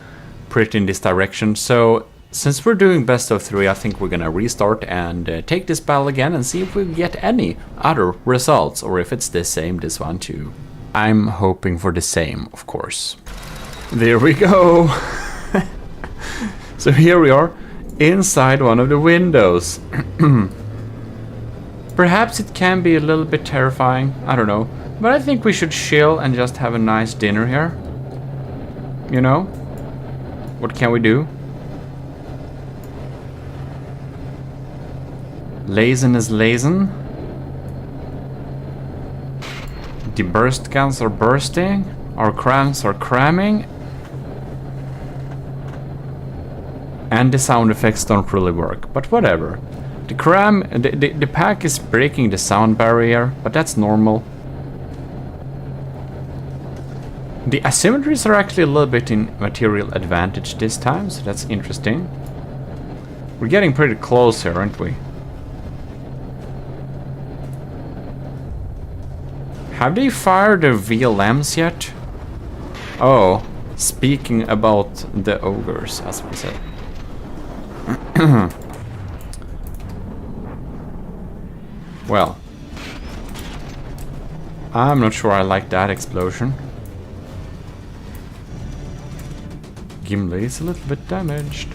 pretty in this direction. So, since we're doing best of 3, I think we're gonna restart and take this battle again and see if we get any other results, or if it's the same this one too. I'm hoping for the same, of course. There we go! So here we are, inside one of the windows. Perhaps it can be a little bit terrifying, I don't know. But I think we should chill and just have a nice dinner here. You know? What can we do? Lazen is lazen. The burst guns are bursting. Our crams are cramming. And the sound effects don't really work, but whatever. The pack is breaking the sound barrier, but that's normal. The asymmetries are actually a little bit in material advantage this time, so that's interesting. We're getting pretty close here, aren't we? Have they fired the VLMs yet? Oh, speaking about the ogres, as we said. Well, I'm not sure I like that explosion. Gimle is a little bit damaged.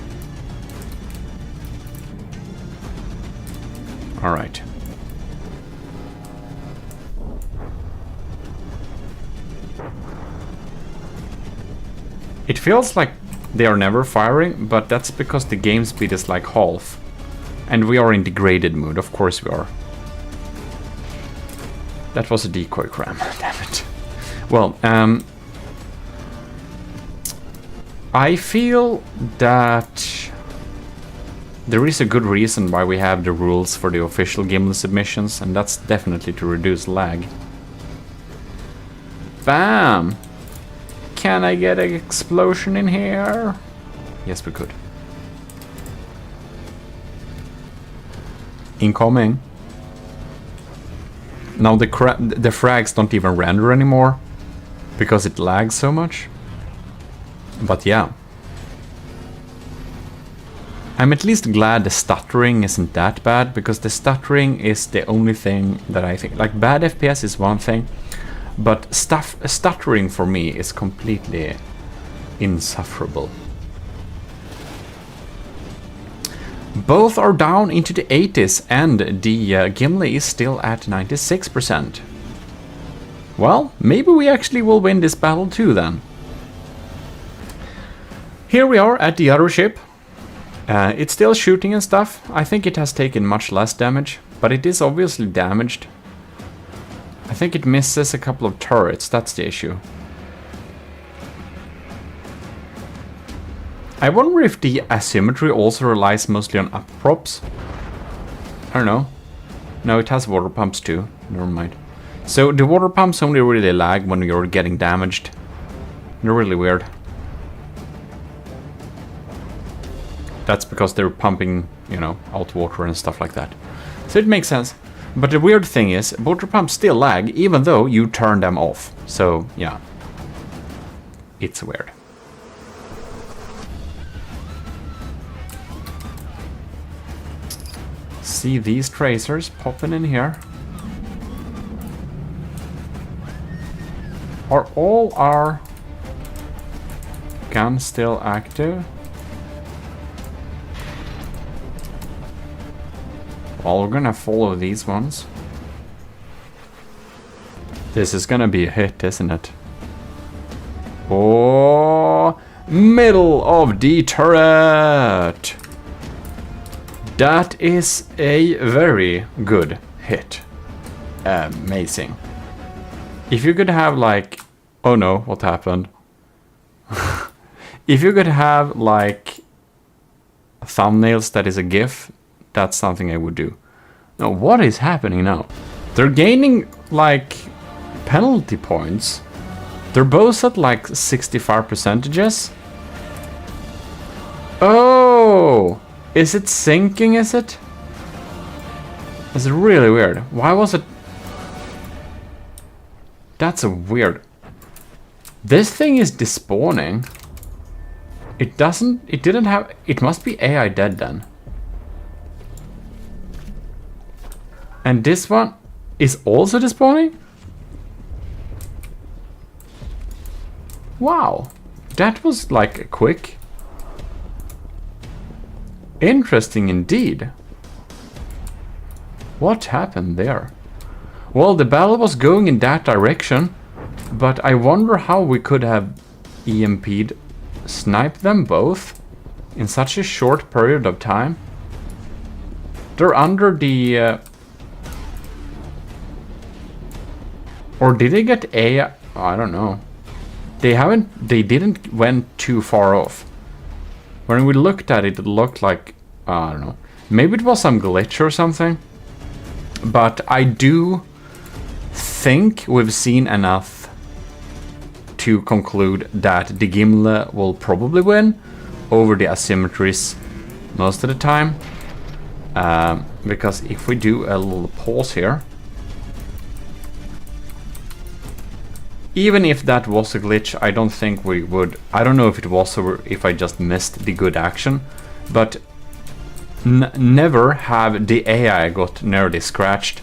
Alright. It feels like they are never firing, but that's because the game speed is like half. And we are in degraded mood, of course we are. That was a decoy cram, damn it. Well, I feel that there is a good reason why we have the rules for the official Gimle submissions, and that's definitely to reduce lag. Bam! Can I get an explosion in here? Yes, we could. Incoming. Now the frags don't even render anymore because it lags so much. But yeah. I'm at least glad the stuttering isn't that bad, because the stuttering is the only thing that I think... Like, bad FPS is one thing, but stuttering for me is completely insufferable. Both are down into the 80s, and the Gimle is still at 96%. Well, maybe we actually will win this battle too then. Here we are at the other ship. It's still shooting and stuff. I think it has taken much less damage, but it is obviously damaged. I think it misses a couple of turrets, that's the issue. I wonder if the asymmetry also relies mostly on up props. I don't know. No, it has water pumps too. Never mind. So the water pumps only really lag when you're getting damaged. They're really weird. That's because they're pumping, you know, out water and stuff like that. So it makes sense. But the weird thing is, water pumps still lag even though you turn them off. So, yeah. It's weird. See these tracers popping in here. Are all our guns still active? Well, we're gonna follow these ones. This is gonna be a hit, isn't it? Oh, middle of the turret! That is a very good hit. Amazing. If you could have like... Oh no, what happened? If you could have like thumbnails that is a GIF, that's something I would do. Now, what is happening now? They're gaining like penalty points. They're both at like 65%. Oh! Is it sinking, is it? It's really weird. Why was it... That's a weird... This thing is despawning. It doesn't... It didn't have... It must be AI dead then. And this one is also despawning? Wow. That was like quick. Interesting indeed. What happened there? Well, the battle was going in that direction, but I wonder how we could have EMP'd, sniped them both in such a short period of time. They're under the... or did they get A? I don't know. They didn't went too far off. When we looked at it, it looked like, I don't know. Maybe it was some glitch or something. But I do think we've seen enough to conclude that the Gimle will probably win over the asymmetries most of the time. Because if we do a little pause here, even if that was a glitch, I don't think we would... I don't know if it was or if I just missed the good action, but never have the AI got nearly scratched.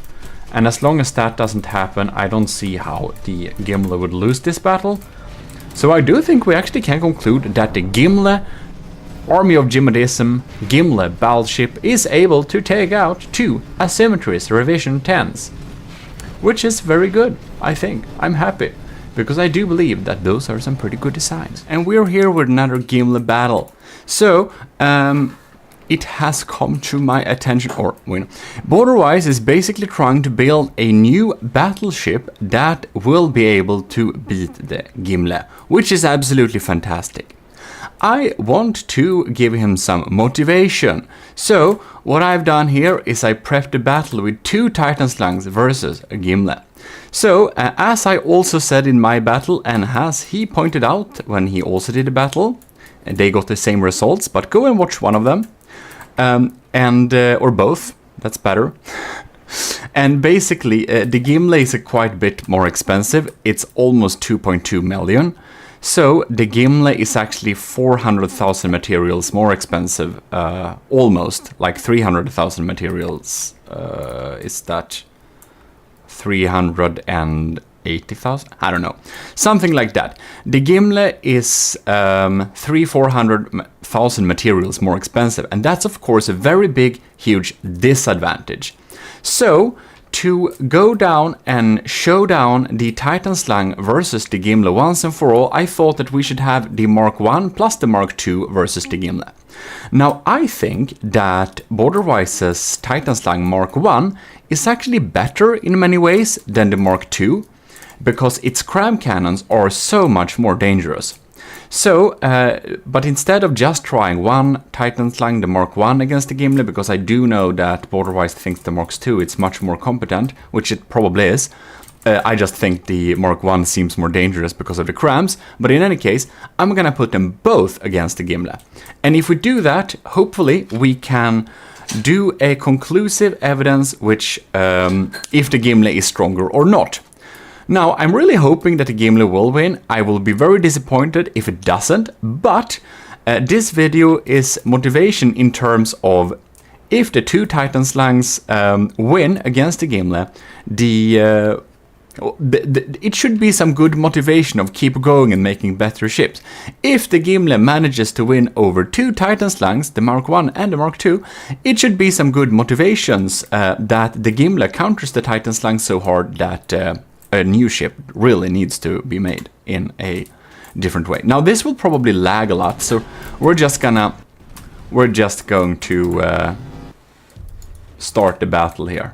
And as long as that doesn't happen, I don't see how the Gimle would lose this battle. So I do think we actually can conclude that the Gimle Army of Gmodism Gimle Battleship is able to take out 2 asymmetries revision 10s. Which is very good, I think. I'm happy, because I do believe that those are some pretty good designs. And we're here with another Gimle battle. So, it has come to my attention, or Borderwise is basically trying to build a new battleship that will be able to beat the Gimle, which is absolutely fantastic. I want to give him some motivation. So what I've done here is I prepped the battle with 2 Titan Slangs versus a Gimle. So as I also said in my battle, and as he pointed out when he also did a battle, and they got the same results, but go and watch one of them. Or both, that's better. And basically, the Gimle is quite a bit more expensive. It's almost 2.2 million. So the Gimle is actually 400,000 materials more expensive, almost, like 300,000 materials. Is that 380,000? I don't know. Something like that. The Gimle is 400,000 materials more expensive, and that's of course a very big, huge disadvantage. So to go down and show down the Titan Slang versus the Gimle once and for all, I thought that we should have the Mark 1 plus the Mark 2 versus the Gimle. Now I think that Borderwise's Titan Slang Mark 1 is actually better in many ways than the Mark 2, because its cram cannons are so much more dangerous. So, but instead of just trying one Titan Slang, the Mark 1 against the Gimle, because I do know that Borderwise thinks the Mark 2 it's much more competent, which it probably is. I just think the Mark 1 seems more dangerous because of the crams, but in any case, I'm gonna put them both against the Gimle. And if we do that, hopefully we can do a conclusive evidence which, if the Gimle is stronger or not. Now, I'm really hoping that the Gimle will win. I will be very disappointed if it doesn't, but this video is motivation in terms of if the 2 Titan Slangs win against the Gimle, it should be some good motivation of keep going and making better ships. If the Gimle manages to win over 2 Titan Slangs, the Mark 1 and the Mark 2, it should be some good motivations that the Gimle counters the Titan Slang so hard that a new ship really needs to be made in a different way. Now this will probably lag a lot, so we're just going to start the battle here.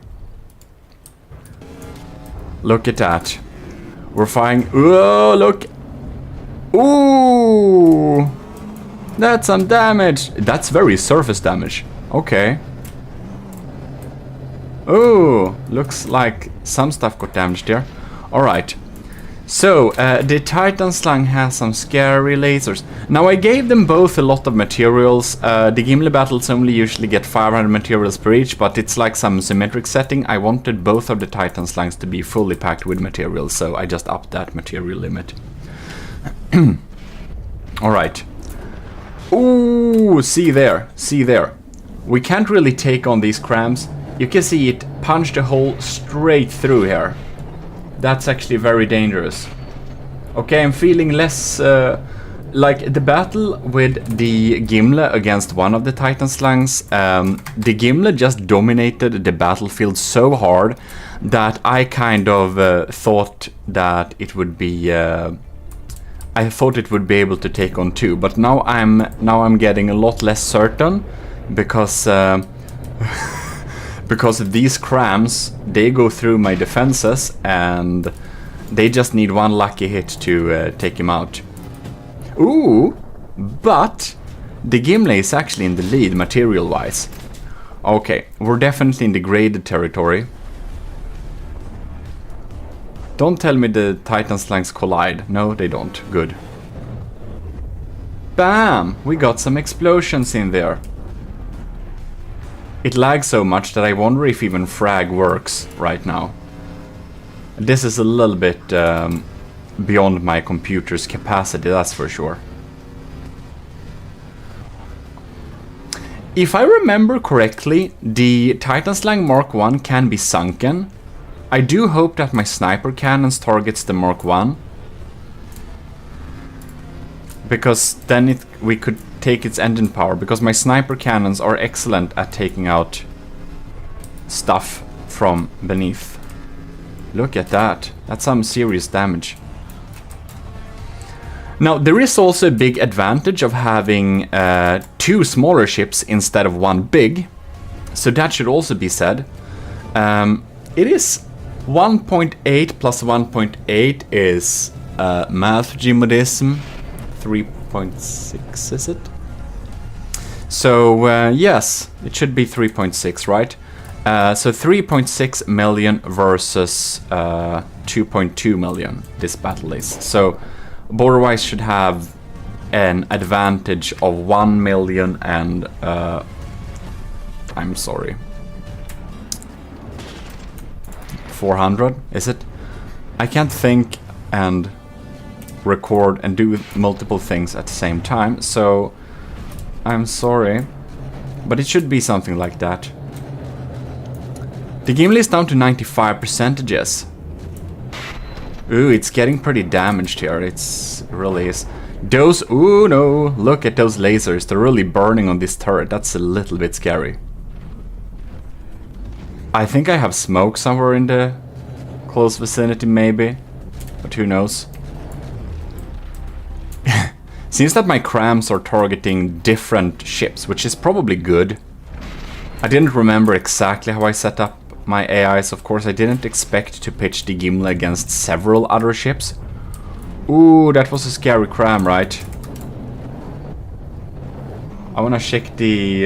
Look at that. We're firing. Oh, look. Ooh. That's some damage. That's very surface damage. Okay. Oh, looks like some stuff got damaged there. Alright, so the Titan Slang has some scary lasers. Now I gave them both a lot of materials. The Gimle battles only usually get 500 materials per each, but it's like some symmetric setting. I wanted both of the Titan Slangs to be fully packed with materials, so I just upped that material limit. Alright. Ooh, see there, see there. We can't really take on these crams. You can see it punched a hole straight through here. That's actually very dangerous. Okay, I'm feeling less like the battle with the Gimle against one of the Titan Slangs, the Gimle just dominated the battlefield so hard that I kind of thought that it would be. I thought it would be able to take on 2, but now I'm getting a lot less certain because because of these crams, they go through my defenses and they just need one lucky hit to take him out. Ooh, but the Gimle is actually in the lead material-wise. Okay, we're definitely in the graded territory. Don't tell me the Titan Slangs collide. No, they don't. Good. Bam! We got some explosions in there. It lags so much that I wonder if even frag works right now. This is a little bit beyond my computer's capacity, that's for sure. If I remember correctly, the Titan Slang Mark 1 can be sunken. I do hope that my sniper cannons targets the Mark 1. Because then we could take its engine power, because my sniper cannons are excellent at taking out stuff from beneath. Look at that. That's some serious damage. Now, there is also a big advantage of having 2 smaller ships instead of 1 big. So that should also be said. It is 1.8 plus 1.8 is math Gmodism. 3.6 is it? So yes, it should be 3.6, right? So 3.6 million versus 2.2 million this battle is. So Borderwise should have an advantage of 1 million and I'm sorry, 400, is it? I can't think and record and do multiple things at the same time, so I'm sorry, but it should be something like that. The Gimle is down to 95%. Ooh, it's getting pretty damaged here. It really is. Those, ooh no, look at those lasers. They're really burning on this turret. That's a little bit scary. I think I have smoke somewhere in the close vicinity maybe, but who knows. Seems that my crams are targeting different ships, which is probably good. I didn't remember exactly how I set up my AIs, of course. I didn't expect to pitch the Gimle against several other ships. Ooh, that was a scary cram, right? I wanna check the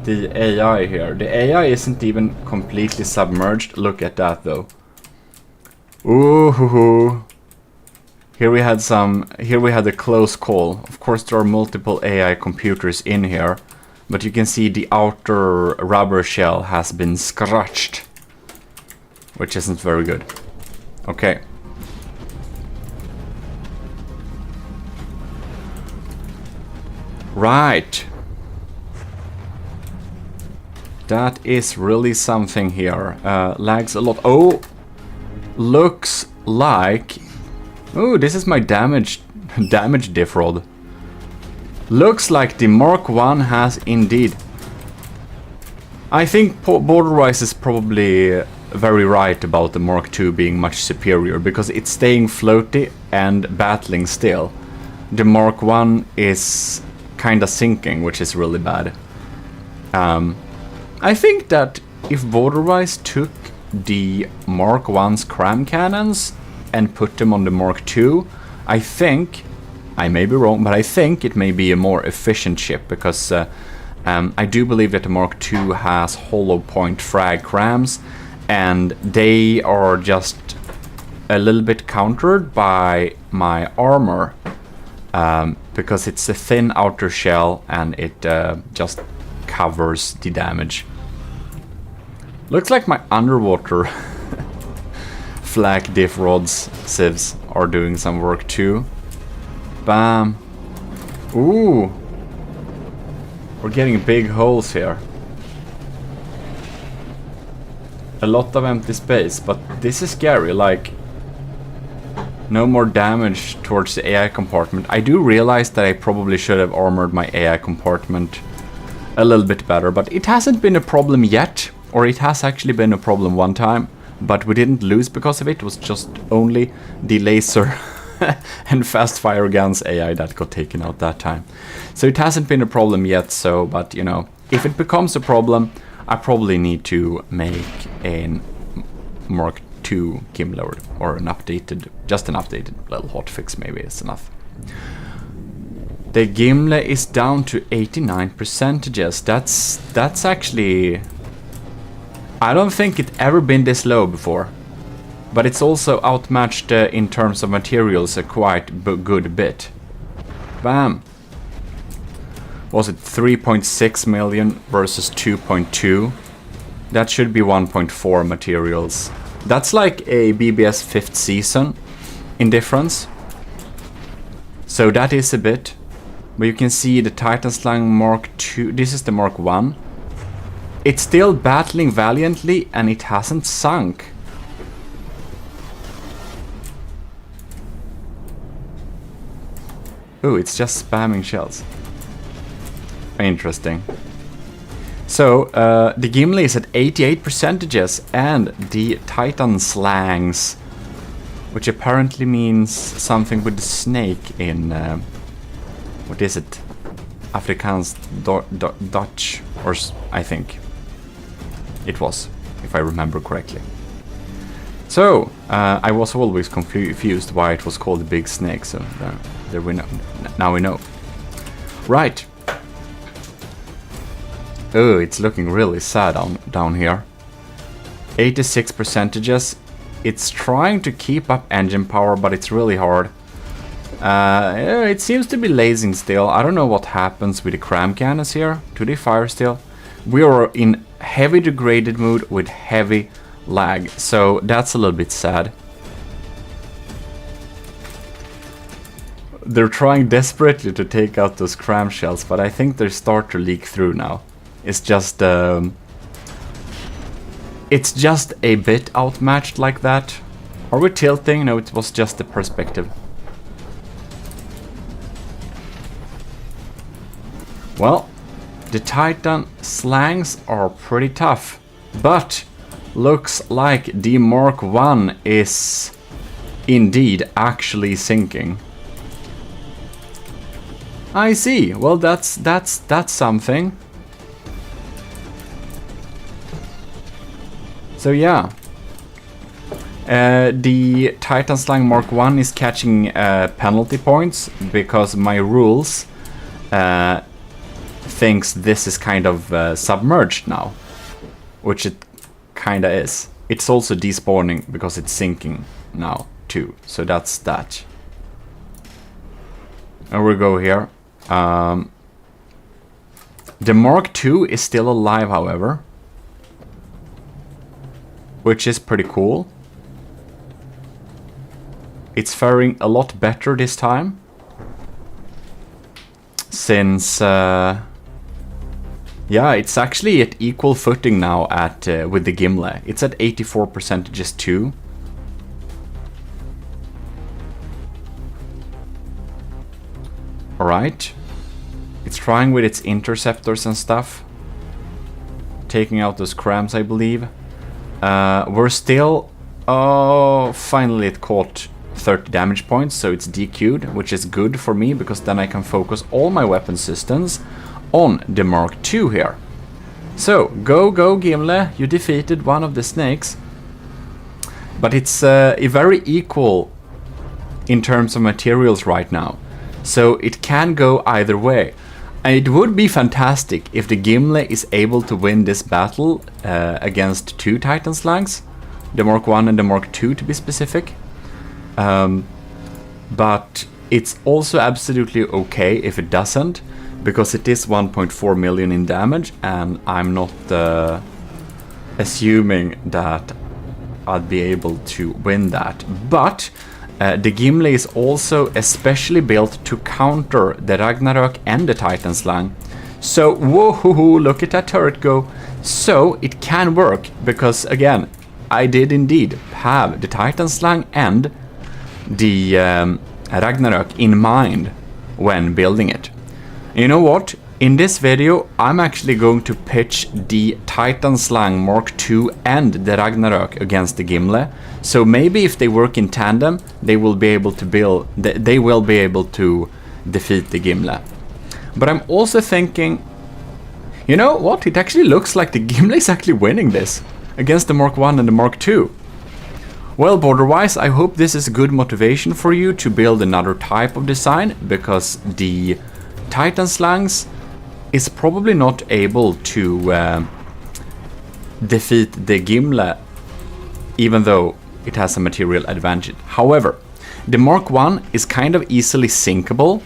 AI here. The AI isn't even completely submerged. Look at that, though. Ooh, hoo, hoo. Here we had a close call. Of course, there are multiple AI computers in here. But you can see the outer rubber shell has been scratched, which isn't very good. Okay. Right. That is really something here. Lags a lot. Oh, looks like... Oh, this is my damage diff rod. Looks like the Mark 1 has indeed. I think Borderwise is probably very right about the Mark 2 being much superior, because it's staying floaty and battling still. The Mark 1 is kinda sinking, which is really bad. I think that if Borderwise took the Mark 1's cram cannons and put them on the Mark 2, I think, I may be wrong, but I think it may be a more efficient ship, because I do believe that the Mark II has hollow point frag crams, and they are just a little bit countered by my armor, because it's a thin outer shell and it just covers the damage. Looks like my underwater flak diff rods civs are doing some work too. Bam. Ooh. We're getting big holes here. A lot of empty space, but this is scary, like... No more damage towards the AI compartment. I do realize that I probably should have armored my AI compartment a little bit better, but it hasn't been a problem yet, or it has actually been a problem one time, but we didn't lose because of it. It was just only the laser and fast fire guns AI that got taken out that time. So it hasn't been a problem yet, so, but you know, if it becomes a problem, I probably need to make a Mark II Gimle or an updated, just an updated little hotfix maybe is enough. The Gimle is down to 89%. That's actually... I don't think it's ever been this low before. But it's also outmatched in terms of materials a quite good bit. Bam! Was it 3.6 million versus 2.2? That should be 1.4 materials. That's like a BBS 5th season in difference. So that is a bit. But you can see the Titan Slang Mark II. This is the Mark I. It's still battling valiantly and it hasn't sunk. Ooh, it's just spamming shells. Interesting. So, the Gimle is at 88% and the Titan Slangs, which apparently means something with the snake in... what is it? Afrikaans Dutch, or I think it was, if I remember correctly. So, I was always confused why it was called the big snake, so there we know. Now we know. Right. Oh, it's looking really sad down here. 86%. It's trying to keep up engine power, but it's really hard. It seems to be lasing still. I don't know what happens with the cram cannons here. Do they fire still? We are in heavy degraded mode with heavy lag, so that's a little bit sad. They're trying desperately to take out those cram shells, but I think they start to leak through now. It's just a bit outmatched like that. Are we tilting? No, it was just the perspective. Well, the Titan Slangs are pretty tough, but looks like the Mark I is indeed actually sinking. I see. Well, that's something. So yeah, the Titan Slang Mark I is catching penalty points because my rules thinks this is kind of submerged now, which it kinda is. It's also despawning because it's sinking now too, so that's that. And we go here. The Mark II is still alive, however, which is pretty cool. It's faring a lot better this time, since yeah, it's actually at equal footing now at with the Gimle. It's at 84% too. Alright. It's trying with its interceptors and stuff, taking out those crams, I believe. We're still... Oh, finally it caught 30 damage points, so it's DQ'd, which is good for me, because then I can focus all my weapon systems on the Mark II here. So, go Gimle, you defeated one of the snakes. But it's very equal in terms of materials right now, so it can go either way. And it would be fantastic if the Gimle is able to win this battle against two Titan Slangs, the Mark I and the Mark II to be specific. But it's also absolutely okay if it doesn't, because it is 1.4 million in damage, and I'm not assuming that I'd be able to win that. But the Gimle is also especially built to counter the Ragnarok and the Titan Slang. So, whoa, look at that turret go. So, it can work, because again, I did indeed have the Titan Slang and the Ragnarok in mind when building it. You know what? In this video, I'm actually going to pitch the Titan Slang Mark II and the Ragnarok against the Gimle. So maybe if they work in tandem, they will be able to defeat the Gimle. But I'm also thinking, you know what? It actually looks like the Gimle is actually winning this against the Mark I and the Mark II. Well, border-wise, I hope this is good motivation for you to build another type of design, because the Titan Slangs is probably not able to defeat the Gimle, even though it has a material advantage. However, the Mark I is kind of easily sinkable,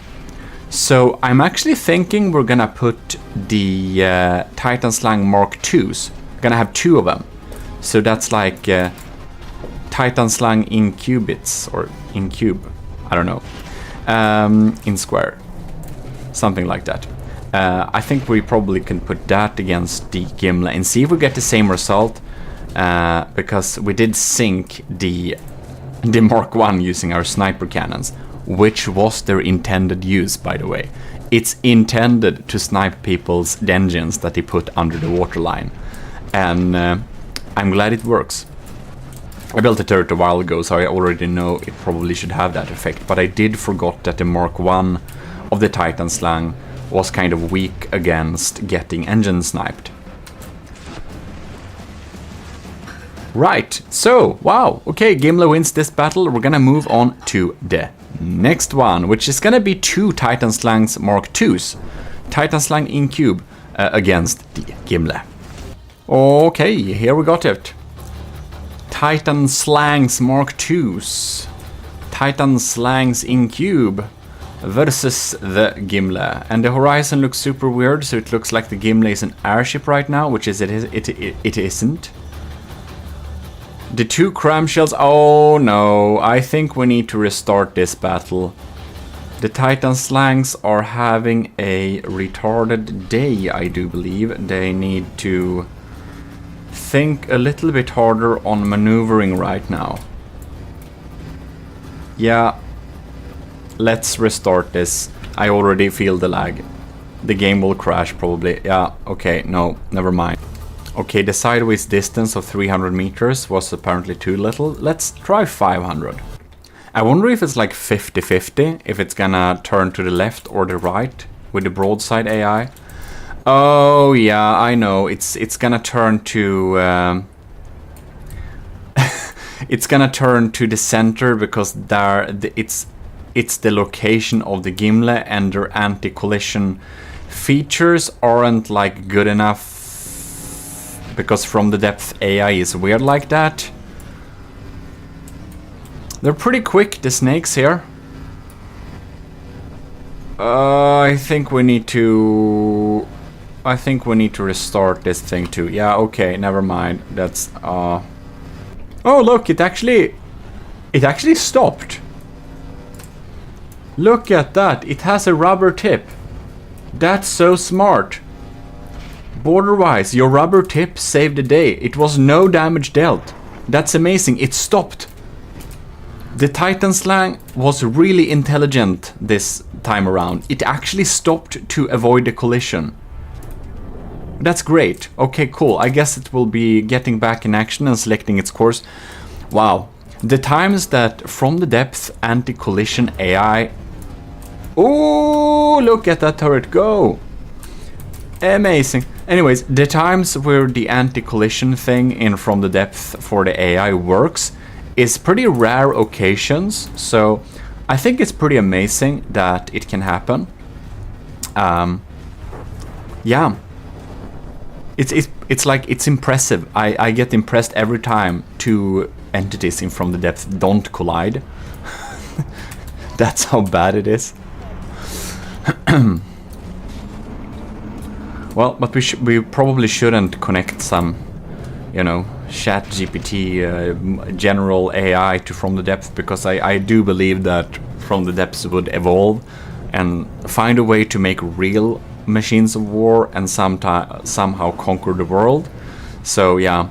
so I'm actually thinking we're gonna put the Titan Slang Mark IIs. We're gonna have 2 of them, so that's like Titan Slang in qubits, or in cube, I don't know, in square, something like that. I think we probably can put that against the Gimle and see if we get the same result, because we did sink the Mark I using our sniper cannons, which was their intended use, by the way. It's intended to snipe people's engines that they put under the waterline, and I'm glad it works. I built a turret a while ago, so I already know it probably should have that effect, but I did forget that the Mark I of the Titan Slang was kind of weak against getting engine sniped. Right, so, wow, okay, Gimle wins this battle. We're gonna move on to the next one, which is gonna be 2 Titan Slangs Mark IIs. Titan Slang in cube against the Gimle. Okay, here we got it. Titan Slangs Mark IIs. Titan Slangs in cube versus the Gimle. And the horizon looks super weird, so it looks like the Gimle is an airship right now, which is it isn't. The 2 cram shells, oh no, I think we need to restart this battle. The Titan Slangs are having a retarded day, I do believe. They need to think a little bit harder on maneuvering right now. Yeah, let's restart this. I already feel the lag. The game will crash probably. Yeah, okay, no, never mind. Okay, the sideways distance of 300 meters was apparently too little. Let's try 500. I wonder if it's like 50-50, if it's gonna turn to the left or the right with the broadside AI. Oh yeah, I know. It's gonna turn to it's gonna turn to the center, because it's the location of the Gimle, and their anti-collision features aren't like good enough, because From the Depth AI is weird like that. They're pretty quick, the snakes here. I think we need to restart this thing too. Yeah, okay, never mind. That's oh look, it actually stopped. Look at that. It has a rubber tip. That's so smart. Border-wise, your rubber tip saved the day. It was no damage dealt. That's amazing. It stopped. The Titan Slang was really intelligent this time around. It actually stopped to avoid the collision. That's great. Okay, cool. I guess it will be getting back in action and selecting its course. Wow. The times that From the Depths anti-collision AI... Oh, look at that turret go! Amazing. Anyways, the times where the anti-collision thing in From the Depths for the AI works is pretty rare occasions, so I think it's pretty amazing that it can happen. Yeah. It's like, it's impressive. I get impressed every time 2 entities in From the Depths don't collide. That's how bad it is. Well, but we probably shouldn't connect some, you know, chat GPT general AI to From the Depths, because I do believe that From the Depths would evolve and find a way to make real machines of war and somehow conquer the world. So yeah,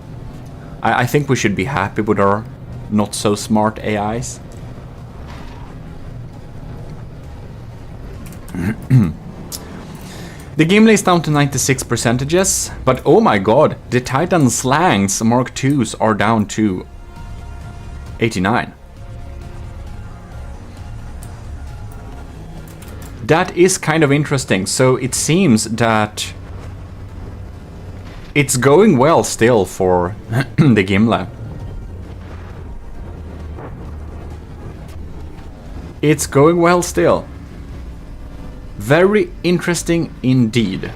I think we should be happy with our not so smart AIs. The Gimle is down to 96%, but oh my god, the Titan Slangs Mark IIs are down to 89. That is kind of interesting. So it seems that it's going well still for the Gimle. It's going well still. Very interesting indeed.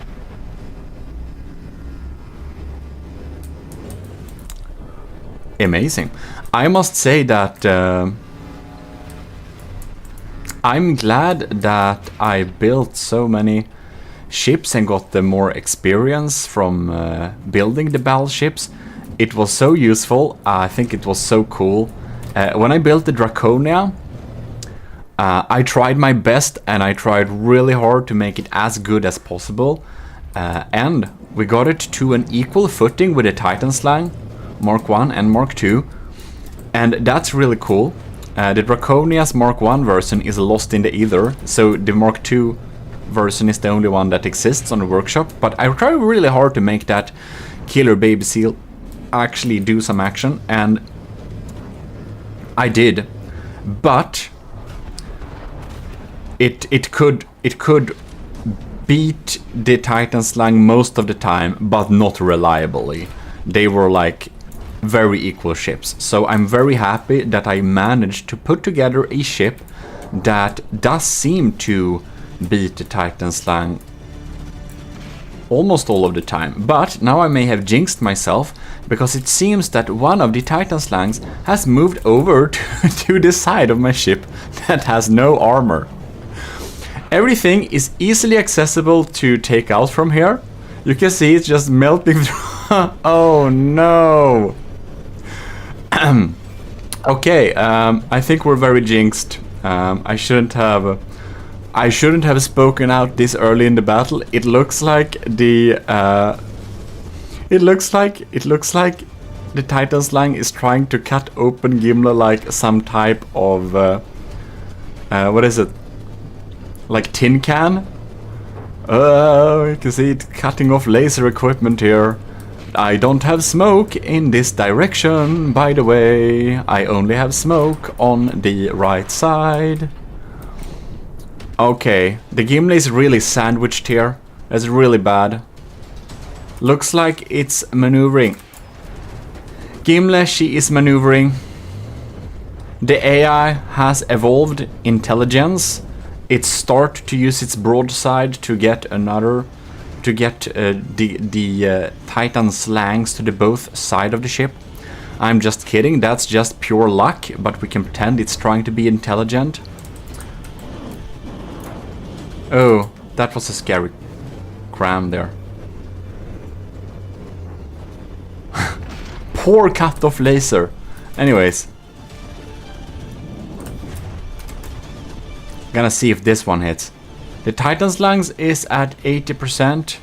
Amazing. I must say that I'm glad that I built so many ships and got the more experience from building the battleships. It was so useful. I think it was so cool. When I built the Draconia, I tried my best and I tried really hard to make it as good as possible. And we got it to an equal footing with the Titan Slang, Mark 1 and Mark 2. And that's really cool. The Draconia's Mark 1 version is lost in the ether, so the Mark 2 version is the only one that exists on the workshop. But I tried really hard to make that killer baby seal actually do some action, and I did. But it could beat the Titan Slang most of the time, but not reliably. They were like very equal ships. So I'm very happy that I managed to put together a ship that does seem to beat the Titan Slang almost all of the time. But now I may have jinxed myself, because it seems that one of the Titan Slangs has moved over to the side of my ship that has no armor. Everything is easily accessible to take out from here. You can see it's just melting through. Oh no! Okay, I think we're very jinxed. I shouldn't have spoken out this early in the battle. It looks like the the Titan Slang is trying to cut open Gimle like some type of what is it? Like tin can? You can see it cutting off laser equipment here. I don't have smoke in this direction, by the way. I only have smoke on the right side. Okay, the Gimle is really sandwiched here. That's really bad. Looks like it's maneuvering. Gimle, she is maneuvering. The AI has evolved intelligence. It starts to use its broadside to get the Titan Slangs to the both side of the ship. I'm just kidding, that's just pure luck, but we can pretend it's trying to be intelligent. Oh, that was a scary cram there. Poor cut-off laser. Anyways. Gonna see if this one hits. The Titan Slangs is at 80%.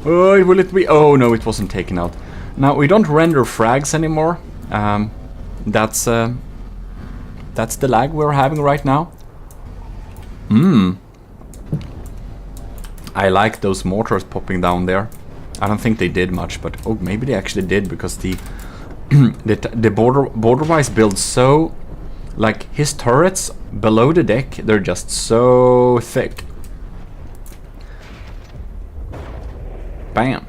Oh, will it be? Oh no, it wasn't taken out. Now we don't render frags anymore. That's the lag we're having right now. I like those mortars popping down there. I don't think they did much, but oh, maybe they actually did, because the border-wise builds so, like, his turrets below the deck, they're just so thick. Bam.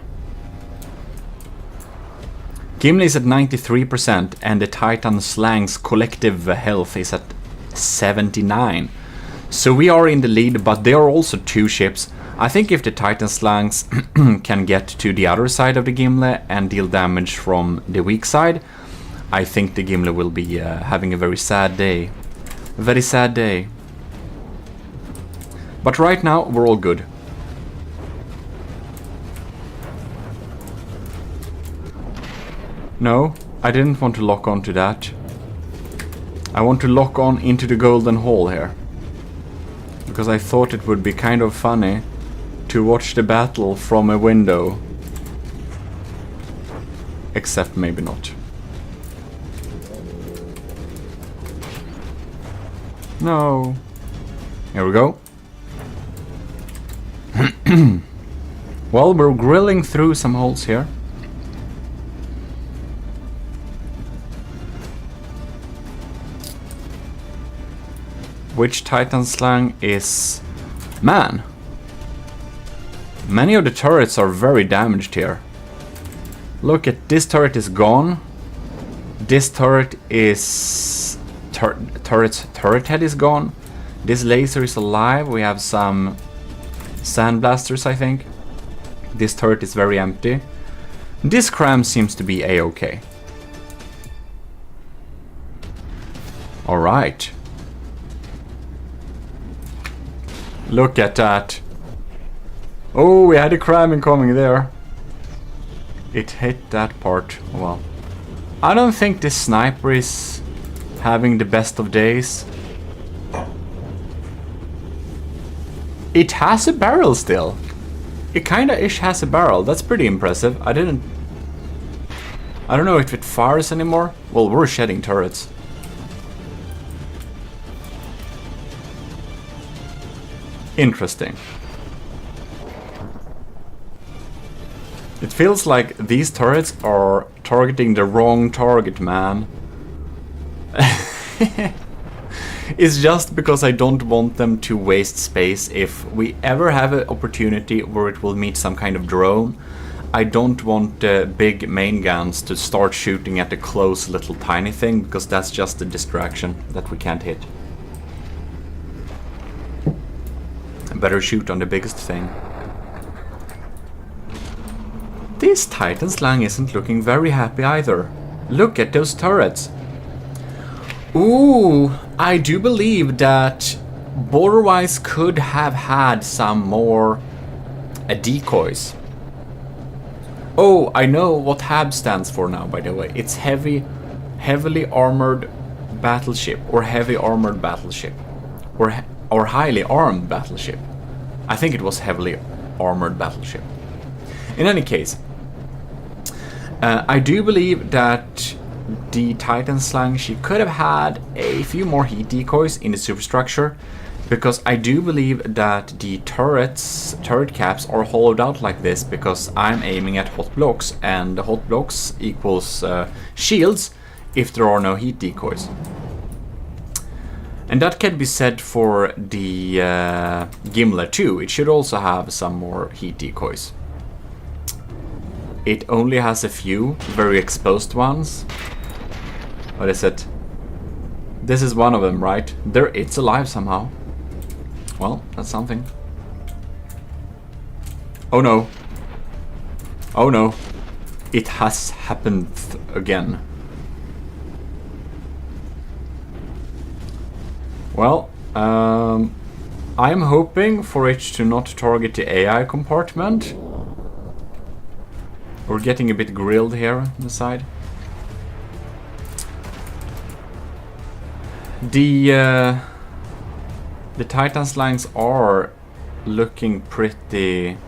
Gimle is at 93% and the Titan Slang's collective health is at 79. So we are in the lead, but there are also two ships. I think if the Titan Slangs can get to the other side of the Gimle and deal damage from the weak side, I think the Gimle will be having a very sad day. A very sad day. But right now, we're all good. No, I didn't want to lock on to that. I want to lock on into the golden hole here. Because I thought it would be kind of funny to watch the battle from a window. Except maybe not. No. Here we go. Well, we're grilling through some holes here. Which Titan slang is... Man! Many of the turrets are very damaged here. Look at this turret is gone. This turret is... turret head is gone. This laser is alive. We have some sandblasters, I think. This turret is very empty. This cram seems to be a-okay. Alright. Look at that. Oh, we had a cram incoming there. It hit that part. Well, I don't think this sniper is having the best of days. It has a barrel still. It kinda-ish has a barrel. That's pretty impressive. I don't know if it fires anymore. Well, we're shedding turrets. Interesting. It feels like these turrets are targeting the wrong target, man. It's just because I don't want them to waste space. If we ever have an opportunity where it will meet some kind of drone, I don't want big main guns to start shooting at the close little tiny thing, because that's just a distraction that we can't hit. I better shoot on the biggest thing. This Titan slang isn't looking very happy either. Look at those turrets. Ooh, I do believe that Borderwise could have had some more decoys. Oh, I know what HAB stands for now, by the way. It's heavily armored battleship, or heavy armored battleship, or highly armed battleship. I think it was heavily armored battleship. In any case, I do believe that the Titan slang, she could have had a few more heat decoys in the superstructure, because I do believe that the turret caps are hollowed out like this because I'm aiming at hot blocks, and the hot blocks equals shields if there are no heat decoys. And that can be said for the Gimle too. It should also have some more heat decoys. It only has a few very exposed ones. What is it? This is one of them, right? It's alive somehow. Well, that's something. Oh no. Oh no. It has happened again. Well, I'm hoping for it to not target the AI compartment. We're getting a bit grilled here on the side. The Titan slangs are looking pretty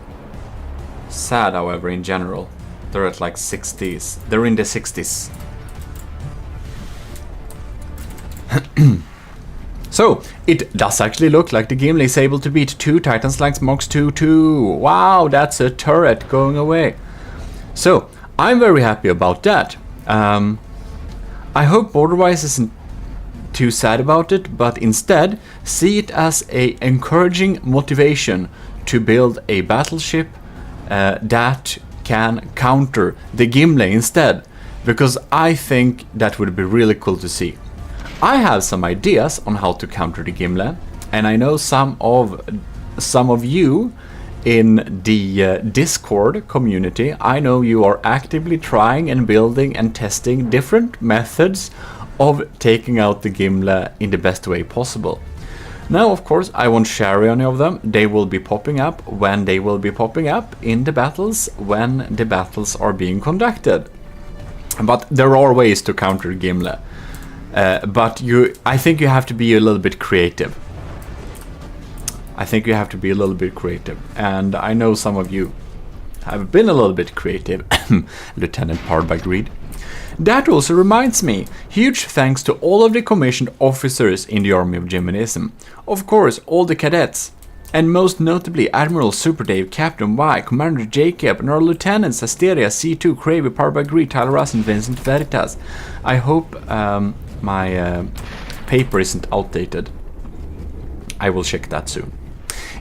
sad, however, in general. They're at like 60s. They're in the 60s. So, it does actually look like the Gimle is able to beat 2 Titan slangs Mox 2-2. Wow, that's a turret going away. So, I'm very happy about that. I hope Borderwise isn't too sad about it, but instead see it as a encouraging motivation to build a battleship that can counter the Gimle instead, because I think that would be really cool to see. I have some ideas on how to counter the Gimle, and I know some of you in the Discord community, I know you are actively trying and building and testing different methods of taking out the Gimle in the best way possible. Now, of course, I won't share any of them. They will be popping up when they will be popping up in the battles, when the battles are being conducted. But there are ways to counter Gimle. But I think you have to be a little bit creative. And I know some of you have been a little bit creative. Lieutenant Powered by Greed. That also reminds me, huge thanks to all of the commissioned officers in the army of Gmodism. Of course, all the cadets. and most notably Admiral Super Dave, Captain Y, Commander Jacob, and our Lieutenants Asteria, C2, Cravey, Parbagree, Tyler Russ, and Vincent Veritas. I hope my paper isn't outdated. I will check that soon.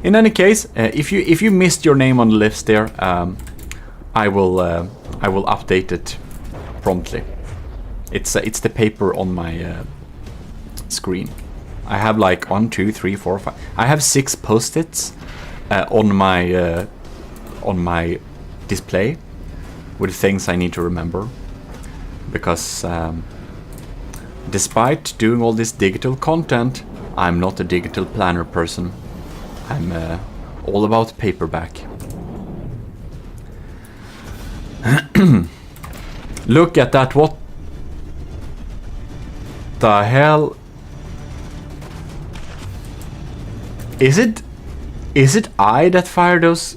In any case, if you missed your name on the list there, I will update it promptly. It's the paper on my screen. I have like 1, 2, 3, 4, 5. I have 6 post-its on my display with things I need to remember, because despite doing all this digital content, I'm not a digital planner person. I'm all about paperback. Look at that, what the hell? Is it I that fired those?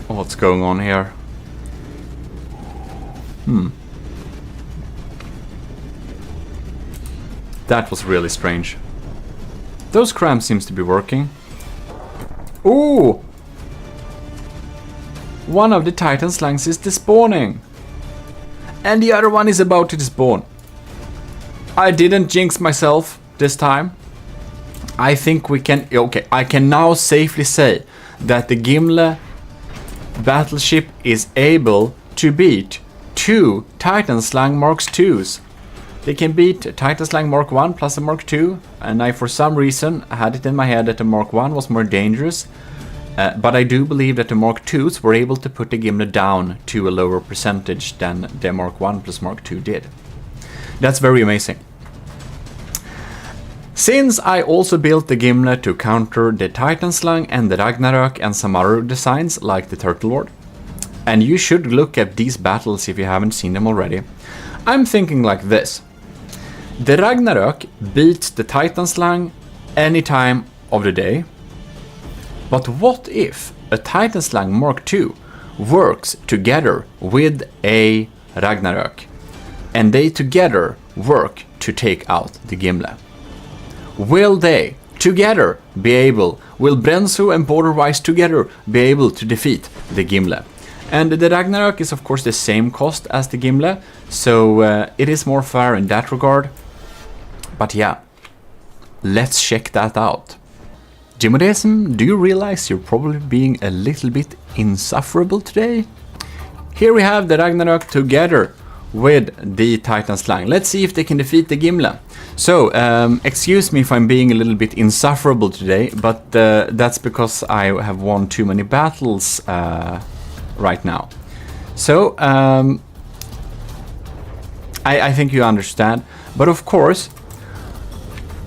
What's going on here? That was really strange. Those crams seems to be working. Ooh! One of the Titan slangs is despawning. And the other one is about to despawn. I didn't jinx myself this time. I think we can... Okay, I can now safely say that the Gimle Battleship is able to beat 2 Titan Slang Mark IIs. They can beat Titan Slang Mark 1 plus a Mark 2, and I for some reason had it in my head that the Mark 1 was more dangerous, but I do believe that the Mark 2s were able to put the Gimle down to a lower percentage than the Mark 1 plus Mark 2 did. That's very amazing. Since I also built the Gimle to counter the Titan Slang and the Ragnarök and some other designs like the Turtle Lord, and you should look at these battles if you haven't seen them already, I'm thinking like this. The Ragnarök beats the Titan Slang any time of the day, but what if a Titan Slang Mark II works together with a Ragnarök, and they together work to take out the Gimle? Will they together be able, will Brenzu and Borderwise together be able to defeat the Gimle? And the Ragnarök is of course the same cost as the Gimle, so it is more fair in that regard. But yeah, let's check that out. Gmodism, do you realize you're probably being a little bit insufferable today? Here we have the Ragnarök together with the Titan Slang. Let's see if they can defeat the Gimle. So, excuse me if I'm being a little bit insufferable today, but that's because I have won too many battles right now. So, I think you understand. But of course,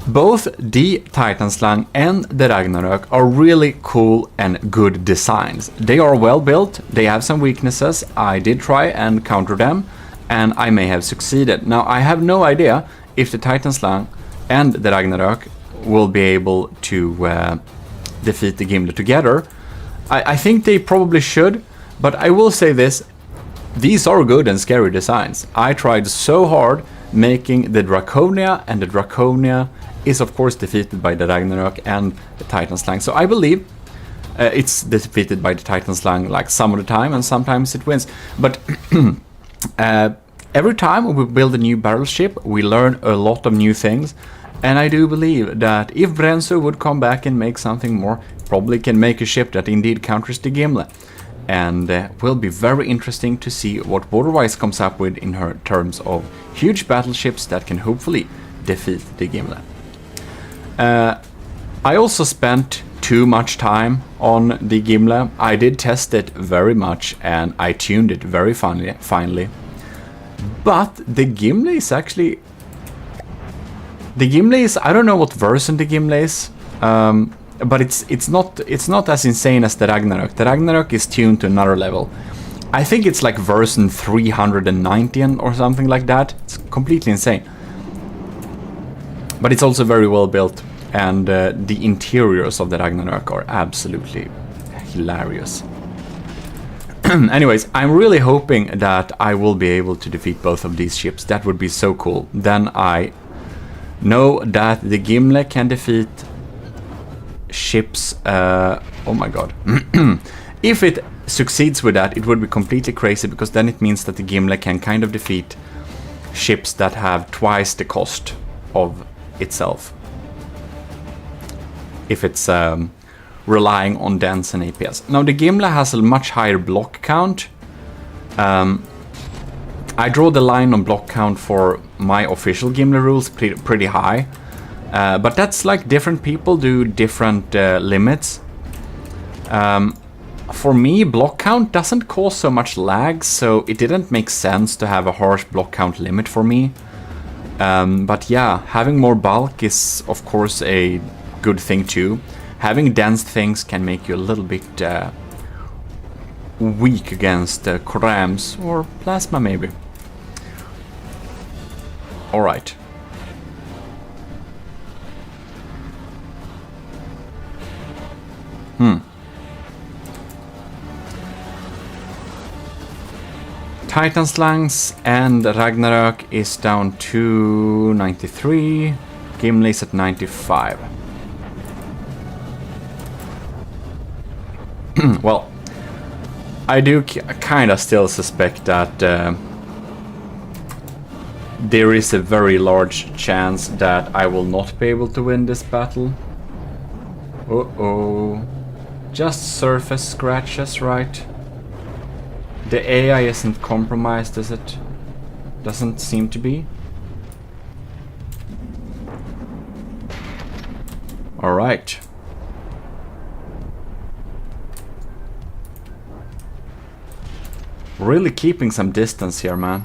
both the Titan Slang and the Ragnarök are really cool and good designs. They are well built, they have some weaknesses. I did try and counter them, and I may have succeeded. Now, I have no idea if the Titan Slang and the Ragnarök will be able to defeat the Gimle together. I think they probably should, but I will say this, these are good and scary designs. I tried so hard making the Draconia, and the Draconia is of course defeated by the Ragnarök and the Titan Slang. So I believe it's defeated by the Titan Slang like some of the time, and sometimes it wins. But every time we build a new battleship, we learn a lot of new things. And I do believe that if Brenzu would come back and make something more, probably can make a ship that indeed counters the Gimle. And will be very interesting to see what Borderwise comes up with in her terms of huge battleships that can hopefully defeat the Gimle. I also spent too much time on the Gimle. I did test it very much and I tuned it very finely. But the Gimle is actually... The Gimle is... I don't know what version the Gimle is. But it's not as insane as the Ragnarök. The Ragnarök is tuned to another level. I think it's like version 390 or something like that. It's completely insane. But it's also very well built, and the interiors of the Ragnarök are absolutely hilarious. Anyways, I'm really hoping that I will be able to defeat both of these ships. That would be so cool. Then I know that the Gimle can defeat ships. Oh my god. If it succeeds with that, it would be completely crazy, because then it means that the Gimle can kind of defeat ships that have twice the cost of itself. If it's relying on dense and APS. Now the Gimle has a much higher block count. I draw the line on block count for my official Gimle rules pretty high. But that's like different people do different limits. For me, block count doesn't cause so much lag, so it didn't make sense to have a harsh block count limit for me. But yeah, having more bulk is of course a good thing too. Having dense things can make you a little bit weak against crams or plasma maybe. Alright. Titan Slangs and Ragnarök is down to 93. Gimle is at 95. Well, I do kinda still suspect that there is a very large chance that I will not be able to win this battle. Uh-oh. Just surface scratches, right? The AI isn't compromised, is it? Doesn't seem to be. Alright. Really keeping some distance here, man.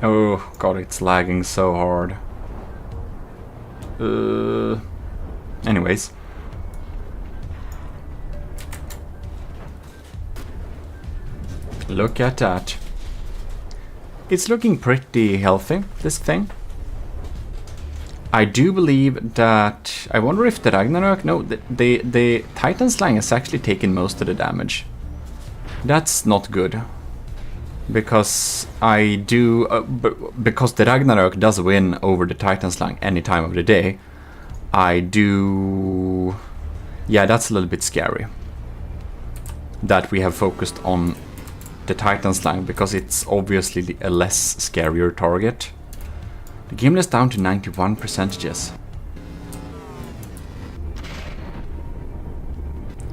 Oh god, it's lagging so hard. Anyways. Look at that. It's looking pretty healthy, this thing. I do believe that... I wonder if the Ragnarök... No, the Titan Slang has actually taken most of the damage. That's not good. Because I do... because the Ragnarök does win over the Titan Slang any time of the day. I do... Yeah, that's a little bit scary. That we have focused on the Titan Slang, because it's obviously a less scarier target. The Gimle is down to 91%.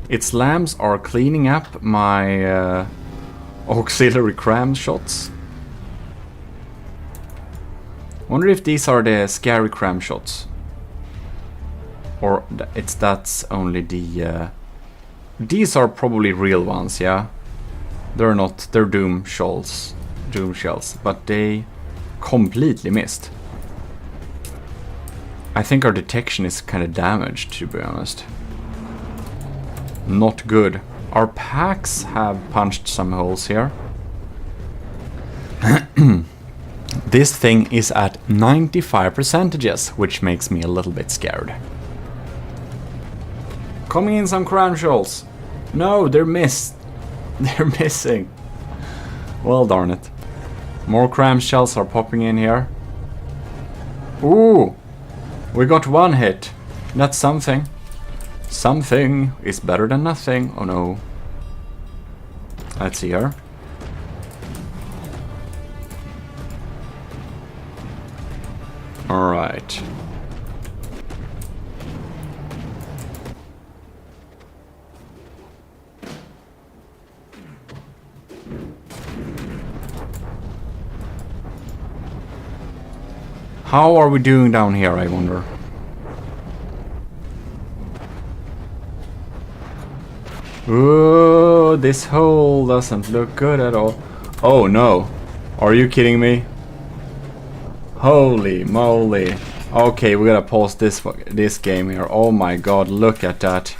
Its lambs are cleaning up my auxiliary cram shots. Wonder if these are the scary cram shots. Or that's only the... these are probably real ones, yeah? They're not, they're doom shells, but they completely missed. I think our detection is kind of damaged, to be honest. Not good. Our packs have punched some holes here. This thing is at 95%, which makes me a little bit scared. Coming in some cram shells. No, they're missed. They're missing. Well, darn it. More cram shells are popping in here. Ooh! We got one hit. That's something. Something is better than nothing. Oh no. Let's see here. Alright. How are we doing down here, I wonder? Ooh, this hole doesn't look good at all. Oh no. Are you kidding me? Holy moly. Okay, we gotta pause this game here. Oh my god, look at that.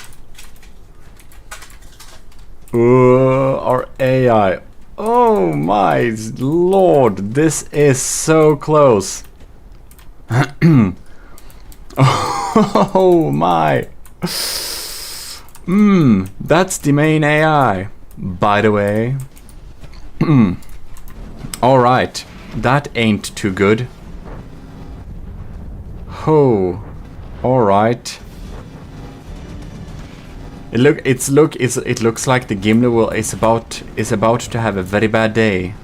Ooh, our AI. Oh my lord, this is so close. Oh my. That's the main AI, by the way. Alright, that ain't too good. Oh, All right. It looks like the Gimle is about to have a very bad day.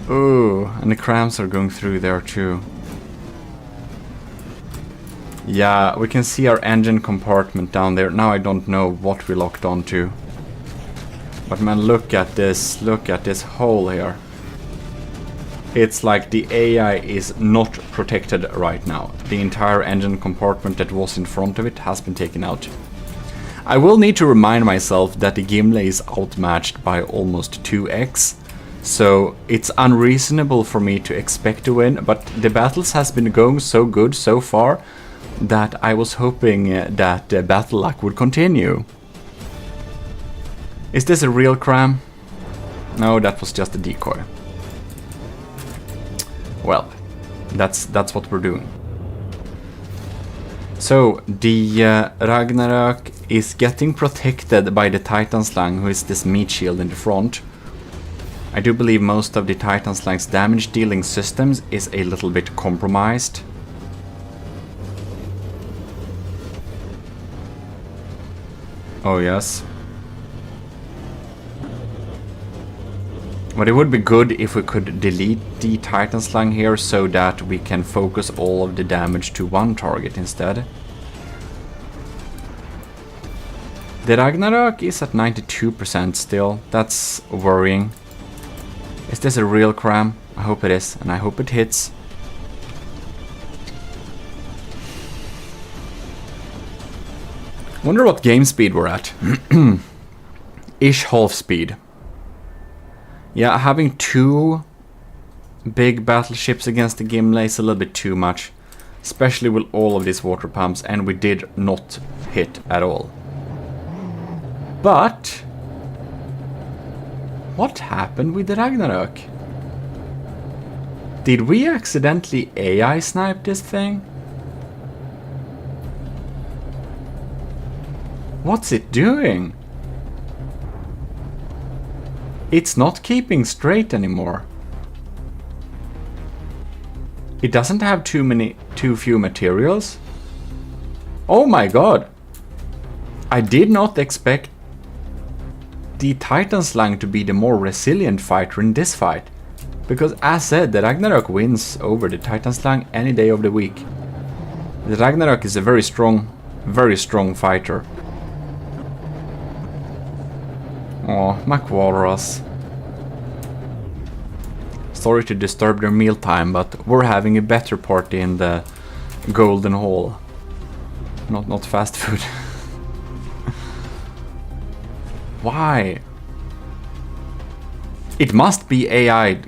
Ooh, and the crams are going through there too. Yeah, we can see our engine compartment down there. Now I don't know what we locked onto. But man, look at this hole here. It's like the AI is not protected right now. The entire engine compartment that was in front of it has been taken out. I will need to remind myself that the Gimle is outmatched by almost 2x. So it's unreasonable for me to expect to win, but the battles has been going so good so far that I was hoping that the battle luck would continue. Is this a real cram? No, that was just a decoy. Well, that's what we're doing. So the Ragnarok is getting protected by the Titan Slang, who is this meat shield in the front. I do believe most of the Titan Slang's damage dealing systems is a little bit compromised. Oh yes. But it would be good if we could delete the Titan Slang here so that we can focus all of the damage to one target instead. The Ragnarok is at 92% still. That's worrying. Is this a real cram? I hope it is, and I hope it hits. Wonder what game speed we're at. Ish half speed. Yeah, having two big battleships against the Gimle is a little bit too much. Especially with all of these water pumps, and we did not hit at all. But what happened with the Ragnarok? Did we accidentally AI snipe this thing? What's it doing? It's not keeping straight anymore. It doesn't have too few materials. Oh my god! I did not expect the Titan Slang to be the more resilient fighter in this fight. Because as said, the Ragnarok wins over the Titan Slang any day of the week. The Ragnarok is a very strong fighter. Oh, McWalrus. Sorry to disturb their mealtime, but we're having a better party in the Golden Hall. Not fast food. Why? It must be AI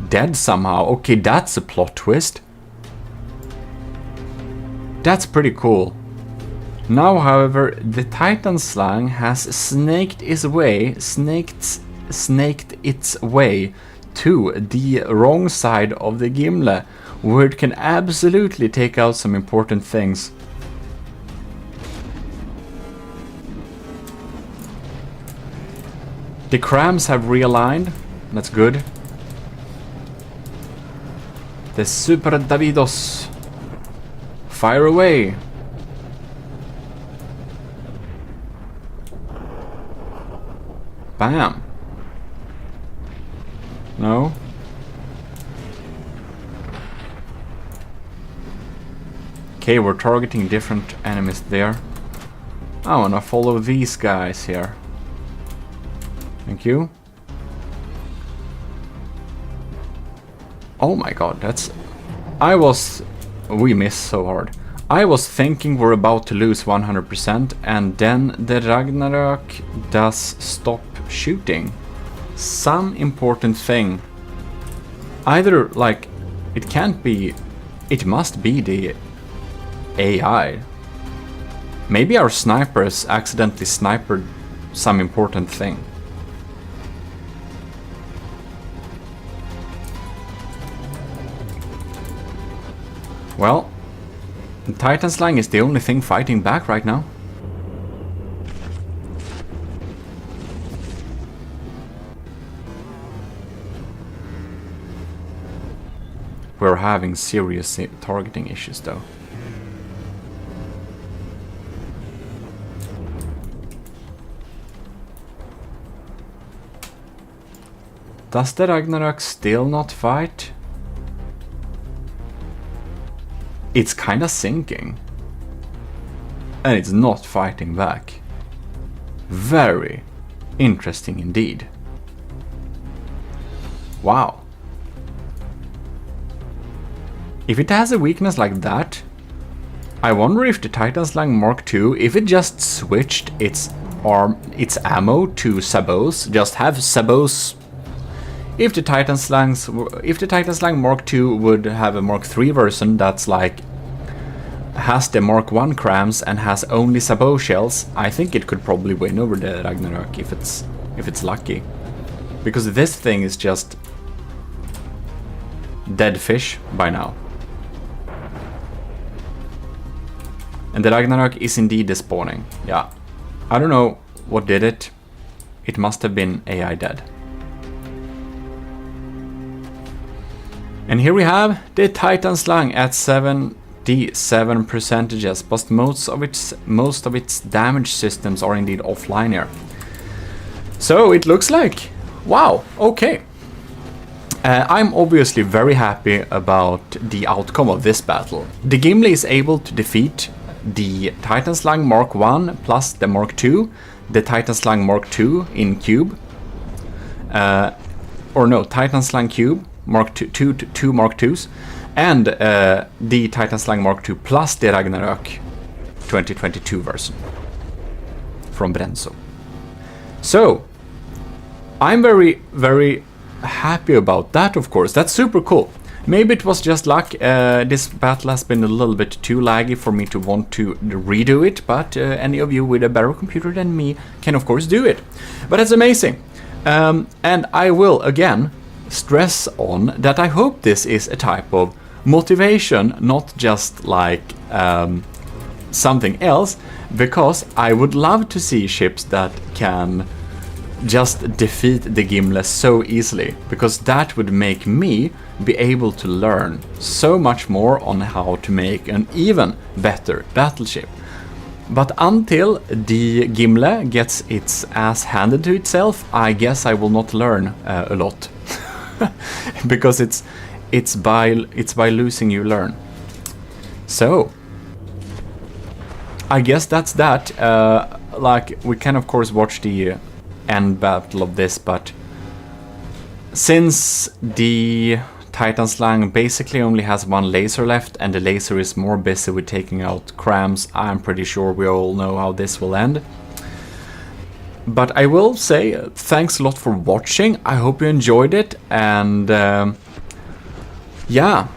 dead somehow. Okay, that's a plot twist. That's pretty cool. Now, however, the Titan Slang has snaked its way to the wrong side of the Gimle, where it can absolutely take out some important things. The crams have realigned. That's good. The Super Davidos. Fire away. Bam. No. Okay, we're targeting different enemies there. I wanna follow these guys here. Thank you. Oh my god, we missed so hard. I was thinking we're about to lose 100%, and then the Ragnarok does stop shooting. Some important thing. Either, like, it must be the AI. Maybe our snipers accidentally sniped some important thing. Well, the Titan Slang is the only thing fighting back right now. we're having serious targeting issues though. Does the Ragnarok still not fight? It's kinda sinking. And it's not fighting back. Very interesting indeed. Wow. If it has a weakness like that, I wonder if the Titan Slang Mark II, if it just switched its ammo to sabots, just have sabots. If the Titan Slang Mark II would have a Mark III version that's like has the Mark I crams and has only sabot shells, I think it could probably win over the Ragnarok if it's lucky. Because this thing is just dead fish by now. And the Ragnarok is indeed despawning. Yeah. I don't know what did it. It must have been AI dead. And here we have the Titan Slang at 77%, but most of its damage systems are indeed offline here. So it looks like, wow, okay. I'm obviously very happy about the outcome of this battle. The Gimle is able to defeat the Titan Slang Mark I plus the Mark II, the Titan Slang Mark II in cube, or no, Titan Slang Cube, Mark II, two Mark IIs, and the Titan Slang Mark II plus the Ragnarok 2022 version from Brenzo. So, I'm very, very happy about that, of course. That's super cool. Maybe it was just luck. This battle has been a little bit too laggy for me to want to redo it, but any of you with a better computer than me can of course do it. But it's amazing. And I will again stress on that I hope this is a type of motivation, not just like something else, because I would love to see ships that can just defeat the Gimle so easily, because that would make me be able to learn so much more on how to make an even better battleship. But until the Gimle gets its ass handed to itself, I guess I will not learn a lot. Because it's by losing you learn. So I guess that's that. Like, we can of course watch the end battle of this, but since the Titan Slang basically only has one laser left and the laser is more busy with taking out crams, I'm pretty sure we all know how this will end. But I will say thanks a lot for watching. I hope you enjoyed it, and yeah,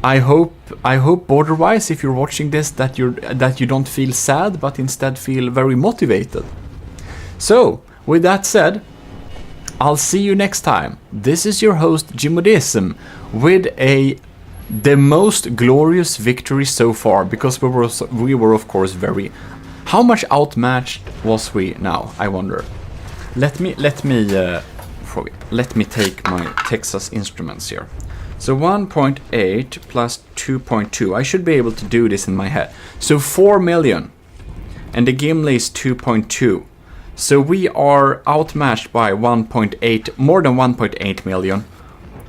I hope border-wise, if you're watching this, that you don't feel sad, but instead feel very motivated. So, with that said, I'll see you next time. This is your host Gmodism with the most glorious victory so far, because we were of course very. How much outmatched was we now? I wonder. Let me take my Texas Instruments here. So 1.8 plus 2.2. I should be able to do this in my head. So 4 million. And the Gimle is 2.2. So we are outmatched by 1.8, more than 1.8 million.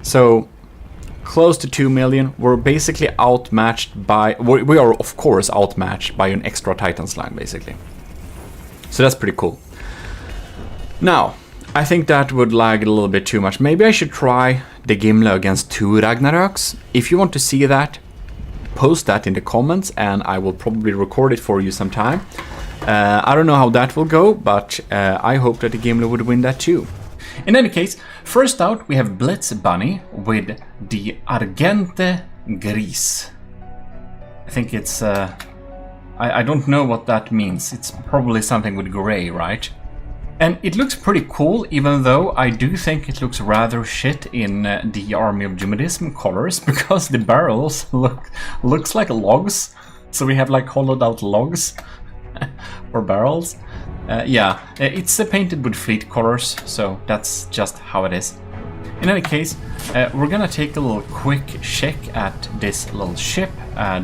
So close to 2 million. We're basically outmatched by, we are of course outmatched by an extra Titan Slang basically. So that's pretty cool. Now, I think that would lag a little bit too much. Maybe I should try the Gimle against 2 Ragnaroks. If you want to see that, post that in the comments and I will probably record it for you sometime. I don't know how that will go, but I hope that the Gimle would win that too. In any case, first out we have Blitz Bunny with the Argente Gris. I think it's, I don't know what that means. It's probably something with grey, right? And it looks pretty cool, even though I do think it looks rather shit in the Army of Gmodism colors, because the barrels looks like logs. So we have like hollowed out logs or barrels. Yeah, it's painted with fleet colors, so that's just how it is. In any case, we're gonna take a little quick check at this little ship.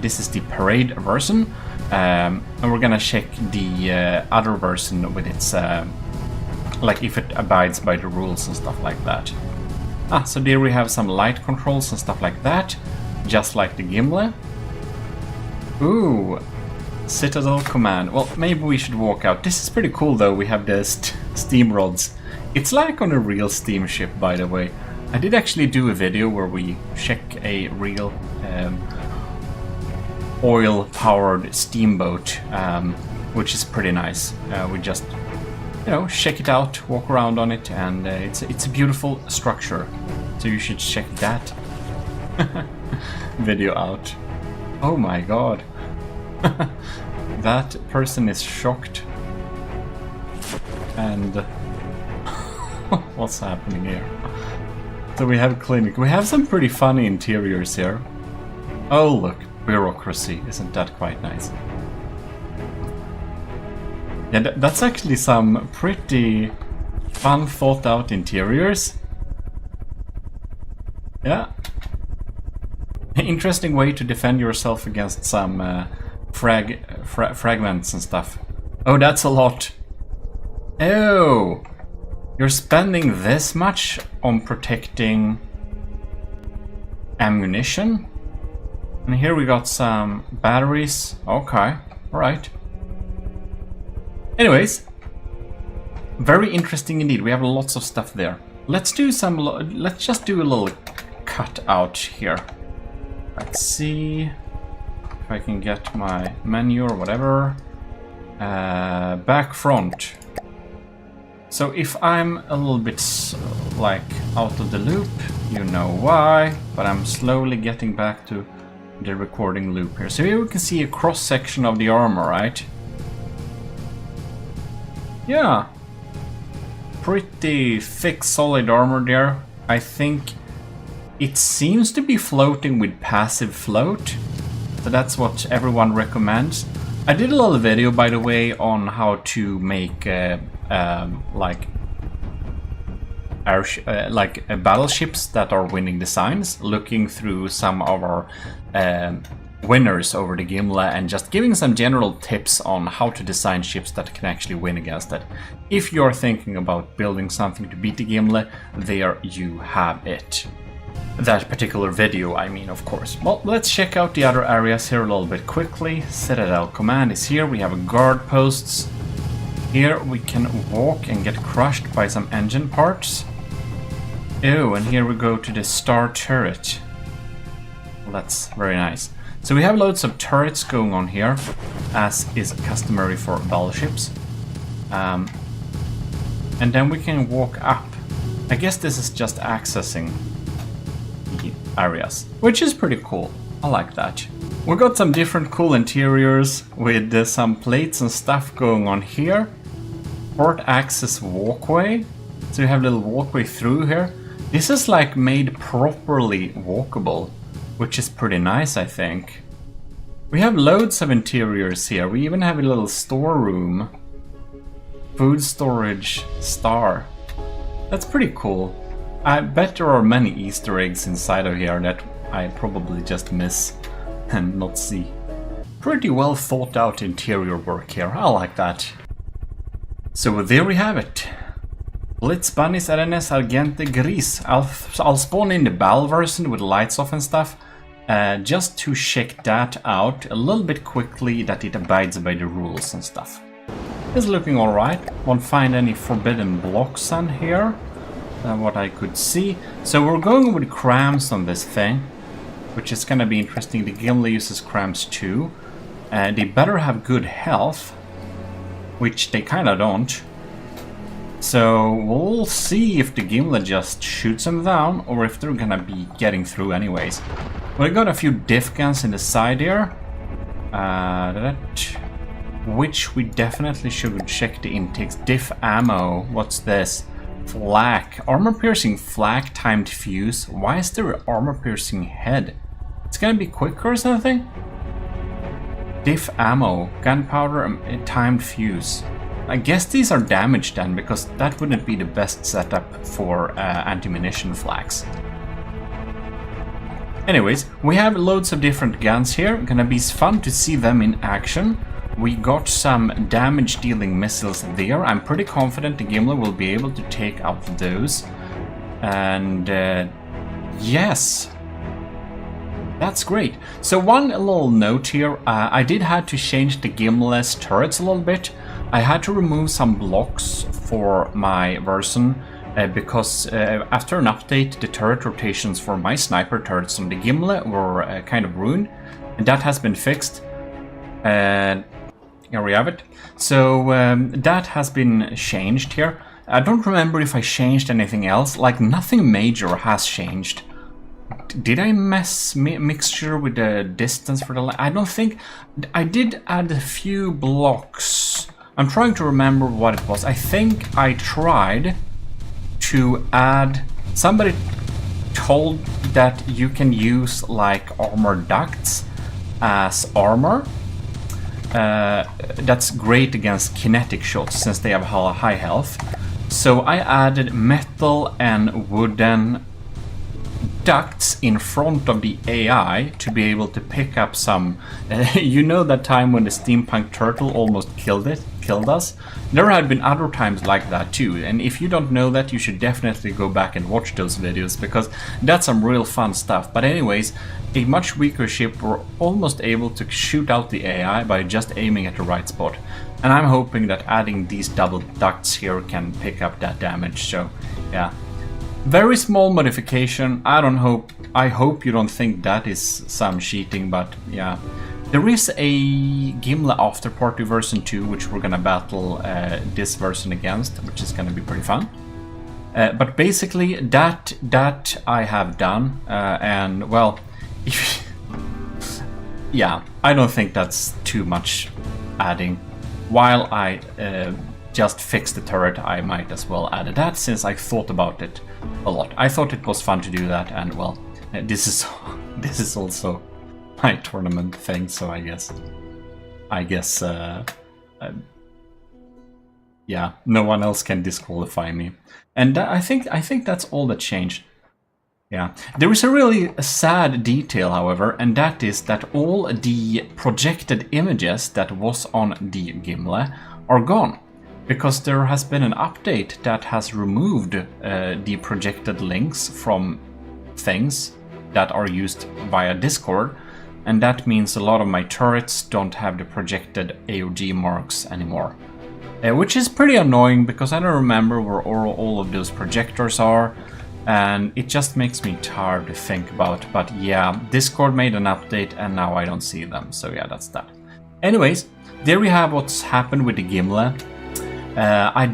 This is the parade version, and we're gonna check the other version with its, like if it abides by the rules and stuff like that. So there we have some light controls and stuff like that, just like the Gimle. Ooh, Citadel Command. Well, maybe we should walk out. This is pretty cool though, we have the steam rods. It's like on a real steamship, by the way. I did actually do a video where we check a real oil-powered steamboat, which is pretty nice. We just, you know, check it out, walk around on it, and it's a beautiful structure. So you should check that video out. Oh my god. That person is shocked. And what's happening here? So we have a clinic. We have some pretty funny interiors here. Oh look, bureaucracy. Isn't that quite nice? Yeah, that's actually some pretty fun, thought out interiors. Yeah. Interesting way to defend yourself against some fragments and stuff. Oh, that's a lot. Oh, you're spending this much on protecting ammunition? And here we got some batteries. Okay, alright. Anyways, very interesting indeed. We have lots of stuff there. Let's do some. Let's just do a little cut out here. Let's see if I can get my menu or whatever. Back front. So if I'm a little bit like out of the loop, you know why, but I'm slowly getting back to the recording loop here. So here we can see a cross section of the armor, right? Yeah, pretty thick, solid armor there. I think it seems to be floating with passive float, so that's what everyone recommends. I did a little video, by the way, on how to make like battleships that are winning designs, looking through some of our winners over the Gimle and just giving some general tips on how to design ships that can actually win against it. If you're thinking about building something to beat the Gimle, there you have it. That particular video, I mean, of course. Well, let's check out the other areas here a little bit quickly. Citadel Command is here. We have guard posts. Here we can walk and get crushed by some engine parts. Oh, and here we go to the star turret. Well, that's very nice. So we have loads of turrets going on here, as is customary for battleships. And then we can walk up. I guess this is just accessing the areas, which is pretty cool. I like that. We got some different cool interiors with some plates and stuff going on here. Port access walkway. So you have a little walkway through here. This is like made properly walkable, which is pretty nice, I think. We have loads of interiors here. We even have a little storeroom. Food storage star. That's pretty cool. I bet there are many Easter eggs inside of here that I probably just miss and not see. Pretty well thought out interior work here. I like that. So there we have it. Blitz Bunnies RNS Argente Gris. I'll spawn in the battle version with the lights off and stuff. Just to check that out a little bit quickly, that it abides by the rules and stuff. It's looking alright. Won't find any forbidden blocks on here, what I could see. So we're going with crams on this thing, which is gonna be interesting. The Gimle uses crams too. They better have good health, which they kinda don't. So we'll see if the Gimle just shoots them down or if they're gonna be getting through anyways. We got a few diff guns in the side here, which we definitely should check the intakes. Diff ammo, what's this? Flak, armor piercing flak timed fuse. Why is there an armor piercing head? It's gonna be quicker or something? Diff ammo, gunpowder, timed fuse. I guess these are damaged then, because that wouldn't be the best setup for anti-munition flags. Anyways, we have loads of different guns here. Gonna be fun to see them in action. We got some damage-dealing missiles there. I'm pretty confident the Gimle will be able to take out those. And yes, that's great. So one little note here, I did have to change the Gimle's turrets a little bit. I had to remove some blocks for my version because after an update, the turret rotations for my sniper turrets on the Gimle were kind of ruined, and that has been fixed. And here we have it. So that has been changed here. I don't remember if I changed anything else. Like, nothing major has changed. Did I mixture with the distance for the... I don't think... I did add a few blocks. I'm trying to remember what it was. I think I tried to add... Somebody told that you can use, like, armor ducts as armor. That's great against kinetic shots, since they have high health. So I added metal and wooden ducts in front of the AI to be able to pick up some... you know that time when the steampunk turtle almost killed us? There had been other times like that too, and if you don't know that, you should definitely go back and watch those videos, because that's some real fun stuff. But anyways, a much weaker ship were almost able to shoot out the AI by just aiming at the right spot. And I'm hoping that adding these double ducts here can pick up that damage, so yeah. Very small modification. I hope you don't think that is some cheating, but yeah. There is a Gimle After Party version 2, which we're gonna battle this version against, which is gonna be pretty fun. But basically, that I have done, and well, yeah, I don't think that's too much adding. While I just fixed the turret, I might as well add that, since I thought about it a lot. I thought it was fun to do that, and well, this is also my tournament thing, so I guess yeah, no one else can disqualify me, and I think that's all that changed. Yeah, there is a really sad detail, however, and that is that all the projected images that was on the Gimle are gone, because there has been an update that has removed the projected links from things that are used via Discord, and that means a lot of my turrets don't have the projected AOG marks anymore. Which is pretty annoying, because I don't remember where all of those projectors are, and it just makes me tired to think about. But yeah, Discord made an update and now I don't see them, so yeah, that's that. Anyways, there we have what's happened with the Gimle. I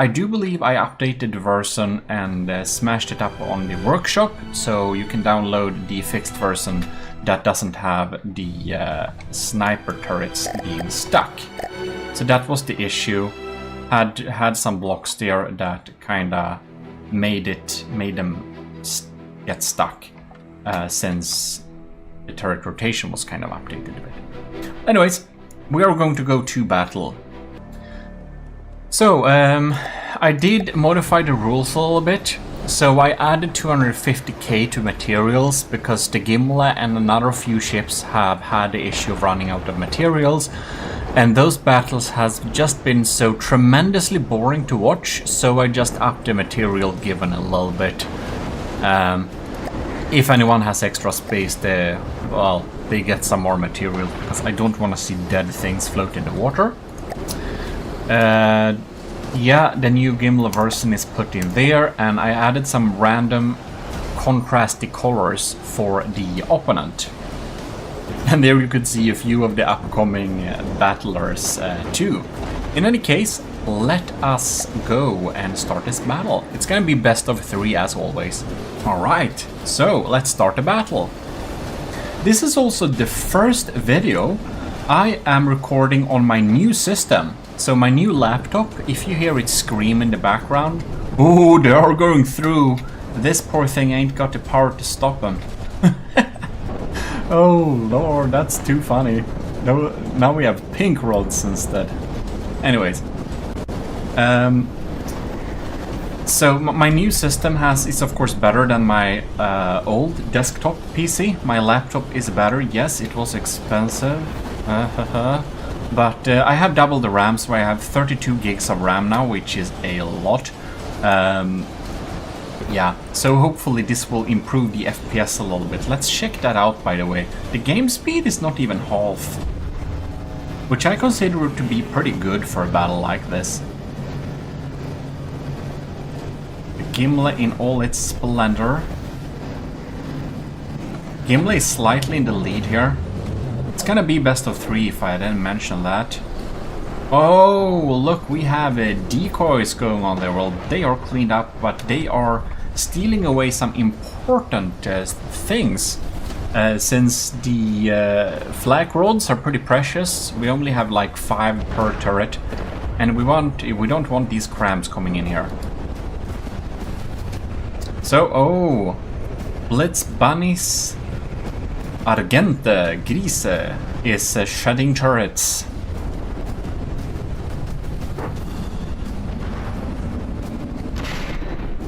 do believe I updated the version and smashed it up on the workshop, so you can download the fixed version that doesn't have the sniper turrets being stuck. So that was the issue. Had some blocks there that kinda made them get stuck, since the turret rotation was kind of updated a bit. Anyways, we are going to go to battle. So, I did modify the rules a little bit. So I added 250k to materials, because the Gimle and another few ships have had the issue of running out of materials. And those battles has just been so tremendously boring to watch, so I just upped the material given a little bit. If anyone has extra space, they get some more material, because I don't want to see dead things float in the water. Yeah, the new Gimle version is put in there, and I added some random contrasty colors for the opponent. And there you could see a few of the upcoming battlers too. In any case, let us go and start this battle. It's gonna be best of 3 as always. Alright, so let's start the battle. This is also the first video I am recording on my new system. So my new laptop, if you hear it scream in the background, oh, they are going through. This poor thing ain't got the power to stop them. Oh lord, that's too funny. No, now we have pink rods instead. Anyways, So my new system is of course better than my old desktop PC. My laptop is better. Yes, it was expensive, but I have double the RAM, so I have 32 gigs of RAM now, which is a lot. Yeah, so hopefully this will improve the FPS a little bit. Let's check that out, by the way. The game speed is not even half, which I consider to be pretty good for a battle like this. Gimle in all its splendor. Gimle is slightly in the lead here. It's gonna be best of 3 if I didn't mention that. Oh, look, we have decoys going on there. Well, they are cleaned up, but they are stealing away some important things. Since the flak rods are pretty precious, we only have like 5 per turret, and we don't want these crams coming in here. So, oh, Blitz Bunnies Argente Grise is shedding turrets.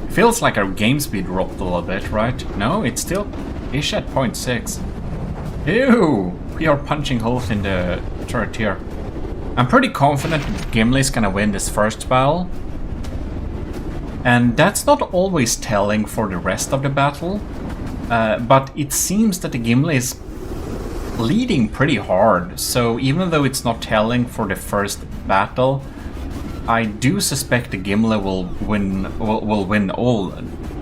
Feels like our game speed dropped a little bit, right? No, it's still ish at 0.6. Ew! We are punching holes in the turret here. I'm pretty confident Gimle is gonna win this first battle. And that's not always telling for the rest of the battle, but it seems that the Gimle is leading pretty hard, so even though it's not telling for the first battle, I do suspect the Gimle will win all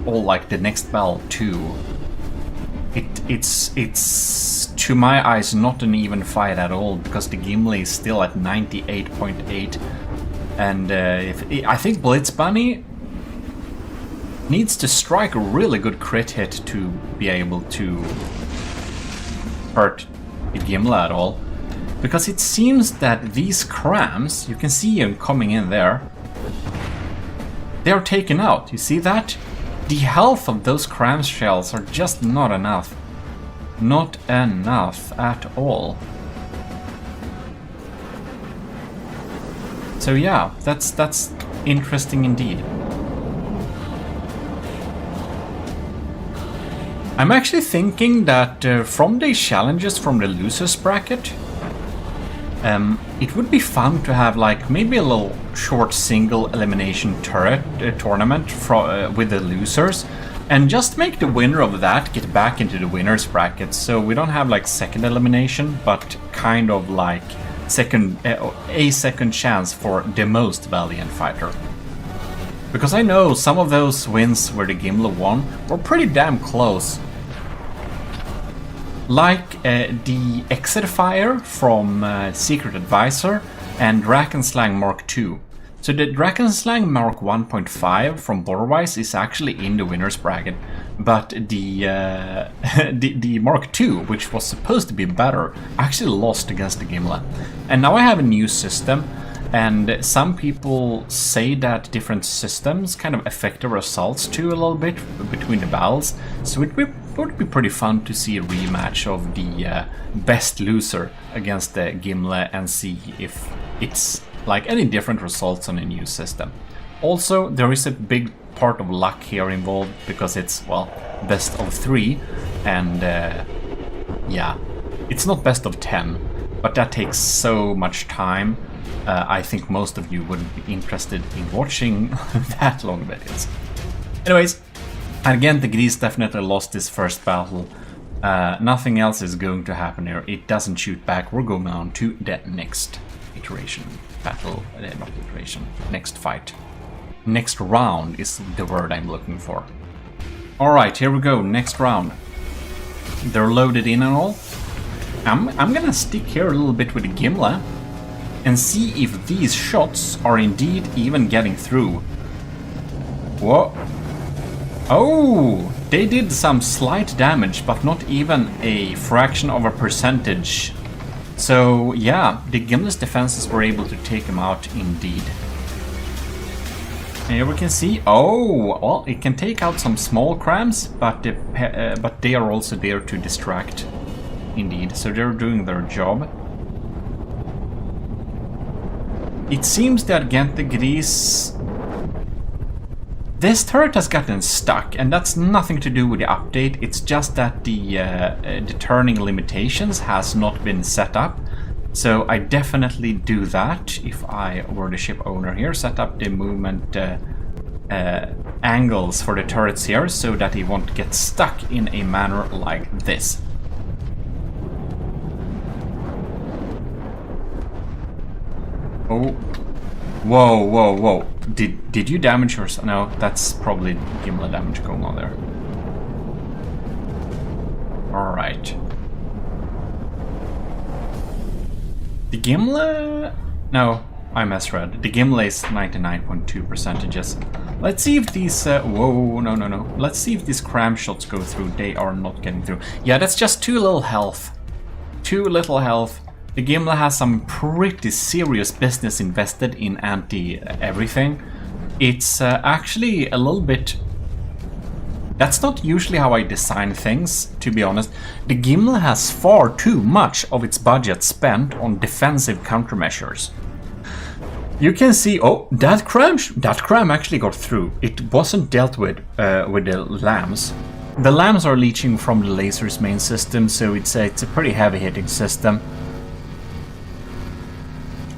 like the next battle too. It's to my eyes not an even fight at all, because the Gimle is still at 98.8, and I think Blitz Bunny needs to strike a really good crit hit to be able to hurt the Gimle at all. Because it seems that these crams, you can see them coming in there, they are taken out. You see that? The health of those cram shells are just not enough. Not enough at all. So yeah, that's interesting indeed. I'm actually thinking that from the challenges from the losers bracket, it would be fun to have like maybe a little short single elimination turret tournament with the losers, and just make the winner of that get back into the winners bracket, so we don't have like second elimination, but kind of like a second chance for the most valiant fighter. Because I know some of those wins where the Gimle won were pretty damn close. Like the Exit Fire from Secret Advisor and Drakenslang Mark II. So the Drakenslang Mark 1.5 from Borderwise is actually in the winners bracket, but the Mark II, which was supposed to be better, actually lost against the Gimle. And now I have a new system, and some people say that different systems kind of affect the results too a little bit between the battles, so it would be pretty fun to see a rematch of the best loser against the Gimle and see if it's like any different results on a new system. Also, there is a big part of luck here involved, because it's, well, best of 3, and yeah, it's not best of 10, but that takes so much time. I think most of you wouldn't be interested in watching that long videos. Anyways, again, the Gris definitely lost this first battle. Nothing else is going to happen here. It doesn't shoot back. We're going on to the next iteration. Battle, not iteration, next fight. Next round is the word I'm looking for. Alright, here we go, next round. They're loaded in and all. I'm gonna stick here a little bit with the Gimle and see if these shots are indeed even getting through. Whoa. Oh, they did some slight damage, but not even a fraction of a percentage. So yeah, the Gimle's defenses were able to take him out indeed. And here we can see, oh, well, it can take out some small crams, but they are also there to distract, indeed. So they're doing their job. It seems that Gris... This turret has gotten stuck, and that's nothing to do with the update. It's just that the turning limitations has not been set up. So I definitely do that if I were the ship owner here. Set up the movement angles for the turrets here so that it won't get stuck in a manner like this. Oh. Whoa, whoa, whoa. Did you damage yourself? No, that's probably Gimle damage going on there. Alright. The Gimle... No, I misread. The Gimle is 99.2%. Let's see if these... whoa, no. Let's see if these cram shots go through. They are not getting through. Yeah, that's just too little health. Too little health. The Gimle has some pretty serious business invested in anti-everything. It's actually a little bit... That's not usually how I design things, to be honest. The Gimle has far too much of its budget spent on defensive countermeasures. You can see, oh, that cram actually got through. It wasn't dealt with the lambs. The lambs are leeching from the laser's main system, so it's a pretty heavy-hitting system.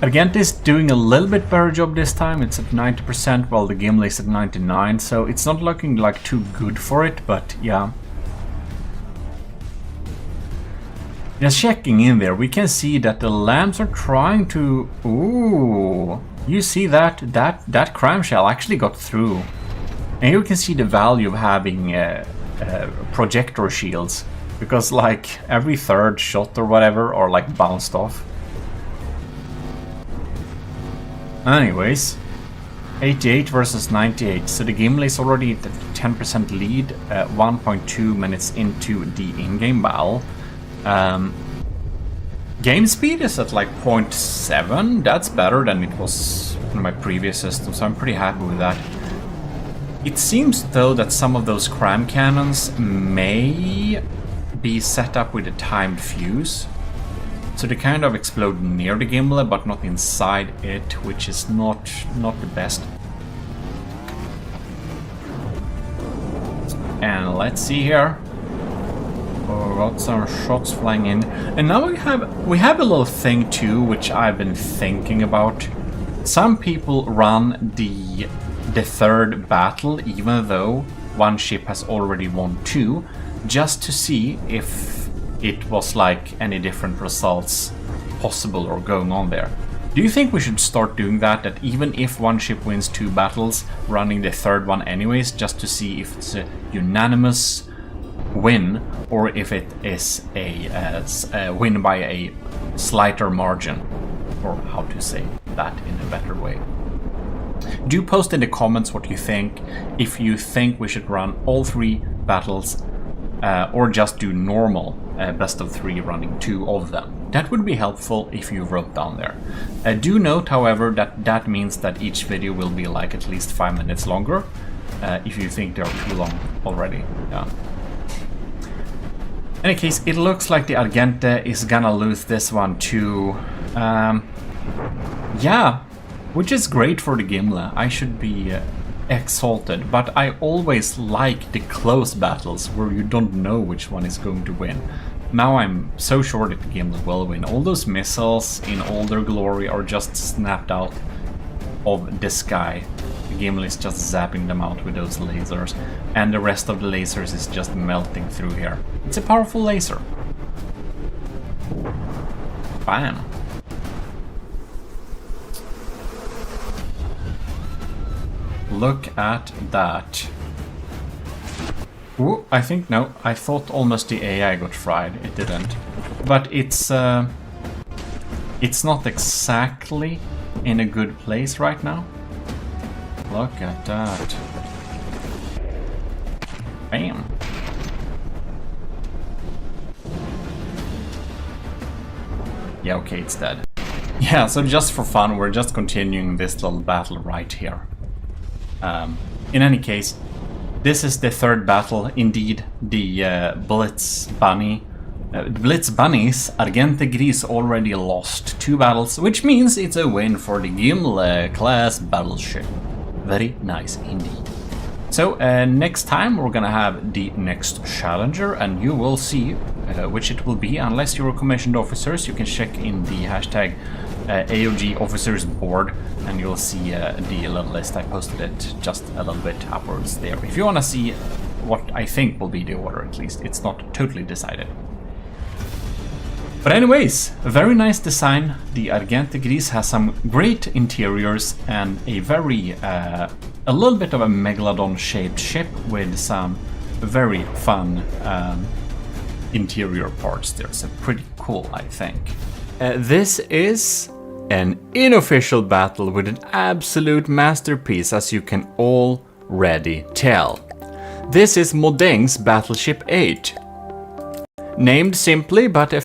Argent is doing a little bit better job this time. It's at 90% while the Gimle is at 99%, so it's not looking like too good for it, but yeah. Just checking in there, we can see that the lambs are trying to... Ooh, you see that cram shell actually got through. And you can see the value of having projector shields, because like every third shot or whatever are like bounced off. Anyways, 88 versus 98, so the Gimle is already at 10% lead, 1.2 minutes into the in-game battle. Game speed is at like 0.7, that's better than it was in my previous system, so I'm pretty happy with that. It seems though that some of those cram cannons may be set up with a timed fuse. So they kind of explode near the Gimle, but not inside it, which is not the best. And let's see here. Oh, got some shots flying in, and now we have a little thing too, which I've been thinking about. Some people run the third battle, even though one ship has already won 2, just to see if it was like any different results possible or going on there. Do you think we should start doing that even if one ship wins 2 battles, running the third one anyways, just to see if it's a unanimous win or if it is a win by a slighter margin, or how to say that in a better way? Do post in the comments what you think, if you think we should run all 3 battles or just do normal best of 3 running 2 of them. That would be helpful if you wrote down there. Do note, however, that means that each video will be like at least 5 minutes longer, if you think they're too long already. Yeah. In any case, it looks like the Argente is gonna lose this one too. Yeah, which is great for the Gimle. I should be exalted, but I always like the close battles where you don't know which one is going to win. Now I'm so sure that the Gimle will win. All those missiles in all their glory are just snapped out of the sky. The Gimle is just zapping them out with those lasers, and the rest of the lasers is just melting through here. It's a powerful laser. Bam. Look at that. Ooh, I think no. I thought almost the AI got fried. It didn't. But it's not exactly in a good place right now. Look at that. Bam. Yeah, okay, it's dead. Yeah, so just for fun, we're just continuing this little battle right here. In any case, this is the third battle. Indeed, the Blitz Bunny Blitz Bunnies, Argente Gris already lost 2 battles, which means it's a win for the Gimle class battleship. Very nice indeed. So next time we're gonna have the next challenger, and you will see which it will be. Unless you're commissioned officers, you can check in the hashtag AOG officers board, and you'll see the little list. I posted it just a little bit upwards there. If you wanna see what I think will be the order, at least it's not totally decided. But anyways, a very nice design. The Argente Gris has some great interiors and a very, a little bit of a megalodon-shaped ship with some very fun interior parts there. So pretty cool, I think. This is an unofficial battle with an absolute masterpiece, as you can already tell. This is Modeng's Battleship 8. Named simply, but